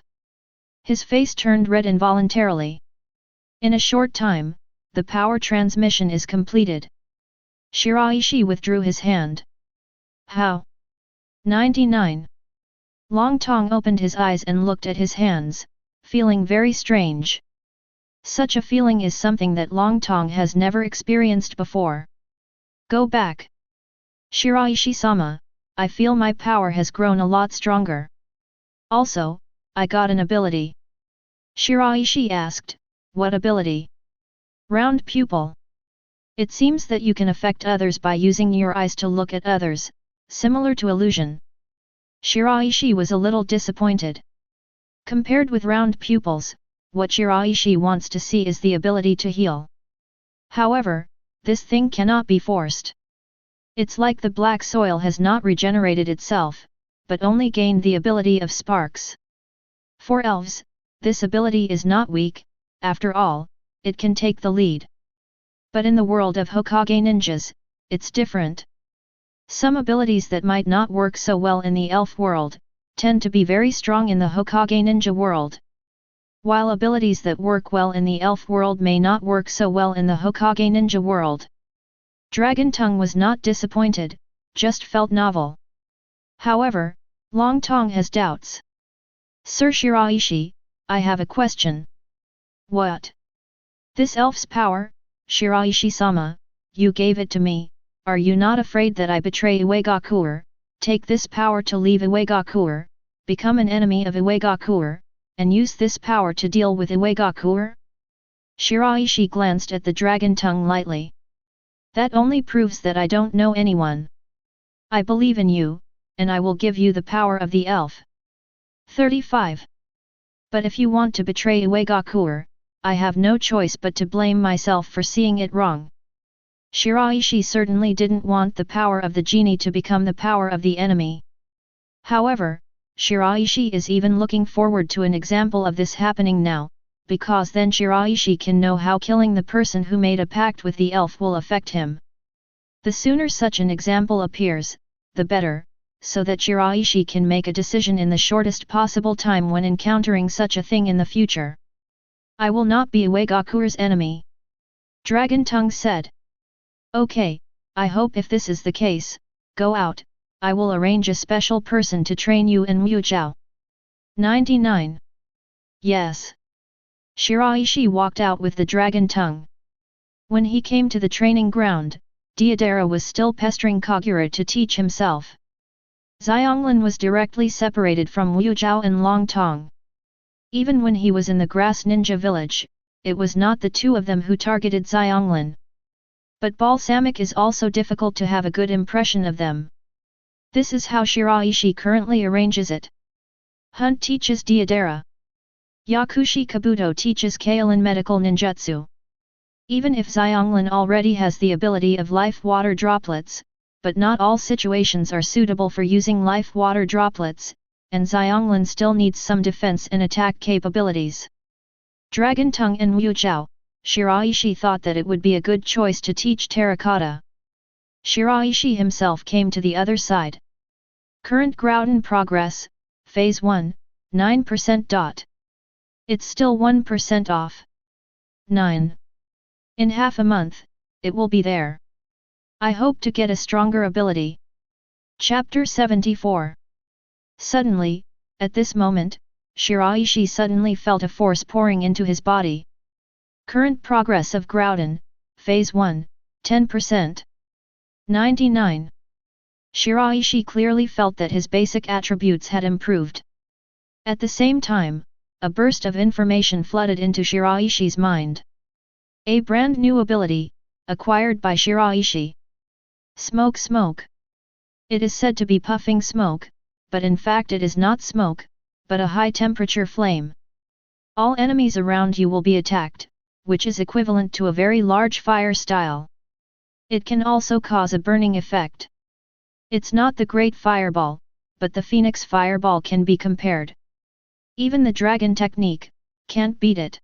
His face turned red involuntarily. In a short time, the power transmission is completed. Shiraishi withdrew his hand. How? 99. Long Tong opened his eyes and looked at his hands, feeling very strange. Such a feeling is something that Long Tong has never experienced before. Go back. Shiraishi-sama, I feel my power has grown a lot stronger. Also, I got an ability. Shiraishi asked, what ability? Round pupil. It seems that you can affect others by using your eyes to look at others, similar to illusion. Shiraishi was a little disappointed. Compared with round pupils, what Shiraishi wants to see is the ability to heal. However, this thing cannot be forced. It's like the black soil has not regenerated itself, but only gained the ability of sparks. For elves, this ability is not weak, after all, it can take the lead. But in the world of Hokage ninjas, it's different. Some abilities that might not work so well in the elf world, tend to be very strong in the Hokage ninja world. While abilities that work well in the elf world may not work so well in the Hokage ninja world. Dragon Tongue was not disappointed, just felt novel. However, Long Tong has doubts. Sir Shiraishi, I have a question. What? This elf's power, Shiraishi-sama, you gave it to me, are you not afraid that I betray Iwagakure, take this power to leave Iwagakure, become an enemy of Iwagakure, and use this power to deal with Iwagakure? Shiraishi glanced at the dragon tongue lightly. That only proves that I don't know anyone. I believe in you, and I will give you the power of the elf. 35. But if you want to betray Iwagakure, I have no choice but to blame myself for seeing it wrong. Shiraishi certainly didn't want the power of the genie to become the power of the enemy. However, Shiraishi is even looking forward to an example of this happening now, because then Shiraishi can know how killing the person who made a pact with the elf will affect him. The sooner such an example appears, the better, so that Shiraishi can make a decision in the shortest possible time when encountering such a thing in the future. I will not be Iwagakure's enemy. Dragon Tongue said. Okay, I hope if this is the case, go out, I will arrange a special person to train you in Mujiao. 99. Yes. Shiraishi walked out with the dragon tongue. When he came to the training ground, Deidara was still pestering Kagura to teach himself. Xiang Lin was directly separated from Wu Zhao and Long Tong. Even when he was in the grass ninja village, it was not the two of them who targeted Xiang Lin. But balsamic is also difficult to have a good impression of them. This is how Shiraishi currently arranges it. Hunt teaches Deidara. Yakushi Kabuto teaches Kaolin medical ninjutsu. Even if Xiang Lin already has the ability of life water droplets, but not all situations are suitable for using life water droplets, and Xiang Lin still needs some defense and attack capabilities. Dragon Tongue and Wu Zhao, Shiraishi thought that it would be a good choice to teach Terracotta. Shiraishi himself came to the other side. Current Groudon progress, Phase 1, 9%. It's still 1% off. 9. In half a month, it will be there. I hope to get a stronger ability. Chapter 74. Suddenly, at this moment, Shiraishi suddenly felt a force pouring into his body. Current progress of Groudon, Phase 1, 10%. 99. Shiraishi clearly felt that his basic attributes had improved. At the same time, a burst of information flooded into Shiraishi's mind. A brand new ability, acquired by Shiraishi. Smoke smoke. It is said to be puffing smoke, but in fact it is not smoke, but a high-temperature flame. All enemies around you will be attacked, which is equivalent to a very large fire style. It can also cause a burning effect. It's not the Great Fireball, but the Phoenix Fireball can be compared. Even the Dragon Technique can't beat it.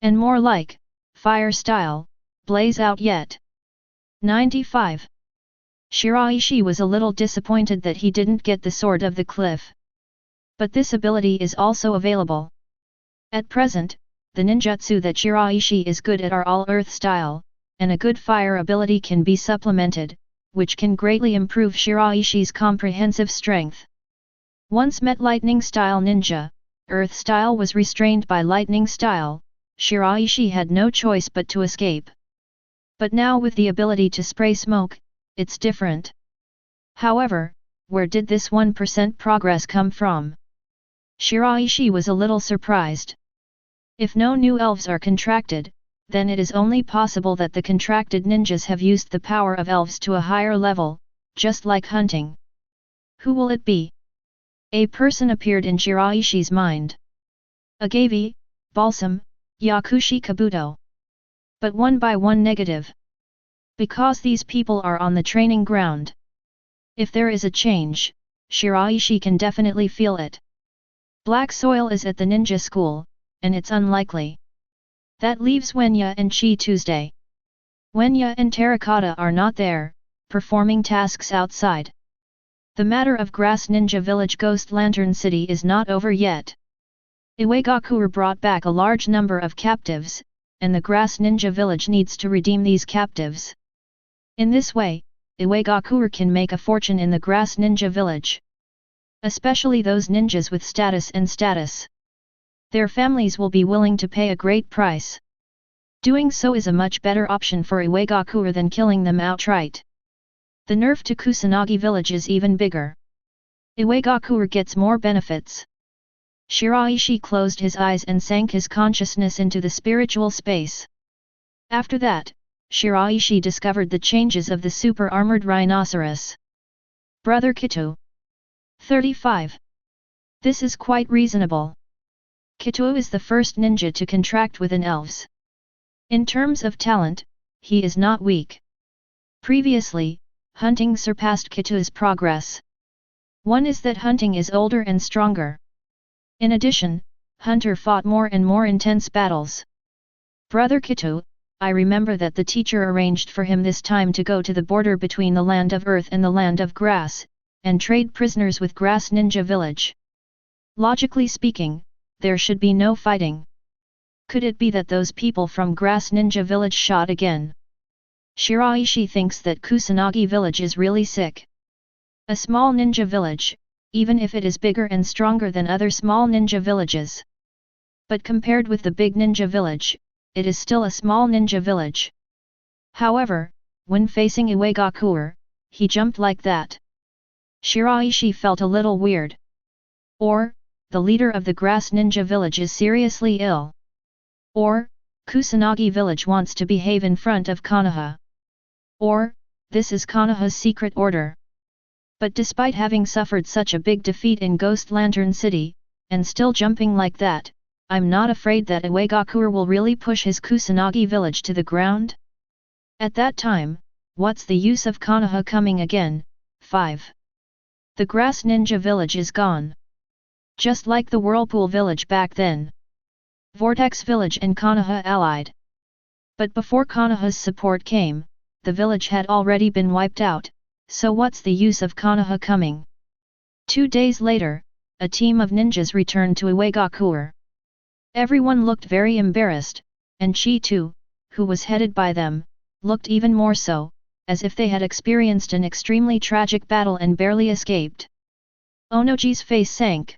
And more like fire style, blaze out yet. 95. Shiraishi was a little disappointed that he didn't get the Sword of the Cliff. But this ability is also available. At present, the ninjutsu that Shiraishi is good at are all earth style, and a good fire ability can be supplemented, which can greatly improve Shiraishi's comprehensive strength. Once met lightning style ninja, earth style was restrained by lightning style, Shiraishi had no choice but to escape. But now with the ability to spray smoke, it's different. However, where did this 1% progress come from? Shiraishi was a little surprised. If no new elves are contracted, then it is only possible that the contracted ninjas have used the power of elves to a higher level, just like hunting. Who will it be? A person appeared in Shiraishi's mind. Agave, Balsam, Yakushi Kabuto. But one by one negative. Because these people are on the training ground. If there is a change, Shiraishi can definitely feel it. Black soil is at the ninja school, and it's unlikely. That leaves Wenya and Chi Tuesday. Wenya and Terracotta are not there, performing tasks outside. The matter of Grass Ninja Village Ghost Lantern City is not over yet. Iwagakure brought back a large number of captives, and the Grass Ninja Village needs to redeem these captives. In this way, Iwagakure can make a fortune in the Grass Ninja Village. Especially those ninjas with status and status. Their families will be willing to pay a great price. Doing so is a much better option for Iwagakure than killing them outright. The nerf to Kusanagi village is even bigger. Iwagakure gets more benefits. Shiraishi closed his eyes and sank his consciousness into the spiritual space. After that, Shiraishi discovered the changes of the super-armored rhinoceros. Brother Kito. 35. This is quite reasonable. Kito is the first ninja to contract with an elves. In terms of talent, he is not weak. Previously, hunting surpassed Kito's progress. One is that hunting is older and stronger. In addition, Hunter fought more and more intense battles. Brother Kito, I remember that the teacher arranged for him this time to go to the border between the land of earth and the land of grass, and trade prisoners with Grass Ninja Village. Logically speaking, there should be no fighting. Could it be that those people from Grass Ninja Village shot again? Shiraishi thinks that Kusanagi Village is really sick. A small ninja village, even if it is bigger and stronger than other small ninja villages. But compared with the big ninja village, it is still a small ninja village. However, when facing Iwagakure, he jumped like that. Shiraishi felt a little weird. Or, the leader of the Grass Ninja Village is seriously ill. Or, Kusanagi Village wants to behave in front of Konoha. Or, this is Konoha's secret order. But despite having suffered such a big defeat in Ghost Lantern City, and still jumping like that, I'm not afraid that Iwagakure will really push his Kusanagi village to the ground? At that time, what's the use of Konoha coming again? 5. The Grass Ninja Village is gone. Just like the Whirlpool Village back then. Vortex Village and Konoha allied. But before Konoha's support came, the village had already been wiped out, so what's the use of Konoha coming? 2 days later, a team of ninjas returned to Iwagakure. Everyone looked very embarrassed, and Chi too, who was headed by them, looked even more so, as if they had experienced an extremely tragic battle and barely escaped. Onoji's face sank.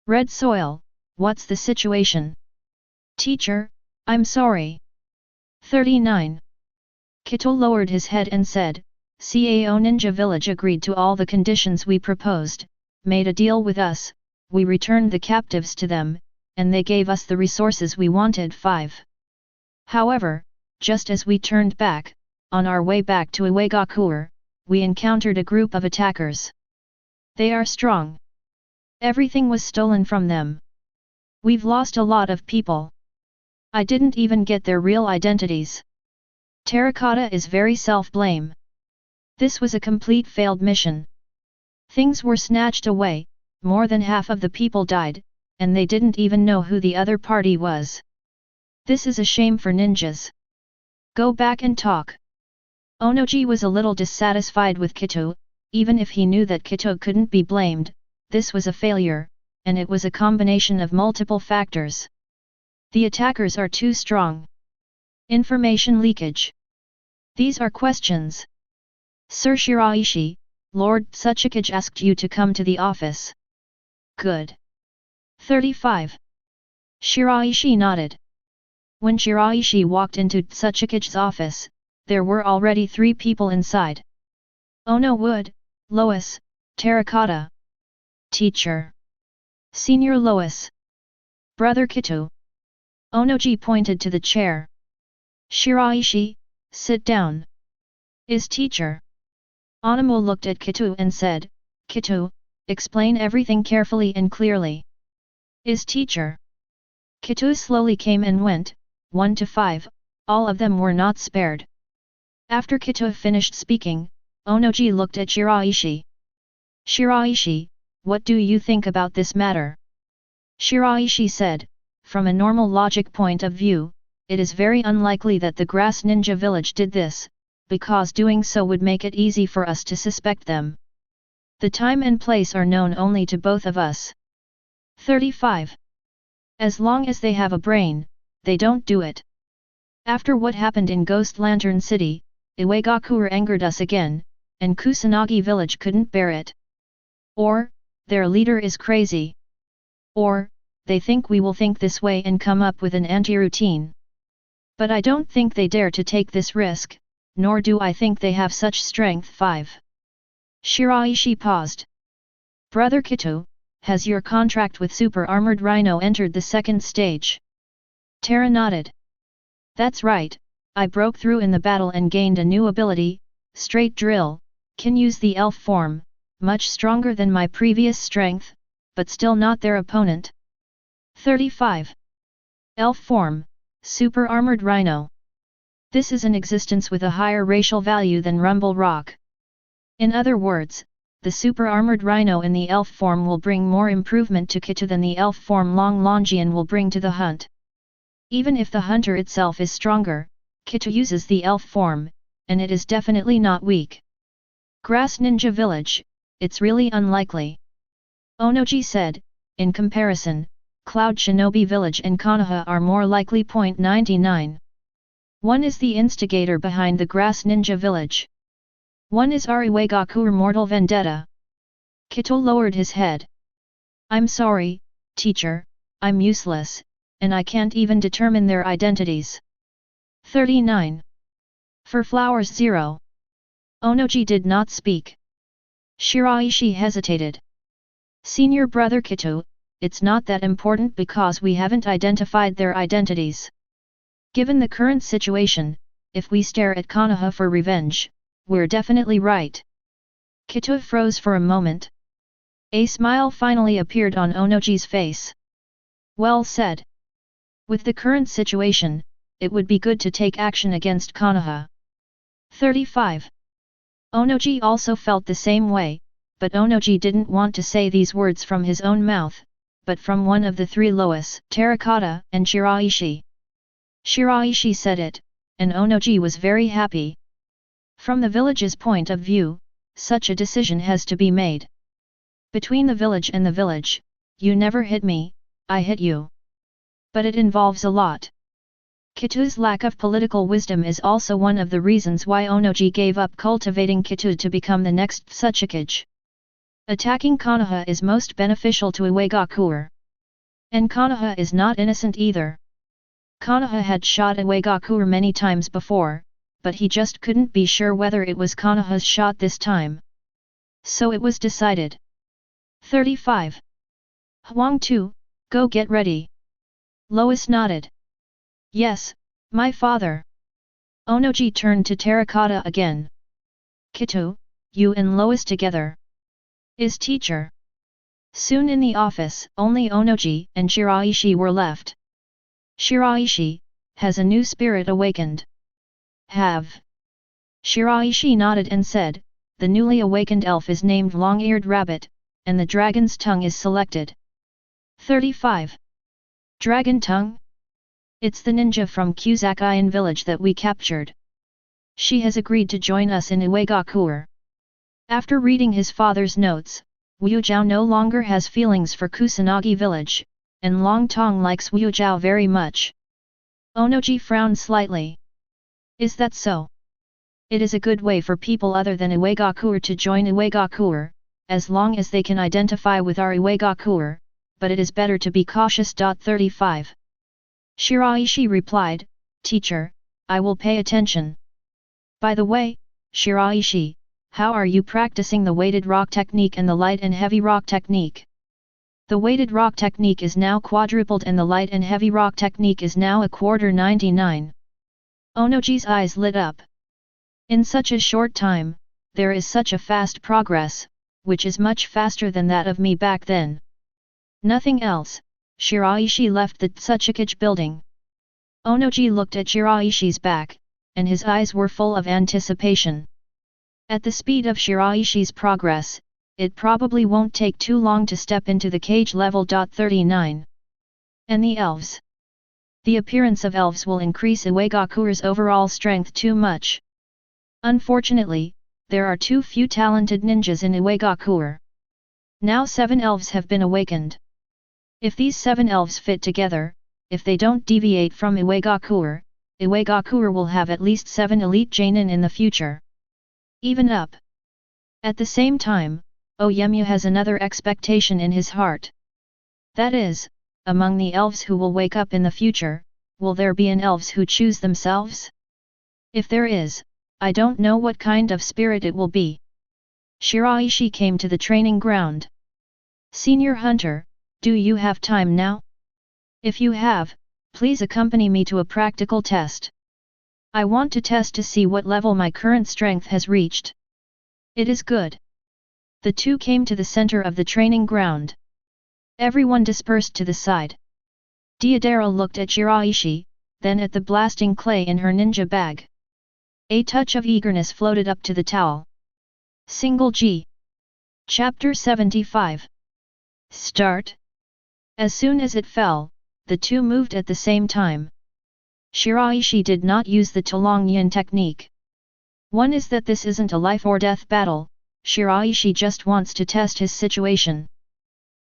Red soil, what's the situation? Teacher, I'm sorry. 39. Kito lowered his head and said, Cao Ninja Village agreed to all the conditions we proposed, made a deal with us, we returned the captives to them, and they gave us the resources we wanted. 5. However, just as we turned back, on our way back to Iwagakure, we encountered a group of attackers. They are strong. Everything was stolen from them. We've lost a lot of people. I didn't even get their real identities. Terracotta is very self-blame. This was a complete failed mission. Things were snatched away, more than half of the people died, and they didn't even know who the other party was. This is a shame for ninjas. Go back and talk. Onoji was a little dissatisfied with Kito, even if he knew that Kito couldn't be blamed, this was a failure, and it was a combination of multiple factors. The attackers are too strong. Information leakage. These are questions. Sir Shiraishi, Lord Suchage asked you to come to the office. Good. 35. Shiraishi nodded. When Shiraishi walked into Suchage's office, there were already 3 people inside. Ono Wood, Lois, Terracotta. Teacher. Senior Lois. Brother Kito. Onoji pointed to the chair. Shiraishi, sit down. Is teacher. Onamo looked at Kito and said, Kito, explain everything carefully and clearly. Is teacher. Kito slowly came and went, 1 to 5, all of them were not spared. After Kito finished speaking, Onoji looked at Shiraishi. Shiraishi, what do you think about this matter? Shiraishi said, from a normal logic point of view, it is very unlikely that the Grass Ninja Village did this, because doing so would make it easy for us to suspect them. The time and place are known only to both of us. 35. As long as they have a brain, they don't do it. After what happened in Ghost Lantern City, Iwagakure angered us again, and Kusanagi Village couldn't bear it. Or, their leader is crazy. Or, they think we will think this way and come up with an anti-routine. But I don't think they dare to take this risk, nor do I think they have such strength. 5. Shiraishi paused. Brother Kito, has your contract with Super Armored Rhino entered the second stage? Terra nodded. That's right, I broke through in the battle and gained a new ability, Straight Drill, can use the elf form, much stronger than my previous strength, but still not their opponent. 35. Elf form, Super Armored Rhino. This is an existence with a higher racial value than Rumble Rock. In other words, the Super Armored Rhino in the elf form will bring more improvement to Kito than the elf form Long Longian will bring to the hunt. Even if the hunter itself is stronger, Kito uses the elf form, and it is definitely not weak. Grass Ninja Village, it's really unlikely. Onoji said, in comparison, Cloud Shinobi Village and Konoha are more likely. 99. One is the instigator behind the Grass Ninja Village. One is our Iwagakure Mortal Vendetta. Kito lowered his head. I'm sorry, teacher, I'm useless, and I can't even determine their identities. 39. For Flowers 0. Onoji did not speak. Shiraishi hesitated. Senior brother Kito, it's not that important because we haven't identified their identities. Given the current situation, if we stare at Konoha for revenge, we're definitely right. Kito froze for a moment. A smile finally appeared on Onoji's face. Well said. With the current situation, it would be good to take action against Konoha. 35. Onoji also felt the same way, but Onoji didn't want to say these words from his own mouth, but from one of the three Lois, Terracotta, and Shiraishi. Shiraishi said it, and Onoji was very happy. From the village's point of view, such a decision has to be made. Between the village and the village, you never hit me, I hit you. But it involves a lot. Kito's lack of political wisdom is also one of the reasons why Onoji gave up cultivating Kito to become the next Suchage. Attacking Konoha is most beneficial to Iwagakure. And Konoha is not innocent either. Konoha had shot Iwagakure many times before, but he just couldn't be sure whether it was Konoha's shot this time. So it was decided. 35. Huang Tu, go get ready. Lois nodded. Yes, my father. Onoji turned to Terracotta again. Kito, you and Lois together. Is teacher. Soon in the office, only Onoji and Shiraishi were left. Shiraishi, has a new spirit awakened? Have. Shiraishi nodded and said, the newly awakened elf is named Long-Eared Rabbit, and the dragon's tongue is selected. 35. Dragon tongue? It's the ninja from Kusakayan village that we captured. She has agreed to join us in Iwagakure. After reading his father's notes, Wu Zhao no longer has feelings for Kusanagi village, and Long Tong likes Wu Zhao very much. Onoji frowned slightly. Is that so? It is a good way for people other than Iwagakure to join Iwagakure, as long as they can identify with our Iwagakure, but it is better to be cautious. 35. Shiraishi replied, Teacher, I will pay attention. By the way, Shiraishi, how are you practicing the weighted rock technique and the light and heavy rock technique? The weighted rock technique is now quadrupled and the light and heavy rock technique is now a quarter. 99. Onoji's eyes lit up. In such a short time, there is such a fast progress, which is much faster than that of me back then. Nothing else. Shiraishi left the Suchage building. Onoji looked at Shiraishi's back, and his eyes were full of anticipation. At the speed of Shiraishi's progress, it probably won't take too long to step into the cage level. 39. And the elves. The appearance of elves will increase Iwagakure's overall strength too much. Unfortunately, there are too few talented ninjas in Iwagakure. Now 7 elves have been awakened. If these 7 elves fit together, if they don't deviate from Iwagakure, Iwagakure will have at least 7 elite genin in the future. Even up. At the same time, Oyemu has another expectation in his heart. That is, among the elves who will wake up in the future, will there be an elves who choose themselves? If there is, I don't know what kind of spirit it will be. Shiraishi came to the training ground. Senior Hunter, do you have time now? If you have, please accompany me to a practical test. I want to test to see what level my current strength has reached. It is good. The two came to the center of the training ground. Everyone dispersed to the side. Deidara looked at Shiraishi, then at the blasting clay in her ninja bag. A touch of eagerness floated up to the towel. Single G. Chapter 75. Start. As soon as it fell, the two moved at the same time. Shiraishi did not use the Tulong Yin technique. One is that this isn't a life or death battle, Shiraishi just wants to test his situation.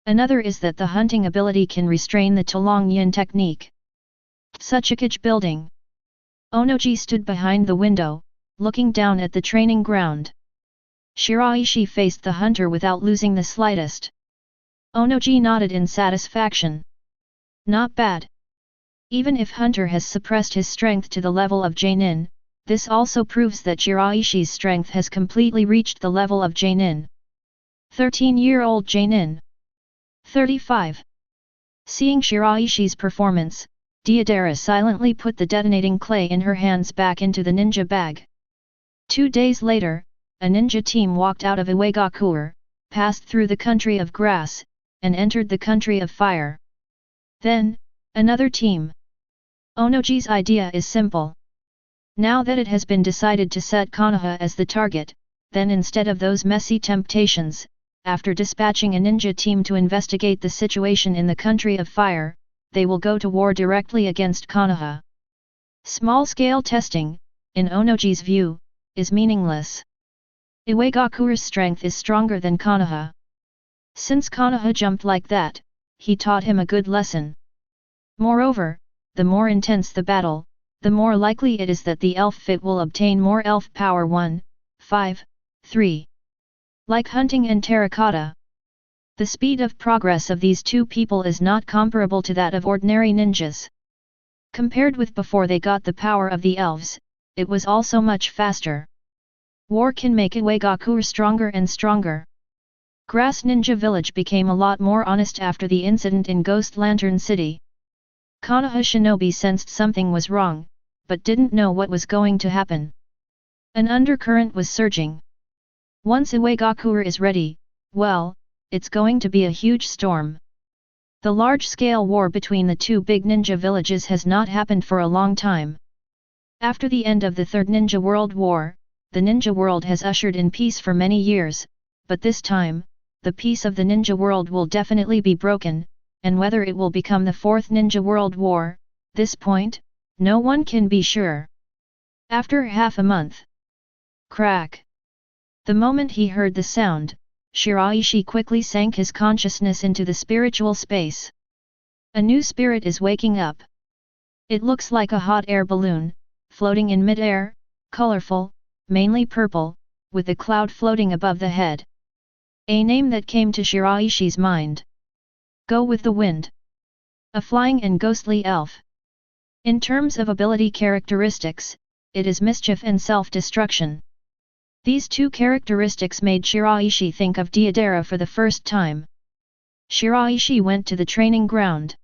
Another is that the hunting ability can restrain the Tulong Yin technique. Suchage building. Onoji stood behind the window, looking down at the training ground. Shiraishi faced the hunter without losing the slightest. Onoji nodded in satisfaction. Not bad. Even if Hunter has suppressed his strength to the level of Jainin, this also proves that Shiraishi's strength has completely reached the level of Jainin. 13-year-old Jainin. 35. Seeing Shiraishi's performance, Deidara silently put the detonating clay in her hands back into the ninja bag. 2 days later, a ninja team walked out of Iwagakure, passed through the country of grass, and entered the country of fire. Then, another team. Onoji's idea is simple. Now that it has been decided to set Konoha as the target, then instead of those messy temptations, after dispatching a ninja team to investigate the situation in the country of fire, they will go to war directly against Konoha. Small-scale testing, in Onoji's view, is meaningless. Iwagakure's strength is stronger than Konoha. Since Konoha jumped like that, he taught him a good lesson. Moreover, the more intense the battle, the more likely it is that the elf fit will obtain more elf power 1, 5, 3. Like hunting and terracotta. The speed of progress of these two people is not comparable to that of ordinary ninjas. Compared with before they got the power of the elves, it was also much faster. War can make Iwagakure stronger and stronger. Grass Ninja Village became a lot more honest after the incident in Ghost Lantern City. Konoha Shinobi sensed something was wrong, but didn't know what was going to happen. An undercurrent was surging. Once Iwagakure is ready, well, it's going to be a huge storm. The large-scale war between the two big ninja villages has not happened for a long time. After the end of the Third Ninja World War, the ninja world has ushered in peace for many years, but this time, the peace of the ninja world will definitely be broken, and whether it will become the Fourth Ninja World War, this point, no one can be sure. After half a month. Crack. The moment he heard the sound, Shiraishi quickly sank his consciousness into the spiritual space. A new spirit is waking up. It looks like a hot air balloon, floating in mid-air, colorful, mainly purple, with a cloud floating above the head. A name that came to Shiraishi's mind. Go with the wind. A flying and ghostly elf. In terms of ability characteristics, it is mischief and self-destruction. These two characteristics made Shiraishi think of Deidara for the first time. Shiraishi went to the training ground.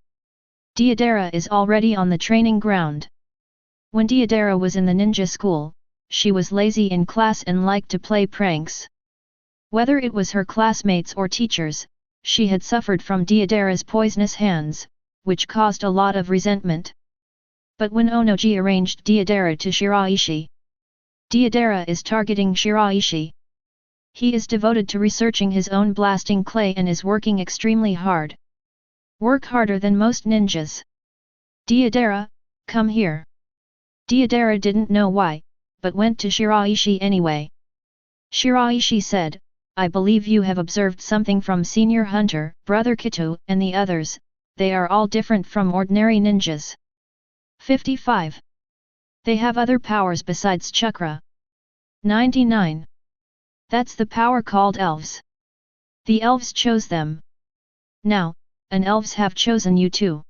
Deidara is already on the training ground. When Deidara was in the ninja school, she was lazy in class and liked to play pranks. Whether it was her classmates or teachers, she had suffered from Deidara's poisonous hands, which caused a lot of resentment. But when Onoji arranged Deidara to Shiraishi, Deidara is targeting Shiraishi. He is devoted to researching his own blasting clay and is working extremely hard. Work harder than most ninjas. Deidara, come here. Deidara didn't know why, but went to Shiraishi anyway. Shiraishi said, I believe you have observed something from Senior Hunter, Brother Kito, and the others, they are all different from ordinary ninjas. 55. They have other powers besides chakra. 99. That's the power called elves. The elves chose them. Now, and elves have chosen you too.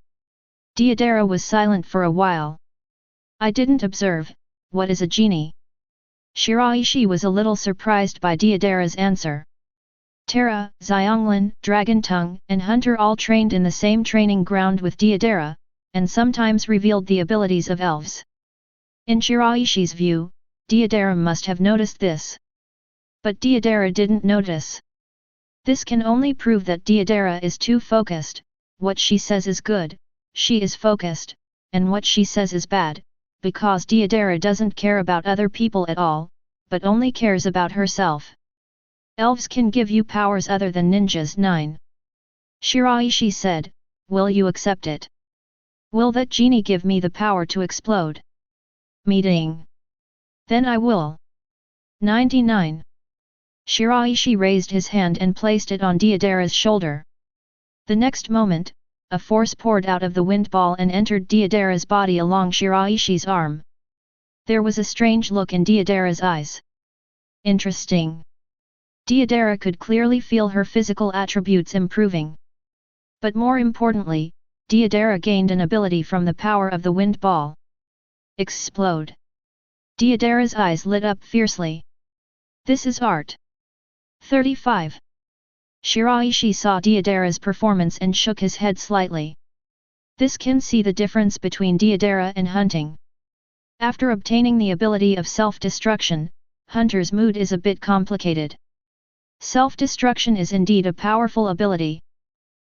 Deidara was silent for a while. I didn't observe, what is a genie? Shiraishi was a little surprised by Deidara's answer. Terra, Xiang Lin, Dragon Tongue, and Hunter all trained in the same training ground with Deidara, and sometimes revealed the abilities of elves. In Shiraishi's view, Deidara must have noticed this. But Deidara didn't notice. This can only prove that Deidara is too focused. What she says is good, she is focused, and what she says is bad, because Deidara doesn't care about other people at all, but only cares about herself. Elves can give you powers other than ninjas. 9. Shiraishi said, will you accept it? Will that genie give me the power to explode? Meeting. Then I will. 99. Shiraishi raised his hand and placed it on Deidara's shoulder. The next moment, a force poured out of the wind ball and entered Deidara's body along Shiraishi's arm. There was a strange look in Deidara's eyes. Interesting. Deidara could clearly feel her physical attributes improving. But more importantly, Deidara gained an ability from the power of the wind ball. Explode. Deidara's eyes lit up fiercely. This is art. 35. Shiraishi saw Deidara's performance and shook his head slightly. This can see the difference between Deidara and hunting. After obtaining the ability of self-destruction, Hunter's mood is a bit complicated. Self-destruction is indeed a powerful ability.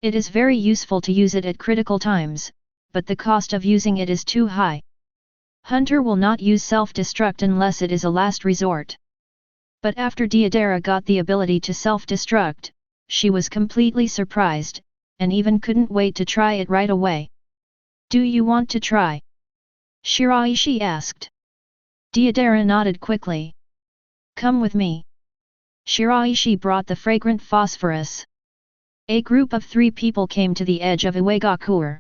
It is very useful to use it at critical times, but the cost of using it is too high. Hunter will not use self-destruct unless it is a last resort. But after Deidara got the ability to self-destruct, she was completely surprised, and even couldn't wait to try it right away. Do you want to try? Shiraishi asked. Deidara nodded quickly. Come with me. Shiraishi brought the fragrant phosphorus. A group of 3 people came to the edge of Iwagakure.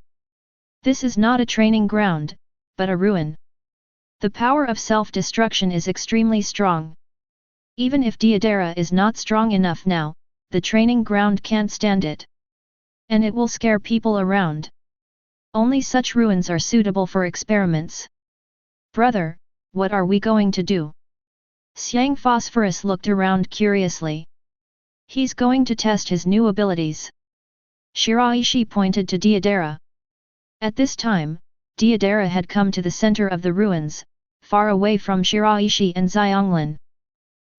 This is not a training ground, but a ruin. The power of self-destruction is extremely strong. Even if Deidara is not strong enough now, the training ground can't stand it. And it will scare people around. Only such ruins are suitable for experiments. Brother, what are we going to do? Xiang Phosphorus looked around curiously. He's going to test his new abilities. Shiraishi pointed to Deidara. At this time, Deidara had come to the center of the ruins, far away from Shiraishi and Xiang Lin.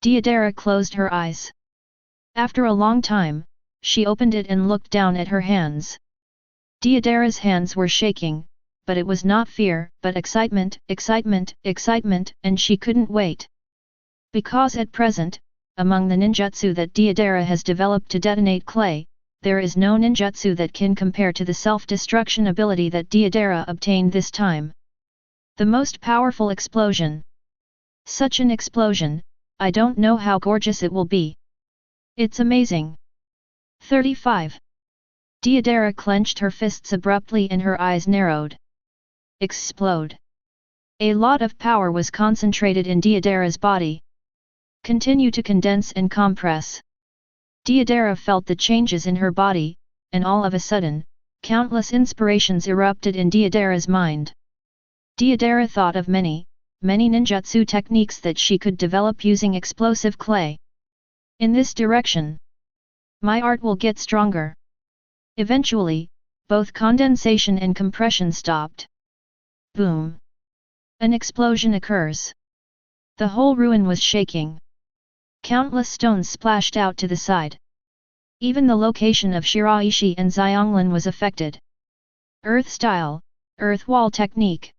Deidara closed her eyes. After a long time, she opened it and looked down at her hands. Deidara's hands were shaking, but it was not fear, but excitement, and she couldn't wait. Because at present, among the ninjutsu that Deidara has developed to detonate clay, there is no ninjutsu that can compare to the self-destruction ability that Deidara obtained this time. The most powerful explosion. Such an explosion, I don't know how gorgeous it will be. It's amazing. 35. Deidara clenched her fists abruptly and her eyes narrowed. Explode. A lot of power was concentrated in Deidara's body. Continue to condense and compress. Deidara felt the changes in her body, and all of a sudden, countless inspirations erupted in Deidara's mind. Deidara thought of many ninjutsu techniques that she could develop using explosive clay. In this direction, my art will get stronger. Eventually, both condensation and compression stopped. Boom! An explosion occurs. The whole ruin was shaking. Countless stones splashed out to the side. Even the location of Shiraishi and Xiang Lin was affected. Earth style, earth wall technique.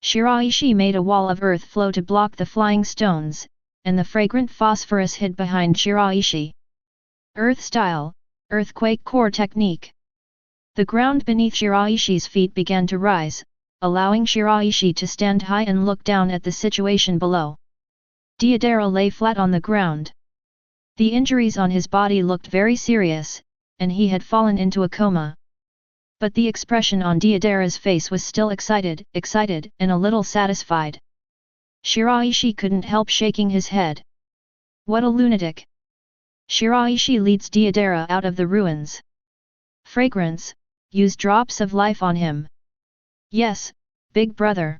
Shiraishi made a wall of earth flow to block the flying stones, and the fragrant phosphorus hid behind Shiraishi. Earth style, earthquake core technique. The ground beneath Shiraishi's feet began to rise, allowing Shiraishi to stand high and look down at the situation below. Deidara lay flat on the ground. The injuries on his body looked very serious, and he had fallen into a coma. But the expression on Deidara's face was still excited, and a little satisfied. Shiraishi couldn't help shaking his head. What a lunatic! Shiraishi leads Deidara out of the ruins. Fragrance, use drops of life on him. Yes, big brother.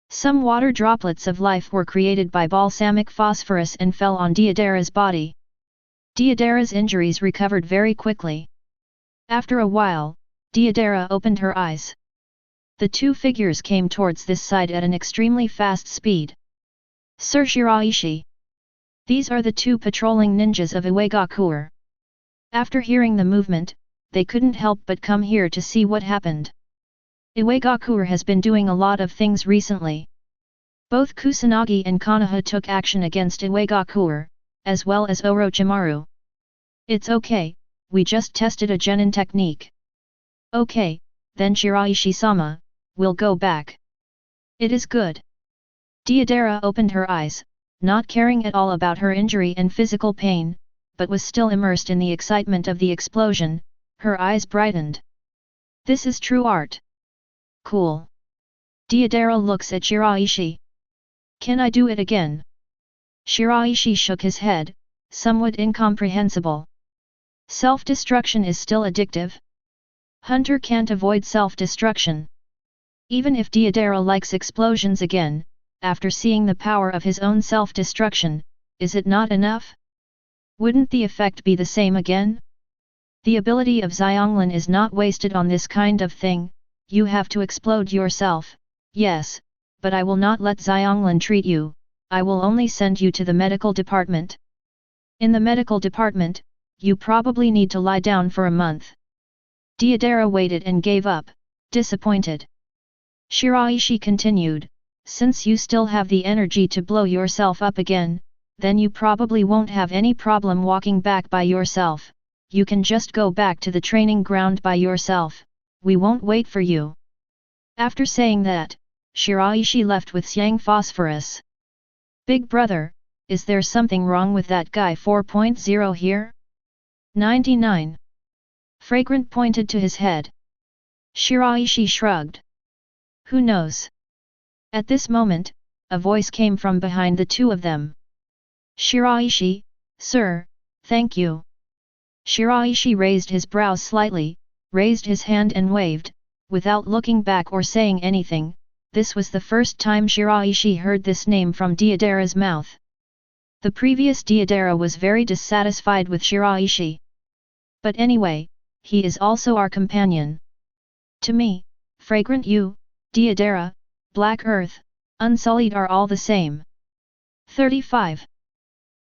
Some water droplets of life were created by balsamic phosphorus and fell on Deidara's body. Deidara's injuries recovered very quickly. After a while, Deidara opened her eyes. The two figures came towards this side at an extremely fast speed. Sir Shiraishi. These are the two patrolling ninjas of Iwagakure. After hearing the movement, they couldn't help but come here to see what happened. Iwagakure has been doing a lot of things recently. Both Kusanagi and Konoha took action against Iwagakure, as well as Orochimaru. It's okay, we just tested a genin technique. Okay, then Shiraishi-sama, we'll go back. It is good. Deidara opened her eyes, not caring at all about her injury and physical pain, but was still immersed in the excitement of the explosion. Her eyes brightened. This is true art. Cool. Deidara looks at Shiraishi. Can I do it again? Shiraishi shook his head, somewhat incomprehensible. Self-destruction is still addictive? Hunter can't avoid self-destruction. Even if Deidara likes explosions again, after seeing the power of his own self-destruction, is it not enough? Wouldn't the effect be the same again? The ability of Xiang Lin is not wasted on this kind of thing. You have to explode yourself, yes, but I will not let Xiang Lin treat you, I will only send you to the medical department. In the medical department, you probably need to lie down for a month. Deidara waited and gave up, disappointed. Shiraishi continued, since you still have the energy to blow yourself up again, then you probably won't have any problem walking back by yourself, you can just go back to the training ground by yourself, we won't wait for you. After saying that, Shiraishi left with Xiang Phosphorus. Big brother, is there something wrong with that guy 4.0 here? 99. Fragrant pointed to his head. Shiraishi shrugged. Who knows? At this moment, a voice came from behind the two of them. Shiraishi, sir, thank you. Shiraishi raised his brows slightly, raised his hand and waved, without looking back or saying anything. This was the first time Shiraishi heard this name from Deidara's mouth. The previous Deidara was very dissatisfied with Shiraishi. But anyway, he is also our companion. To me, fragrant you, Deidara, black earth, unsullied are all the same. 35.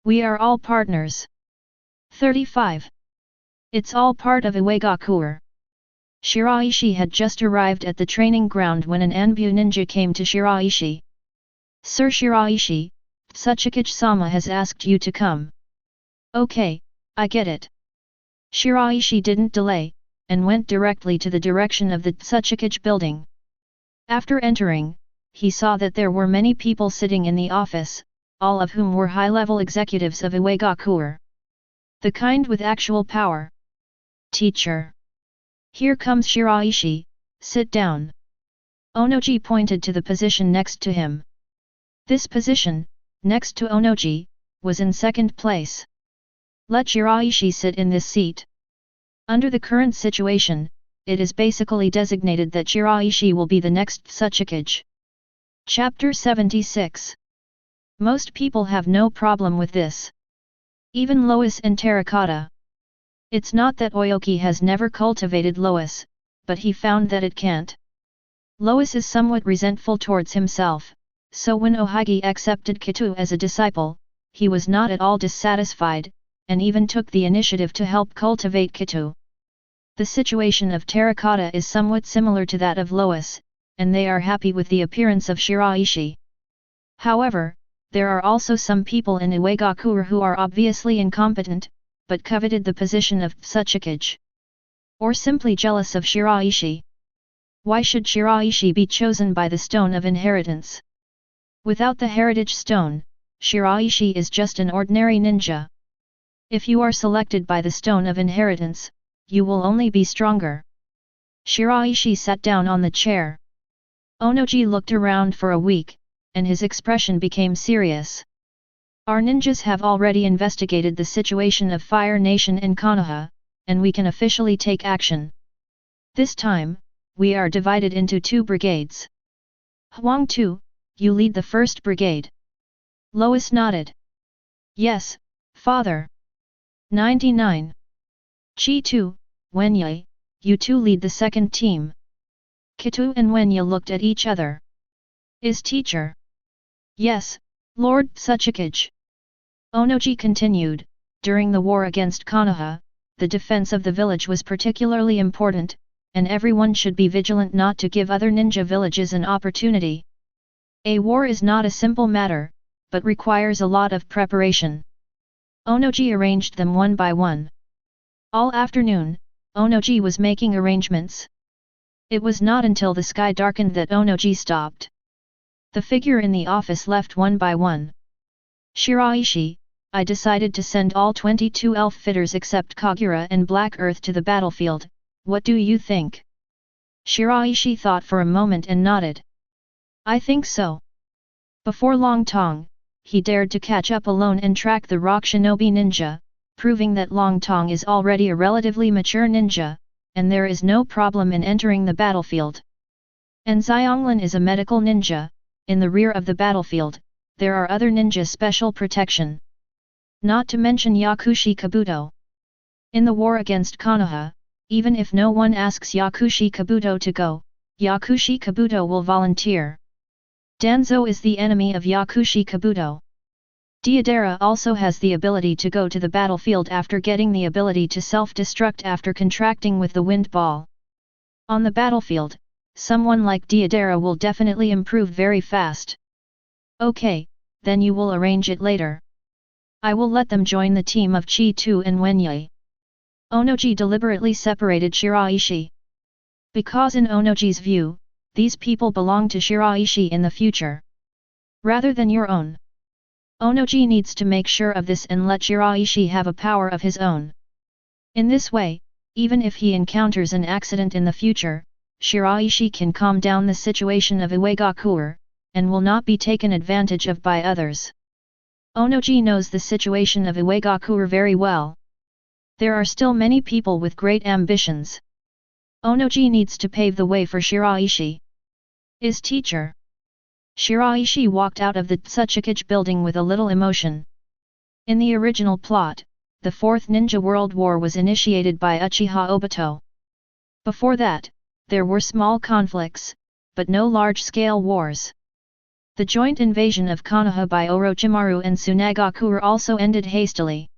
We are all partners. 35. It's all part of Iwagakure. Shiraishi had just arrived at the training ground when an Anbu ninja came to Shiraishi. Sir Shiraishi, Suchage-sama has asked you to come. Okay, I get it. Shiraishi didn't delay, and went directly to the direction of the Suchage building. After entering, he saw that there were many people sitting in the office, all of whom were high-level executives of Iwagakure. The kind with actual power. Teacher. Here comes Shiraishi, sit down. Onoji pointed to the position next to him. This position, next to Onoji, was in second place. Let Shiraishi sit in this seat. Under the current situation, it is basically designated that Shiraishi will be the next Suchage. Chapter 76. Most people have no problem with this. Even Lois and Terracotta. It's not that Oyoki has never cultivated Lois, but he found that it can't. Lois is somewhat resentful towards himself, so when Ohagi accepted Kitu as a disciple, he was not at all dissatisfied, and even took the initiative to help cultivate Kitu. The situation of Terracotta is somewhat similar to that of Lois, and they are happy with the appearance of Shiraishi. However, there are also some people in Iwagakure who are obviously incompetent, but coveted the position of Suchage. Or simply jealous of Shiraishi. Why should Shiraishi be chosen by the Stone of Inheritance? Without the Heritage Stone, Shiraishi is just an ordinary ninja. If you are selected by the Stone of Inheritance, you will only be stronger. Shiraishi sat down on the chair. Onoji looked around for a week, and his expression became serious. Our ninjas have already investigated the situation of Fire Nation in Konoha, and we can officially take action. This time, we are divided into 2 brigades. Huang Tu, you lead the first brigade. Lois nodded. Yes, father. 99. Chi Tu, Wenye, you two lead the second team. Kitu and Wenye looked at each other. Is teacher? Yes, Lord Suchage. Onoji continued, during the war against Konoha, the defense of the village was particularly important, and everyone should be vigilant not to give other ninja villages an opportunity. A war is not a simple matter, but requires a lot of preparation. Onoji arranged them one by one. All afternoon, Onoji was making arrangements. It was not until the sky darkened that Onoji stopped. The figure in the office left one by one. Shiraishi, I decided to send all 22 elf fitters except Kagura and Black Earth to the battlefield, what do you think? Shiraishi thought for a moment and nodded. I think so. Before Long Tong, he dared to catch up alone and track the rock shinobi ninja, proving that Long Tong is already a relatively mature ninja, and there is no problem in entering the battlefield. And Xiang Lin is a medical ninja. In the rear of the battlefield, there are other ninja special protection. Not to mention Yakushi Kabuto. In the war against Konoha, even if no one asks Yakushi Kabuto to go, Yakushi Kabuto will volunteer. Danzo is the enemy of Yakushi Kabuto. Deidara also has the ability to go to the battlefield after getting the ability to self-destruct after contracting with the wind ball. On the battlefield, someone like Deidara will definitely improve very fast. Okay, then you will arrange it later. I will let them join the team of Chi Tu and Wenye. Onoji deliberately separated Shiraishi. Because in Onoji's view, these people belong to Shiraishi in the future, rather than your own. Onoji needs to make sure of this and let Shiraishi have a power of his own. In this way, even if he encounters an accident in the future, Shiraishi can calm down the situation of Iwagakure, and will not be taken advantage of by others. Onoji knows the situation of Iwagakure very well. There are still many people with great ambitions. Onoji needs to pave the way for Shiraishi. Is teacher? Shiraishi walked out of the Suchage building with a little emotion. In the original plot, the Fourth Ninja World War was initiated by Uchiha Obito. Before that, there were small conflicts, but no large-scale wars. The joint invasion of Konoha by Orochimaru and Tsunagakure also ended hastily.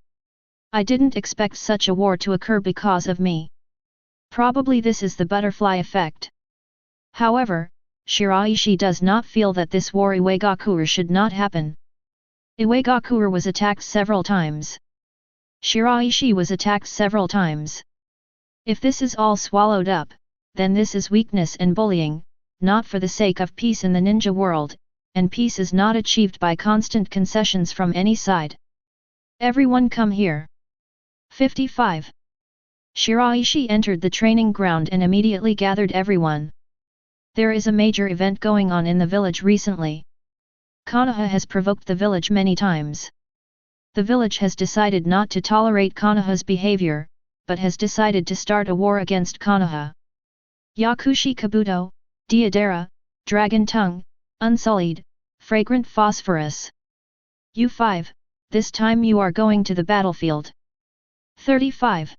I didn't expect such a war to occur because of me. Probably this is the butterfly effect. However, Shiraishi does not feel that this war Iwagakure should not happen. Iwagakure was attacked several times. Shiraishi was attacked several times. If this is all swallowed up, then this is weakness and bullying, not for the sake of peace in the ninja world, and peace is not achieved by constant concessions from any side. Everyone come here. 55. Shiraishi entered the training ground and immediately gathered everyone. There is a major event going on in the village recently. Konoha has provoked the village many times. The village has decided not to tolerate Konoha's behavior, but has decided to start a war against Konoha. Yakushi Kabuto, Deidara, Dragon Tongue, Unsullied, Fragrant Phosphorus. You 5, this time you are going to the battlefield. 35.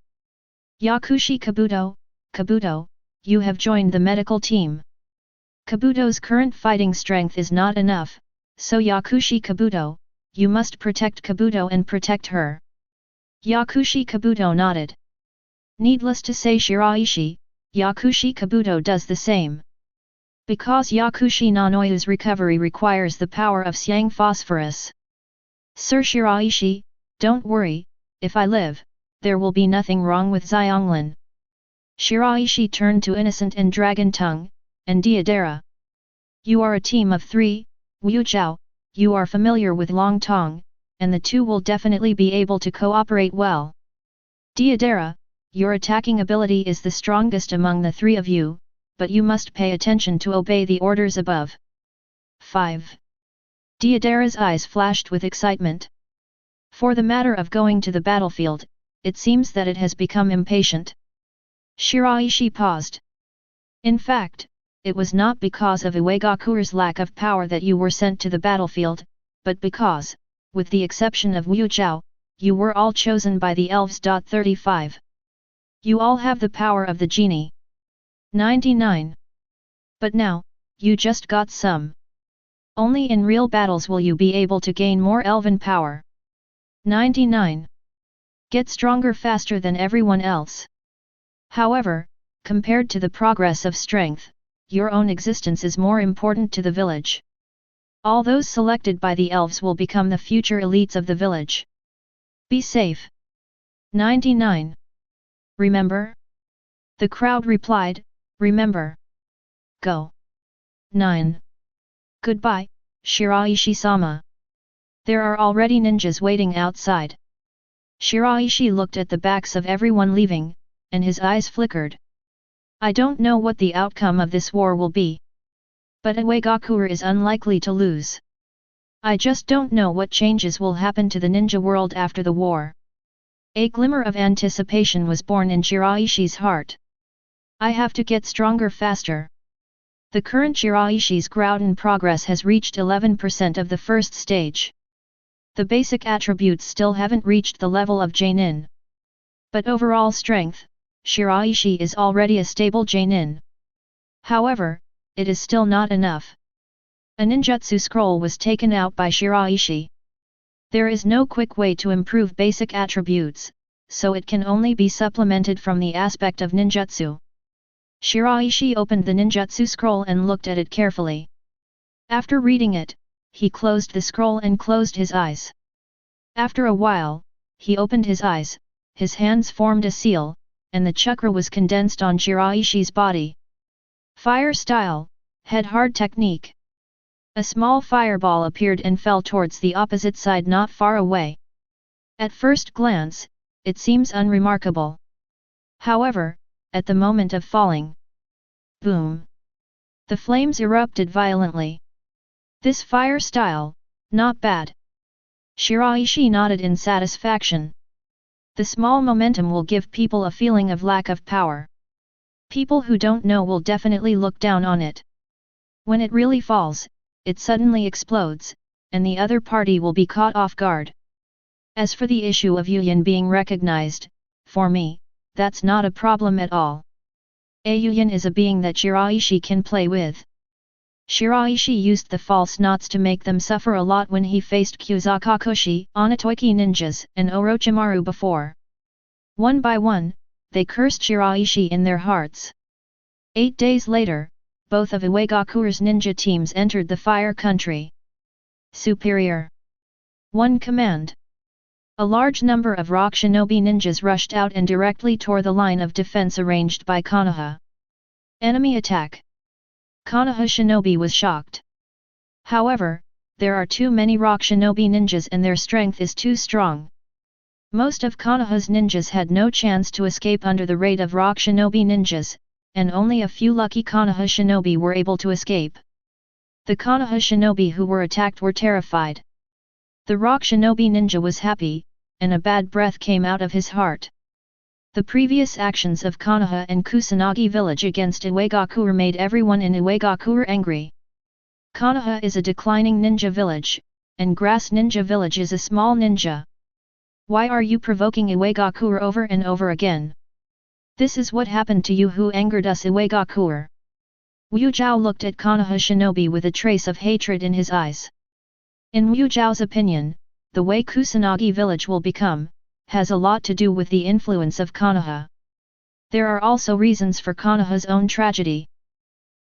Yakushi Kabuto, you have joined the medical team. Kabuto's current fighting strength is not enough, so Yakushi Kabuto, you must protect Kabuto and protect her. Yakushi Kabuto nodded. Needless to say Shiraishi, Yakushi Kabuto does the same. Because Yakushi Nanoyu's recovery requires the power of Xiang Phosphorus. Sir Shiraishi, don't worry, if I live, there will be nothing wrong with Xiang Lin. Shiraishi turned to Innocent and Dragon Tongue, and Deidara. You are a team of 3, Wu Zhao, you are familiar with Long Tong, and the two will definitely be able to cooperate well. Deidara, your attacking ability is the strongest among the 3 of you, but you must pay attention to obey the orders above. 5. Deidara's eyes flashed with excitement, For the matter of going to the battlefield, it seems that it has become impatient. Shiraishi paused. In fact, it was not because of Iwagakure's lack of power that you were sent to the battlefield, but because, with the exception of Wu Zhao, you were all chosen by the elves. 35. You all have the power of the genie. 99. But now, you just got some. Only in real battles will you be able to gain more elven power. 99. Get stronger faster than everyone else. However, compared to the progress of strength, your own existence is more important to the village. All those selected by the elves will become the future elites of the village. Be safe. 99. Remember? The crowd replied, remember. Go. 9. Goodbye, Shiraishi-sama. There are already ninjas waiting outside. Shiraishi looked at the backs of everyone leaving, and his eyes flickered. I don't know what the outcome of this war will be. But Iwagakure is unlikely to lose. I just don't know what changes will happen to the ninja world after the war. A glimmer of anticipation was born in Shiraishi's heart. I have to get stronger faster. The current Shiraishi's Groudon progress has reached 11% of the first stage. The basic attributes still haven't reached the level of Jainin. But overall strength, Shiraishi is already a stable Jainin. However, it is still not enough. A ninjutsu scroll was taken out by Shiraishi. There is no quick way to improve basic attributes, so it can only be supplemented from the aspect of ninjutsu. Shiraishi opened the ninjutsu scroll and looked at it carefully. After reading it, he closed the scroll and closed his eyes. After a while, he opened his eyes, his hands formed a seal, and the chakra was condensed on Shiraishi's body. Fire style, head hard technique. A small fireball appeared and fell towards the opposite side not far away. At first glance, it seems unremarkable. However, at the moment of falling, boom! The flames erupted violently. This fire style, not bad. Shiraishi nodded in satisfaction. The small momentum will give people a feeling of lack of power. People who don't know will definitely look down on it. When it really falls, it suddenly explodes, and the other party will be caught off guard. As for the issue of Yuyin being recognized, for me, that's not a problem at all. A Yuyin is a being that Shiraishi can play with. Shiraishi used the false knots to make them suffer a lot when he faced Kyuzakakushi, Onitoiki ninjas, and Orochimaru before. One by one, they cursed Shiraishi in their hearts. 8 days later, both of Iwagakure's ninja teams entered the Fire Country. Superior. One command. A large number of rock shinobi ninjas rushed out and directly tore the line of defense arranged by Konoha. Enemy attack. Konoha shinobi was shocked. However, there are too many rock shinobi ninjas and their strength is too strong. Most of Konoha's ninjas had no chance to escape under the raid of rock shinobi ninjas, and only a few lucky Konoha shinobi were able to escape. The Konoha shinobi who were attacked were terrified. The rock shinobi ninja was happy, and a bad breath came out of his heart. The previous actions of Konoha and Kusanagi village against Iwagakure made everyone in Iwagakure angry. Konoha is a declining ninja village, and Grass Ninja Village is a small ninja. Why are you provoking Iwagakure over and over again? This is what happened to you who angered us Iwagakure. Wu Zhao looked at Konoha shinobi with a trace of hatred in his eyes. In Wu Zhao's opinion, the way Kusanagi village will become, has a lot to do with the influence of Konoha. There are also reasons for Konoha's own tragedy.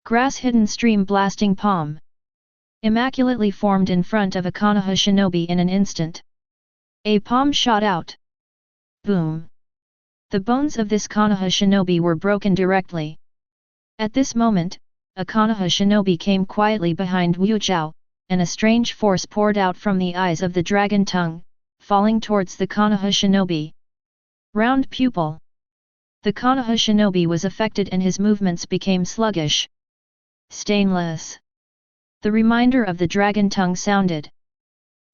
Grass hidden stream blasting palm. Immaculately formed in front of a Konoha shinobi in an instant. A palm shot out. Boom! The bones of this Konoha shinobi were broken directly. At this moment, a Konoha shinobi came quietly behind Wu Zhao, and a strange force poured out from the eyes of the dragon tongue, falling towards the Konoha shinobi. Round pupil. The Konoha shinobi was affected and his movements became sluggish. Stainless. The reminder of the dragon tongue sounded.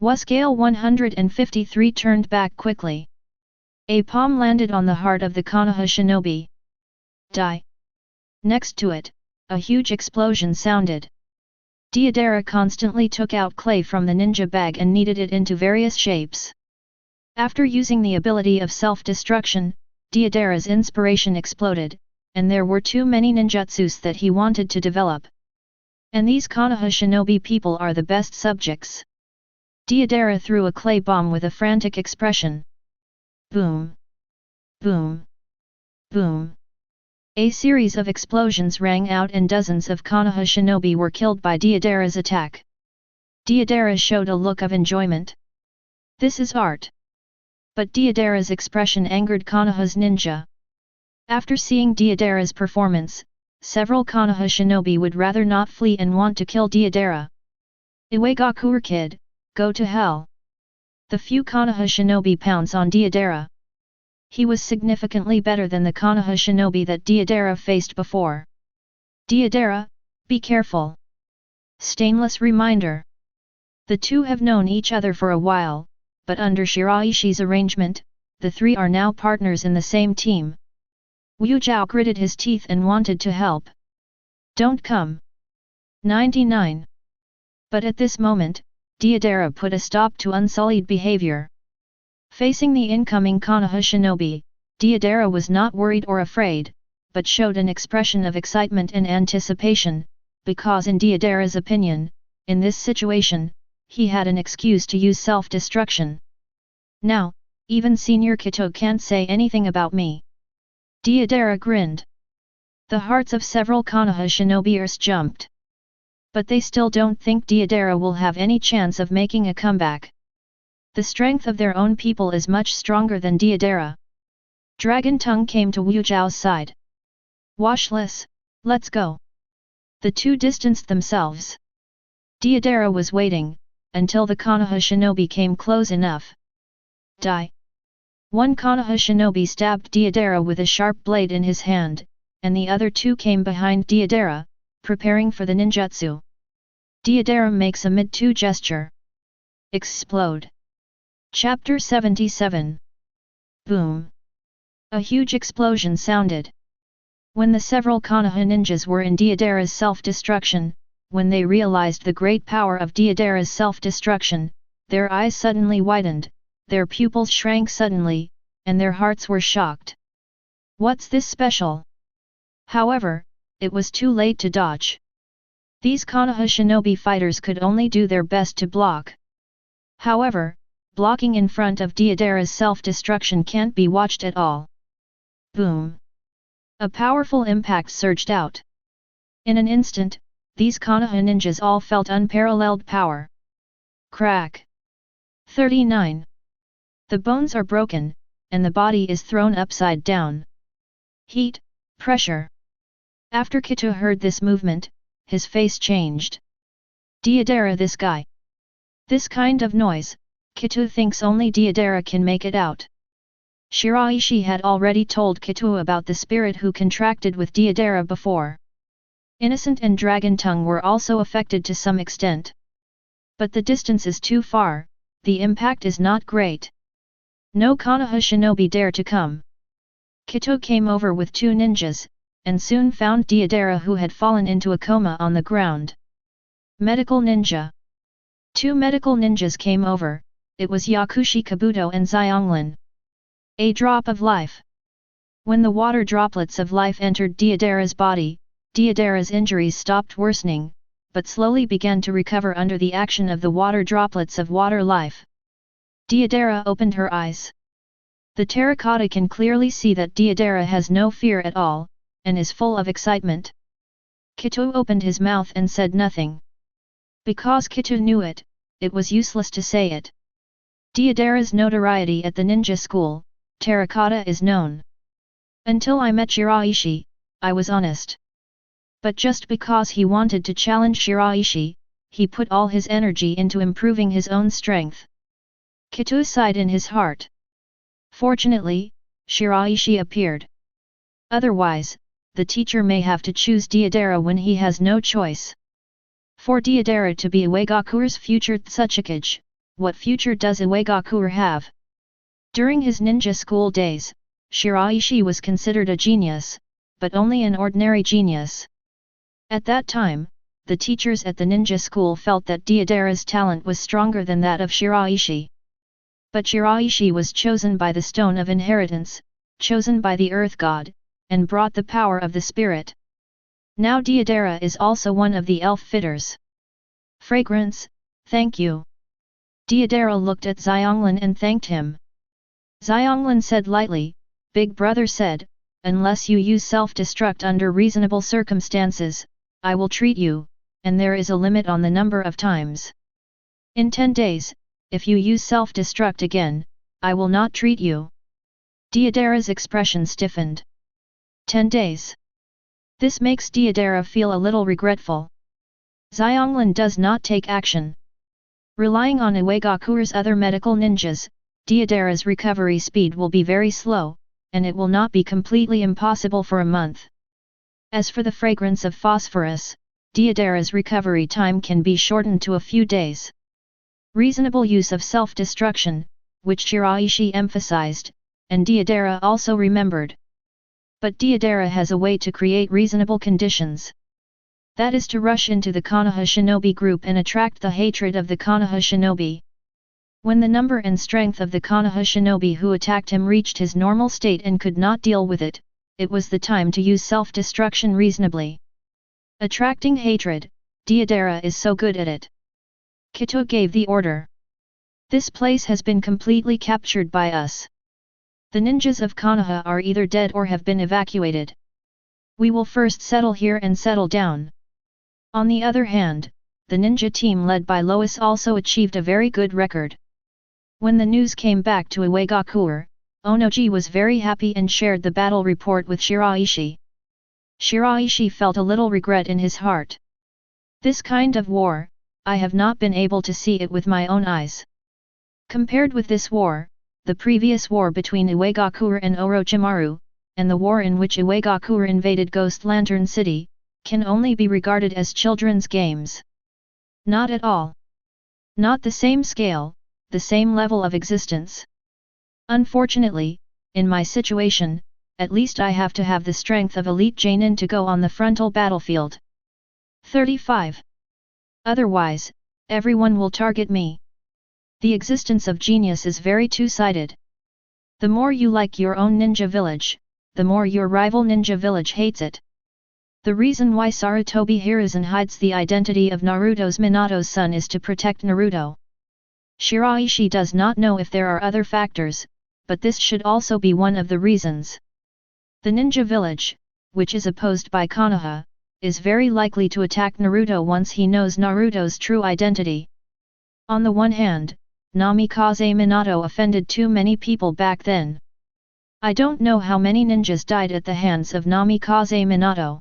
Wascale 153 turned back quickly. A palm landed on the heart of the Konoha shinobi. Die. Next to it, a huge explosion sounded. Deidara constantly took out clay from the ninja bag and kneaded it into various shapes. After using the ability of self-destruction, Deidara's inspiration exploded, and there were too many ninjutsus that he wanted to develop. And these Konoha shinobi people are the best subjects. Deidara threw a clay bomb with a frantic expression. Boom! Boom! Boom! A series of explosions rang out and dozens of Konoha shinobi were killed by Deidara's attack. Deidara showed a look of enjoyment. This is art. But Deidara's expression angered Konoha's ninja. After seeing Deidara's performance, several Konoha shinobi would rather not flee and want to kill Deidara. Iwagakure kid, go to hell. The few Konoha shinobi pounce on Deidara. He was significantly better than the Konoha shinobi that Deidara faced before. Deidara, be careful. Stainless reminder. The two have known each other for a while, but under Shiraishi's arrangement, the three are now partners in the same team. Wu Zhao gritted his teeth and wanted to help. Don't come. 99. But at this moment, Deidara put a stop to unsullied behavior. Facing the incoming Konoha shinobi, Deidara was not worried or afraid, but showed an expression of excitement and anticipation, because in Deidara's opinion, in this situation, he had an excuse to use self-destruction. Now, even Senior Kito can't say anything about me. Deidara grinned. The hearts of several Konoha shinobiers jumped. But they still don't think Deidara will have any chance of making a comeback. The strength of their own people is much stronger than Deidara. Dragon Tongue came to Wu Zhao's side. Washless, let's go. The two distanced themselves. Deidara was waiting, until the Konoha shinobi came close enough. Die. One Konoha shinobi stabbed Deidara with a sharp blade in his hand, and the other two came behind Deidara, preparing for the ninjutsu. Deidara makes a mid-2 gesture. Explode. Chapter 77. Boom. A huge explosion sounded. When the several Konoha ninjas were in Deidara's self-destruction, when they realized the great power of Deidara's self-destruction, their eyes suddenly widened, their pupils shrank suddenly, and their hearts were shocked. What's this special? However, it was too late to dodge. These Konoha shinobi fighters could only do their best to block. However, blocking in front of Deidara's self-destruction can't be watched at all. Boom! A powerful impact surged out. In an instant, these Konoha ninjas all felt unparalleled power. Crack! 39. The bones are broken, and the body is thrown upside down. Heat, pressure. After Kito heard this movement, his face changed. Deidara, this guy. This kind of noise, Kito thinks only Deidara can make it out. Shiraishi had already told Kito about the spirit who contracted with Deidara before. Innocent and Dragon Tongue were also affected to some extent. But the distance is too far, the impact is not great. No Konoha shinobi dare to come. Kito came over with two ninjas, and soon found Deidara who had fallen into a coma on the ground. Medical ninja. Two medical ninjas came over, it was Yakushi Kabuto and Xiang Lin. A drop of life. When the water droplets of life entered Deidara's body, Deidara's injuries stopped worsening, but slowly began to recover under the action of the water droplets of water life. Deidara opened her eyes. The terracotta can clearly see that Deidara has no fear at all, and is full of excitement. Kito opened his mouth and said nothing. Because Kito knew it, it was useless to say it. Deidara's notoriety at the ninja school, terracotta is known. Until I met Shiraishi, I was honest. But just because he wanted to challenge Shiraishi, he put all his energy into improving his own strength. Kito sighed in his heart. Fortunately, Shiraishi appeared. Otherwise, the teacher may have to choose Deidara when he has no choice. For Deidara to be Iwagakure's future Suchage, what future does Iwagakure have? During his ninja school days, Shiraishi was considered a genius, but only an ordinary genius. At that time, the teachers at the ninja school felt that Deidara's talent was stronger than that of Shiraishi. But Shiraishi was chosen by the Stone of Inheritance, chosen by the Earth God, and brought the power of the Spirit. Now Deidara is also one of the elf fitters. Fragrance, thank you. Deidara looked at Xiang Lin and thanked him. Xiang Lin said lightly, Big Brother said, unless you use self-destruct under reasonable circumstances, I will treat you, and there is a limit on the number of times. In 10 days, if you use self-destruct again, I will not treat you. Deidara's expression stiffened. 10 days. This makes Deidara feel a little regretful. Xiang Lin does not take action. Relying on Iwagakure's other medical ninjas, Deidara's recovery speed will be very slow, and it will not be completely impossible for a month. As for the fragrance of phosphorus, Deidara's recovery time can be shortened to a few days. Reasonable use of self-destruction, which Shiraishi emphasized, and Deidara also remembered. But Deidara has a way to create reasonable conditions. That is to rush into the Konoha shinobi group and attract the hatred of the Konoha shinobi. When the number and strength of the Konoha shinobi who attacked him reached his normal state and could not deal with it, it was the time to use self-destruction reasonably. Attracting hatred, Deidara is so good at it. Kito gave the order. This place has been completely captured by us. The ninjas of Konoha are either dead or have been evacuated. We will first settle here and settle down. On the other hand, the ninja team led by Lois also achieved a very good record. When the news came back to Iwagakure, Onoji was very happy and shared the battle report with Shiraishi. Shiraishi felt a little regret in his heart. This kind of war, I have not been able to see it with my own eyes. Compared with this war, the previous war between Iwagakure and Orochimaru, and the war in which Iwagakure invaded Ghost Lantern City, can only be regarded as children's games. Not at all. Not the same scale, the same level of existence. Unfortunately, in my situation, at least I have to have the strength of elite Jainin to go on the frontal battlefield. 35. Otherwise, everyone will target me. The existence of genius is very two-sided. The more you like your own ninja village, the more your rival ninja village hates it. The reason why Sarutobi Hiruzen hides the identity of Naruto's Minato's son is to protect Naruto. Shiraishi does not know if there are other factors, but this should also be one of the reasons. The ninja village, which is opposed by Konoha, is very likely to attack Naruto once he knows Naruto's true identity. On the one hand, Namikaze Minato offended too many people back then. I don't know how many ninjas died at the hands of Namikaze Minato.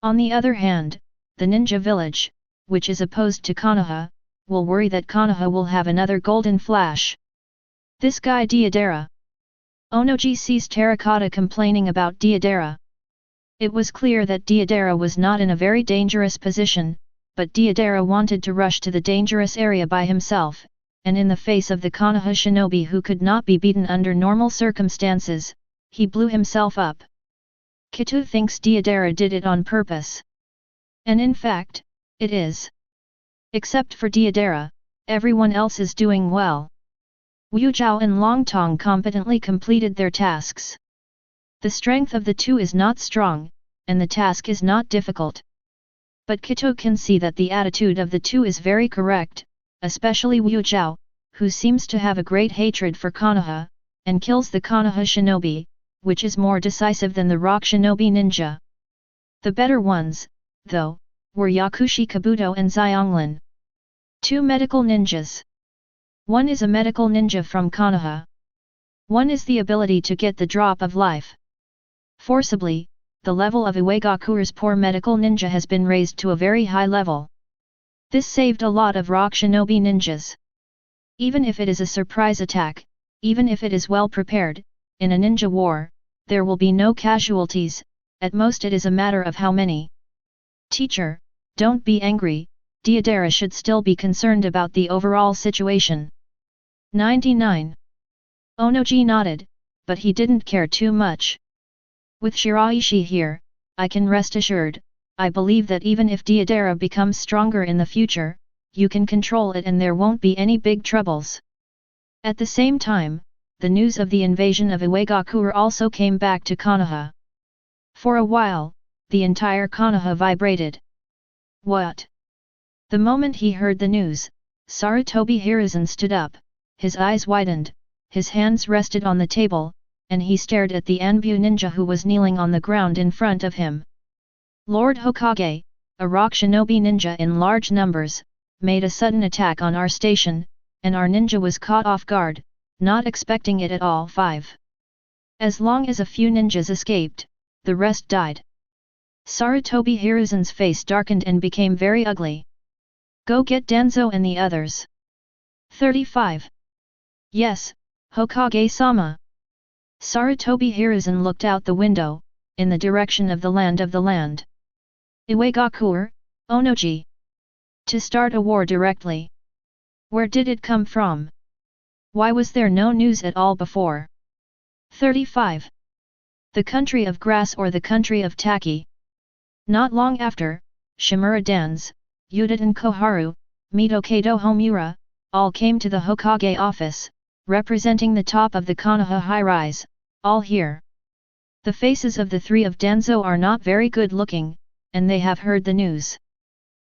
On the other hand, the ninja village, which is opposed to Konoha, will worry that Konoha will have another golden flash. This guy Deidara. Onoji sees Terracotta complaining about Deidara. It was clear that Deidara was not in a very dangerous position, but Deidara wanted to rush to the dangerous area by himself, and in the face of the Konoha shinobi who could not be beaten under normal circumstances, he blew himself up. Kito thinks Deidara did it on purpose. And in fact, it is. Except for Deidara, everyone else is doing well. Wu Zhao and Long Tong competently completed their tasks. The strength of the two is not strong, and the task is not difficult. But Kito can see that the attitude of the two is very correct, especially Wu Zhao, who seems to have a great hatred for Konoha, and kills the Konoha shinobi, which is more decisive than the rock shinobi ninja. The better ones, though, were Yakushi Kabuto and Xiang Lin. Two medical ninjas. One is a medical ninja from Konoha. One is the ability to get the drop of life. Forcibly, the level of Iwagakure's poor medical ninja has been raised to a very high level. This saved a lot of rock shinobi ninjas. Even if it is a surprise attack, even if it is well prepared, in a ninja war, there will be no casualties, at most it is a matter of how many. Teacher, don't be angry, Deidara should still be concerned about the overall situation. 99. Onoji nodded, but he didn't care too much. With Shiraishi here, I can rest assured, I believe that even if Deidara becomes stronger in the future, you can control it and there won't be any big troubles. At the same time, the news of the invasion of Iwagakure also came back to Konoha. For a while, the entire Konoha vibrated. What? The moment he heard the news, Sarutobi Hiruzen stood up, his eyes widened, his hands rested on the table, and he stared at the Anbu ninja who was kneeling on the ground in front of him. Lord Hokage, a rock shinobi ninja in large numbers, made a sudden attack on our station, and our ninja was caught off guard, not expecting it at all. 5. As long as a few ninjas escaped, the rest died. Sarutobi Hiruzen's face darkened and became very ugly. Go get Danzo and the others. 35. Yes, Hokage-sama. Sarutobi Hiruzen looked out the window, in the direction of the land. Iwagakure, Onoji. To start a war directly. Where did it come from? Why was there no news at all before? 35. The country of grass or the country of Taki? Not long after, Shimura Dans, Udaten Koharu, Mitokado Homura, all came to the Hokage office, representing the top of the Konoha high-rise, all here. The faces of the three of Danzo are not very good looking, and they have heard the news.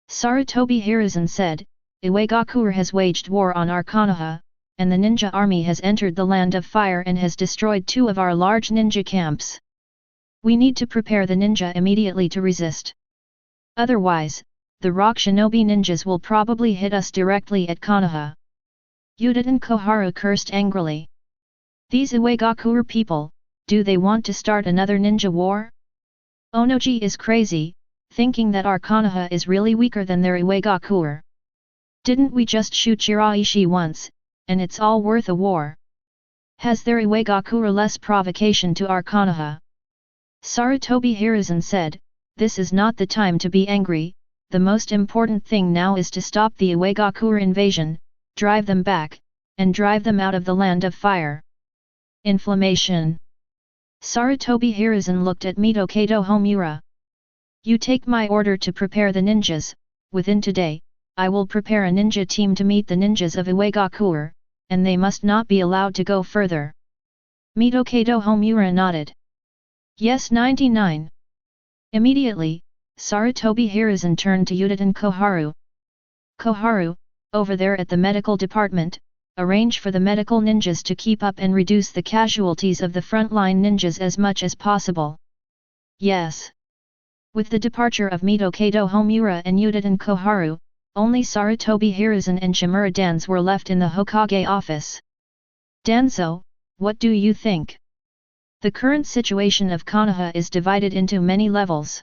Sarutobi Hiruzen said, Iwagakure has waged war on our Konoha, and the ninja army has entered the land of fire and has destroyed 2 of our large ninja camps. We need to prepare the ninja immediately to resist. Otherwise, the rock shinobi ninjas will probably hit us directly at Konoha. Udaten Koharu cursed angrily. These Iwagakure people, do they want to start another ninja war? Onoji is crazy, thinking that our Konoha is really weaker than their Iwagakure. Didn't we just shoot Shiraishi once, and it's all worth a war? Has their Iwagakure less provocation to our Konoha? Sarutobi Hiruzen said, this is not the time to be angry, the most important thing now is to stop the Iwagakure invasion, drive them back, and drive them out of the land of fire. Inflammation. Sarutobi Hiruzen looked at Mitokado Homura. You take my order to prepare the ninjas, within today, I will prepare a ninja team to meet the ninjas of Iwagakure, and they must not be allowed to go further. Mitokado Homura nodded. Yes. 99. Immediately, Sarutobi Hiruzen turned to Udaten Koharu. Koharu, over there at the medical department, arrange for the medical ninjas to keep up and reduce the casualties of the frontline ninjas as much as possible. Yes. With the departure of Mitokado Homura and Udaten Koharu, only Sarutobi Hiruzen and Shimura Dans were left in the Hokage office. Danzo, what do you think? The current situation of Konoha is divided into many levels.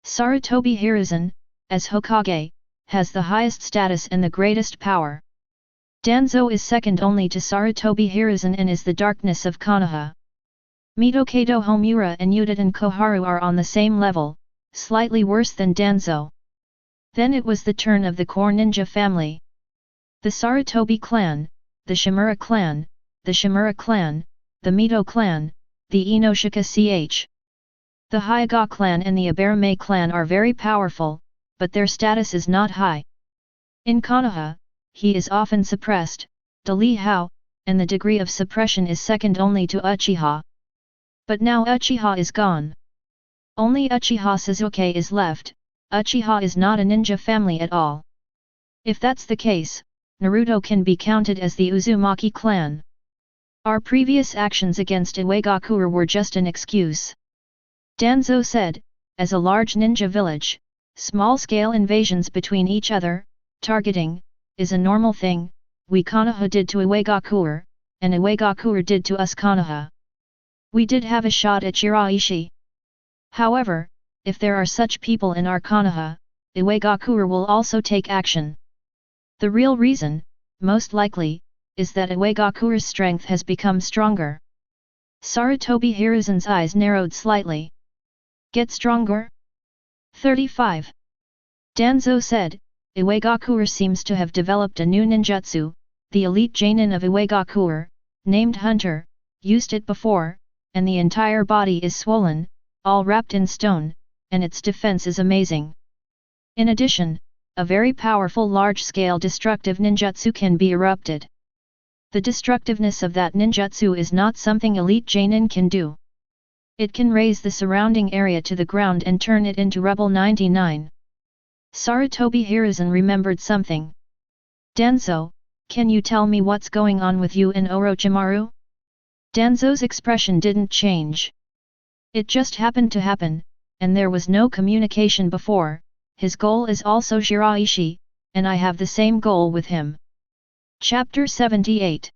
Sarutobi Hiruzen, as Hokage, has the highest status and the greatest power. Danzo is second only to Sarutobi Hiruzen and is the darkness of Konoha. Mitokado Homura and Udaten Koharu are on the same level, slightly worse than Danzo. Then it was the turn of the core ninja family. The Sarutobi clan, the Shimura clan, the Shimura clan, the Mito clan, the Inoshika Ch. The Hyuga clan and the Abarame clan are very powerful, but their status is not high. In Konoha, he is often suppressed, Li Hao, and the degree of suppression is second only to Uchiha. But now Uchiha is gone. Only Uchiha Sasuke is left. Uchiha is not a ninja family at all. If that's the case, Naruto can be counted as the Uzumaki clan. Our previous actions against Iwagakure were just an excuse. Danzo said, as a large ninja village, small-scale invasions between each other, targeting, is a normal thing. We Konoha did to Iwagakure, and Iwagakure did to us Konoha. We did have a shot at Shiraishi. However, if there are such people in our Konoha, Iwagakure will also take action. The real reason, most likely, is that Iwagakure's strength has become stronger. Sarutobi Hiruzen's eyes narrowed slightly. Get stronger? 35. Danzo said, Iwagakure seems to have developed a new ninjutsu. The elite Genin of Iwagakure, named Hunter, used it before, and the entire body is swollen, all wrapped in stone, and its defense is amazing. In addition, a very powerful large-scale destructive ninjutsu can be erupted. The destructiveness of that ninjutsu is not something elite Genin can do. It can raise the surrounding area to the ground and turn it into rubble. 99. Sarutobi Hiruzen remembered something. Danzo, can you tell me what's going on with you and Orochimaru? Danzo's expression didn't change. It just happened to happen, and there was no communication before. His goal is also Shiraishi, and I have the same goal with him. Chapter 78.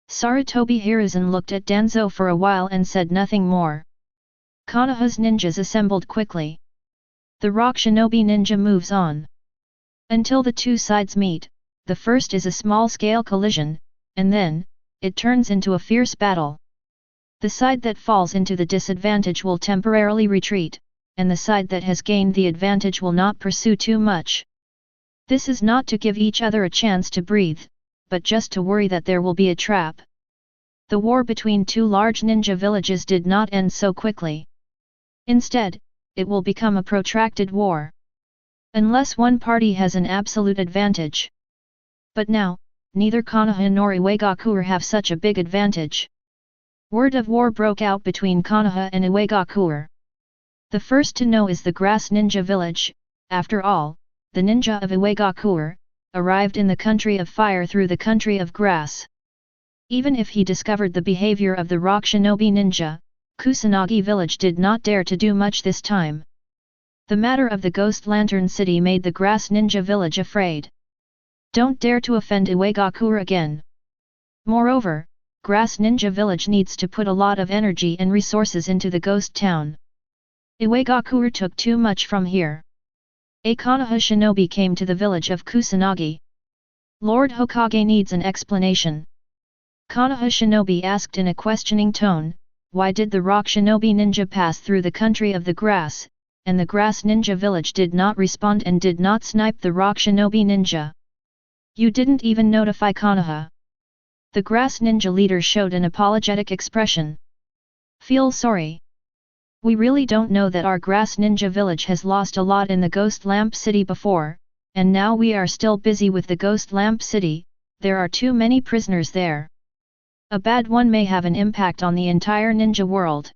Sarutobi Hiruzen looked at Danzo for a while and said nothing more. Konoha's ninjas assembled quickly. The rock shinobi ninja moves on. Until the two sides meet, the first is a small-scale collision, and then, it turns into a fierce battle. The side that falls into the disadvantage will temporarily retreat, and the side that has gained the advantage will not pursue too much. This is not to give each other a chance to breathe, but just to worry that there will be a trap. The war between two large ninja villages did not end so quickly. Instead, it will become a protracted war. Unless one party has an absolute advantage. But now, neither Konoha nor Iwagakure have such a big advantage. Word of war broke out between Konoha and Iwagakure. The first to know is the Grass Ninja Village. After all, the ninja of Iwagakure arrived in the country of fire through the country of grass. Even if he discovered the behavior of the rock shinobi ninja, Kusanagi village did not dare to do much this time. The matter of the Ghost Lantern City made the Grass Ninja Village afraid. Don't dare to offend Iwagakure again. Moreover, Grass Ninja Village needs to put a lot of energy and resources into the ghost town. Iwagakure took too much from here. A Konoha shinobi came to the village of Kusanagi. Lord Hokage needs an explanation. Konoha shinobi asked in a questioning tone, why did the rock shinobi ninja pass through the country of the grass, and the grass ninja village did not respond and did not snipe the rock shinobi ninja? You didn't even notify Konoha. The grass ninja leader showed an apologetic expression. Feel sorry. We really don't know that our grass ninja village has lost a lot in the Ghost Lamp City before, and now we are still busy with the Ghost Lamp City. There are too many prisoners there. A bad one may have an impact on the entire ninja world.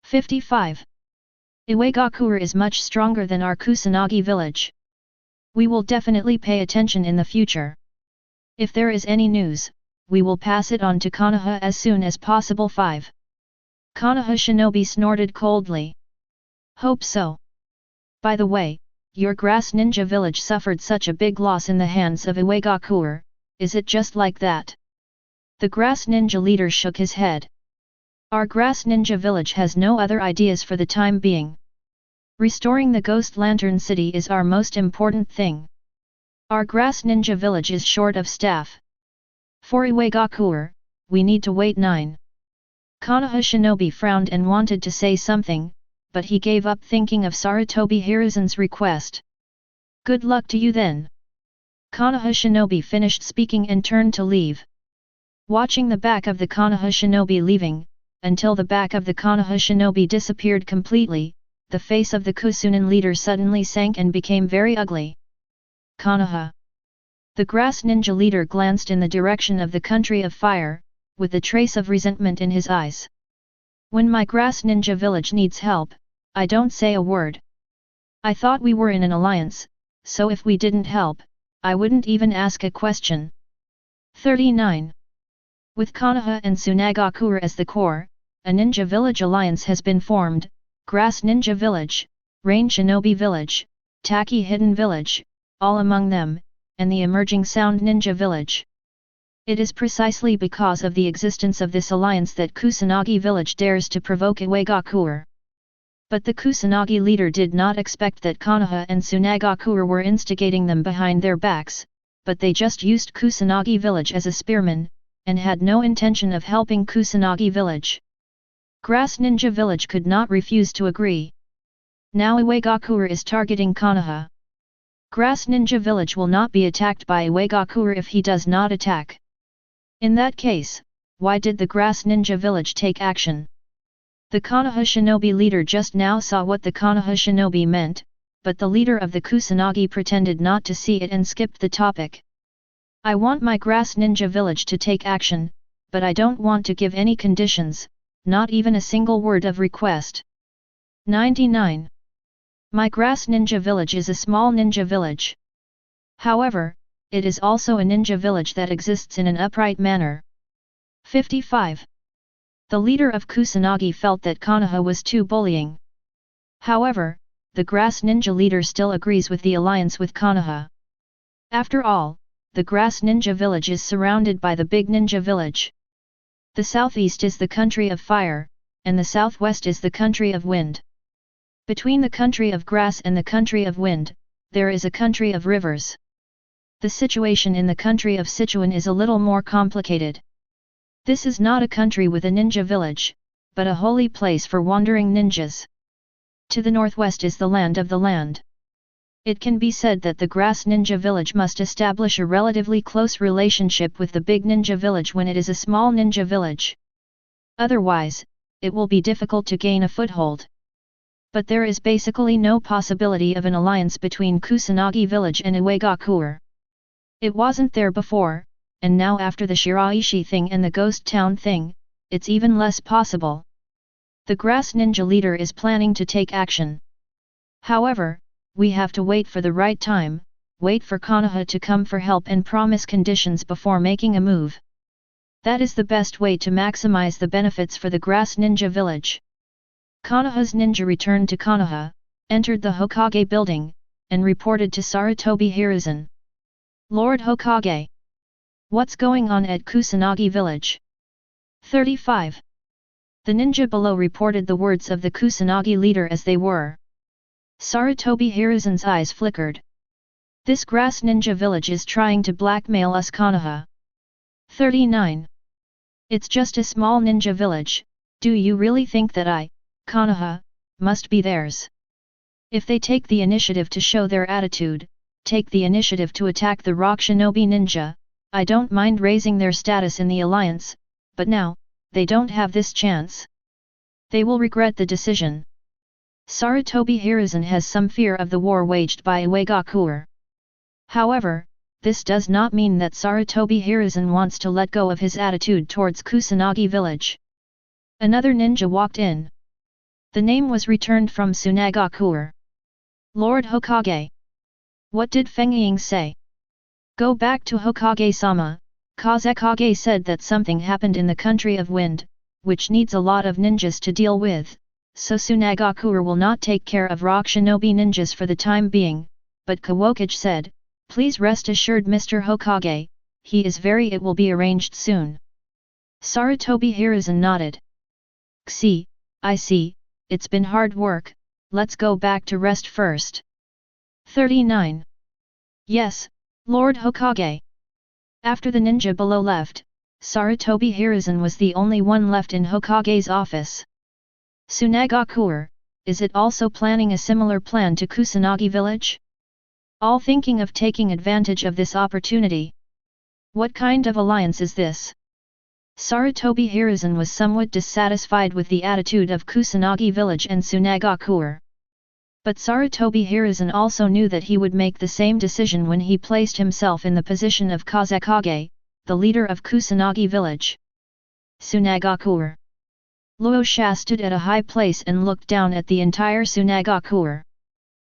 55. Iwagakure is much stronger than our Kusanagi village. We will definitely pay attention in the future. If there is any news, we will pass it on to Konoha as soon as possible. 5. Konoha shinobi snorted coldly. Hope so. By the way, your grass ninja village suffered such a big loss in the hands of Iwagakure, is it just like that? The grass ninja leader shook his head. Our grass ninja village has no other ideas for the time being. Restoring the Ghost Lantern City is our most important thing. Our grass ninja village is short of staff. For Iwagakure, we need to wait. 9. Konoha shinobi frowned and wanted to say something, but he gave up thinking of Sarutobi Hiruzen's request. Good luck to you then. Konoha shinobi finished speaking and turned to leave. Watching the back of the Konoha shinobi leaving, until the back of the Konoha shinobi disappeared completely, the face of the Kusunan leader suddenly sank and became very ugly. Konoha. The grass ninja leader glanced in the direction of the country of fire, with a trace of resentment in his eyes. When my grass ninja village needs help, I don't say a word. I thought we were in an alliance, so if we didn't help, I wouldn't even ask a question. 39. With Konoha and Tsunagakure as the core, a ninja village alliance has been formed: Grass Ninja Village, Rain Shinobi Village, Taki Hidden Village, all among them, and the emerging Sound Ninja Village. It is precisely because of the existence of this alliance that Kusanagi Village dares to provoke Iwagakure. But the Kusanagi leader did not expect that Konoha and Tsunagakure were instigating them behind their backs, but they just used Kusanagi Village as a spearman, and had no intention of helping Kusanagi Village. Grass Ninja Village could not refuse to agree. Now Iwagakure is targeting Konoha. Grass Ninja Village will not be attacked by Iwagakure if he does not attack. In that case, why did the Grass Ninja Village take action? The Konoha shinobi leader just now saw what the Konoha shinobi meant, but the leader of the Kusanagi pretended not to see it and skipped the topic. I want my Grass Ninja Village to take action, but I don't want to give any conditions, not even a single word of request. 99. My Grass Ninja Village is a small ninja village. However, it is also a ninja village that exists in an upright manner. 55. The leader of Kusanagi felt that Konoha was too bullying. However, the Grass Ninja leader still agrees with the alliance with Konoha. After all, the Grass Ninja Village is surrounded by the Big Ninja Village. The southeast is the country of fire, and the southwest is the country of wind. Between the country of grass and the country of wind, there is a country of rivers. The situation in the country of Sichuan is a little more complicated. This is not a country with a ninja village, but a holy place for wandering ninjas. To the northwest is the land of the land. It can be said that the Grass Ninja Village must establish a relatively close relationship with the Big Ninja Village when it is a small ninja village. Otherwise, it will be difficult to gain a foothold. But there is basically no possibility of an alliance between Kusanagi Village and Iwagakure. It wasn't there before, and now after the Shiraishi thing and the Ghost Town thing, it's even less possible. The Grass Ninja leader is planning to take action. However, we have to wait for the right time, wait for Konoha to come for help and promise conditions before making a move. That is the best way to maximize the benefits for the Grass Ninja Village. Konoha's ninja returned to Konoha, entered the Hokage building, and reported to Sarutobi Hiruzen. Lord Hokage! What's going on at Kusanagi Village? 35. The ninja below reported the words of the Kusanagi leader as they were. Sarutobi Hiruzen's eyes flickered. This Grass Ninja Village is trying to blackmail us Konoha. 39. It's just a small ninja village, do you really think that I, Konoha, must be theirs? If they take the initiative to show their attitude, take the initiative to attack the Rock Shinobi Ninja, I don't mind raising their status in the alliance, but now, they don't have this chance. They will regret the decision. Sarutobi Hiruzen has some fear of the war waged by Iwagakure. However, this does not mean that Sarutobi Hiruzen wants to let go of his attitude towards Kusanagi Village. Another ninja walked in. The name was returned from Sunagakure. Lord Hokage. What did Feng Ying say? Go back to Hokage-sama. Kazekage said that something happened in the country of wind, which needs a lot of ninjas to deal with, so Sunagakure will not take care of Rock Shinobi ninjas for the time being, but Kawokage said, please rest assured Mr. Hokage, he is very it will be arranged soon. Sarutobi Hiruzen nodded. I see, it's been hard work, let's go back to rest first. 39. Yes, Lord Hokage. After the ninja below left, Sarutobi Hiruzen was the only one left in Hokage's office. Sunagakure, is it also planning a similar plan to Kusanagi Village? All thinking of taking advantage of this opportunity. What kind of alliance is this? Sarutobi Hiruzen was somewhat dissatisfied with the attitude of Kusanagi Village and Sunagakure. But Sarutobi Hiruzen also knew that he would make the same decision when he placed himself in the position of Kazekage, the leader of Kusanagi Village. Sunagakure. Luo Sha stood at a high place and looked down at the entire Sunagakure.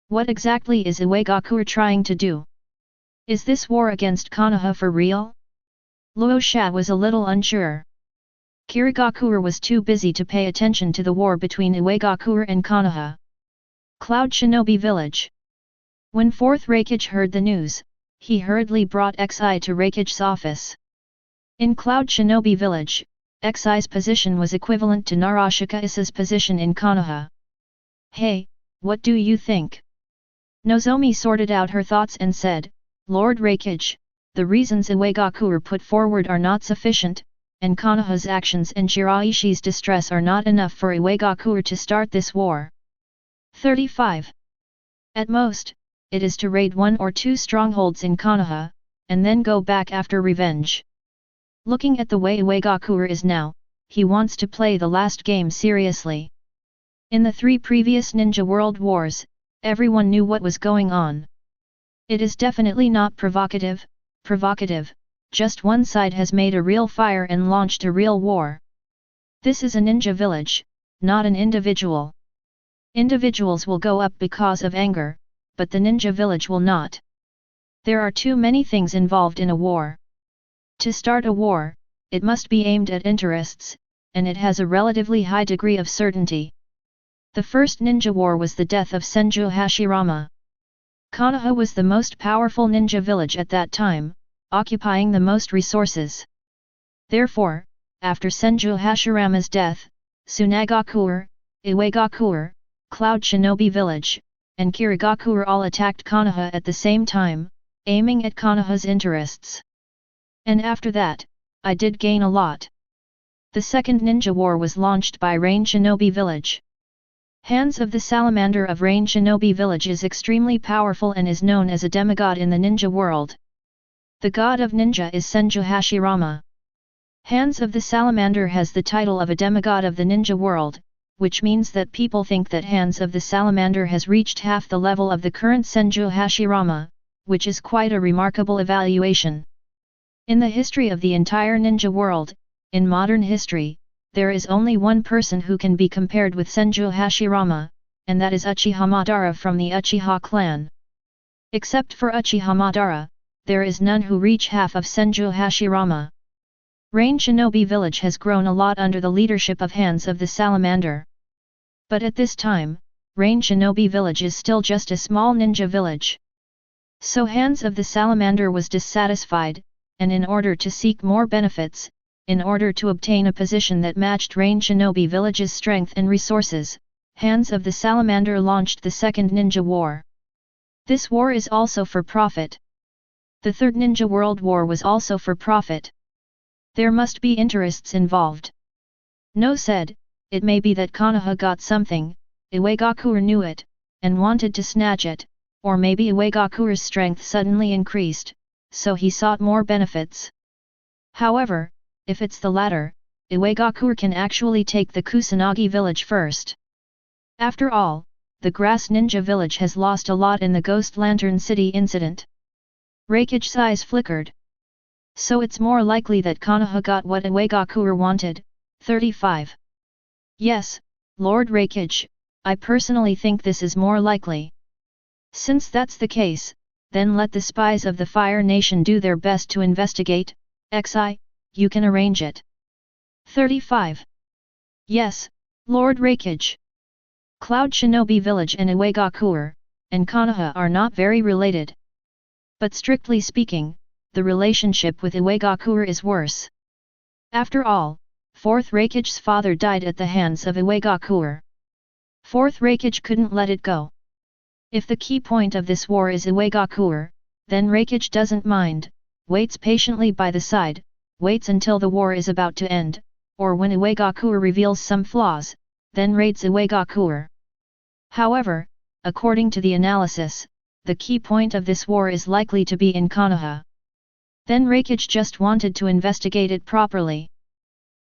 What exactly is Iwagakure trying to do? Is this war against Konoha for real? Luo Sha was a little unsure. Kirigakure was too busy to pay attention to the war between Iwagakure and Konoha. Cloud Shinobi Village. When 4th Raikage heard the news, he hurriedly brought Xi to Raikage's office. In Cloud Shinobi Village, Xi's position was equivalent to Narashika Isa's position in Konoha. Hey, what do you think? Nozomi sorted out her thoughts and said, Lord Raikage, the reasons Iwagakure put forward are not sufficient, and Konoha's actions and Shiraishi's distress are not enough for Iwagakure to start this war. 35. At most, it is to raid 1 or 2 strongholds in Konoha, and then go back after revenge. Looking at the way Iwagakure is now, he wants to play the last game seriously. In the 3 previous Ninja World Wars, everyone knew what was going on. It is definitely not provocative, just one side has made a real fire and launched a real war. This is a ninja village, not an individual. Individuals will go up because of anger, but the ninja village will not. There are too many things involved in a war. To start a war, it must be aimed at interests, and it has a relatively high degree of certainty. The first ninja war was the death of Senju Hashirama. Konoha was the most powerful ninja village at that time, occupying the most resources. Therefore, after Senju Hashirama's death, Tsunagakure, Iwagakure, Cloud Shinobi Village, and Kirigakure all attacked Konoha at the same time, aiming at Konoha's interests. And after that, I did gain a lot. The second ninja war was launched by Rain Shinobi Village. Hands of the Salamander of Rain Shinobi Village is extremely powerful and is known as a demigod in the ninja world. The god of ninja is Senju Hashirama. Hands of the Salamander has the title of a demigod of the ninja world, which means that people think that Hands of the Salamander has reached half the level of the current Senju Hashirama, which is quite a remarkable evaluation. In the history of the entire ninja world, in modern history, there is only one person who can be compared with Senju Hashirama, and that is Uchiha Madara from the Uchiha clan. Except for Uchiha Madara, there is none who reach half of Senju Hashirama. Rain Shinobi Village has grown a lot under the leadership of Hands of the Salamander. But at this time, Rain Shinobi Village is still just a small ninja village. So Hands of the Salamander was dissatisfied, and in order to seek more benefits, in order to obtain a position that matched Rain Shinobi Village's strength and resources, Hands of the Salamander launched the Second Ninja War. This war is also for profit. The Third Ninja World War was also for profit. There must be interests involved. No said, it may be that Konoha got something, Iwagakure knew it, and wanted to snatch it, or maybe Iwagakure's strength suddenly increased, so he sought more benefits. However, if it's the latter, Iwagakure can actually take the Kusanagi village first. After all, the Grass Ninja village has lost a lot in the Ghost Lantern City incident. Raikage's eyes flickered. So it's more likely that Konoha got what Iwagakure wanted. 35. Yes, Lord Raikage, I personally think this is more likely. Since that's the case, then let the spies of the Fire Nation do their best to investigate. Xi, you can arrange it. 35. Yes, Lord Raikage. Cloud Shinobi Village and Iwagakure, and Konoha are not very related. But strictly speaking, the relationship with Iwagakure is worse. After all, 4th Raikage's father died at the hands of Iwagakure. 4th Raikage couldn't let it go. If the key point of this war is Iwagakure, then Raikage doesn't mind, waits patiently by the side, waits until the war is about to end, or when Iwagakure reveals some flaws, then raids Iwagakure. However, according to the analysis, the key point of this war is likely to be in Konoha. Then Raikage just wanted to investigate it properly.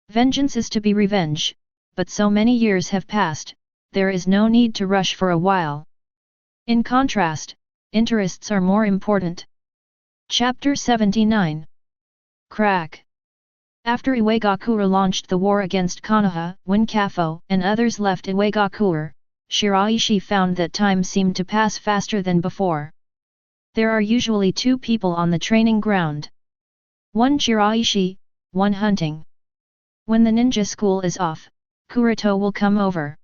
Vengeance is to be revenge, but so many years have passed, there is no need to rush for a while. In contrast, interests are more important. Chapter 79. Crack. After Iwagakure launched the war against Konoha, when Kafo and others left Iwagakure, Shiraishi found that time seemed to pass faster than before. There are usually 2 people on the training ground. One Shiraishi, one hunting. When the ninja school is off, Kurito will come over.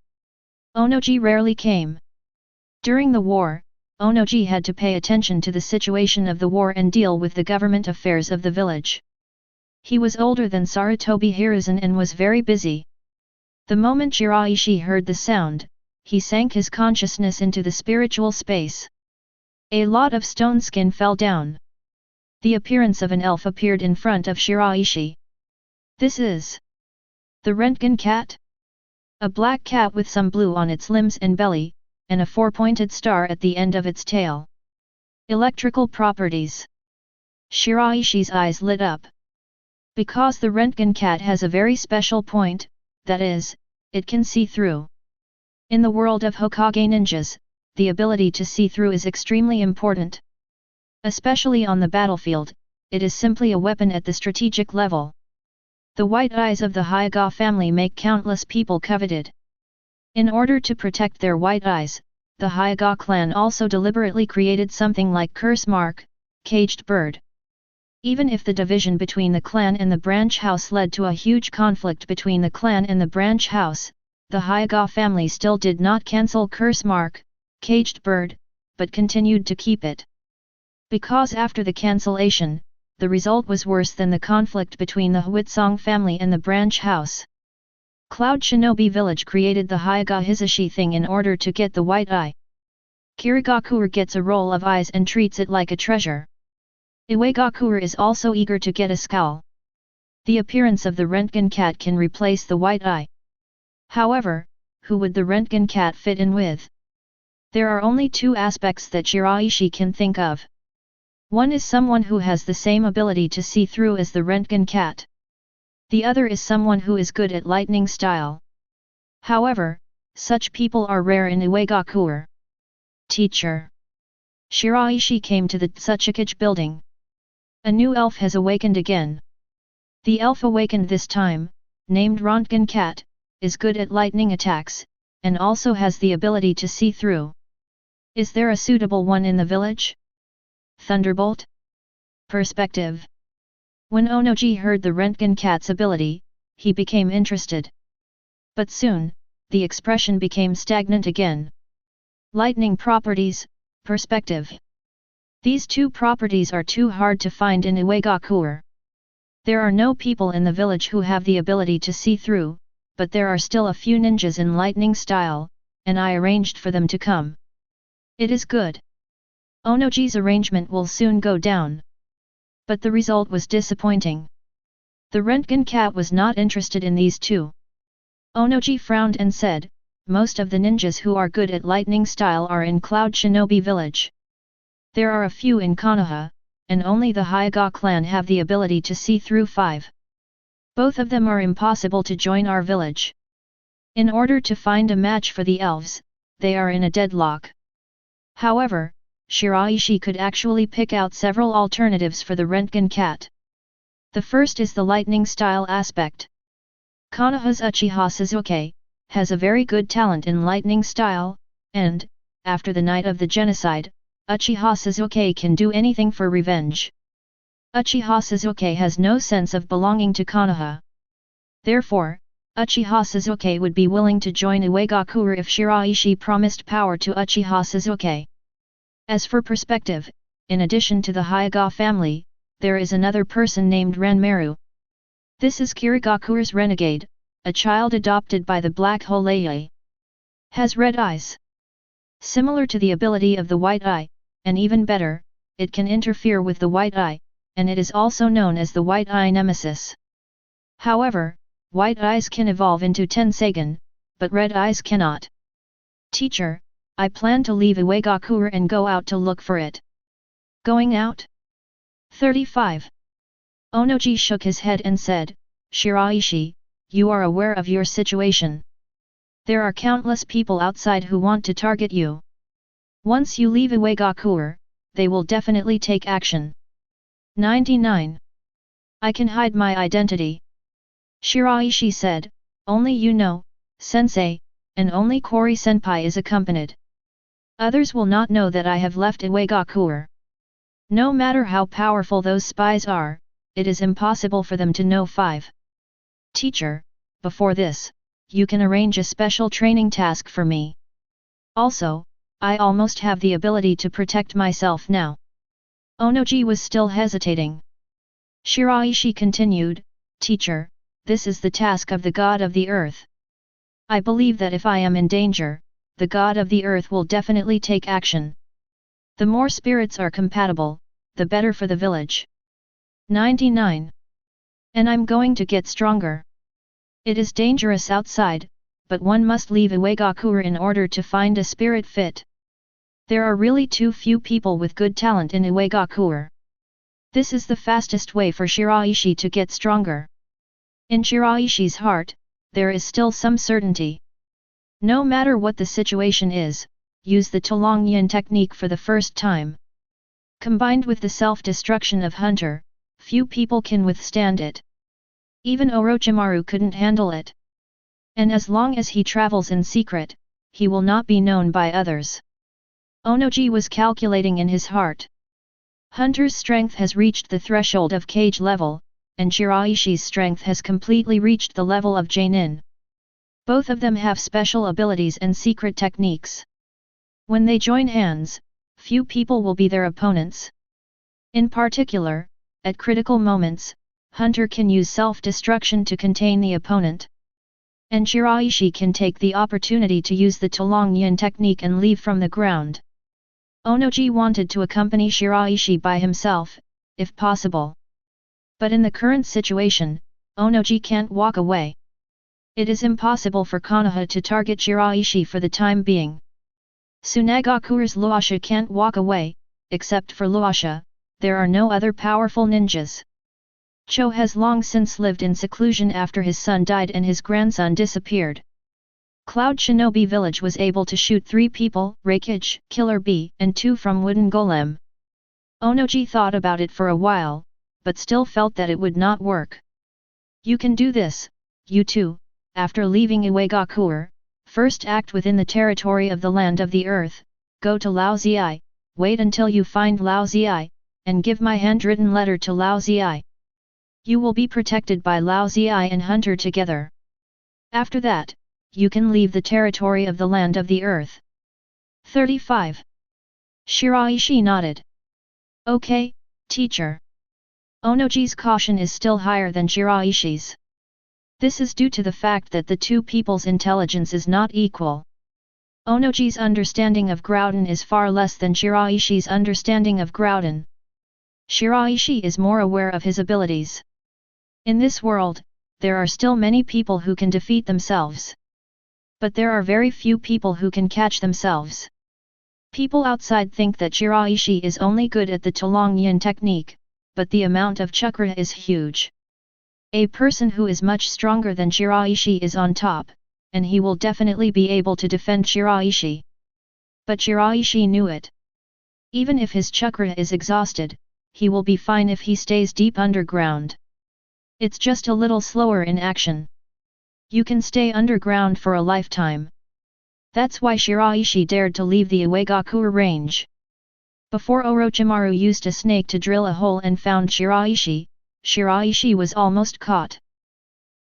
Onoji rarely came. During the war, Onoji had to pay attention to the situation of the war and deal with the government affairs of the village. He was older than Sarutobi Hiruzen and was very busy. The moment Shiraishi heard the sound, he sank his consciousness into the spiritual space. A lot of stone skin fell down. The appearance of an elf appeared in front of Shiraishi. This is the Rentgen cat? A black cat with some blue on its limbs and belly, and a 4-pointed star at the end of its tail. Electrical properties. Shiraishi's eyes lit up. Because the Röntgen cat has a very special point, that is, it can see through. In the world of Hokage ninjas, the ability to see through is extremely important. Especially on the battlefield, it is simply a weapon at the strategic level. The white eyes of the Hyuga family make countless people coveted. In order to protect their white eyes, the Hyuga clan also deliberately created something like curse mark, caged bird. Even if the division between the clan and the branch house led to a huge conflict between the clan and the branch house, the Hyuga family still did not cancel curse mark, caged bird, but continued to keep it. Because after the cancellation, the result was worse than the conflict between the Huitsong family and the branch house. Cloud Shinobi Village created the Hyuga Hisashi thing in order to get the white eye. Kirigakure gets a roll of eyes and treats it like a treasure. Iwagakure is also eager to get a scowl. The appearance of the Röntgen cat can replace the white eye. However, who would the Röntgen cat fit in with? There are only two aspects that Shiraishi can think of. One is someone who has the same ability to see through as the Röntgen cat. The other is someone who is good at lightning style. However, such people are rare in Iwagakure. Teacher. Shiraishi came to the Suchage building. A new elf has awakened again. The elf awakened this time, named Röntgen cat, is good at lightning attacks, and also has the ability to see through. Is there a suitable one in the village? Thunderbolt? Perspective. When Onoji heard the Röntgen cat's ability, he became interested. But soon, the expression became stagnant again. Lightning properties, perspective. These two properties are too hard to find in Iwagakure. There are no people in the village who have the ability to see through, but there are still a few ninjas in lightning style, and I arranged for them to come. It is good. Onoji's arrangement will soon go down. But the result was disappointing. The Röntgen cat was not interested in these two. Onoji frowned and said, most of the ninjas who are good at lightning style are in Cloud Shinobi village. There are a few in Konoha, and only the Hyuga clan have the ability to see through 5. Both of them are impossible to join our village. In order to find a match for the elves, they are in a deadlock. However, Shiraishi could actually pick out several alternatives for the Röntgen cat. The first is the lightning style aspect. Konoha's Uchiha Sasuke has a very good talent in lightning style, and, after the night of the genocide, Uchiha Sasuke can do anything for revenge. Uchiha Sasuke has no sense of belonging to Konoha. Therefore, Uchiha Sasuke would be willing to join Iwagakure if Shiraishi promised power to Uchiha Sasuke. As for perspective, in addition to the Hyuga family, there is another person named Ranmaru. This is Kirigakure's renegade, a child adopted by the Black Hole. Has red eyes. Similar to the ability of the white eye, and even better, it can interfere with the white eye, and it is also known as the white eye nemesis. However, white eyes can evolve into Tensagen, but red eyes cannot. Teacher, I plan to leave Iwagakure and go out to look for it. Going out? 35. Onoji shook his head and said, Shiraishi, you are aware of your situation. There are countless people outside who want to target you. Once you leave Iwagakure, they will definitely take action. 99. I can hide my identity. Shiraishi said, only you know, sensei, and only Kori-senpai is accompanied. Others will not know that I have left Iwagakure. No matter how powerful those spies are, it is impossible for them to know. 5. Teacher, before this, you can arrange a special training task for me. Also, I almost have the ability to protect myself now. Onoji was still hesitating. Shiraishi continued, Teacher, this is the task of the god of the earth. I believe that if I am in danger, the god of the earth will definitely take action. The more spirits are compatible, the better for the village. 99. And I'm going to get stronger. It is dangerous outside, but one must leave Iwagakure in order to find a spirit fit. There are really too few people with good talent in Iwagakure. This is the fastest way for Shiraishi to get stronger. In Shiraishi's heart, there is still some certainty. No matter what the situation is, use the Tulong Yin technique for the first time. Combined with the self-destruction of Hunter, few people can withstand it. Even Orochimaru couldn't handle it. And as long as he travels in secret, he will not be known by others. Onoji was calculating in his heart. Hunter's strength has reached the threshold of cage level, and Shiraishi's strength has completely reached the level of Jainin. Both of them have special abilities and secret techniques. When they join hands, few people will be their opponents. In particular, at critical moments, Hunter can use self-destruction to contain the opponent. And Shiraishi can take the opportunity to use the Tulong Yin technique and leave from the ground. Onoji wanted to accompany Shiraishi by himself, if possible. But in the current situation, Onoji can't walk away. It is impossible for Konoha to target Shiraishi for the time being. Tsunagakure's Luasha can't walk away, except for Luasha, there are no other powerful ninjas. Cho has long since lived in seclusion after his son died and his grandson disappeared. Cloud Shinobi Village was able to shoot 3 people, Raikage, Killer Bee, and 2 from Wooden Golem. Onoji thought about it for a while, but still felt that it would not work. You can do this, you too. After leaving Iwagakure, first act within the territory of the land of the earth, go to Lao Ziai, wait until you find Lao Ziai, and give my handwritten letter to Lao Ziai. You will be protected by Lao Ziai and Hunter together. After that, you can leave the territory of the land of the earth. 35. Shiraishi nodded. Okay, teacher. Onoji's caution is still higher than Shiraishi's. This is due to the fact that the two people's intelligence is not equal. Onoji's understanding of Groudon is far less than Shiraishi's understanding of Groudon. Shiraishi is more aware of his abilities. In this world, there are still many people who can defeat themselves. But there are very few people who can catch themselves. People outside think that Shiraishi is only good at the Tulong Yin technique, but the amount of chakra is huge. A person who is much stronger than Shiraishi is on top, and he will definitely be able to defend Shiraishi. But Shiraishi knew it. Even if his chakra is exhausted, he will be fine if he stays deep underground. It's just a little slower in action. You can stay underground for a lifetime. That's why Shiraishi dared to leave the Iwagakure range. Before Orochimaru used a snake to drill a hole and found Shiraishi, Shiraishi was almost caught.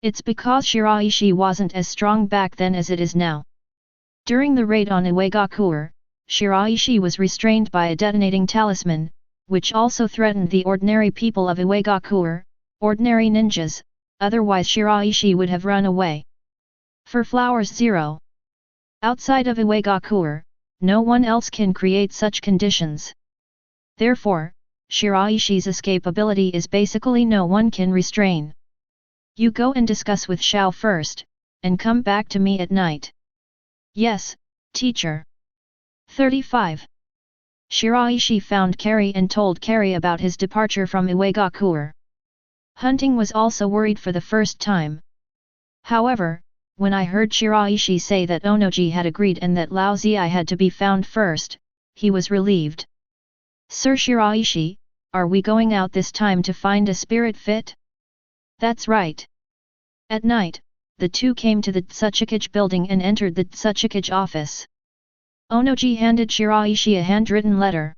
It's because Shiraishi wasn't as strong back then as it is now. During the raid on Iwagakure, Shiraishi was restrained by a detonating talisman, which also threatened the ordinary people of Iwagakure, ordinary ninjas, otherwise Shiraishi would have run away. For Flowers 0. Outside of Iwagakure, no one else can create such conditions. Therefore, Shiraishi's escape ability is basically no one can restrain. You go and discuss with Xiao first, and come back to me at night. Yes, teacher. 35. Shiraishi found Carrie and told Carrie about his departure from Iwagakure. Hunting was also worried for the first time. However, when I heard Shiraishi say that Onoji had agreed and that Lao Ziai had to be found first, he was relieved. Sir Shiraishi, are we going out this time to find a spirit fit? That's right. At night, the two came to the Suchage building and entered the Suchage office. Onoji handed Shiraishi a handwritten letter.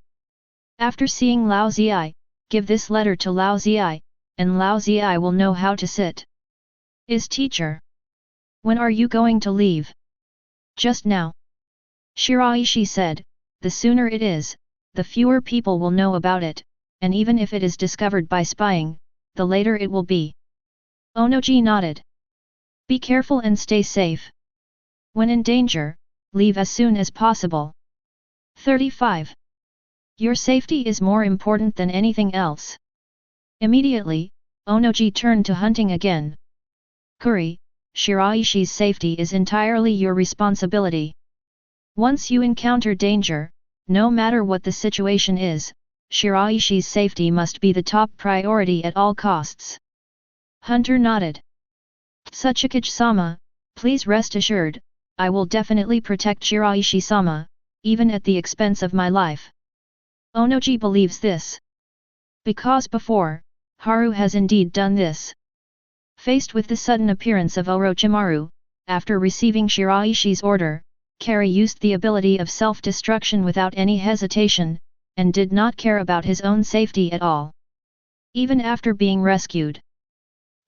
After seeing Lao Ziai, give this letter to Lao Ziai, and Lao Ziai will know how to sit. Is teacher. When are you going to leave? Just now. Shiraishi said, the sooner it is, the fewer people will know about it, and even if it is discovered by spying, the later it will be. Onoji nodded. Be careful and stay safe. When in danger, leave as soon as possible. 35. Your safety is more important than anything else. Immediately, Onoji turned to Hunting again. Kuri, Shiraishi's safety is entirely your responsibility. Once you encounter danger, no matter what the situation is, Shiraishi's safety must be the top priority at all costs. Hunter nodded. Suchage-sama, please rest assured, I will definitely protect Shiraishi-sama, even at the expense of my life. Onoji believes this. Because before, Haru has indeed done this. Faced with the sudden appearance of Orochimaru, after receiving Shiraishi's order, Carry used the ability of self-destruction without any hesitation, and did not care about his own safety at all. Even after being rescued.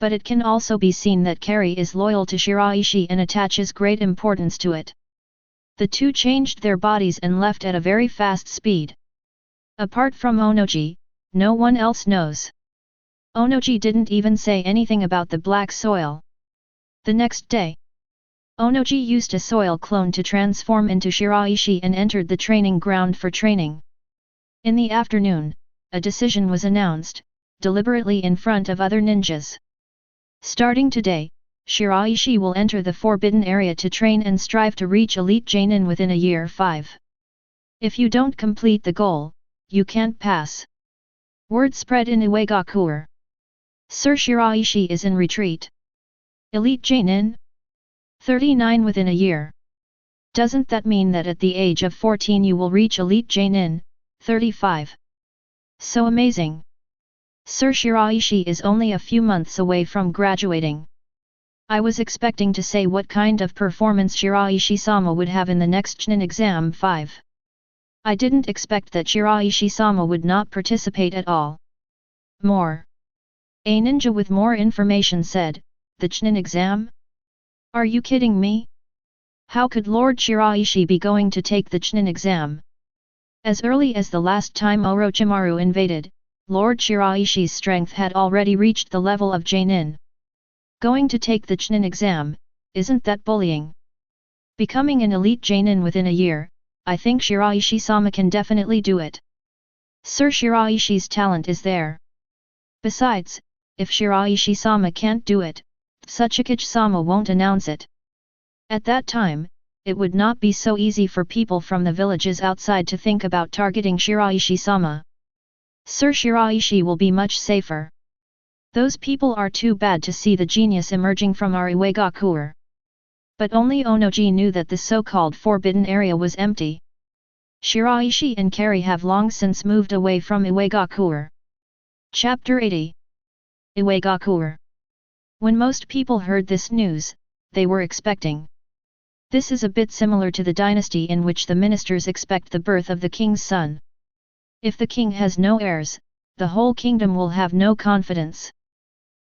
But it can also be seen that Carry is loyal to Shiraishi and attaches great importance to it. The two changed their bodies and left at a very fast speed. Apart from Onoji, no one else knows. Onoji didn't even say anything about the black soil. The next day, Onoji used a soil clone to transform into Shiraishi and entered the training ground for training. In the afternoon, a decision was announced, deliberately in front of other ninjas. Starting today, Shiraishi will enter the forbidden area to train and strive to reach Elite Genin within a year 5. If you don't complete the goal, you can't pass. Word spread in Iwagakure. Sir Shiraishi is in retreat. Elite Genin? 39 within a year. Doesn't that mean that at the age of 14 you will reach Elite Genin, 35? So amazing! Sir Shiraishi is only a few months away from graduating. I was expecting to say what kind of performance Shiraishi-sama would have in the next Chunin exam 5. I didn't expect that Shiraishi-sama would not participate at all. More. A ninja with more information said, the Chunin exam? Are you kidding me? How could Lord Shiraishi be going to take the Chunin exam? As early as the last time Orochimaru invaded, Lord Shiraishi's strength had already reached the level of Genin. Going to take the Chunin exam, isn't that bullying? Becoming an elite Genin within a year, I think Shiraishi-sama can definitely do it. Sir Shiraishi's talent is there. Besides, if Shiraishi-sama can't do it, Suchage-sama won't announce it. At that time, it would not be so easy for people from the villages outside to think about targeting Shiraishi-sama. Sir Shiraishi will be much safer. Those people are too bad to see the genius emerging from our Iwagakure. But only Onoji knew that the so-called forbidden area was empty. Shiraishi and Carry have long since moved away from Iwagakure. Chapter 80. Iwagakure. When most people heard this news, they were expecting. This is a bit similar to the dynasty in which the ministers expect the birth of the king's son. If the king has no heirs, the whole kingdom will have no confidence.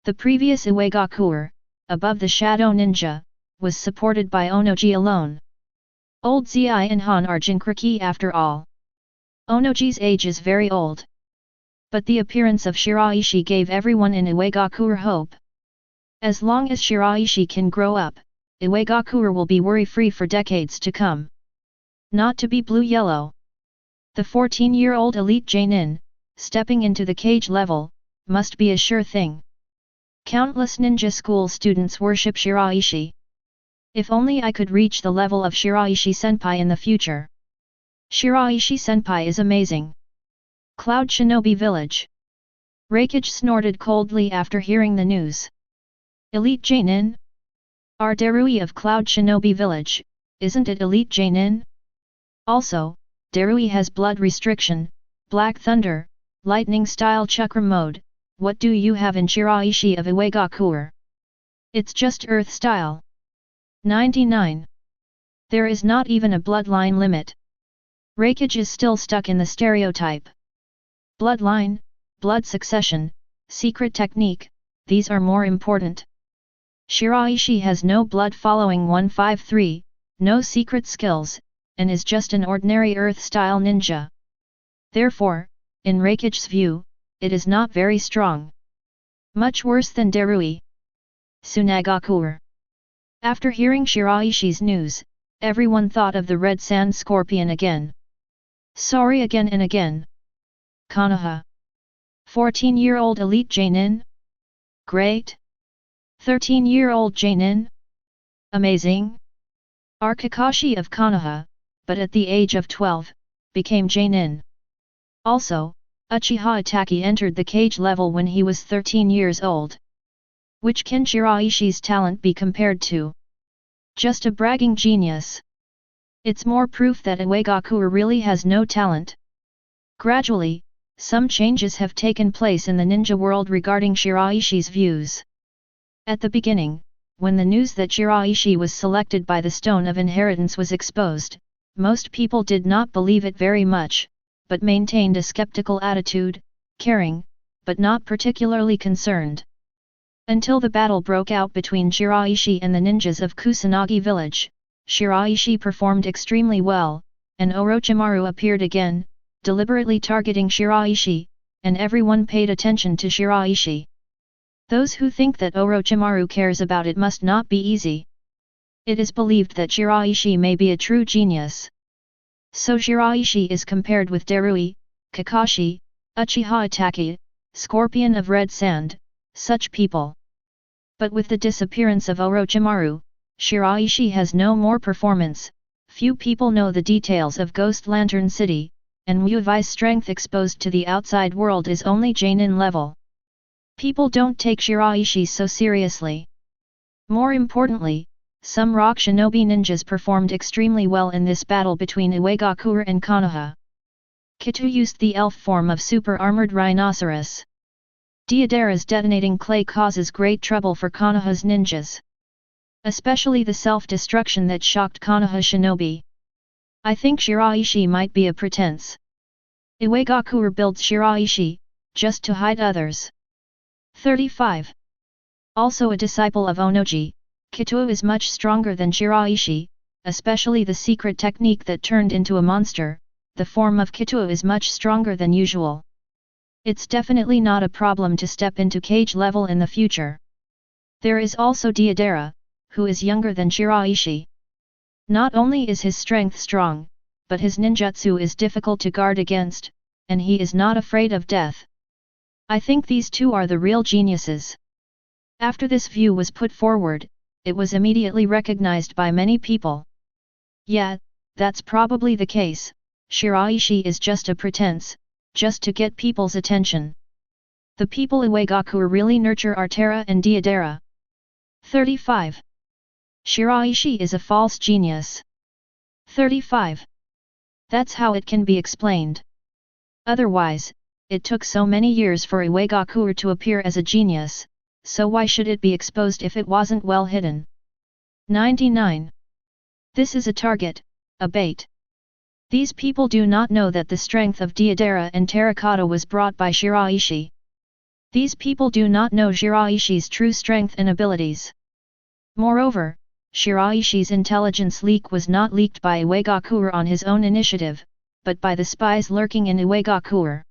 The previous Iwagakure, above the Shadow Ninja, was supported by Onoji alone. Old Zi and Han are Jinkriki after all. Onoji's age is very old. But the appearance of Shiraishi gave everyone in Iwagakure hope. As long as Shiraishi can grow up, Iwagakure will be worry-free for decades to come. Not to be blue-yellow. The 14-year-old elite Genin, stepping into the cage level, must be a sure thing. Countless ninja school students worship Shiraishi. If only I could reach the level of Shiraishi-senpai in the future. Shiraishi-senpai is amazing. Cloud Shinobi Village. Raikage snorted coldly after hearing the news. Elite Genin? Our Darui of Cloud Shinobi Village, isn't it Elite Genin? Also, Darui has blood restriction, Black Thunder, Lightning Style Chakra Mode. What do you have in Shiraishi of Iwagakure? It's just Earth Style. 99. There is not even a bloodline limit. Raikage is still stuck in the stereotype. Bloodline, blood succession, secret technique, these are more important. Shiraishi has no blood following 153, no secret skills, and is just an ordinary Earth-style ninja. Therefore, in Raikage's view, it is not very strong. Much worse than Darui. Sunagakure. After hearing Shiraishi's news, everyone thought of the Red Sand Scorpion again. Sorry again and again. Konoha. 14-year-old elite Genin? Great. 13-year-old Genin? Amazing. Are Kakashi of Konoha, but at the age of 12, became Genin. Also, Uchiha Itachi entered the Kage level when he was 13 years old. Which can Shiraishi's talent be compared to? Just a bragging genius. It's more proof that Iwagakure really has no talent. Gradually, some changes have taken place in the ninja world regarding Shiraishi's views. At the beginning, when the news that Shiraishi was selected by the Stone of Inheritance was exposed, most people did not believe it very much, but maintained a skeptical attitude, caring, but not particularly concerned. Until the battle broke out between Shiraishi and the ninjas of Kusanagi village, Shiraishi performed extremely well, and Orochimaru appeared again, deliberately targeting Shiraishi, and everyone paid attention to Shiraishi. Those who think that Orochimaru cares about it must not be easy. It is believed that Shiraishi may be a true genius. So Shiraishi is compared with Darui, Kakashi, Uchiha Itachi, Scorpion of Red Sand, such people. But with the disappearance of Orochimaru, Shiraishi has no more performance, few people know the details of Ghost Lantern City, and Wuvai's strength exposed to the outside world is only Genin level. People don't take Shiraishi so seriously. More importantly, some rock shinobi ninjas performed extremely well in this battle between Iwagakure and Konoha. Kitu used the elf form of super armored rhinoceros. Deidara's detonating clay causes great trouble for Konoha's ninjas. Especially the self-destruction that shocked Konoha shinobi. I think Shiraishi might be a pretense. Iwagakure builds Shiraishi, just to hide others. 35. Also a disciple of Onoji, Kitu is much stronger than Shiraishi, especially the secret technique that turned into a monster. The form of Kitu is much stronger than usual. It's definitely not a problem to step into Kage level in the future. There is also Deidara, who is younger than Shiraishi. Not only is his strength strong, but his ninjutsu is difficult to guard against, and he is not afraid of death. I think these two are the real geniuses. After this view was put forward, it was immediately recognized by many people. Yeah, that's probably the case. Shiraishi is just a pretense, just to get people's attention. The people Iwagakure really nurture are Tara and Deidara. 35. Shiraishi is a false genius. 35. That's how it can be explained. Otherwise, it took so many years for Iwagakure to appear as a genius, so why should it be exposed if it wasn't well hidden? 99. This is a target, a bait. These people do not know that the strength of Deidara and Terracotta was brought by Shiraishi. These people do not know Shiraishi's true strength and abilities. Moreover, Shiraishi's intelligence leak was not leaked by Iwagakure on his own initiative, but by the spies lurking in Iwagakure.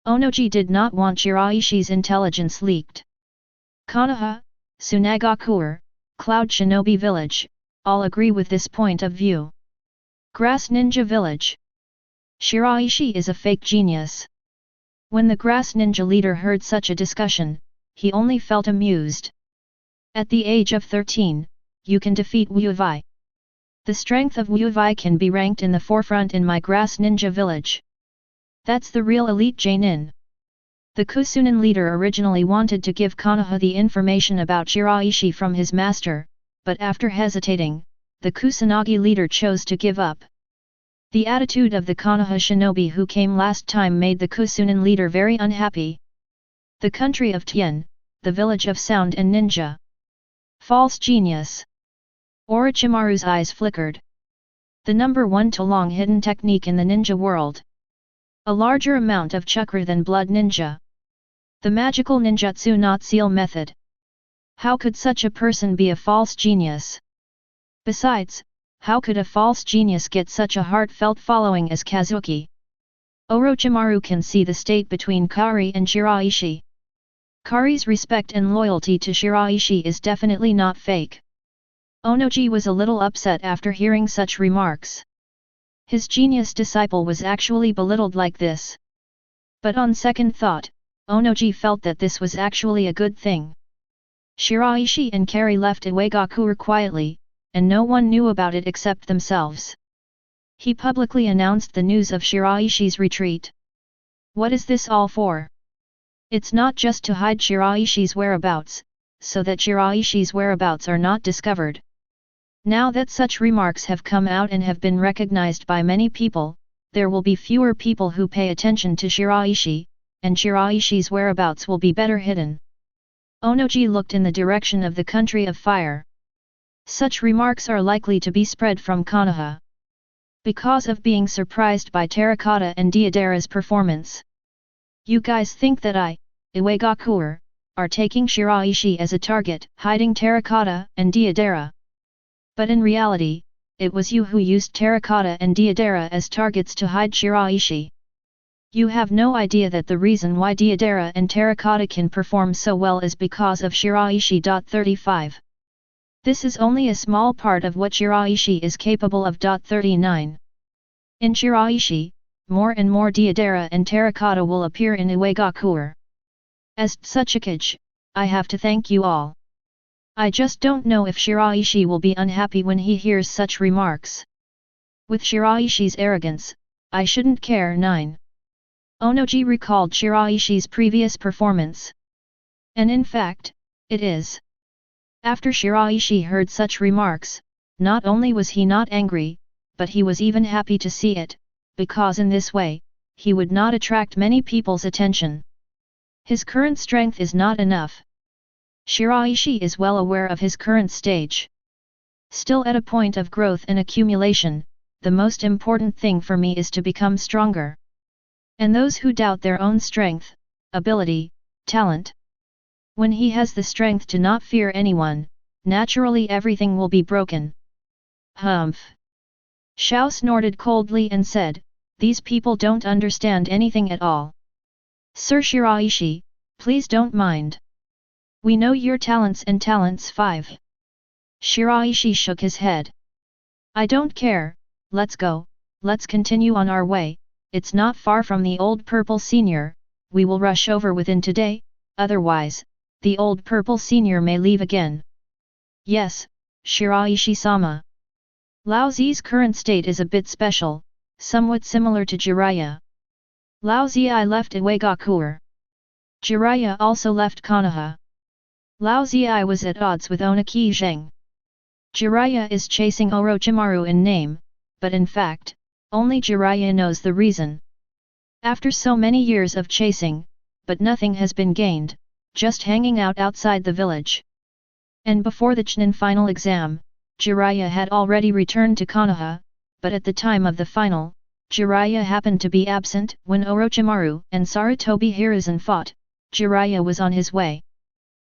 Onoji did not want Shiraishi's intelligence leaked. Konoha, Tsunagakure, Cloud Shinobi Village, all agree with this point of view. Grass Ninja Village. Shiraishi is a fake genius. When the Grass Ninja leader heard such a discussion, he only felt amused. At the age of 13, you can defeat Wuvai. The strength of Wuvai can be ranked in the forefront in my Grass Ninja Village. That's the real elite Genin. The Kusunan leader originally wanted to give Konoha the information about Shiraishi from his master, but after hesitating, the Kusanagi leader chose to give up. The attitude of the Konoha shinobi who came last time made the Kusunan leader very unhappy. The country of Tien, the village of sound and ninja. False genius. Orochimaru's eyes flickered. The number one long hidden technique in the ninja world. A larger amount of chakra than blood ninja. The magical ninjutsu not seal method. How could such a person be a false genius? Besides, how could a false genius get such a heartfelt following as Kazuki? Orochimaru can see the state between Kari and Shiraishi. Kari's respect and loyalty to Shiraishi is definitely not fake. Onoji was a little upset after hearing such remarks. His genius disciple was actually belittled like this. But on second thought, Onoji felt that this was actually a good thing. Shiraishi and Kari left Iwagakure quietly, and no one knew about it except themselves. He publicly announced the news of Shiraishi's retreat. What is this all for? It's not just to hide Shiraishi's whereabouts, so that Shiraishi's whereabouts are not discovered. Now that such remarks have come out and have been recognized by many people, there will be fewer people who pay attention to Shiraishi, and Shiraishi's whereabouts will be better hidden. Onoji looked in the direction of the country of fire. Such remarks are likely to be spread from Konoha. Because of being surprised by Terracotta and Deidara's performance. You guys think that I, Iwagakure, are taking Shiraishi as a target, hiding Terracotta and Deidara. But in reality, it was you who used Terracotta and Deidara as targets to hide Shiraishi. You have no idea that the reason why Deidara and Terracotta can perform so well is because of Shiraishi. 35. This is only a small part of what Shiraishi is capable of. 39. In Shiraishi, more and more Deidara and Terracotta will appear in Iwagakure. As Suchage, I have to thank you all. I just don't know if Shiraishi will be unhappy when he hears such remarks. With Shiraishi's arrogance, I shouldn't care. 9. Onoji recalled Shiraishi's previous performance. And in fact, it is. After Shiraishi heard such remarks, not only was he not angry, but he was even happy to see it, because in this way, he would not attract many people's attention. His current strength is not enough. Shiraishi is well aware of his current stage. Still at a point of growth and accumulation, the most important thing for me is to become stronger. And those who doubt their own strength, ability, talent. When he has the strength to not fear anyone, naturally everything will be broken. Humph! Xiao snorted coldly and said, these people don't understand anything at all. Sir Shiraishi, please don't mind. We know your talents and talents. 5. Shiraishi shook his head. I don't care, let's go, let's continue on our way, it's not far from the old purple senior, we will rush over within today, otherwise, the old purple senior may leave again. Yes, Shiraishi-sama. Lao Zi's current state is a bit special, somewhat similar to Jiraiya. Lao Zi left Iwagakure. Jiraiya also left Konoha. Lao Zi was at odds with Onoki Zheng. Jiraiya is chasing Orochimaru in name, but in fact, only Jiraiya knows the reason. After so many years of chasing, but nothing has been gained, just hanging out outside the village. And before the Chunin final exam, Jiraiya had already returned to Konoha, but at the time of the final, Jiraiya happened to be absent. When Orochimaru and Sarutobi Hiruzen fought, Jiraiya was on his way.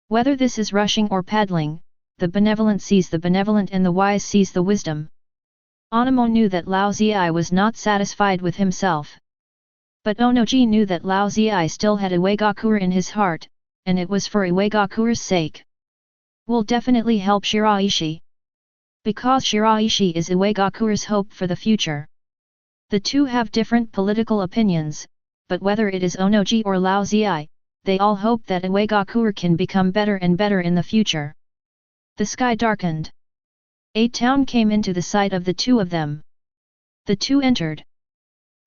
Whether this is rushing or paddling, the benevolent sees the benevolent and the wise sees the wisdom. Onamo knew that Lao Zi was not satisfied with himself. But Onoji knew that Lao Zi still had Iwagakure in his heart, and it was for Iwagakure's sake. Will definitely help Shiraishi. Because Shiraishi is Iwagakure's hope for the future. The two have different political opinions, but whether it is Onoji or Lao Zi, they all hope that Iwagakure can become better and better in the future. The sky darkened. A town came into the sight of the two of them. The two entered.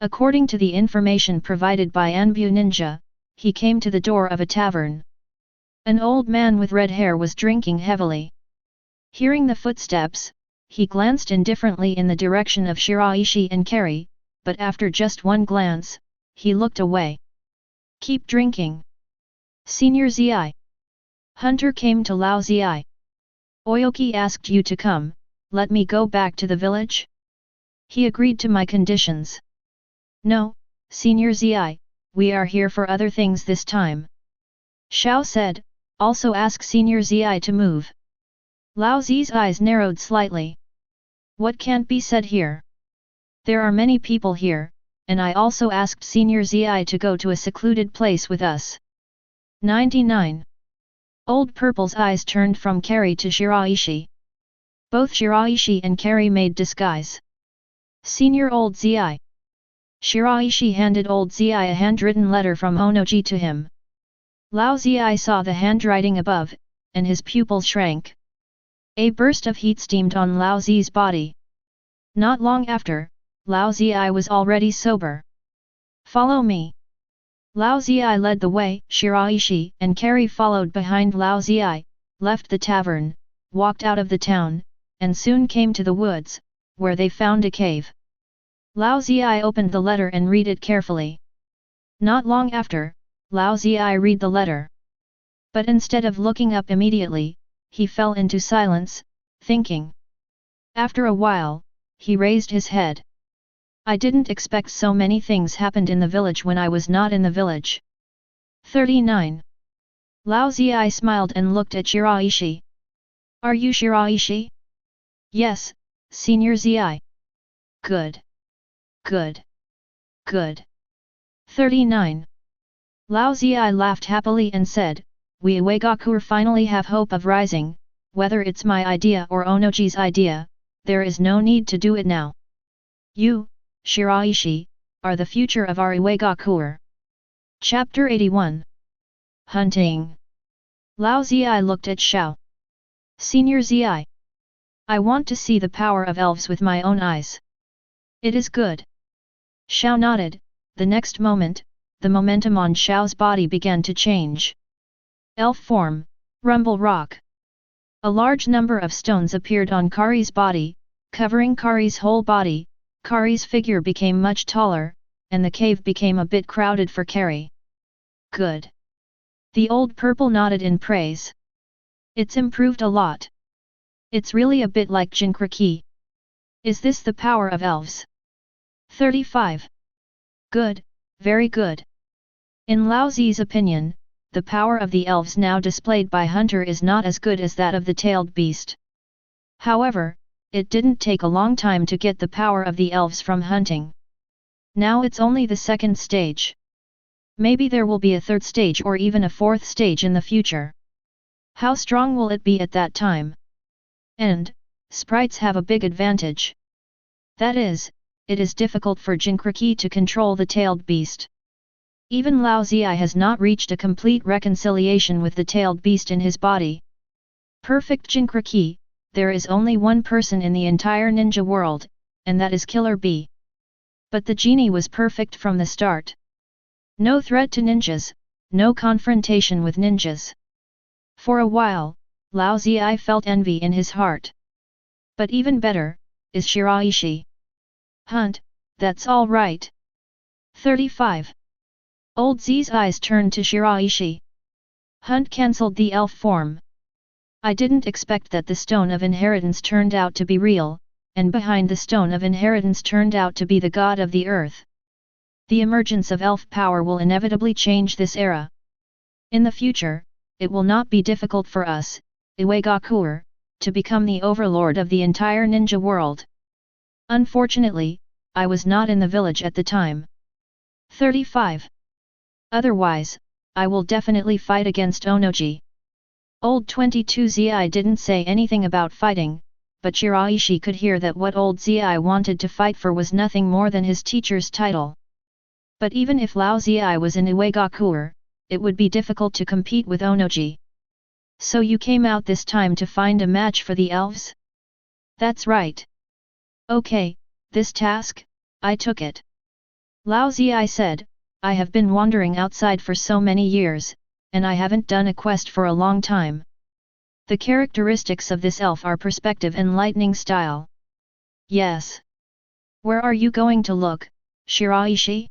According to the information provided by Anbu Ninja, he came to the door of a tavern. An old man with red hair was drinking heavily. Hearing the footsteps, he glanced indifferently in the direction of Shiraishi and Kari, but after just one glance, he looked away. Keep drinking. Senior Zi. Hunter came to Lao Zi. Oyoki asked you to come, let me go back to the village? He agreed to my conditions. No, Senior Zi, we are here for other things this time. Xiao said, also ask Senior Zi to move. Lao Zi's eyes narrowed slightly. What can't be said here? There are many people here, and I also asked Senior Zi to go to a secluded place with us. 99. Old Purple's eyes turned from Kari to Shiraishi. Both Shiraishi and Kari made disguise. Senior Old Zi. Shiraishi handed Old Zi a handwritten letter from Onoji to him. Lao Zi saw the handwriting above, and his pupils shrank. A burst of heat steamed on Lao Zi's body. Not long after, Lao Zi was already sober. Follow me. Lao Zi led the way. Shiraishi and Carrie followed behind Lao Zi, left the tavern, walked out of the town, and soon came to the woods, where they found a cave. Lao Zi opened the letter and read it carefully. Not long after, Lao Zi read the letter. But instead of looking up immediately, he fell into silence, thinking. After a while, he raised his head. I didn't expect so many things happened in the village when I was not in the village. 39. Lao Zi smiled and looked at Shiraishi. Are you Shiraishi? Yes, Senior Zi. Good. Good. Good. 39. Lao Zi laughed happily and said, we Iwagakure finally have hope of rising, whether it's my idea or Onoji's idea, there is no need to do it now. You, Shiraishi, are the future of our Iwagakure. Chapter 81. Hunting. Lao Zi looked at Xiao. Senior Zi. I want to see the power of elves with my own eyes. It is good. Xiao nodded. The next moment, the momentum on Xiao's body began to change. Elf form, Rumble Rock. A large number of stones appeared on Kari's body, covering Kari's whole body. Kari's figure became much taller, and the cave became a bit crowded for Kari. Good. The old purple nodded in praise. It's improved a lot. It's really a bit like Jinkraki. Is this the power of elves? 35. Good, very good. In Lao Zi's opinion, the power of the elves now displayed by Hunter is not as good as that of the tailed beast. However, it didn't take a long time to get the power of the elves from hunting. Now it's only the second stage. Maybe there will be a third stage or even a fourth stage in the future. How strong will it be at that time? And, sprites have a big advantage. That is, it is difficult for Jinkraki to control the tailed beast. Even Lao Zi has not reached a complete reconciliation with the tailed beast in his body. Perfect Jinkraki, there is only one person in the entire ninja world, and that is Killer Bee. But the genie was perfect from the start. No threat to ninjas, no confrontation with ninjas. For a while, Lao Zi felt envy in his heart. But even better, is Shiraishi. Hunt, that's all right. 35. Old Z's eyes turned to Shiraishi. Hunt cancelled the elf form. I didn't expect that the stone of inheritance turned out to be real, and behind the stone of inheritance turned out to be the god of the earth. The emergence of elf power will inevitably change this era. In the future, it will not be difficult for us, Iwagakure, to become the overlord of the entire ninja world. Unfortunately, I was not in the village at the time. 35. Otherwise, I will definitely fight against Onoji. Old 22 Zi didn't say anything about fighting, but Shiraishi could hear that what old Zi wanted to fight for was nothing more than his teacher's title. But even if Lao Zi was in Iwagakure, it would be difficult to compete with Onoji. So you came out this time to find a match for the elves? That's right. Okay, this task, I took it. Lao Zi said, I have been wandering outside for so many years, and I haven't done a quest for a long time. The characteristics of this elf are perspective and lightning style. Yes. Where are you going to look, Shiraishi?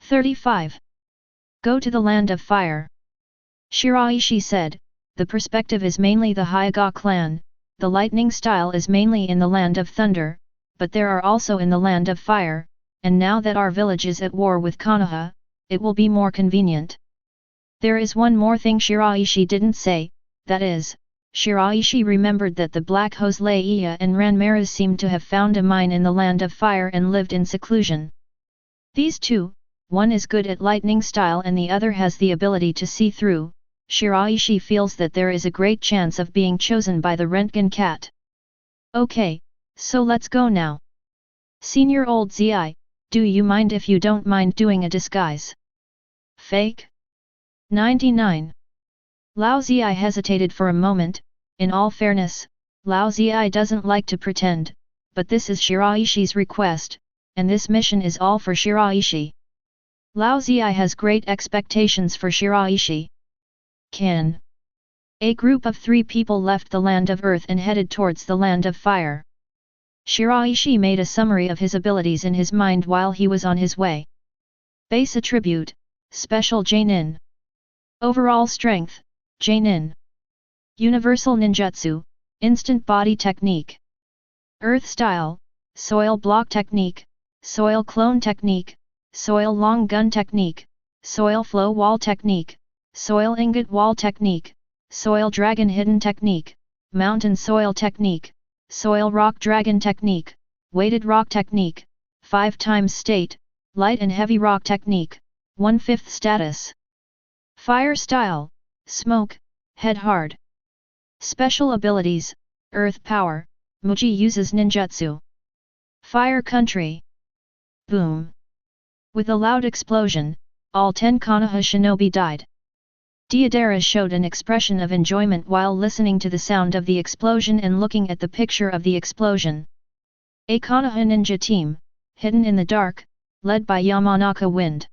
35. Go to the land of fire. Shiraishi said, the perspective is mainly the Hyuga clan, the lightning style is mainly in the land of thunder, but there are also in the land of fire, and now that our village is at war with Konoha, it will be more convenient. There is one more thing Shiraishi didn't say, that is, Shiraishi remembered that the Black Hose Leia and Ranmaru seemed to have found a mine in the land of fire and lived in seclusion. These two, one is good at lightning style and the other has the ability to see through. Shiraishi feels that there is a great chance of being chosen by the Rentgen cat. Okay, so let's go now. Senior Old Zi, do you mind if you don't mind doing a disguise? Fake? 99. Lao Zi hesitated for a moment. In all fairness, Lao Zi doesn't like to pretend, but this is Shiraishi's request, and this mission is all for Shiraishi. Lao Zai has great expectations for Shiraishi. Can. A group of 3 people left the land of earth and headed towards the land of fire. Shiraishi made a summary of his abilities in his mind while he was on his way. Base attribute, Special Genin. Overall strength, Genin. Universal ninjutsu, Instant body technique. Earth style, Soil block technique, Soil clone technique, Soil long gun technique, Soil flow wall technique, Soil ingot wall technique, Soil dragon hidden technique, Mountain soil technique, Soil rock dragon technique, Weighted rock technique, 5 times state, Light and heavy rock technique, 1/5 status. Fire style, Smoke, head hard. Special abilities, Earth power, Muji uses ninjutsu. Fire country. Boom. With a loud explosion, all 10 Konoha shinobi died. Deidara showed an expression of enjoyment while listening to the sound of the explosion and looking at the picture of the explosion. A Konoha ninja team, hidden in the dark, led by Yamanaka Wind.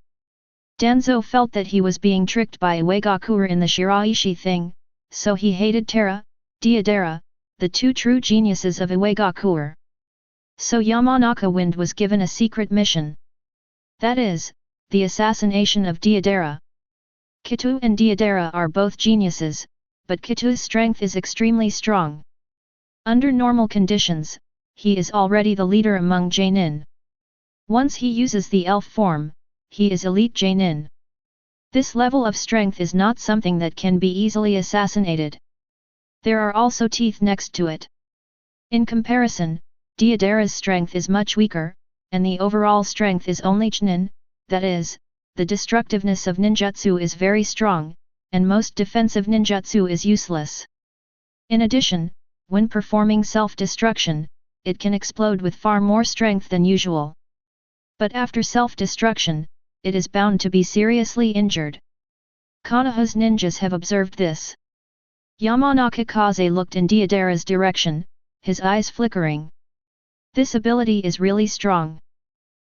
Danzo felt that he was being tricked by Iwagakure in the Shiraishi thing, so he hated Terra, Deidara, the 2 true geniuses of Iwagakure. So Yamanaka Wind was given a secret mission. That is, the assassination of Deidara. Kitu and Deidara are both geniuses, but Kitu's strength is extremely strong. Under normal conditions, he is already the leader among Genin. Once he uses the elf form, he is elite Genin. This level of strength is not something that can be easily assassinated. There are also teeth next to it. In comparison, Deidara's strength is much weaker, and the overall strength is only Chunin, that is, the destructiveness of ninjutsu is very strong, and most defensive ninjutsu is useless. In addition, when performing self-destruction, it can explode with far more strength than usual. But after self-destruction, it is bound to be seriously injured. Konoha's ninjas have observed this. Yamanaka Kaze looked in Deidara's direction, his eyes flickering. This ability is really strong.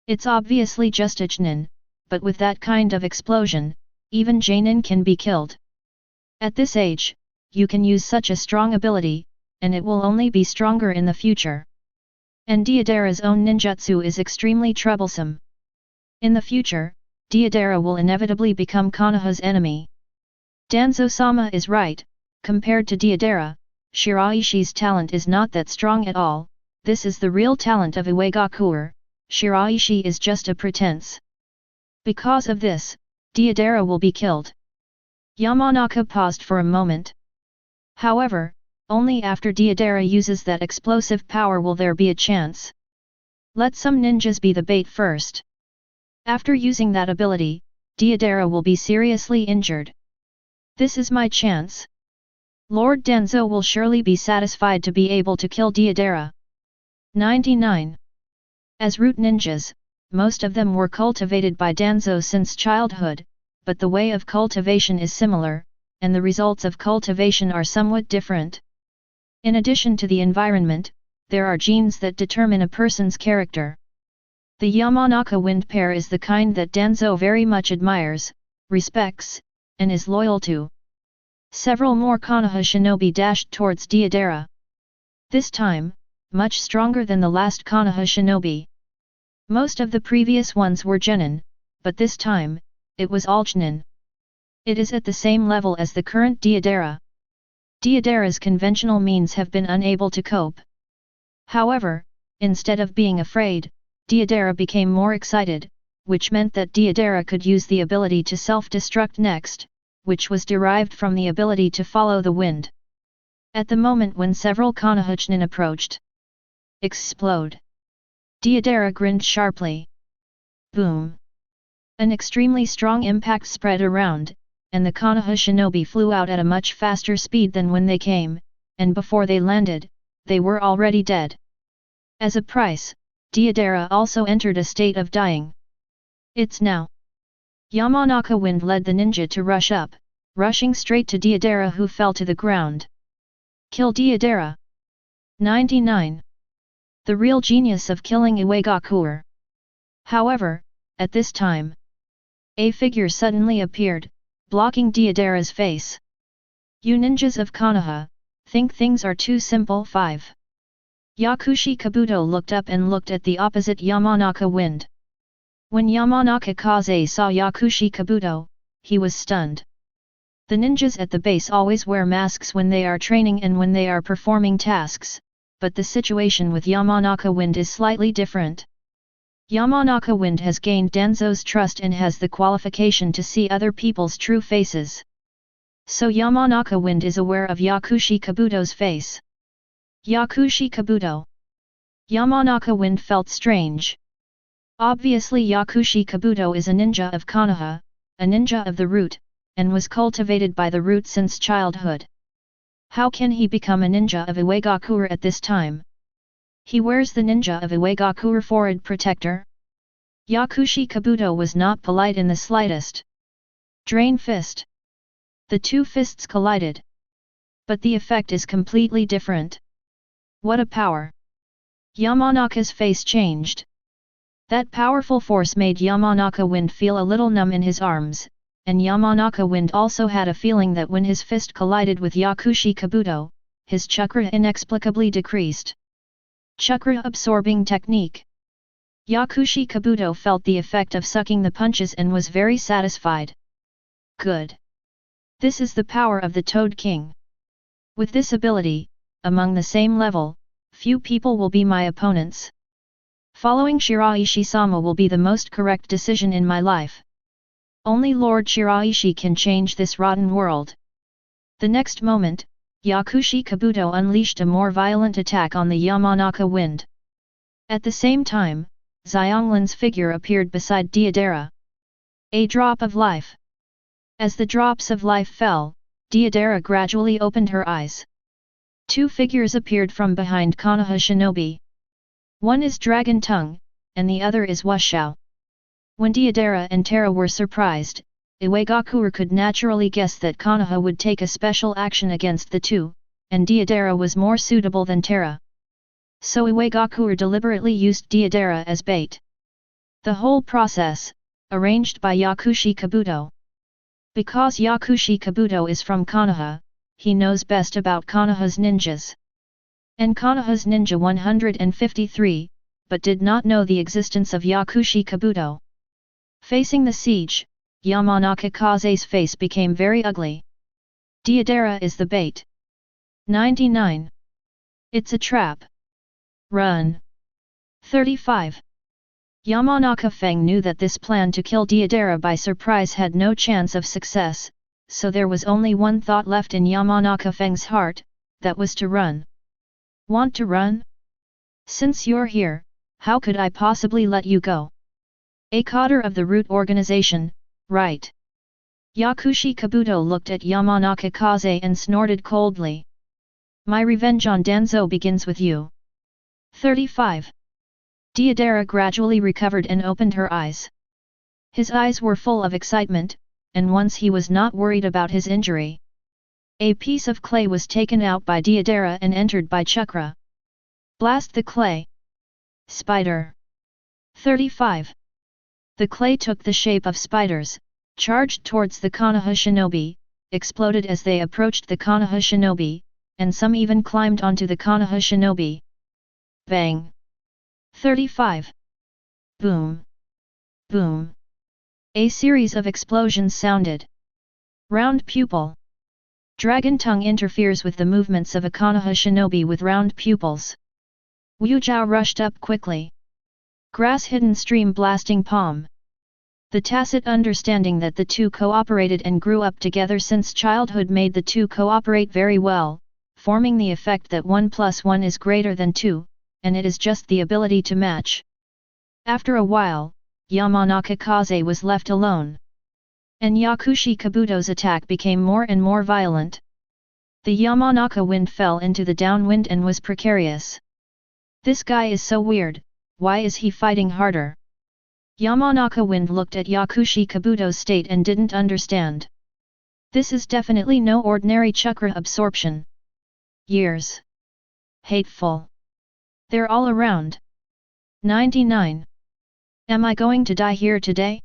It's obviously just a Chunin, but with that kind of explosion, even Genin can be killed. At this age, you can use such a strong ability, and it will only be stronger in the future. And Deidara's own ninjutsu is extremely troublesome. In the future, Deidara will inevitably become Konoha's enemy. Danzo-sama is right, compared to Deidara, Shiraishi's talent is not that strong at all. This is the real talent of Iwagakure, Shiraishi is just a pretense. Because of this, Deidara will be killed. Yamanaka paused for a moment. However, only after Deidara uses that explosive power will there be a chance. Let some ninjas be the bait first. After using that ability, Deidara will be seriously injured. This is my chance. Lord Danzo will surely be satisfied to be able to kill Deidara. 99. As root ninjas, most of them were cultivated by Danzo since childhood, but the way of cultivation is similar, and the results of cultivation are somewhat different. In addition to the environment, there are genes that determine a person's character. The Yamanaka Wind pair is the kind that Danzo very much admires, respects, and is loyal to. Several more Konoha shinobi dashed towards Deidara. This time, much stronger than the last Konoha shinobi. Most of the previous ones were genin, but this time, it was all chunin. It is at the same level as the current Deidara. Deidara's conventional means have been unable to cope. However, instead of being afraid, Deidara became more excited, which meant that Deidara could use the ability to self-destruct next, which was derived from the ability to follow the wind. At the moment when several Konoha chunin approached. Explode! Deidara grinned sharply. Boom! An extremely strong impact spread around, and the Konoha shinobi flew out at a much faster speed than when they came, and before they landed, they were already dead. As a price, Deidara also entered a state of dying. It's now. Yamanaka Wind led the ninja to rush up, rushing straight to Deidara who fell to the ground. Kill Deidara. 99. The real genius of killing Iwagakure. However, at this time, a figure suddenly appeared, blocking Deidara's face. You ninjas of Konoha, think things are too simple. 5. Yakushi Kabuto looked up and looked at the opposite Yamanaka wind. When Yamanaka Kaze saw Yakushi Kabuto, he was stunned. The ninjas at the base always wear masks when they are training and when they are performing tasks, but the situation with Yamanaka wind is slightly different. Yamanaka wind has gained Danzo's trust and has the qualification to see other people's true faces. So Yamanaka wind is aware of Yakushi Kabuto's face. Yakushi Kabuto. Yamanaka wind felt strange. Obviously Yakushi Kabuto is a ninja of Konoha, a ninja of the root, and was cultivated by the root since childhood. How can he become a ninja of Iwagakure at this time? He wears the ninja of Iwagakure forehead protector. Yakushi Kabuto was not polite in the slightest. Drain fist. The two fists collided. But the effect is completely different. What a power! Yamanaka's face changed. That powerful force made Yamanaka wind feel a little numb in his arms, and Yamanaka wind also had a feeling that when his fist collided with Yakushi Kabuto, his chakra inexplicably decreased. Chakra absorbing technique. Yakushi Kabuto felt the effect of sucking the punches and was very satisfied. Good. This is the power of the Toad King. With this ability, among the same level, few people will be my opponents. Following Shiraishi-sama will be the most correct decision in my life. Only Lord Shiraishi can change this rotten world. The next moment, Yakushi Kabuto unleashed a more violent attack on the Yamanaka wind. At the same time, Xiang Lin's figure appeared beside Deidara. A drop of life. As the drops of life fell, Deidara gradually opened her eyes. Two figures appeared from behind Konoha Shinobi. One is Dragon Tongue, and the other is Wushao. When Deidara and Terra were surprised, Iwagakure could naturally guess that Konoha would take a special action against the two, and Deidara was more suitable than Terra. So Iwagakure deliberately used Deidara as bait. The whole process, arranged by Yakushi Kabuto. Because Yakushi Kabuto is from Konoha, he knows best about Konoha's ninjas. And Konoha's ninja 153, but did not know the existence of Yakushi Kabuto. Facing the siege, Yamanaka Kaze's face became very ugly. Deidara is the bait. 99. It's a trap. Run. 35. Yamanaka Feng knew that this plan to kill Deidara by surprise had no chance of success, so there was only one thought left in Yamanaka Feng's heart, that was to run. Want to run? Since you're here, how could I possibly let you go? A cadre of the root organization, right? Yakushi Kabuto looked at Yamanaka Kaze and snorted coldly. My revenge on Danzo begins with you. 35. Deidara gradually recovered and opened her eyes. His eyes were full of excitement, and once he was not worried about his injury. A piece of clay was taken out by Deidara and entered by Chakra. Blast the clay. Spider. 35. The clay took the shape of spiders, charged towards the Konoha shinobi, exploded as they approached the Konoha shinobi, and some even climbed onto the Konoha shinobi. Bang! 35. Boom! Boom! A series of explosions sounded. Round pupil. Dragon tongue interferes with the movements of a Konoha shinobi with round pupils. Wu Jiao rushed up quickly. Grass-hidden stream blasting palm. The tacit understanding that the two cooperated and grew up together since childhood made the two cooperate very well, forming the effect that 1 + 1 is greater than 2, and it is just the ability to match. After a while, Yamanaka Kaze was left alone. And Yakushi Kabuto's attack became more and more violent. The Yamanaka wind fell into the downwind and was precarious. This guy is so weird, why is he fighting harder? Yamanaka wind looked at Yakushi Kabuto's state and didn't understand. This is definitely no ordinary chakra absorption. Years. Hateful. They're all around. 99. Am I going to die here today?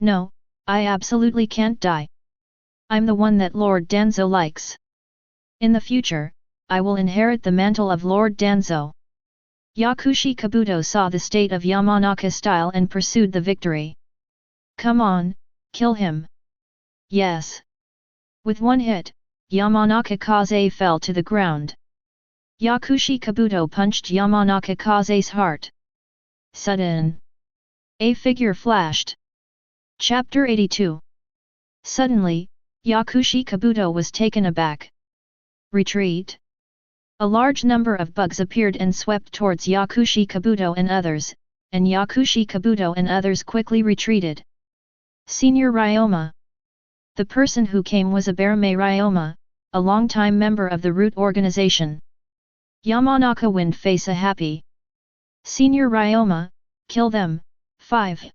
No, I absolutely can't die. I'm the one that Lord Danzo likes. In the future, I will inherit the mantle of Lord Danzo. Yakushi Kabuto saw the state of Yamanaka style and pursued the victory. Come on, kill him. Yes. With one hit, Yamanaka Kaze fell to the ground. Yakushi Kabuto punched Yamanaka Kaze's heart. Sudden. A figure flashed. Chapter 82. Suddenly, Yakushi Kabuto was taken aback. Retreat. A large number of bugs appeared and swept towards Yakushi Kabuto and others, and Yakushi Kabuto and others quickly retreated. Senior Ryoma. The person who came was Abarame Ryoma, a long-time member of the Root Organization. Yamanaka Wind face a happy. Senior Ryoma, kill them. 5.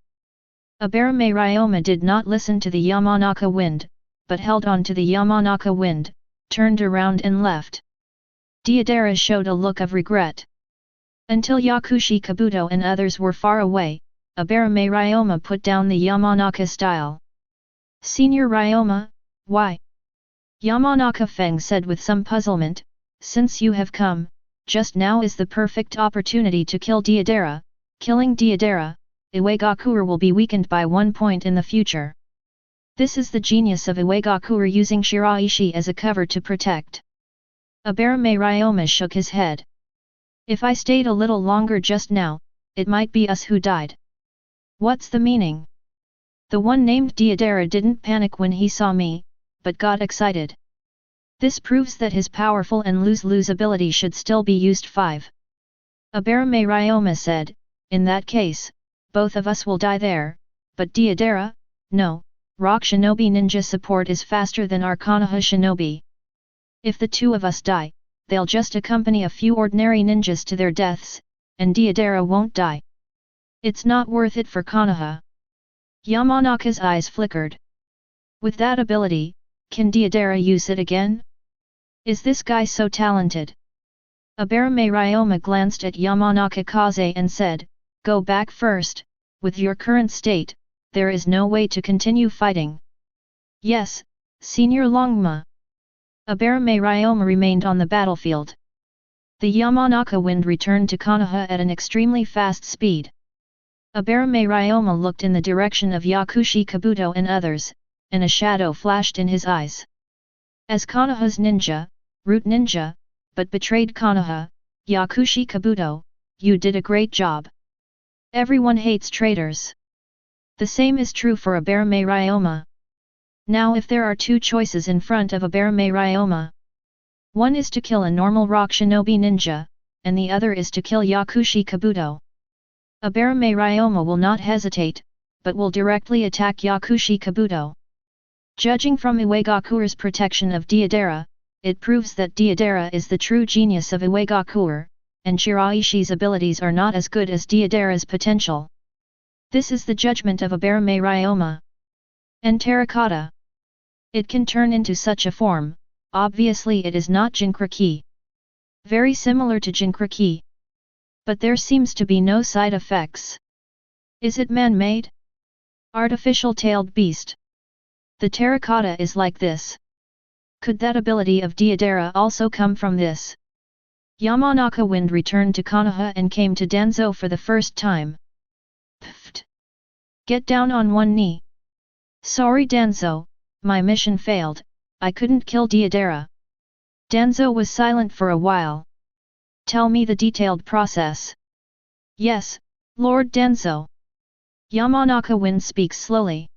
Abarame Ryoma did not listen to the Yamanaka Wind, but held on to the Yamanaka Wind, turned around and left. Deidara showed a look of regret. Until Yakushi Kabuto and others were far away, Abarame Ryoma put down the Yamanaka style. Senior Ryoma, why? Yamanaka Feng said with some puzzlement, since you have come, just now is the perfect opportunity to kill Deidara. Killing Deidara, Iwagakure will be weakened by 1 point in the future. This is the genius of Iwagakure using Shiraishi as a cover to protect. Abarame Ryoma shook his head. If I stayed a little longer just now, it might be us who died. What's the meaning? The one named Deidara didn't panic when he saw me, but got excited. This proves that his powerful and lose-lose ability should still be used. 5. Abarame Ryoma said, in that case, both of us will die there, but Deidara, no, Rock Shinobi Ninja support is faster than our Konoha Shinobi. If the two of us die, they'll just accompany a few ordinary ninjas to their deaths, and Deidara won't die. It's not worth it for Konoha. Yamanaka's eyes flickered. With that ability, can Deidara use it again? Is this guy so talented? Abarame Ryoma glanced at Yamanaka Kaze and said, go back first, with your current state, there is no way to continue fighting. Yes, Senior Longma. Abarame Ryoma remained on the battlefield. The Yamanaka Wind returned to Konoha at an extremely fast speed. Abarame Ryoma looked in the direction of Yakushi Kabuto and others, and a shadow flashed in his eyes. As Konoha's ninja, Root Ninja, but betrayed Konoha, Yakushi Kabuto, you did a great job. Everyone hates traitors. The same is true for Abarame Ryoma. Now if there are two choices in front of Abarame Ryoma. One is to kill a normal rock shinobi ninja, and the other is to kill Yakushi Kabuto. Abarame Ryoma will not hesitate, but will directly attack Yakushi Kabuto. Judging from Iwagakure's protection of Deidara, it proves that Deidara is the true genius of Iwagakure, and Shiraishi's abilities are not as good as Deidara's potential. This is the judgment of Abarame Ryoma. And terracotta. It can turn into such a form, obviously it is not Jinkraki. Very similar to Jinkraki. But there seems to be no side effects. Is it man-made? Artificial tailed beast. The terracotta is like this. Could that ability of Deidara also come from this? Yamanaka Wind returned to Konoha and came to Danzo for the first time. Pfft. Get down on one knee. Sorry Danzo, my mission failed, I couldn't kill Deidara. Danzo was silent for a while. Tell me the detailed process. Yes, Lord Danzo. Yamanaka Wind speaks slowly.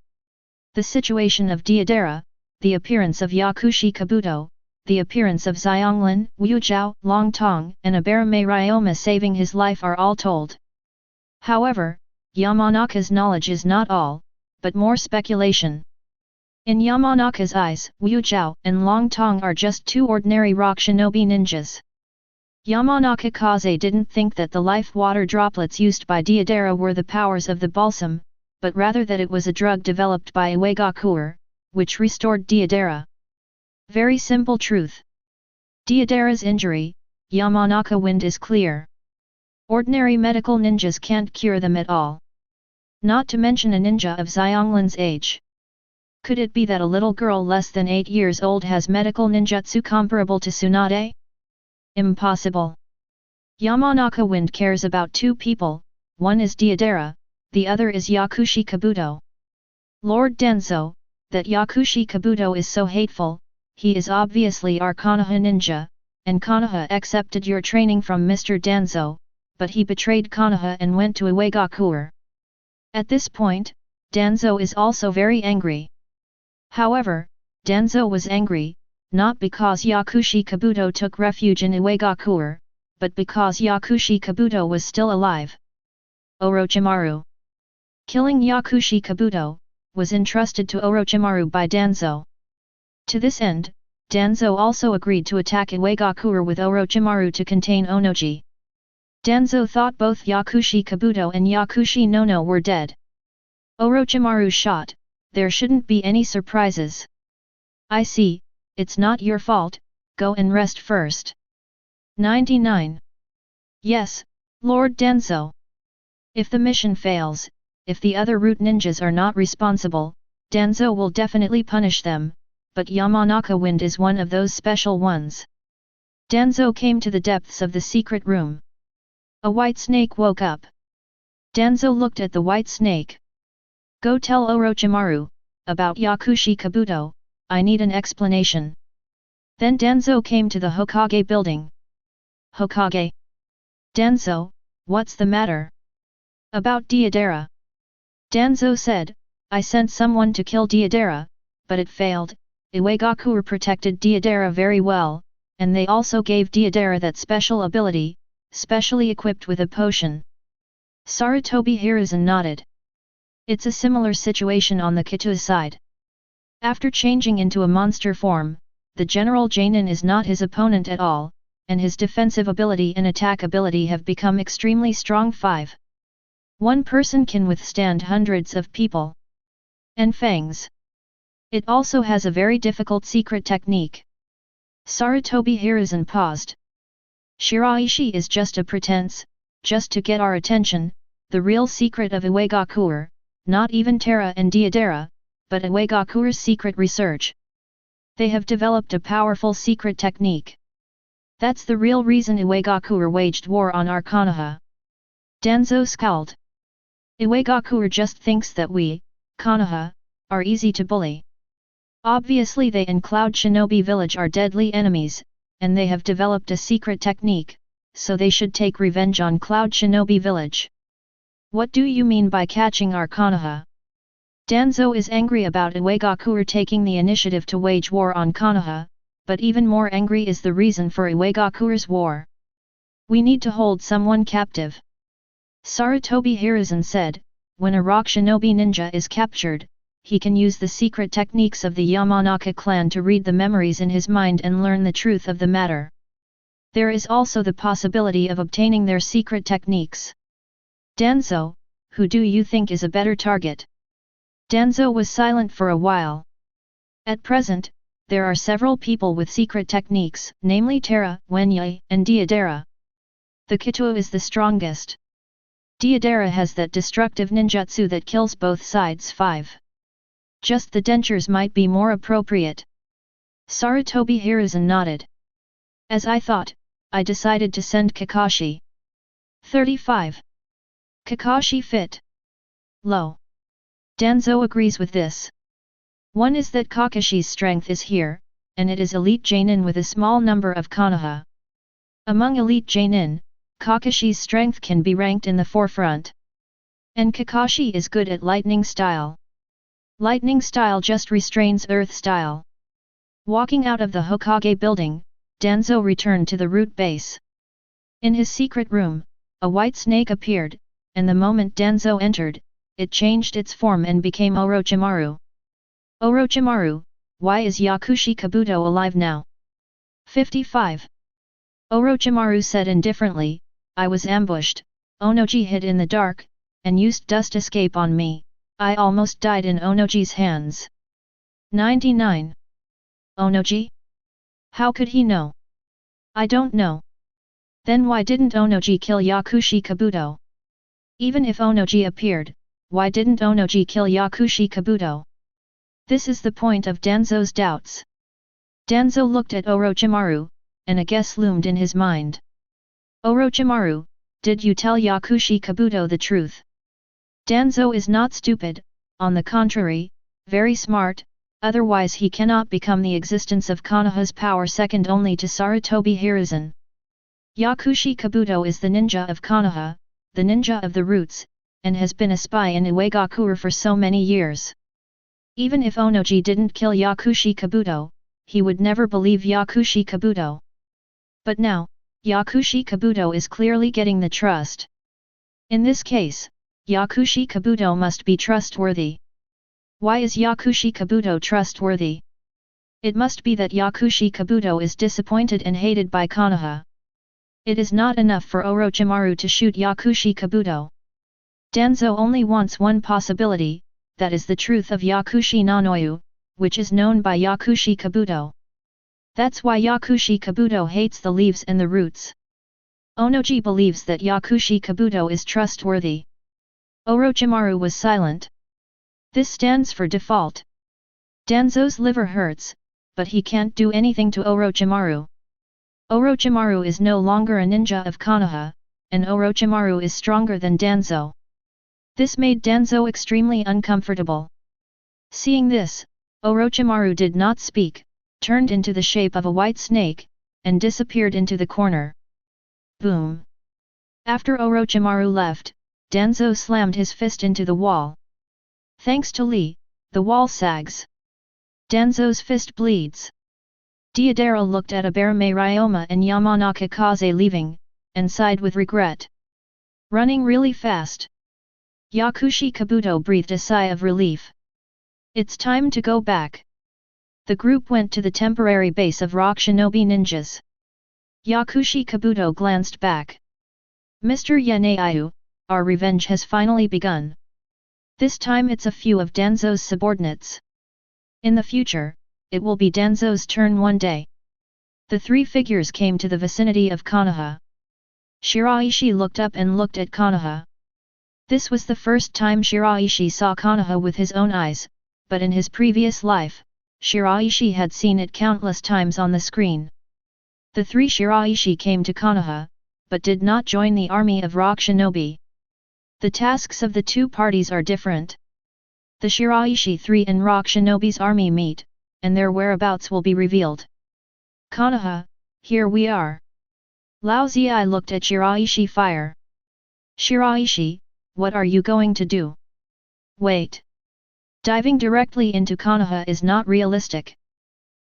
The situation of Deidara, the appearance of Yakushi Kabuto, the appearance of Xiang Lin, Wu Zhao, Long Tong, and Abarame Ryoma saving his life are all told. However, Yamanaka's knowledge is not all, but more speculation. In Yamanaka's eyes, Wu Zhao and Long Tong are just two ordinary rock shinobi ninjas. Yamanaka Kaze didn't think that the life water droplets used by Deidara were the powers of the balsam, but rather that it was a drug developed by Iwagakure, which restored Deidara. Very simple truth. Deidara's injury, Yamanaka Wind is clear. Ordinary medical ninjas can't cure them at all. Not to mention a ninja of Xiang Lin's age. Could it be that a little girl less than 8 years old has medical ninjutsu comparable to Tsunade? Impossible. Yamanaka Wind cares about 2 people, one is Deidara, the other is Yakushi Kabuto. Lord Denzo, that Yakushi Kabuto is so hateful, he is obviously our Konoha ninja, and Konoha accepted your training from Mr. Danzo, but he betrayed Konoha and went to Iwagakure. At this point, Danzo is also very angry. However, Danzo was angry, not because Yakushi Kabuto took refuge in Iwagakure, but because Yakushi Kabuto was still alive. Orochimaru. Killing Yakushi Kabuto was entrusted to Orochimaru by Danzo. To this end, Danzo also agreed to attack Iwagakure with Orochimaru to contain Onoji. Danzo thought both Yakushi Kabuto and Yakushi Nono were dead. Orochimaru shot, there shouldn't be any surprises. I see, it's not your fault, go and rest first. 99. Yes, Lord Danzo. If the mission fails, if the other root ninjas are not responsible, Danzo will definitely punish them, but Yamanaka Wind is one of those special ones. Danzo came to the depths of the secret room. A white snake woke up. Danzo looked at the white snake. Go tell Orochimaru, about Yakushi Kabuto, I need an explanation. Then Danzo came to the Hokage building. Hokage. Danzo, what's the matter? About Deidara. Danzo said, I sent someone to kill Deidara, but it failed. Iwagakure protected Deidara very well, and they also gave Deidara that special ability, specially equipped with a potion. Sarutobi Hiruzen nodded. It's a similar situation on the Kitu's side. After changing into a monster form, the General Jainin is not his opponent at all, and his defensive ability and attack ability have become extremely strong. 5. One person can withstand hundreds of people. And fangs. It also has a very difficult secret technique. Sarutobi Hiruzen paused. Shiraishi is just a pretense, just to get our attention, the real secret of Iwagakure, not even Terra and Deidara, but Iwagakure's secret research. They have developed a powerful secret technique. That's the real reason Iwagakure waged war on our Konoha. Danzo scowled. Iwagakure just thinks that we, Konoha, are easy to bully. Obviously they and Cloud Shinobi Village are deadly enemies, and they have developed a secret technique, so they should take revenge on Cloud Shinobi Village. What do you mean by catching our Konoha? Danzo is angry about Iwagakure taking the initiative to wage war on Konoha, but even more angry is the reason for Iwagakure's war. We need to hold someone captive. Sarutobi Hiruzen said, when a rock shinobi ninja is captured, he can use the secret techniques of the Yamanaka clan to read the memories in his mind and learn the truth of the matter. There is also the possibility of obtaining their secret techniques. Danzo, who do you think is a better target? Danzo was silent for a while. At present, there are several people with secret techniques, namely Terra, Wenye, and Deidara. The Kituo is the strongest. Deidara has that destructive ninjutsu that kills both sides. 5. Just the dentures might be more appropriate. Sarutobi Hiruzen nodded. As I thought, I decided to send Kakashi. 35. Kakashi fit. Low. Danzo agrees with this. One is that Kakashi's strength is here, and it is elite Jainin with a small number of Konoha. Among elite Jainin, Kakashi's strength can be ranked in the forefront. And Kakashi is good at lightning style. Lightning style just restrains earth style. Walking out of the Hokage building, Danzo returned to the root base. In his secret room, a white snake appeared, and the moment Danzo entered, it changed its form and became Orochimaru. Orochimaru, why is Yakushi Kabuto alive now? 55. Orochimaru said indifferently, I was ambushed, Onoji hid in the dark, and used dust escape on me. I almost died in Onoji's hands. 99. Onoji? How could he know? I don't know. Then why didn't Onoji kill Yakushi Kabuto? Even if Onoji appeared, why didn't Onoji kill Yakushi Kabuto? This is the point of Danzo's doubts. Danzo looked at Orochimaru, and a guess loomed in his mind. Orochimaru, did you tell Yakushi Kabuto the truth? Danzo is not stupid, on the contrary, very smart, otherwise he cannot become the existence of Konoha's power second only to Sarutobi Hiruzen. Yakushi Kabuto is the ninja of Konoha, the ninja of the roots, and has been a spy in Iwagakure for so many years. Even if Onoji didn't kill Yakushi Kabuto, he would never believe Yakushi Kabuto. But now, Yakushi Kabuto is clearly getting the trust. In this case, Yakushi Kabuto must be trustworthy. Why is Yakushi Kabuto trustworthy? It must be that Yakushi Kabuto is disappointed and hated by Konoha. It is not enough for Orochimaru to shoot Yakushi Kabuto. Danzo only wants one possibility, that is the truth of Yakushi Nanoyu, which is known by Yakushi Kabuto. That's why Yakushi Kabuto hates the leaves and the roots. Onoji believes that Yakushi Kabuto is trustworthy. Orochimaru was silent. This stands for default. Danzo's liver hurts, but he can't do anything to Orochimaru. Orochimaru is no longer a ninja of Konoha, and Orochimaru is stronger than Danzo. This made Danzo extremely uncomfortable. Seeing this, Orochimaru did not speak, turned into the shape of a white snake, and disappeared into the corner. Boom! After Orochimaru left, Danzo slammed his fist into the wall. Thanks to Lee, the wall sags. Danzo's fist bleeds. Deidara looked at Abarame Ryoma and Yamanaka Kaze leaving, and sighed with regret. Running really fast. Yakushi Kabuto breathed a sigh of relief. It's time to go back. The group went to the temporary base of rock shinobi ninjas. Yakushi Kabuto glanced back. Mr. Yaneiyu, our revenge has finally begun. This time it's a few of Danzo's subordinates. In the future, it will be Danzo's turn one day. The three figures came to the vicinity of Konoha. Shiraishi looked up and looked at Konoha. This was the first time Shiraishi saw Konoha with his own eyes, but in his previous life, Shiraishi had seen it countless times on the screen. The three Shiraishi came to Konoha, but did not join the army of rock shinobi. The tasks of the two parties are different. The Shiraishi 3 and rock shinobi's army meet, and their whereabouts will be revealed. Konoha, here we are. Lao Ziai looked at Shiraishi fire. Shiraishi, what are you going to do? Wait. Diving directly into Konoha is not realistic.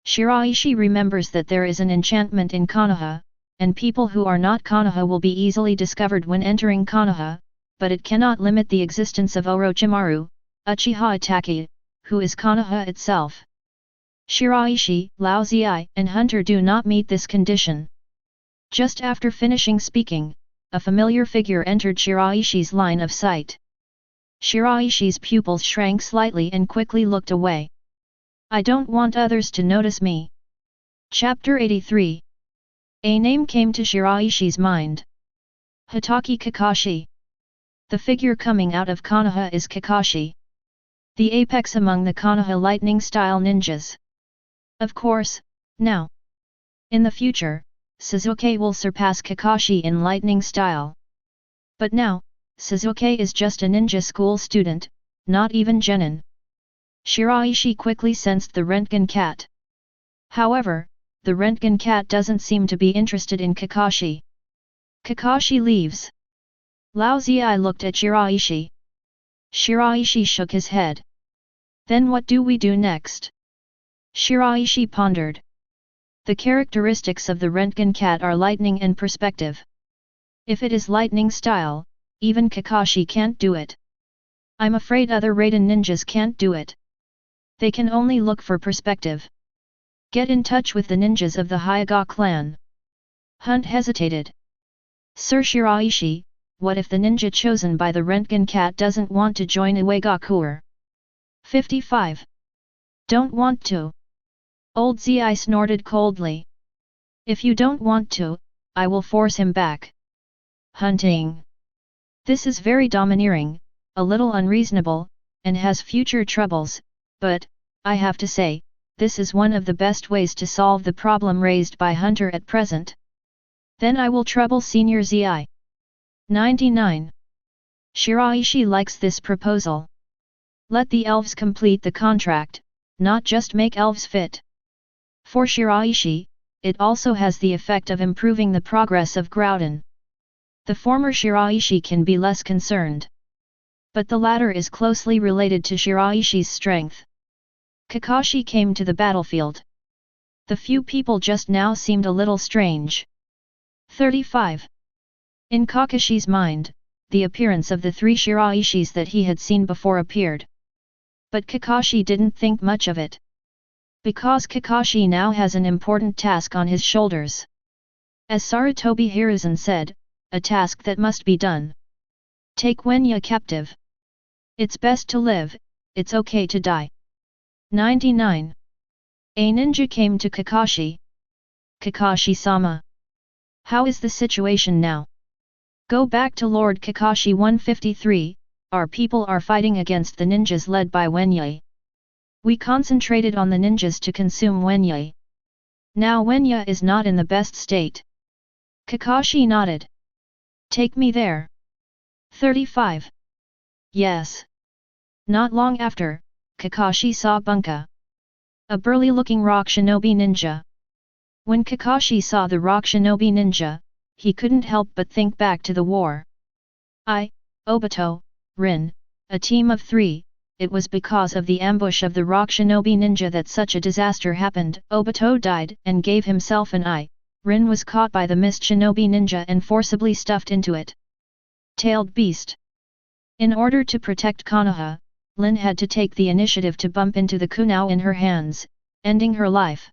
Shiraishi remembers that there is an enchantment in Konoha, and people who are not Konoha will be easily discovered when entering Konoha, but it cannot limit the existence of Orochimaru, Uchiha Itachi, who is Konoha itself. Shiraishi, Lao Ziai, and Hunter do not meet this condition. Just after finishing speaking, a familiar figure entered Shiraishi's line of sight. Shiraishi's pupils shrank slightly and quickly looked away. I don't want others to notice me. Chapter 83. A name came to Shiraishi's mind. Hitaki Kakashi. The figure coming out of Konoha is Kakashi, the apex among the Konoha lightning-style ninjas. Of course, now. In the future, Suzuki will surpass Kakashi in lightning style. But now, Suzuki is just a ninja school student, not even genin. Shiraishi quickly sensed the Rentgen cat. However, the Rentgen cat doesn't seem to be interested in Kakashi. Kakashi leaves. Lao Ziai looked at Shiraishi. Shiraishi shook his head. Then what do we do next? Shiraishi pondered. The characteristics of the Rentgen cat are lightning and perspective. If it is lightning style, even Kakashi can't do it. I'm afraid other Raiden ninjas can't do it. They can only look for perspective. Get in touch with the ninjas of the Hyuga clan. Hunt hesitated. Sir Shiraishi, what if the ninja chosen by the Rentgen cat doesn't want to join Iwagakure? 55. Don't want to. Old Zi snorted coldly. If you don't want to, I will force him back. Hunting. This is very domineering, a little unreasonable, and has future troubles, but, I have to say, this is one of the best ways to solve the problem raised by Hunter at present. Then I will trouble Senior Zi. 99. Shiraishi likes this proposal. Let the elves complete the contract, not just make elves fit. For Shiraishi, it also has the effect of improving the progress of Groudon. The former Shiraishi can be less concerned. But the latter is closely related to Shiraishi's strength. Kakashi came to the battlefield. The few people just now seemed a little strange. 35. In Kakashi's mind, the appearance of the three Shiraishis that he had seen before appeared. But Kakashi didn't think much of it. Because Kakashi now has an important task on his shoulders. As Sarutobi Hiruzen said, a task that must be done. Take Wenya captive. It's best to live, it's okay to die. 99. A ninja came to Kakashi. Kakashi-sama. How is the situation now? Go back to Lord Kakashi 153, our people are fighting against the ninjas led by Wenya. We concentrated on the ninjas to consume Wenya. Now Wenya is not in the best state. Kakashi nodded. Take me there. 35. Yes. Not long after, Kakashi saw Bunka. A burly-looking rock shinobi ninja. When Kakashi saw the rock shinobi ninja, he couldn't help but think back to the war. Obito, Rin, a team of 3, it was because of the ambush of the rock shinobi ninja that such a disaster happened. Obito died and gave himself an eye. Rin was caught by the mist shinobi ninja and forcibly stuffed into it. Tailed beast. In order to protect Konoha, Lin had to take the initiative to bump into the kunao in her hands, ending her life.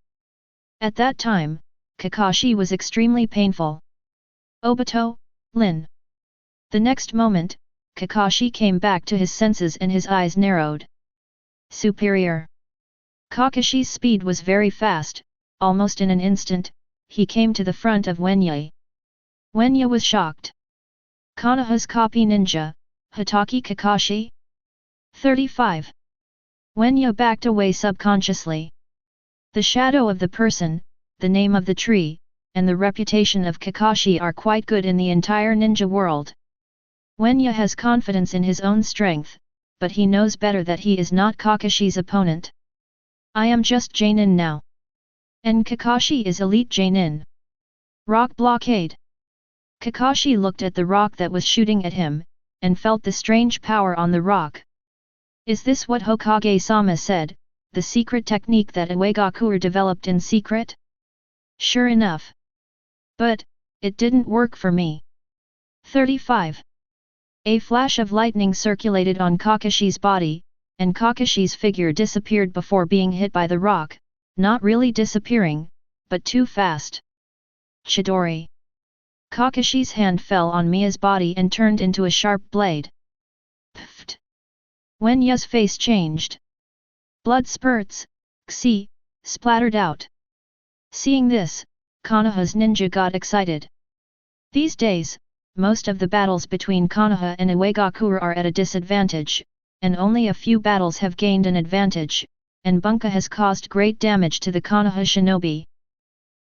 At that time, Kakashi was extremely painful. Obito, Lin. The next moment, Kakashi came back to his senses and his eyes narrowed. Superior. Kakashi's speed was very fast, almost in an instant, he came to the front of Wenya. Wenya was shocked. Konoha's copy ninja, Hitaki Kakashi? 35. Wenya backed away subconsciously. The shadow of the person, the name of the tree, and the reputation of Kakashi are quite good in the entire ninja world. Wenya has confidence in his own strength, but he knows better that he is not Kakashi's opponent. I am just Jainin now. And Kakashi is elite Jainin. Rock blockade. Kakashi looked at the rock that was shooting at him, and felt the strange power on the rock. Is this what Hokage-sama said, the secret technique that Iwagakure developed in secret? Sure enough. But, it didn't work for me. 35. A flash of lightning circulated on Kakashi's body, and Kakashi's figure disappeared before being hit by the rock, not really disappearing, but too fast. Chidori. Kakashi's hand fell on Mia's body and turned into a sharp blade. Pfft. Wenya's face changed. Blood spurts, splattered out. Seeing this, Konoha's ninja got excited. These days, most of the battles between Konoha and Iwagakure are at a disadvantage, and only a few battles have gained an advantage, and Bunka has caused great damage to the Konoha shinobi.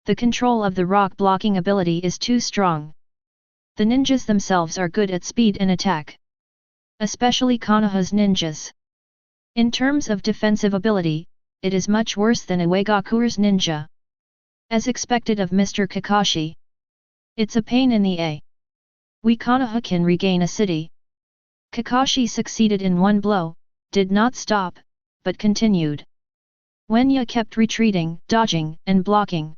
The control of the rock blocking ability is too strong. The ninjas themselves are good at speed and attack. Especially Konoha's ninjas. In terms of defensive ability, it is much worse than Iwagakure's ninja. As expected of Mr. Kakashi. It's a pain in the a. We Konoha can regain a city. Kakashi succeeded in one blow, did not stop, but continued. Wenya kept retreating, dodging, and blocking.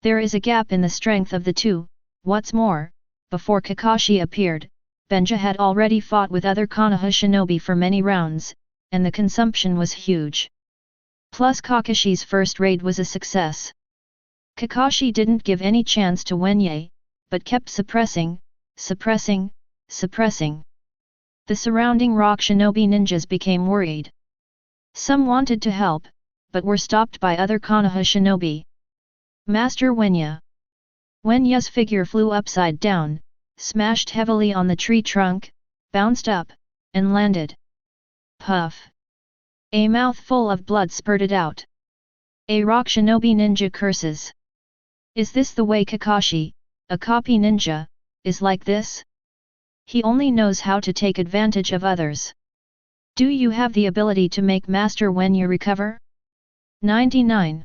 There is a gap in the strength of the two. What's more, before Kakashi appeared, Benja had already fought with other Konoha shinobi for many rounds, and the consumption was huge. Plus Kakashi's first raid was a success. Kakashi didn't give any chance to Wenya, but kept suppressing. The surrounding rock shinobi ninjas became worried. Some wanted to help, but were stopped by other Konoha shinobi. Master Wenya. Wenya's figure flew upside down, smashed heavily on the tree trunk, bounced up, and landed. Puff! A mouthful of blood spurted out. A rock shinobi ninja curses. Is this the way Kakashi, a copy ninja, is like this? He only knows how to take advantage of others. Do you have the ability to make master when you recover? 99.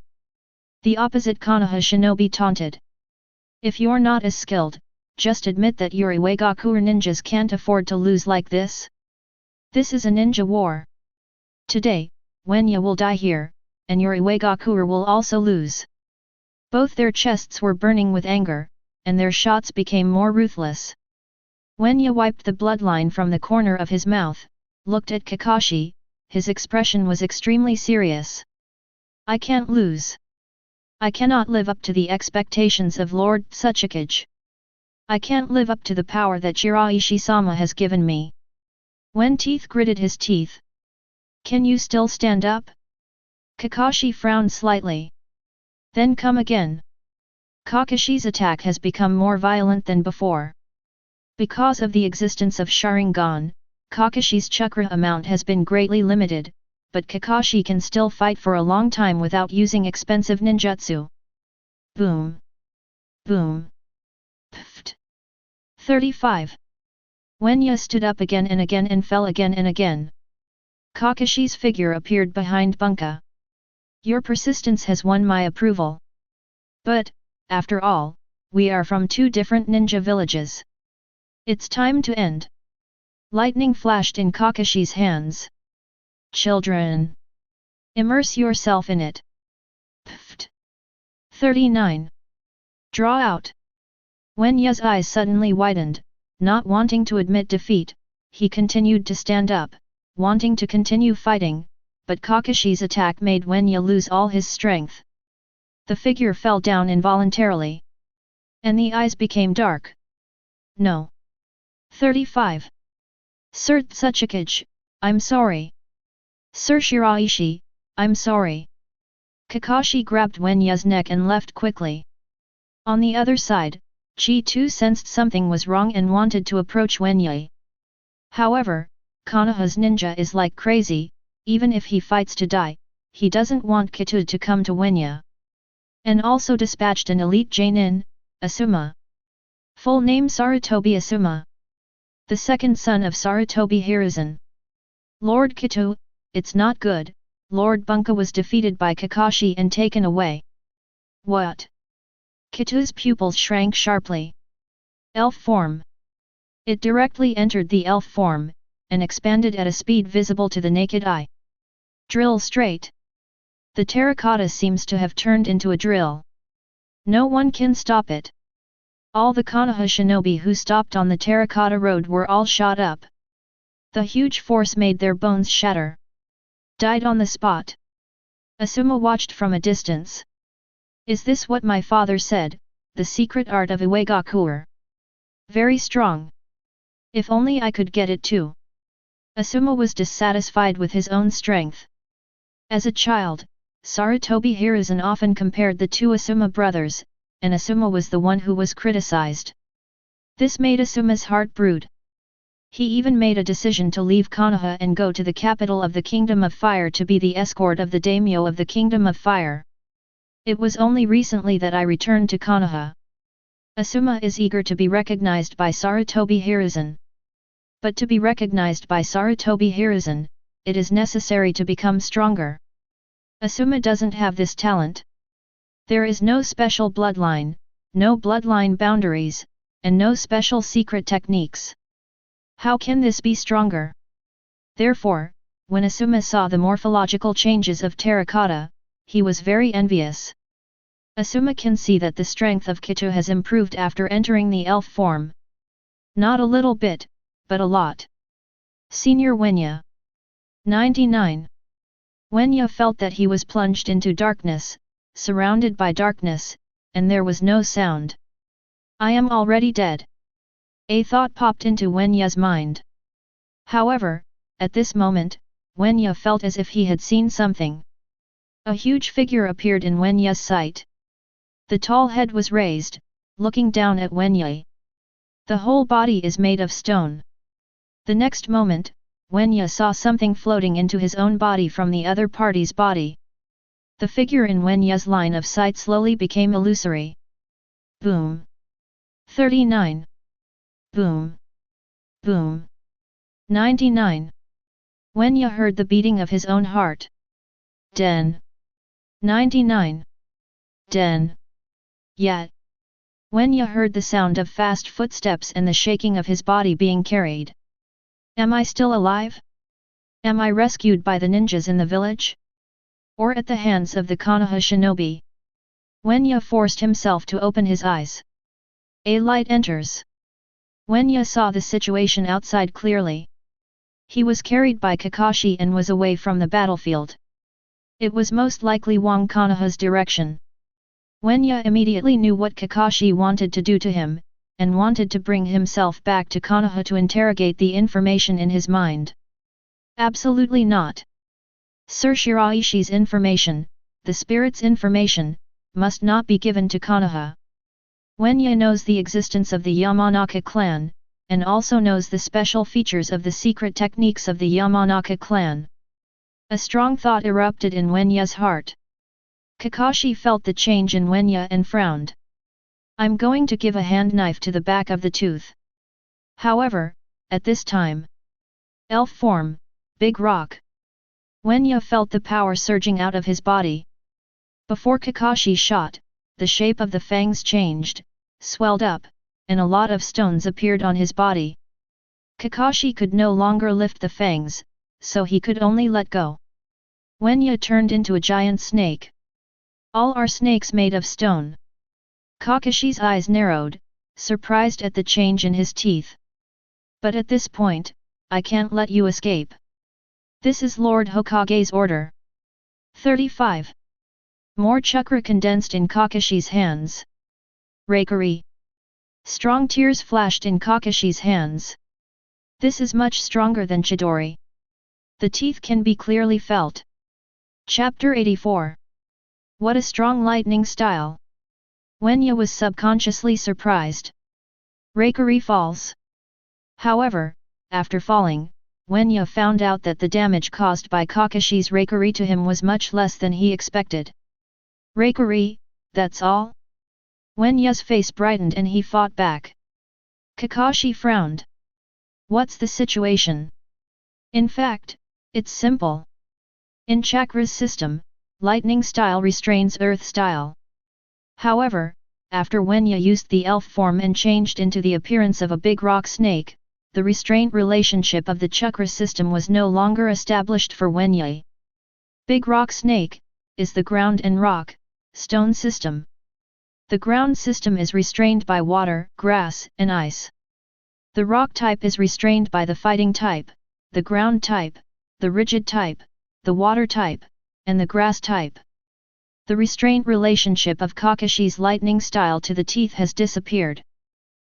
The opposite Konoha shinobi taunted. If you're not as skilled, just admit that your Iwagakure ninjas can't afford to lose like this. This is a ninja war. Today, Wenya will die here, and your Iwagakure will also lose. Both their chests were burning with anger, and their shots became more ruthless. Wenya wiped the bloodline from the corner of his mouth, looked at Kakashi, his expression was extremely serious. I can't lose. I cannot live up to the expectations of Lord Suchage. I can't live up to the power that Shiraishi-sama has given me. When Teeth gritted his teeth. Can you still stand up? Kakashi frowned slightly. Then come again. Kakashi's attack has become more violent than before. Because of the existence of Sharingan, Kakashi's chakra amount has been greatly limited, but Kakashi can still fight for a long time without using expensive ninjutsu. Boom! Boom! Pfft! 35. Wenya stood up again and fell again and again. Kakashi's figure appeared behind Bunka. Your persistence has won my approval. But, after all, we are from two different ninja villages. It's time to end. Lightning flashed in Kakashi's hands. Children! Immerse yourself in it. Pfft! 39. Draw out. Wenya's eyes suddenly widened, not wanting to admit defeat, he continued to stand up, wanting to continue fighting, but Kakashi's attack made Wenya lose all his strength. The figure fell down involuntarily. And the eyes became dark. No. 35. Sir Suchage, I'm sorry. Sir Shiraishi, I'm sorry. Kakashi grabbed Wenya's neck and left quickly. On the other side, Chi too sensed something was wrong and wanted to approach Wenya. However, Konoha's ninja is like crazy, even if he fights to die, he doesn't want Kitu to come to Wenya. And also dispatched an elite Jainin, Asuma. Full name Sarutobi Asuma. The second son of Sarutobi Hiruzen. Lord Kitu, it's not good, Lord Bunka was defeated by Kakashi and taken away. What? Kitu's pupils shrank sharply. Elf form. It directly entered the elf form, and expanded at a speed visible to the naked eye. Drill straight. The terracotta seems to have turned into a drill. No one can stop it. All the Konoha shinobi who stopped on the terracotta road were all shot up. The huge force made their bones shatter. Died on the spot. Asuma watched from a distance. Is this what my father said, the secret art of Iwagakure? Very strong. If only I could get it too. Asuma was dissatisfied with his own strength. As a child, Sarutobi Hiruzen often compared the two Asuma brothers, and Asuma was the one who was criticized. This made Asuma's heart brood. He even made a decision to leave Konoha and go to the capital of the Kingdom of Fire to be the escort of the daimyo of the Kingdom of Fire. It was only recently that I returned to Konoha. Asuma is eager to be recognized by Sarutobi Hiruzen. But to be recognized by Sarutobi Hiruzen, it is necessary to become stronger. Asuma doesn't have this talent. There is no special bloodline, no bloodline boundaries, and no special secret techniques. How can this be stronger? Therefore, when Asuma saw the morphological changes of terracotta, he was very envious. Asuma can see that the strength of Kitu has improved after entering the elf form. Not a little bit, but a lot. Senior Wenya. 99. Wenya felt that he was plunged into darkness, surrounded by darkness, and there was no sound. I am already dead. A thought popped into Wenya's mind. However, at this moment, Wenya felt as if he had seen something. A huge figure appeared in Wenya's sight. The tall head was raised, looking down at Wenya. The whole body is made of stone. The next moment, Wenya saw something floating into his own body from the other party's body. The figure in Wenya's line of sight slowly became illusory. Boom. 39. Boom. Boom. 99. Wenya heard the beating of his own heart. Den. 99. Den. Yet. Wenya heard the sound of fast footsteps and the shaking of his body being carried. Am I still alive? Am I rescued by the ninjas in the village? Or at the hands of the Konoha shinobi? Wenya forced himself to open his eyes. A light enters. Wenya saw the situation outside clearly. He was carried by Kakashi and was away from the battlefield. It was most likely Wang Konoha's direction. Wenya immediately knew what Kakashi wanted to do to him, and wanted to bring himself back to Konoha to interrogate the information in his mind. Absolutely not. Sir Shiraishi's information, the spirit's information, must not be given to Konoha. Wenya knows the existence of the Yamanaka clan, and also knows the special features of the secret techniques of the Yamanaka clan. A strong thought erupted in Wenya's heart. Kakashi felt the change in Wenya and frowned. I'm going to give a hand knife to the back of the tooth. However, at this time. Elf form, big rock. Wenya felt the power surging out of his body. Before Kakashi shot, the shape of the fangs changed, swelled up, and a lot of stones appeared on his body. Kakashi could no longer lift the fangs, so he could only let go. Wenya turned into a giant snake. All are snakes made of stone. Kakashi's eyes narrowed, surprised at the change in his teeth. But at this point, I can't let you escape. This is Lord Hokage's order. 35. More chakra condensed in Kakashi's hands. Reikari. Strong tears flashed in Kakashi's hands. This is much stronger than Chidori. The teeth can be clearly felt. Chapter 84. What a strong lightning style! Wenya was subconsciously surprised. Reikari falls. However, after falling, Wenya found out that the damage caused by Kakashi's Reikari to him was much less than he expected. Reikari, that's all? Wenya's face brightened and he fought back. Kakashi frowned. What's the situation? In fact, it's simple. In Chakra's system, lightning style restrains earth style. However, after Wenya used the elf form and changed into the appearance of a big rock snake, the restraint relationship of the chakra system was no longer established for Wenya. Big rock snake is the ground and rock, stone system. The ground system is restrained by water, grass, and ice. The rock type is restrained by the fighting type, the ground type, the rigid type, the water type, and the grass type. The restraint relationship of Kakashi's lightning style to the teeth has disappeared.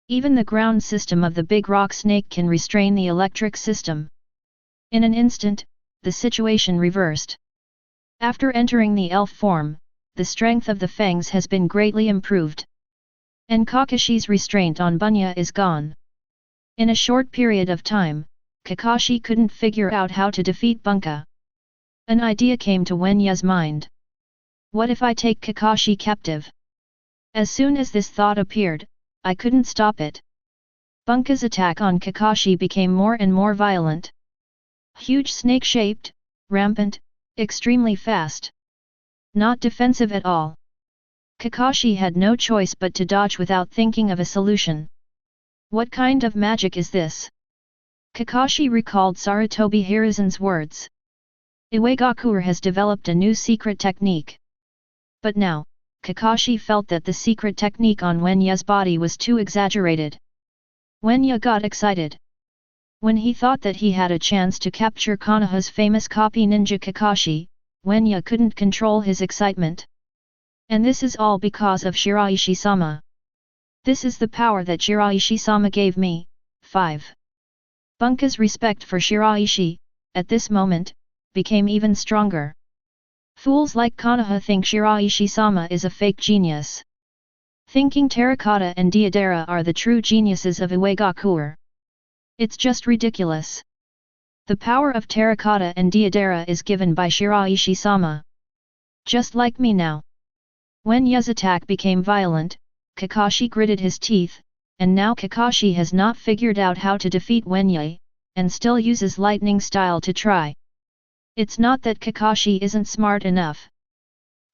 Even the ground system of the big rock snake can restrain the electric system. In an instant, the situation reversed. After entering the elf form, the strength of the fangs has been greatly improved. And Kakashi's restraint on Bunya is gone. In a short period of time, Kakashi couldn't figure out how to defeat Bunka. An idea came to Wenya's mind. What if I take Kakashi captive? As soon as this thought appeared, I couldn't stop it. Bunka's attack on Kakashi became more and more violent. Huge snake-shaped, rampant, extremely fast. Not defensive at all. Kakashi had no choice but to dodge without thinking of a solution. What kind of magic is this? Kakashi recalled Sarutobi Hiruzen's words. Iwagakure has developed a new secret technique. But now, Kakashi felt that the secret technique on Wenya's body was too exaggerated. Wenya got excited. When he thought that he had a chance to capture Konoha's famous copy ninja Kakashi, Wenya couldn't control his excitement. And this is all because of Shiraishi-sama. This is the power that Shiraishi-sama gave me. 5. Bunka's respect for Shiraishi, at this moment, became even stronger. Fools like Konoha think Shiraishi-sama is a fake genius. Thinking Terracotta and Deodara are the true geniuses of Iwagakure. It's just ridiculous. The power of terracotta and deodara is given by Shiraishi-sama. Just like me now. When Ya's attack became violent, Kakashi gritted his teeth, and now Kakashi has not figured out how to defeat Wenye, and still uses lightning style to try. It's not that Kakashi isn't smart enough.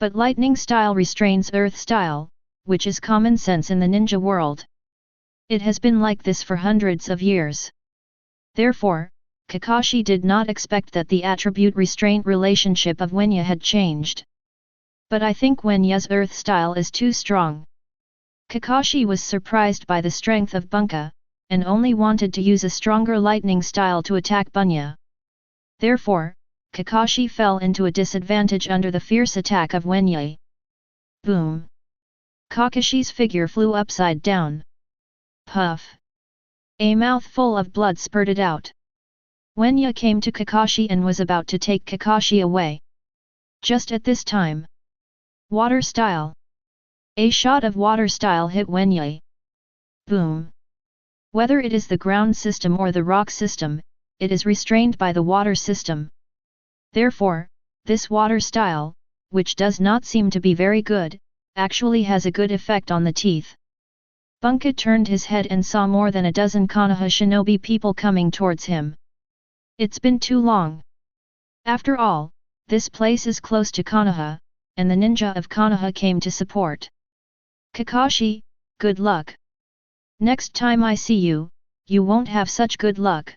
But lightning style restrains earth style, which is common sense in the ninja world. It has been like this for hundreds of years. Therefore, Kakashi did not expect that the attribute restraint relationship of Wenye had changed. But I think Wenye's earth style is too strong. Kakashi was surprised by the strength of Bunka, and only wanted to use a stronger lightning style to attack Bunya. Therefore, Kakashi fell into a disadvantage under the fierce attack of Wenye. Boom! Kakashi's figure flew upside down. Puff! A mouthful of blood spurted out. Wenye came to Kakashi and was about to take Kakashi away. Just at this time. Water style. A shot of water style hit Wenye. Boom! Whether it is the ground system or the rock system, it is restrained by the water system. Therefore, this water style, which does not seem to be very good, actually has a good effect on the teeth. Bunka turned his head and saw more than a dozen Konoha shinobi people coming towards him. It's been too long. After all, this place is close to Konoha, and the ninja of Konoha came to support. Kakashi, good luck. Next time I see you, you won't have such good luck.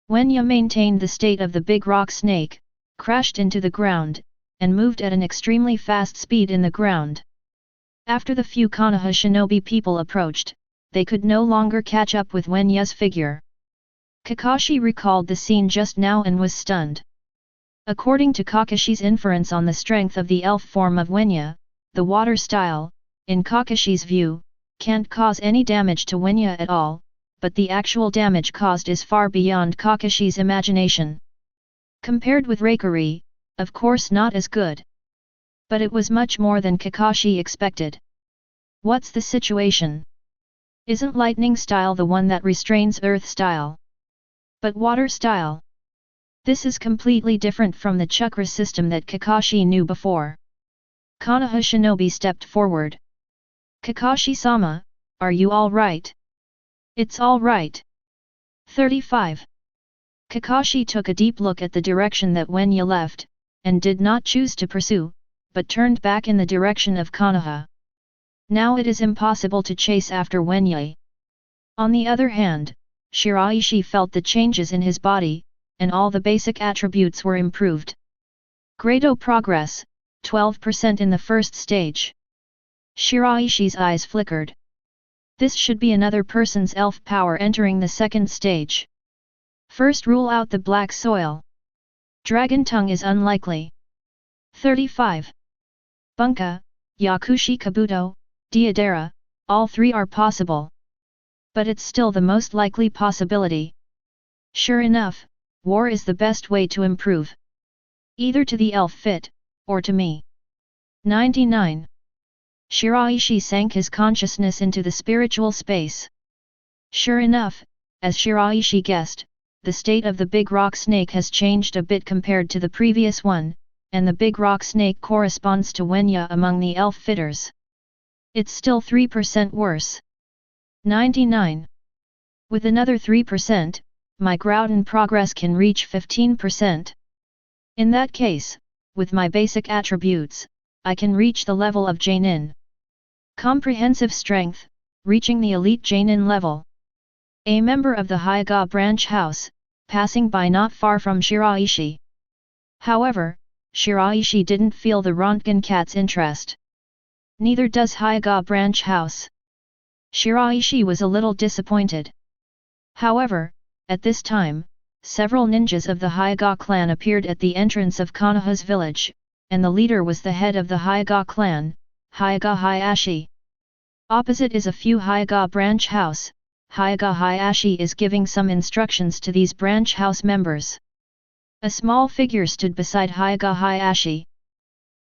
Wenye maintained the state of the big rock snake, crashed into the ground, and moved at an extremely fast speed in the ground. After the few Konoha shinobi people approached, they could no longer catch up with Wenye's figure. Kakashi recalled the scene just now and was stunned. According to Kakashi's inference on the strength of the elf form of Wenye, the water style, in Kakashi's view, can't cause any damage to Wenye at all, but the actual damage caused is far beyond Kakashi's imagination. Compared with Reikari, of course not as good. But it was much more than Kakashi expected. What's the situation? Isn't lightning style the one that restrains earth style? But water style? This is completely different from the chakra system that Kakashi knew before. Konoha shinobi stepped forward. Kakashi-sama, are you all right? It's all right. 35. Kakashi took a deep look at the direction that Wenye left, and did not choose to pursue, but turned back in the direction of Konoha. Now it is impossible to chase after Wenye. On the other hand, Shiraishi felt the changes in his body, and all the basic attributes were improved. Grado progress, 12% in the first stage. Shiraishi's eyes flickered. This should be another person's elf power entering the second stage. First rule out the black soil. Dragon tongue is unlikely. 35. Bunka, Yakushi Kabuto, Deodara, all three are possible. But it's still the most likely possibility. Sure enough, war is the best way to improve. Either to the elf fit, or to me. 99. Shiraishi sank his consciousness into the spiritual space. Sure enough, as Shiraishi guessed, the state of the big rock snake has changed a bit compared to the previous one, and the big rock snake corresponds to Wenye among the elf fitters. It's still 3% worse. 99. With another 3%, my Groudon progress can reach 15%. In that case, with my basic attributes, I can reach the level of Jainin. Comprehensive strength, reaching the elite Jainin level. A member of the Hyoga branch house, passing by not far from Shiraishi. However, Shiraishi didn't feel the Röntgen cat's interest. Neither does Hyoga branch house. Shiraishi was a little disappointed. However, at this time, several ninjas of the Hyoga clan appeared at the entrance of Konoha's village, and the leader was the head of the Hyoga clan, Hyoga Hayashi. Opposite is a few Hyoga branch house. Hyoga Hayashi is giving some instructions to these branch house members. A small figure stood beside Hyoga Hayashi.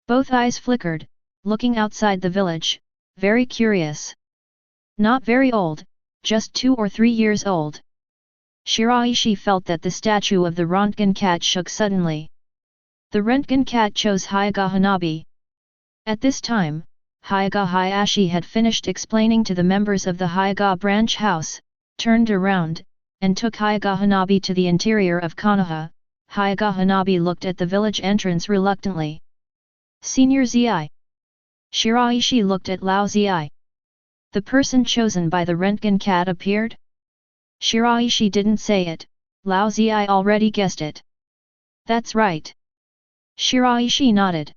Both eyes flickered, looking outside the village, very curious. Not very old, just 2 or 3 years old. Shiraishi felt that the statue of the Röntgen cat shook suddenly. The Röntgen cat chose Hyuga Hanabi. At this time, Hyuga Hayashi had finished explaining to the members of the Hyuga branch house, turned around, and took Hyuga Hanabi to the interior of Konoha. Hyuga Hanabi looked at the village entrance reluctantly. Senior Zi. Shiraishi looked at Lao Zi. The person chosen by the Röntgen cat appeared? Shiraishi didn't say it, Lao Zi already guessed it. That's right. Shiraishi nodded.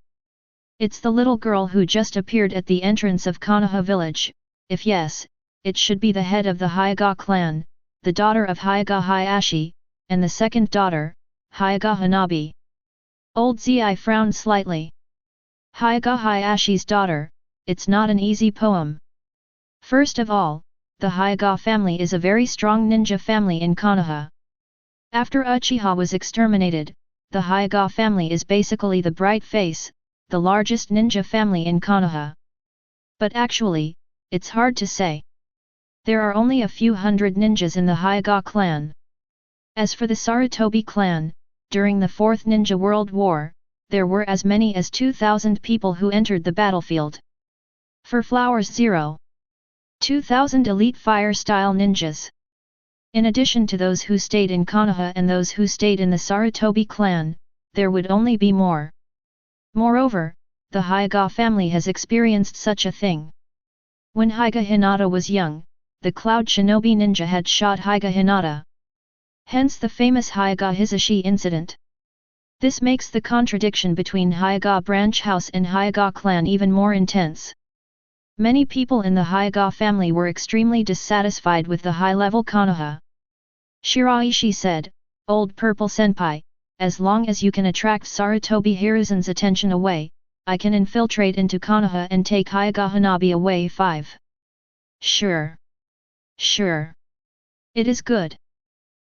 It's the little girl who just appeared at the entrance of Konoha village. If yes, it should be the head of the Hyuga clan, the daughter of Hyuga Hayashi, and the second daughter, Hyuga Hanabi. Old Zi frowned slightly. Hyuga Hayashi's daughter, it's not an easy poem. First of all, the Hyuga family is a very strong ninja family in Konoha. After Uchiha was exterminated, the Hyuga family is basically the bright face, the largest ninja family in Konoha. But actually, it's hard to say. There are only a few hundred ninjas in the Hyuga clan. As for the Sarutobi clan, during the Fourth Ninja World War, there were as many as 2,000 people who entered the battlefield. For Flowers 0. 2,000 elite fire-style ninjas. In addition to those who stayed in Konoha and those who stayed in the Sarutobi clan, there would only be more. Moreover, the Hyuga family has experienced such a thing. When Hyuga Hinata was young, the Cloud Shinobi ninja had shot Hyuga Hinata. Hence the famous Hyuga Hisashi incident. This makes the contradiction between Hyuga branch house and Hyuga clan even more intense. Many people in the Hyuga family were extremely dissatisfied with the high-level Konoha. Shiraishi said, "Old Purple Senpai, as long as you can attract Sarutobi Hiruzen's attention away, I can infiltrate into Konoha and take Hyuga Hanabi away." 5. Sure. Sure. It is good.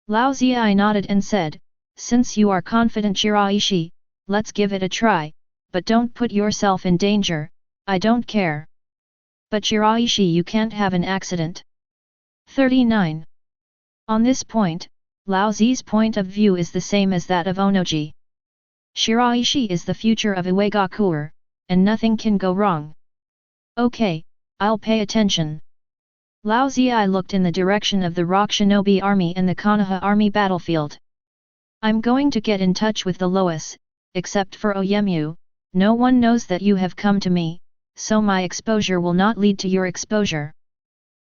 Lao Zi nodded and said, "Since you are confident Shiraishi, let's give it a try, but don't put yourself in danger, I don't care." But Shiraishi, you can't have an accident. 39. On this point, Lao Zi's point of view is the same as that of Onoji. Shiraishi is the future of Iwagakure, and nothing can go wrong. Okay, I'll pay attention. Lao Zi looked in the direction of the Rock Shinobi army and the Konoha army battlefield. I'm going to get in touch with the Lois, except for Oyemu, no one knows that you have come to me, so my exposure will not lead to your exposure.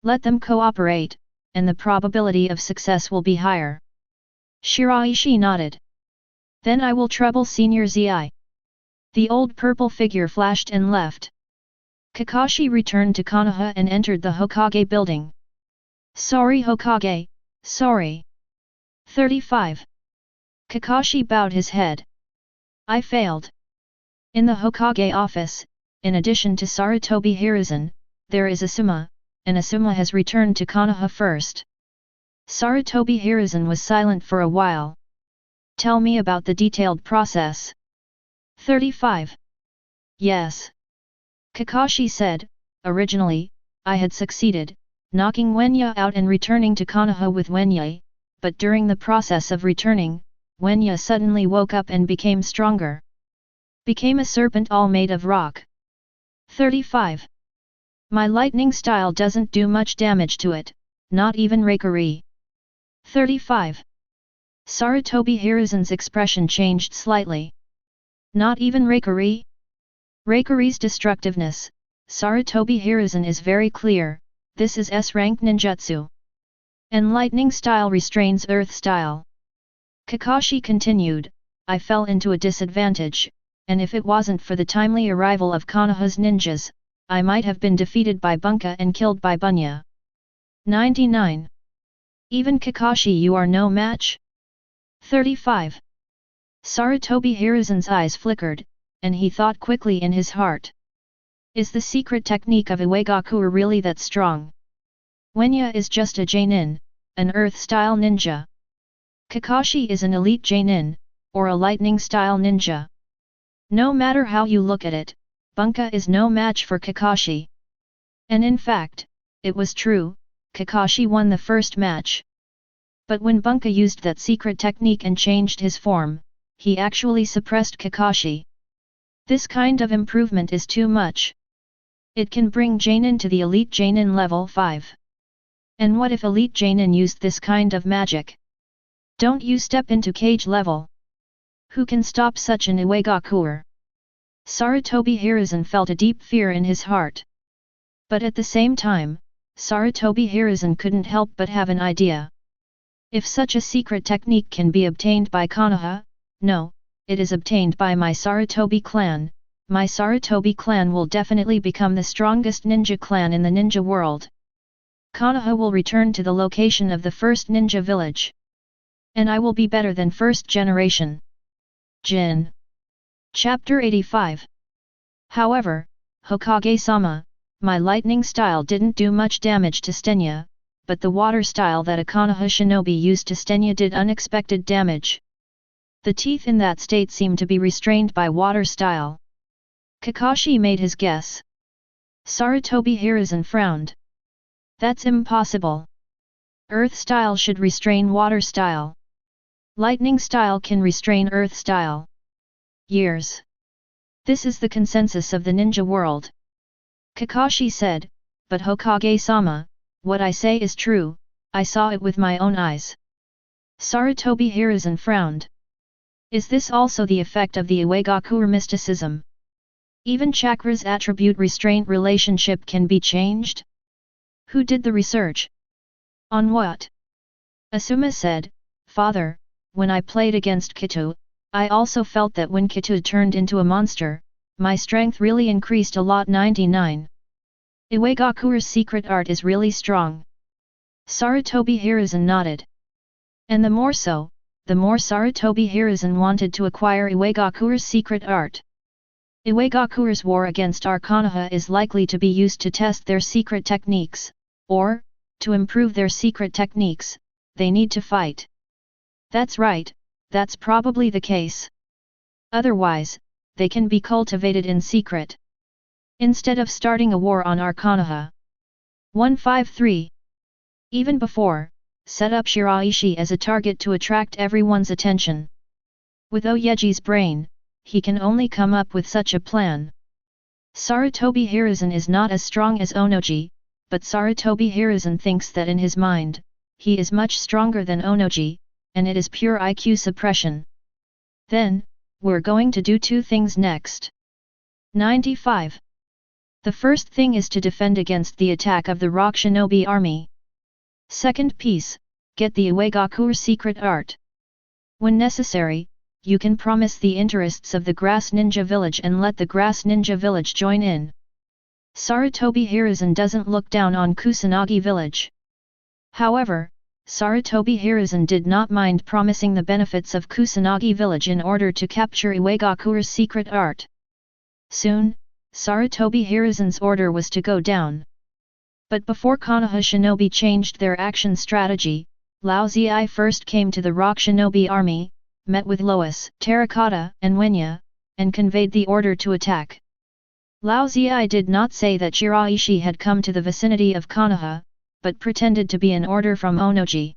Let them cooperate, and the probability of success will be higher. Shiraishi nodded. Then I will trouble Senior Zi. The old purple figure flashed and left. Kakashi returned to Konoha and entered the Hokage building. Sorry Hokage, sorry. 35. Kakashi bowed his head. I failed. In the Hokage office, in addition to Sarutobi Hiruzen, there is Asuma, and Asuma has returned to Konoha first. Sarutobi Hiruzen was silent for a while. Tell me about the detailed process. 35. Yes. Kakashi said, originally, I had succeeded, knocking Wenya out and returning to Konoha with Wenya, but during the process of returning, Wenya suddenly woke up and became stronger. Became a serpent all made of rock. 35. My lightning style doesn't do much damage to it, not even Reikari. 35. Sarutobi Hiruzen's expression changed slightly. Not even Reikari? Reikari's destructiveness, Sarutobi Hiruzen is very clear, this is S-rank ninjutsu. And lightning style restrains earth style. Kakashi continued, I fell into a disadvantage, and if it wasn't for the timely arrival of Konoha's ninjas, I might have been defeated by Bunka and killed by Bunya. 99. Even Kakashi, you are no match? 35. Sarutobi Hiruzen's eyes flickered, and he thought quickly in his heart. Is the secret technique of Iwagakure really that strong? Wenya is just a Jainin, an earth-style ninja. Kakashi is an elite Jainin, or a lightning-style ninja. No matter how you look at it, Bunka is no match for Kakashi. And in fact, it was true, Kakashi won the first match. But when Bunka used that secret technique and changed his form, he actually suppressed Kakashi. This kind of improvement is too much. It can bring Jainin to the elite Jainin level 5. And what if elite Jainin used this kind of magic? Don't you step into cage level. Who can stop such an Iwagakure? Sarutobi Hiruzen felt a deep fear in his heart. But at the same time, Sarutobi Hiruzen couldn't help but have an idea. If such a secret technique can be obtained by Konoha, no, it is obtained by my Sarutobi clan. My Sarutobi clan will definitely become the strongest ninja clan in the ninja world. Konoha will return to the location of the first ninja village. And I will be better than first generation. Jin. Chapter 85. However, Hokage-sama, my lightning style didn't do much damage to Stenya, but the water style that a Konoha shinobi used to Stenya did unexpected damage. The teeth in that state seemed to be restrained by water style. Kakashi made his guess. Sarutobi Hiruzen frowned. That's impossible. Earth style should restrain water style. Lightning style can restrain earth style. Years. This is the consensus of the ninja world. Kakashi said, but Hokage-sama, what I say is true, I saw it with my own eyes. Sarutobi Hiruzen frowned. Is this also the effect of the Iwagakure mysticism? Even chakra's attribute restraint relationship can be changed? Who did the research? On what? Asuma said, Father, when I played against Kitu, I also felt that when Kitu turned into a monster, my strength really increased a lot. 99. Iwagakure's secret art is really strong. Sarutobi Hiruzen nodded. And the more so, the more Sarutobi Hiruzen wanted to acquire Iwagakure's secret art. Iwagakure's war against Konoha is likely to be used to test their secret techniques, or, to improve their secret techniques, they need to fight. That's right, that's probably the case. Otherwise, they can be cultivated in secret. Instead of starting a war on Konoha. 153. Even before, set up Shiraishi as a target to attract everyone's attention. With Oyeji's brain, he can only come up with such a plan. Sarutobi Hiruzen is not as strong as Onoji, but Sarutobi Hiruzen thinks that in his mind, he is much stronger than Onoji, and it is pure IQ suppression. Then, we're going to do two things next. 95. The first thing is to defend against the attack of the Rock Shinobi army. Second piece, get the Iwagakure secret art. When necessary, you can promise the interests of the Grass Ninja Village and let the Grass Ninja Village join in. Sarutobi Hiruzen doesn't look down on Kusanagi Village. However, Sarutobi Hiruzen did not mind promising the benefits of Kusanagi Village in order to capture Iwagakure's secret art. Soon, Sarutobi Hiruzen's order was to go down. But before Konoha Shinobi changed their action strategy, Lao Ziai first came to the Rock Shinobi army, met with Lois, Terracotta, and Wenya, and conveyed the order to attack. Lao Ziai did not say that Shiraishi had come to the vicinity of Konoha, but pretended to be an order from Onoji.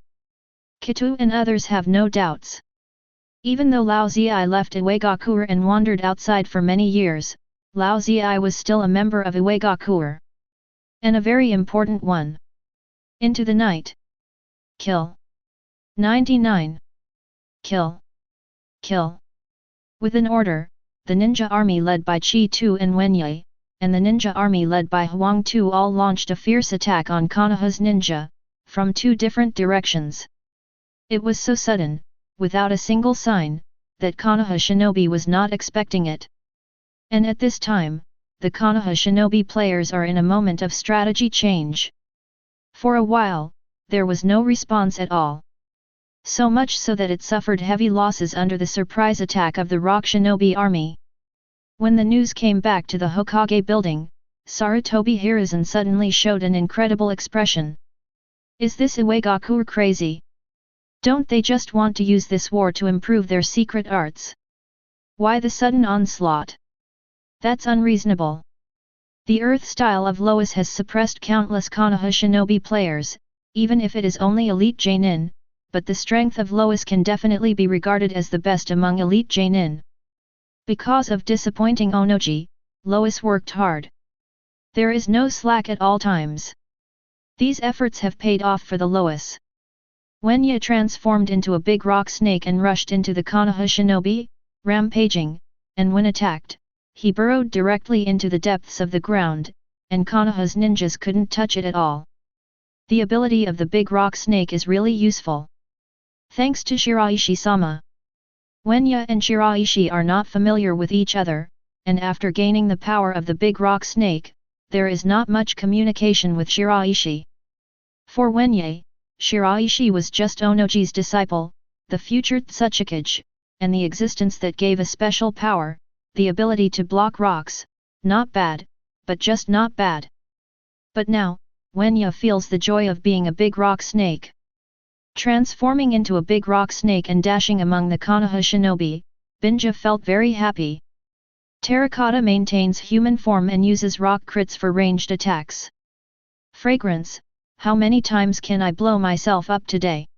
Kitu and others have no doubts. Even though Lao Ziai left Iwagakure and wandered outside for many years, Lao Ziai was still a member of Iwagakure. And a very important one. Into the night. Kill. 99. Kill. Kill. With an order, the ninja army led by Chi Tu and Wenye, and the ninja army led by Huang Tu all launched a fierce attack on Konoha's ninja, from two different directions. It was so sudden, without a single sign, that Konoha Shinobi was not expecting it. And at this time, the Konoha Shinobi players are in a moment of strategy change. For a while, there was no response at all. So much so that it suffered heavy losses under the surprise attack of the Rock Shinobi army. When the news came back to the Hokage building, Sarutobi Hiruzen suddenly showed an incredible expression. Is this Iwagakure crazy? Don't they just want to use this war to improve their secret arts? Why the sudden onslaught? That's unreasonable. The Earth style of Lois has suppressed countless Konoha Shinobi players, even if it is only elite Jainin, but the strength of Lois can definitely be regarded as the best among elite genin. Because of disappointing Onoji, Lois worked hard. There is no slack at all times. These efforts have paid off for the Lois. When Ye transformed into a big rock snake and rushed into the Konoha shinobi, rampaging, and when attacked, he burrowed directly into the depths of the ground, and Konoha's ninjas couldn't touch it at all. The ability of the big rock snake is really useful. Thanks to Shiraishi-sama. When Ye and Shiraishi are not familiar with each other, and after gaining the power of the big rock snake, there is not much communication with Shiraishi. For when Ye, Shiraishi was just Onoji's disciple, the future Suchage, and the existence that gave a special power, the ability to block rocks, not bad, but just not bad. But now, when Ye feels the joy of being a big rock snake, transforming into a big rock snake and dashing among the Konoha shinobi, Binja felt very happy. Terracotta maintains human form and uses rock crits for ranged attacks. Fragrance, how many times can I blow myself up today?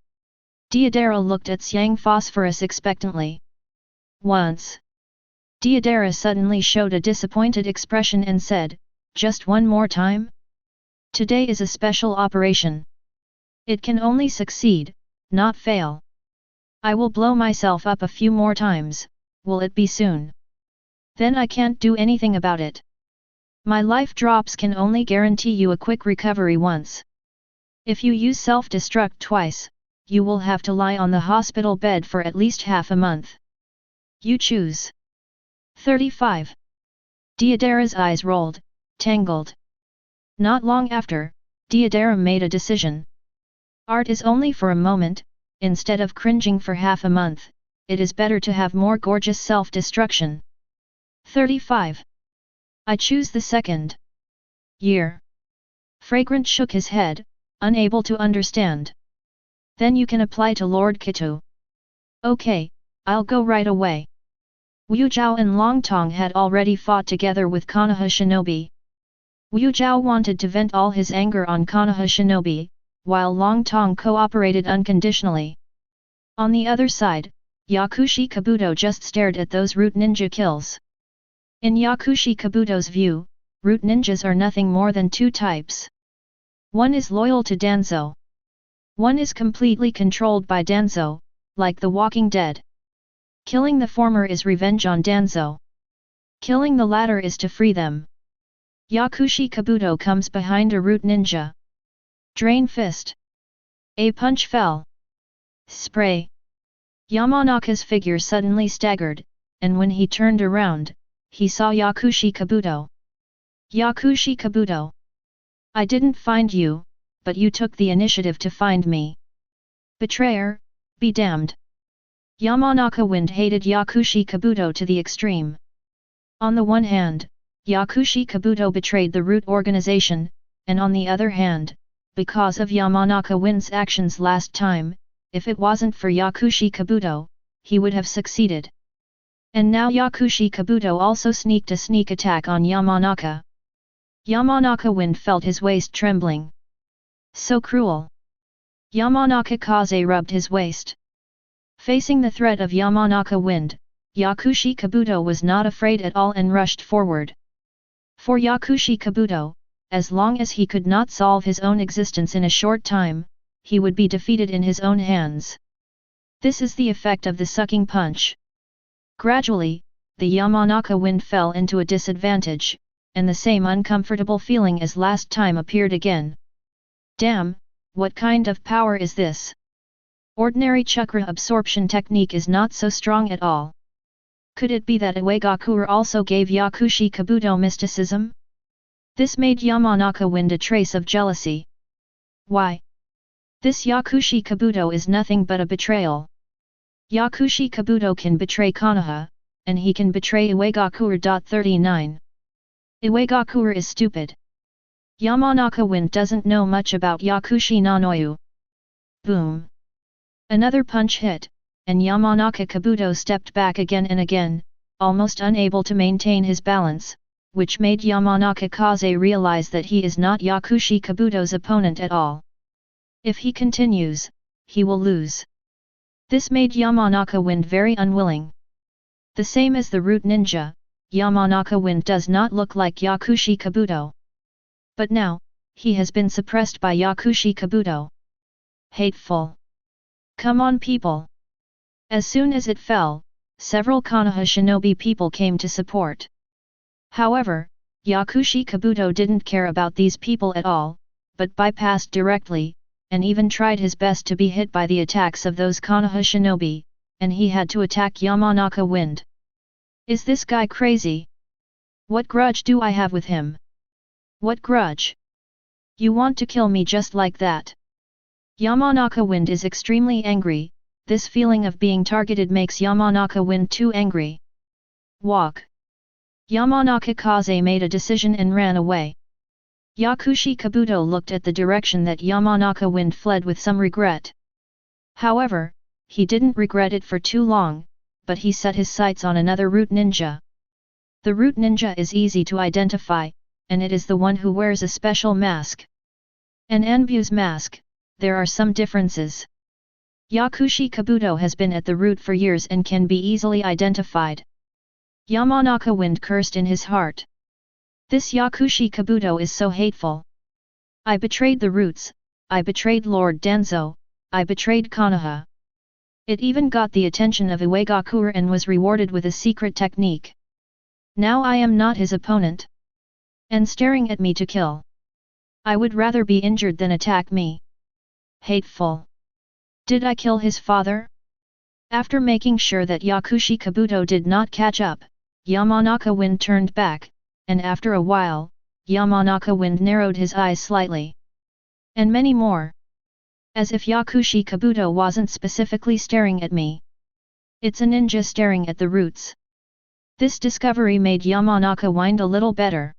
Deidara looked at Xiang Phosphorus expectantly. Once. Deidara suddenly showed a disappointed expression and said, just one more time? Today is a special operation. It can only succeed, not fail. I will blow myself up a few more times, will it be soon? Then I can't do anything about it. My life drops can only guarantee you a quick recovery once. If you use self-destruct twice, you will have to lie on the hospital bed for at least half a month. You choose. 35. Deidara's eyes rolled, tangled. Not long after, Deidara made a decision. Art is only for a moment, instead of cringing for half a month, it is better to have more gorgeous self-destruction. 35. I choose the second. Year. Fragrant shook his head, unable to understand. Then you can apply to Lord Kitu. Okay, I'll go right away. Wu Zhao and Long Tong had already fought together with Konoha shinobi. Wu Zhao wanted to vent all his anger on Konoha shinobi, while Long Tong cooperated unconditionally. On the other side, Yakushi Kabuto just stared at those root ninja kills. In Yakushi Kabuto's view, root ninjas are nothing more than two types. One is loyal to Danzo. One is completely controlled by Danzo, like the Walking Dead. Killing the former is revenge on Danzo. Killing the latter is to free them. Yakushi Kabuto comes behind a root ninja. Drain fist. A punch fell. Spray. Yamanaka's figure suddenly staggered, and when he turned around, he saw Yakushi Kabuto. Yakushi Kabuto. I didn't find you, but you took the initiative to find me. Betrayer, be damned. Yamanaka Wind hated Yakushi Kabuto to the extreme. On the one hand, Yakushi Kabuto betrayed the root organization, and on the other hand, because of Yamanaka Wind's actions last time, if it wasn't for Yakushi Kabuto, he would have succeeded. And now Yakushi Kabuto also sneaked a sneak attack on Yamanaka. Yamanaka Wind felt his waist trembling. So cruel. Yamanaka Kaze rubbed his waist. Facing the threat of Yamanaka Wind, Yakushi Kabuto was not afraid at all and rushed forward. For Yakushi Kabuto, as long as he could not solve his own existence in a short time, he would be defeated in his own hands. This is the effect of the sucking punch. Gradually, the Yamanaka Wind fell into a disadvantage, and the same uncomfortable feeling as last time appeared again. Damn, what kind of power is this? Ordinary chakra absorption technique is not so strong at all. Could it be that Iwagakure also gave Yakushi Kabuto mysticism? This made Yamanaka Wind a trace of jealousy. Why? This Yakushi Kabuto is nothing but a betrayal. Yakushi Kabuto can betray Konoha, and he can betray Iwagakure. 39. Iwagakure is stupid. Yamanaka Wind doesn't know much about Yakushi Nanoyu. Boom. Another punch hit, and Yamanaka Kabuto stepped back again and again, almost unable to maintain his balance, which made Yamanaka Kaze realize that he is not Yakushi Kabuto's opponent at all. If he continues, he will lose. This made Yamanaka Wind very unwilling. The same as the root ninja, Yamanaka Wind does not look like Yakushi Kabuto. But now, he has been suppressed by Yakushi Kabuto. Hateful. Come on people. As soon as it fell, several Konoha shinobi people came to support. However, Yakushi Kabuto didn't care about these people at all, but bypassed directly, and even tried his best to be hit by the attacks of those Konoha shinobi, and he had to attack Yamanaka Wind. Is this guy crazy? What grudge do I have with him? What grudge? You want to kill me just like that? Yamanaka Wind is extremely angry. This feeling of being targeted makes Yamanaka Wind too angry. Walk. Yamanaka Kaze made a decision and ran away. Yakushi Kabuto looked at the direction that Yamanaka Wind fled with some regret. However, he didn't regret it for too long, but he set his sights on another root ninja. The root ninja is easy to identify, and it is the one who wears a special mask. An Anbu's mask, there are some differences. Yakushi Kabuto has been at the root for years and can be easily identified. Yamanaka Wind cursed in his heart. This Yakushi Kabuto is so hateful. I betrayed the roots, I betrayed Lord Danzo, I betrayed Konoha. It even got the attention of Iwagakure and was rewarded with a secret technique. Now I am not his opponent. And staring at me to kill. I would rather be injured than attack me. Hateful. Did I kill his father? After making sure that Yakushi Kabuto did not catch up, Yamanaka Wind turned back, and after a while, Yamanaka Wind narrowed his eyes slightly. And many more. As if Yakushi Kabuto wasn't specifically staring at me. It's a ninja staring at the roots. This discovery made Yamanaka Wind a little better.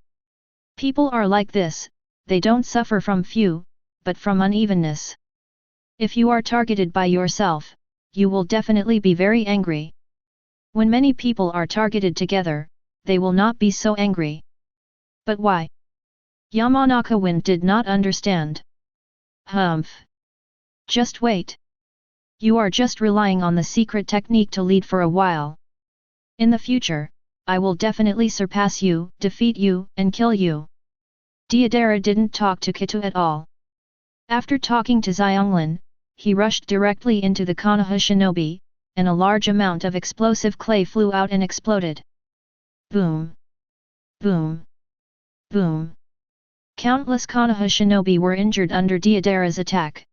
People are like this, they don't suffer from few, but from unevenness. If you are targeted by yourself, you will definitely be very angry. When many people are targeted together, they will not be so angry. But why? Yamanaka Wind did not understand. Humph. Just wait. You are just relying on the secret technique to lead for a while. In the future, I will definitely surpass you, defeat you, and kill you. Deidara didn't talk to Kitu at all. After talking to Xiang Lin, he rushed directly into the Konoha shinobi, and a large amount of explosive clay flew out and exploded. Boom! Boom! Boom! Countless Konoha shinobi were injured under Deidara's attack.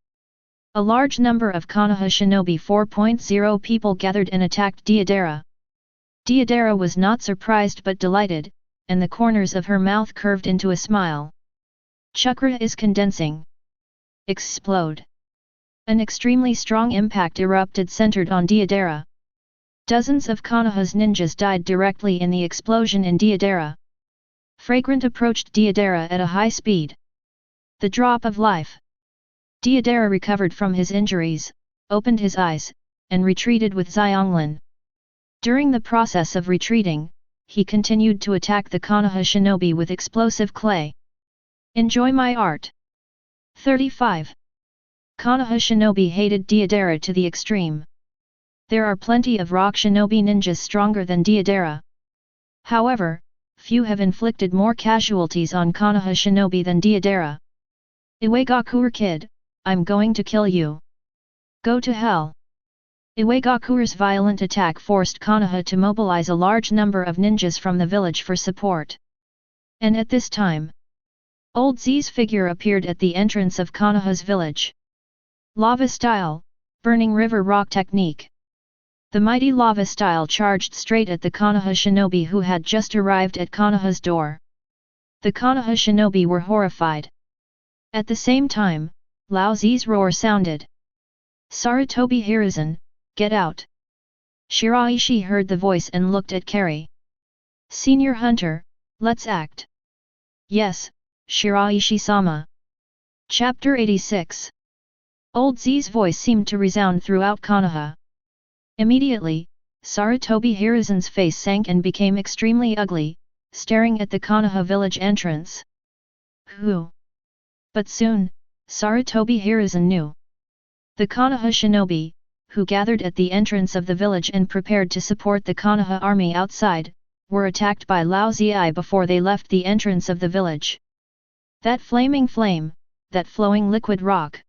A large number of Konoha shinobi 4.0 people gathered and attacked Deidara. Deidara was not surprised but delighted, and the corners of her mouth curved into a smile. Chakra is condensing. Explode. An extremely strong impact erupted centered on Deidara. Dozens of Konoha's ninjas died directly in the explosion in Deidara. Fragrant approached Deidara at a high speed. The drop of life. Deidara recovered from his injuries, opened his eyes, and retreated with Xiang Lin. During the process of retreating, he continued to attack the Konoha shinobi with explosive clay. Enjoy my art. 35. Konoha shinobi hated Deidara to the extreme. There are plenty of rock shinobi ninjas stronger than Deidara. However, few have inflicted more casualties on Konoha shinobi than Deidara. Iwagakure kid, I'm going to kill you. Go to hell. Iwagakure's violent attack forced Konoha to mobilize a large number of ninjas from the village for support. And at this time, Old Z's figure appeared at the entrance of Konoha's village. Lava style, burning river rock technique. The mighty lava style charged straight at the Konoha shinobi who had just arrived at Konoha's door. The Konoha shinobi were horrified. At the same time, Lao Zi's roar sounded. Sarutobi Hiruzen, get out! Shiraishi heard the voice and looked at Kari. Senior Hunter, let's act. Yes, Shiraishi-sama. Chapter 86. Old Z's voice seemed to resound throughout Konoha. Immediately, Sarutobi Hiruzen's face sank and became extremely ugly, staring at the Konoha village entrance. Who? But soon, Sarutobi Hiruzen knew. The Konoha shinobi, who gathered at the entrance of the village and prepared to support the Konoha army outside, were attacked by Lao Ziai before they left the entrance of the village. That flaming flame, that flowing liquid rock.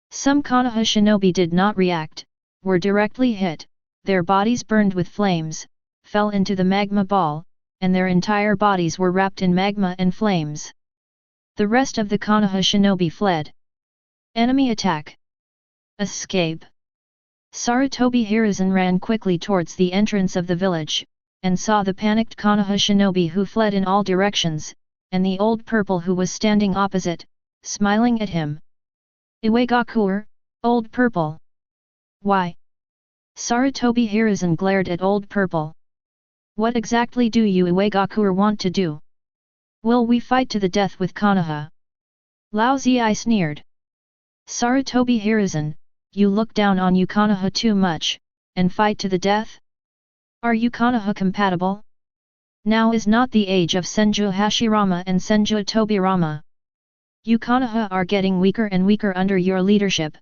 Some Konoha shinobi did not react, were directly hit, their bodies burned with flames, fell into the magma ball, and their entire bodies were wrapped in magma and flames. The rest of the Konoha shinobi fled. Enemy attack. Escape. Sarutobi Hiruzen ran quickly towards the entrance of the village, and saw the panicked Konoha shinobi who fled in all directions, and the old purple who was standing opposite, smiling at him. Iwagakure, old purple. Why? Sarutobi Hiruzen glared at old purple. What exactly do you Iwagakure want to do? Will we fight to the death with Konoha? Lao Ziai sneered. Sarutobi Hiruzen, you look down on you Konoha too much, and fight to the death? Are you Konoha compatible? Now is not the age of Senju Hashirama and Senju Tobirama. You Konoha are getting weaker and weaker under your leadership.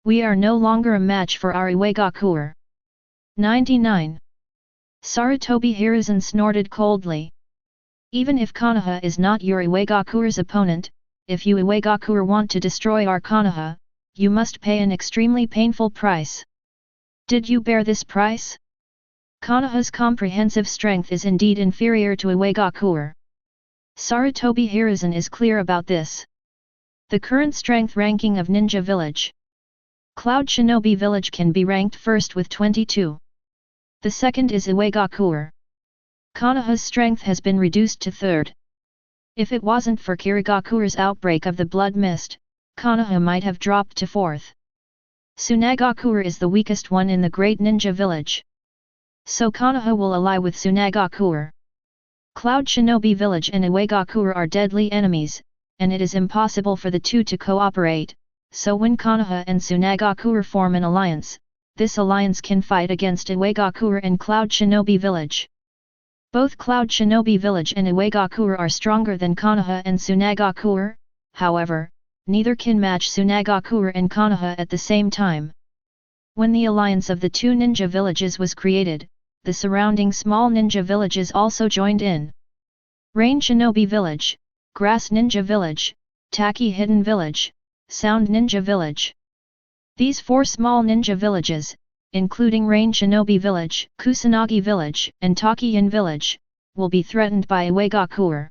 We are no longer a match for our Iwagakure. 99. Sarutobi Hiruzen snorted coldly. Even if Konoha is not your Iwagakure's opponent, if you Iwagakure want to destroy our Konoha, you must pay an extremely painful price. Did you bear this price? Konoha's comprehensive strength is indeed inferior to Iwagakure. Sarutobi Hiruzen is clear about this. The current strength ranking of Ninja Village. Cloud Shinobi Village can be ranked first with 22. The second is Iwagakure. Konoha's strength has been reduced to third. If it wasn't for Kirigakure's outbreak of the blood mist, Konoha might have dropped to fourth. Tsunagakure is the weakest one in the Great Ninja Village. So Konoha will ally with Tsunagakure. Cloud Shinobi Village and Iwagakure are deadly enemies, and it is impossible for the two to cooperate, so when Konoha and Tsunagakure form an alliance, this alliance can fight against Iwagakure and Cloud Shinobi Village. Both Cloud Shinobi Village and Iwagakure are stronger than Konoha and Tsunagakure, however, neither can match Tsunagakure and Konoha at the same time. When the alliance of the two ninja villages was created, the surrounding small ninja villages also joined in. Rain Shinobi Village, Grass Ninja Village, Taki Hidden Village, Sound Ninja Village. These four small ninja villages, including Rain Shinobi Village, Kusanagi Village, and Takiyan Village, will be threatened by Iwagakure.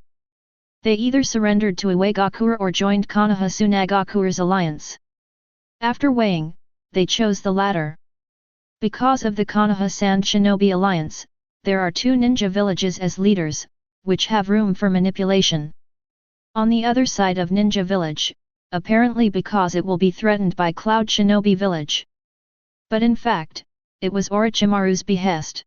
They either surrendered to Iwagakure or joined Konoha Tsunagakure's alliance. After weighing, they chose the latter. Because of the Konoha Sand Shinobi alliance, there are two ninja villages as leaders, which have room for manipulation. On the other side of Ninja Village, apparently because it will be threatened by Cloud Shinobi Village. But in fact, it was Orochimaru's behest.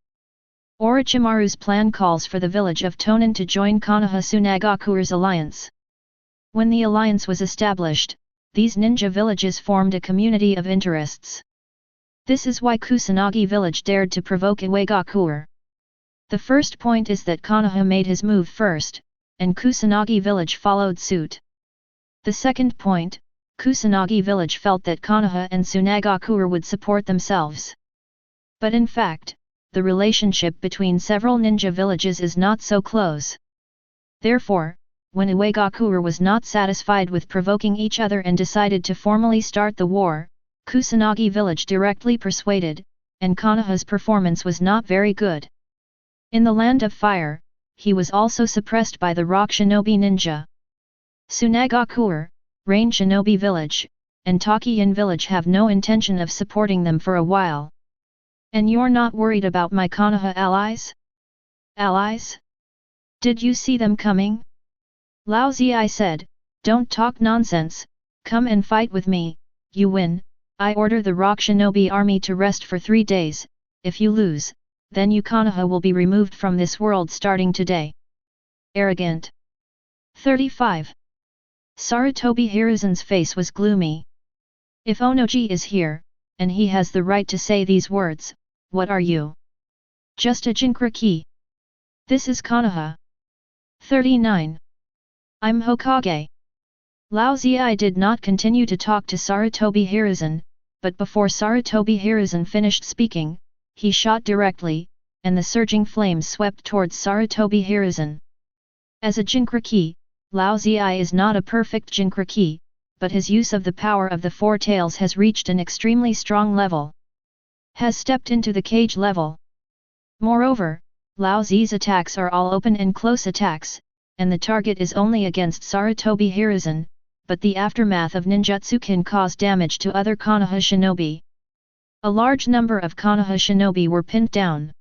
Orochimaru's plan calls for the village of Tonin to join Konoha Tsunagakure's alliance. When the alliance was established, these ninja villages formed a community of interests. This is why Kusanagi village dared to provoke Iwagakure. The first point is that Konoha made his move first, and Kusanagi village followed suit. The second point, Kusanagi village felt that Konoha and Tsunagakure would support themselves. But in fact, the relationship between several ninja villages is not so close. Therefore, when Iwagakure was not satisfied with provoking each other and decided to formally start the war, Kusanagi village directly persuaded, and Konoha's performance was not very good. In the Land of Fire, he was also suppressed by the Rock Shinobi ninja. Tsunagakure, Rain Shinobi village, and Takiyan village have no intention of supporting them for a while. And you're not worried about my Konoha allies? Allies? Did you see them coming? Lao Ziai said, don't talk nonsense, come and fight with me, you win, I order the Rock Shinobi army to rest for 3 days, if you lose, then you Konoha will be removed from this world starting today. Arrogant. 35. Sarutobi Hiruzen's face was gloomy. If Onoji is here, and he has the right to say these words, what are you? Just a Jinkraki. This is Konoha. 39. I'm Hokage. Lao Ziai did not continue to talk to Sarutobi Hiruzen, but before Sarutobi Hiruzen finished speaking, he shot directly, and the surging flames swept towards Sarutobi Hiruzen. As a Jinchuriki, Lao Zi is not a perfect Jinchuriki, but his use of the power of the four tails has reached an extremely strong level. Has stepped into the cage level. Moreover, Lao Zi's attacks are all open and close attacks, and the target is only against Sarutobi Hiruzen, but the aftermath of ninjutsu can cause damage to other Konoha shinobi. A large number of Konoha shinobi were pinned down.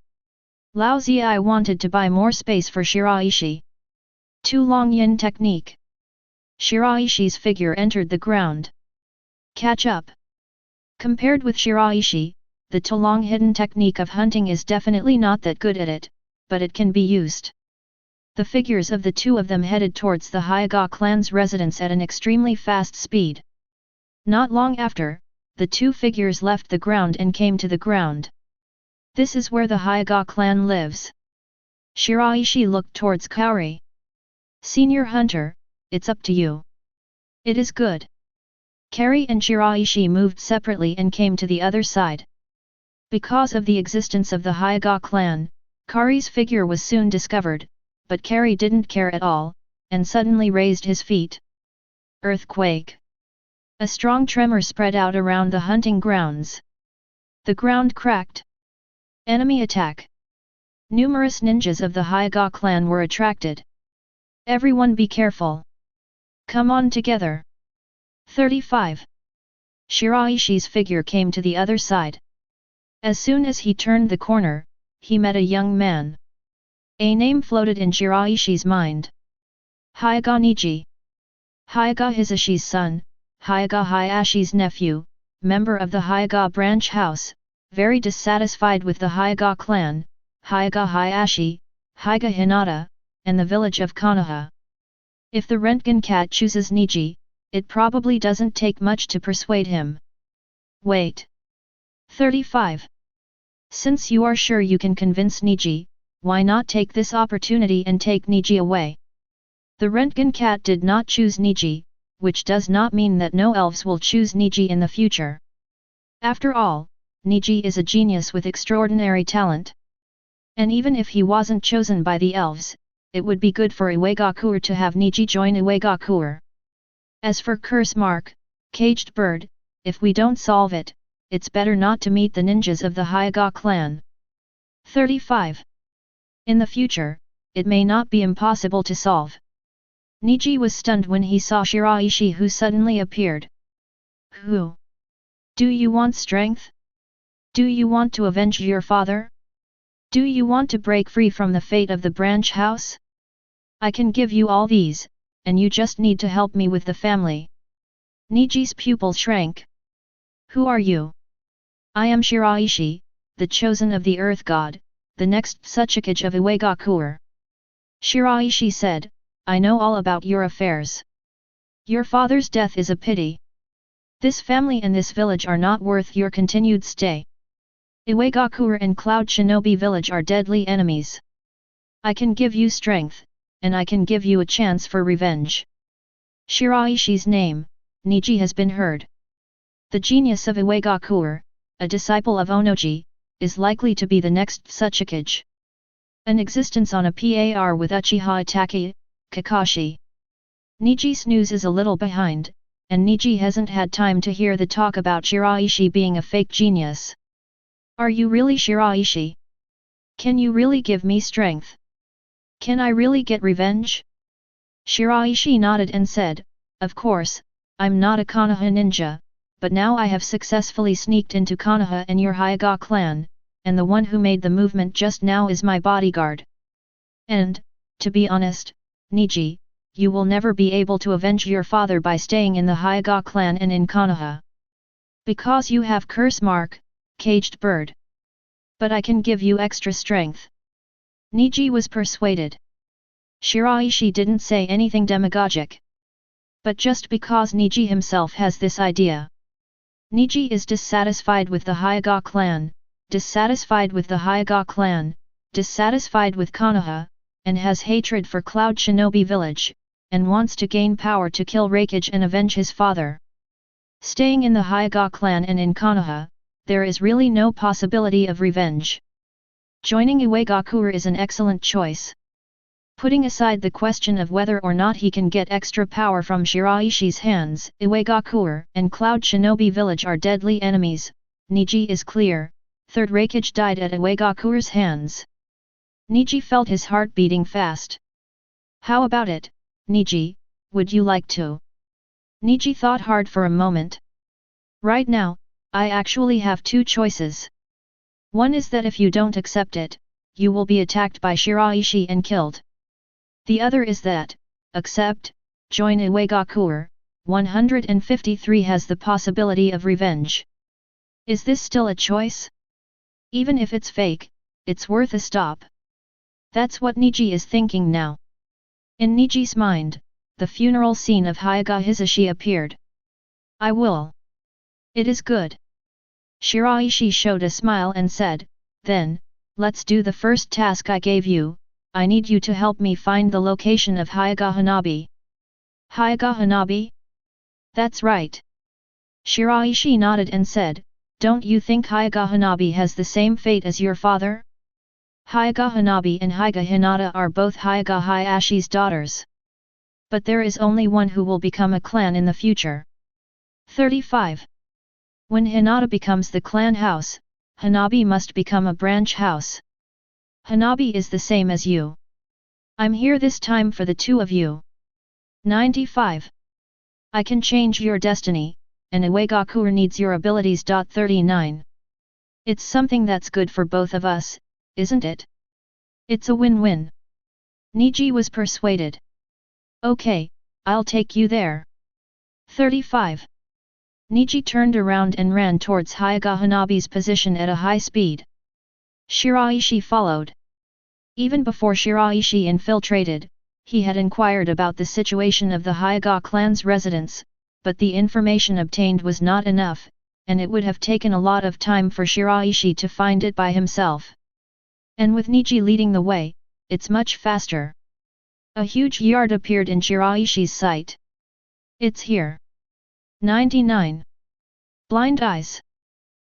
Lao Zi wanted to buy more space for Shiraishi. Tu Long Yin technique. Shiraishi's figure entered the ground. Catch up. Compared with Shiraishi, the Tulong hidden technique of hunting is definitely not that good at it, but it can be used. The figures of the two of them headed towards the Hyuga clan's residence at an extremely fast speed. Not long after, the two figures left the ground and came to the ground. This is where the Hyuga clan lives. Shiraishi looked towards Kaori. Senior Hunter, it's up to you. It is good. Kaori and Shiraishi moved separately and came to the other side. Because of the existence of the Hyuga clan, Kaori's figure was soon discovered, but Kaori didn't care at all, and suddenly raised his feet. Earthquake. A strong tremor spread out around the hunting grounds. The ground cracked. Enemy attack. Numerous ninjas of the Hyuga clan were attracted. Everyone be careful. Come on together. 35. Shiraishi's figure came to the other side. As soon as he turned the corner, he met a young man. A name floated in Shiraishi's mind. Hyuga Niji. Hyuga Hisashi's son, Hyuga Hayashi's nephew, member of the Hyuga branch house, very dissatisfied with the Hyuga clan, Hyuga Hayashi, Hyuga Hinata, and the village of Konoha. If the Rentgen cat chooses Niji, it probably doesn't take much to persuade him. Wait. 35. Since you are sure you can convince Niji, why not take this opportunity and take Niji away? The Rentgen cat did not choose Niji, which does not mean that no elves will choose Niji in the future. After all, Niji is a genius with extraordinary talent. And even if he wasn't chosen by the elves, it would be good for Iwagakure to have Niji join Iwagakure. As for Curse Mark, Caged Bird, if we don't solve it, it's better not to meet the ninjas of the Hyuga clan. 35. In the future, it may not be impossible to solve. Niji was stunned when he saw Shiraishi, who suddenly appeared. Who? Do you want strength? Do you want to avenge your father? Do you want to break free from the fate of the branch house? I can give you all these, and you just need to help me with the family. Niji's pupil shrank. Who are you? I am Shiraishi, the chosen of the Earth God, the next Suchage of Iwagakure. Shiraishi said, I know all about your affairs. Your father's death is a pity. This family and this village are not worth your continued stay. Iwagakure and Cloud Shinobi village are deadly enemies. I can give you strength, and I can give you a chance for revenge. Shiraishi's name, Niji, has been heard. The genius of Iwagakure, a disciple of Onoji, is likely to be the next Suchage. An existence on a par with Uchiha Itachi, Kakashi. Niji's news is a little behind, and Niji hasn't had time to hear the talk about Shiraishi being a fake genius. Are you really Shiraishi? Can you really give me strength? Can I really get revenge? Shiraishi nodded and said, Of course, I'm not a Konoha ninja, but now I have successfully sneaked into Konoha and your Hyuga clan, and the one who made the movement just now is my bodyguard. And, to be honest, Niji, you will never be able to avenge your father by staying in the Hyuga clan and in Konoha. Because you have curse mark, Caged Bird. But I can give you extra strength. Niji was persuaded. Shiraishi didn't say anything demagogic. But just because Niji himself has this idea. Niji is dissatisfied with the Hyuga clan, dissatisfied with the Hyuga clan, dissatisfied with Konoha, and has hatred for Cloud Shinobi village, and wants to gain power to kill Raikage and avenge his father. Staying in the Hyuga clan and in Konoha, there is really no possibility of revenge. Joining Iwagakure is an excellent choice. Putting aside the question of whether or not he can get extra power from Shiraishi's hands, Iwagakure and Cloud Shinobi Village are deadly enemies. Niji is clear, Third Raikage died at Iwagakure's hands. Niji felt his heart beating fast. How about it, Niji, would you like to? Niji thought hard for a moment. Right now, I actually have two choices. One is that if you don't accept it, you will be attacked by Shiraishi and killed. The other is that, accept, join Iwagakure. 153 has the possibility of revenge. Is this still a choice? Even if it's fake, it's worth a stop. That's what Niji is thinking now. In Niji's mind, the funeral scene of Hyuga Hisashi appeared. I will. It is good. Shiraishi showed a smile and said, then, let's do the first task I gave you. I need you to help me find the location of Hyuga Hanabi. Hyuga Hanabi? That's right. Shiraishi nodded and said, don't you think Hyuga Hanabi has the same fate as your father? Hyuga Hanabi and Hyuga Hinata are both Hyuga Hayashi's daughters. But there is only one who will become a clan in the future. 35. When Hinata becomes the clan house, Hanabi must become a branch house. Hanabi is the same as you. I'm here this time for the two of you. 95. I can change your destiny, and Iwagakure needs your abilities. 39. It's something that's good for both of us, isn't it? It's a win-win. Niji was persuaded. Okay, I'll take you there. 35. Niji turned around and ran towards Hyuga Hanabi's position at a high speed. Shiraishi followed. Even before Shiraishi infiltrated, he had inquired about the situation of the Hyuga clan's residents, but the information obtained was not enough, and it would have taken a lot of time for Shiraishi to find it by himself. And with Niji leading the way, it's much faster. A huge yard appeared in Shiraishi's sight. It's here. 99. Blind Eyes.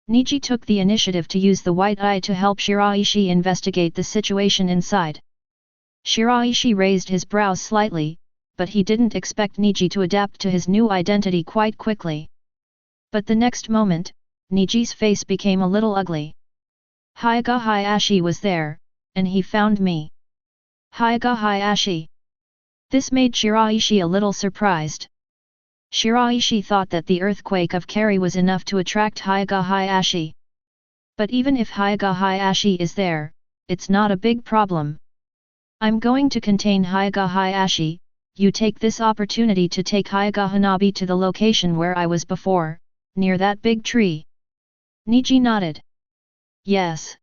Niji took the initiative to use the white eye to help Shiraishi investigate the situation inside. Shiraishi raised his brows slightly, but he didn't expect Niji to adapt to his new identity quite quickly. But the next moment, Niji's face became a little ugly. Hyuga Hayashi was there, and he found me. Hyuga Hayashi. This made Shiraishi a little surprised. Shiraishi thought that the earthquake of Kari was enough to attract Hyuga Hayashi. But even if Hyuga Hayashi is there, it's not a big problem. I'm going to contain Hyuga Hayashi. You take this opportunity to take Hyuga Hanabi to the location where I was before, near that big tree. Niji nodded. Yes.